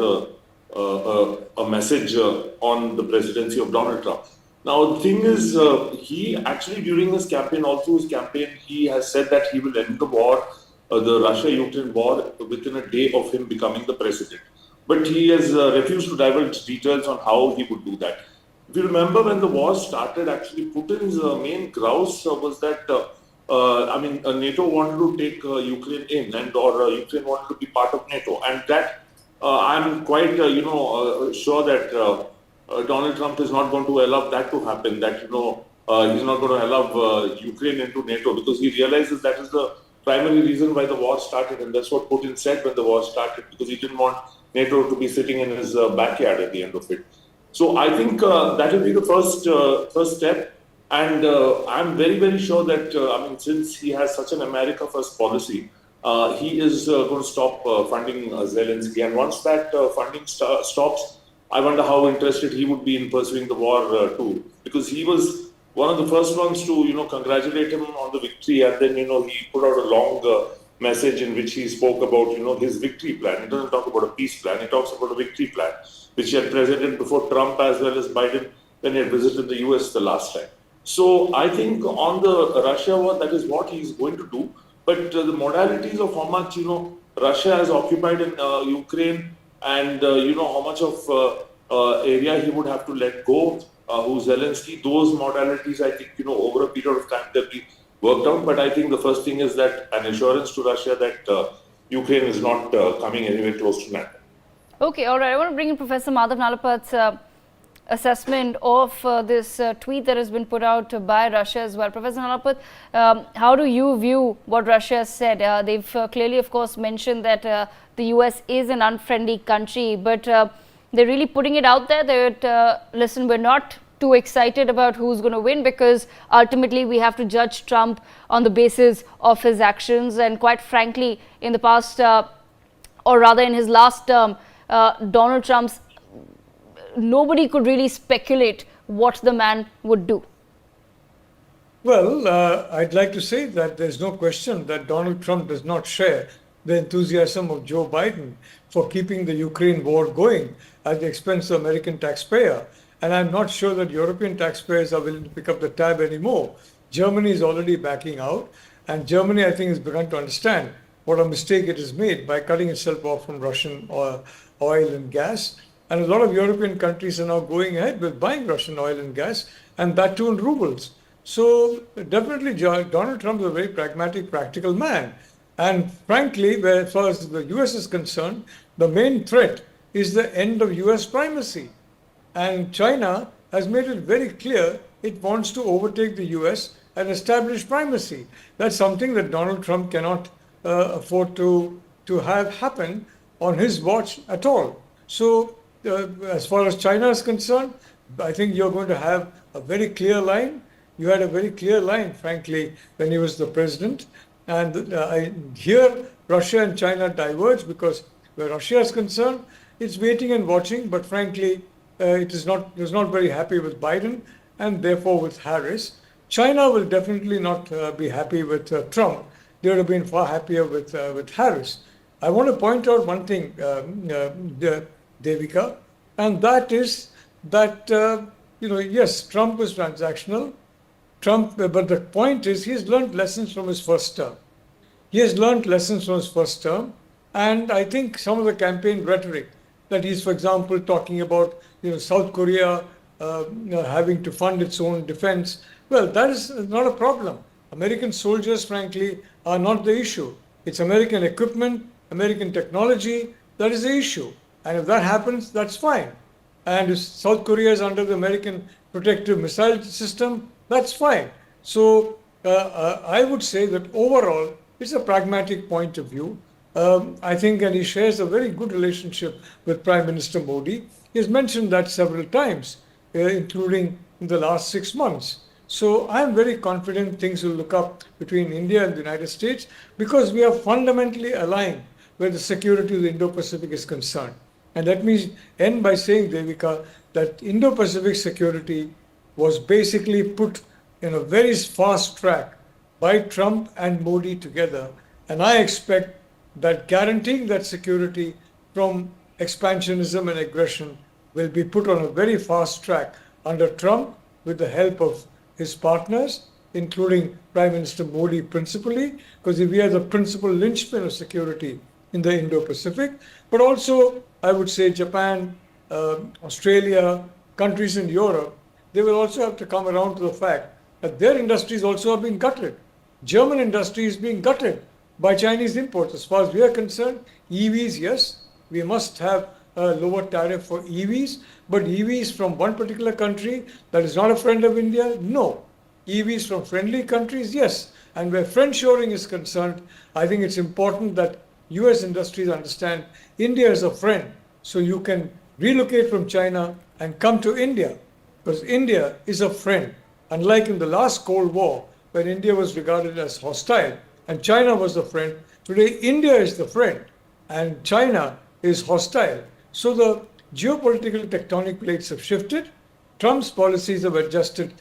a message on the presidency of Donald Trump. Now, the thing is, he actually, during his campaign, all through his campaign, he has said that he will end the war, the Russia-Ukraine war, within a day of him becoming the president. But he has refused to divulge details on how he would do that. If you remember, when the war started, actually Putin's main grouse was that, NATO wanted to take Ukraine in, or Ukraine wanted to be part of NATO. And that, I'm quite, sure that Donald Trump is not going to allow that to happen, that, he's not going to allow Ukraine into NATO, because he realizes that is the primary reason why the war started. And that's what Putin said when the war started, because he didn't want NATO to be sitting in his backyard at the end of it. So I think that will be the first step, and I'm very, very sure that since he has such an America First policy, he is going to stop funding Zelensky, and once that funding stops, I wonder how interested he would be in pursuing the war too, because he was one of the first ones to congratulate him on the victory, and then he put out a long message in which he spoke about his victory plan. He doesn't talk about a peace plan; he talks about a victory plan, which he had presented before Trump as well as Biden when he had visited the US the last time. So I think on the Russia war, that is what he's going to do. But the modalities of how much, Russia has occupied in Ukraine, and, how much of area he would have to let go, who Zelensky, those modalities, I think, over a period of time they'll be worked out. But I think the first thing is that an assurance to Russia that Ukraine is not coming anywhere close to NATO. Okay, all right. I want to bring in Professor Madhav Nalapat's assessment of this tweet that has been put out by Russia as well. Professor Nalapat, how do you view what Russia has said? They've clearly, of course, mentioned that the US is an unfriendly country, but they're really putting it out there that, listen, we're not too excited about who's going to win, because ultimately we have to judge Trump on the basis of his actions. And quite frankly, in the past, or rather in his last term, Donald Trump's, nobody could really speculate what the man would do. Well, I'd like to say that there's no question that Donald Trump does not share the enthusiasm of Joe Biden for keeping the Ukraine war going at the expense of the American taxpayer. And I'm not sure that European taxpayers are willing to pick up the tab anymore. Germany is already backing out, and Germany, I think, has begun to understand what a mistake it has made by cutting itself off from Russian oil and gas. And a lot of European countries are now going ahead with buying Russian oil and gas, and that too in rubles. So definitely Donald Trump is a very pragmatic, practical man. And frankly, as far as the US is concerned, the main threat is the end of US primacy. And China has made it very clear it wants to overtake the US and establish primacy. That's something that Donald Trump cannot afford to have happen on his watch at all. So as far as China is concerned, I think you're going to have a very clear line. You had a very clear line, frankly, when he was the president. And here, Russia and China diverge, because where Russia is concerned, it's waiting and watching, but frankly, it was not very happy with Biden and therefore with Harris. China will definitely not be happy with Trump. They would have been far happier with Harris. I want to point out one thing, Devika, and that is that yes, Trump was transactional. But the point is, he's learned lessons from his first term. He has learned lessons from his first term, and I think some of the campaign rhetoric that he's, for example, talking about, South Korea having to fund its own defense. Well, that is not a problem. American soldiers, frankly, are not the issue. It's American equipment, American technology that is the issue. And if that happens, that's fine. And if South Korea is under the American protective missile system, that's fine. So I would say that overall, it's a pragmatic point of view. I think, and he shares a very good relationship with Prime Minister Modi. He has mentioned that several times, including in the last 6 months. So I'm very confident things will look up between India and the United States because we are fundamentally aligned where the security of the Indo-Pacific is concerned. And let me end by saying, Devika, that Indo-Pacific security was basically put in a very fast track by Trump and Modi together. And I expect that guaranteeing that security from expansionism and aggression will be put on a very fast track under Trump with the help of his partners, including Prime Minister Modi principally, because we are the principal linchpin of security in the Indo-Pacific, but also I would say Japan, Australia, countries in Europe, they will also have to come around to the fact that their industries also are being gutted. German industry is being gutted by Chinese imports. As far as we are concerned, EVs, yes, we must have a lower tariff for EVs, but EVs from one particular country that is not a friend of India, no. EVs from friendly countries, yes. And where friendshoring is concerned, I think it's important that US industries understand India is a friend. So you can relocate from China and come to India because India is a friend. Unlike in the last Cold War, when India was regarded as hostile and China was the friend, today India is the friend and China is hostile. So the geopolitical tectonic plates have shifted. Trump's policies have adjusted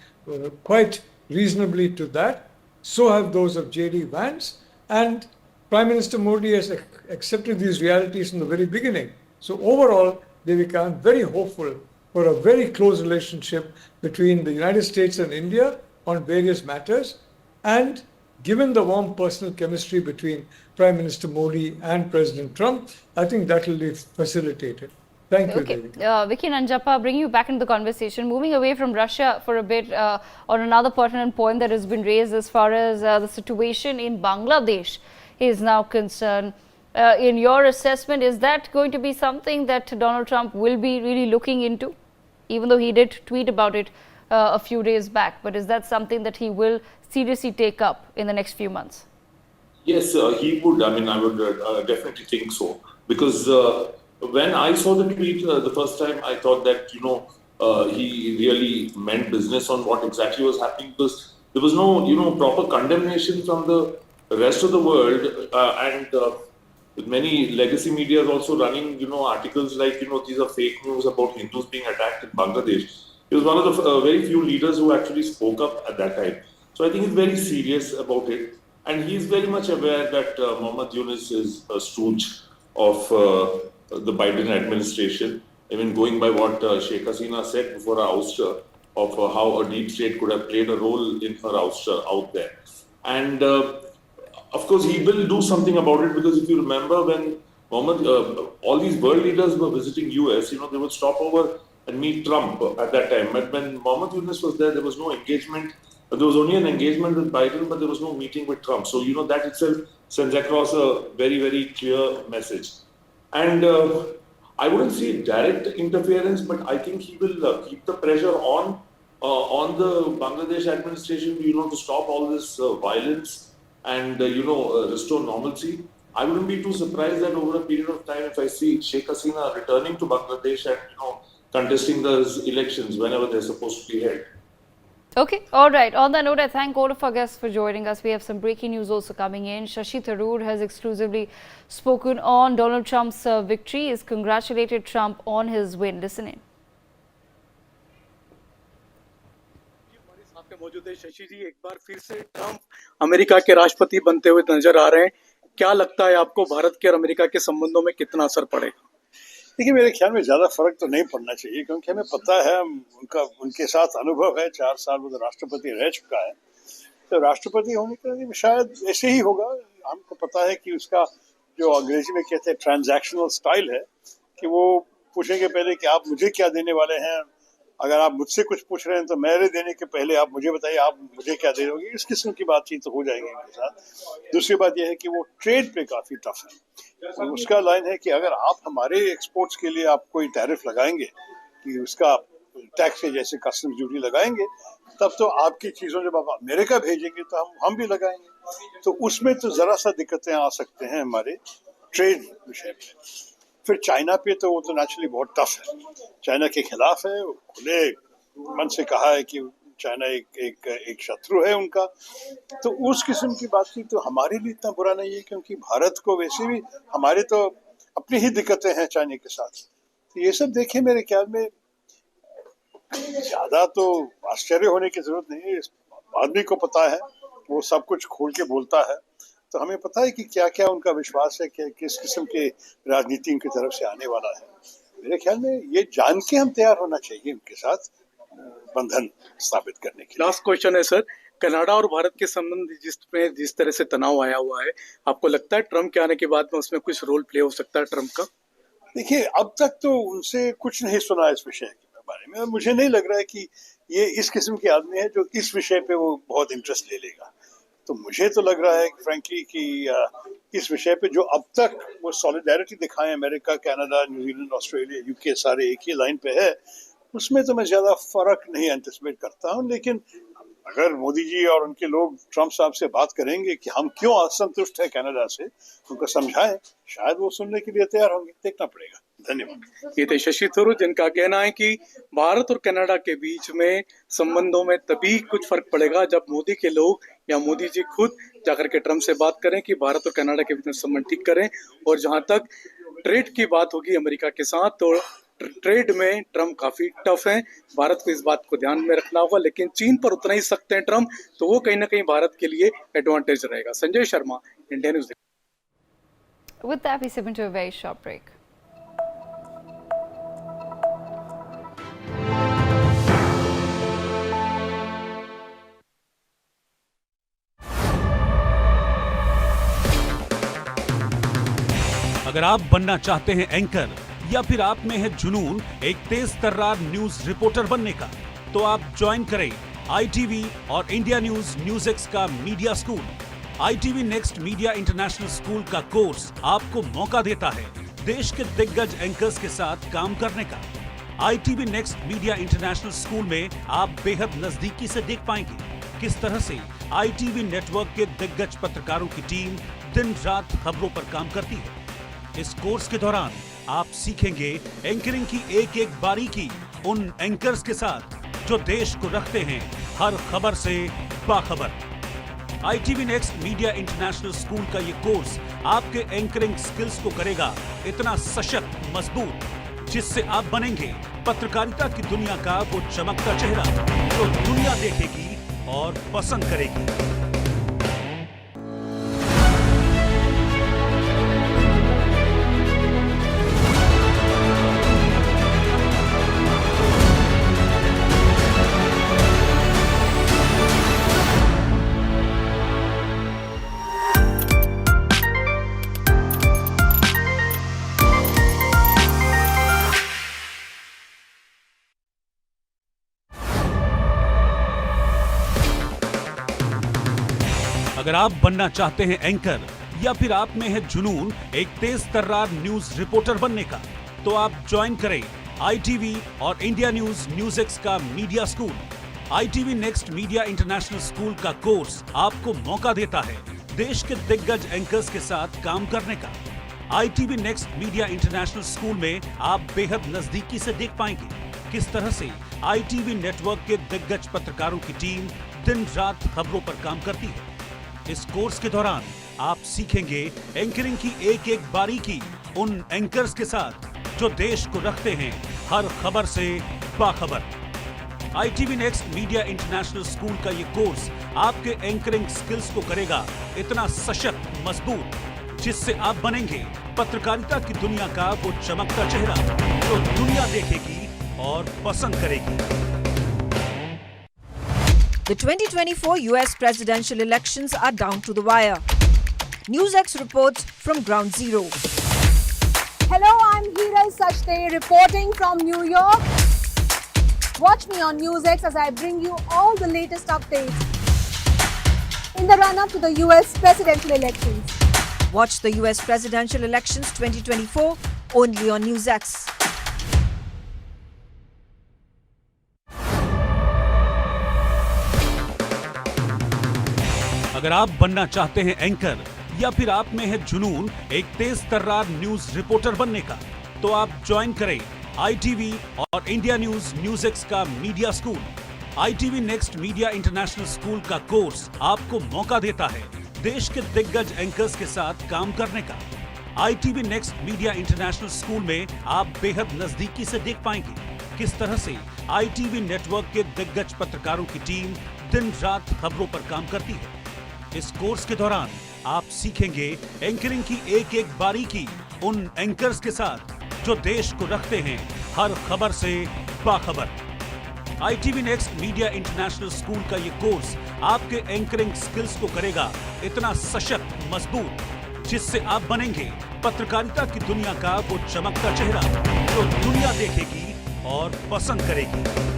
quite reasonably to that. So have those of J.D. Vance. And Prime Minister Modi has accepted these realities from the very beginning. So overall, Devika, I'm very hopeful for a very close relationship between the United States and India on various matters. And given the warm personal chemistry between Prime Minister Modi and President Trump, I think that will be facilitated. Thank you, Devika. Vicky Nanjappa, bringing you back into the conversation, moving away from Russia for a bit on another pertinent point that has been raised as far as the situation in Bangladesh is now concerned. In your assessment, is that going to be something that Donald Trump will be really looking into? Even though he did tweet about it a few days back, but is that something that he will seriously take up in the next few months? Yes, he would. I mean, I would definitely think so. Because when I saw the tweet the first time, I thought that, he really meant business on what exactly was happening because there was no, proper condemnation from the rest of the world. And with many legacy media also running, articles like, these are fake news about Hindus being attacked in Bangladesh. He was one of the very few leaders who actually spoke up at that time. So I think he's very serious about it. And he's very much aware that Mohammad Yunus is a stooge of the Biden administration. I mean, going by what Sheikh Hasina said before her ouster of how a deep state could have played a role in her ouster out there. And of course, he will do something about it because if you remember when all these world leaders were visiting US, they would stop over and meet Trump at that time. But when Mohammad Yunus was there was no engagement. There was only an engagement with Biden, but there was no meeting with Trump. So, that itself sends across a very, very clear message. And I wouldn't say direct interference, but I think he will keep the pressure on the Bangladesh administration, to stop all this violence and, restore normalcy. I wouldn't be too surprised that over a period of time, if I see Sheikh Hasina returning to Bangladesh and, contesting those elections whenever they're supposed to be held. Okay, all right. On that note, I thank all of our guests for joining us. We have some breaking news also coming in. Shashi Tharoor has exclusively spoken on Donald Trump's victory. He's congratulated Trump on his win. Listen in. मौजूद है शशि जी, एक बार फिर से Trump America के राष्ट्रपति बनते हुए नजर आ रहे हैं। क्या लगता है आपको भारत के और अमेरिका के संबंधों में कितना असर पड़ेगा? देखिए, मेरे ख्याल में ज्यादा फर्क तो नहीं पड़ना चाहिए, क्योंकि हमें पता है, उनके साथ अनुभव है, 4 साल वो राष्ट्रपति रह चुका है। तो राष्ट्रपति होने के लिए शायद ऐसे ही होगा। हमको पता है कि उसका जो अंग्रेजी में कहते हैं ट्रांजैक्शनल स्टाइल है, कि वो पूछेंगे पहले कि आप मुझे क्या देने वाले हैं। अगर आप मुझसे कुछ पूछ रहे हैं तो मेरे देने के पहले आप मुझे बताइए आप मुझे क्या दे दोगे। इस किस्म की बातचीत तो हो जाएगी उनके साथ। दूसरी बात यह है कि वो ट्रेड पे काफी टफ है। उसका लाइन है कि अगर आप हमारे एक्सपोर्ट्स के लिए आप कोई टैरिफ लगाएंगे, कि उसका टैक्स के जैसे कस्टम्स ड्यूटी लगाएंगे, तब तो आपकी चीजों जब आप अमेरिका भेजेंगे तो हम भी लगाएंगे। तो उसमें तो जरा सा दिक्कतें आ सकते हैं हमारे ट्रेड विषय पे। फिर चाइना पे तो वो तो नेचुरली बहुत टफ है, चाइना के खिलाफ है। खुले मन से कहा है कि चाइना एक शत्रु है उनका। तो उस किस्म की बातचीत तो हमारे लिए इतना बुरा नहीं है, क्योंकि भारत को वैसे भी हमारे तो अपनी ही दिक्कतें हैं चाइना के साथ। तो ये सब देखे मेरे ख्याल में ज्यादा तो आश्चर्य होने की जरूरत नहीं है। इस आदमी को पता है, वो सब कुछ खोल के बोलता है। तो हमें पता है कि क्या क्या उनका विश्वास है, कि किस किस्म की राजनीति उनकी तरफ से आने वाला है। मेरे ख्याल में ये जान के हम तैयार होना चाहिए उनके साथ बंधन स्थापित करने के लिए। लास्ट क्वेश्चन है सर, कनाडा और भारत के संबंध जिस तरह से तनाव आया हुआ है, आपको लगता है ट्रंप के आने के बाद में उसमें कुछ रोल प्ले हो सकता है ट्रंप का? देखिए, अब तक तो उनसे कुछ नहीं सुना इस विषय के बारे में। मुझे नहीं लग रहा है कि ये इस किस्म के आदमी है जो इस विषय पे वो बहुत इंटरेस्ट ले लेगा। तो मुझे तो लग रहा है फ्रैंकली कि इस विषय पे जो अब तक वो सॉलिडारिटी दिखाए America, Canada, New Zealand, Australia, UK सारे एक ही लाइन पे है, उसमें तो मैं ज्यादा फर्क नहीं एंटिसिपेट करता हूँ। लेकिन अगर मोदी जी और उनके लोग ट्रंप साहब से बात करेंगे कि हम क्यों असंतुष्ट है कनाडा से, उनको समझाएं, शायद वो सुनने के लिए तैयार होंगे। देखना पड़ेगा। धन्यवाद। ये थे शशि थरूर, जिनका कहना है कि भारत और कनाडा के बीच में संबंधों में तभी कुछ फर्क पड़ेगा जब मोदी के लोग या मोदी जी खुद जाकर के ट्रंप से बात करें कि भारत और कनाडा के बीच में संबंध ठीक करें। और जहां तक ट्रेड की बात होगी अमेरिका के साथ, तो ट्रेड में ट्रंप काफी टफ है। भारत को इस बात को ध्यान में रखना होगा, लेकिन चीन पर उतना ही सख्त है ट्रंप, तो वो कहीं ना कहीं भारत के लिए एडवांटेज रहेगा। Sanjay Sharma, India news. With that, we step into a very short break. अगर आप बनना चाहते हैं एंकर, या फिर आप में है जुनून एक तेज तर्रार न्यूज रिपोर्टर बनने का, तो आप ज्वाइन करें ITV और इंडिया न्यूज़ का media school. ITV next media international school का कोर्स आपको मौका देता है देश के दिग्गज एंकर्स के साथ काम करने का। ITV next media international school में आप बेहद नजदीकी से देख पाएंगे किस तरह से ITV नेटवर्क के दिग्गज पत्रकारों की टीम दिन रात खबरों पर काम करती है। इस कोर्स के दौरान आप सीखेंगे एंकरिंग की एक एक बारीकी उन एंकर्स के साथ जो देश को रखते हैं हर खबर से बाखबर। ITV next media international school का ये कोर्स आपके एंकरिंग स्किल्स को करेगा इतना सशक्त, मजबूत, जिससे आप बनेंगे पत्रकारिता की दुनिया का वो चमकता चेहरा जो दुनिया देखेगी और पसंद करेगी। अगर आप बनना चाहते हैं एंकर, या फिर आप में है जुनून एक तेज तर्रार न्यूज रिपोर्टर बनने का, तो आप ज्वाइन करें ITV और इंडिया न्यूज़ का media school. ITV next media international school का कोर्स आपको मौका देता है देश के दिग्गज एंकर्स के साथ काम करने का। ITV next media international school में आप बेहद नजदीकी से देख पाएंगे किस तरह से ITV नेटवर्क के दिग्गज पत्रकारों की टीम दिन रात खबरों पर काम करती है। इस कोर्स के दौरान आप सीखेंगे एंकरिंग की एक एक बारीकी उन एंकर्स के साथ जो देश को रखते हैं हर खबर से बाखबर। ITV next media international school का ये कोर्स आपके एंकरिंग स्किल्स को करेगा इतना सशक्त, मजबूत, जिससे आप बनेंगे पत्रकारिता की दुनिया का वो चमकता चेहरा जो दुनिया देखेगी और पसंद करेगी। The 2024 US presidential elections are down to the wire. Newsx reports from Ground Zero. Hello, I'm Hiral Sachde reporting from New York. Watch me on Newsx as I bring you all the latest updates in the run-up to the US presidential elections. Watch the US presidential elections 2024 only on Newsx. अगर आप बनना चाहते हैं anchor या फिर आप में है जुनून एक तेज तर्रार न्यूज रिपोर्टर बनने का, तो आप ज्वाइन करें ITV और इंडिया न्यूज न्यूज़ का media school. ITV next media international school का कोर्स आपको मौका देता है देश के दिग्गज एंकर्स के साथ काम करने का। ITV next media international school में आप बेहद नजदीकी से देख पाएंगे किस तरह से ITV नेटवर्क के दिग्गज पत्रकारों की टीम दिन रात खबरों पर काम करती है। इस कोर्स के दौरान आप सीखेंगे एंकरिंग की एक एक बारीकी उन एंकर्स के साथ जो देश को रखते हैं हर खबर से बाखबर। ITV next media international school का ये कोर्स आपके एंकरिंग स्किल्स को करेगा इतना सशक्त, मजबूत, जिससे आप बनेंगे पत्रकारिता की दुनिया का वो चमकता चेहरा जो दुनिया देखेगी और पसंद करेगी।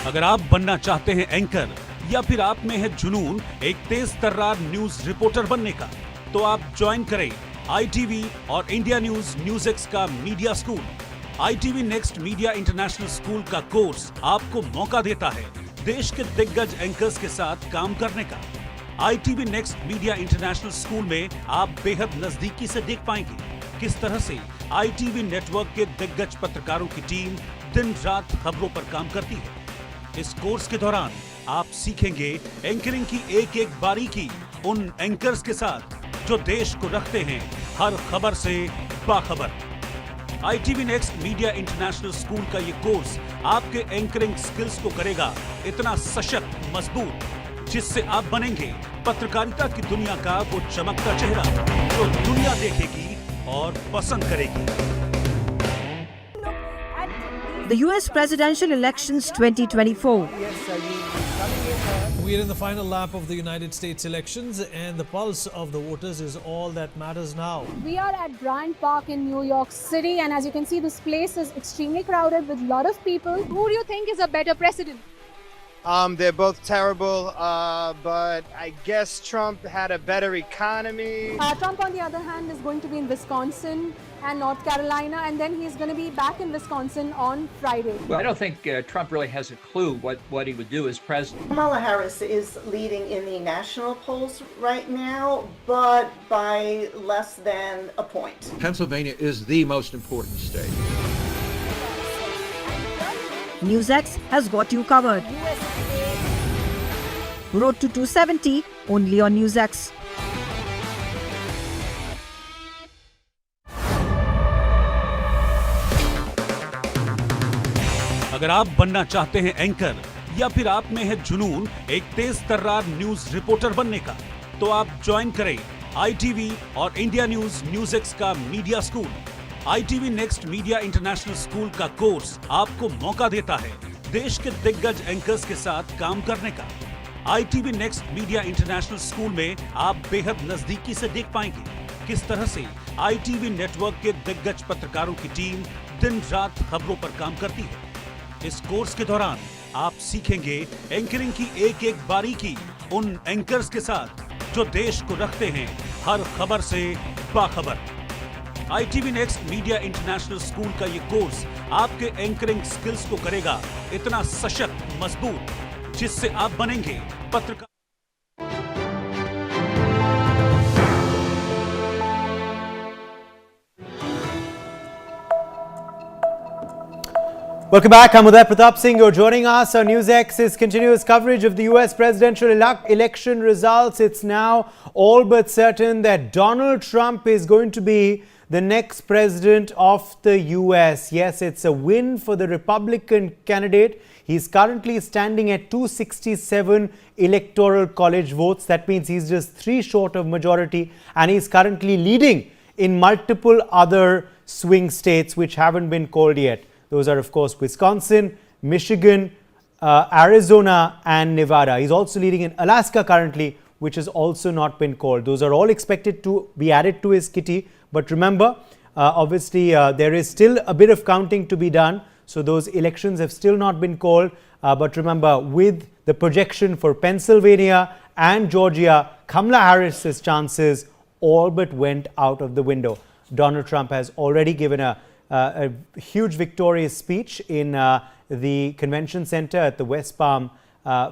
अगर आप बनना चाहते हैं एंकर या फिर आप में है जुनून एक तेज तर्रार न्यूज रिपोर्टर बनने का, तो आप ज्वाइन करें ITV और इंडिया न्यूज न्यूज़ का media school. ITV next media international school का कोर्स आपको मौका देता है देश के दिग्गज एंकर्स के साथ काम करने का। ITV next media international school में आप बेहद नजदीकी से देख पाएंगे किस तरह से ITV नेटवर्क के दिग्गज पत्रकारों की टीम दिन रात खबरों पर काम करती है। इस कोर्स के दौरान आप सीखेंगे एंकरिंग की एक एक बारीकी उन एंकर्स के साथ जो देश को रखते हैं हर खबर से बाखबर। ITV next media international school का ये कोर्स आपके एंकरिंग स्किल्स को करेगा इतना सशक्त, मजबूत, जिससे आप बनेंगे पत्रकारिता की दुनिया का वो चमकता चेहरा जो दुनिया देखेगी और पसंद करेगी। The US presidential elections 2024. We are in the final lap of the United States elections, and the pulse of the voters is all that matters now. We are at Bryant Park in New York City, and as you can see, this place is extremely crowded with a lot of people. Who do you think is a better president? They're both terrible, but I guess Trump had a better economy. Trump, on the other hand, is going to be in Wisconsin and North Carolina, and then he's going to be back in Wisconsin on Friday. Well, I don't think Trump really has a clue what he would do as president. Kamala Harris is leading in the national polls right now, but by less than a point. Pennsylvania is the most important state. Newsx has got you covered. Road to 270 only on Newsx. अगर आप बनना चाहते हैं anchor या फिर आप में है जुनून एक तेज तर्रार न्यूज रिपोर्टर बनने का, तो आप ज्वाइन करें ITV और इंडिया न्यूज न्यूज़ का media school. ITV next media international school का कोर्स आपको मौका देता है देश के दिग्गज एंकर्स के साथ काम करने का। ITV next media international school में आप बेहद नजदीकी से देख पाएंगे किस तरह से ITV नेटवर्क के दिग्गज पत्रकारों की टीम दिन रात खबरों पर काम करती है। इस कोर्स के दौरान आप सीखेंगे एंकरिंग की एक एक बारीकी उन एंकर्स के साथ जो देश को रखते हैं हर खबर से बाखबर। ITV next media international school का ये कोर्स आपके एंकरिंग स्किल्स को करेगा इतना सशक्त, मजबूत, जिससे आप बनेंगे पत्रकार। Welcome back. I'm Uday Pratap Singh. You're joining us on Newsx's continuous coverage of the US presidential election results. It's now all but certain that Donald Trump is going to be the next president of the US. Yes, it's a win for the Republican candidate. He's currently standing at 267 electoral college votes. That means he's just 3 short of majority, and he's currently leading in multiple other swing states which haven't been called yet. Those are, of course, Wisconsin, Michigan, Arizona, and Nevada. He's also leading in Alaska currently, which has also not been called. Those are all expected to be added to his kitty. But remember, obviously, there is still a bit of counting to be done. So those elections have still not been called. But remember, with the projection for Pennsylvania and Georgia, Kamala Harris's chances all but went out of the window. Donald Trump has already given a huge victorious speech in the convention center at the West Palm,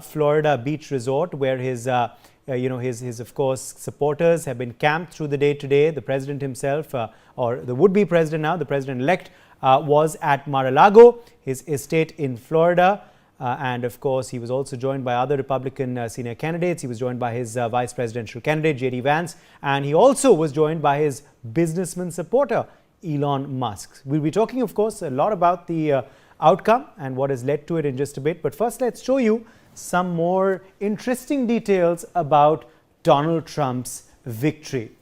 Florida Beach Resort, where his of course supporters have been camped through the day today. The president himself, or the would-be president now, the president-elect, was at Mar-a-Lago, his estate in Florida. And of course, he was also joined by other Republican senior candidates. He was joined by his vice presidential candidate, J.D. Vance, and he also was joined by his businessman supporter, Elon Musk. We'll be talking, of course, a lot about the outcome and what has led to it in just a bit. But first, let's show you some more interesting details about Donald Trump's victory.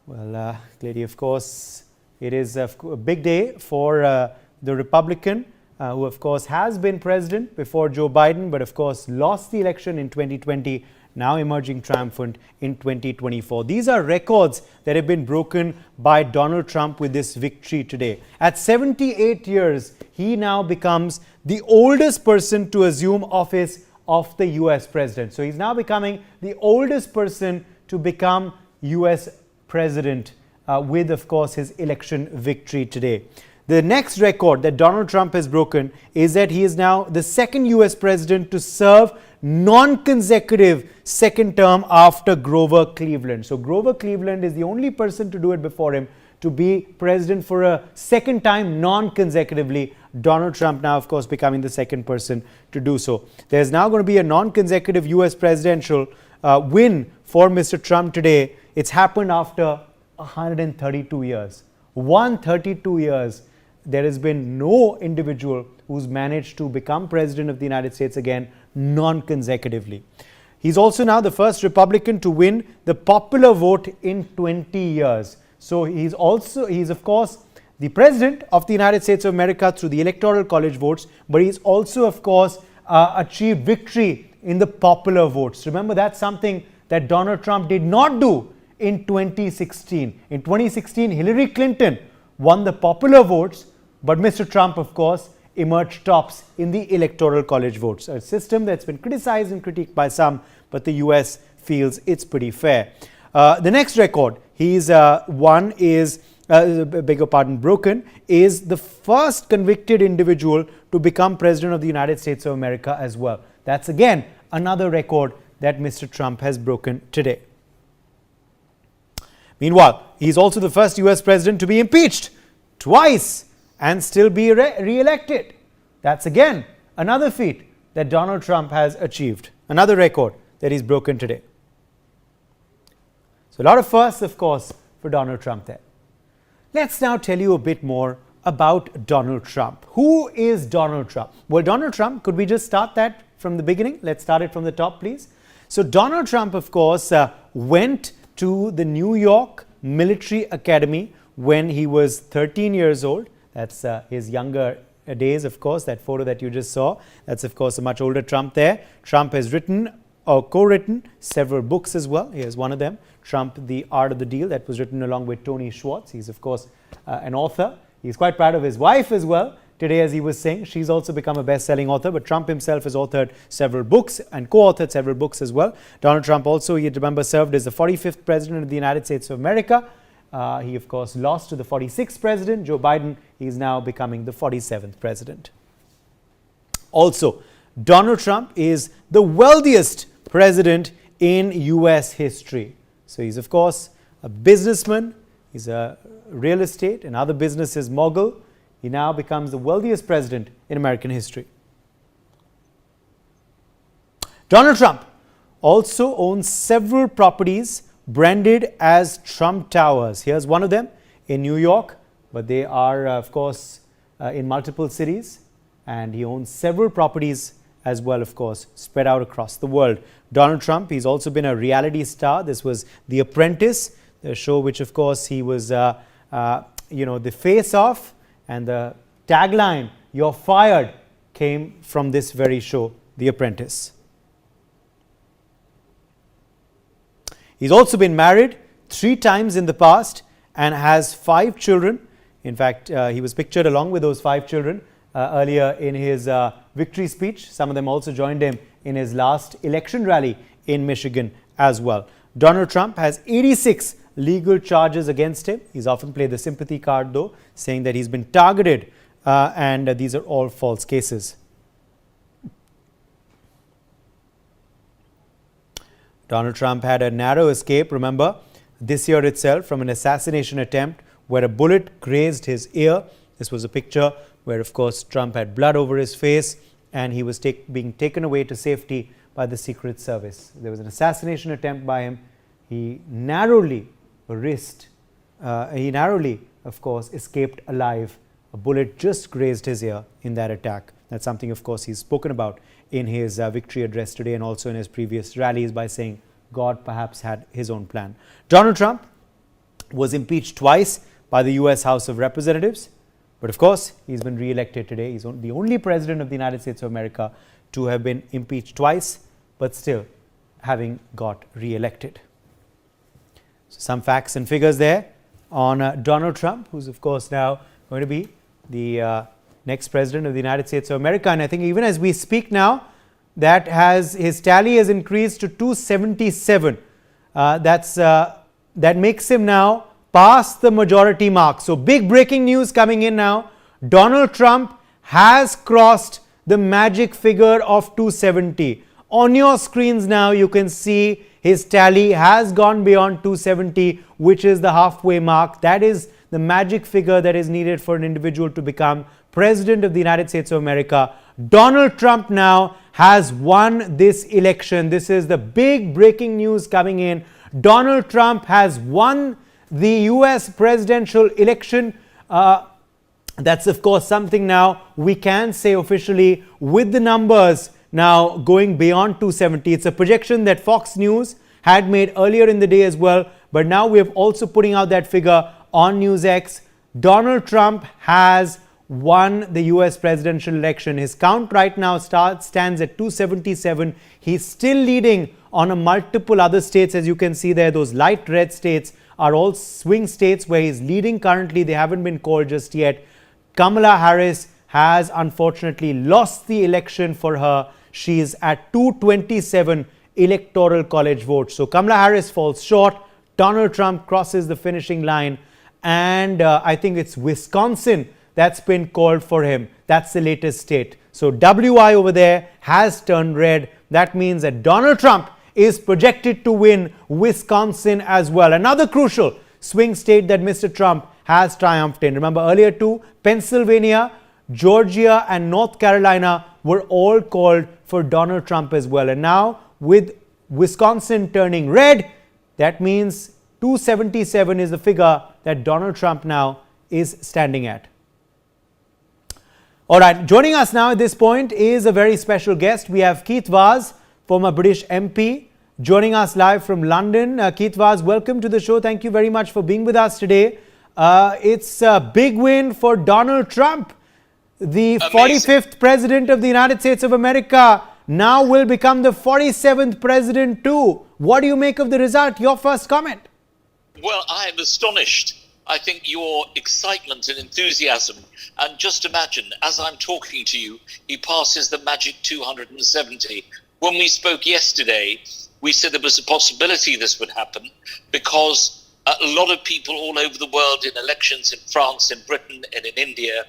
Well, clearly, of course, it is a big day for the Republican who, of course, has been president before Joe Biden, but, of course, lost the election in 2020. Now emerging triumphant in 2024. These are records that have been broken by Donald Trump with this victory today. At 78 years, he now becomes the oldest person to assume office of the US president. So he's now becoming the oldest person to become US president with, of course, his election victory today. The next record that Donald Trump has broken is that he is now the second US president to serve non-consecutive second term after Grover Cleveland. So Grover Cleveland is the only person to do it before him to be president for a second time non-consecutively. Donald Trump now, of course, becoming the second person to do so. There's now going to be a non-consecutive US presidential win for Mr. Trump today. It's happened after 132 years. 132 years. There has been no individual who's managed to become president of the United States again non-consecutively. He's also now the first Republican to win the popular vote in 20 years. So he's of course the president of the United States of America through the Electoral College votes, but he's also, of course, achieved victory in the popular votes. Remember, that's something that Donald Trump did not do in 2016. In 2016, Hillary Clinton won the popular votes, but Mr. Trump, of course, emerged tops in the Electoral College votes, a system that's been criticized and critiqued by some, but the US feels it's pretty fair. The next record he's won is, broken, is the first convicted individual to become president of the United States of America as well. That's again another record that Mr. Trump has broken today. Meanwhile, he's also the first US president to be impeached twice and still be re-elected. That's again another feat that Donald Trump has achieved, another record that he's broken today. So a lot of firsts, of course, for Donald Trump there. Let's now tell you a bit more about Donald Trump. Who is Donald Trump? Well, Donald Trump, could we just start that from the beginning? Let's start it from the top, please. So Donald Trump, of course, went to the New York Military Academy when he was 13 years old. That's his younger days, of course, that photo that you just saw. That's, of course, a much older Trump there. Trump has written or co-written several books as well. Here's one of them, Trump, The Art of the Deal, that was written along with Tony Schwartz. He's, of course, an author. He's quite proud of his wife as well, today, as he was saying. She's also become a best-selling author, but Trump himself has authored several books and co-authored several books as well. Donald Trump also, you remember, served as the 45th president of the United States of America. He, of course, lost to the 46th president, Joe Biden. He's now becoming the 47th president. Also, Donald Trump is the wealthiest president in U.S. history. So he's, of course, a businessman. He's a real estate and other businesses mogul. He now becomes the wealthiest president in American history. Donald Trump also owns several properties branded as Trump Towers. Here's one of them in New York, but they are, of course, in multiple cities. And he owns several properties as well, of course, spread out across the world. Donald Trump, he's also been a reality star. This was The Apprentice, the show which, of course, he was, the face of, and the tagline, "You're fired," came from this very show, The Apprentice. He's also been married 3 times in the past and has 5 children. In fact, he was pictured along with those 5 children earlier in his victory speech. Some of them also joined him in his last election rally in Michigan as well. Donald Trump has 86 legal charges against him. He's often played the sympathy card, though, saying that he's been targeted and these are all false cases. Donald Trump had a narrow escape, remember, this year itself from an assassination attempt where a bullet grazed his ear. This was a picture where, of course, Trump had blood over his face and he was being taken away to safety by the Secret Service. There was an assassination attempt by him. He narrowly, of course, escaped alive. A bullet just grazed his ear in that attack. That's something, of course, he's spoken about in his victory address today and also in his previous rallies by saying God perhaps had his own plan. Donald Trump was impeached twice by the U.S. House of Representatives. But of course, he's been re-elected today. He's the only president of the United States of America to have been impeached twice, but still having got re-elected. So some facts and figures there on Donald Trump, who's of course now going to be the next president of the United States of America. And I think even as we speak now, his tally has increased to 277. That makes him now past the majority mark. So big breaking news coming in now. Donald Trump has crossed the magic figure of 270. On your screens now you can see his tally has gone beyond 270, which is the halfway mark. That is the magic figure that is needed for an individual to become president of the United States of America. Donald Trump now has won this election. This is the big breaking news coming in. Donald Trump has won the U.S. presidential election. That's, of course, something now we can say officially with the numbers now going beyond 270. It's a projection that Fox News had made earlier in the day as well. But now we have also putting out that figure on Newsx. Donald Trump has won the U.S. presidential election. His count right now stands at 277. He's still leading on a multiple other states. As you can see there, those light red states are all swing states where he's leading currently. They haven't been called just yet. Kamala Harris has unfortunately lost the election for her. She is at 227 electoral college votes. So Kamala Harris falls short. Donald Trump crosses the finishing line. And I think it's Wisconsin that's been called for him. That's the latest state. So WI over there has turned red. That means that Donald Trump is projected to win Wisconsin as well. Another crucial swing state that Mr. Trump has triumphed in. Remember earlier too, Pennsylvania, Georgia and North Carolina were all called for Donald Trump as well. And now with Wisconsin turning red, that means 277 is the figure that Donald Trump now is standing at. All right, joining us now at this point is a very special guest. We have Keith Vaz, former British MP, joining us live from London. Keith Vaz, welcome to the show. Thank you very much for being with us today. It's a big win for Donald Trump. The 45th president of the United States of America now will become the 47th president too. What do you make of the result? Your first comment. Well, I am astonished. I think your excitement and enthusiasm, and just imagine, as I'm talking to you, he passes the magic 270. When we spoke yesterday, we said there was a possibility this would happen because a lot of people all over the world in elections in France, in Britain, and in India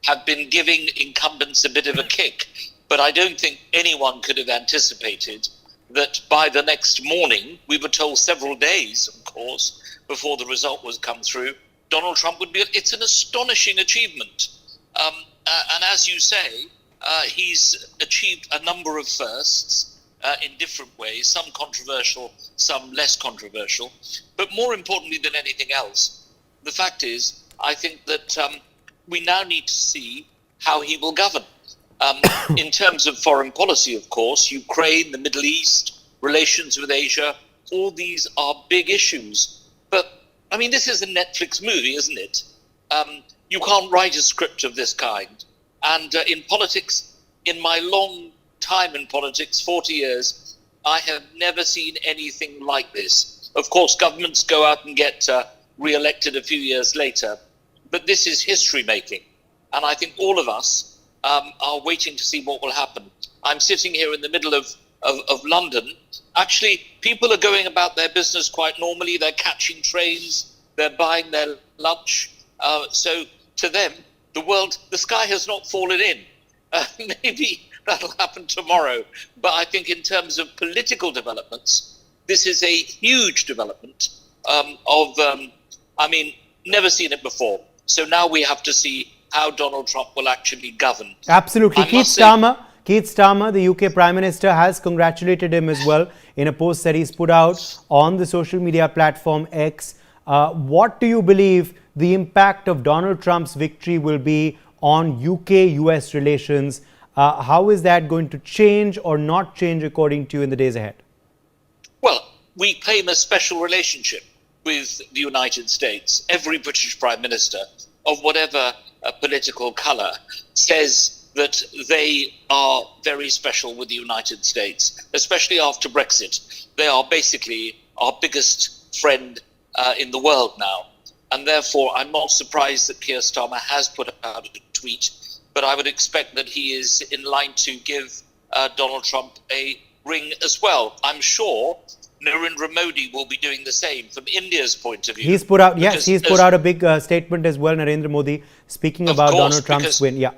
have been giving incumbents a bit of a kick. But I don't think anyone could have anticipated that by the next morning, we were told several days, of course, before the result was come through, Donald Trump would be. It's an astonishing achievement. And as you say, he's achieved a number of firsts in different ways, some controversial, some less controversial. But more importantly than anything else, the fact is, I think that we now need to see how he will govern. In terms of foreign policy, of course, Ukraine, the Middle East, relations with Asia, all these are big issues. But, I mean, this is a Netflix movie, isn't it? You can't write a script of this kind. And in politics, in my long time in politics, 40 years, I have never seen anything like this. Of course, governments go out and get re-elected a few years later. But this is history making. And I think all of us are waiting to see what will happen. I'm sitting here in the middle of London. Actually, people are going about their business quite normally. They're catching trains. They're buying their lunch. So to them, the sky has not fallen in. Maybe that'll happen tomorrow. But I think in terms of political developments, this is a huge development never seen it before. So now we have to see how Donald Trump will actually govern. Absolutely. Keith Starmer, the UK Prime Minister, has congratulated him as well in a post that he's put out on the social media platform X. What do you believe the impact of Donald Trump's victory will be on UK-US relations? How is that going to change or not change according to you in the days ahead? Well, we claim a special relationship with the United States. Every British Prime Minister of whatever political colour says that they are very special with the United States, especially after Brexit. They are basically our biggest friend in the world now. And therefore, I'm not surprised that Keir Starmer has put out a tweet, but I would expect that he is in line to give Donald Trump a ring as well. I'm sure Narendra Modi will be doing the same from India's point of view. He's put out, he's put out a big statement as well, Narendra Modi, speaking about Donald Trump's win. Yeah.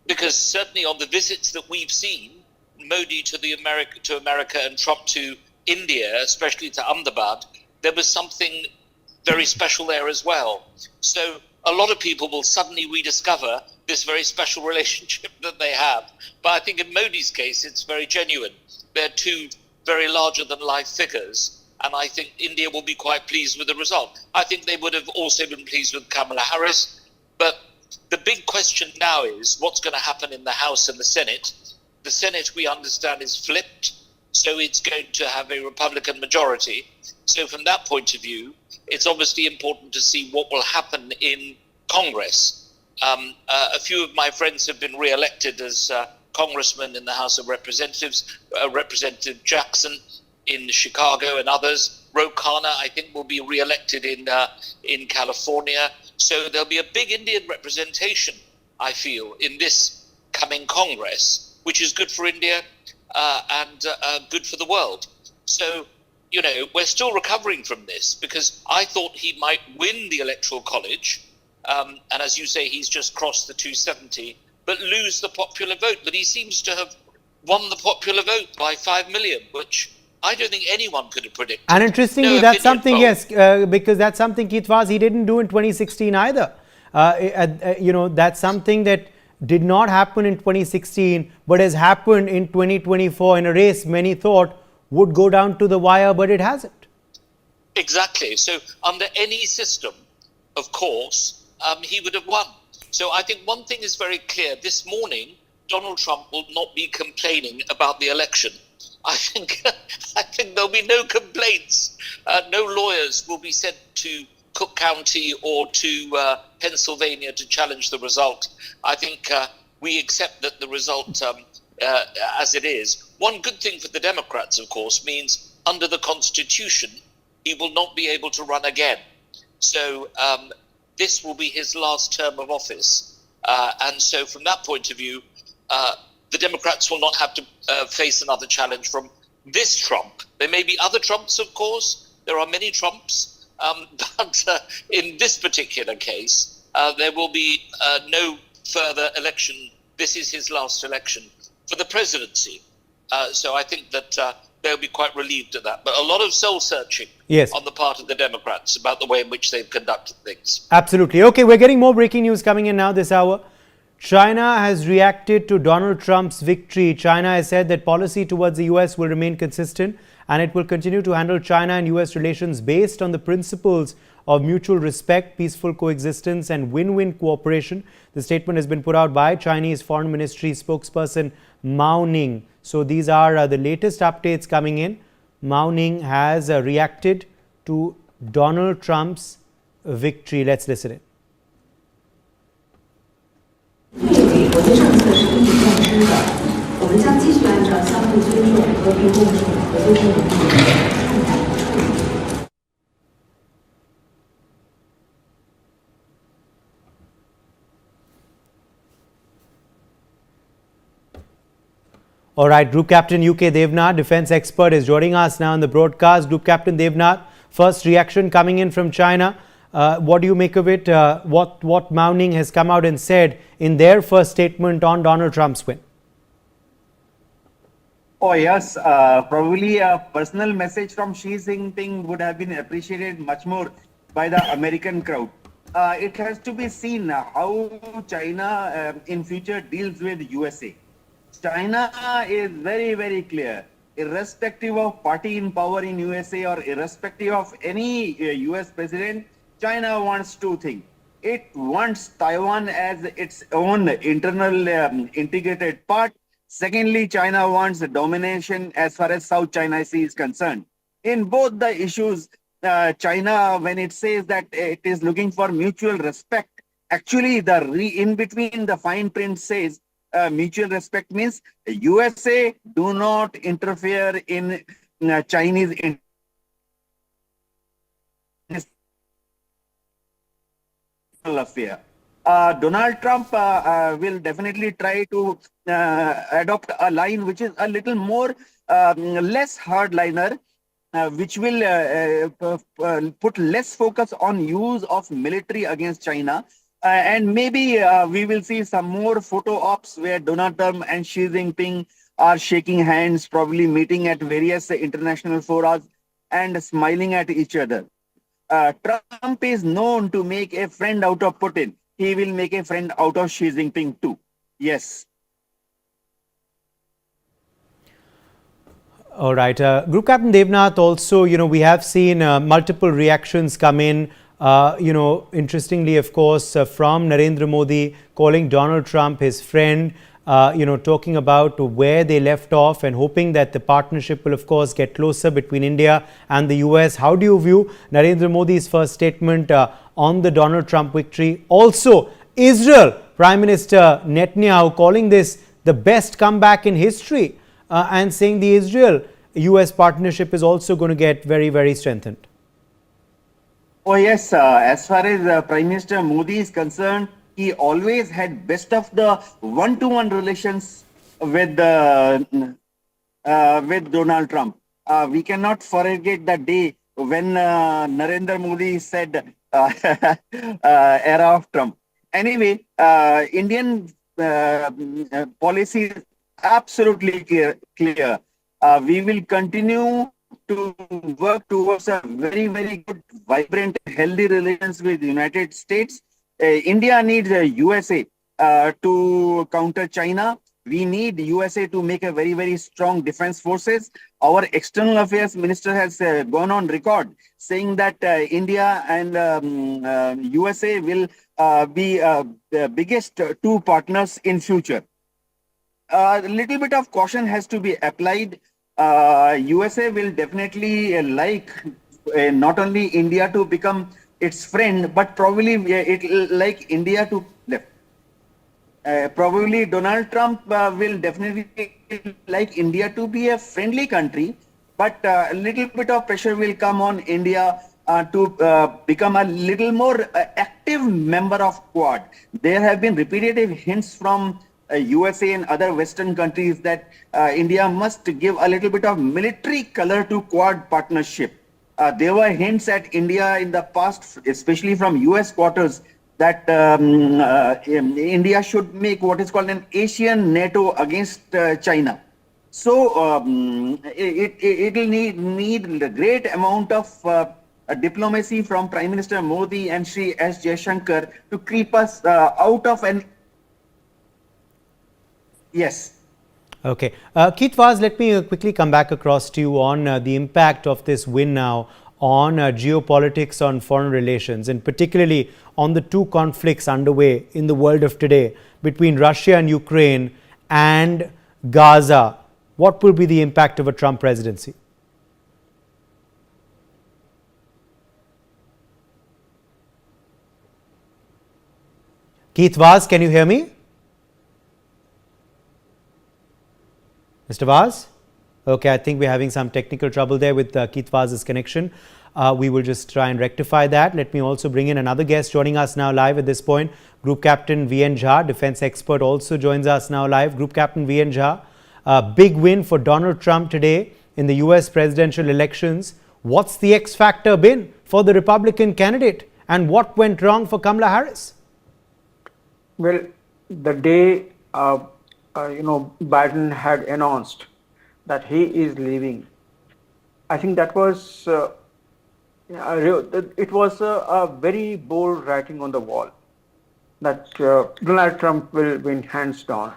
Because certainly on the visits that we've seen, Modi to America and Trump to India, especially to Ahmedabad, there was something very special there as well. So a lot of people will suddenly rediscover this very special relationship that they have. But I think in Modi's case, it's very genuine. They're two very larger than life figures. And I think India will be quite pleased with the result. I think they would have also been pleased with Kamala Harris. But the big question now is what's going to happen in the House and the Senate. The Senate, we understand, is flipped. So it's going to have a Republican majority. So from that point of view, it's obviously important to see what will happen in Congress. A few of my friends have been re-elected as congressmen in the House of Representatives. Representative Jackson in Chicago and others. Ro Khanna, I think, will be re-elected in California. So there'll be a big Indian representation, I feel, in this coming Congress, which is good for India and good for the world. So, you know, we're still recovering from this because I thought he might win the Electoral College. And as you say, he's just crossed the 270, but lose the popular vote. But he seems to have won the popular vote by 5 million, which I don't think anyone could have predicted. And interestingly, that's something, because that's something, Keith Vaz, he didn't do in 2016 either. That's something that did not happen in 2016, but has happened in 2024 in a race many thought would go down to the wire, but it hasn't. Exactly. So under any system, of course, he would have won. So I think one thing is very clear. This morning, Donald Trump will not be complaining about the election. I think there'll be no complaints. No lawyers will be sent to Cook County or to Pennsylvania to challenge the result. I think we accept that the result as it is. One good thing for the Democrats, of course, means under the Constitution, he will not be able to run again. So this will be his last term of office. And so from that point of view, the Democrats will not have to face another challenge from this Trump. There may be other Trumps, of course. There are many Trumps. But in this particular case, there will be no further election. This is his last election for the presidency. So I think that they'll be quite relieved at that. But a lot of soul-searching on the part of the Democrats about the way in which they've conducted things. Absolutely. Okay, we're getting more breaking news coming in now this hour. China has reacted to Donald Trump's victory. China has said that policy towards the U.S. will remain consistent and it will continue to handle China and U.S. relations based on the principles of mutual respect, peaceful coexistence and win-win cooperation. The statement has been put out by Chinese Foreign Ministry spokesperson Mao Ning. So these are the latest updates coming in. Mao Ning has reacted to Donald Trump's victory. Let's listen in. All right, Group Captain UK Devnath, defense expert, is joining us now on the broadcast. Group Captain Devnath, first reaction coming in from China. What do you make of it? What Mao Ning has come out and said in their first statement on Donald Trump's win? Oh yes, probably a personal message from Xi Jinping would have been appreciated much more by the American crowd. It has to be seen how China in future deals with USA. China is very, very clear. Irrespective of party in power in USA or irrespective of any US president, China wants two things. It wants Taiwan as its own internal integrated part. Secondly, China wants domination as far as South China Sea is concerned. In both the issues, China, when it says that it is looking for mutual respect, actually in between the fine print says mutual respect means USA do not interfere in Chinese affair. Donald Trump will definitely try to adopt a line which is a little more less hardliner, which will put less focus on use of military against China. And maybe we will see some more photo ops where Donald Trump and Xi Jinping are shaking hands, probably meeting at various international forums and smiling at each other. Trump is known to make a friend out of Putin. He will make a friend out of Xi Jinping too. Yes. All right. Group Captain Devnath, also, we have seen multiple reactions come in. Interestingly, of course, from Narendra Modi calling Donald Trump his friend, talking about where they left off and hoping that the partnership will, of course, get closer between India and the US. How do you view Narendra Modi's first statement on the Donald Trump victory? Also, Israel Prime Minister Netanyahu calling this the best comeback in history and saying the Israel-US partnership is also going to get very, very strengthened. Oh yes, as far as Prime Minister Modi is concerned, he always had best of the one-to-one relations with Donald Trump. We cannot forget the day when Narendra Modi said era of Trump. Anyway, Indian policy is absolutely clear. We will continue to work towards a very, very good, vibrant, healthy relations with the United States. India needs USA to counter China. We need USA to make a very, very strong defense forces. Our external affairs minister has gone on record saying that India and USA will be the biggest two partners in future. A little bit of caution has to be applied. USA will definitely like not only India to become its friend, but probably it like India to left. Probably Donald Trump will definitely like India to be a friendly country, but a little bit of pressure will come on India to become a little more active member of Quad. There have been repetitive hints from USA and other Western countries that India must give a little bit of military color to Quad partnership. There were hints at India in the past, especially from US quarters, that India should make what is called an Asian NATO against China. So it will need a great amount of diplomacy from Prime Minister Modi and Shri S. Jaishankar to keep us out of an. Yes. Okay. Keith Vaz, let me quickly come back across to you on the impact of this win now on geopolitics, on foreign relations, and particularly on the two conflicts underway in the world of today between Russia and Ukraine and Gaza. What will be the impact of a Trump presidency? Keith Vaz, can you hear me? Mr. Vaz? Okay, I think we're having some technical trouble there with Keith Vaz's connection. We will just try and rectify that. Let me also bring in another guest joining us now live at this point. Group Captain V.N. Jha, defense expert, also joins us now live. Group Captain V.N. Jha, big win for Donald Trump today in the U.S. presidential elections. What's the X factor been for the Republican candidate, and what went wrong for Kamala Harris? Well, the day Biden had announced that he is leaving, I think that was it was a very bold writing on the wall that Donald Trump will win hands down.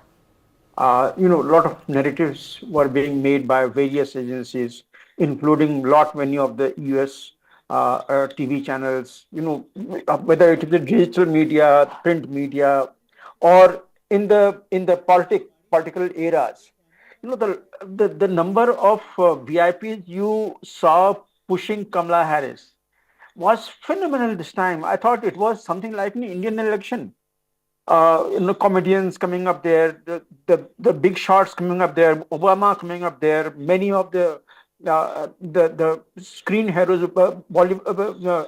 A lot of narratives were being made by various agencies, including many of the U.S. TV channels. Whether it is the digital media, print media, or in the political eras. The number of VIPs you saw pushing Kamala Harris was phenomenal this time. I thought it was something like an Indian election. Comedians coming up there, the big shots coming up there, Obama coming up there, many of the screen heroes,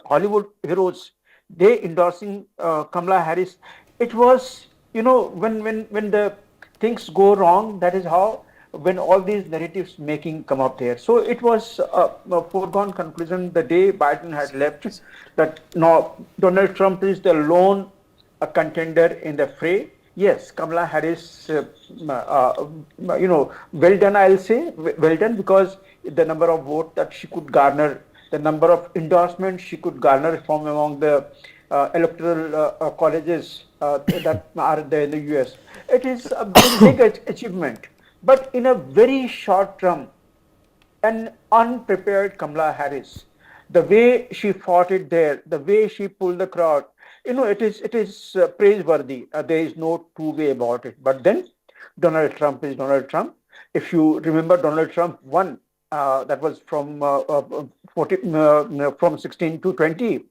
Hollywood heroes, they endorsing Kamala Harris. It was, when the things go wrong, that is how, when all these narratives making come up there. So it was a foregone conclusion the day Biden had left that now Donald Trump is the lone a contender in the fray. Yes, Kamala Harris, well done, I'll say, well done, because the number of votes that she could garner, the number of endorsements she could garner from among the electoral colleges that are there in the US. It is a big achievement. But in a very short term, an unprepared Kamala Harris, the way she fought it there, the way she pulled the crowd, it is praiseworthy. There is no two way about it. But then Donald Trump is Donald Trump. If you remember, Donald Trump won. That was from 16 to 20.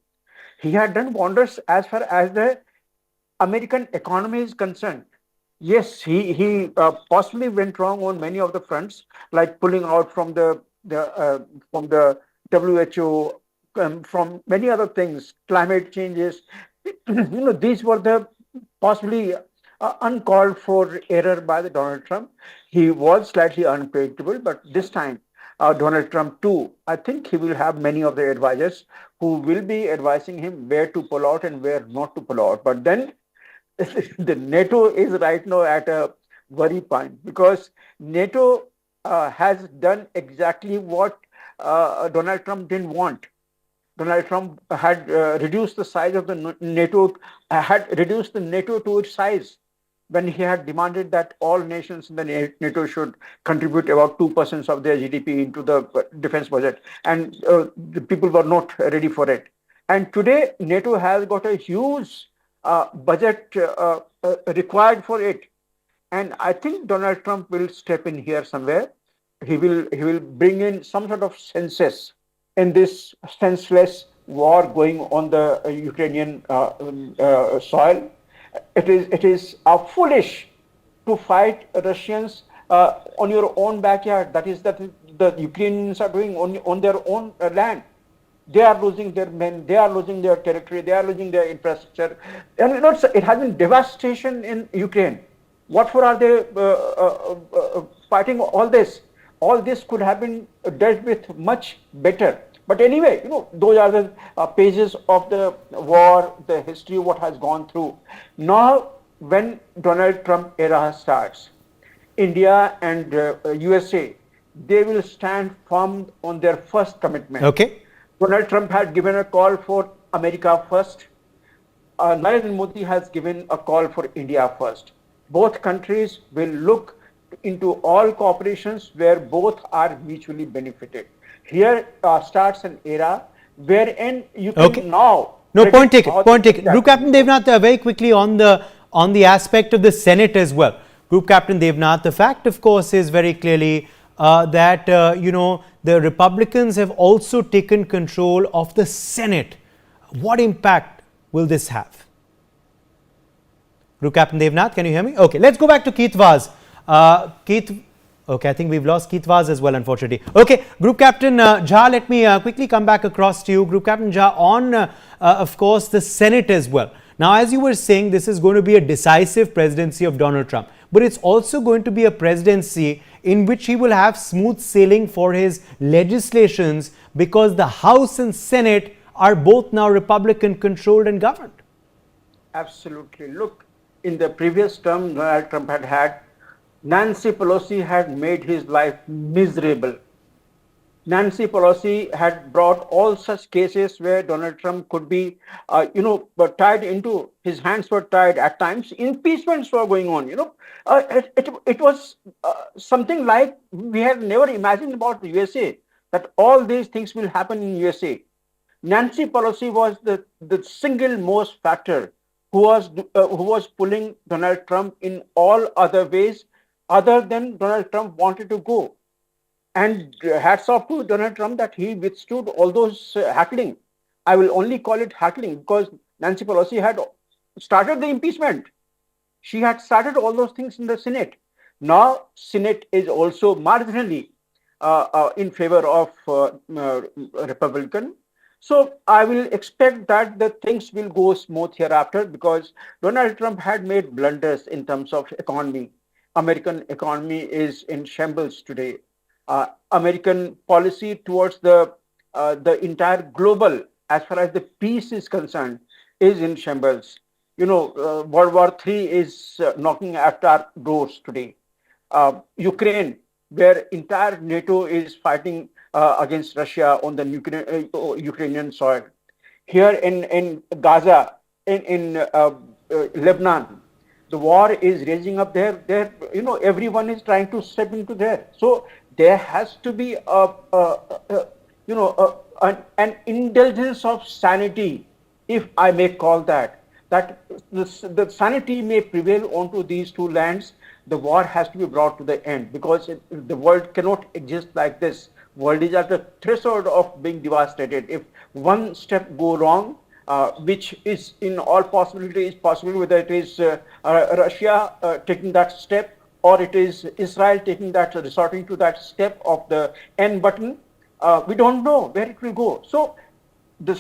He had done wonders as far as the American economy is concerned. Yes, he possibly went wrong on many of the fronts, like pulling out from the WHO, from many other things, climate changes. These were the possibly uncalled for error by the Donald Trump. He was slightly unpredictable, but this time Donald Trump too, I think he will have many of the advisors who will be advising him where to pull out and where not to pull out. But then the NATO is right now at a worry point, because NATO has done exactly what Donald Trump didn't want. Donald Trump had reduced the size of the NATO, had reduced the NATO to its size when he had demanded that all nations in the NATO should contribute about 2% of their GDP into the defense budget. And the people were not ready for it. And today, NATO has got a huge budget required for it. And I think Donald Trump will step in here somewhere. He will bring in some sort of senses in this senseless war going on the Ukrainian soil. It is foolish to fight Russians on your own backyard. That is that the Ukrainians are doing on their own land. They are losing their men, they are losing their territory, they are losing their infrastructure. And it has been devastation in Ukraine. What for are they fighting all this? All this could have been dealt with much better. But anyway, those are the pages of the war, the history, what has gone through. Now, when Donald Trump era starts, India and USA, they will stand firm on their first commitment. Okay. Donald Trump had given a call for America first. Narendra Modi has given a call for India first. Both countries will look into all cooperations where both are mutually benefited. Here starts an era wherein you can now. No, point taken. Point taken. Group Captain Devnath, very quickly on the aspect of the Senate as well. Group Captain Devnath, the fact, of course, is very clearly that the Republicans have also taken control of the Senate. What impact will this have? Group Captain Devnath, can you hear me? Okay, let's go back to Keith Vaz. Keith, okay, I think we've lost Keith Vaz as well, unfortunately. Okay, Group Captain Jha, let me quickly come back across to you. Group Captain Jha, on, of course, the Senate as well. Now, as you were saying, this is going to be a decisive presidency of Donald Trump. But it's also going to be a presidency in which he will have smooth sailing for his legislations because the House and Senate are both now Republican controlled and governed. Absolutely. Look, in the previous term Donald Trump had, Nancy Pelosi had made his life miserable. Nancy Pelosi had brought all such cases where Donald Trump could be, tied into, his hands were tied at times. Impeachments were going on, It was something like we had never imagined about the USA, that all these things will happen in USA. Nancy Pelosi was the single most factor who was pulling Donald Trump in all other ways other than Donald Trump wanted to go. And hats off to Donald Trump that he withstood all those heckling. I will only call it heckling because Nancy Pelosi had started the impeachment. She had started all those things in the Senate. Now, Senate is also marginally in favor of Republican. So I will expect that the things will go smooth hereafter because Donald Trump had made blunders in terms of economy. American economy is in shambles today. American policy towards the entire global, as far as the peace is concerned, is in shambles. World War III is knocking at our doors today. Ukraine, where entire NATO is fighting against Russia on the Ukrainian soil. Here in Gaza, in Lebanon, the war is raging up there. Everyone is trying to step into there. So there has to be an indulgence of sanity, if I may call that the sanity may prevail onto these two lands. The war has to be brought to the end because the world cannot exist like this. World is at the threshold of being devastated. If one step go wrong, which is in all possibility is possible, whether it is Russia taking that step or it is Israel resorting to that step of the end button, we don't know where it will go. So the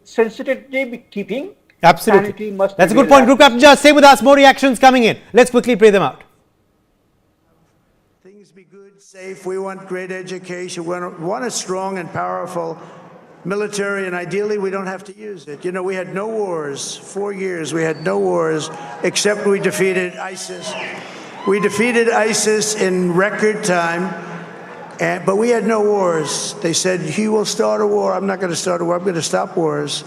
sensitivity keeping. Absolutely. That's a good point. Group Captain, just stay with us. More reactions coming in. Let's quickly play them out. Things be good, safe. We want great education. We want a strong and powerful military, and ideally we don't have to use it. We had no wars. 4 years we had no wars, except we defeated ISIS. We defeated ISIS in record time, but we had no wars. They said, he will start a war. I'm not going to start a war. I'm going to stop wars.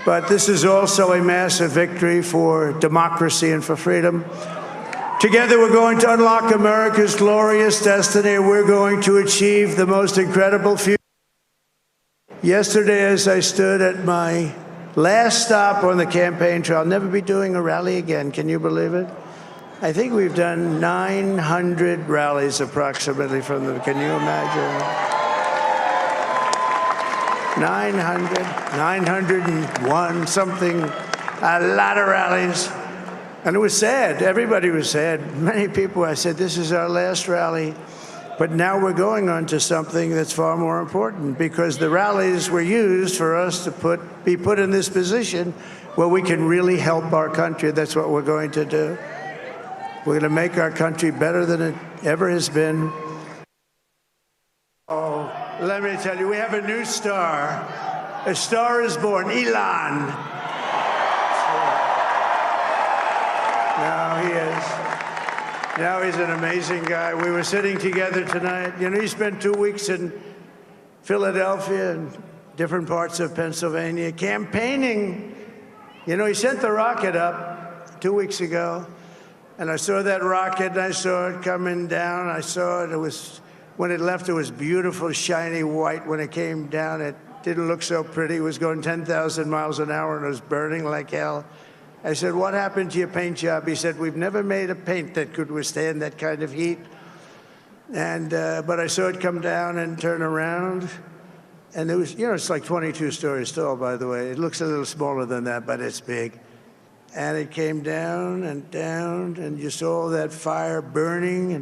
But this is also a massive victory for democracy and for freedom. Together, we're going to unlock America's glorious destiny. We're going to achieve the most incredible future. Yesterday, as I stood at my last stop on the campaign trail, I'll never be doing a rally again. Can you believe it? I think we've done 900 rallies approximately from them. Can you imagine? 901, something, a lot of rallies. And it was sad. Everybody was sad. Many people, I said, this is our last rally. But now we're going on to something that's far more important, because the rallies were used for us to be put in this position where we can really help our country. That's what we're going to do. We're going to make our country better than it ever has been. Oh, let me tell you, we have a new star. A star is born, Elon. Now he is. Now he's an amazing guy. We were sitting together tonight. You know, he spent 2 weeks in Philadelphia and different parts of Pennsylvania campaigning. You know, he sent the rocket up 2 weeks ago, and I saw that rocket, and I saw it coming down. I saw it. It was, when it left, it was beautiful, shiny white. When it came down, it didn't look so pretty. It was going 10,000 miles an hour, and it was burning like hell. I said, what happened to your paint job? He said, we've never made a paint that could withstand that kind of heat. And but I saw it come down and turn around. And it was, you know, it's like 22 stories tall, by the way. It looks a little smaller than that, but it's big. And it came down, and you saw that fire burning.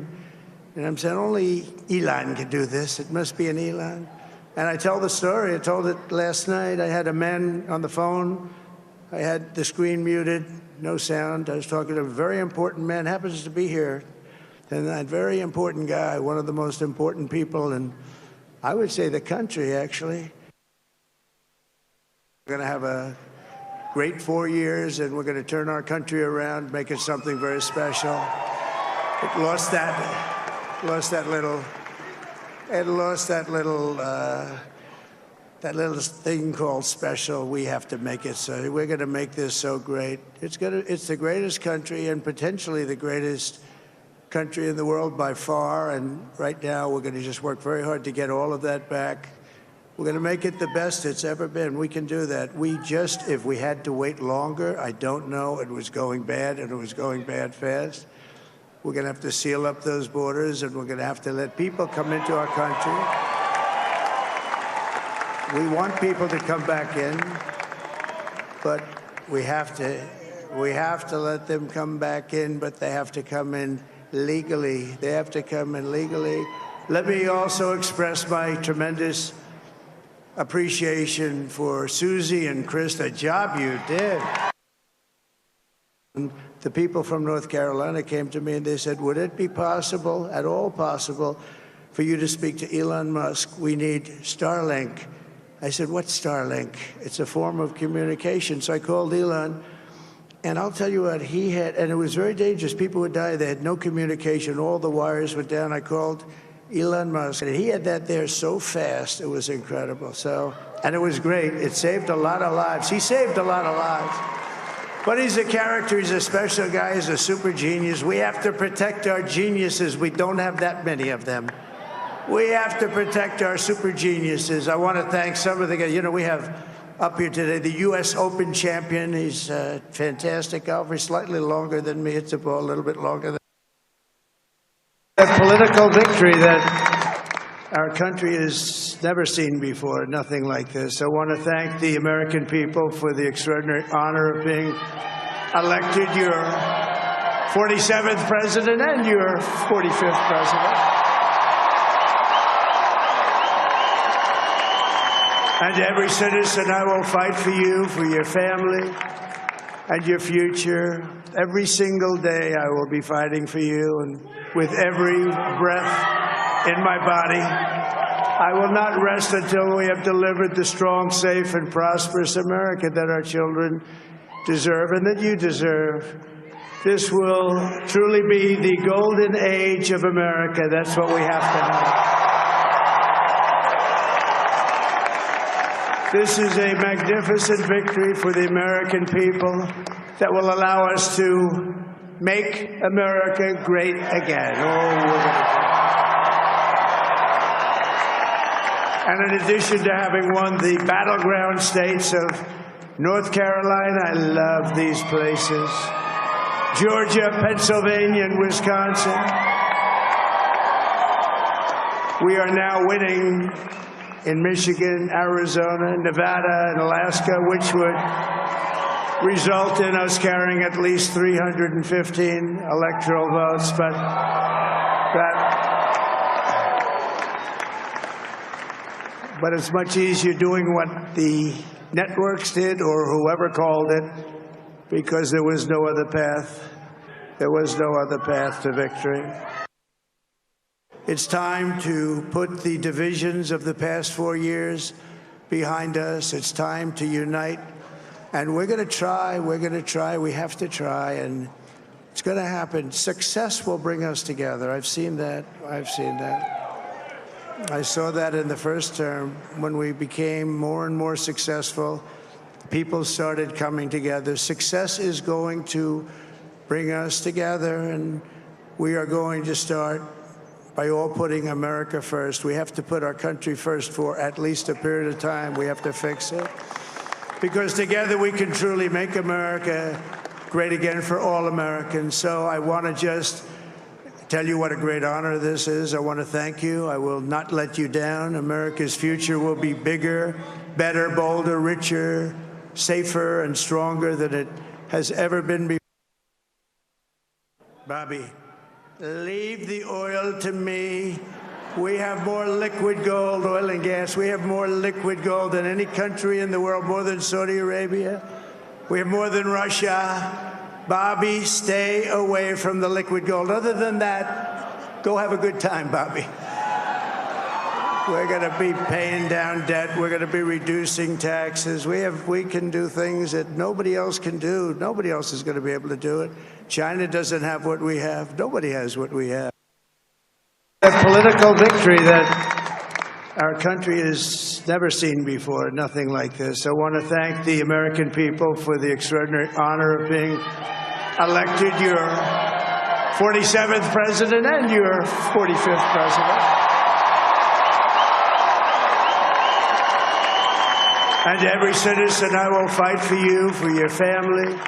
And I'm saying, only Elon could do this. It must be an Elon. And I tell the story. I told it last night. I had a man on the phone. I had the screen muted, no sound. I was talking to a very important man, happens to be here. And that very important guy, one of the most important people in, I would say, the country, actually. We're going to have a great 4 years, and we're going to turn our country around, make it something very special. It lost that little thing called special. We have to make it so. We're going to make this so great. It's the greatest country, and potentially the greatest country in the world by far. And right now, we're going to just work very hard to get all of that back. We're going to make it the best it's ever been. We can do that. If we had to wait longer, I don't know. It was going bad, and it was going bad fast. We're going to have to seal up those borders, and we're going to have to let people come into our country. We want people to come back in, but we have to let them come back in, but they have to come in legally. They have to come in legally. Let me also express my tremendous appreciation for Susie and Chris, the job you did. The people from North Carolina came to me and they said, would it be possible, at all possible, for you to speak to Elon Musk? We need Starlink. I said, what's Starlink? It's a form of communication. So I called Elon, and I'll tell you what, he had, and it was very dangerous. People would die. They had no communication. All the wires were down. I called Elon Musk, and he had that there so fast. It was incredible. So, and it was great. It saved a lot of lives. He saved a lot of lives. But he's a character. He's a special guy. He's a super genius. We have to protect our geniuses. We don't have that many of them. We have to protect our super geniuses. I want to thank some of the guys. You know, we have up here today the U.S. Open champion. He's a fantastic golfer. He's slightly longer than me. Hits the ball a little bit longer than a political victory that our country has never seen before. Nothing like this. I want to thank the American people for the extraordinary honor of being elected your 47th president and your 45th president. And every citizen, I will fight for you, for your family, and your future. Every single day, I will be fighting for you, and with every breath in my body, I will not rest until we have delivered the strong, safe, and prosperous America that our children deserve and that you deserve. This will truly be the golden age of America. That's what we have to have. This is a magnificent victory for the American people that will allow us to make America great again. And in addition to having won the battleground states of North Carolina, I love these places, Georgia, Pennsylvania, and Wisconsin, we are now winning in Michigan, Arizona, Nevada, and Alaska, which would result in us carrying at least 315 electoral votes. But but it's much easier doing what the networks did or whoever called it, because there was no other path. There was no other path to victory. It's time to put the divisions of the past 4 years behind us. It's time to unite. And we're going to try, we have to try, and it's going to happen. Success will bring us together. I've seen that. I saw that in the first term. When we became more and more successful, people started coming together. Success is going to bring us together, and we are going to start by all putting America first. We have to put our country first for at least a period of time. We have to fix it. Because together we can truly make America great again for all Americans. So I want to just tell you what a great honor this is. I want to thank you. I will not let you down. America's future will be bigger, better, bolder, richer, safer, and stronger than it has ever been before. Bobby, leave the oil to me. We have more liquid gold, oil and gas. We have more liquid gold than any country in the world, more than Saudi Arabia. We have more than Russia. Bobby, stay away from the liquid gold. Other than that, go have a good time, Bobby. We're going to be paying down debt. We're going to be reducing taxes. We can do things that nobody else can do. Nobody else is going to be able to do it. China doesn't have what we have. Nobody has what we have. A political victory that our country has never seen before, nothing like this. I want to thank the American people for the extraordinary honor of being elected your 47th president and your 45th president. And every citizen, I will fight for you, for your family,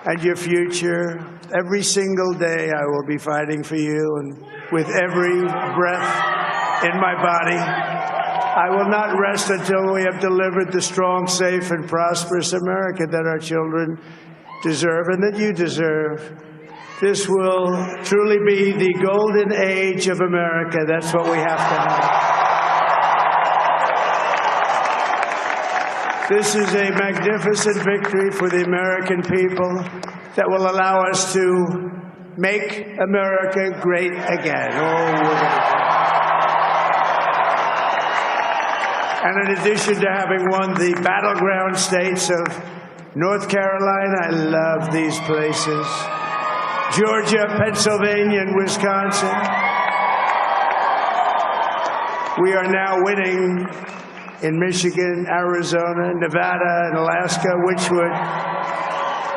and your future. Every single day I will be fighting for you, and with every breath in my body, I will not rest until we have delivered the strong, safe, and prosperous America that our children deserve and that you deserve. This will truly be the golden age of America. That's what we have to have. This is a magnificent victory for the American people that will allow us to make America great again. Oh, we're going to do it. And in addition to having won the battleground states of North Carolina, I love these places, Georgia, Pennsylvania, and Wisconsin, we are now winning in Michigan, Arizona, Nevada, and Alaska, which would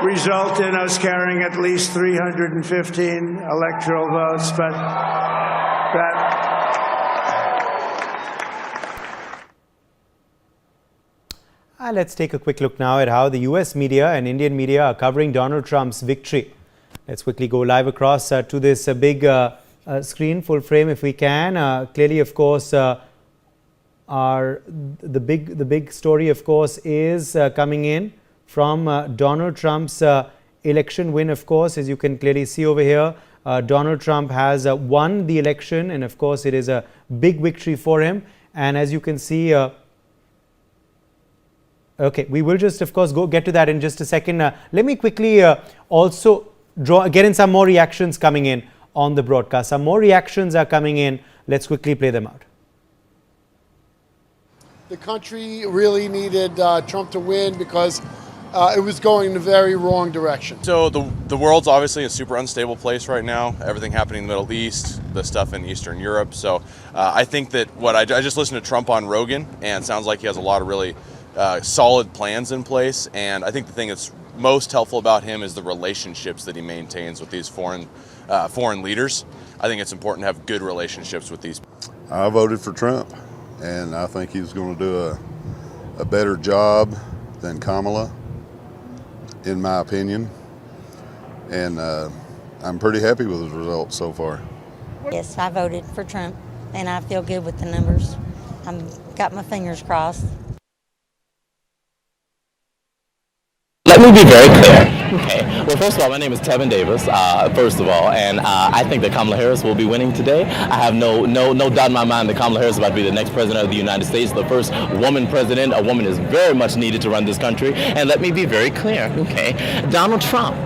result in us carrying at least 315 electoral votes. But let's take a quick look now at how the US media and Indian media are covering Donald Trump's victory. Let's quickly go live across to this big screen, full frame if we can. Clearly, of course, the big story, of course, is coming in from Donald Trump's election win. Of course, as you can clearly see over here, Donald Trump has won the election, and of course, it is a big victory for him. And as you can see, okay, we will just, of course, get to that in just a second. Let me quickly also get in some more reactions coming in on the broadcast. Some more reactions are coming in. Let's quickly play them out. The country really needed Trump to win because it was going in a very wrong direction. So the world's obviously a super unstable place right now. Everything happening in the Middle East, the stuff in Eastern Europe. So I think that I just listened to Trump on Rogan, and it sounds like he has a lot of really solid plans in place. And I think the thing that's most helpful about him is the relationships that he maintains with these foreign leaders. I think it's important to have good relationships with these. I voted for Trump, and I think he's going to do a better job than Kamala, in my opinion. And I'm pretty happy with his results so far. Yes, I voted for Trump, and I feel good with the numbers. I've got my fingers crossed. Let me be very clear. Okay. Well, first of all, my name is Tevin Davis. First of all, and I think that Kamala Harris will be winning today. I have no doubt in my mind that Kamala Harris is about to be the next president of the United States, the first woman president. A woman is very much needed to run this country. And let me be very clear. Okay, Donald Trump.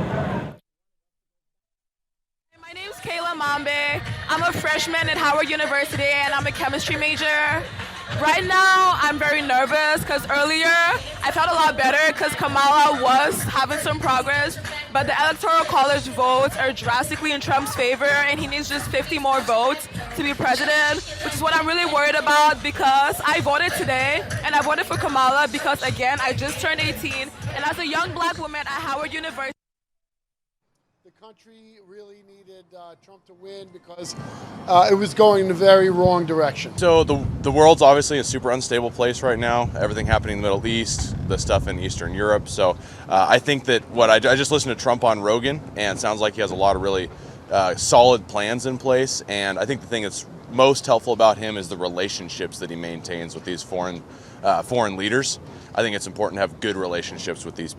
My name is Kayla Mambe. I'm a freshman at Howard University, and I'm a chemistry major. Right now, I'm very nervous because earlier I felt a lot better because Kamala was having some progress, but the Electoral College votes are drastically in Trump's favor, and he needs just 50 more votes to be president, which is what I'm really worried about because I voted today, and I voted for Kamala because, again, I just turned 18, and as a young black woman at Howard University, the country really needed Trump to win because it was going in a very wrong direction. So the world's obviously a super unstable place right now. Everything happening in the Middle East, the stuff in Eastern Europe. So I think that I just listened to Trump on Rogan, and it sounds like he has a lot of really solid plans in place. And I think the thing that's most helpful about him is the relationships that he maintains with these foreign leaders. I think it's important to have good relationships with these.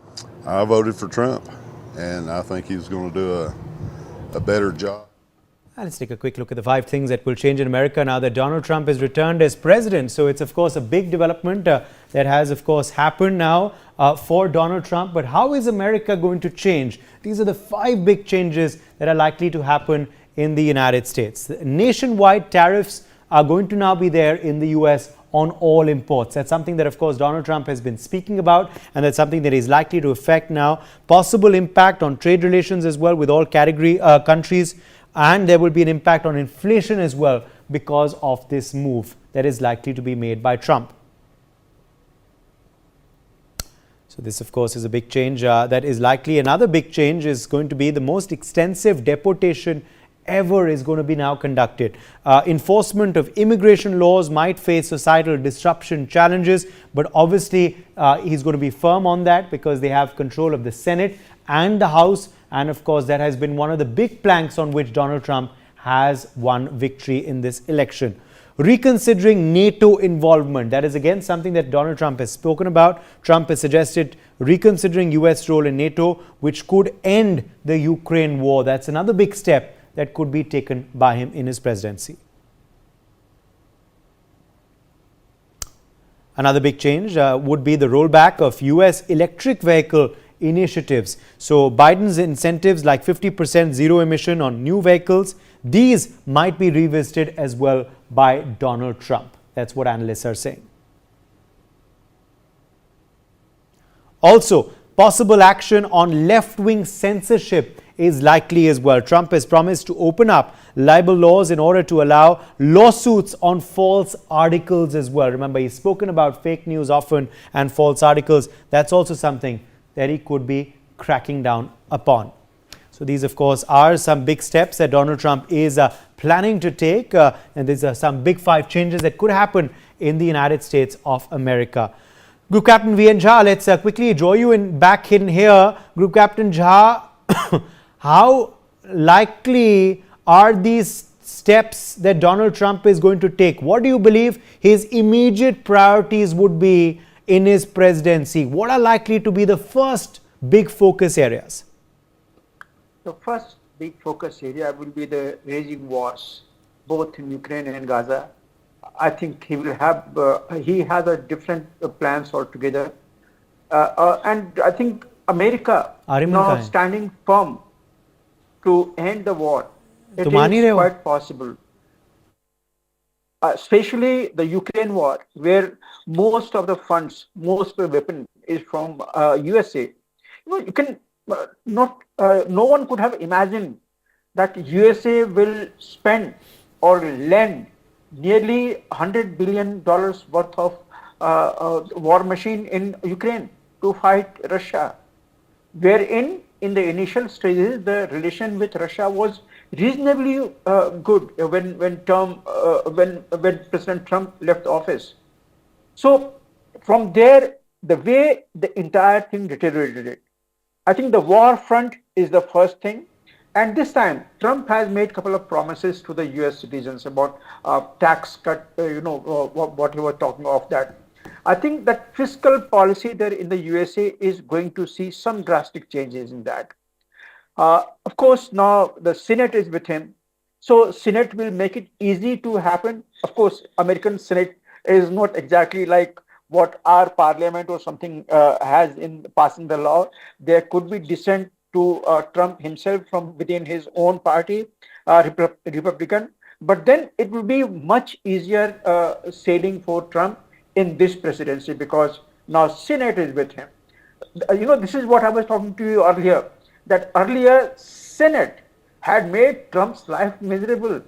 I voted for Trump, and I think he's going to do a better job. Let's take a quick look at the 5 things that will change in America now that Donald Trump is returned as president. So it's, of course, a big development that has, of course, happened now for Donald Trump. But how is America going to change? These are the 5 big changes that are likely to happen in the United States. Nationwide tariffs are going to now be there in the U.S. on all imports. That's something that, of course, Donald Trump has been speaking about, and that's something that is likely to affect now. Possible impact on trade relations as well with all category countries, and there will be an impact on inflation as well because of this move that is likely to be made by Trump. So this, of course, is a big change that is likely. Another big change is going to be the most extensive deportation ever is going to be now conducted. Enforcement of immigration laws might face societal disruption challenges, but obviously he's going to be firm on that because they have control of the Senate and the House, and of course that has been one of the big planks on which Donald Trump has won victory in this election. Reconsidering NATO involvement, that is again something that Donald Trump has spoken about. Trump has suggested reconsidering US role in NATO, which could end the Ukraine war. That's another big step that could be taken by him in his presidency. Another big change would be the rollback of US electric vehicle initiatives. So Biden's incentives like 50% zero emission on new vehicles, these might be revisited as well by Donald Trump. That's what analysts are saying. Also, possible action on left-wing censorship is likely as well. Trump has promised to open up libel laws in order to allow lawsuits on false articles as well. Remember, he's spoken about fake news often and false articles. That's also something that he could be cracking down upon. So these, of course, are some big steps that Donald Trump is planning to take. And these are some big 5 changes that could happen in the United States of America. Group Captain V.N. Jha, let's quickly draw you back in here. Group Captain Jha, how likely are these steps that Donald Trump is going to take? What do you believe his immediate priorities would be in his presidency? What are likely to be the first big focus areas? The first big focus area will be the raging wars, both in Ukraine and Gaza. I think he will have, he has a different plans altogether. And I think America now standing firm to end the war. It is quite possible. Especially the Ukraine war, where most of the funds, most of the weapon is from USA. You can no one could have imagined that USA will spend or lend nearly $100 billion worth of war machine in Ukraine to fight Russia, wherein in the initial stages the relation with Russia was reasonably good when President Trump left office. So from there, the way the entire thing deteriorated, I think the war front is the first thing. And this time, Trump has made a couple of promises to the US citizens about tax cut, what he was talking of that. I think that fiscal policy there in the USA is going to see some drastic changes in that. Of course, now the Senate is with him, so Senate will make it easy to happen. Of course, American Senate is not exactly like what our Parliament or something has in passing the law. There could be dissent to Trump himself from within his own party, Republican. But then it will be much easier sailing for Trump in this presidency because now Senate is with him. This is what I was talking to you earlier, that earlier Senate had made Trump's life miserable.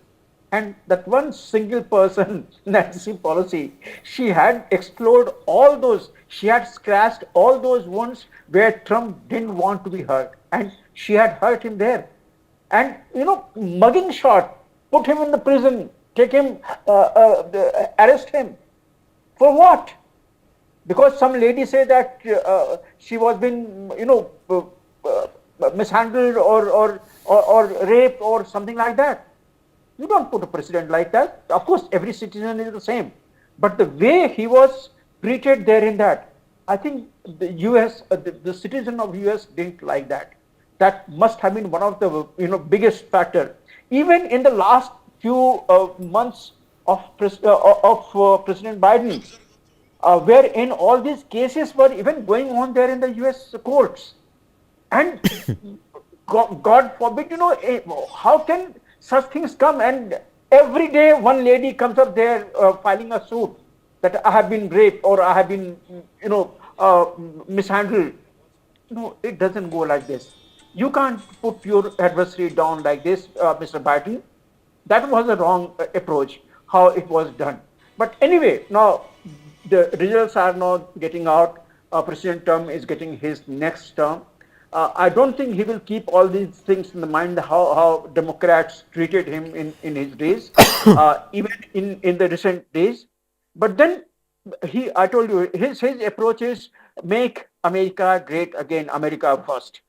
And that one single person, Nancy Pelosi, she had explored all those, she had scratched all those wounds where Trump didn't want to be hurt. And she had hurt him there. And, mugging shot, put him in the prison, take him, arrest him. For what? Because some lady say that she was been mishandled or raped or something like that. You don't put a president like that. Of course, every citizen is the same, but the way he was treated there in that, I think the US, the citizen of US didn't like that. That must have been one of the biggest factor. Even in the last few months of President Biden, wherein all these cases were even going on there in the US courts. And God forbid, how can such things come? And every day one lady comes up there filing a suit that I have been raped or I have been, mishandled. No, it doesn't go like this. You can't put your adversary down like this, Mr. Biden. That was a wrong approach, how it was done. But anyway, now the results are now getting out. President Trump is getting his next term. I don't think he will keep all these things in the mind, how Democrats treated him in his days, even in the recent days. But then I told you, his approach is make America great again, America first.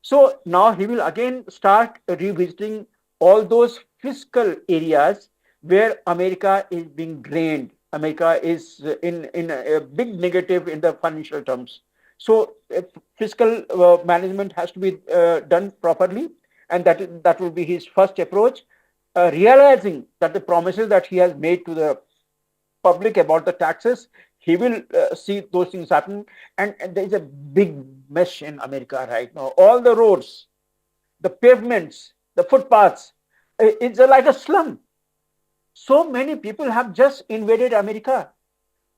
So now he will again start revisiting all those fiscal areas where America is being drained. America is in a big negative in the financial terms. So fiscal management has to be done properly, and that will be his first approach. Realizing that the promises that he has made to the public about the taxes, he will see those things happen. And there is a big mess in America right now. All the roads, the pavements, the footpaths, it's like a slum. So many people have just invaded America,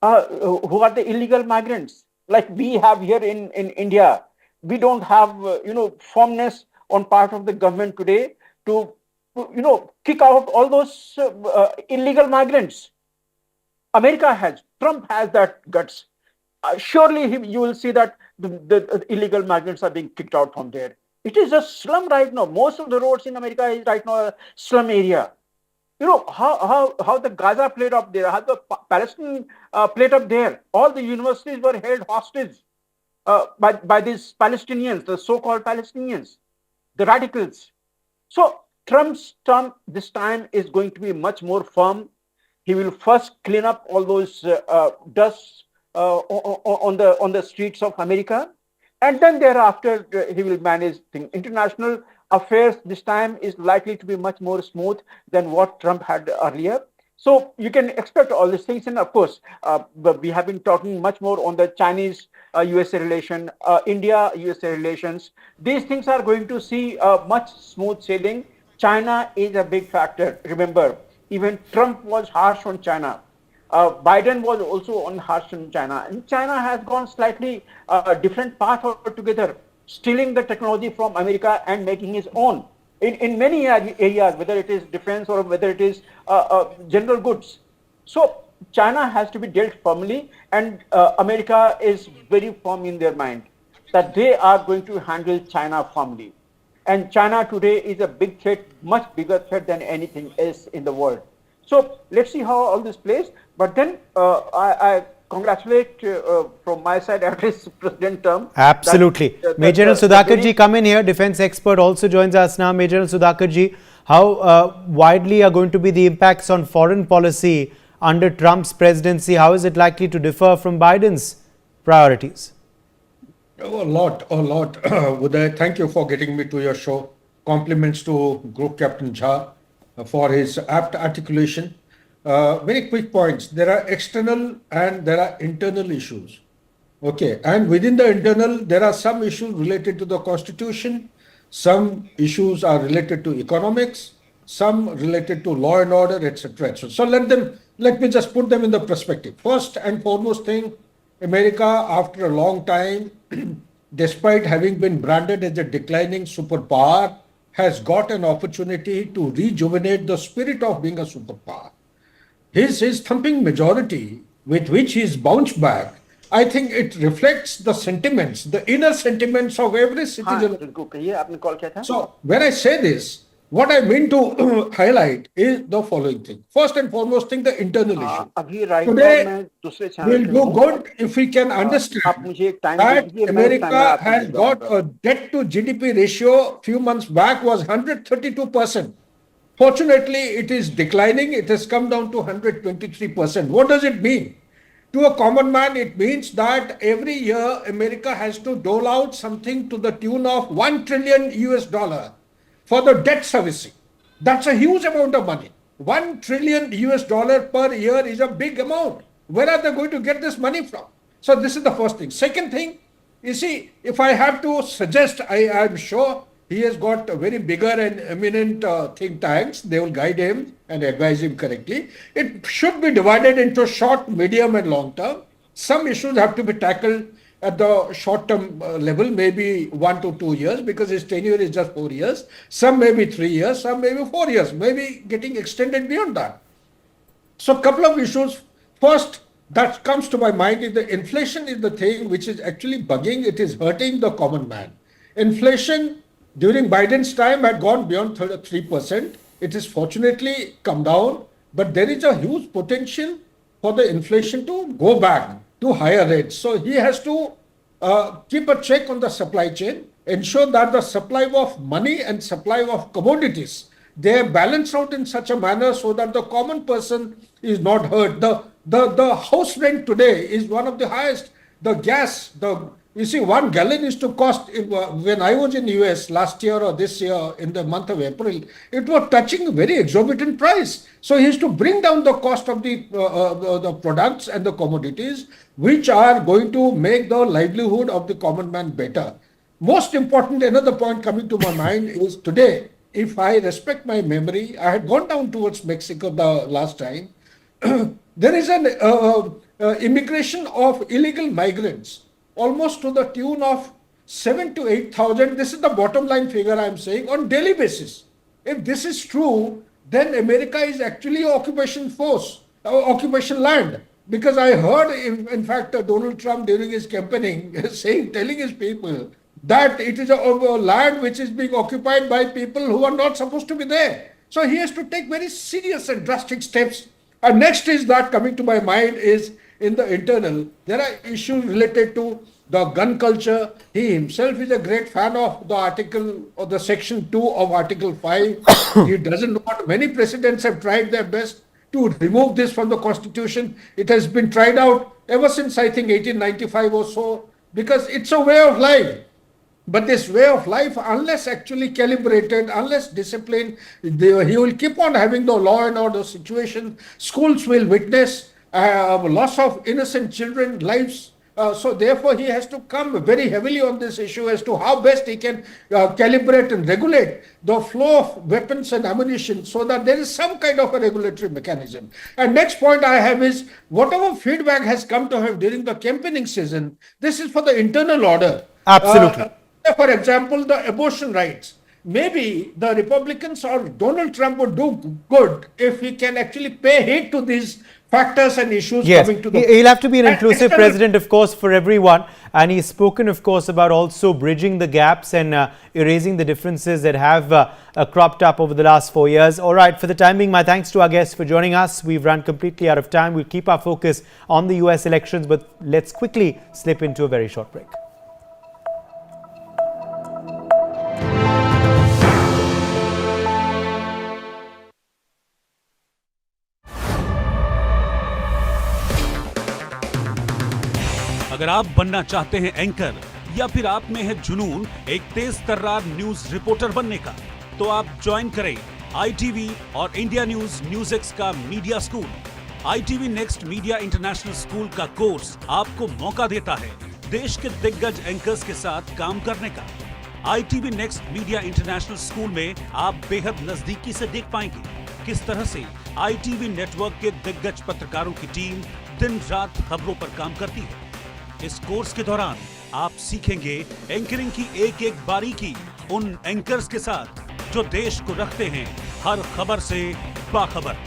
who are the illegal migrants, like we have here in India. We don't have, firmness on part of the government today to, kick out all those illegal migrants. America has, Trump has that guts. Surely you will see that the illegal migrants are being kicked out from there. It is a slum right now. Most of the roads in America is right now a slum area. How the Gaza played up there, how the Palestine played up there. All the universities were held hostage by these Palestinians, the so-called Palestinians, the radicals. So Trump's term this time is going to be much more firm. He will first clean up all those dust on the streets of America, and then thereafter he will manage things. International affairs this time is likely to be much more smooth than what Trump had earlier. So you can expect all these things, and of course, we have been talking much more on the Chinese-USA relation, India-USA relations. These things are going to see much smooth sailing. China is a big factor. Remember, even Trump was harsh on China. Biden was also on harsh on China. And China has gone slightly different path altogether, stealing the technology from America and making his own in many areas, whether it is defense or whether it is general goods. So China has to be dealt firmly, and America is very firm in their mind that they are going to handle China firmly. And China today is a big threat, much bigger threat than anything else in the world. So let's see how all this plays. But then I congratulate from my side at least President Trump. Absolutely. Major General Sudhakar ji, come in here. Defense expert also joins us now. Major General Sudhakar ji, how widely are going to be the impacts on foreign policy under Trump's presidency? How is it likely to differ from Biden's priorities? Oh, a lot. Uday, thank you for getting me to your show. Compliments to Group Captain Jha for his apt articulation. Very quick points. There are external and there are internal issues. Okay, and within the internal, there are some issues related to the constitution, some issues are related to economics, some related to law and order, etc. So let me just put them in the perspective. First and foremost thing, America, after a long time, despite having been branded as a declining superpower, has got an opportunity to rejuvenate the spirit of being a superpower. His thumping majority with which he's bounced back, I think it reflects the sentiments, the inner sentiments of every citizen. So when I say this, what I mean to highlight is the following thing. First and foremost thing, the internal issue. Today, we'll do good if we can understand that America has got a debt to GDP ratio few months back was 132%. Fortunately, it is declining. It has come down to 123%. What does it mean? To a common man, it means that every year America has to dole out something to the tune of 1 trillion US dollar for the debt servicing. That's a huge amount of money. 1 trillion US dollar per year is a big amount. Where are they going to get this money from? So this is the first thing. Second thing, you see, if I have to suggest, I'm sure he has got very bigger and eminent think tanks. They will guide him and advise him correctly. It should be divided into short, medium and long term. Some issues have to be tackled at the short term level, maybe 1 to 2 years, because his tenure is just 4 years. Some may be 3 years, some may be 4 years, maybe getting extended beyond that. So a couple of issues. First, that comes to my mind is the inflation is the thing which is actually bugging. It is hurting the common man. Inflation during Biden's time had gone beyond 3%. It has fortunately come down, but there is a huge potential for the inflation to go back to higher rates. So he has to keep a check on the supply chain, ensure that the supply of money and supply of commodities, they are balanced out in such a manner so that the common person is not hurt. The house rent today is one of the highest. The gas, you see, 1 gallon used to cost, when I was in US last year or this year in the month of April, it was touching a very exorbitant price. So he has to bring down the cost of the products and the commodities, which are going to make the livelihood of the common man better. Most important, another point coming to my mind is today, if I respect my memory, I had gone down towards Mexico the last time. There is an immigration of illegal migrants, almost to the tune of 7,000 to 8,000. This is the bottom line figure I'm saying on daily basis. If this is true, then America is actually an occupation force, occupation land. Because I heard, in fact, Donald Trump during his campaigning telling his people that it is a land which is being occupied by people who are not supposed to be there. So he has to take very serious and drastic steps. And next is that coming to my mind is in the internal, there are issues related to the gun culture. He himself is a great fan of the article or the section 2 of Article 5. He doesn't know what many presidents have tried their best to remove this from the constitution. It has been tried out ever since I think 1895 or so, because it's a way of life. But this way of life, unless actually calibrated, unless disciplined, he will keep on having the law and order situation. Schools will witness loss of innocent children lives. So therefore, he has to come very heavily on this issue as to how best he can calibrate and regulate the flow of weapons and ammunition so that there is some kind of a regulatory mechanism. And next point I have is whatever feedback has come to him during the campaigning season, this is for the internal order. Absolutely. For example, the abortion rights. Maybe the Republicans or Donald Trump would do good if he can actually pay heed to these factors and issues coming to the... He'll have to be an inclusive president, of course, for everyone. And he's spoken, of course, about also bridging the gaps and erasing the differences that have cropped up over the last 4 years. All right, for the time being, my thanks to our guests for joining us. We've run completely out of time. We'll keep our focus on the US elections, but let's quickly slip into a very short break. अगर आप बनना चाहते हैं anchor या फिर आप में है जुनून एक तेज तर्रार न्यूज रिपोर्टर बनने का, तो आप ज्वाइन करें ITV और इंडिया न्यूज़ का media school. ITV next media international school का कोर्स आपको मौका देता है देश के दिग्गज एंकर्स के साथ काम करने का। ITV next media international school में आप बेहद नजदीकी से देख पाएंगे किस तरह से ITV नेटवर्क के दिग्गज पत्रकारों की टीम दिन रात खबरों पर काम करती है। इस कोर्स के दौरान आप सीखेंगे एंकरिंग की एक एक बारीकी उन एंकर्स के साथ जो देश को रखते हैं हर खबर से बाखबर।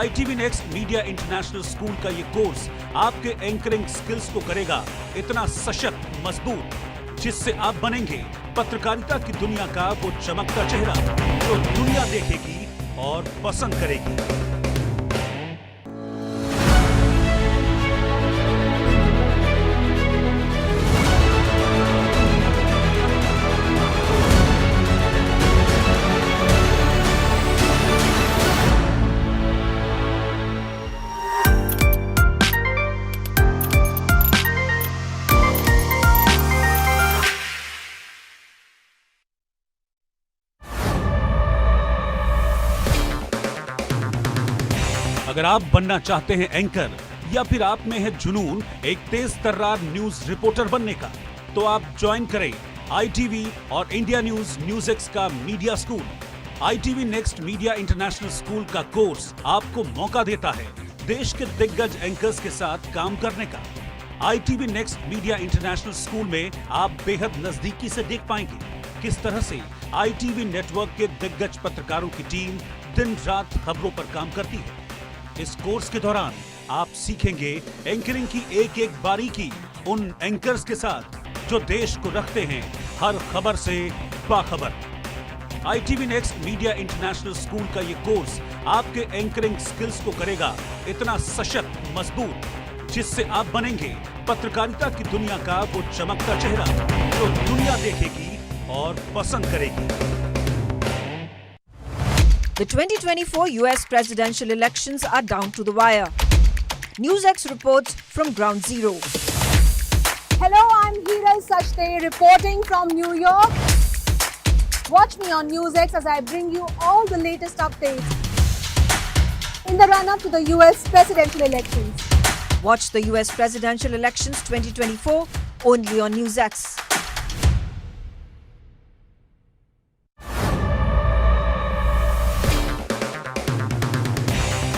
ITV next media international school का ये कोर्स आपके एंकरिंग स्किल्स को करेगा इतना सशक्त मजबूत, जिससे आप बनेंगे पत्रकारिता की दुनिया का वो चमकता चेहरा जो दुनिया देखेगी और पसंद करेगी। अगर आप बनना चाहते हैं एंकर या फिर आप में है जुनून एक तेज तर्रार न्यूज रिपोर्टर बनने का, तो आप ज्वाइन करें ITV और इंडिया न्यूज़ का media school. ITV next media international school का कोर्स आपको मौका देता है देश के दिग्गज एंकर्स के साथ काम करने का। ITV next media international school में आप बेहद नजदीकी से देख पाएंगे किस तरह से ITV नेटवर्क के दिग्गज पत्रकारों की टीम दिन रात खबरों पर काम करती है। इस कोर्स के दौरान आप सीखेंगे एंकरिंग की एक एक बारीकी उन एंकर्स के साथ जो देश को रखते हैं हर खबर से बाखबर। ITV next media international school का ये कोर्स आपके एंकरिंग स्किल्स को करेगा इतना सशक्त मजबूत, जिससे आप बनेंगे पत्रकारिता की दुनिया का वो चमकता चेहरा जो दुनिया देखेगी और पसंद करेगी। The 2024 US presidential elections are down to the wire. Newsx reports from Ground Zero. Hello, I'm Hira Sachde reporting from New York. Watch me on Newsx as I bring you all the latest updates in the run-up to the US presidential elections. Watch the US presidential elections 2024 only on Newsx.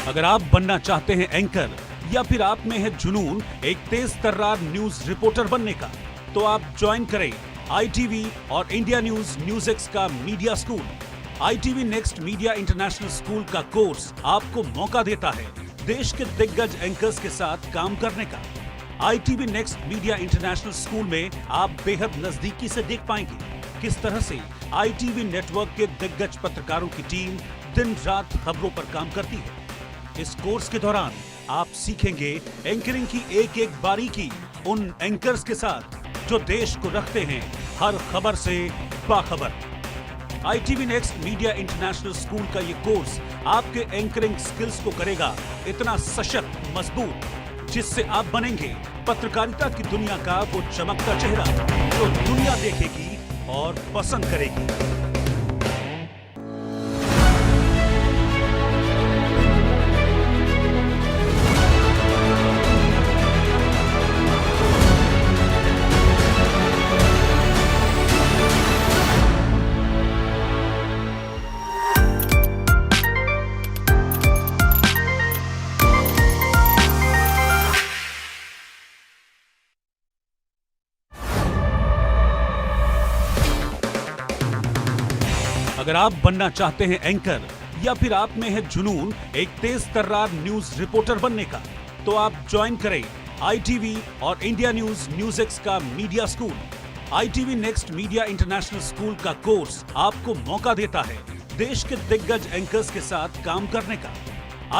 अगर आप बनना चाहते हैं anchor या फिर आप में है जुनून एक तेज तर्रार न्यूज रिपोर्टर बनने का, तो आप ज्वाइन करें ITV और इंडिया न्यूज़ का media school. ITV next media international school का कोर्स आपको मौका देता है देश के दिग्गज एंकर्स के साथ काम करने का। ITV next media international school में आप बेहद नजदीकी से देख पाएंगे किस तरह से ITV नेटवर्क के दिग्गज पत्रकारों की टीम दिन रात खबरों पर काम करती है। इस कोर्स के दौरान आप सीखेंगे एंकरिंग की एक एक बारीकी उन एंकर्स के साथ जो देश को रखते हैं हर खबर से बाखबर। ITV next media international school का ये कोर्स आपके एंकरिंग स्किल्स को करेगा इतना सशक्त मजबूत, जिससे आप बनेंगे पत्रकारिता की दुनिया का वो चमकता चेहरा जो दुनिया देखेगी और पसंद करेगी। अगर आप बनना चाहते हैं एंकर या फिर आप में है जुनून एक तेज तर्रार न्यूज रिपोर्टर बनने का, तो आप ज्वाइन करें ITV और इंडिया न्यूज़ का media school. ITV next media international school का कोर्स आपको मौका देता है देश के दिग्गज एंकर्स के साथ काम करने का।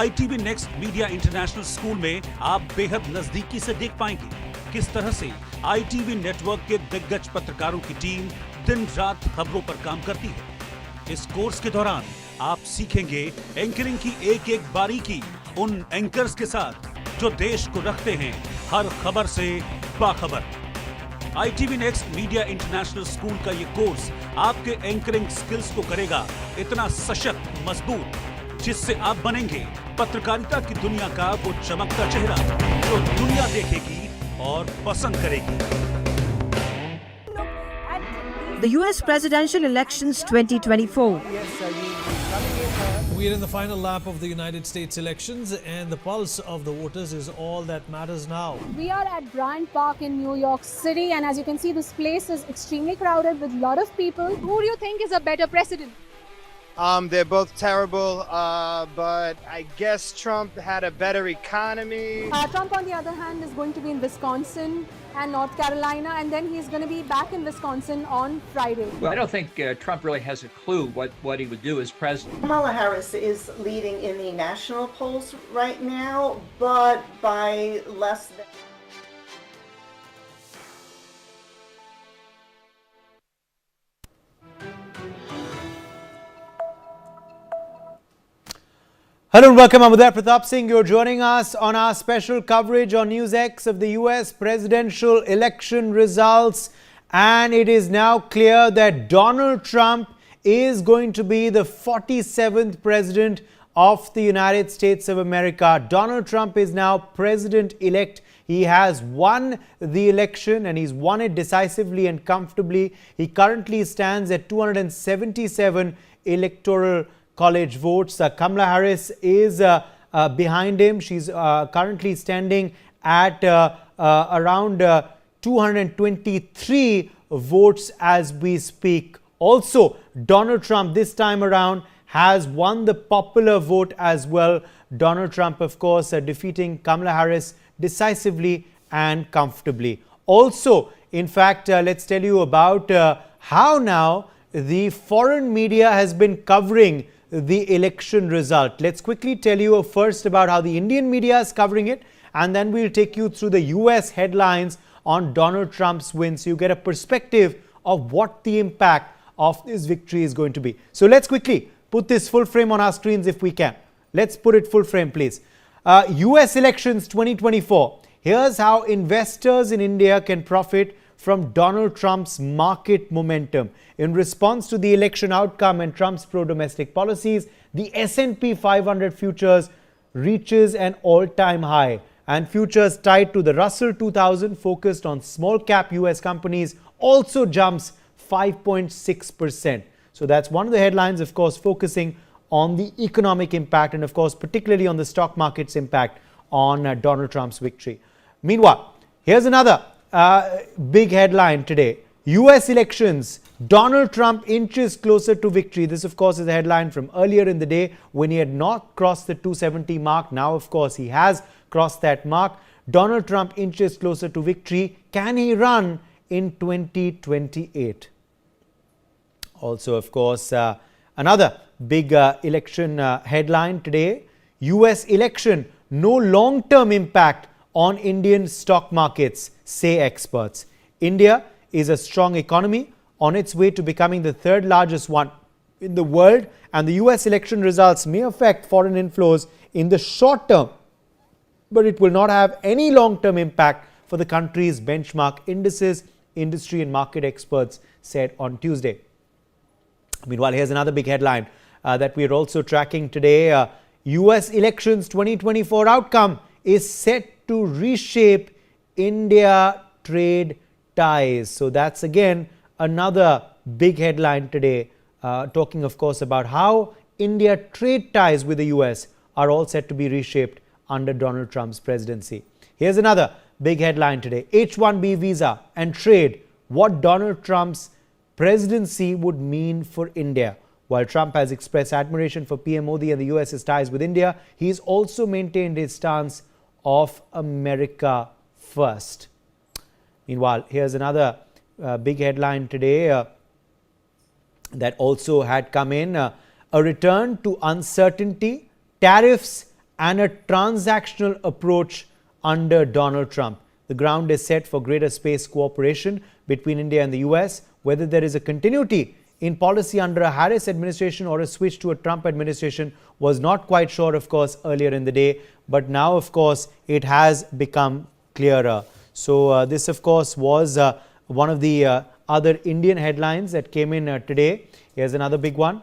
ITV next media international school में आप बेहद नजदीकी से देख पाएंगे किस तरह से ITV नेटवर्क के दिग्गज पत्रकारों की टीम दिन रात खबरों पर काम करती है। इस कोर्स के दौरान आप सीखेंगे एंकरिंग की एक एक बारीकी उन एंकर्स के साथ जो देश को रखते हैं हर खबर से बाखबर। ITV next media international school का ये कोर्स आपके एंकरिंग स्किल्स को करेगा इतना सशक्त, मजबूत, जिससे आप बनेंगे पत्रकारिता की दुनिया का वो चमकता चेहरा जो दुनिया देखेगी और पसंद करेगी। The US presidential elections 2024. We are in the final lap of the United States elections, and the pulse of the voters is all that matters now. We are at Bryant Park in New York City, and as you can see, this place is extremely crowded with a lot of people. Who do you think is a better president? They're both terrible, but I guess Trump had a better economy. Trump, on the other hand, is going to be in Wisconsin and North Carolina, and then he's going to be back in Wisconsin on Friday. Well, I don't think Trump really has a clue what he would do as president. Kamala Harris is leading in the national polls right now, but by less than. Hello and welcome. I'm Uday Pratap Singh. You're joining us on our special coverage on Newsx of the US presidential election results. And it is now clear that Donald Trump is going to be the 47th president of the United States of America. Donald Trump is now president-elect. He has won the election and he's won it decisively and comfortably. He currently stands at 277 electoral college votes. Kamala Harris is behind him. She's currently standing at around 223 votes as we speak. Also, Donald Trump this time around has won the popular vote as well. Donald Trump, of course, defeating Kamala Harris decisively and comfortably. Also, in fact, let's tell you about how now the foreign media has been covering the election result. Let's quickly tell you first about how the Indian media is covering it, and then we'll take you through the US headlines on Donald Trump's win, so you get a perspective of what the impact of this victory is going to be. So let's quickly put this full frame on our screens if we can. Let's put it full frame, please. US elections 2024. Here's how investors in India can profit from Donald Trump's market momentum. In response to the election outcome and Trump's pro-domestic policies, the S&P 500 futures reaches an all-time high, and futures tied to the Russell 2000 focused on small-cap US companies also jumps 5.6%. So that's one of the headlines, of course, focusing on the economic impact and, of course, particularly on the stock market's impact on Donald Trump's victory. Meanwhile, here's another big headline today. US elections, Donald Trump inches closer to victory. This, of course, is a headline from earlier in the day when he had not crossed the 270 mark. Now, of course, he has crossed that mark. Donald Trump inches closer to victory. Can he run in 2028? Also, of course, another big election headline today. US election, no long-term impact on Indian stock markets, say experts. India is a strong economy on its way to becoming the third largest one in the world, and the US election results may affect foreign inflows in the short term, but it will not have any long-term impact for the country's benchmark indices, industry and market experts said on Tuesday. Meanwhile, here's another big headline that we are also tracking today. US elections 2024 outcome is set to reshape India trade ties. So that's again another big headline today, talking, of course, about how India trade ties with the US are all set to be reshaped under Donald Trump's presidency. Here's another big headline today. H-1B visa and trade, what Donald Trump's presidency would mean for India. While Trump has expressed admiration for PM Modi and the US's ties with India, he's also maintained his stance of America first. Meanwhile, here's another big headline today that also had come in. A return to uncertainty, tariffs and a transactional approach under Donald Trump. The ground is set for greater space cooperation between India and the US. Whether there is a continuity in policy under a Harris administration or a switch to a Trump administration was not quite sure, of course, earlier in the day. But now, of course, it has become clearer. So this, of course, was one of the other Indian headlines that came in today. Here's another big one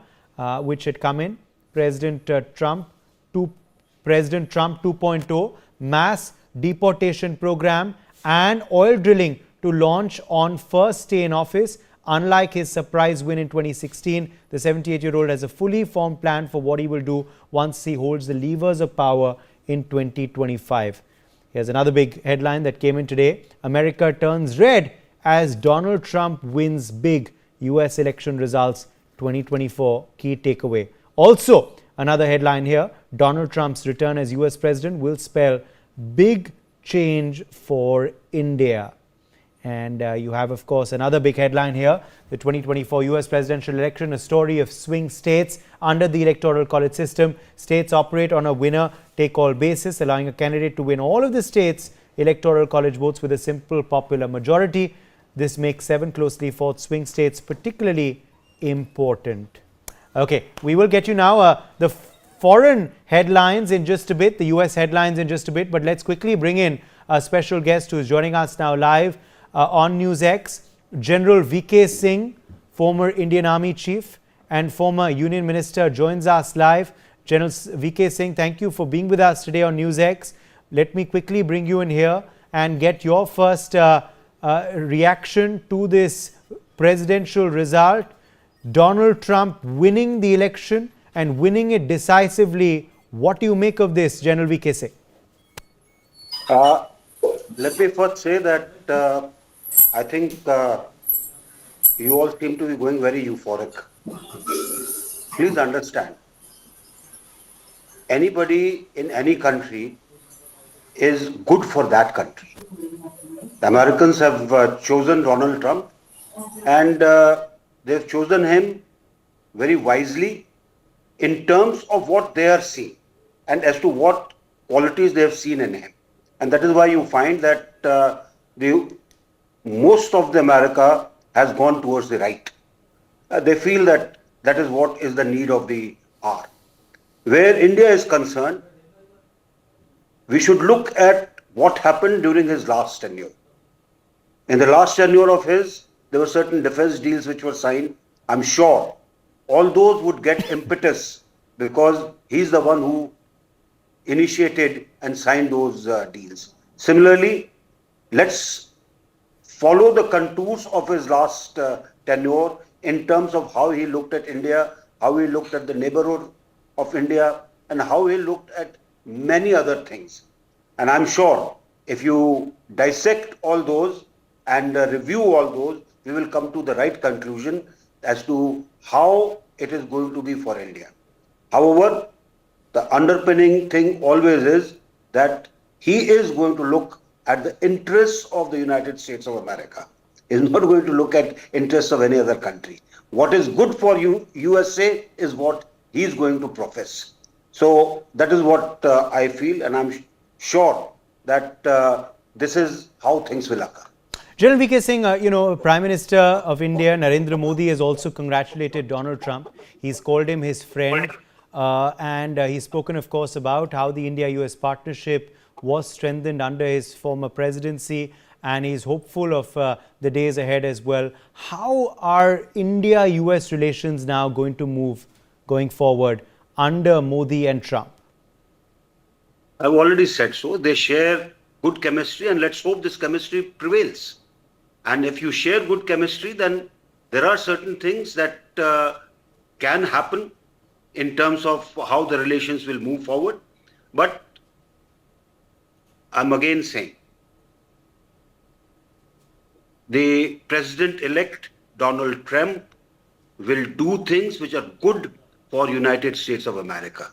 which had come in. President Trump 2.0, mass deportation program and oil drilling to launch on first day in office. Unlike his surprise win in 2016, the 78-year-old has a fully formed plan for what he will do once he holds the levers of power in 2025. Here's another big headline that came in today. America turns red as Donald Trump wins big. U.S. election results 2024 key takeaway. Also, another headline here, Donald Trump's return as U.S. president will spell big change for India. And you have, of course, another big headline here, the 2024 U.S. presidential election, a story of swing states. Under the Electoral College system, states operate on a winner-take-all basis, allowing a candidate to win all of the states' Electoral College votes with a simple popular majority. This makes 7 closely fought swing states particularly important. Okay, we will get you now the foreign headlines in just a bit, the U.S. headlines in just a bit, but let's quickly bring in a special guest who is joining us now live on Newsx, General V.K. Singh, former Indian Army Chief and former Union Minister, joins us live. General V.K. Singh, thank you for being with us today on Newsx. Let me quickly bring you in here and get your first reaction to this presidential result. Donald Trump winning the election and winning it decisively. What do you make of this, General V.K. Singh? Let me first say that I think you all seem to be going very euphoric. Please understand, anybody in any country is good for that country. The Americans have chosen Donald Trump, and they've chosen him very wisely in terms of what they are seeing and as to what qualities they have seen in him. And that is why you find that most of the America has gone towards the right. They feel that that is what is the need of the hour. Where India is concerned, we should look at what happened during his last tenure. In the last tenure of his, there were certain defense deals which were signed. I'm sure all those would get impetus because he's the one who initiated and signed those deals. Similarly, let's follow the contours of his last tenure in terms of how he looked at India, how he looked at the neighborhood of India, and how he looked at many other things. And I'm sure if you dissect all those and review all those, we will come to the right conclusion as to how it is going to be for India. However, the underpinning thing always is that he is going to look at the interests of the United States of America. He is not going to look at interests of any other country. What is good for USA is what he is going to profess. So that is what I feel, and I'm sure that this is how things will occur. General V.K. Singh, Prime Minister of India, Narendra Modi, has also congratulated Donald Trump. He's called him his friend. And he's spoken, of course, about how the India-US partnership was strengthened under his former presidency, and he's hopeful of the days ahead as well. How are India-US relations now going to move going forward under Modi and Trump? I've already said so. They share good chemistry, and let's hope this chemistry prevails. And if you share good chemistry, then there are certain things that can happen in terms of how the relations will move forward. But I'm again saying, the President-elect Donald Trump will do things which are good for United States of America.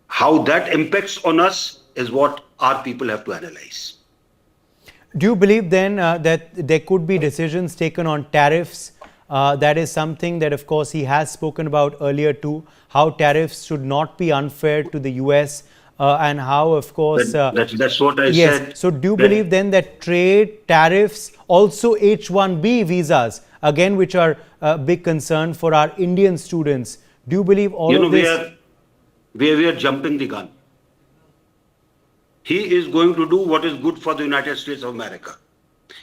How that impacts on us is what our people have to analyze. Do you believe then that there could be decisions taken on tariffs? That is something that, of course, he has spoken about earlier too, how tariffs should not be unfair to the US and how, of course... that's what I yes. said. So do you believe then that trade, tariffs, also H-1B visas, again, which are a big concern for our Indian students, do you believe all of this... We are jumping the gun. he is going to do what is good for the United States of America.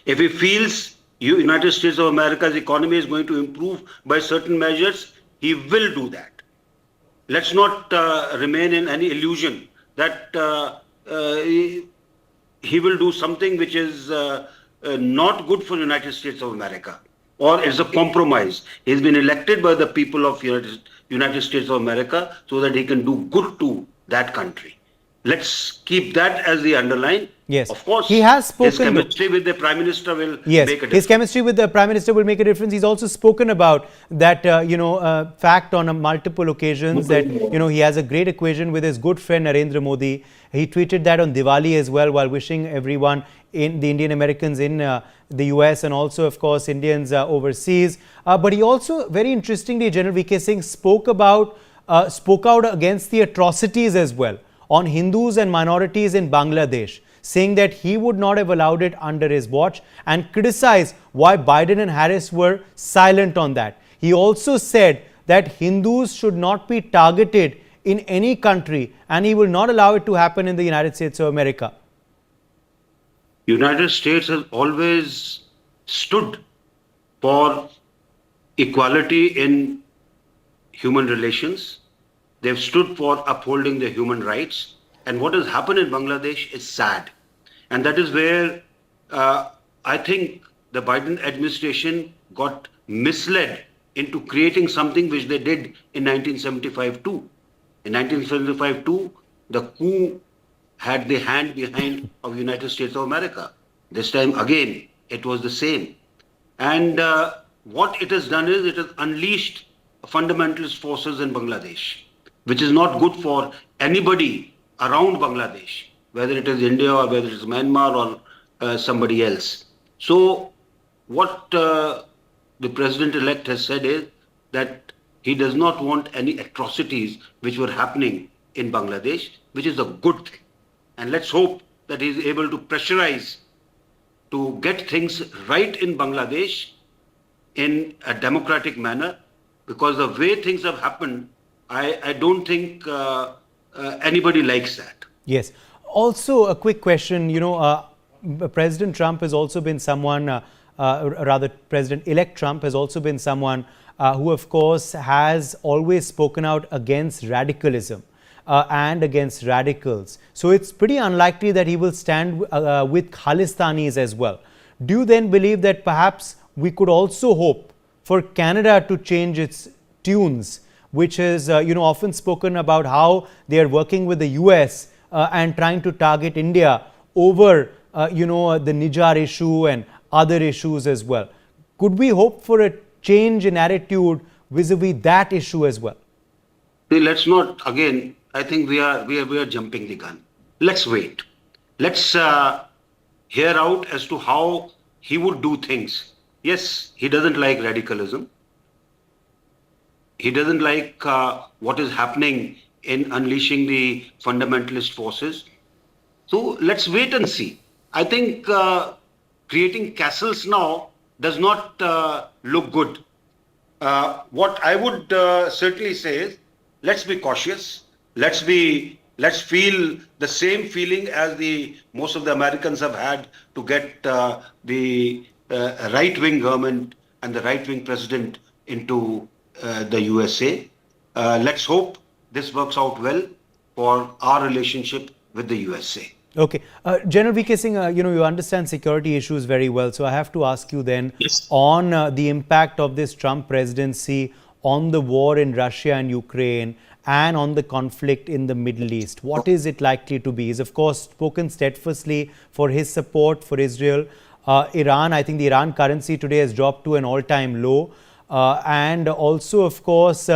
If he feels United States of America's economy is going to improve by certain measures, he will do that. Let's not remain in any illusion that he will do something which is not good for United States of America, or is a compromise. He's been elected by the people of United States of America so that he can do good to that country. Let's keep that as the underline. Yes, of course, he has spoken. His chemistry with the Prime Minister will make a difference. His chemistry with the Prime Minister will make a difference. He's also spoken about that, fact on multiple occasions that, he has a great equation with his good friend Narendra Modi. He tweeted that on Diwali as well, while wishing everyone, in the Indian Americans in the US, and also, of course, Indians overseas. But he also, very interestingly, General VK Singh spoke out against the atrocities as well on Hindus and minorities in Bangladesh, saying that he would not have allowed it under his watch, and criticized why Biden and Harris were silent on that. He also said that Hindus should not be targeted in any country, and he will not allow it to happen in the United States of America. United States has always stood for equality in human relations. They've stood for upholding the human rights. And what has happened in Bangladesh is sad. And that is where I think the Biden administration got misled into creating something which they did in 1975 too. In 1975 too, the coup had the hand behind of United States of America. This time again, it was the same. And what it has done is it has unleashed fundamentalist forces in Bangladesh, which is not good for anybody around Bangladesh, whether it is India or whether it is Myanmar or somebody else. So what the president-elect has said is that he does not want any atrocities which were happening in Bangladesh, which is a good thing. And let's hope that he is able to pressurize to get things right in Bangladesh in a democratic manner, because the way things have happened, I don't think anybody likes that. Yes. Also, a quick question, President Trump has also been someone, rather President-elect Trump has also been someone who, of course, has always spoken out against radicalism and against radicals. So it's pretty unlikely that he will stand with Khalistanis as well. Do you then believe that perhaps we could also hope for Canada to change its tunes, which is, often spoken about how they are working with the US and trying to target India over, the Nijar issue and other issues as well? Could we hope for a change in attitude vis-a-vis that issue as well? Let's not, again, I think we are jumping the gun. Let's wait. Let's hear out as to how he would do things. Yes, he doesn't like radicalism. He doesn't like what is happening in unleashing the fundamentalist forces. So let's wait and see. I think creating castles now does not look good. What I would certainly say is, let's be cautious. Let's feel the same feeling as most of the Americans have had to get the right-wing government and the right-wing president into the USA. Let's hope this works out well for our relationship with the USA. Okay. General VK Singh, you understand security issues very well. So I have to ask you then on the impact of this Trump presidency on the war in Russia and Ukraine and on the conflict in the Middle East. What is it likely to be? He's, of course, spoken steadfastly for his support for Israel. Iran, I think the Iran currency today has dropped to an all-time low. And also, of course,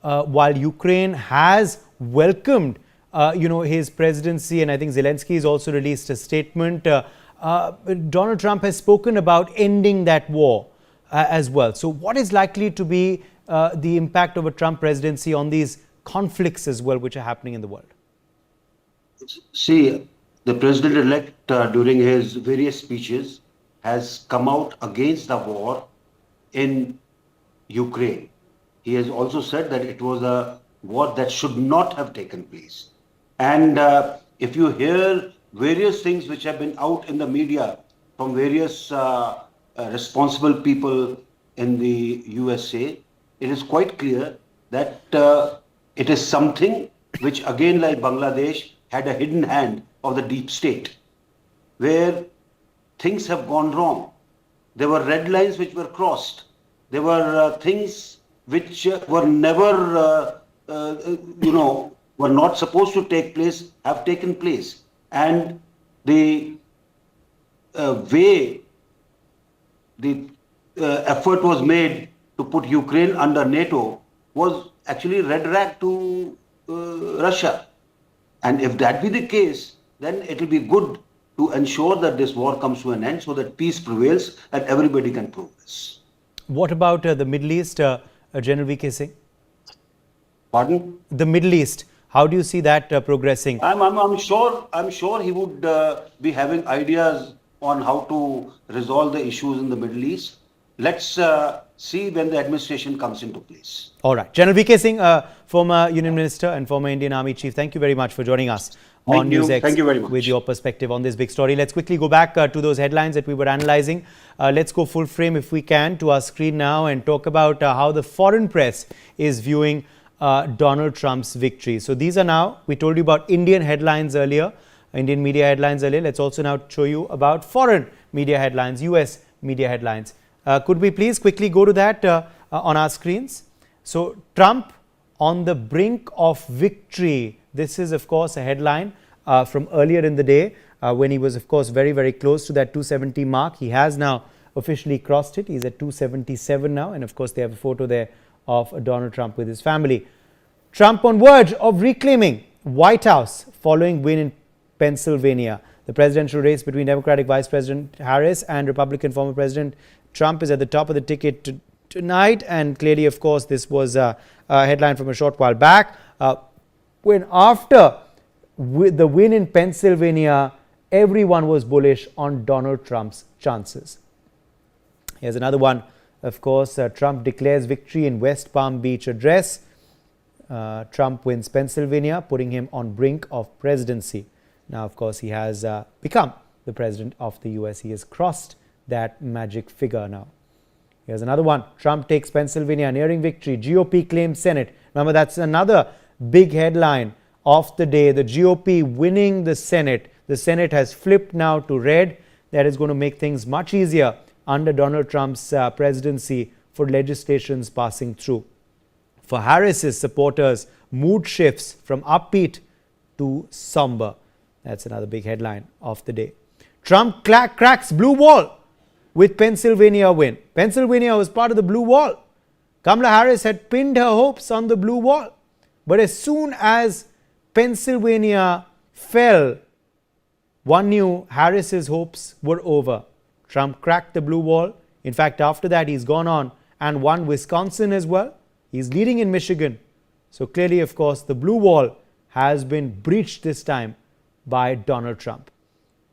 while Ukraine has welcomed his presidency, and I think Zelensky has also released a statement, Donald Trump has spoken about ending that war as well. So what is likely to be the impact of a Trump presidency on these conflicts as well, which are happening in the world? See, the president-elect during his various speeches has come out against the war in Ukraine. He has also said that it was a war that should not have taken place. And if you hear various things which have been out in the media from various responsible people in the USA, it is quite clear that it is something which, again, like Bangladesh, had a hidden hand of the deep state, where things have gone wrong. There were red lines which were crossed. There were things which were never, were not supposed to take place, have taken place. And the way the effort was made to put Ukraine under NATO was actually red rag to Russia. And if that be the case, then it will be good to ensure that this war comes to an end so that peace prevails and everybody can progress. What about the Middle East, General VK Singh? Pardon? The Middle East. How do you see that progressing? I'm sure he would be having ideas on how to resolve the issues in the Middle East. Let's see when the administration comes into place. All right. General VK Singh, former Union Minister and former Indian Army Chief, thank you very much for joining us on Newsx. Thank you very much. With your perspective on this big story. Let's quickly go back to those headlines that we were analyzing. Let's go full frame, if we can, to our screen now and talk about how the foreign press is viewing Donald Trump's victory. So these are now, we told you about Indian headlines earlier, Indian media headlines earlier. Let's also now show you about foreign media headlines, US media headlines. Could we please quickly go to that on our screens? So Trump on the brink of victory. This is, of course, a headline from earlier in the day when he was, of course, very, very close to that 270 mark. He has now officially crossed it. He's at 277 now. And, of course, they have a photo there of Donald Trump with his family. Trump on verge of reclaiming White House following win in Pennsylvania. The presidential race between Democratic Vice President Harris and Republican former President Trump is at the top of the ticket tonight. And clearly, of course, this was a headline from a short while back. When after the win in Pennsylvania, everyone was bullish on Donald Trump's chances. Here's another one. Of course, Trump declares victory in West Palm Beach address. Trump wins Pennsylvania, putting him on brink of presidency. Now, of course, he has become the president of the US. He has crossed that magic figure now. Here's another one. Trump takes Pennsylvania, nearing victory. GOP claims Senate. Remember, that's another big headline of the day. The GOP winning the Senate. The Senate has flipped now to red. That is going to make things much easier under Donald Trump's presidency for legislations passing through. For Harris's supporters, mood shifts from upbeat to somber. That's another big headline of the day. Trump cracks blue wall with Pennsylvania win. Pennsylvania was part of the blue wall. Kamala Harris had pinned her hopes on the blue wall. But as soon as Pennsylvania fell, one knew Harris's hopes were over. Trump cracked the blue wall. In fact, after that, he's gone on and won Wisconsin as well. He's leading in Michigan. So clearly, of course, the blue wall has been breached this time by Donald Trump.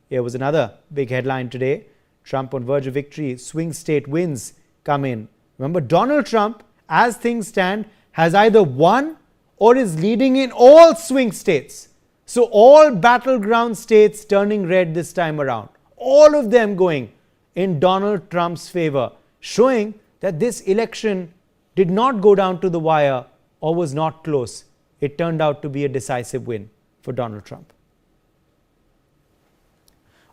Here was another big headline today. Trump on verge of victory. Swing state wins come in. Remember, Donald Trump, as things stand, has either won or is leading in all swing states. So all battleground states turning red this time around. All of them going in Donald Trump's favor, showing that this election did not go down to the wire or was not close. It turned out to be a decisive win for Donald Trump.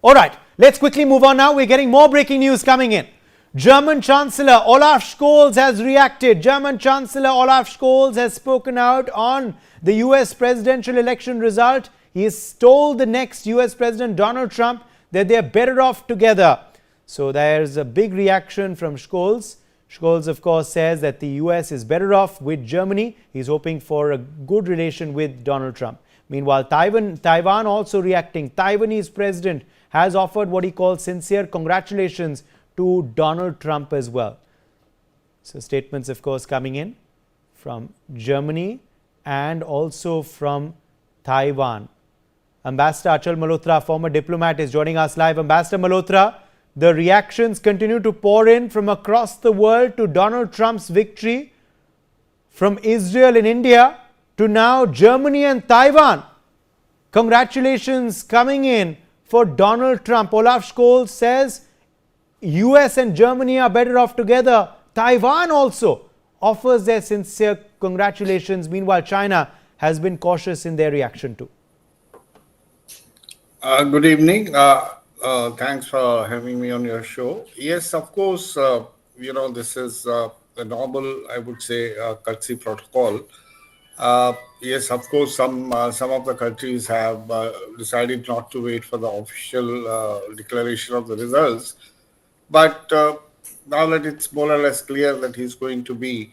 All right, let's quickly move on now. We're getting more breaking news coming in. German Chancellor Olaf Scholz has reacted. German Chancellor Olaf Scholz has spoken out on the US presidential election result. He has told the next US President Donald Trump that they're better off together. So there's a big reaction from Scholz. Scholz, of course, says that the US is better off with Germany. He's hoping for a good relation with Donald Trump. Meanwhile, Taiwan also reacting. Taiwanese president has offered what he calls sincere congratulations to Donald Trump as well. So statements, of course, coming in from Germany and also from Taiwan. Ambassador Achal Malhotra, former diplomat, is joining us live. Ambassador Malhotra, the reactions continue to pour in from across the world to Donald Trump's victory, from Israel and India to now Germany and Taiwan. congratulations coming in for Donald Trump. Olaf Scholz says US and Germany are better off together. Taiwan also offers their sincere congratulations. Meanwhile, China has been cautious in their reaction too. Good evening. Thanks for having me on your show. Yes, of course, this is a normal, I would say, courtesy protocol. Yes, of course, some of the countries have decided not to wait for the official declaration of the results. But now that it's more or less clear that he's going to be,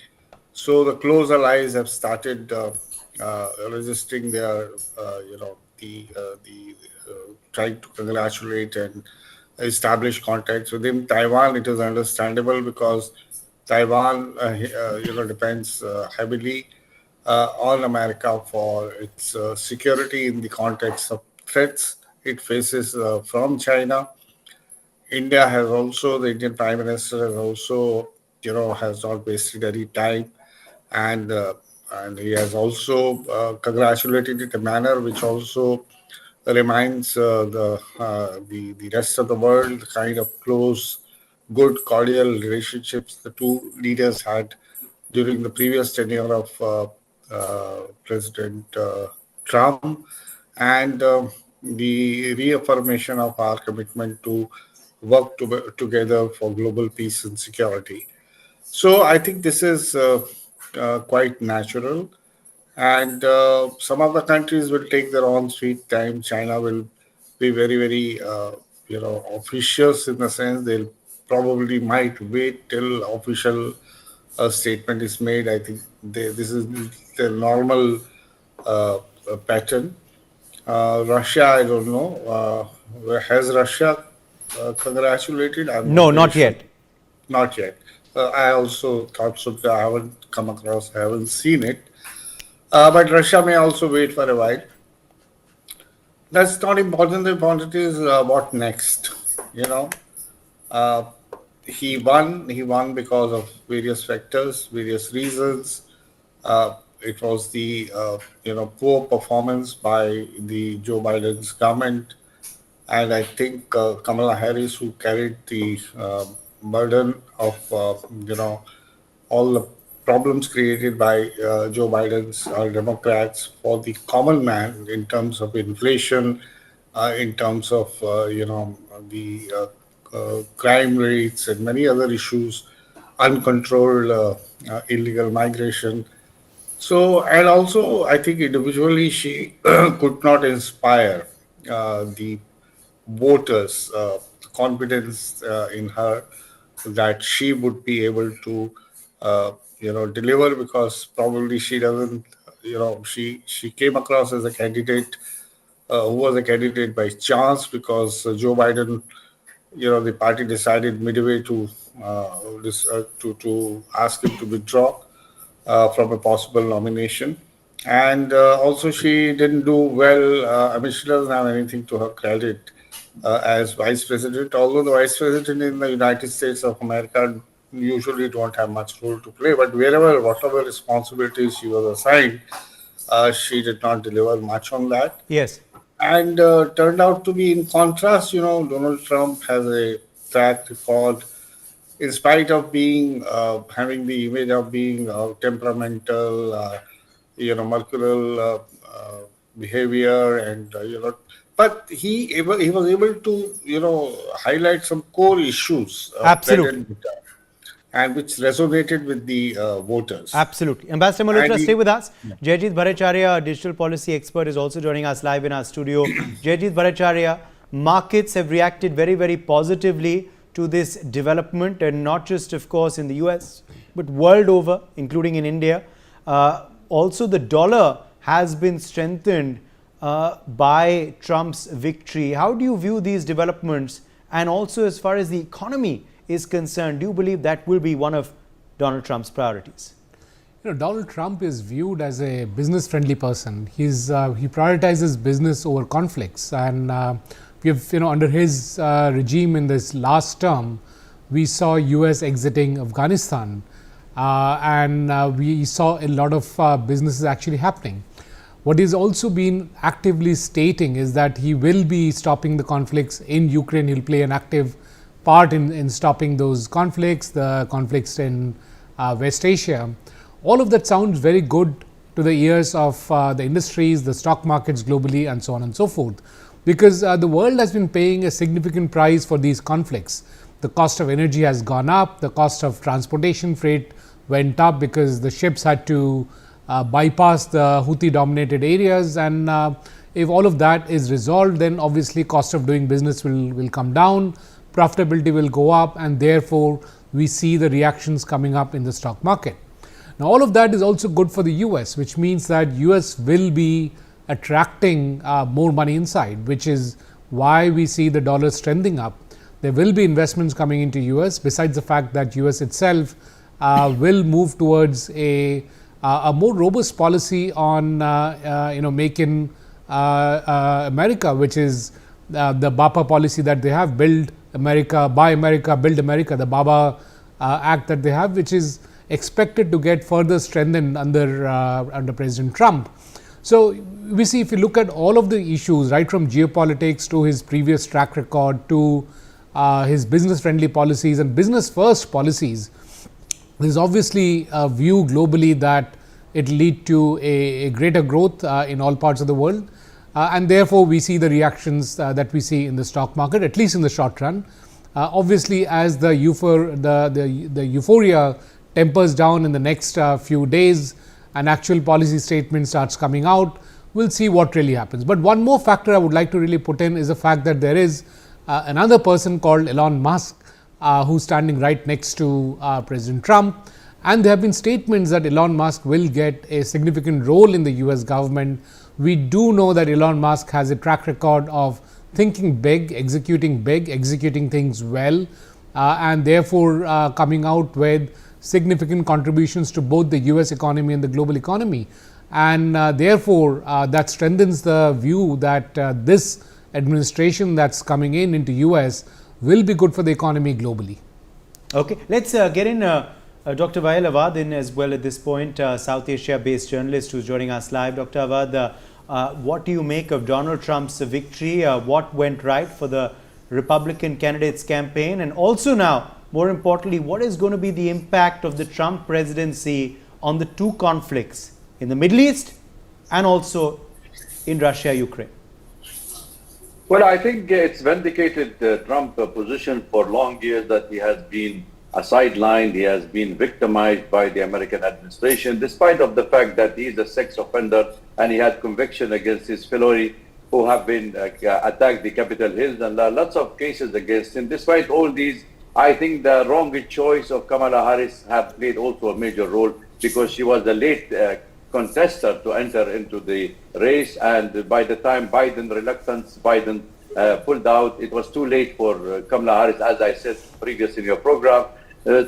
so the close allies have started resisting their, trying to congratulate and establish contacts with him. Taiwan, it is understandable because Taiwan, depends heavily on America for its security in the context of threats it faces from China. India has also, the Indian Prime Minister has also, has not wasted any time, and he has also congratulated in a manner which also reminds the rest of the world the kind of close, good, cordial relationships the two leaders had during the previous tenure of President Trump, and the reaffirmation of our commitment to work together for global peace and security. So I think this is quite natural, and some of the countries will take their own sweet time. China will be very, very, officious in the sense they'll probably might wait till official statement is made. I think this is the normal pattern. Russia, I don't know. Has Russia congratulated? I'm No, not very not sure. yet. Not yet. I also thought so. I haven't come across, I haven't seen it. But Russia may also wait for a while. That's not important. The important is what next. You know, uh, he won. He won because of various factors, various reasons. It was the poor performance by the Joe Biden's government, and I think Kamala Harris, who carried the burden of all the problems created by Joe Biden's Democrats for the common man in terms of inflation, in terms of the crime rates and many other issues, uncontrolled illegal migration. So, and also, I think individually she could not inspire the voters confidence in her that she would be able to, deliver, because probably she doesn't, she came across as a candidate who was a candidate by chance because Joe Biden, the party decided midway to to ask him to withdraw from a possible nomination. And also, she didn't do well. I mean, she doesn't have anything to her credit as vice president, although the vice president in the United States of America usually don't have much role to play. But whatever responsibilities she was assigned, she did not deliver much on that. Yes. And turned out to be in contrast. Donald Trump has a track record, in spite of being having the image of being temperamental, mercurial behavior, and but he was able to highlight some core issues, bread Absolutely. and butter, and which resonated with the voters. Absolutely. Ambassador And Malhotra, he- stay with us. Yeah. Jayajit Bhattacharya, digital policy expert, is also joining us live in our studio. Jayajit Bhattacharya, markets have reacted very, very positively to this development, and not just, of course, in the US, but world over, including in India. Also, the dollar has been strengthened by Trump's victory. How do you view these developments? And also, as far as the economy is concerned, do you believe that will be one of Donald Trump's priorities? Donald Trump is viewed as a business-friendly person. He prioritizes business over conflicts, and we have, under his regime in this last term, we saw US exiting Afghanistan, and we saw a lot of businesses actually happening. What he's also been actively stating is that he will be stopping the conflicts in Ukraine. He'll play an active part in stopping those conflicts, the conflicts in West Asia. All of that sounds very good to the ears of the industries, the stock markets globally, and so on and so forth, because the world has been paying a significant price for these conflicts. The cost of energy has gone up, the cost of transportation freight went up because the ships had to bypass the Houthi dominated areas, and if all of that is resolved, then obviously cost of doing business will come down, profitability will go up, and therefore we see the reactions coming up in the stock market. Now all of that is also good for the US, which means that US will be attracting more money inside, which is why we see the dollar strengthening up. There will be investments coming into US, besides the fact that US itself will move towards a more robust policy on Make in America, which is the BAPA policy that they have, Build America, Buy America, Build America, the BABA Act that they have, which is expected to get further strengthened under President Trump. So we see, if you look at all of the issues, right from geopolitics to his previous track record to his business friendly policies and business first policies, there is obviously a view globally that it will lead to a greater growth in all parts of the world, and therefore we see the reactions that we see in the stock market, at least in the short run. Obviously, as the euphoria tempers down in the next few days, an actual policy statement starts coming out, we'll see what really happens. But one more factor I would like to really put in is the fact that there is another person called Elon Musk who's standing right next to President Trump, and there have been statements that Elon Musk will get a significant role in the US government. We do know that Elon Musk has a track record of thinking big, executing things well, and therefore coming out with significant contributions to both the US economy and the global economy. And therefore that strengthens the view that this administration that's coming into US will be good for the economy globally. Okay, let's get in Dr. Wael Awad in as well at this point, South Asia based journalist who's joining us live. Dr. Awad, what do you make of Donald Trump's victory? What went right for the Republican candidate's campaign? And also now, more importantly, what is going to be the impact of the Trump presidency on the two conflicts in the Middle East and also in Russia, Ukraine? Well, I think it's vindicated Trump's position for long years that he has been sidelined, he has been victimized by the American administration, despite of the fact that he is a sex offender and he had conviction against his fellow who have been attacked the Capitol Hill, and lots of cases against him. Despite all these, I think the wrong choice of Kamala Harris have played also a major role, because she was the late contestant to enter into the race, and by the time Biden pulled out, it was too late for Kamala Harris, as I said previously in your program.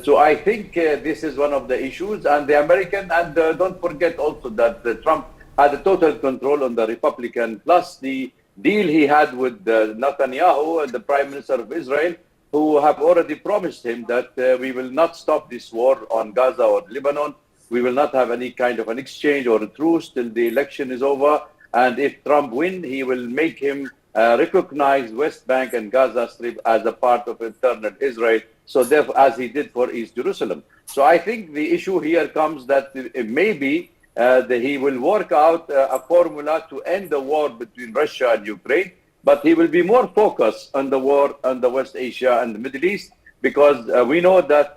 So I think this is one of the issues, and the American, and don't forget also that Trump had a total control on the Republican, plus the deal he had with Netanyahu, the Prime Minister of Israel, who have already promised him that we will not stop this war on Gaza or Lebanon. We will not have any kind of an exchange or a truce till the election is over. And if Trump wins, he will make him recognize West Bank and Gaza Strip as a part of internal Israel. So therefore, as he did for East Jerusalem. So I think the issue here comes that maybe that he will work out a formula to end the war between Russia and Ukraine, but he will be more focused on the war on the West Asia and the Middle East, because we know that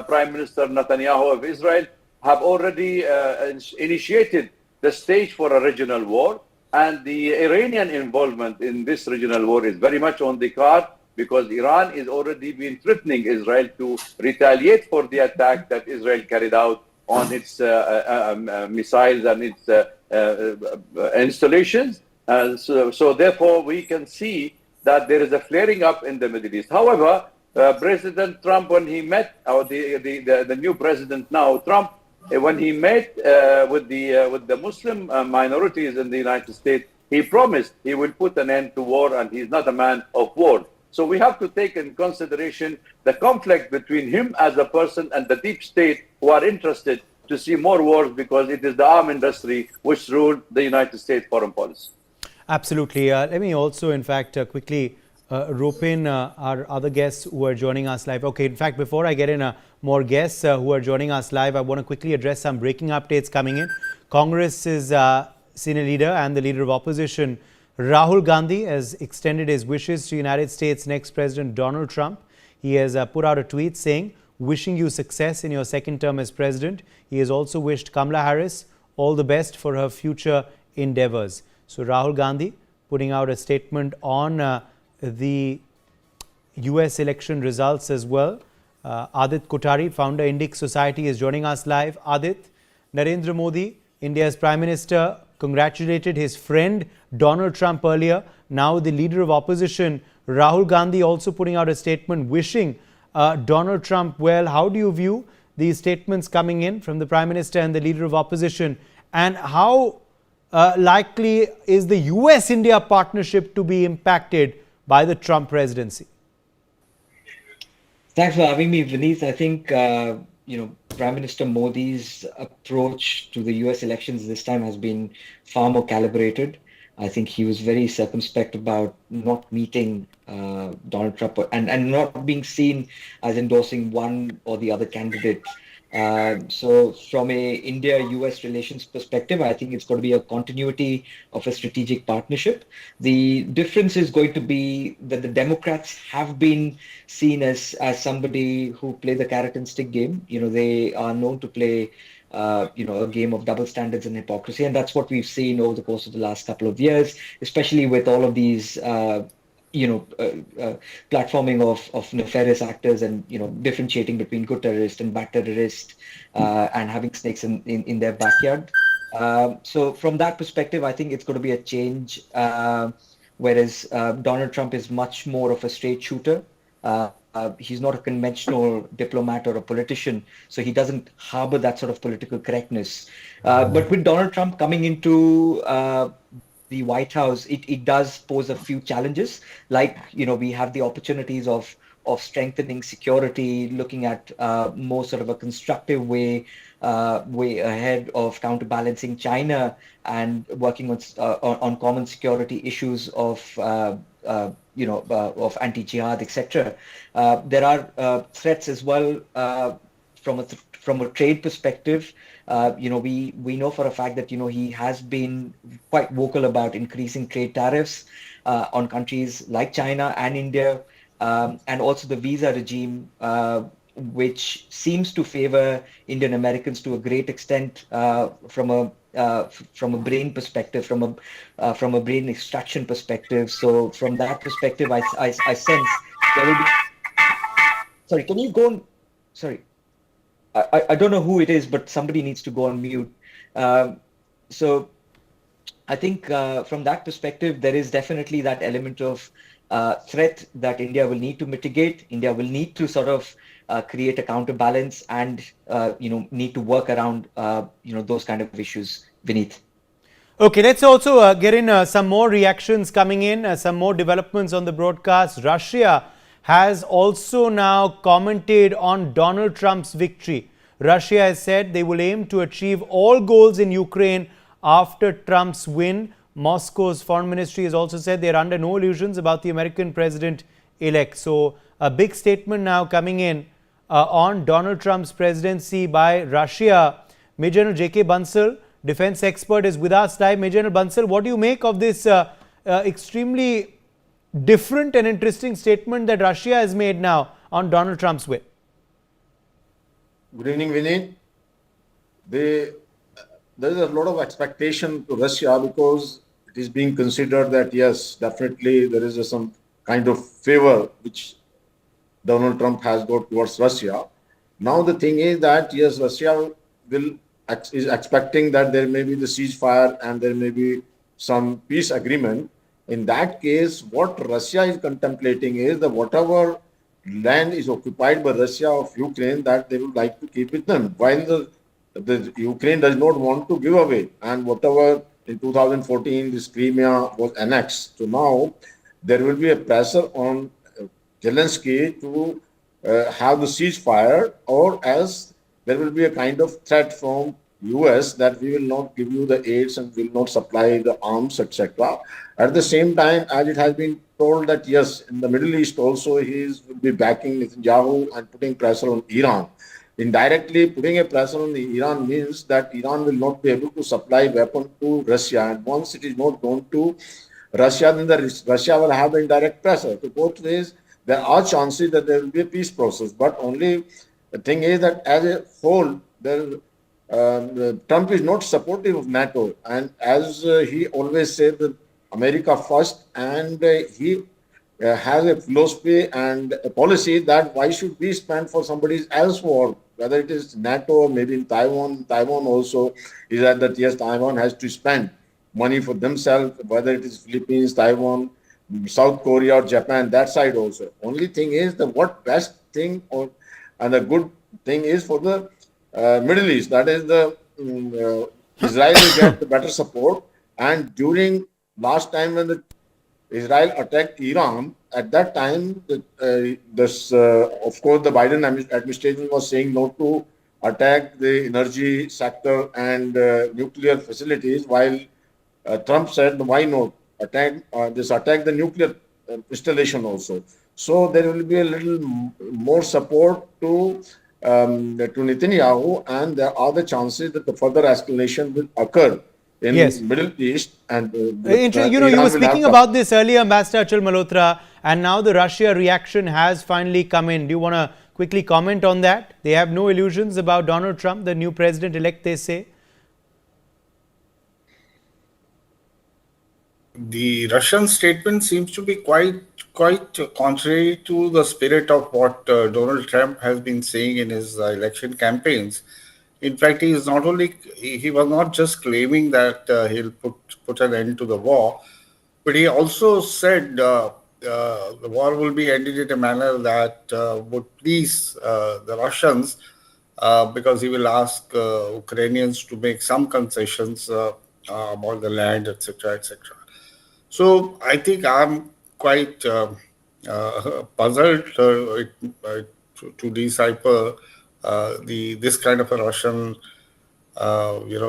Prime Minister Netanyahu of Israel have already initiated the stage for a regional war, and the Iranian involvement in this regional war is very much on the card, because Iran is already been threatening Israel to retaliate for the attack that Israel carried out on its missiles and its installations. So therefore, we can see that there is a flaring up in the Middle East. However, President Trump, when he met, or the new president now, Trump, when he met with the Muslim minorities in the United States, he promised he will put an end to war, and he's not a man of war. So we have to take in consideration the conflict between him as a person and the deep state, who are interested to see more wars because it is the arm industry which ruled the United States foreign policy. Absolutely. Let me also, in fact, quickly rope in our other guests who are joining us live. Okay, in fact, before I get in more guests who are joining us live, I want to quickly address some breaking updates coming in. Congress's senior leader and the leader of opposition, Rahul Gandhi, has extended his wishes to United States next President Donald Trump. He has put out a tweet saying, wishing you success in your second term as president. He has also wished Kamala Harris all the best for her future endeavors. So Rahul Gandhi putting out a statement on the U.S. election results as well. Adit Kothari, founder Indic Society, is joining us live. Adit, Narendra Modi, India's Prime Minister, congratulated his friend Donald Trump earlier. Now the leader of opposition, Rahul Gandhi, also putting out a statement wishing Donald Trump well. How do you view these statements coming in from the Prime Minister and the leader of opposition? And how likely is the US-India partnership to be impacted by the Trump presidency? Thanks for having me, Vineet. I think, Prime Minister Modi's approach to the US elections this time has been far more calibrated. I think he was very circumspect about not meeting Donald Trump and not being seen as endorsing one or the other candidate. So from a India-US relations perspective, I think it's going to be a continuity of a strategic partnership. The difference is going to be that the Democrats have been seen as somebody who play the carrot and stick game. They are known to play a game of double standards and hypocrisy. And that's what we've seen over the course of the last couple of years, especially with all of these platforming of nefarious actors and differentiating between good terrorists and bad terrorists and having snakes in their backyard. So from that perspective, I think it's going to be a change. Whereas Donald Trump is much more of a straight shooter. He's not a conventional diplomat or a politician, so he doesn't harbor that sort of political correctness. But with Donald Trump coming into the White House, it does pose a few challenges. Like, we have the opportunities of strengthening security, looking at more sort of a constructive way ahead of counterbalancing China and working on common security issues of of anti-jihad, etc. There are threats as well from a trade perspective. We know for a fact that he has been quite vocal about increasing trade tariffs on countries like China and India, and also the visa regime, which seems to favor Indian Americans to a great extent from a brain perspective, from a brain extraction perspective. So from that perspective, I sense there will be. Sorry, can you go on? Sorry. I don't know who it is, but somebody needs to go on mute. So I think from that perspective, there is definitely that element of threat that India will need to mitigate. India will need to sort of create a counterbalance and need to work around those kind of issues. Vineet. Okay, let's also get in some more reactions coming in, some more developments on the broadcast. Russia has also now commented on Donald Trump's victory. Russia has said they will aim to achieve all goals in Ukraine after Trump's win. Moscow's foreign ministry has also said they are under no illusions about the American president-elect. So a big statement now coming in on Donald Trump's presidency by Russia. Major General J.K. Bansal, defense expert, is with us live. Major General Bansal, what do you make of this extremely different and interesting statement that Russia has made now on Donald Trump's win? Good evening, Vinay. There is a lot of expectation to Russia because it is being considered that, yes, definitely there is some kind of favor which Donald Trump has got towards Russia. Now the thing is that, yes, Russia is expecting that there may be the ceasefire and there may be some peace agreement. In that case, what Russia is contemplating is that whatever land is occupied by Russia of Ukraine, that they would like to keep with them, while the Ukraine does not want to give away. And whatever in 2014 this Crimea was annexed, so now there will be a pressure on Zelensky to have the ceasefire, or else there will be a kind of threat from US that we will not give you the aids and will not supply the arms, etc. At the same time, as it has been told that yes, in the Middle East also will be backing Netanyahu and putting pressure on Iran. Indirectly, putting a pressure on Iran means that Iran will not be able to supply weapons to Russia, and once it is not going to Russia, then Russia will have the indirect pressure. So both ways, there are chances that there will be a peace process. But only the thing is that as a whole, Trump is not supportive of NATO, and as he always said that America first, and he has a philosophy and a policy that why should we spend for somebody else war, whether it is NATO or maybe in Taiwan. Taiwan also is that yes, Taiwan has to spend money for themselves, whether it is Philippines, Taiwan, South Korea or Japan, that side also. Only thing is the what best thing or and the good thing is for the Middle East. That is the Israel will get the better support. And during last time when the Israel attacked Iran, at that time, of course, the Biden administration was saying not to attack the energy sector and nuclear facilities, while Trump said, why not attack the nuclear installation also. So there will be a little more support to Netanyahu, and there are the chances that the further escalation will occur in Yes. Middle East, and You were speaking about this earlier, Master Achal Malhotra, and now the Russia reaction has finally come in. Do you want to quickly comment on that? They have no illusions about Donald Trump, the new president-elect, they say. The Russian statement seems to be quite contrary to the spirit of what Donald Trump has been saying in his election campaigns. In fact, he was not just claiming that he'll put an end to the war, but he also said the war will be ended in a manner that would please the Russians, because he will ask Ukrainians to make some concessions about the land, etc., etc. So I think I'm quite puzzled to decipher this kind of a Russian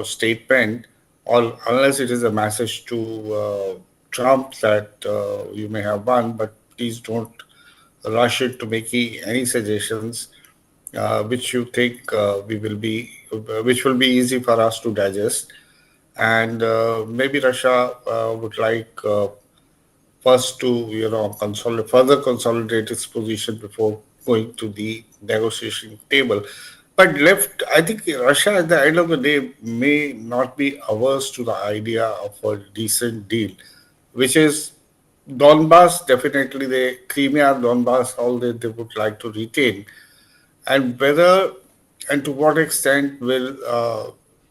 statement, or unless it is a message to Trump that you may have won, but please don't rush it to make any suggestions which you think which will be easy for us to digest. And maybe Russia would like first to further consolidate its position before going to the negotiation table. But I think Russia at the end of the day may not be averse to the idea of a decent deal, which is Donbass, definitely the Crimea, Donbass, all that they would like to retain. And whether and to what extent will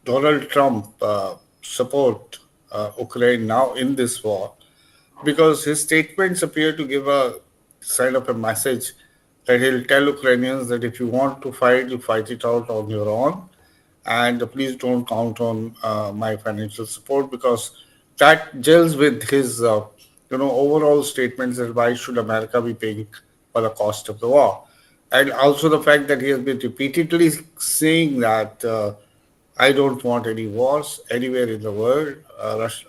Donald Trump support Ukraine now in this war, because his statements appear to give a sign of a message that he'll tell Ukrainians that if you want to fight, you fight it out on your own, and please don't count on my financial support, because that gels with his overall statements that why should America be paying for the cost of the war, and also the fact that he has been repeatedly saying that I don't want any wars anywhere in the world.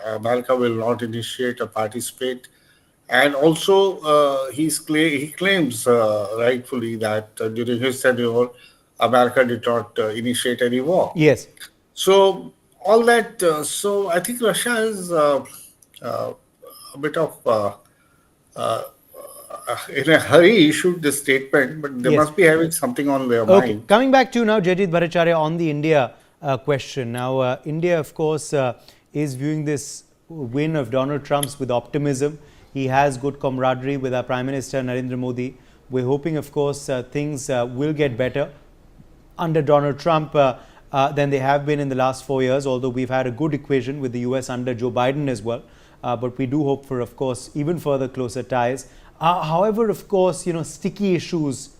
America will not initiate or participate. And also, he claims rightfully that during his tenure, America did not initiate any war. Yes. So all that. So I think Russia is a bit of in a hurry issued this statement, but they Yes. must be having something on their Okay, mind. coming back to now Jayajit Bhattacharya on the India question. Now, India, of course, is viewing this win of Donald Trump's with optimism. He has good camaraderie with our Prime Minister Narendra Modi. We're hoping, of course, things will get better under Donald Trump than they have been in the last 4 years, although we've had a good equation with the US under Joe Biden as well. But we do hope for, of course, even further closer ties. However, of course, sticky issues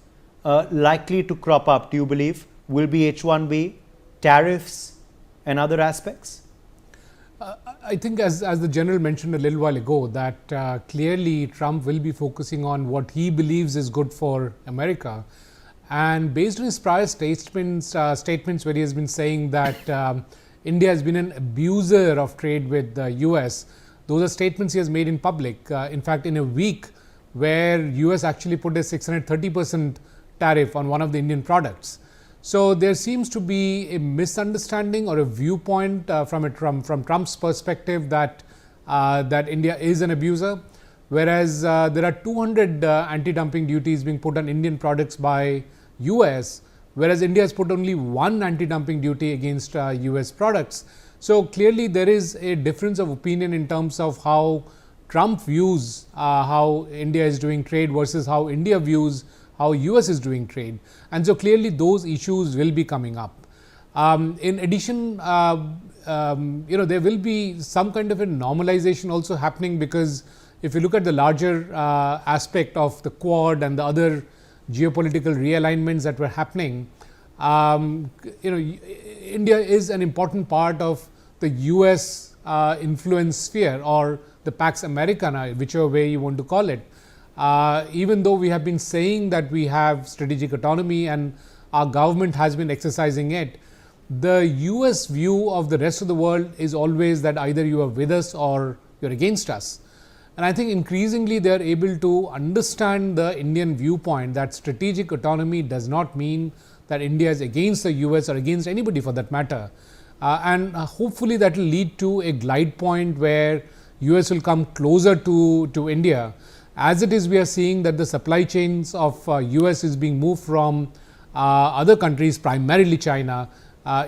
likely to crop up, do you believe, will be H-1B, tariffs and other aspects? I think as the General mentioned a little while ago, that clearly Trump will be focusing on what he believes is good for America. And based on his prior statements where he has been saying that India has been an abuser of trade with the US, those are statements he has made in public. In fact, in a week where US actually put a 630% tariff on one of the Indian products. So there seems to be a misunderstanding or a viewpoint from Trump's perspective that that India is an abuser, whereas there are 200 anti-dumping duties being put on Indian products by US, whereas India has put only one anti-dumping duty against US products. So clearly there is a difference of opinion in terms of how Trump views how India is doing trade versus how India views how US is doing trade. And so clearly those issues will be coming up. In addition, there will be some kind of a normalization also happening, because if you look at the larger aspect of the Quad and the other geopolitical realignments that were happening, India is an important part of the US influence sphere, or the Pax Americana, whichever way you want to call it. Even though we have been saying that we have strategic autonomy and our government has been exercising it, the US view of the rest of the world is always that either you are with us or you're against us. And I think increasingly they are able to understand the Indian viewpoint that strategic autonomy does not mean that India is against the US or against anybody for that matter. And hopefully that will lead to a glide point where US will come closer to India. As it is, we are seeing that the supply chains of US is being moved from other countries, primarily China,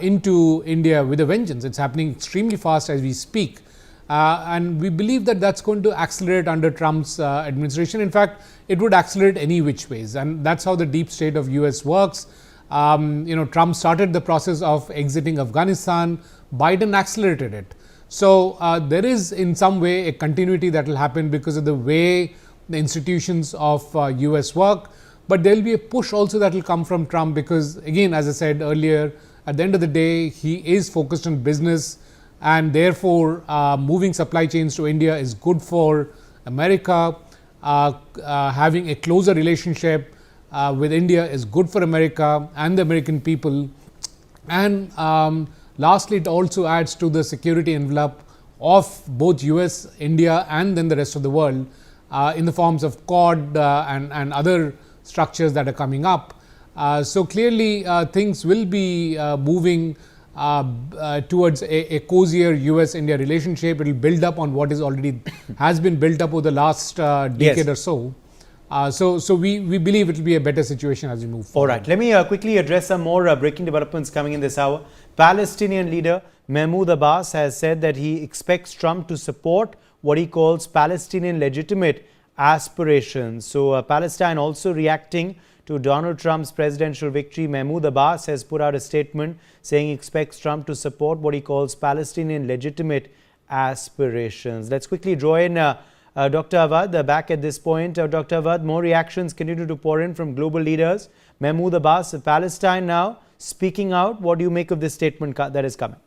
into India with a vengeance. It's happening extremely fast as we speak. And we believe that that's going to accelerate under Trump's administration. In fact, it would accelerate any which ways. And that's how the deep state of US works. Trump started the process of exiting Afghanistan. Biden accelerated it. So there is in some way a continuity that will happen because of the way the institutions of US work. But there will be a push also that will come from Trump, because again, as I said earlier, at the end of the day, he is focused on business, and therefore moving supply chains to India is good for America. Having a closer relationship with India is good for America and the American people. And lastly, it also adds to the security envelope of both US, India and then the rest of the world in the forms of Quad and other structures that are coming up. So clearly things will be moving towards a cozier US-India relationship. It will build up on what is already has been built up over the last decade or so. So we believe it will be a better situation as we move forward. All right, let me quickly address some more breaking developments coming in this hour. Palestinian leader Mahmoud Abbas has said that he expects Trump to support what he calls Palestinian legitimate aspirations. So Palestine also reacting to Donald Trump's presidential victory. Mahmoud Abbas has put out a statement saying he expects Trump to support what he calls Palestinian legitimate aspirations. Let's quickly draw in Dr. Awad back at this point. Dr. Awad, more reactions continue to pour in from global leaders. Mahmoud Abbas of Palestine now speaking out. What do you make of this statement that is coming?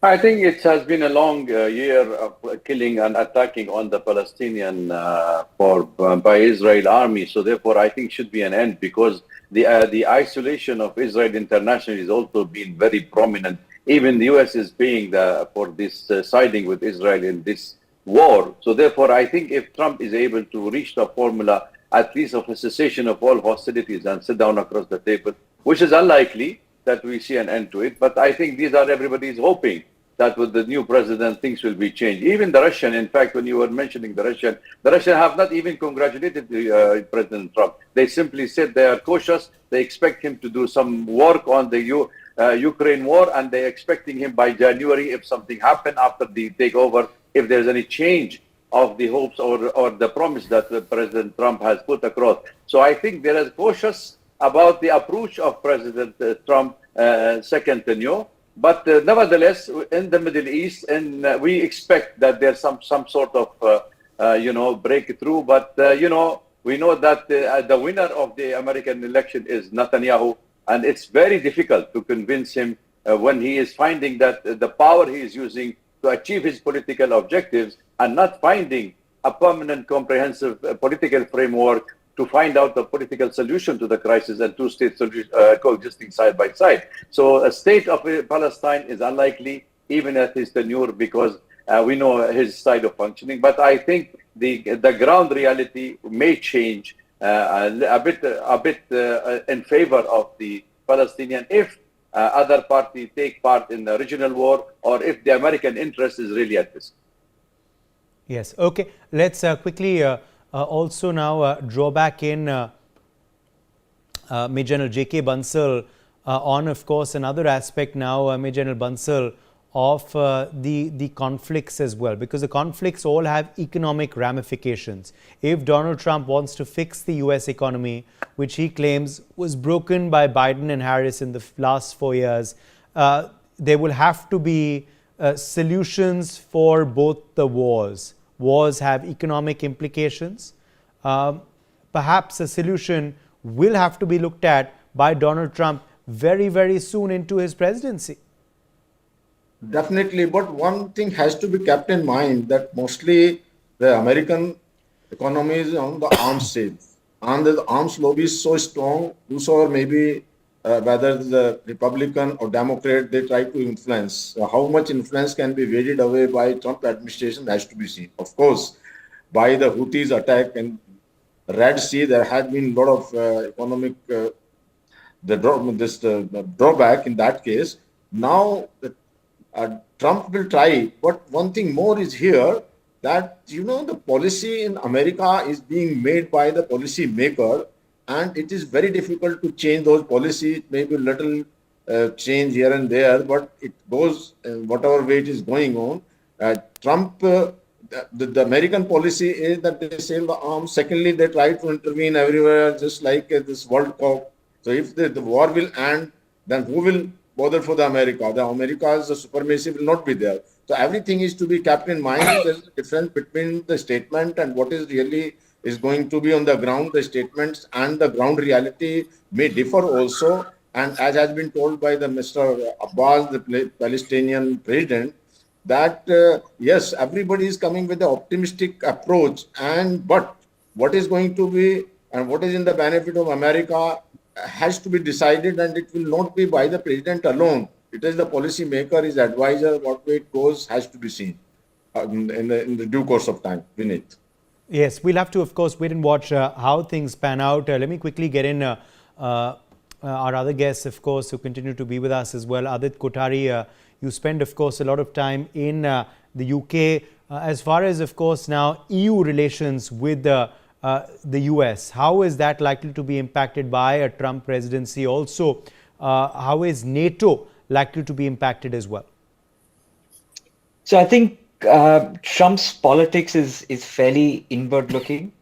I think it has been a long year of killing and attacking on the Palestinian by Israel army. So therefore, I think should be an end, because the isolation of Israel internationally has also been very prominent. Even the US is paying for this siding with Israel in this war. So therefore, I think if Trump is able to reach the formula, at least of a cessation of all hostilities and sit down across the table, which is unlikely that we see an end to it. But I think these are everybody's hoping that with the new president, things will be changed. Even the Russian, in fact, when you were mentioning the Russian have not even congratulated President Trump. They simply said they are cautious. They expect him to do some work on the Ukraine war, and they're expecting him by January, if something happened after the takeover, if there's any change of the hopes or the promise that President Trump has put across. So I think they are cautious about the approach of President Trump second tenure. But nevertheless, in the Middle East, and we expect that there's some sort of breakthrough. But we know that the winner of the American election is Netanyahu, and it's very difficult to convince him when he is finding that the power he is using to achieve his political objectives and not finding a permanent, comprehensive political framework to find out the political solution to the crisis and two states coexisting side by side. So a state of Palestine is unlikely, even at his tenure, because we know his side of functioning. But I think the ground reality may change a bit in favor of the Palestinian if other parties take part in the regional war, or if the American interest is really at risk. Yes. Okay. Let's quickly also now draw back in Major General J.K. Bansal on, of course, another aspect now, Major General Bansal, of the conflicts as well, because the conflicts all have economic ramifications. If Donald Trump wants to fix the U.S. economy, which he claims was broken by Biden and Harris in the last 4 years, there will have to be solutions for both the wars. Wars have economic implications. Perhaps a solution will have to be looked at by Donald Trump very, very soon into his presidency. Definitely, but one thing has to be kept in mind that mostly the American economy is on the arms sales, and the arms lobby is so strong. Whosoever maybe whether the Republican or Democrat, they try to influence. How much influence can be waded away by Trump administration has to be seen. Of course, by the Houthis attack in Red Sea, there has been a lot of economic drawback in that case. Now Trump will try, but one thing more is here that the policy in America is being made by the policy maker, and it is very difficult to change those policies. Maybe a little change here and there, but it goes whatever way it is going on. Trump, the American policy is that they sell the arms. Secondly, they try to intervene everywhere, just like this World Cup. So if the war will end, then who will bother for the America? The America's supremacy will not be there. So everything is to be kept in mind. There's a difference between the statement and what is really is going to be on the ground. The statements and the ground reality may differ also. And as has been told by the Mr. Abbas, the Palestinian president, that yes, everybody is coming with an optimistic approach. But what is going to be and what is in the benefit of America has to be decided, and it will not be by the president alone. It is the policy maker, his advisor, what way it goes has to be seen in the due course of time. Vinit. Yes, we'll have to, of course, wait and watch how things pan out. Let me quickly get in our other guests, of course, who continue to be with us as well. Adit Kothari, you spend, of course, a lot of time in the UK. As far as, of course, now EU relations with the U.S. How is that likely to be impacted by a Trump presidency? Also, how is NATO likely to be impacted as well? So I think Trump's politics is fairly inward looking.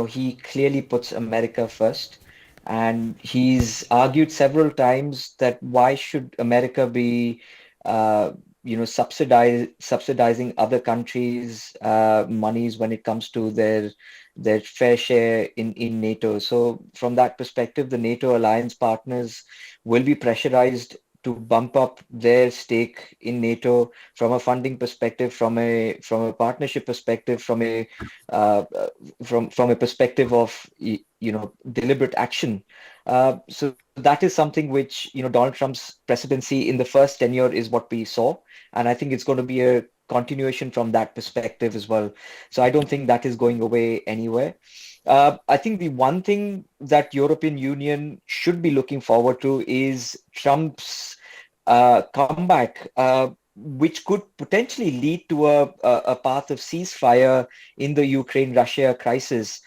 He clearly puts America first, and he's argued several times that why should America be subsidizing other countries' monies when it comes to their fair share in NATO. So from that perspective, the NATO alliance partners will be pressurized to bump up their stake in NATO from a funding perspective, from a partnership perspective, from a perspective of deliberate action. So that is something which Donald Trump's presidency in the first tenure is what we saw, and I think it's going to be a continuation from that perspective as well. So I don't think that is going away anywhere. I think the one thing that European Union should be looking forward to is Trump's comeback, which could potentially lead to a path of ceasefire in the Ukraine-Russia crisis.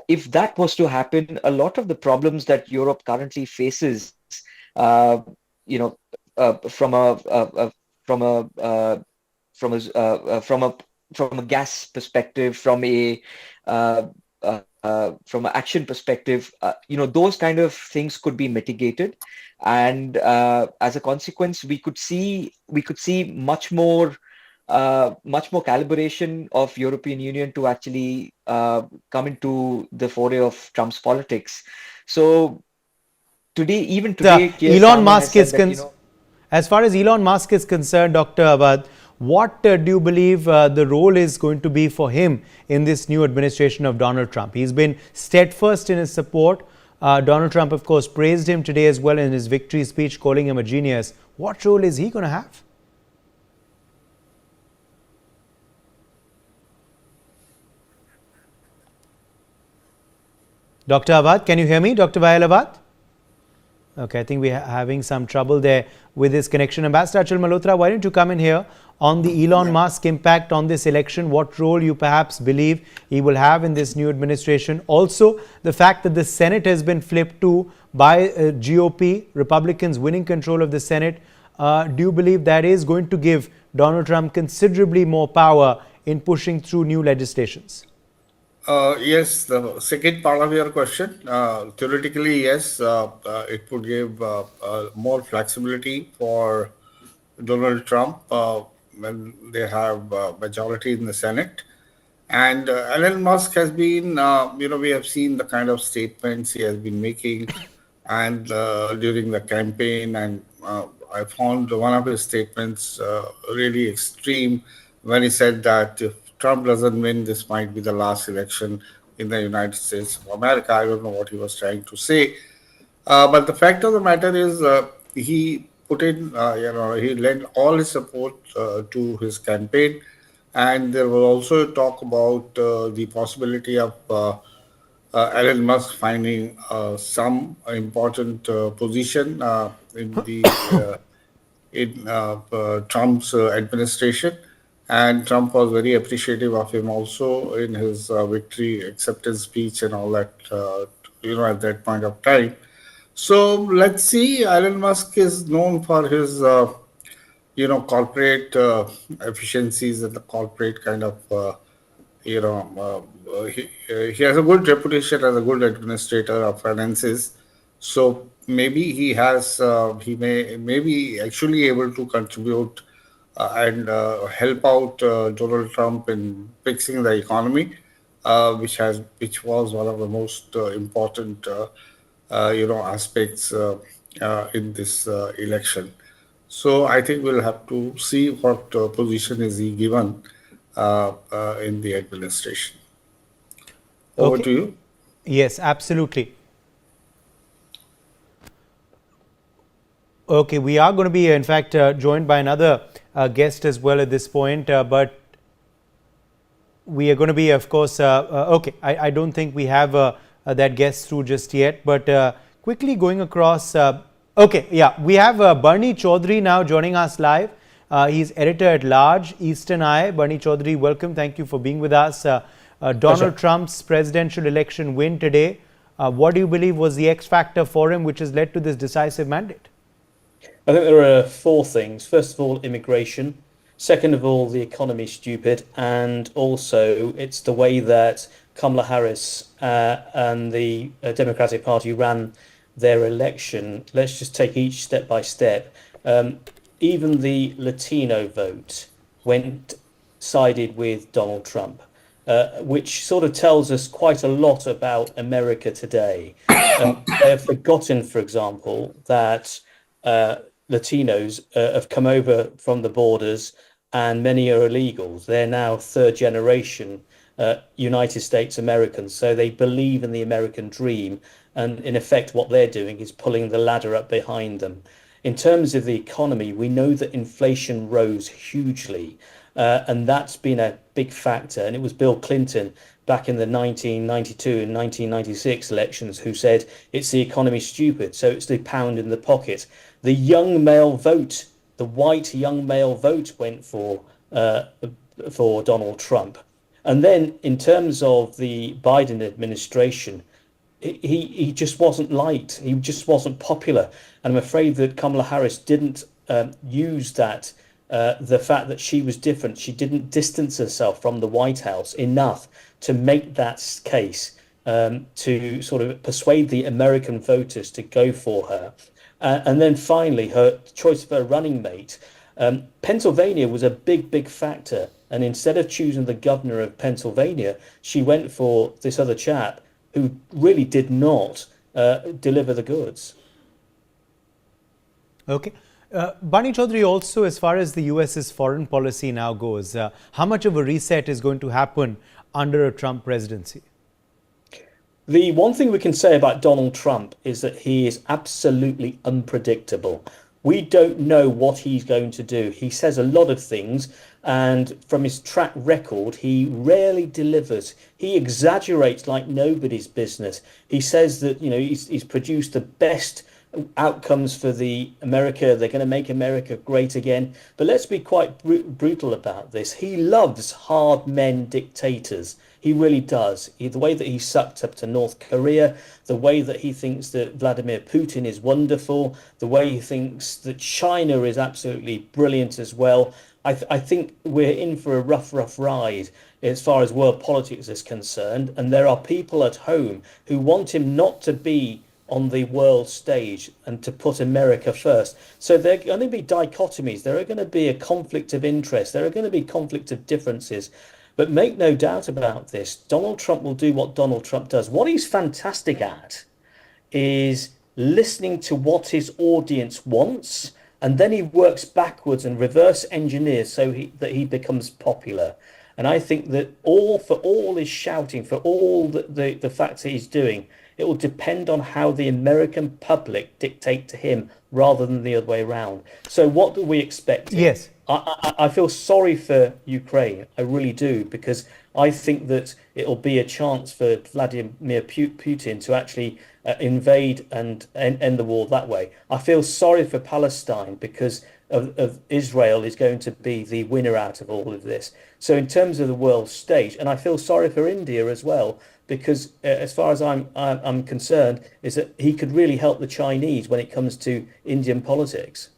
If that was to happen, a lot of the problems that Europe currently faces, from a gas perspective, from an action perspective, those kind of things could be mitigated, and as a consequence, we could see much more calibration of European Union to actually come into the foray of Trump's politics. So even today, Elon Musk is as far as Elon Musk is concerned, Dr. Abad, What do you believe the role is going to be for him in this new administration of Donald Trump? He's been steadfast in his support. Donald Trump, of course, praised him today as well in his victory speech, calling him a genius. What role is he going to have? Dr. Awad, can you hear me? Dr. Vahel Awad? Okay, I think we are having some trouble there with this connection. Ambassador Achal Malhotra, why don't you come in here on the Elon Musk impact on this election? What role you perhaps believe he will have in this new administration? Also, the fact that the Senate has been flipped to by GOP, Republicans winning control of the Senate. Do you believe that is going to give Donald Trump considerably more power in pushing through new legislations? Yes, the second part of your question, theoretically, yes, it would give more flexibility for Donald Trump when they have majority in the Senate. And Elon Musk has been, we have seen the kind of statements he has been making and during the campaign. And I found one of his statements really extreme when he said that if Trump doesn't win, this might be the last election in the United States of America. I don't know what he was trying to say. But the fact of the matter is, he put in, he lent all his support to his campaign. And there was also talk about the possibility of Elon Musk finding some important position in the in Trump's administration. And Trump was very appreciative of him also in his victory acceptance speech and all that, at that point of time. So let's see. Elon Musk is known for his, corporate efficiencies and the corporate kind of, he has a good reputation as a good administrator of finances. So maybe he may be actually able to contribute and help out Donald Trump in fixing the economy, which was one of the most important aspects in this election. So I think we'll have to see what position is he given in the administration. Over to you. Yes, absolutely. Okay, we are going to be, in fact, joined by another guest as well at this point, but we are going to be, of course, okay, I don't think we have that guest through just yet, but quickly going across, okay, yeah, we have Barney Chaudhary now joining us live. He's editor at large, Eastern Eye. Barney Chaudhary, welcome. Thank you for being with us. Donald Trump's presidential election win today. What do you believe was the X factor for him, which has led to this decisive mandate? I think there are four things. First of all, immigration. Second of all, the economy stupid. And also, it's the way that Kamala Harris and the Democratic Party ran their election. Let's just take each step by step. Even the Latino vote sided with Donald Trump, which sort of tells us quite a lot about America today. They have forgotten, for example, that Latinos have come over from the borders and many are illegals. They're now third generation United States Americans. So they believe in the American dream. And in effect, what they're doing is pulling the ladder up behind them. In terms of the economy, we know that inflation rose hugely. And that's been a big factor. And it was Bill Clinton back in the 1992 and 1996 elections who said it's the economy stupid. So it's the pound in the pocket. The young male vote, the white young male vote went for Donald Trump. And then in terms of the Biden administration, he just wasn't liked. He just wasn't popular. And I'm afraid that Kamala Harris didn't use that, the fact that she was different. She didn't distance herself from the White House enough to make that case, to sort of persuade the American voters to go for her. And then finally, her choice of her running mate. Pennsylvania was a big factor. And instead of choosing the governor of Pennsylvania, she went for this other chap who really did not deliver the goods. Okay. Bani Chaudhary, also as far as the US's foreign policy now goes, how much of a reset is going to happen under a Trump presidency? The one thing we can say about Donald Trump is that he is absolutely unpredictable. We don't know what he's going to do. He says a lot of things, and from his track record, he rarely delivers. He exaggerates like nobody's business. He says that, you know, he's produced the best outcomes for the America. They're going to make America great again. But let's be quite brutal about this. He loves hard men dictators. He really does. The way that he sucked up to North Korea, the way that he thinks that Vladimir Putin is wonderful, the way he thinks that China is absolutely brilliant as well. I think we're in for a rough ride as far as world politics is concerned. And there are people at home who want him not to be on the world stage and to put America first. So there are going to be dichotomies. There are going to be a conflict of interest. There are going to be conflict of differences. But make no doubt about this, Donald Trump will do what Donald Trump does. What he's fantastic at is listening to what his audience wants, and then he works backwards and reverse engineers so that he becomes popular. And I think that for all his shouting, for all the facts that he's doing, it will depend on how the American public dictate to him rather than the other way around. So what do we expect? Yes. I feel sorry for Ukraine. I really do, because I think that it'll be a chance for Vladimir Putin to actually invade and end the war that way. I feel sorry for Palestine because of Israel is going to be the winner out of all of this. So in terms of the world stage, and I feel sorry for India as well, because as far as I'm concerned, is that he could really help the Chinese when it comes to Indian politics.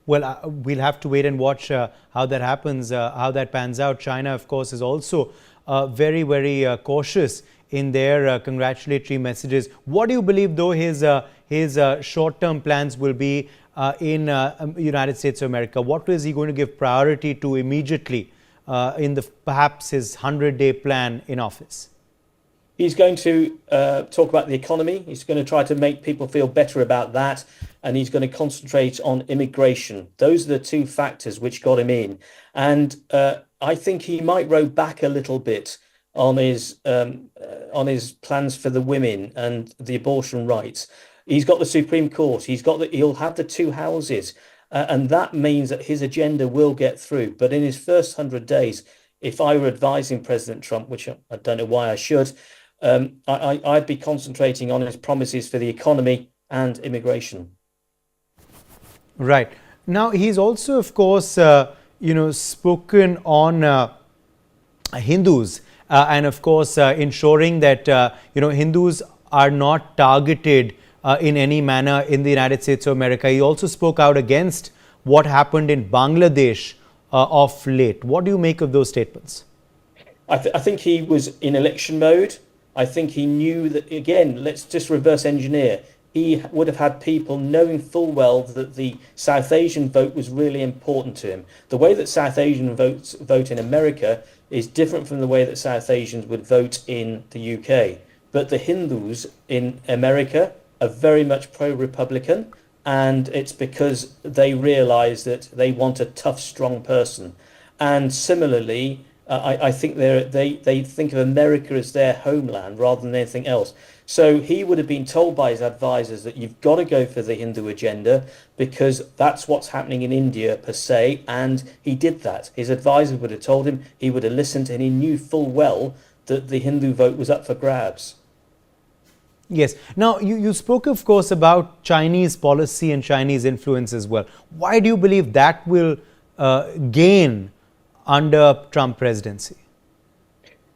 Well, we'll have to wait and watch how that happens, how that pans out. China, of course, is also very cautious in their congratulatory messages. What do you believe, though, his short-term plans will be in United States of America? What is he going to give priority to immediately in perhaps his 100-day plan in office? He's going to talk about the economy. He's going to try to make people feel better about that. And he's going to concentrate on immigration. Those are the two factors which got him in. And I think he might row back a little bit on his plans for the women and the abortion rights. He's got the Supreme Court. He'll have the two houses. And that means that his agenda will get through. But in his first 100 days, if I were advising President Trump, which I don't know why I should, I'd be concentrating on his promises for the economy and immigration. Right. Now, he's also, of course, spoken on Hindus and, of course, ensuring that, Hindus are not targeted in any manner in the United States of America. He also spoke out against what happened in Bangladesh of late. What do you make of those statements? I think he was in election mode. I think he knew that, again, let's just reverse engineer. He would have had people knowing full well that the South Asian vote was really important to him. The way that South Asian vote in America is different from the way that South Asians would vote in the UK. But the Hindus in America are very much pro-Republican, and it's because they realise that they want a tough, strong person. And similarly, I think they think of America as their homeland rather than anything else. So he would have been told by his advisors that you've got to go for the Hindu agenda because that's what's happening in India per se, and he did that. His advisor would have told him, he would have listened, and he knew full well that the Hindu vote was up for grabs. Yes. Now, you spoke, of course, about Chinese policy and Chinese influence as well. Why do you believe that will gain under Trump presidency?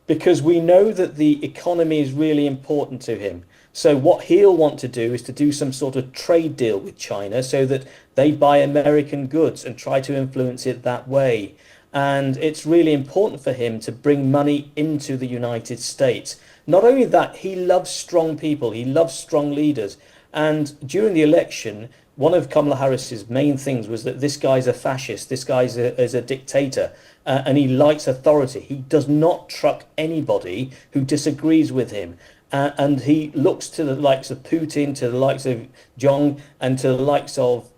Because we know that the economy is really important to him. So what he'll want to do is to do some sort of trade deal with China so that they buy American goods and try to influence it that way. And it's really important for him to bring money into the United States. Not only that, he loves strong people. He loves strong leaders. And during the election, one of Kamala Harris's main things was that this guy's a fascist, this guy's is a dictator, and he likes authority. He does not truck anybody who disagrees with him. and he looks to the likes of Putin, to the likes of Zhong, and to the likes of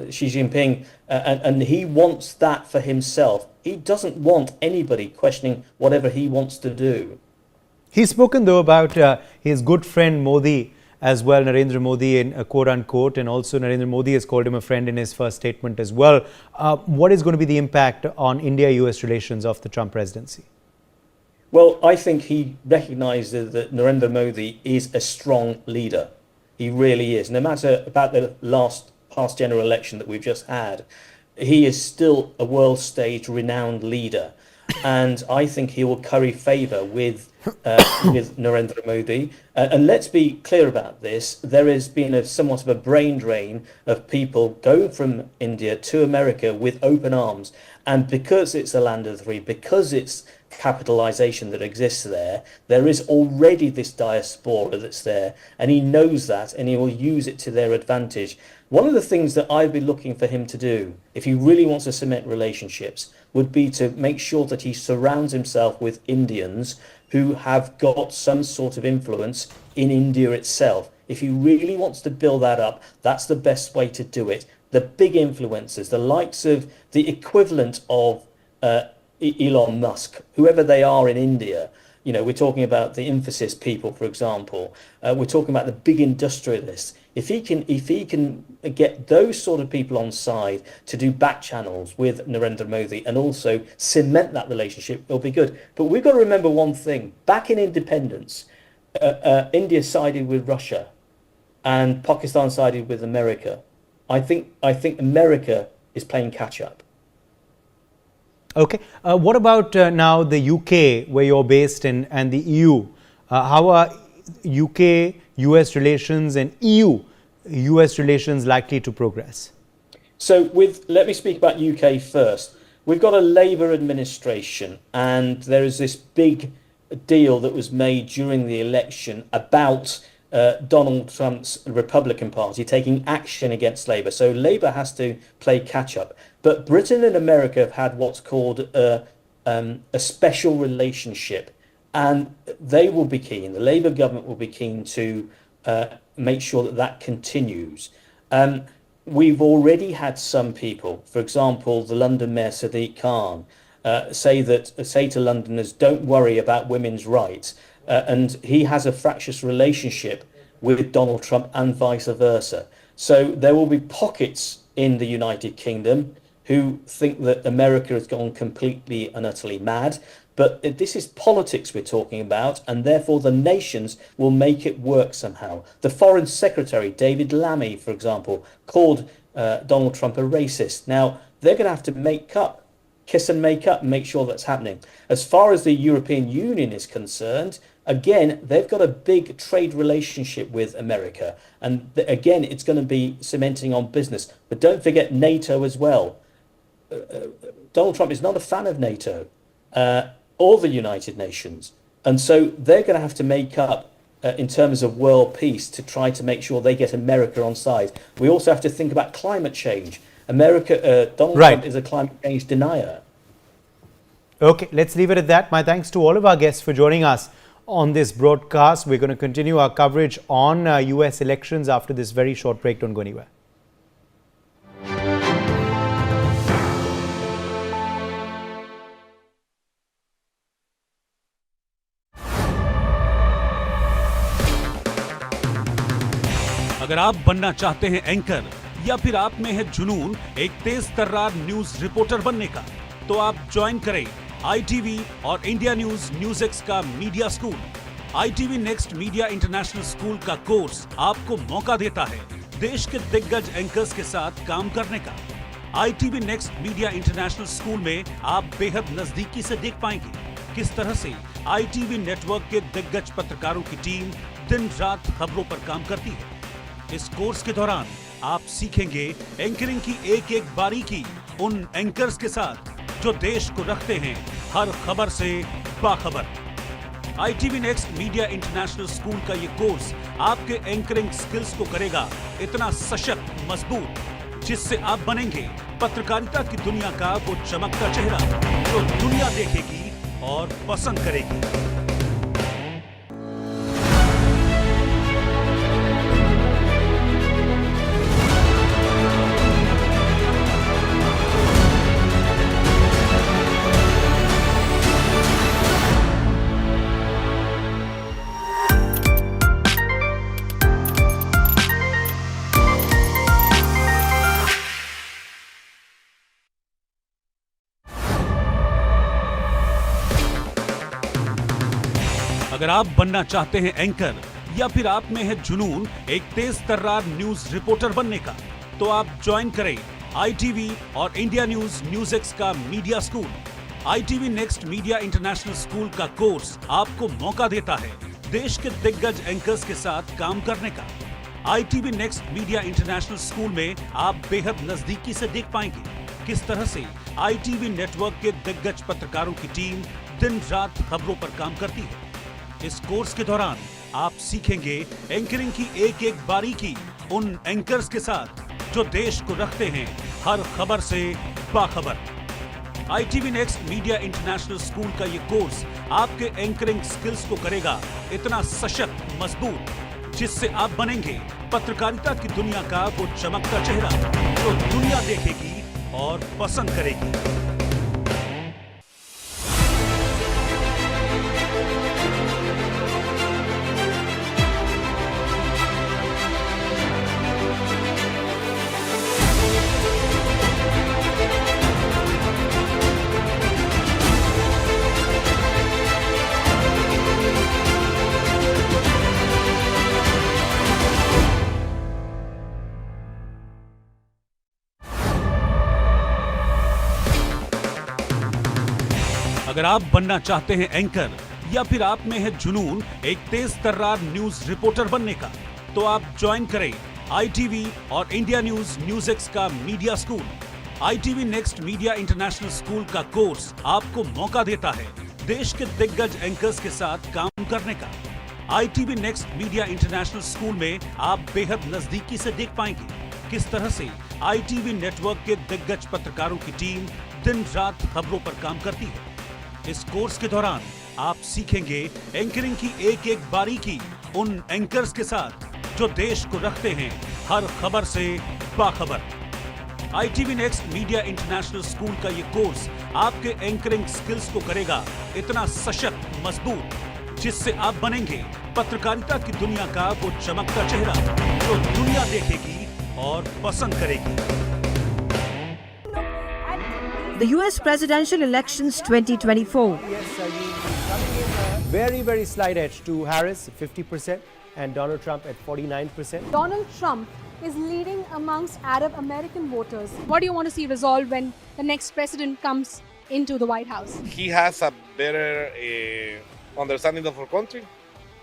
Xi Jinping, and he wants that for himself. He doesn't want anybody questioning whatever he wants to do. He's spoken, though, about his good friend Modi as well, Narendra Modi, in quote unquote, and also Narendra Modi has called him a friend in his first statement as well. What is going to be the impact on India-US relations of the Trump presidency? Well, I think he recognizes that Narendra Modi is a strong leader. He really is. No matter about the past general election that we've just had, he is still a world stage renowned leader. And I think he will curry favor with Narendra Modi. And let's be clear about this. There has been somewhat of a brain drain of people going from India to America with open arms. And because it's a land of the free, because it's capitalization that exists there, there is already this diaspora that's there. And he knows that, and he will use it to their advantage. One of the things that I'd be looking for him to do, if he really wants to cement relationships, would be to make sure that he surrounds himself with Indians who have got some sort of influence in India itself. If he really wants to build that up, that's the best way to do it. The big influencers, the likes of the equivalent of Elon Musk, whoever they are in India. You know, we're talking about the Infosys people, for example. We're talking about the big industrialists. If he can get those sort of people on side to do back channels with Narendra Modi and also cement that relationship, it'll be good. But we've got to remember one thing. Back in independence, India sided with Russia and Pakistan sided with America. I think America is playing catch up. Okay. What about now the UK, where you're based, and the EU? How are UK-US relations and EU-US relations likely to progress? So let me speak about UK first. We've got a Labour administration, and there is this big deal that was made during the election about Donald Trump's Republican Party taking action against Labour. So Labour has to play catch up. But Britain and America have had what's called a special relationship, and they will be keen, the Labour government will be keen to make sure that that continues. We've already had some people, for example, the London Mayor Sadiq Khan, say to Londoners, don't worry about women's rights. And he has a fractious relationship with Donald Trump and vice versa. So there will be pockets in the United Kingdom who think that America has gone completely and utterly mad. But this is politics we're talking about, and therefore the nations will make it work somehow. The Foreign Secretary, David Lammy, for example, called Donald Trump a racist. Now, they're going to have to kiss and make up and make sure that's happening. As far as the European Union is concerned, again, they've got a big trade relationship with America. And again, it's going to be cementing on business. But don't forget NATO as well. Donald Trump is not a fan of NATO or the United Nations. And so they're going to have to make up in terms of world peace to try to make sure they get America on side. We also have to think about climate change. Donald Trump is a climate change denier. Okay, let's leave it at that. My thanks to all of our guests for joining us on this broadcast. We're going to continue our coverage on US elections after this very short break. Don't go anywhere. अगर आप बनना चाहते हैं anchor या फिर आप में है जुनून एक तेज तर्रार न्यूज रिपोर्टर बनने का, तो आप ज्वाइन करें ITV और इंडिया न्यूज़ का media school. ITV next media international school का कोर्स आपको मौका देता है देश के दिग्गज एंकर्स के साथ काम करने का। ITV next media international school में आप बेहद नजदीकी से देख पाएंगे किस तरह से ITV नेटवर्क के दिग्गज पत्रकारों की टीम दिन रात खबरों पर काम करती है। इस कोर्स के दौरान आप सीखेंगे एंकरिंग की एक एक बारीकी उन एंकर्स के साथ जो देश को रखते हैं हर खबर से बाखबर। ITV next media international school का ये कोर्स आपके एंकरिंग स्किल्स को करेगा इतना सशक्त मजबूत जिससे आप बनेंगे पत्रकारिता की दुनिया का वो चमकता चेहरा जो दुनिया देखेगी और पसंद करेगी। अगर आप बनना चाहते हैं एंकर या फिर आप में है जुनून एक तेज तर्रार न्यूज रिपोर्टर बनने का, तो आप ज्वाइन करें ITV और इंडिया न्यूज़ का media school. ITV next media international school का कोर्स आपको मौका देता है देश के दिग्गज एंकर्स के साथ काम करने का। ITV next media international school में आप बेहद नजदीकी से देख पाएंगे किस तरह से ITV नेटवर्क के दिग्गज पत्रकारों की टीम दिन रात खबरों पर काम करती है। इस कोर्स के दौरान आप सीखेंगे एंकरिंग की एक एक बारीकी उन एंकर्स के साथ जो देश को रखते हैं हर खबर से बाखबर। ITV next media international school का ये कोर्स आपके एंकरिंग स्किल्स को करेगा इतना सशक्त मजबूत जिससे आप बनेंगे पत्रकारिता की दुनिया का वो चमकता चेहरा जो दुनिया देखेगी और पसंद करेगी। अगर आप बनना चाहते हैं एंकर या फिर आप में है जुनून एक तेज तर्रार न्यूज रिपोर्टर बनने का, तो आप ज्वाइन करें ITV और इंडिया न्यूज़ का media school. ITV next media international school का कोर्स आपको मौका देता है देश के दिग्गज एंकर्स के साथ काम करने का। ITV next media international school में आप बेहद नजदीकी से देख पाएंगे किस तरह से ITV नेटवर्क के दिग्गज पत्रकारों की टीम दिन रात खबरों पर काम करती है। इस कोर्स के दौरान आप सीखेंगे एंकरिंग की एक एक बारीकी उन एंकर्स के साथ जो देश को रखते हैं हर खबर से बाखबर। ITV next media international school का ये कोर्स आपके एंकरिंग स्किल्स को करेगा इतना सशक्त मजबूत जिससे आप बनेंगे पत्रकारिता की दुनिया का वो चमकता चेहरा जो दुनिया देखेगी और पसंद करेगी। The US presidential elections 2024. Yes, coming in a very, very slight edge to Harris, 50%, and Donald Trump at 49%. Donald Trump is leading amongst Arab American voters. What do you want to see resolved when the next president comes into the White House? He has a better understanding of our country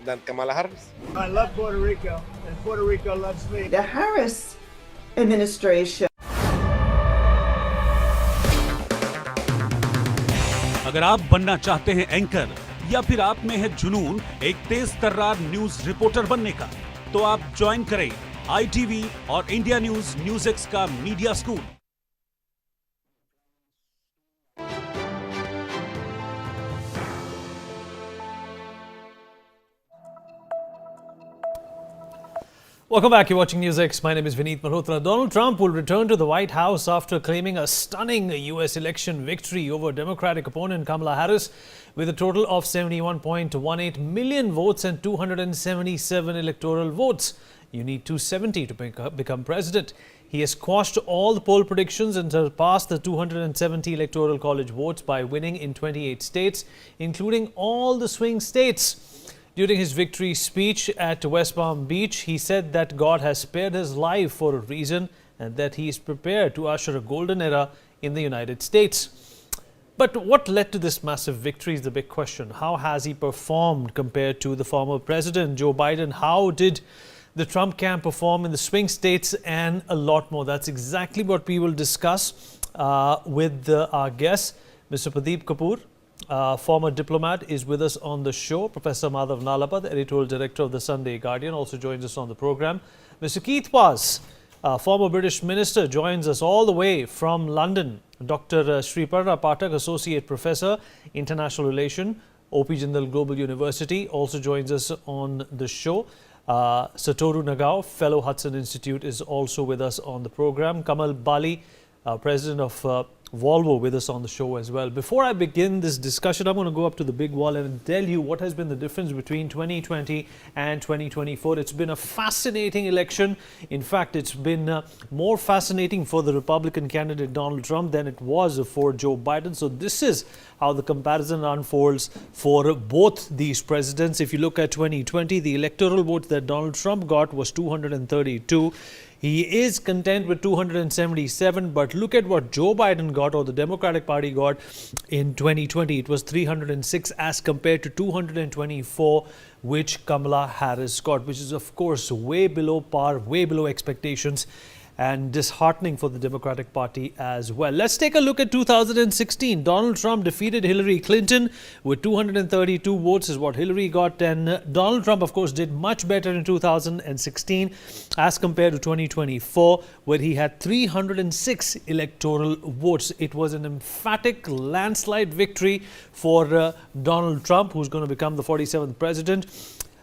than Kamala Harris. I love Puerto Rico, and Puerto Rico loves me. The Harris administration. अगर आप बनना चाहते हैं anchor या फिर आप में है जुनून एक तेज तर्रार न्यूज रिपोर्टर बनने का, तो आप ज्वाइन करें ITV और इंडिया न्यूज़ का media school. Welcome back. You're watching Newsx. My name is Vineet Malhotra. Donald Trump will return to the White House after claiming a stunning US election victory over Democratic opponent Kamala Harris with a total of 71.18 million votes and 277 electoral votes. You need 270 to become president. He has quashed all the poll predictions and surpassed the 270 electoral college votes by winning in 28 states, including all the swing states. During his victory speech at West Palm Beach, he said that God has spared his life for a reason and that he is prepared to usher a golden era in the United States. But what led to this massive victory is the big question. How has he performed compared to the former president, Joe Biden? How did the Trump camp perform in the swing states, and a lot more? That's exactly what we will discuss with our guest, Mr. Pradeep Kapoor. Former diplomat is with us on the show. Professor Madhav Nalapa, the editorial director of the Sunday Guardian, also joins us on the program. Mr. Keith Was, former British minister, joins us all the way from London. Dr. Sriparna Pathak, associate professor, international relation, OP Jindal Global University, also joins us on the show. Satoru Nagao, fellow Hudson Institute, is also with us on the program. Kamal Bali, president of Volvo with us on the show as well. Before I begin this discussion, I'm going to go up to the big wall and tell you what has been the difference between 2020 and 2024. It's been a fascinating election. In fact, it's been more fascinating for the Republican candidate Donald Trump than it was for Joe Biden. So this is how the comparison unfolds for both these presidents. If you look at 2020, the electoral vote that Donald Trump got was 232. He is content with 277, but look at what Joe Biden got, or the Democratic Party got, in 2020. It was 306 as compared to 224, which Kamala Harris got, which is, of course, way below par, way below expectations, and disheartening for the Democratic Party as well. Let's take a look at 2016. Donald Trump defeated Hillary Clinton with 232 votes is what Hillary got. And Donald Trump, of course, did much better in 2016 as compared to 2024, where he had 306 electoral votes. It was an emphatic landslide victory for Donald Trump, who's going to become the 47th president.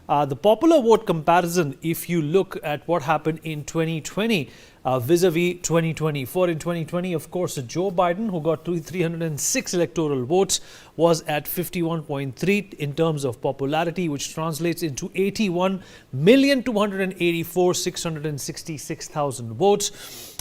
The popular vote comparison, if you look at what happened in 2020 vis-a-vis 2024. In 2020, of course, Joe Biden, who got 306 electoral votes, was at 51.3 in terms of popularity, which translates into 81,284,666,000 votes.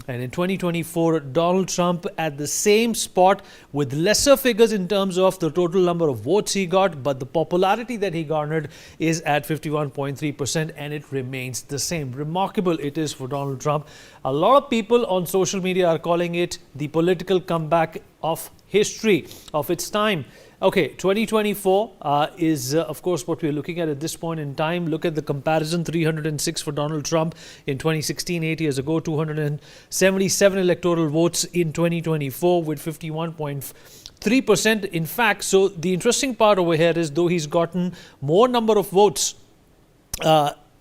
And in 2024, Donald Trump at the same spot with lesser figures in terms of the total number of votes he got, but the popularity that he garnered is at 51.3%, and it remains the same. Remarkable it is for Donald Trump. A lot of people on social media are calling it the political comeback of history of its time. Okay, 2024 is, of course, what we're looking at this point in time. Look at the comparison, 306 for Donald Trump in 2016, 8 years ago, 277 electoral votes in 2024 with 51.3%. In fact, so the interesting part over here is, though he's gotten more number of votes,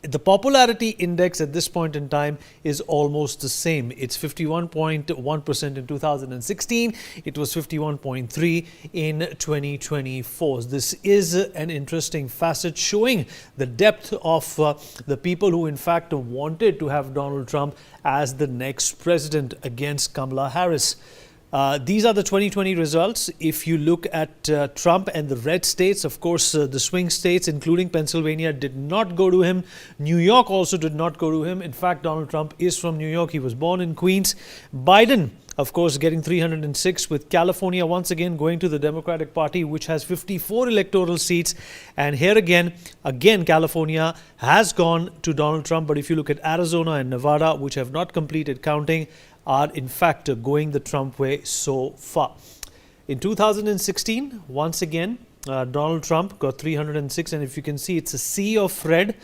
the popularity index at this point in time is almost the same. It's 51.1% in 2016. It was 51.3 in 2024. This is an interesting facet showing the depth of the people who in fact wanted to have Donald Trump as the next president against Kamala Harris. These are the 2020 results. If you look at Trump and the red states, of course, the swing states, including Pennsylvania, did not go to him. New York also did not go to him. In fact, Donald Trump is from New York. He was born in Queens. Biden, of course, getting 306, with California once again going to the Democratic Party, which has 54 electoral seats. And here again, California has gone to Donald Trump. But if you look at Arizona and Nevada, which have not completed counting, are in fact going the Trump way so far. In 2016, once again, Donald Trump got 306, and if you can see, it's a sea of red,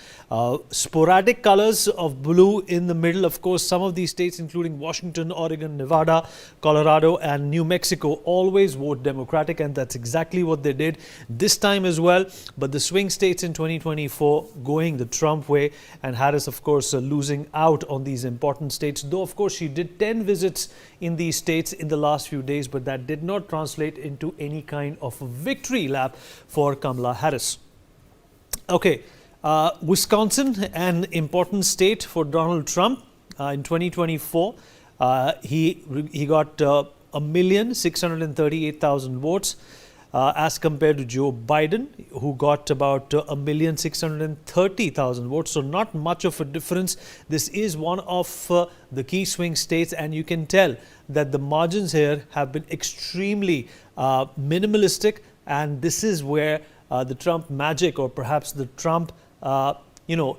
sporadic colors of blue in the middle. Of course, some of these states, including Washington, Oregon, Nevada, Colorado, and New Mexico, always vote Democratic, and that's exactly what they did this time as well. But the swing states in 2024 going the Trump way, and Harris, of course, losing out on these important states. Though, of course, she did 10 visits in these states in the last few days, but that did not translate into any kind of a victory lap for Kamala Harris. Okay, Wisconsin, an important state for Donald Trump. In 2024, he got 1,638,000 votes as compared to Joe Biden, who got about 1,630,000 votes. So not much of a difference. This is one of the key swing states, and you can tell that the margins here have been extremely minimalistic. And this is where the Trump magic, or perhaps the Trump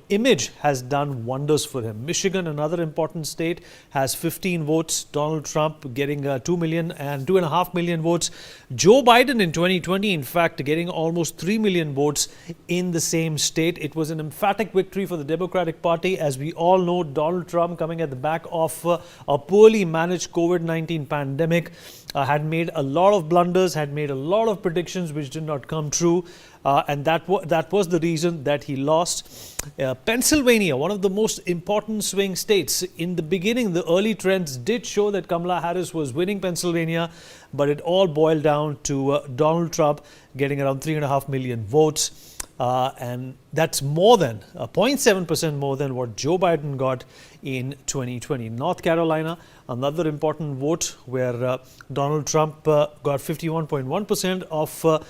image, has done wonders for him. Michigan, another important state, has 15 votes. Donald Trump getting 2.5 million votes. Joe Biden in 2020, in fact, getting almost 3 million votes in the same state. It was an emphatic victory for the Democratic Party. As we all know, Donald Trump, coming at the back of a poorly managed COVID-19 pandemic, had made a lot of blunders, had made a lot of predictions which did not come true. And that was the reason that he lost. Pennsylvania, one of the most important swing states. In the beginning, the early trends did show that Kamala Harris was winning Pennsylvania, but it all boiled down to Donald Trump getting around 3.5 million votes. and that's more than 0.7% more than what Joe Biden got in 2020. North Carolina, another important vote where Donald Trump got 51.1% of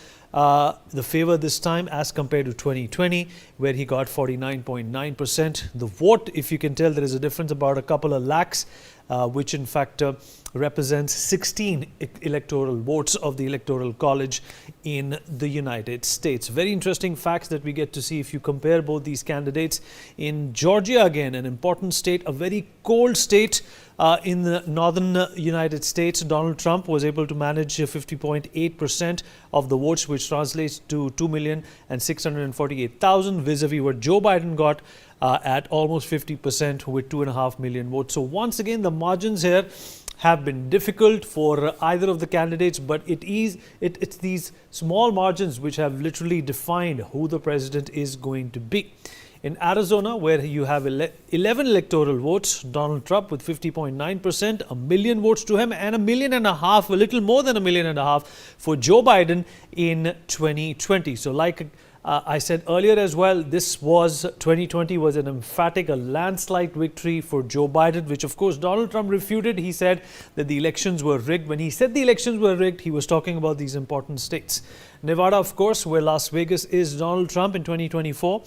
the favor this time as compared to 2020, where he got 49.9%. The vote, if you can tell, there is a difference about a couple of lakhs, which in fact represents 16 electoral votes of the Electoral College in the United States. Very interesting facts that we get to see if you compare both these candidates. In Georgia, again, an important state, a very cold state in the northern United States, Donald Trump was able to manage 50.8% of the votes, which translates to 2,648,000 vis-a-vis what Joe Biden got at almost 50% with 2.5 million votes. So once again, the margins here have been difficult for either of the candidates, but it's these small margins which have literally defined who the president is going to be. In Arizona, where you have 11 electoral votes, Donald Trump with 50.9%, 1 million votes to him, and 1.5 million, a little more than 1.5 million for Joe Biden in 2020. So like I said earlier as well, 2020 was an emphatic, a landslide victory for Joe Biden, which of course Donald Trump refuted. He said that the elections were rigged. When he said the elections were rigged, he was talking about these important states. Nevada, of course, where Las Vegas is, Donald Trump in 2024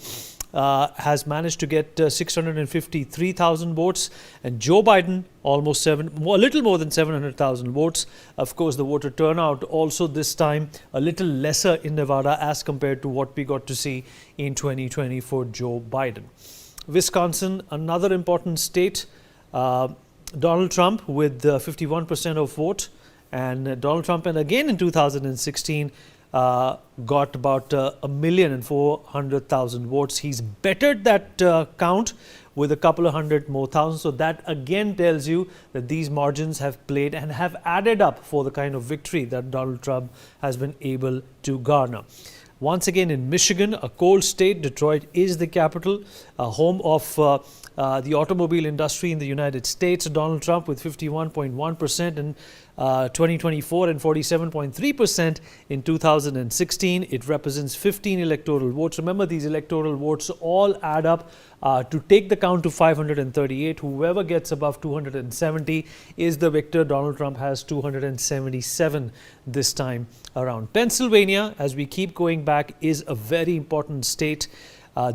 has managed to get 653,000 votes, and Joe Biden a little more than 700,000 votes. Of course, the voter turnout also this time a little lesser in Nevada as compared to what we got to see in 2020 for Joe Biden. Wisconsin, another important state, Donald Trump with 51% of vote, and Donald Trump, and again in 2016, got about 1,400,000 votes. He's bettered that count with a couple of hundred more thousand. So that again tells you that these margins have played and have added up for the kind of victory that Donald Trump has been able to garner. Once again in Michigan, a cold state, Detroit is the capital, home of the automobile industry in the United States. Donald Trump with 51.1% in 2024 and 47.3% in 2016. It represents 15 electoral votes. Remember, these electoral votes all add up to take the count to 538. Whoever gets above 270 is the victor. Donald Trump has 277 this time around. Pennsylvania, as we keep going back, is a very important state.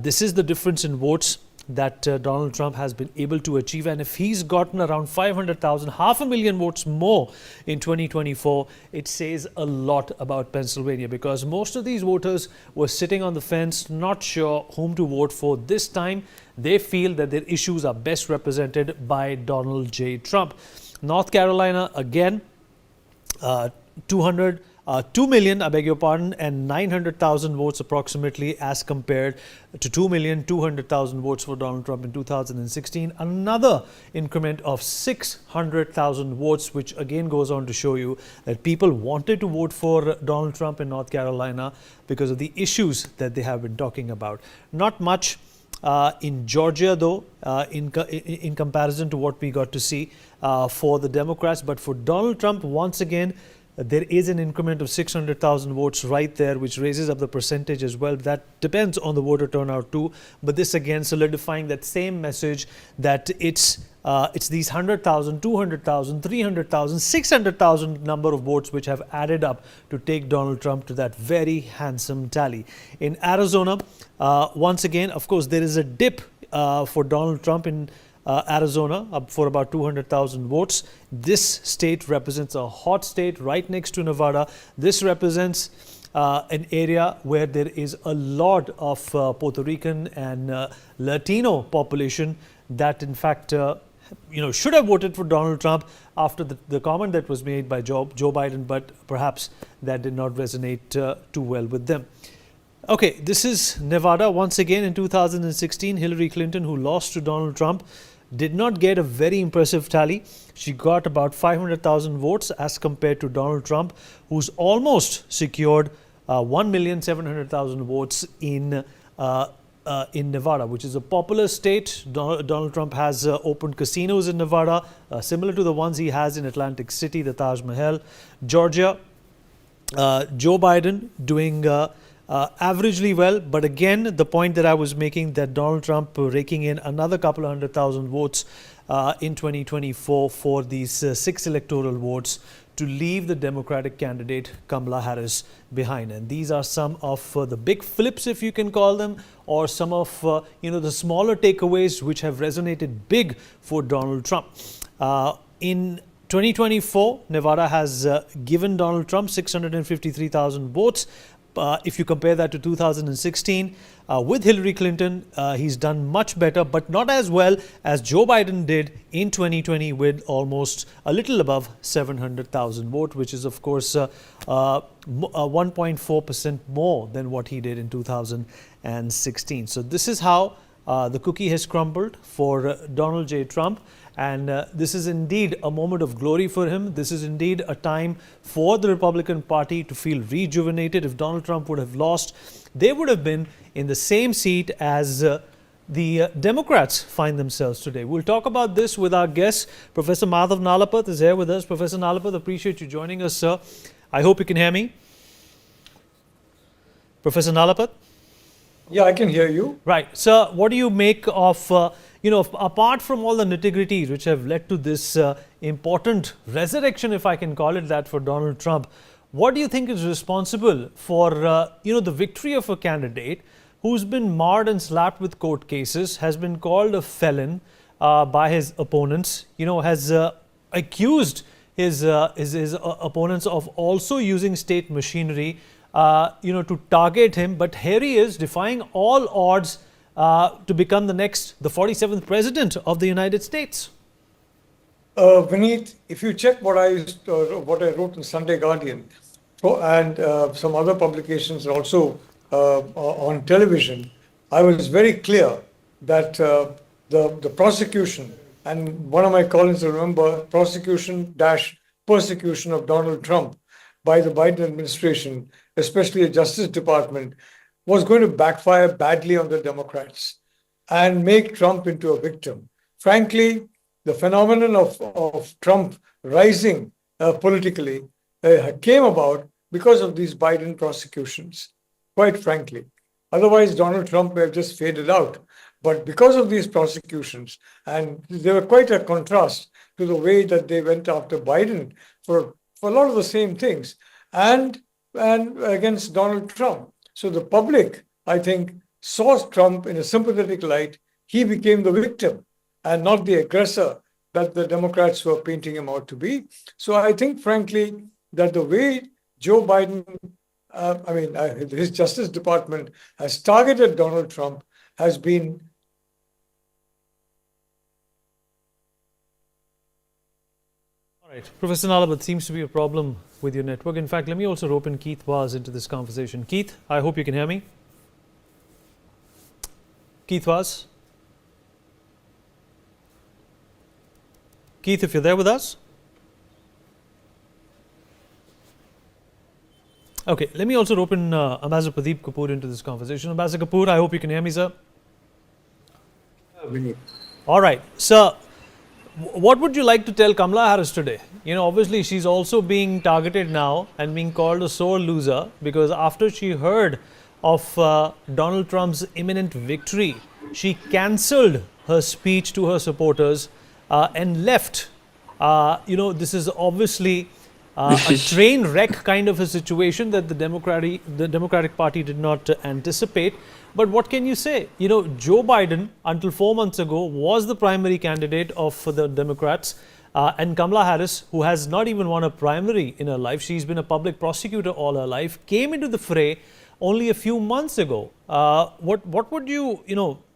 This is the difference in votes that Donald Trump has been able to achieve, and if he's gotten around 500,000, 500,000 votes more in 2024, it says a lot about Pennsylvania, because most of these voters were sitting on the fence, not sure whom to vote for. This time they feel that their issues are best represented by Donald J. Trump. North Carolina, again, 2 million, I beg your pardon, and 900,000 votes approximately as compared to 2,200,000 votes for Donald Trump in 2016. Another increment of 600,000 votes, which again goes on to show you that people wanted to vote for Donald Trump in North Carolina because of the issues that they have been talking about. Not much in Georgia, though, in comparison to what we got to see for the Democrats. But for Donald Trump, once again, there is an increment of 600,000 votes right there, which raises up the percentage as well. That depends on the voter turnout too. But this again solidifying that same message that it's these 100,000, 200,000, 300,000, 600,000 number of votes which have added up to take Donald Trump to that very handsome tally. In Arizona, once again, of course, there is a dip for Donald Trump in Arizona, up for about 200,000 votes. This state represents a hot state right next to Nevada. This represents an area where there is a lot of Puerto Rican and Latino population that in fact should have voted for Donald Trump after the comment that was made by Joe Biden, but perhaps that did not resonate too well with them. Okay, this is Nevada. Once again, in 2016, Hillary Clinton, who lost to Donald Trump, did not get a very impressive tally. She got about 500,000 votes as compared to Donald Trump, who's almost secured 1,700,000 votes in Nevada, which is a popular state. Donald Trump has opened casinos in Nevada, similar to the ones he has in Atlantic City, the Taj Mahal. Georgia, Joe Biden doing averagely well. But again, the point that I was making, that Donald Trump raking in another couple of 100,000 votes in 2024 for these 6 electoral votes to leave the Democratic candidate Kamala Harris behind. And these are some of the big flips, if you can call them, or some of the smaller takeaways which have resonated big for Donald Trump. In 2024, Nevada has given Donald Trump 653,000 votes. If you compare that to 2016, with Hillary Clinton, he's done much better, but not as well as Joe Biden did in 2020 with almost a little above 700,000 votes, which is, of course, 1.4% more than what he did in 2016. So this is how the cookie has crumbled for Donald J. Trump. And this is indeed a moment of glory for him. This is indeed a time for the Republican Party to feel rejuvenated. If Donald Trump would have lost, they would have been in the same seat as the Democrats find themselves today. We'll talk about this with our guest. Professor Madhav Nalapat is here with us. Professor Nalapat, appreciate you joining us, sir. I hope you can hear me. Professor Nalapat? Yeah, I can hear you. Right. Sir, what do you make of, apart from all the nitty-gritties which have led to this important resurrection, if I can call it that, for Donald Trump, what do you think is responsible for, the victory of a candidate who's been marred and slapped with court cases, has been called a felon by his opponents, has accused his opponents of also using state machinery to target him, but here he is defying all odds to become the 47th president of the United States. Vineet, if you check what I wrote in Sunday Guardian and some other publications also on television, I was very clear that the prosecution, and one of my colleagues will remember, prosecution-persecution of Donald Trump by the Biden administration, especially the Justice Department, was going to backfire badly on the Democrats and make Trump into a victim. Frankly, the phenomenon of Trump rising politically came about because of these Biden prosecutions, quite frankly. Otherwise, Donald Trump may have just faded out. But because of these prosecutions, and they were quite a contrast to the way that they went after Biden for a lot of the same things, and against Donald Trump. So the public, I think, saw Trump in a sympathetic light. He became the victim and not the aggressor that the Democrats were painting him out to be. So I think, frankly, that the way Joe Biden, his Justice Department has targeted Donald Trump has been Right. Professor Nalabat, seems to be a problem with your network. In fact, let me also rope in Keith Vaz into this conversation. Keith, I hope you can hear me. Keith Vaz? Keith, if you're there with us? Okay, let me also rope in Ambassador Pradeep Kapoor into this conversation. Ambassador Kapoor, I hope you can hear me, sir. All right. Sir, what would you like to tell Kamala Harris today? Obviously she's also being targeted now and being called a sore loser because after she heard of Donald Trump's imminent victory, she cancelled her speech to her supporters and left. This is obviously a train wreck kind of a situation that the Democratic Party did not anticipate. But what can you say? Joe Biden, until 4 months ago, was the primary candidate of the Democrats. And Kamala Harris, who has not even won a primary in her life, she's been a public prosecutor all her life, came into the fray only a few months ago. What would you,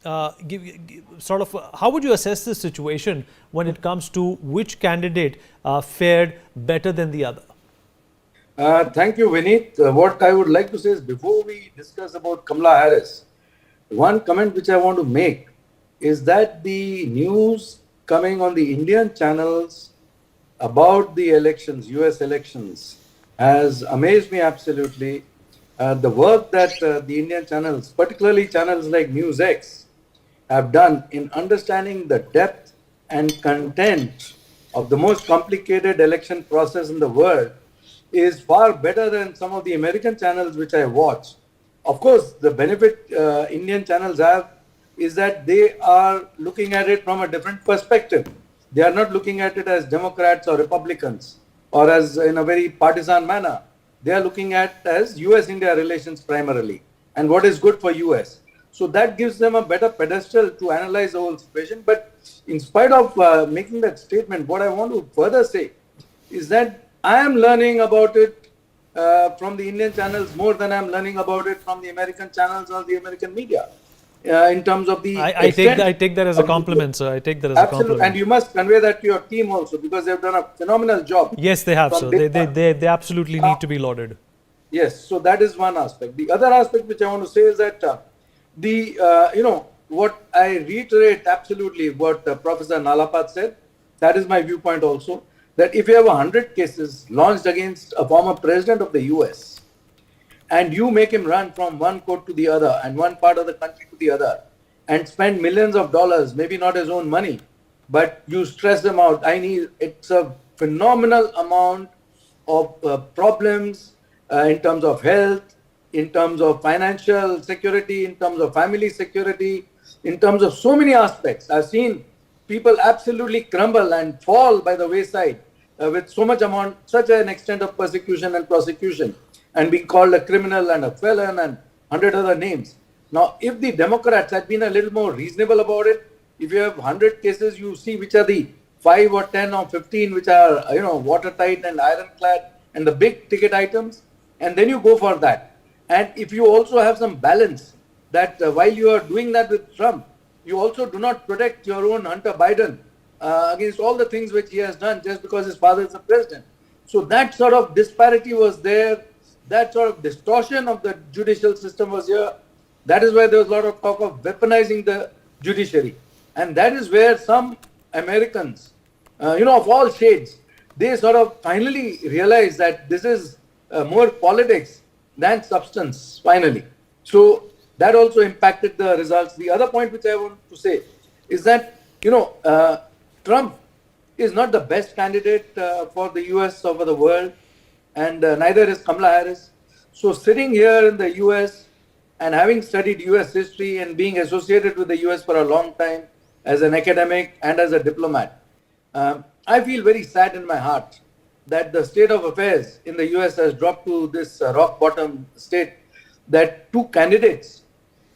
how would you assess this situation when it comes to which candidate fared better than the other? Thank you, Vineet. What I would like to say is before we discuss about Kamala Harris, one comment which I want to make is that the news coming on the Indian channels about the elections, US elections, has amazed me absolutely. The work that the Indian channels, particularly channels like Newsx, have done in understanding the depth and content of the most complicated election process in the world is far better than some of the American channels which I watch, Of course, the benefit Indian channels have is that they are looking at it from a different perspective. They are not looking at it as Democrats or Republicans or as in a very partisan manner. They are looking at as US-India relations primarily and what is good for US. So that gives them a better pedestal to analyze the whole situation. But in spite of making that statement, what I want to further say is that I am learning about it from the Indian channels more than I'm learning about it from the American channels or the American media. In terms of the I take that as a compliment, sir. I take that as a compliment. And you must convey that to your team also because they've done a phenomenal job. Yes, they have, sir. They absolutely need to be lauded. Yes, so that is one aspect. The other aspect which I want to say is that what I reiterate absolutely what Professor Nalapat said, that is my viewpoint also, that if you have 100 cases launched against a former president of the US and you make him run from one court to the other and one part of the country to the other and spend millions of dollars, maybe not his own money, but you stress them out. It's a phenomenal amount of problems in terms of health, in terms of financial security, in terms of family security, in terms of so many aspects. I've seen people absolutely crumble and fall by the wayside with such an extent of persecution and prosecution and being called a criminal and a felon and 100 other names. Now, if the Democrats had been a little more reasonable about it, if you have 100 cases, you see which are the 5 or 10 or 15 which are, watertight and ironclad and the big ticket items, and then you go for that. And if you also have some balance that while you are doing that with Trump, you also do not protect your own Hunter Biden against all the things which he has done just because his father is the president. So that sort of disparity was there. That sort of distortion of the judicial system was here. That is why there was a lot of talk of weaponizing the judiciary. And that is where some Americans, of all shades, they sort of finally realized that this is more politics than substance, finally. So that also impacted the results. The other point which I want to say is that, Trump is not the best candidate for the US or for the world, and neither is Kamala Harris. So sitting here in the US and having studied US history and being associated with the US for a long time as an academic and as a diplomat, I feel very sad in my heart that the state of affairs in the US has dropped to this rock bottom state, that two candidates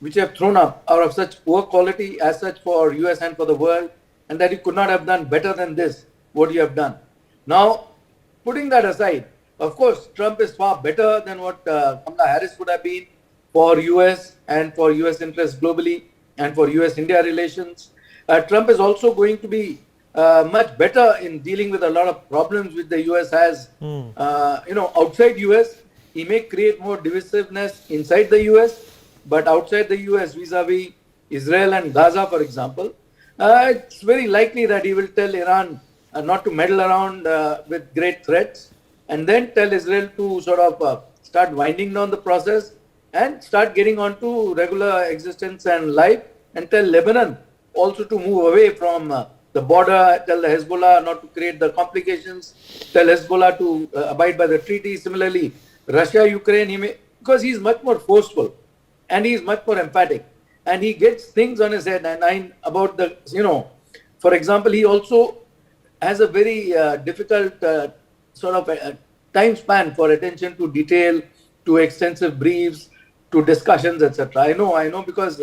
which have thrown up are of such poor quality as such for US and for the world, and that you could not have done better than this, what you have done. Now, putting that aside, of course, Trump is far better than what Kamala Harris would have been for US and for US interests globally and for US-India relations. Trump is also going to be much better in dealing with a lot of problems which the US has, outside US. He may create more divisiveness inside the US, but outside the US, vis-a-vis Israel and Gaza, for example, it's very likely that he will tell Iran not to meddle around with great threats, and then tell Israel to sort of start winding down the process and start getting on to regular existence and life, and tell Lebanon also to move away from the border, tell the Hezbollah not to create the complications, tell Hezbollah to abide by the treaty. Similarly, Russia, Ukraine, because he's much more forceful and he's much more emphatic and he gets things on his head. And about the, for example, he also has a very difficult sort of time span for attention to detail, to extensive briefs, to discussions, etc. I know because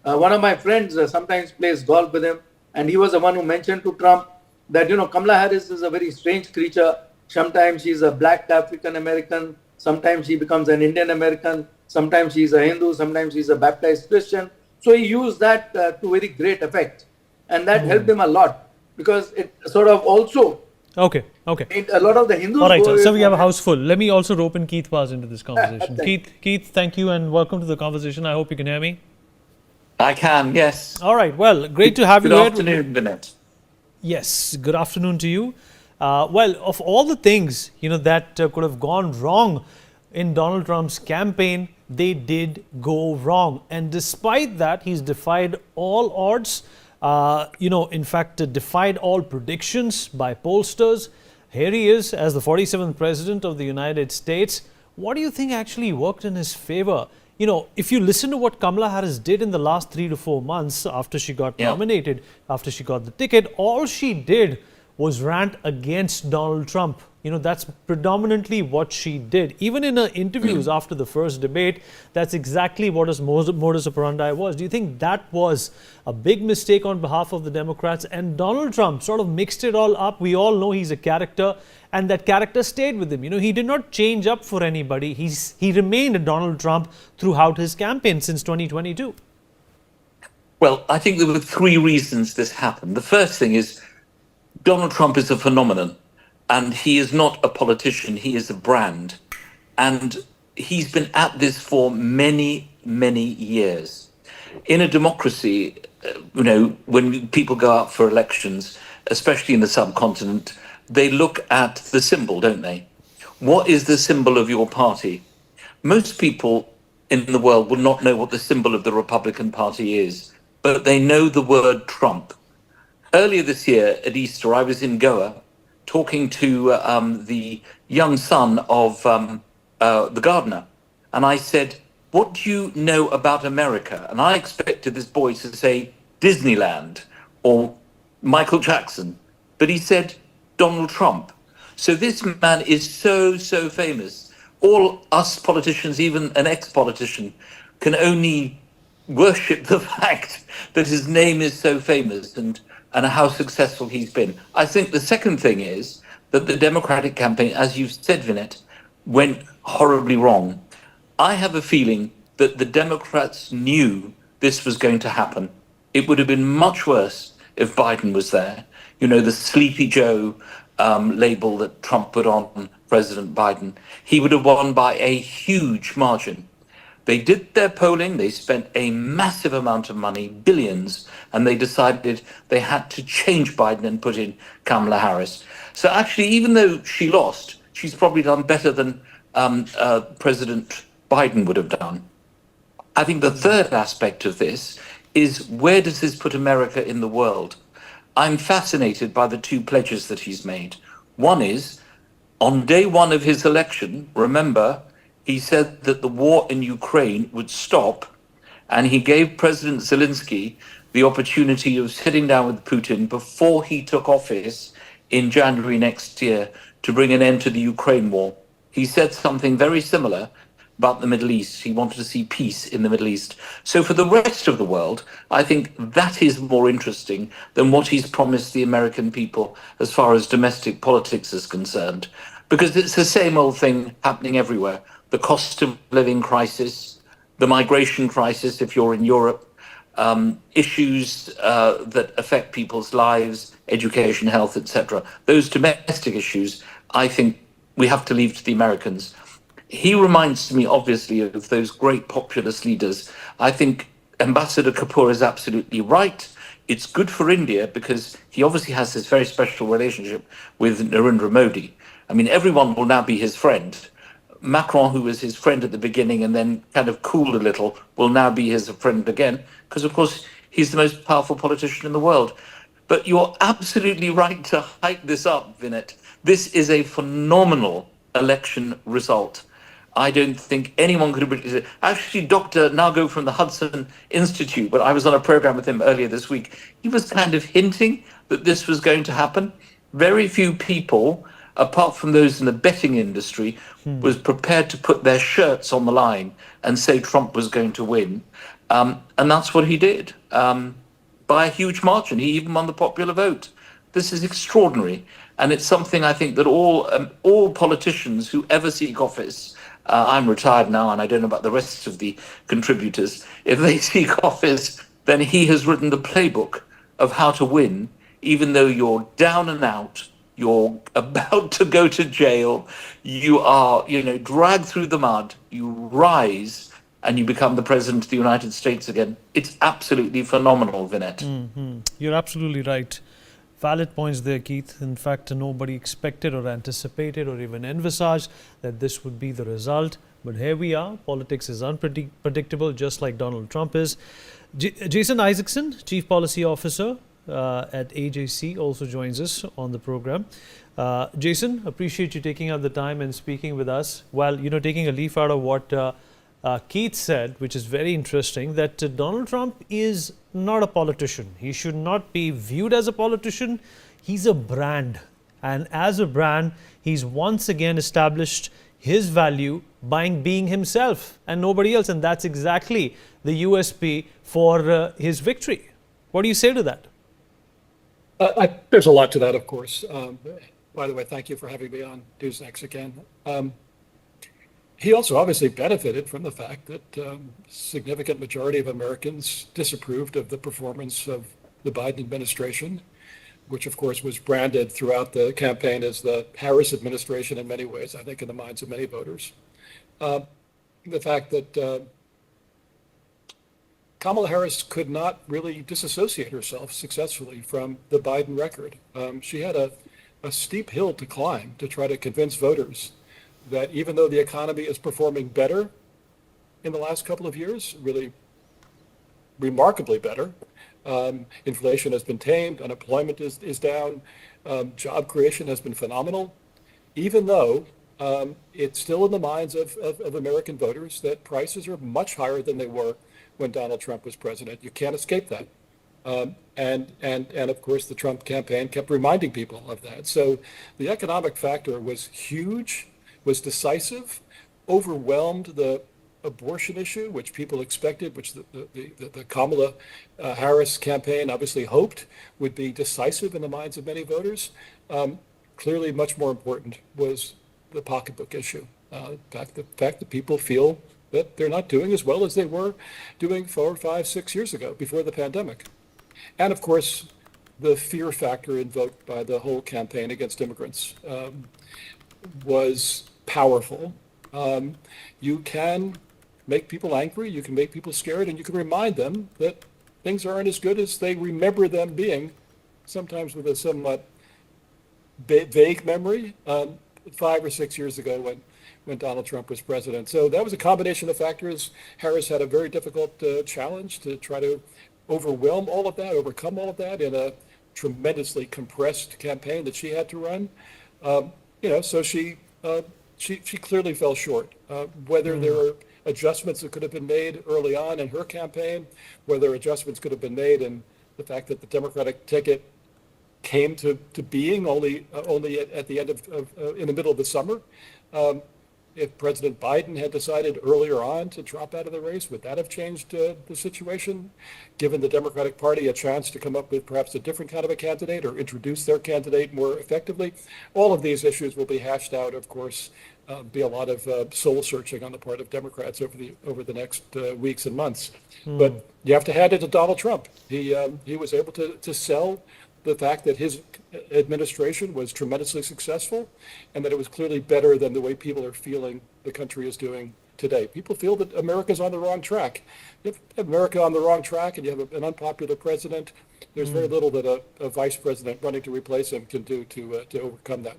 one of my friends sometimes plays golf with him, and he was the one who mentioned to Trump that, Kamala Harris is a very strange creature. Sometimes she's a black African American, sometimes she becomes an Indian American, sometimes she's a Hindu, sometimes she's a baptized Christian. So he used that to very great effect, and that helped him a lot because it sort of also Okay. made a lot of the Hindus. All right, go so away we have a from it. house full. Let me also rope in Keith Paz into this conversation. Keith, thank you and welcome to the conversation. I hope you can hear me. I can, yes. All right, well, great to have you Good here. afternoon, Vinit. Yes, good afternoon to you. Well, of all the things, that could have gone wrong in Donald Trump's campaign, they did go wrong. And despite that, he's defied all odds, in fact, defied all predictions by pollsters. Here he is as the 47th President of the United States. What do you think actually worked in his favor you know, if you listen to what Kamala Harris did in the last 3 to 4 months after she got nominated, after she got the ticket, all she did was rant against Donald Trump. You know, that's predominantly what she did. Even in her interviews after the first debate, that's exactly what his modus operandi was. Do you think that was a big mistake on behalf of the Democrats? And Donald Trump sort of mixed it all up. We all know he's a character, and that character stayed with him. You know, he did not change up for anybody. He remained a Donald Trump throughout his campaign since 2022. Well, I think there were three reasons this happened. The first thing is Donald Trump is a phenomenon, and he is not a politician. He is a brand. And he's been at this for many, many years. In a democracy, you know, when people go out for elections, especially in the subcontinent, they look at the symbol, don't they? What is the symbol of your party? Most people in the world will not know what the symbol of the Republican Party is, but they know the word Trump. Earlier this year at Easter, I was in Goa talking to the young son of the gardener. And I said, what do you know about America? And I expected this boy to say Disneyland or Michael Jackson. But he said Donald Trump. So this man is so, so famous. All us politicians, even an ex-politician, can only worship the fact that his name is so famous and how successful he's been. I think the second thing is that the Democratic campaign, as you've said, Vinit, went horribly wrong. I have a feeling that the Democrats knew this was going to happen. It would have been much worse if Biden was there. You know, the Sleepy Joe label that Trump put on President Biden. He would have won by a huge margin. They did their polling, they spent a massive amount of money, billions, and they decided they had to change Biden and put in Kamala Harris. So actually, even though she lost, she's probably done better than President Biden would have done. I think the third aspect of this is, where does this put America in the world? I'm fascinated by the two pledges that he's made. One is, on day one of his election, remember, he said that the war in Ukraine would stop, and he gave President Zelensky the opportunity of sitting down with Putin before he took office in January next year to bring an end to the Ukraine war. He said something very similar about the Middle East. He wanted to see peace in the Middle East. So for the rest of the world, I think that is more interesting than what he's promised the American people as far as domestic politics is concerned, because it's the same old thing happening everywhere. The cost of living crisis, the migration crisis if you're in Europe, issues that affect people's lives, education, health, etc. Those domestic issues, I think we have to leave to the Americans. He reminds me, obviously, of those great populist leaders. I think Ambassador Kapoor is absolutely right. It's good for India because he obviously has this very special relationship with Narendra Modi. I mean, everyone will now be his friend. Macron, who was his friend at the beginning and then kind of cooled a little, will now be his friend again, because, of course, he's the most powerful politician in the world. But you're absolutely right to hype this up, Vinit. This is a phenomenal election result. I don't think anyone could have predicted it. Actually, Dr. Nago from the Hudson Institute, when I was on a program with him earlier this week, he was kind of hinting that this was going to happen. Very few people, apart from those in the betting industry, was prepared to put their shirts on the line and say Trump was going to win. And that's what he did, by a huge margin. He even won the popular vote. This is extraordinary. And it's something I think that all politicians who ever seek office, I'm retired now and I don't know about the rest of the contributors, if they seek office, then he has written the playbook of how to win, even though you're down and out, you're about to go to jail, you are, dragged through the mud, you rise, and you become the president of the United States again. It's absolutely phenomenal, Vinit. You're absolutely right. Valid points there, Keith. In fact, nobody expected or anticipated or even envisaged that this would be the result. But here we are. Politics is unpredictable, just like Donald Trump is. Jason Isaacson, Chief Policy Officer at AJC, also joins us on the program. Jason, appreciate you taking out the time and speaking with us while, taking a leaf out of what Keith said, which is very interesting, that Donald Trump is not a politician. He should not be viewed as a politician. He's a brand. And as a brand, he's once again established his value by being himself and nobody else. And that's exactly the USP for his victory. What do you say to that? There's a lot to that, of course. By the way, thank you for having me on Newsx again. He also obviously benefited from the fact that significant majority of Americans disapproved of the performance of the Biden administration, which of course was branded throughout the campaign as the Harris administration in many ways, I think in the minds of many voters. The fact that Kamala Harris could not really disassociate herself successfully from the Biden record. She had a steep hill to climb to try to convince voters that even though the economy is performing better in the last couple of years, really remarkably better, inflation has been tamed, unemployment is down, job creation has been phenomenal, even though it's still in the minds of American voters that prices are much higher than they were when Donald Trump was president. You can't escape that. And of course, the Trump campaign kept reminding people of that. So the economic factor was huge, was decisive, overwhelmed the abortion issue, which people expected, which the Kamala Harris campaign obviously hoped would be decisive in the minds of many voters. Clearly, much more important was the pocketbook issue. The fact that people feel that they're not doing as well as they were doing 4, 5, 6 years ago before the pandemic. And of course, the fear factor invoked by the whole campaign against immigrants was powerful. You can make people angry, you can make people scared, and you can remind them that things aren't as good as they remember them being, sometimes with a somewhat vague memory, 5 or 6 years ago when Donald Trump was president. So that was a combination of factors. Harris had a very difficult challenge to try to overwhelm all of that, overcome all of that in a tremendously compressed campaign that she had to run. So she clearly fell short. Whether there were adjustments that could have been made early on in her campaign, whether adjustments could have been made in the fact that the Democratic ticket came to being only at the end of in the middle of the summer. If President Biden had decided earlier on to drop out of the race, would that have changed the situation, given the Democratic Party a chance to come up with perhaps a different kind of a candidate or introduce their candidate more effectively? All of these issues will be hashed out, of course. Be a lot of soul searching on the part of Democrats over the next weeks and months. But you have to hand it to Donald Trump. He was able to sell the fact that his administration was tremendously successful and that it was clearly better than the way people are feeling the country is doing today. People feel that America's on the wrong track. If America on the wrong track and you have an unpopular president, there's very little that a vice president running to replace him can do to overcome that.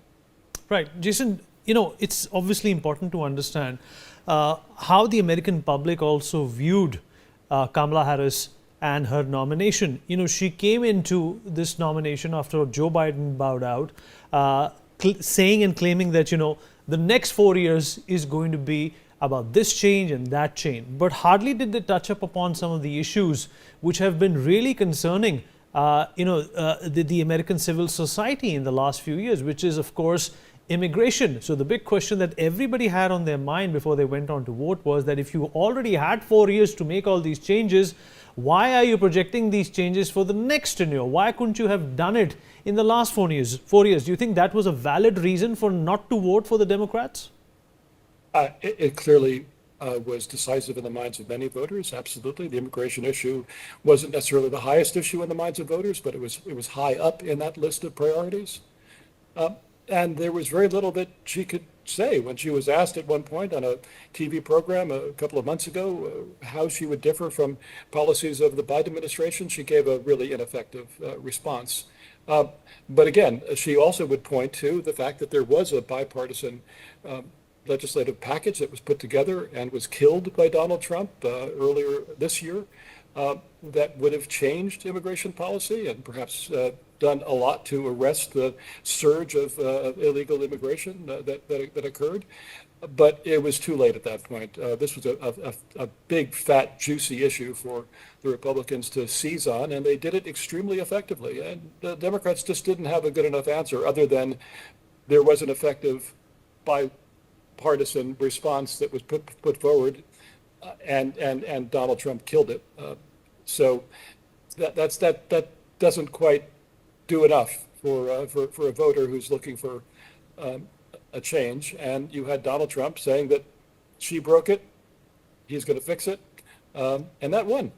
Right. Jason, it's obviously important to understand how the American public also viewed Kamala Harris and her nomination. She came into this nomination after Joe Biden bowed out, saying and claiming that, the next 4 years is going to be about this change and that change. But hardly did they touch up upon some of the issues which have been really concerning, the American civil society in the last few years, which is, of course, immigration. So the big question that everybody had on their mind before they went on to vote was that if you already had 4 years to make all these changes, why are you projecting these changes for the next tenure? Why couldn't you have done it in the last 4 years? 4 years. Do you think that was a valid reason for not to vote for the Democrats? It clearly was decisive in the minds of many voters. Absolutely. The immigration issue wasn't necessarily the highest issue in the minds of voters, but it was high up in that list of priorities. And there was very little that she could say when she was asked at one point on a TV program a couple of months ago how she would differ from policies of the Biden administration. She gave a really ineffective response. But again, she also would point to the fact that there was a bipartisan legislative package that was put together and was killed by Donald Trump earlier this year that would have changed immigration policy and perhaps done a lot to arrest the surge of illegal immigration that occurred. but it was too late at that point. This was a big, fat, juicy issue for the Republicans to seize on, and they did it extremely effectively. And the Democrats just didn't have a good enough answer, other than there was an effective bipartisan response that was put forward, and Donald Trump killed it. So that doesn't quite do enough for a voter who's looking for a change. And you had Donald Trump saying that she broke it, he's going to fix it, and that won.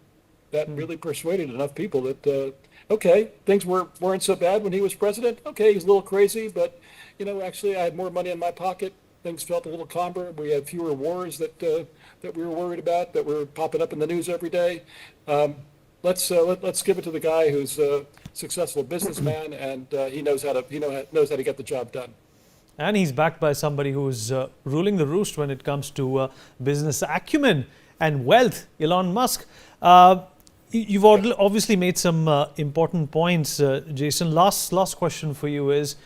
That really persuaded enough people that okay, things weren't so bad when he was president. Okay, he's a little crazy, but actually I had more money in my pocket. Things felt a little calmer. We had fewer wars that we were worried about, that were popping up in the news every day. Let's give it to the guy who's a successful businessman, and he knows how to get the job done. And he's backed by somebody who's ruling the roost when it comes to business acumen and wealth, Elon Musk. You've obviously made some important points, Jason. Last question for you is,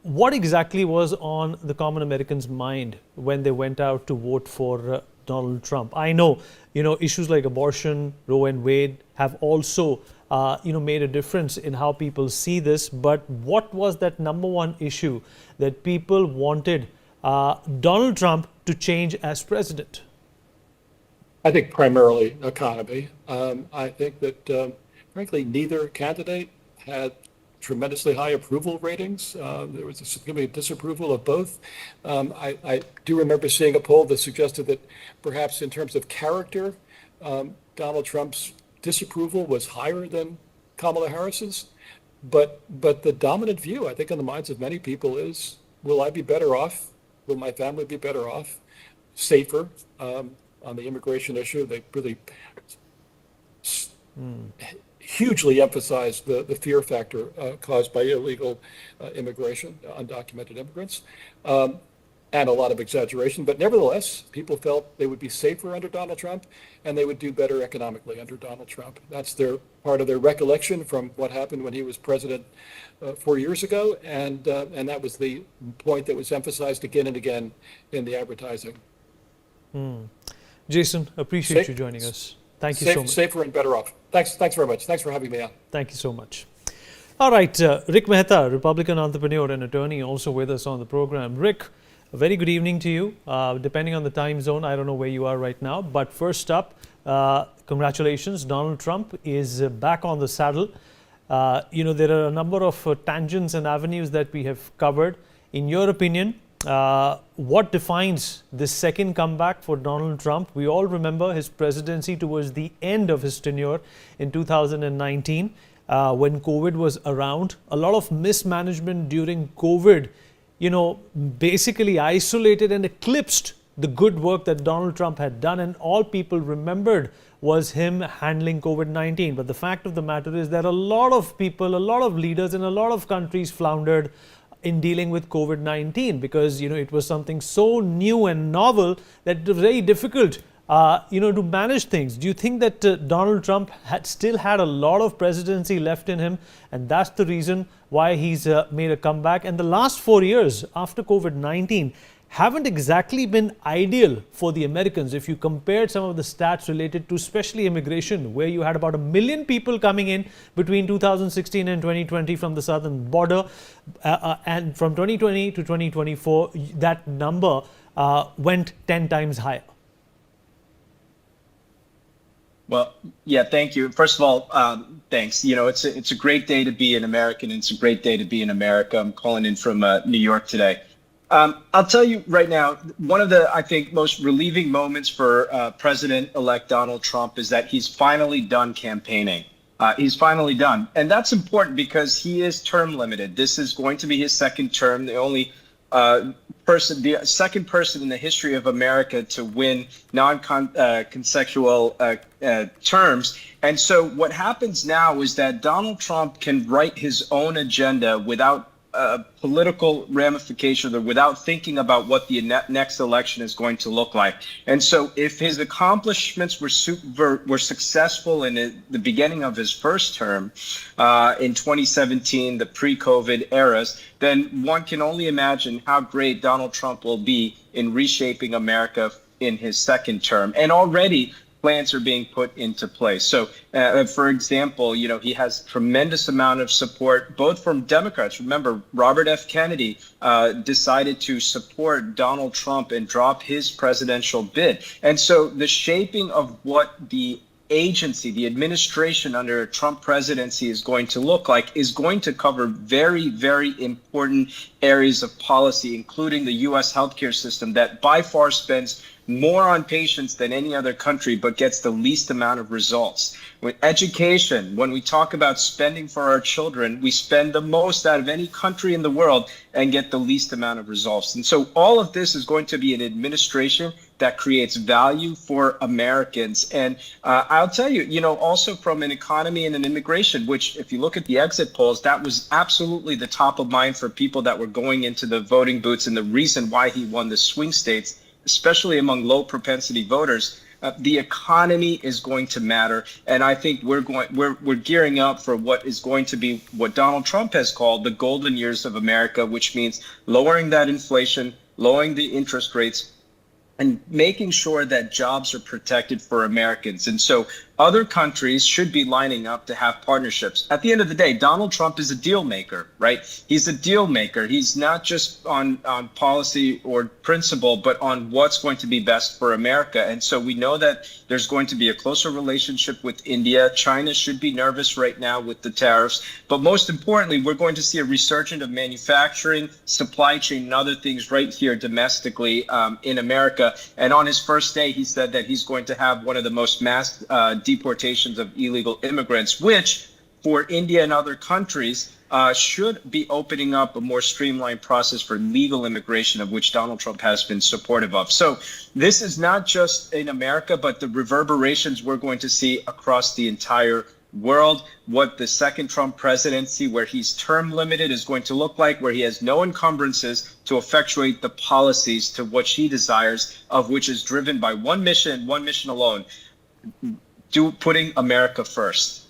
what exactly was on the common American's mind when they went out to vote for Donald Trump? I know, issues like abortion, Roe and Wade have also, made a difference in how people see this. But what was that number one issue that people wanted Donald Trump to change as president? I think primarily economy. I think that, frankly, neither candidate had tremendously high approval ratings. There was a significant disapproval of both. I do remember seeing a poll that suggested that perhaps in terms of character, Donald Trump's disapproval was higher than Kamala Harris's. But the dominant view, I think, in the minds of many people is, will I be better off? Will my family be better off? Safer? On the immigration issue, they really hugely emphasized the fear factor caused by illegal immigration, undocumented immigrants, and a lot of exaggeration. But nevertheless, people felt they would be safer under Donald Trump, and they would do better economically under Donald Trump. That's part of their recollection from what happened when he was president 4 years ago, and that was the point that was emphasized again and again in the advertising. Jason, appreciate you joining us. Thank you so much. Safer and better off. Thanks very much. Thanks for having me on. Thank you so much. All right, Rick Mehta, Republican entrepreneur and attorney, also with us on the program. Rick, a very good evening to you. Depending on the time zone, I don't know where you are right now. But first up, congratulations. Donald Trump is back on the saddle. There are a number of tangents and avenues that we have covered. In your opinion, what defines this second comeback for Donald Trump? We all remember his presidency towards the end of his tenure in 2019 when COVID was around. A lot of mismanagement during COVID, basically isolated and eclipsed the good work that Donald Trump had done, and all people remembered was him handling COVID-19. But the fact of the matter is that a lot of people, a lot of leaders in a lot of countries floundered in dealing with COVID-19 because, it was something so new and novel that it was very difficult, to manage things. Do you think that Donald Trump still had a lot of presidency left in him, and that's the reason why he's made a comeback? And the last 4 years after COVID-19 haven't exactly been ideal for the Americans. If you compared some of the stats related to especially immigration, where you had about 1 million people coming in between 2016 and 2020 from the southern border, and from 2020 to 2024, that number went 10 times higher. Well, yeah, thank you. First of all, thanks. It's a great day to be an American, and it's a great day to be in America. I'm calling in from New York today. I'll tell you right now, one of the, I think, most relieving moments for President-elect Donald Trump is that he's finally done campaigning. He's finally done. And that's important because he is term limited. This is going to be his second term, the only the second person in the history of America to win non-consecutive terms. And so what happens now is that Donald Trump can write his own agenda without political ramifications, or without thinking about what the next election is going to look like. And so if his accomplishments were successful in the beginning of his first term in 2017, the pre-COVID eras, then one can only imagine how great Donald Trump will be in reshaping America in his second term. And already plans are being put into place. So, for example, he has tremendous amount of support, both from Democrats. Remember, Robert F. Kennedy decided to support Donald Trump and drop his presidential bid. And so the shaping of what the agency, the administration under a Trump presidency is going to look like is going to cover very, very important areas of policy, including the U.S. healthcare system that by far spends more on patients than any other country, but gets the least amount of results. With education, when we talk about spending for our children, we spend the most out of any country in the world and get the least amount of results. And so all of this is going to be an administration that creates value for Americans. And I'll tell you, also from an economy and an immigration, which if you look at the exit polls, that was absolutely the top of mind for people that were going into the voting booths, and the reason why he won the swing states, especially among low propensity voters. The economy is going to matter, and I think we're gearing up for what is going to be what Donald Trump has called the golden years of America, which means lowering that inflation, lowering the interest rates, and making sure that jobs are protected for Americans. And so other countries should be lining up to have partnerships. At the end of the day, Donald Trump is a deal maker, right? He's a deal maker. He's not just on policy or principle, but on what's going to be best for America. And so we know that there's going to be a closer relationship with India. China should be nervous right now with the tariffs. But most importantly, we're going to see a resurgence of manufacturing, supply chain, and other things right here domestically in America. And on his first day, he said that he's going to have one of the most mass deportations of illegal immigrants, which for India and other countries should be opening up a more streamlined process for legal immigration, of which Donald Trump has been supportive of. So this is not just in America, but the reverberations we're going to see across the entire world, what the second Trump presidency, where he's term limited, is going to look like, where he has no encumbrances to effectuate the policies to which he desires, of which is driven by one mission alone, putting America first.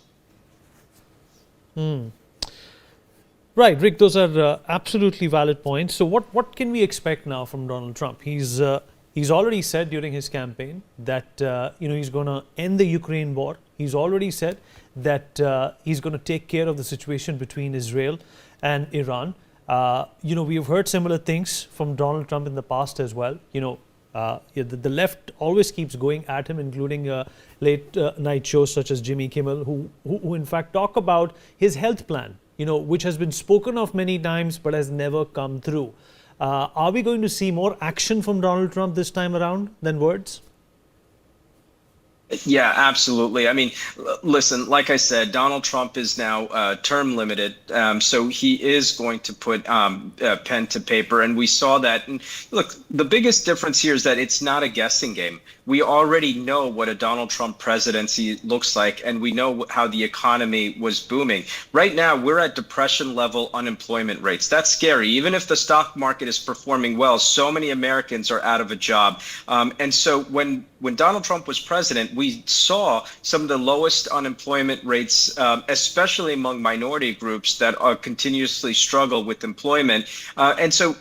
Right, Rick, those are absolutely valid points. So what can we expect now from Donald Trump? He's already said during his campaign that he's going to end the Ukraine war. He's already said that he's going to take care of the situation between Israel and Iran. We've heard similar things from Donald Trump in the past as well. The left always keeps going at him, including late night shows such as Jimmy Kimmel, who in fact talk about his health plan, which has been spoken of many times but has never come through. Are we going to see more action from Donald Trump this time around than words? Yeah, absolutely. I mean, listen, like I said, Donald Trump is now term limited. So he is going to put pen to paper. And we saw that. And look, the biggest difference here is that it's not a guessing game. We already know what a Donald Trump presidency looks like, and we know how the economy was booming. Right now, we're at depression level unemployment rates. That's scary. Even if the stock market is performing well, so many Americans are out of a job. And so when Donald Trump was president, we saw some of the lowest unemployment rates, especially among minority groups that continuously struggle with employment. And so,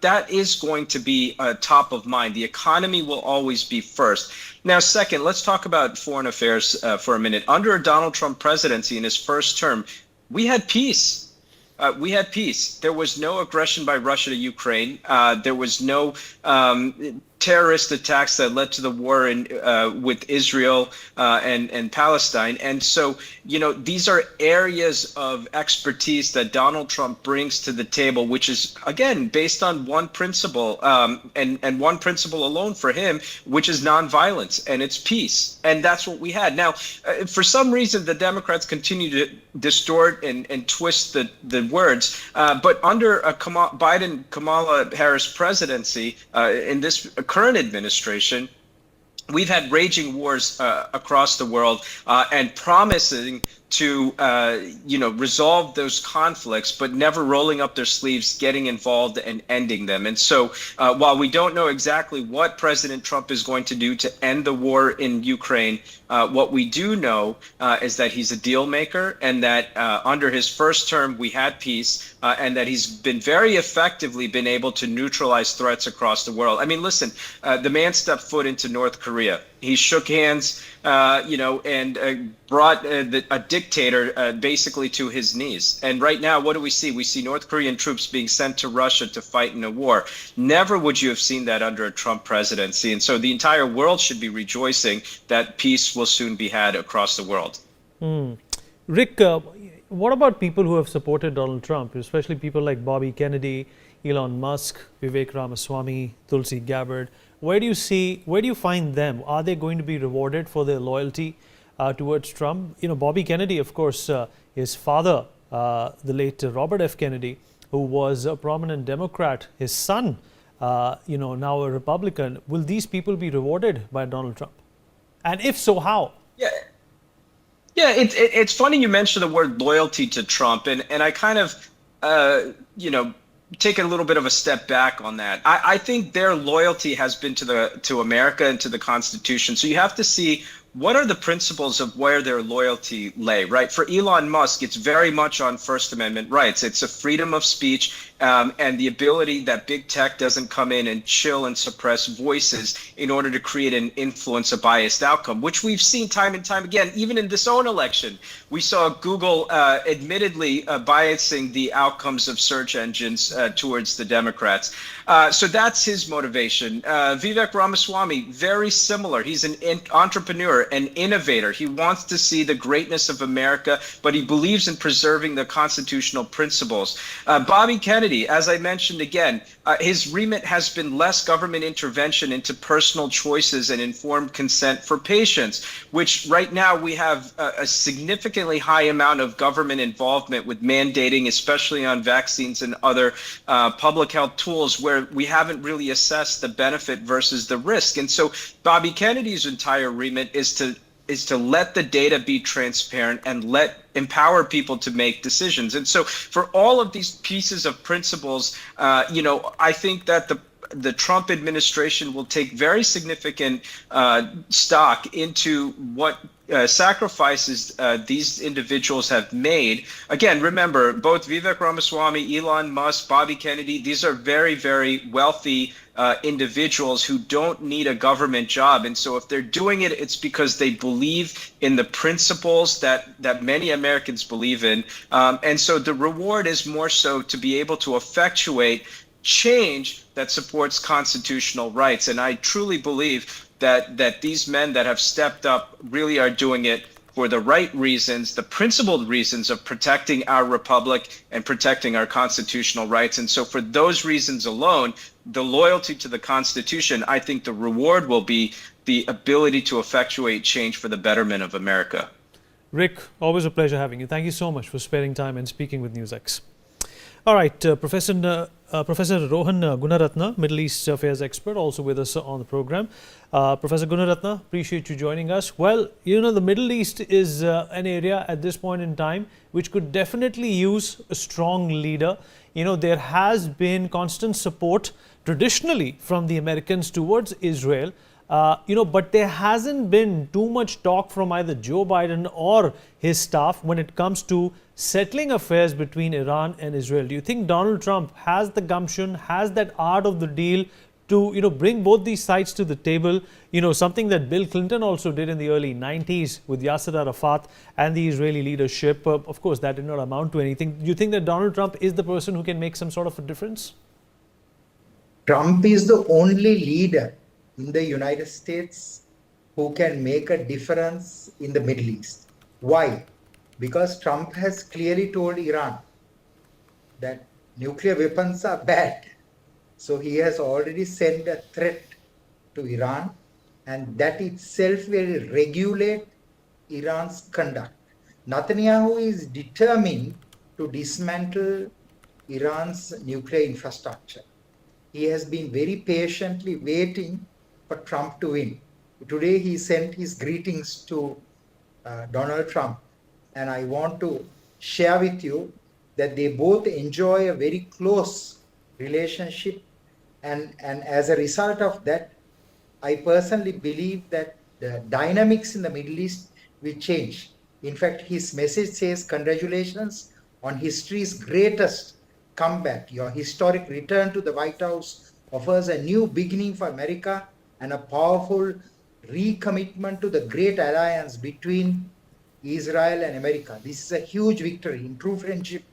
that is going to be top of mind. The economy will always be first. Now, second, let's talk about foreign affairs for a minute. Under a Donald Trump presidency in his first term, we had peace. There was no aggression by Russia to Ukraine. There was no terrorist attacks that led to the war with Israel and Palestine. And so, these are areas of expertise that Donald Trump brings to the table, which is, again, based on one principle and one principle alone for him, which is nonviolence, and it's peace. And that's what we had. Now, for some reason, the Democrats continue to distort and twist the words. But under a Kamala Harris presidency, in this current administration, we've had raging wars across the world and promising to resolve those conflicts, but never rolling up their sleeves, getting involved and ending them. And so while we don't know exactly what President Trump is going to do to end the war in Ukraine, what we do know is that he's a deal maker, and that under his first term we had peace, and that he's been very effectively been able to neutralize threats across the world. I mean, listen, the man stepped foot into North Korea. He shook hands, and brought a dictator basically to his knees. And right now, what do we see? We see North Korean troops being sent to Russia to fight in a war. Never would you have seen that under a Trump presidency. And so the entire world should be rejoicing that peace will soon be had across the world. Rick, what about people who have supported Donald Trump, especially people like Bobby Kennedy, Elon Musk, Vivek Ramaswamy, Tulsi Gabbard? Where do you find them? Are they going to be rewarded for their loyalty towards Trump? Bobby Kennedy, of course, his father, the late Robert F. Kennedy, who was a prominent Democrat, his son, now a Republican. Will these people be rewarded by Donald Trump? And if so, how? Yeah, it's funny you mentioned the word loyalty to Trump, and I kind of, take a little bit of a step back on that. I think their loyalty has been to America and to the Constitution. So you have to see what are the principles of where their loyalty lay, right? For Elon Musk, it's very much on First Amendment rights. It's a freedom of speech and the ability that big tech doesn't come in and chill and suppress voices in order to create and influence a biased outcome, which we've seen time and time again, even in this own election. We saw Google admittedly biasing the outcomes of search engines towards the Democrats. So that's his motivation. Vivek Ramaswamy, very similar. He's an entrepreneur, an innovator. He wants to see the greatness of America, but he believes in preserving the constitutional principles. Bobby Kennedy, as I mentioned again, his remit has been less government intervention into personal choices and informed consent for patients, which right now we have a significantly high amount of government involvement with mandating, especially on vaccines and other public health tools, where we haven't really assessed the benefit versus the risk. And so Bobby Kennedy's entire remit is to let the data be transparent and empower people to make decisions. And so for all of these pieces of principles, I think that the Trump administration will take very significant stock into what sacrifices these individuals have made. Again, remember, both Vivek Ramaswamy, Elon Musk, Bobby Kennedy, these are very, very wealthy individuals who don't need a government job. And so if they're doing it, it's because they believe in the principles that many Americans believe in. And so the reward is more so to be able to effectuate change that supports constitutional rights. And I truly believe that these men that have stepped up really are doing it for the right reasons, the principled reasons of protecting our republic and protecting our constitutional rights. And so for those reasons alone, the loyalty to the Constitution, I think the reward will be the ability to effectuate change for the betterment of America. Rick, always a pleasure having you. Thank you so much for sparing time and speaking with Newsx. All right, Professor Rohan Gunaratna, Middle East Affairs expert, also with us on the program. Professor Gunaratna, appreciate you joining us. Well, the Middle East is an area at this point in time which could definitely use a strong leader. There has been constant support traditionally from the Americans towards Israel. But there hasn't been too much talk from either Joe Biden or his staff when it comes to settling affairs between Iran and Israel. Do you think Donald Trump has the gumption, has that art of the deal to bring both these sides to the table? Something that Bill Clinton also did in the early 90s with Yasser Arafat and the Israeli leadership. Of course, that did not amount to anything. Do you think that Donald Trump is the person who can make some sort of a difference? Trump is the only leader in the United States who can make a difference in the Middle East. Why? Because Trump has clearly told Iran that nuclear weapons are bad. So he has already sent a threat to Iran, and that itself will regulate Iran's conduct. Netanyahu is determined to dismantle Iran's nuclear infrastructure. He has been very patiently waiting for Trump to win. Today he sent his greetings to Donald Trump, and I want to share with you that they both enjoy a very close relationship, and as a result of that, I personally believe that the dynamics in the Middle East will change. In fact, his message says, congratulations on history's greatest comeback. Your historic return to the White House offers a new beginning for America and a powerful recommitment to the great alliance between Israel and America. This is a huge victory in true friendship,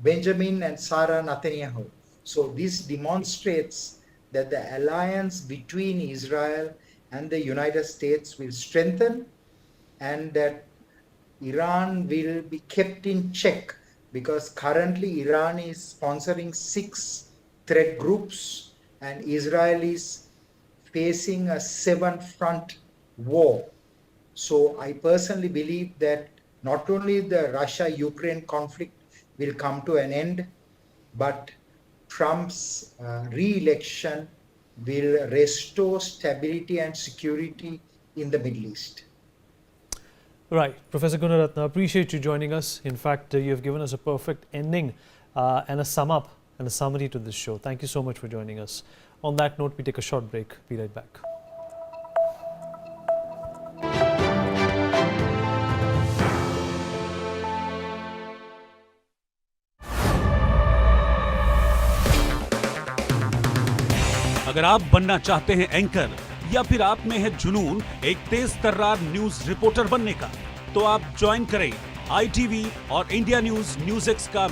Benjamin and Sarah Netanyahu. So this demonstrates that the alliance between Israel and the United States will strengthen, and that Iran will be kept in check, because currently Iran is sponsoring 6 threat groups and Israel is facing a 7-front war. So I personally believe that not only the Russia-Ukraine conflict will come to an end, but Trump's re-election will restore stability and security in the Middle East. Right. Professor Gunaratna, appreciate you joining us. In fact, you have given us a perfect ending and a sum up and a summary to this show. Thank you so much for joining us. On that note, we take a short break. Be right back. अगर आप बनना चाहते हैं anchor या फिर आप में है जुनून एक तेज तर्रार न्यूज रिपोर्टर बनने का, तो आप ज्वाइन करें ITV और इंडिया न्यूज Newsx का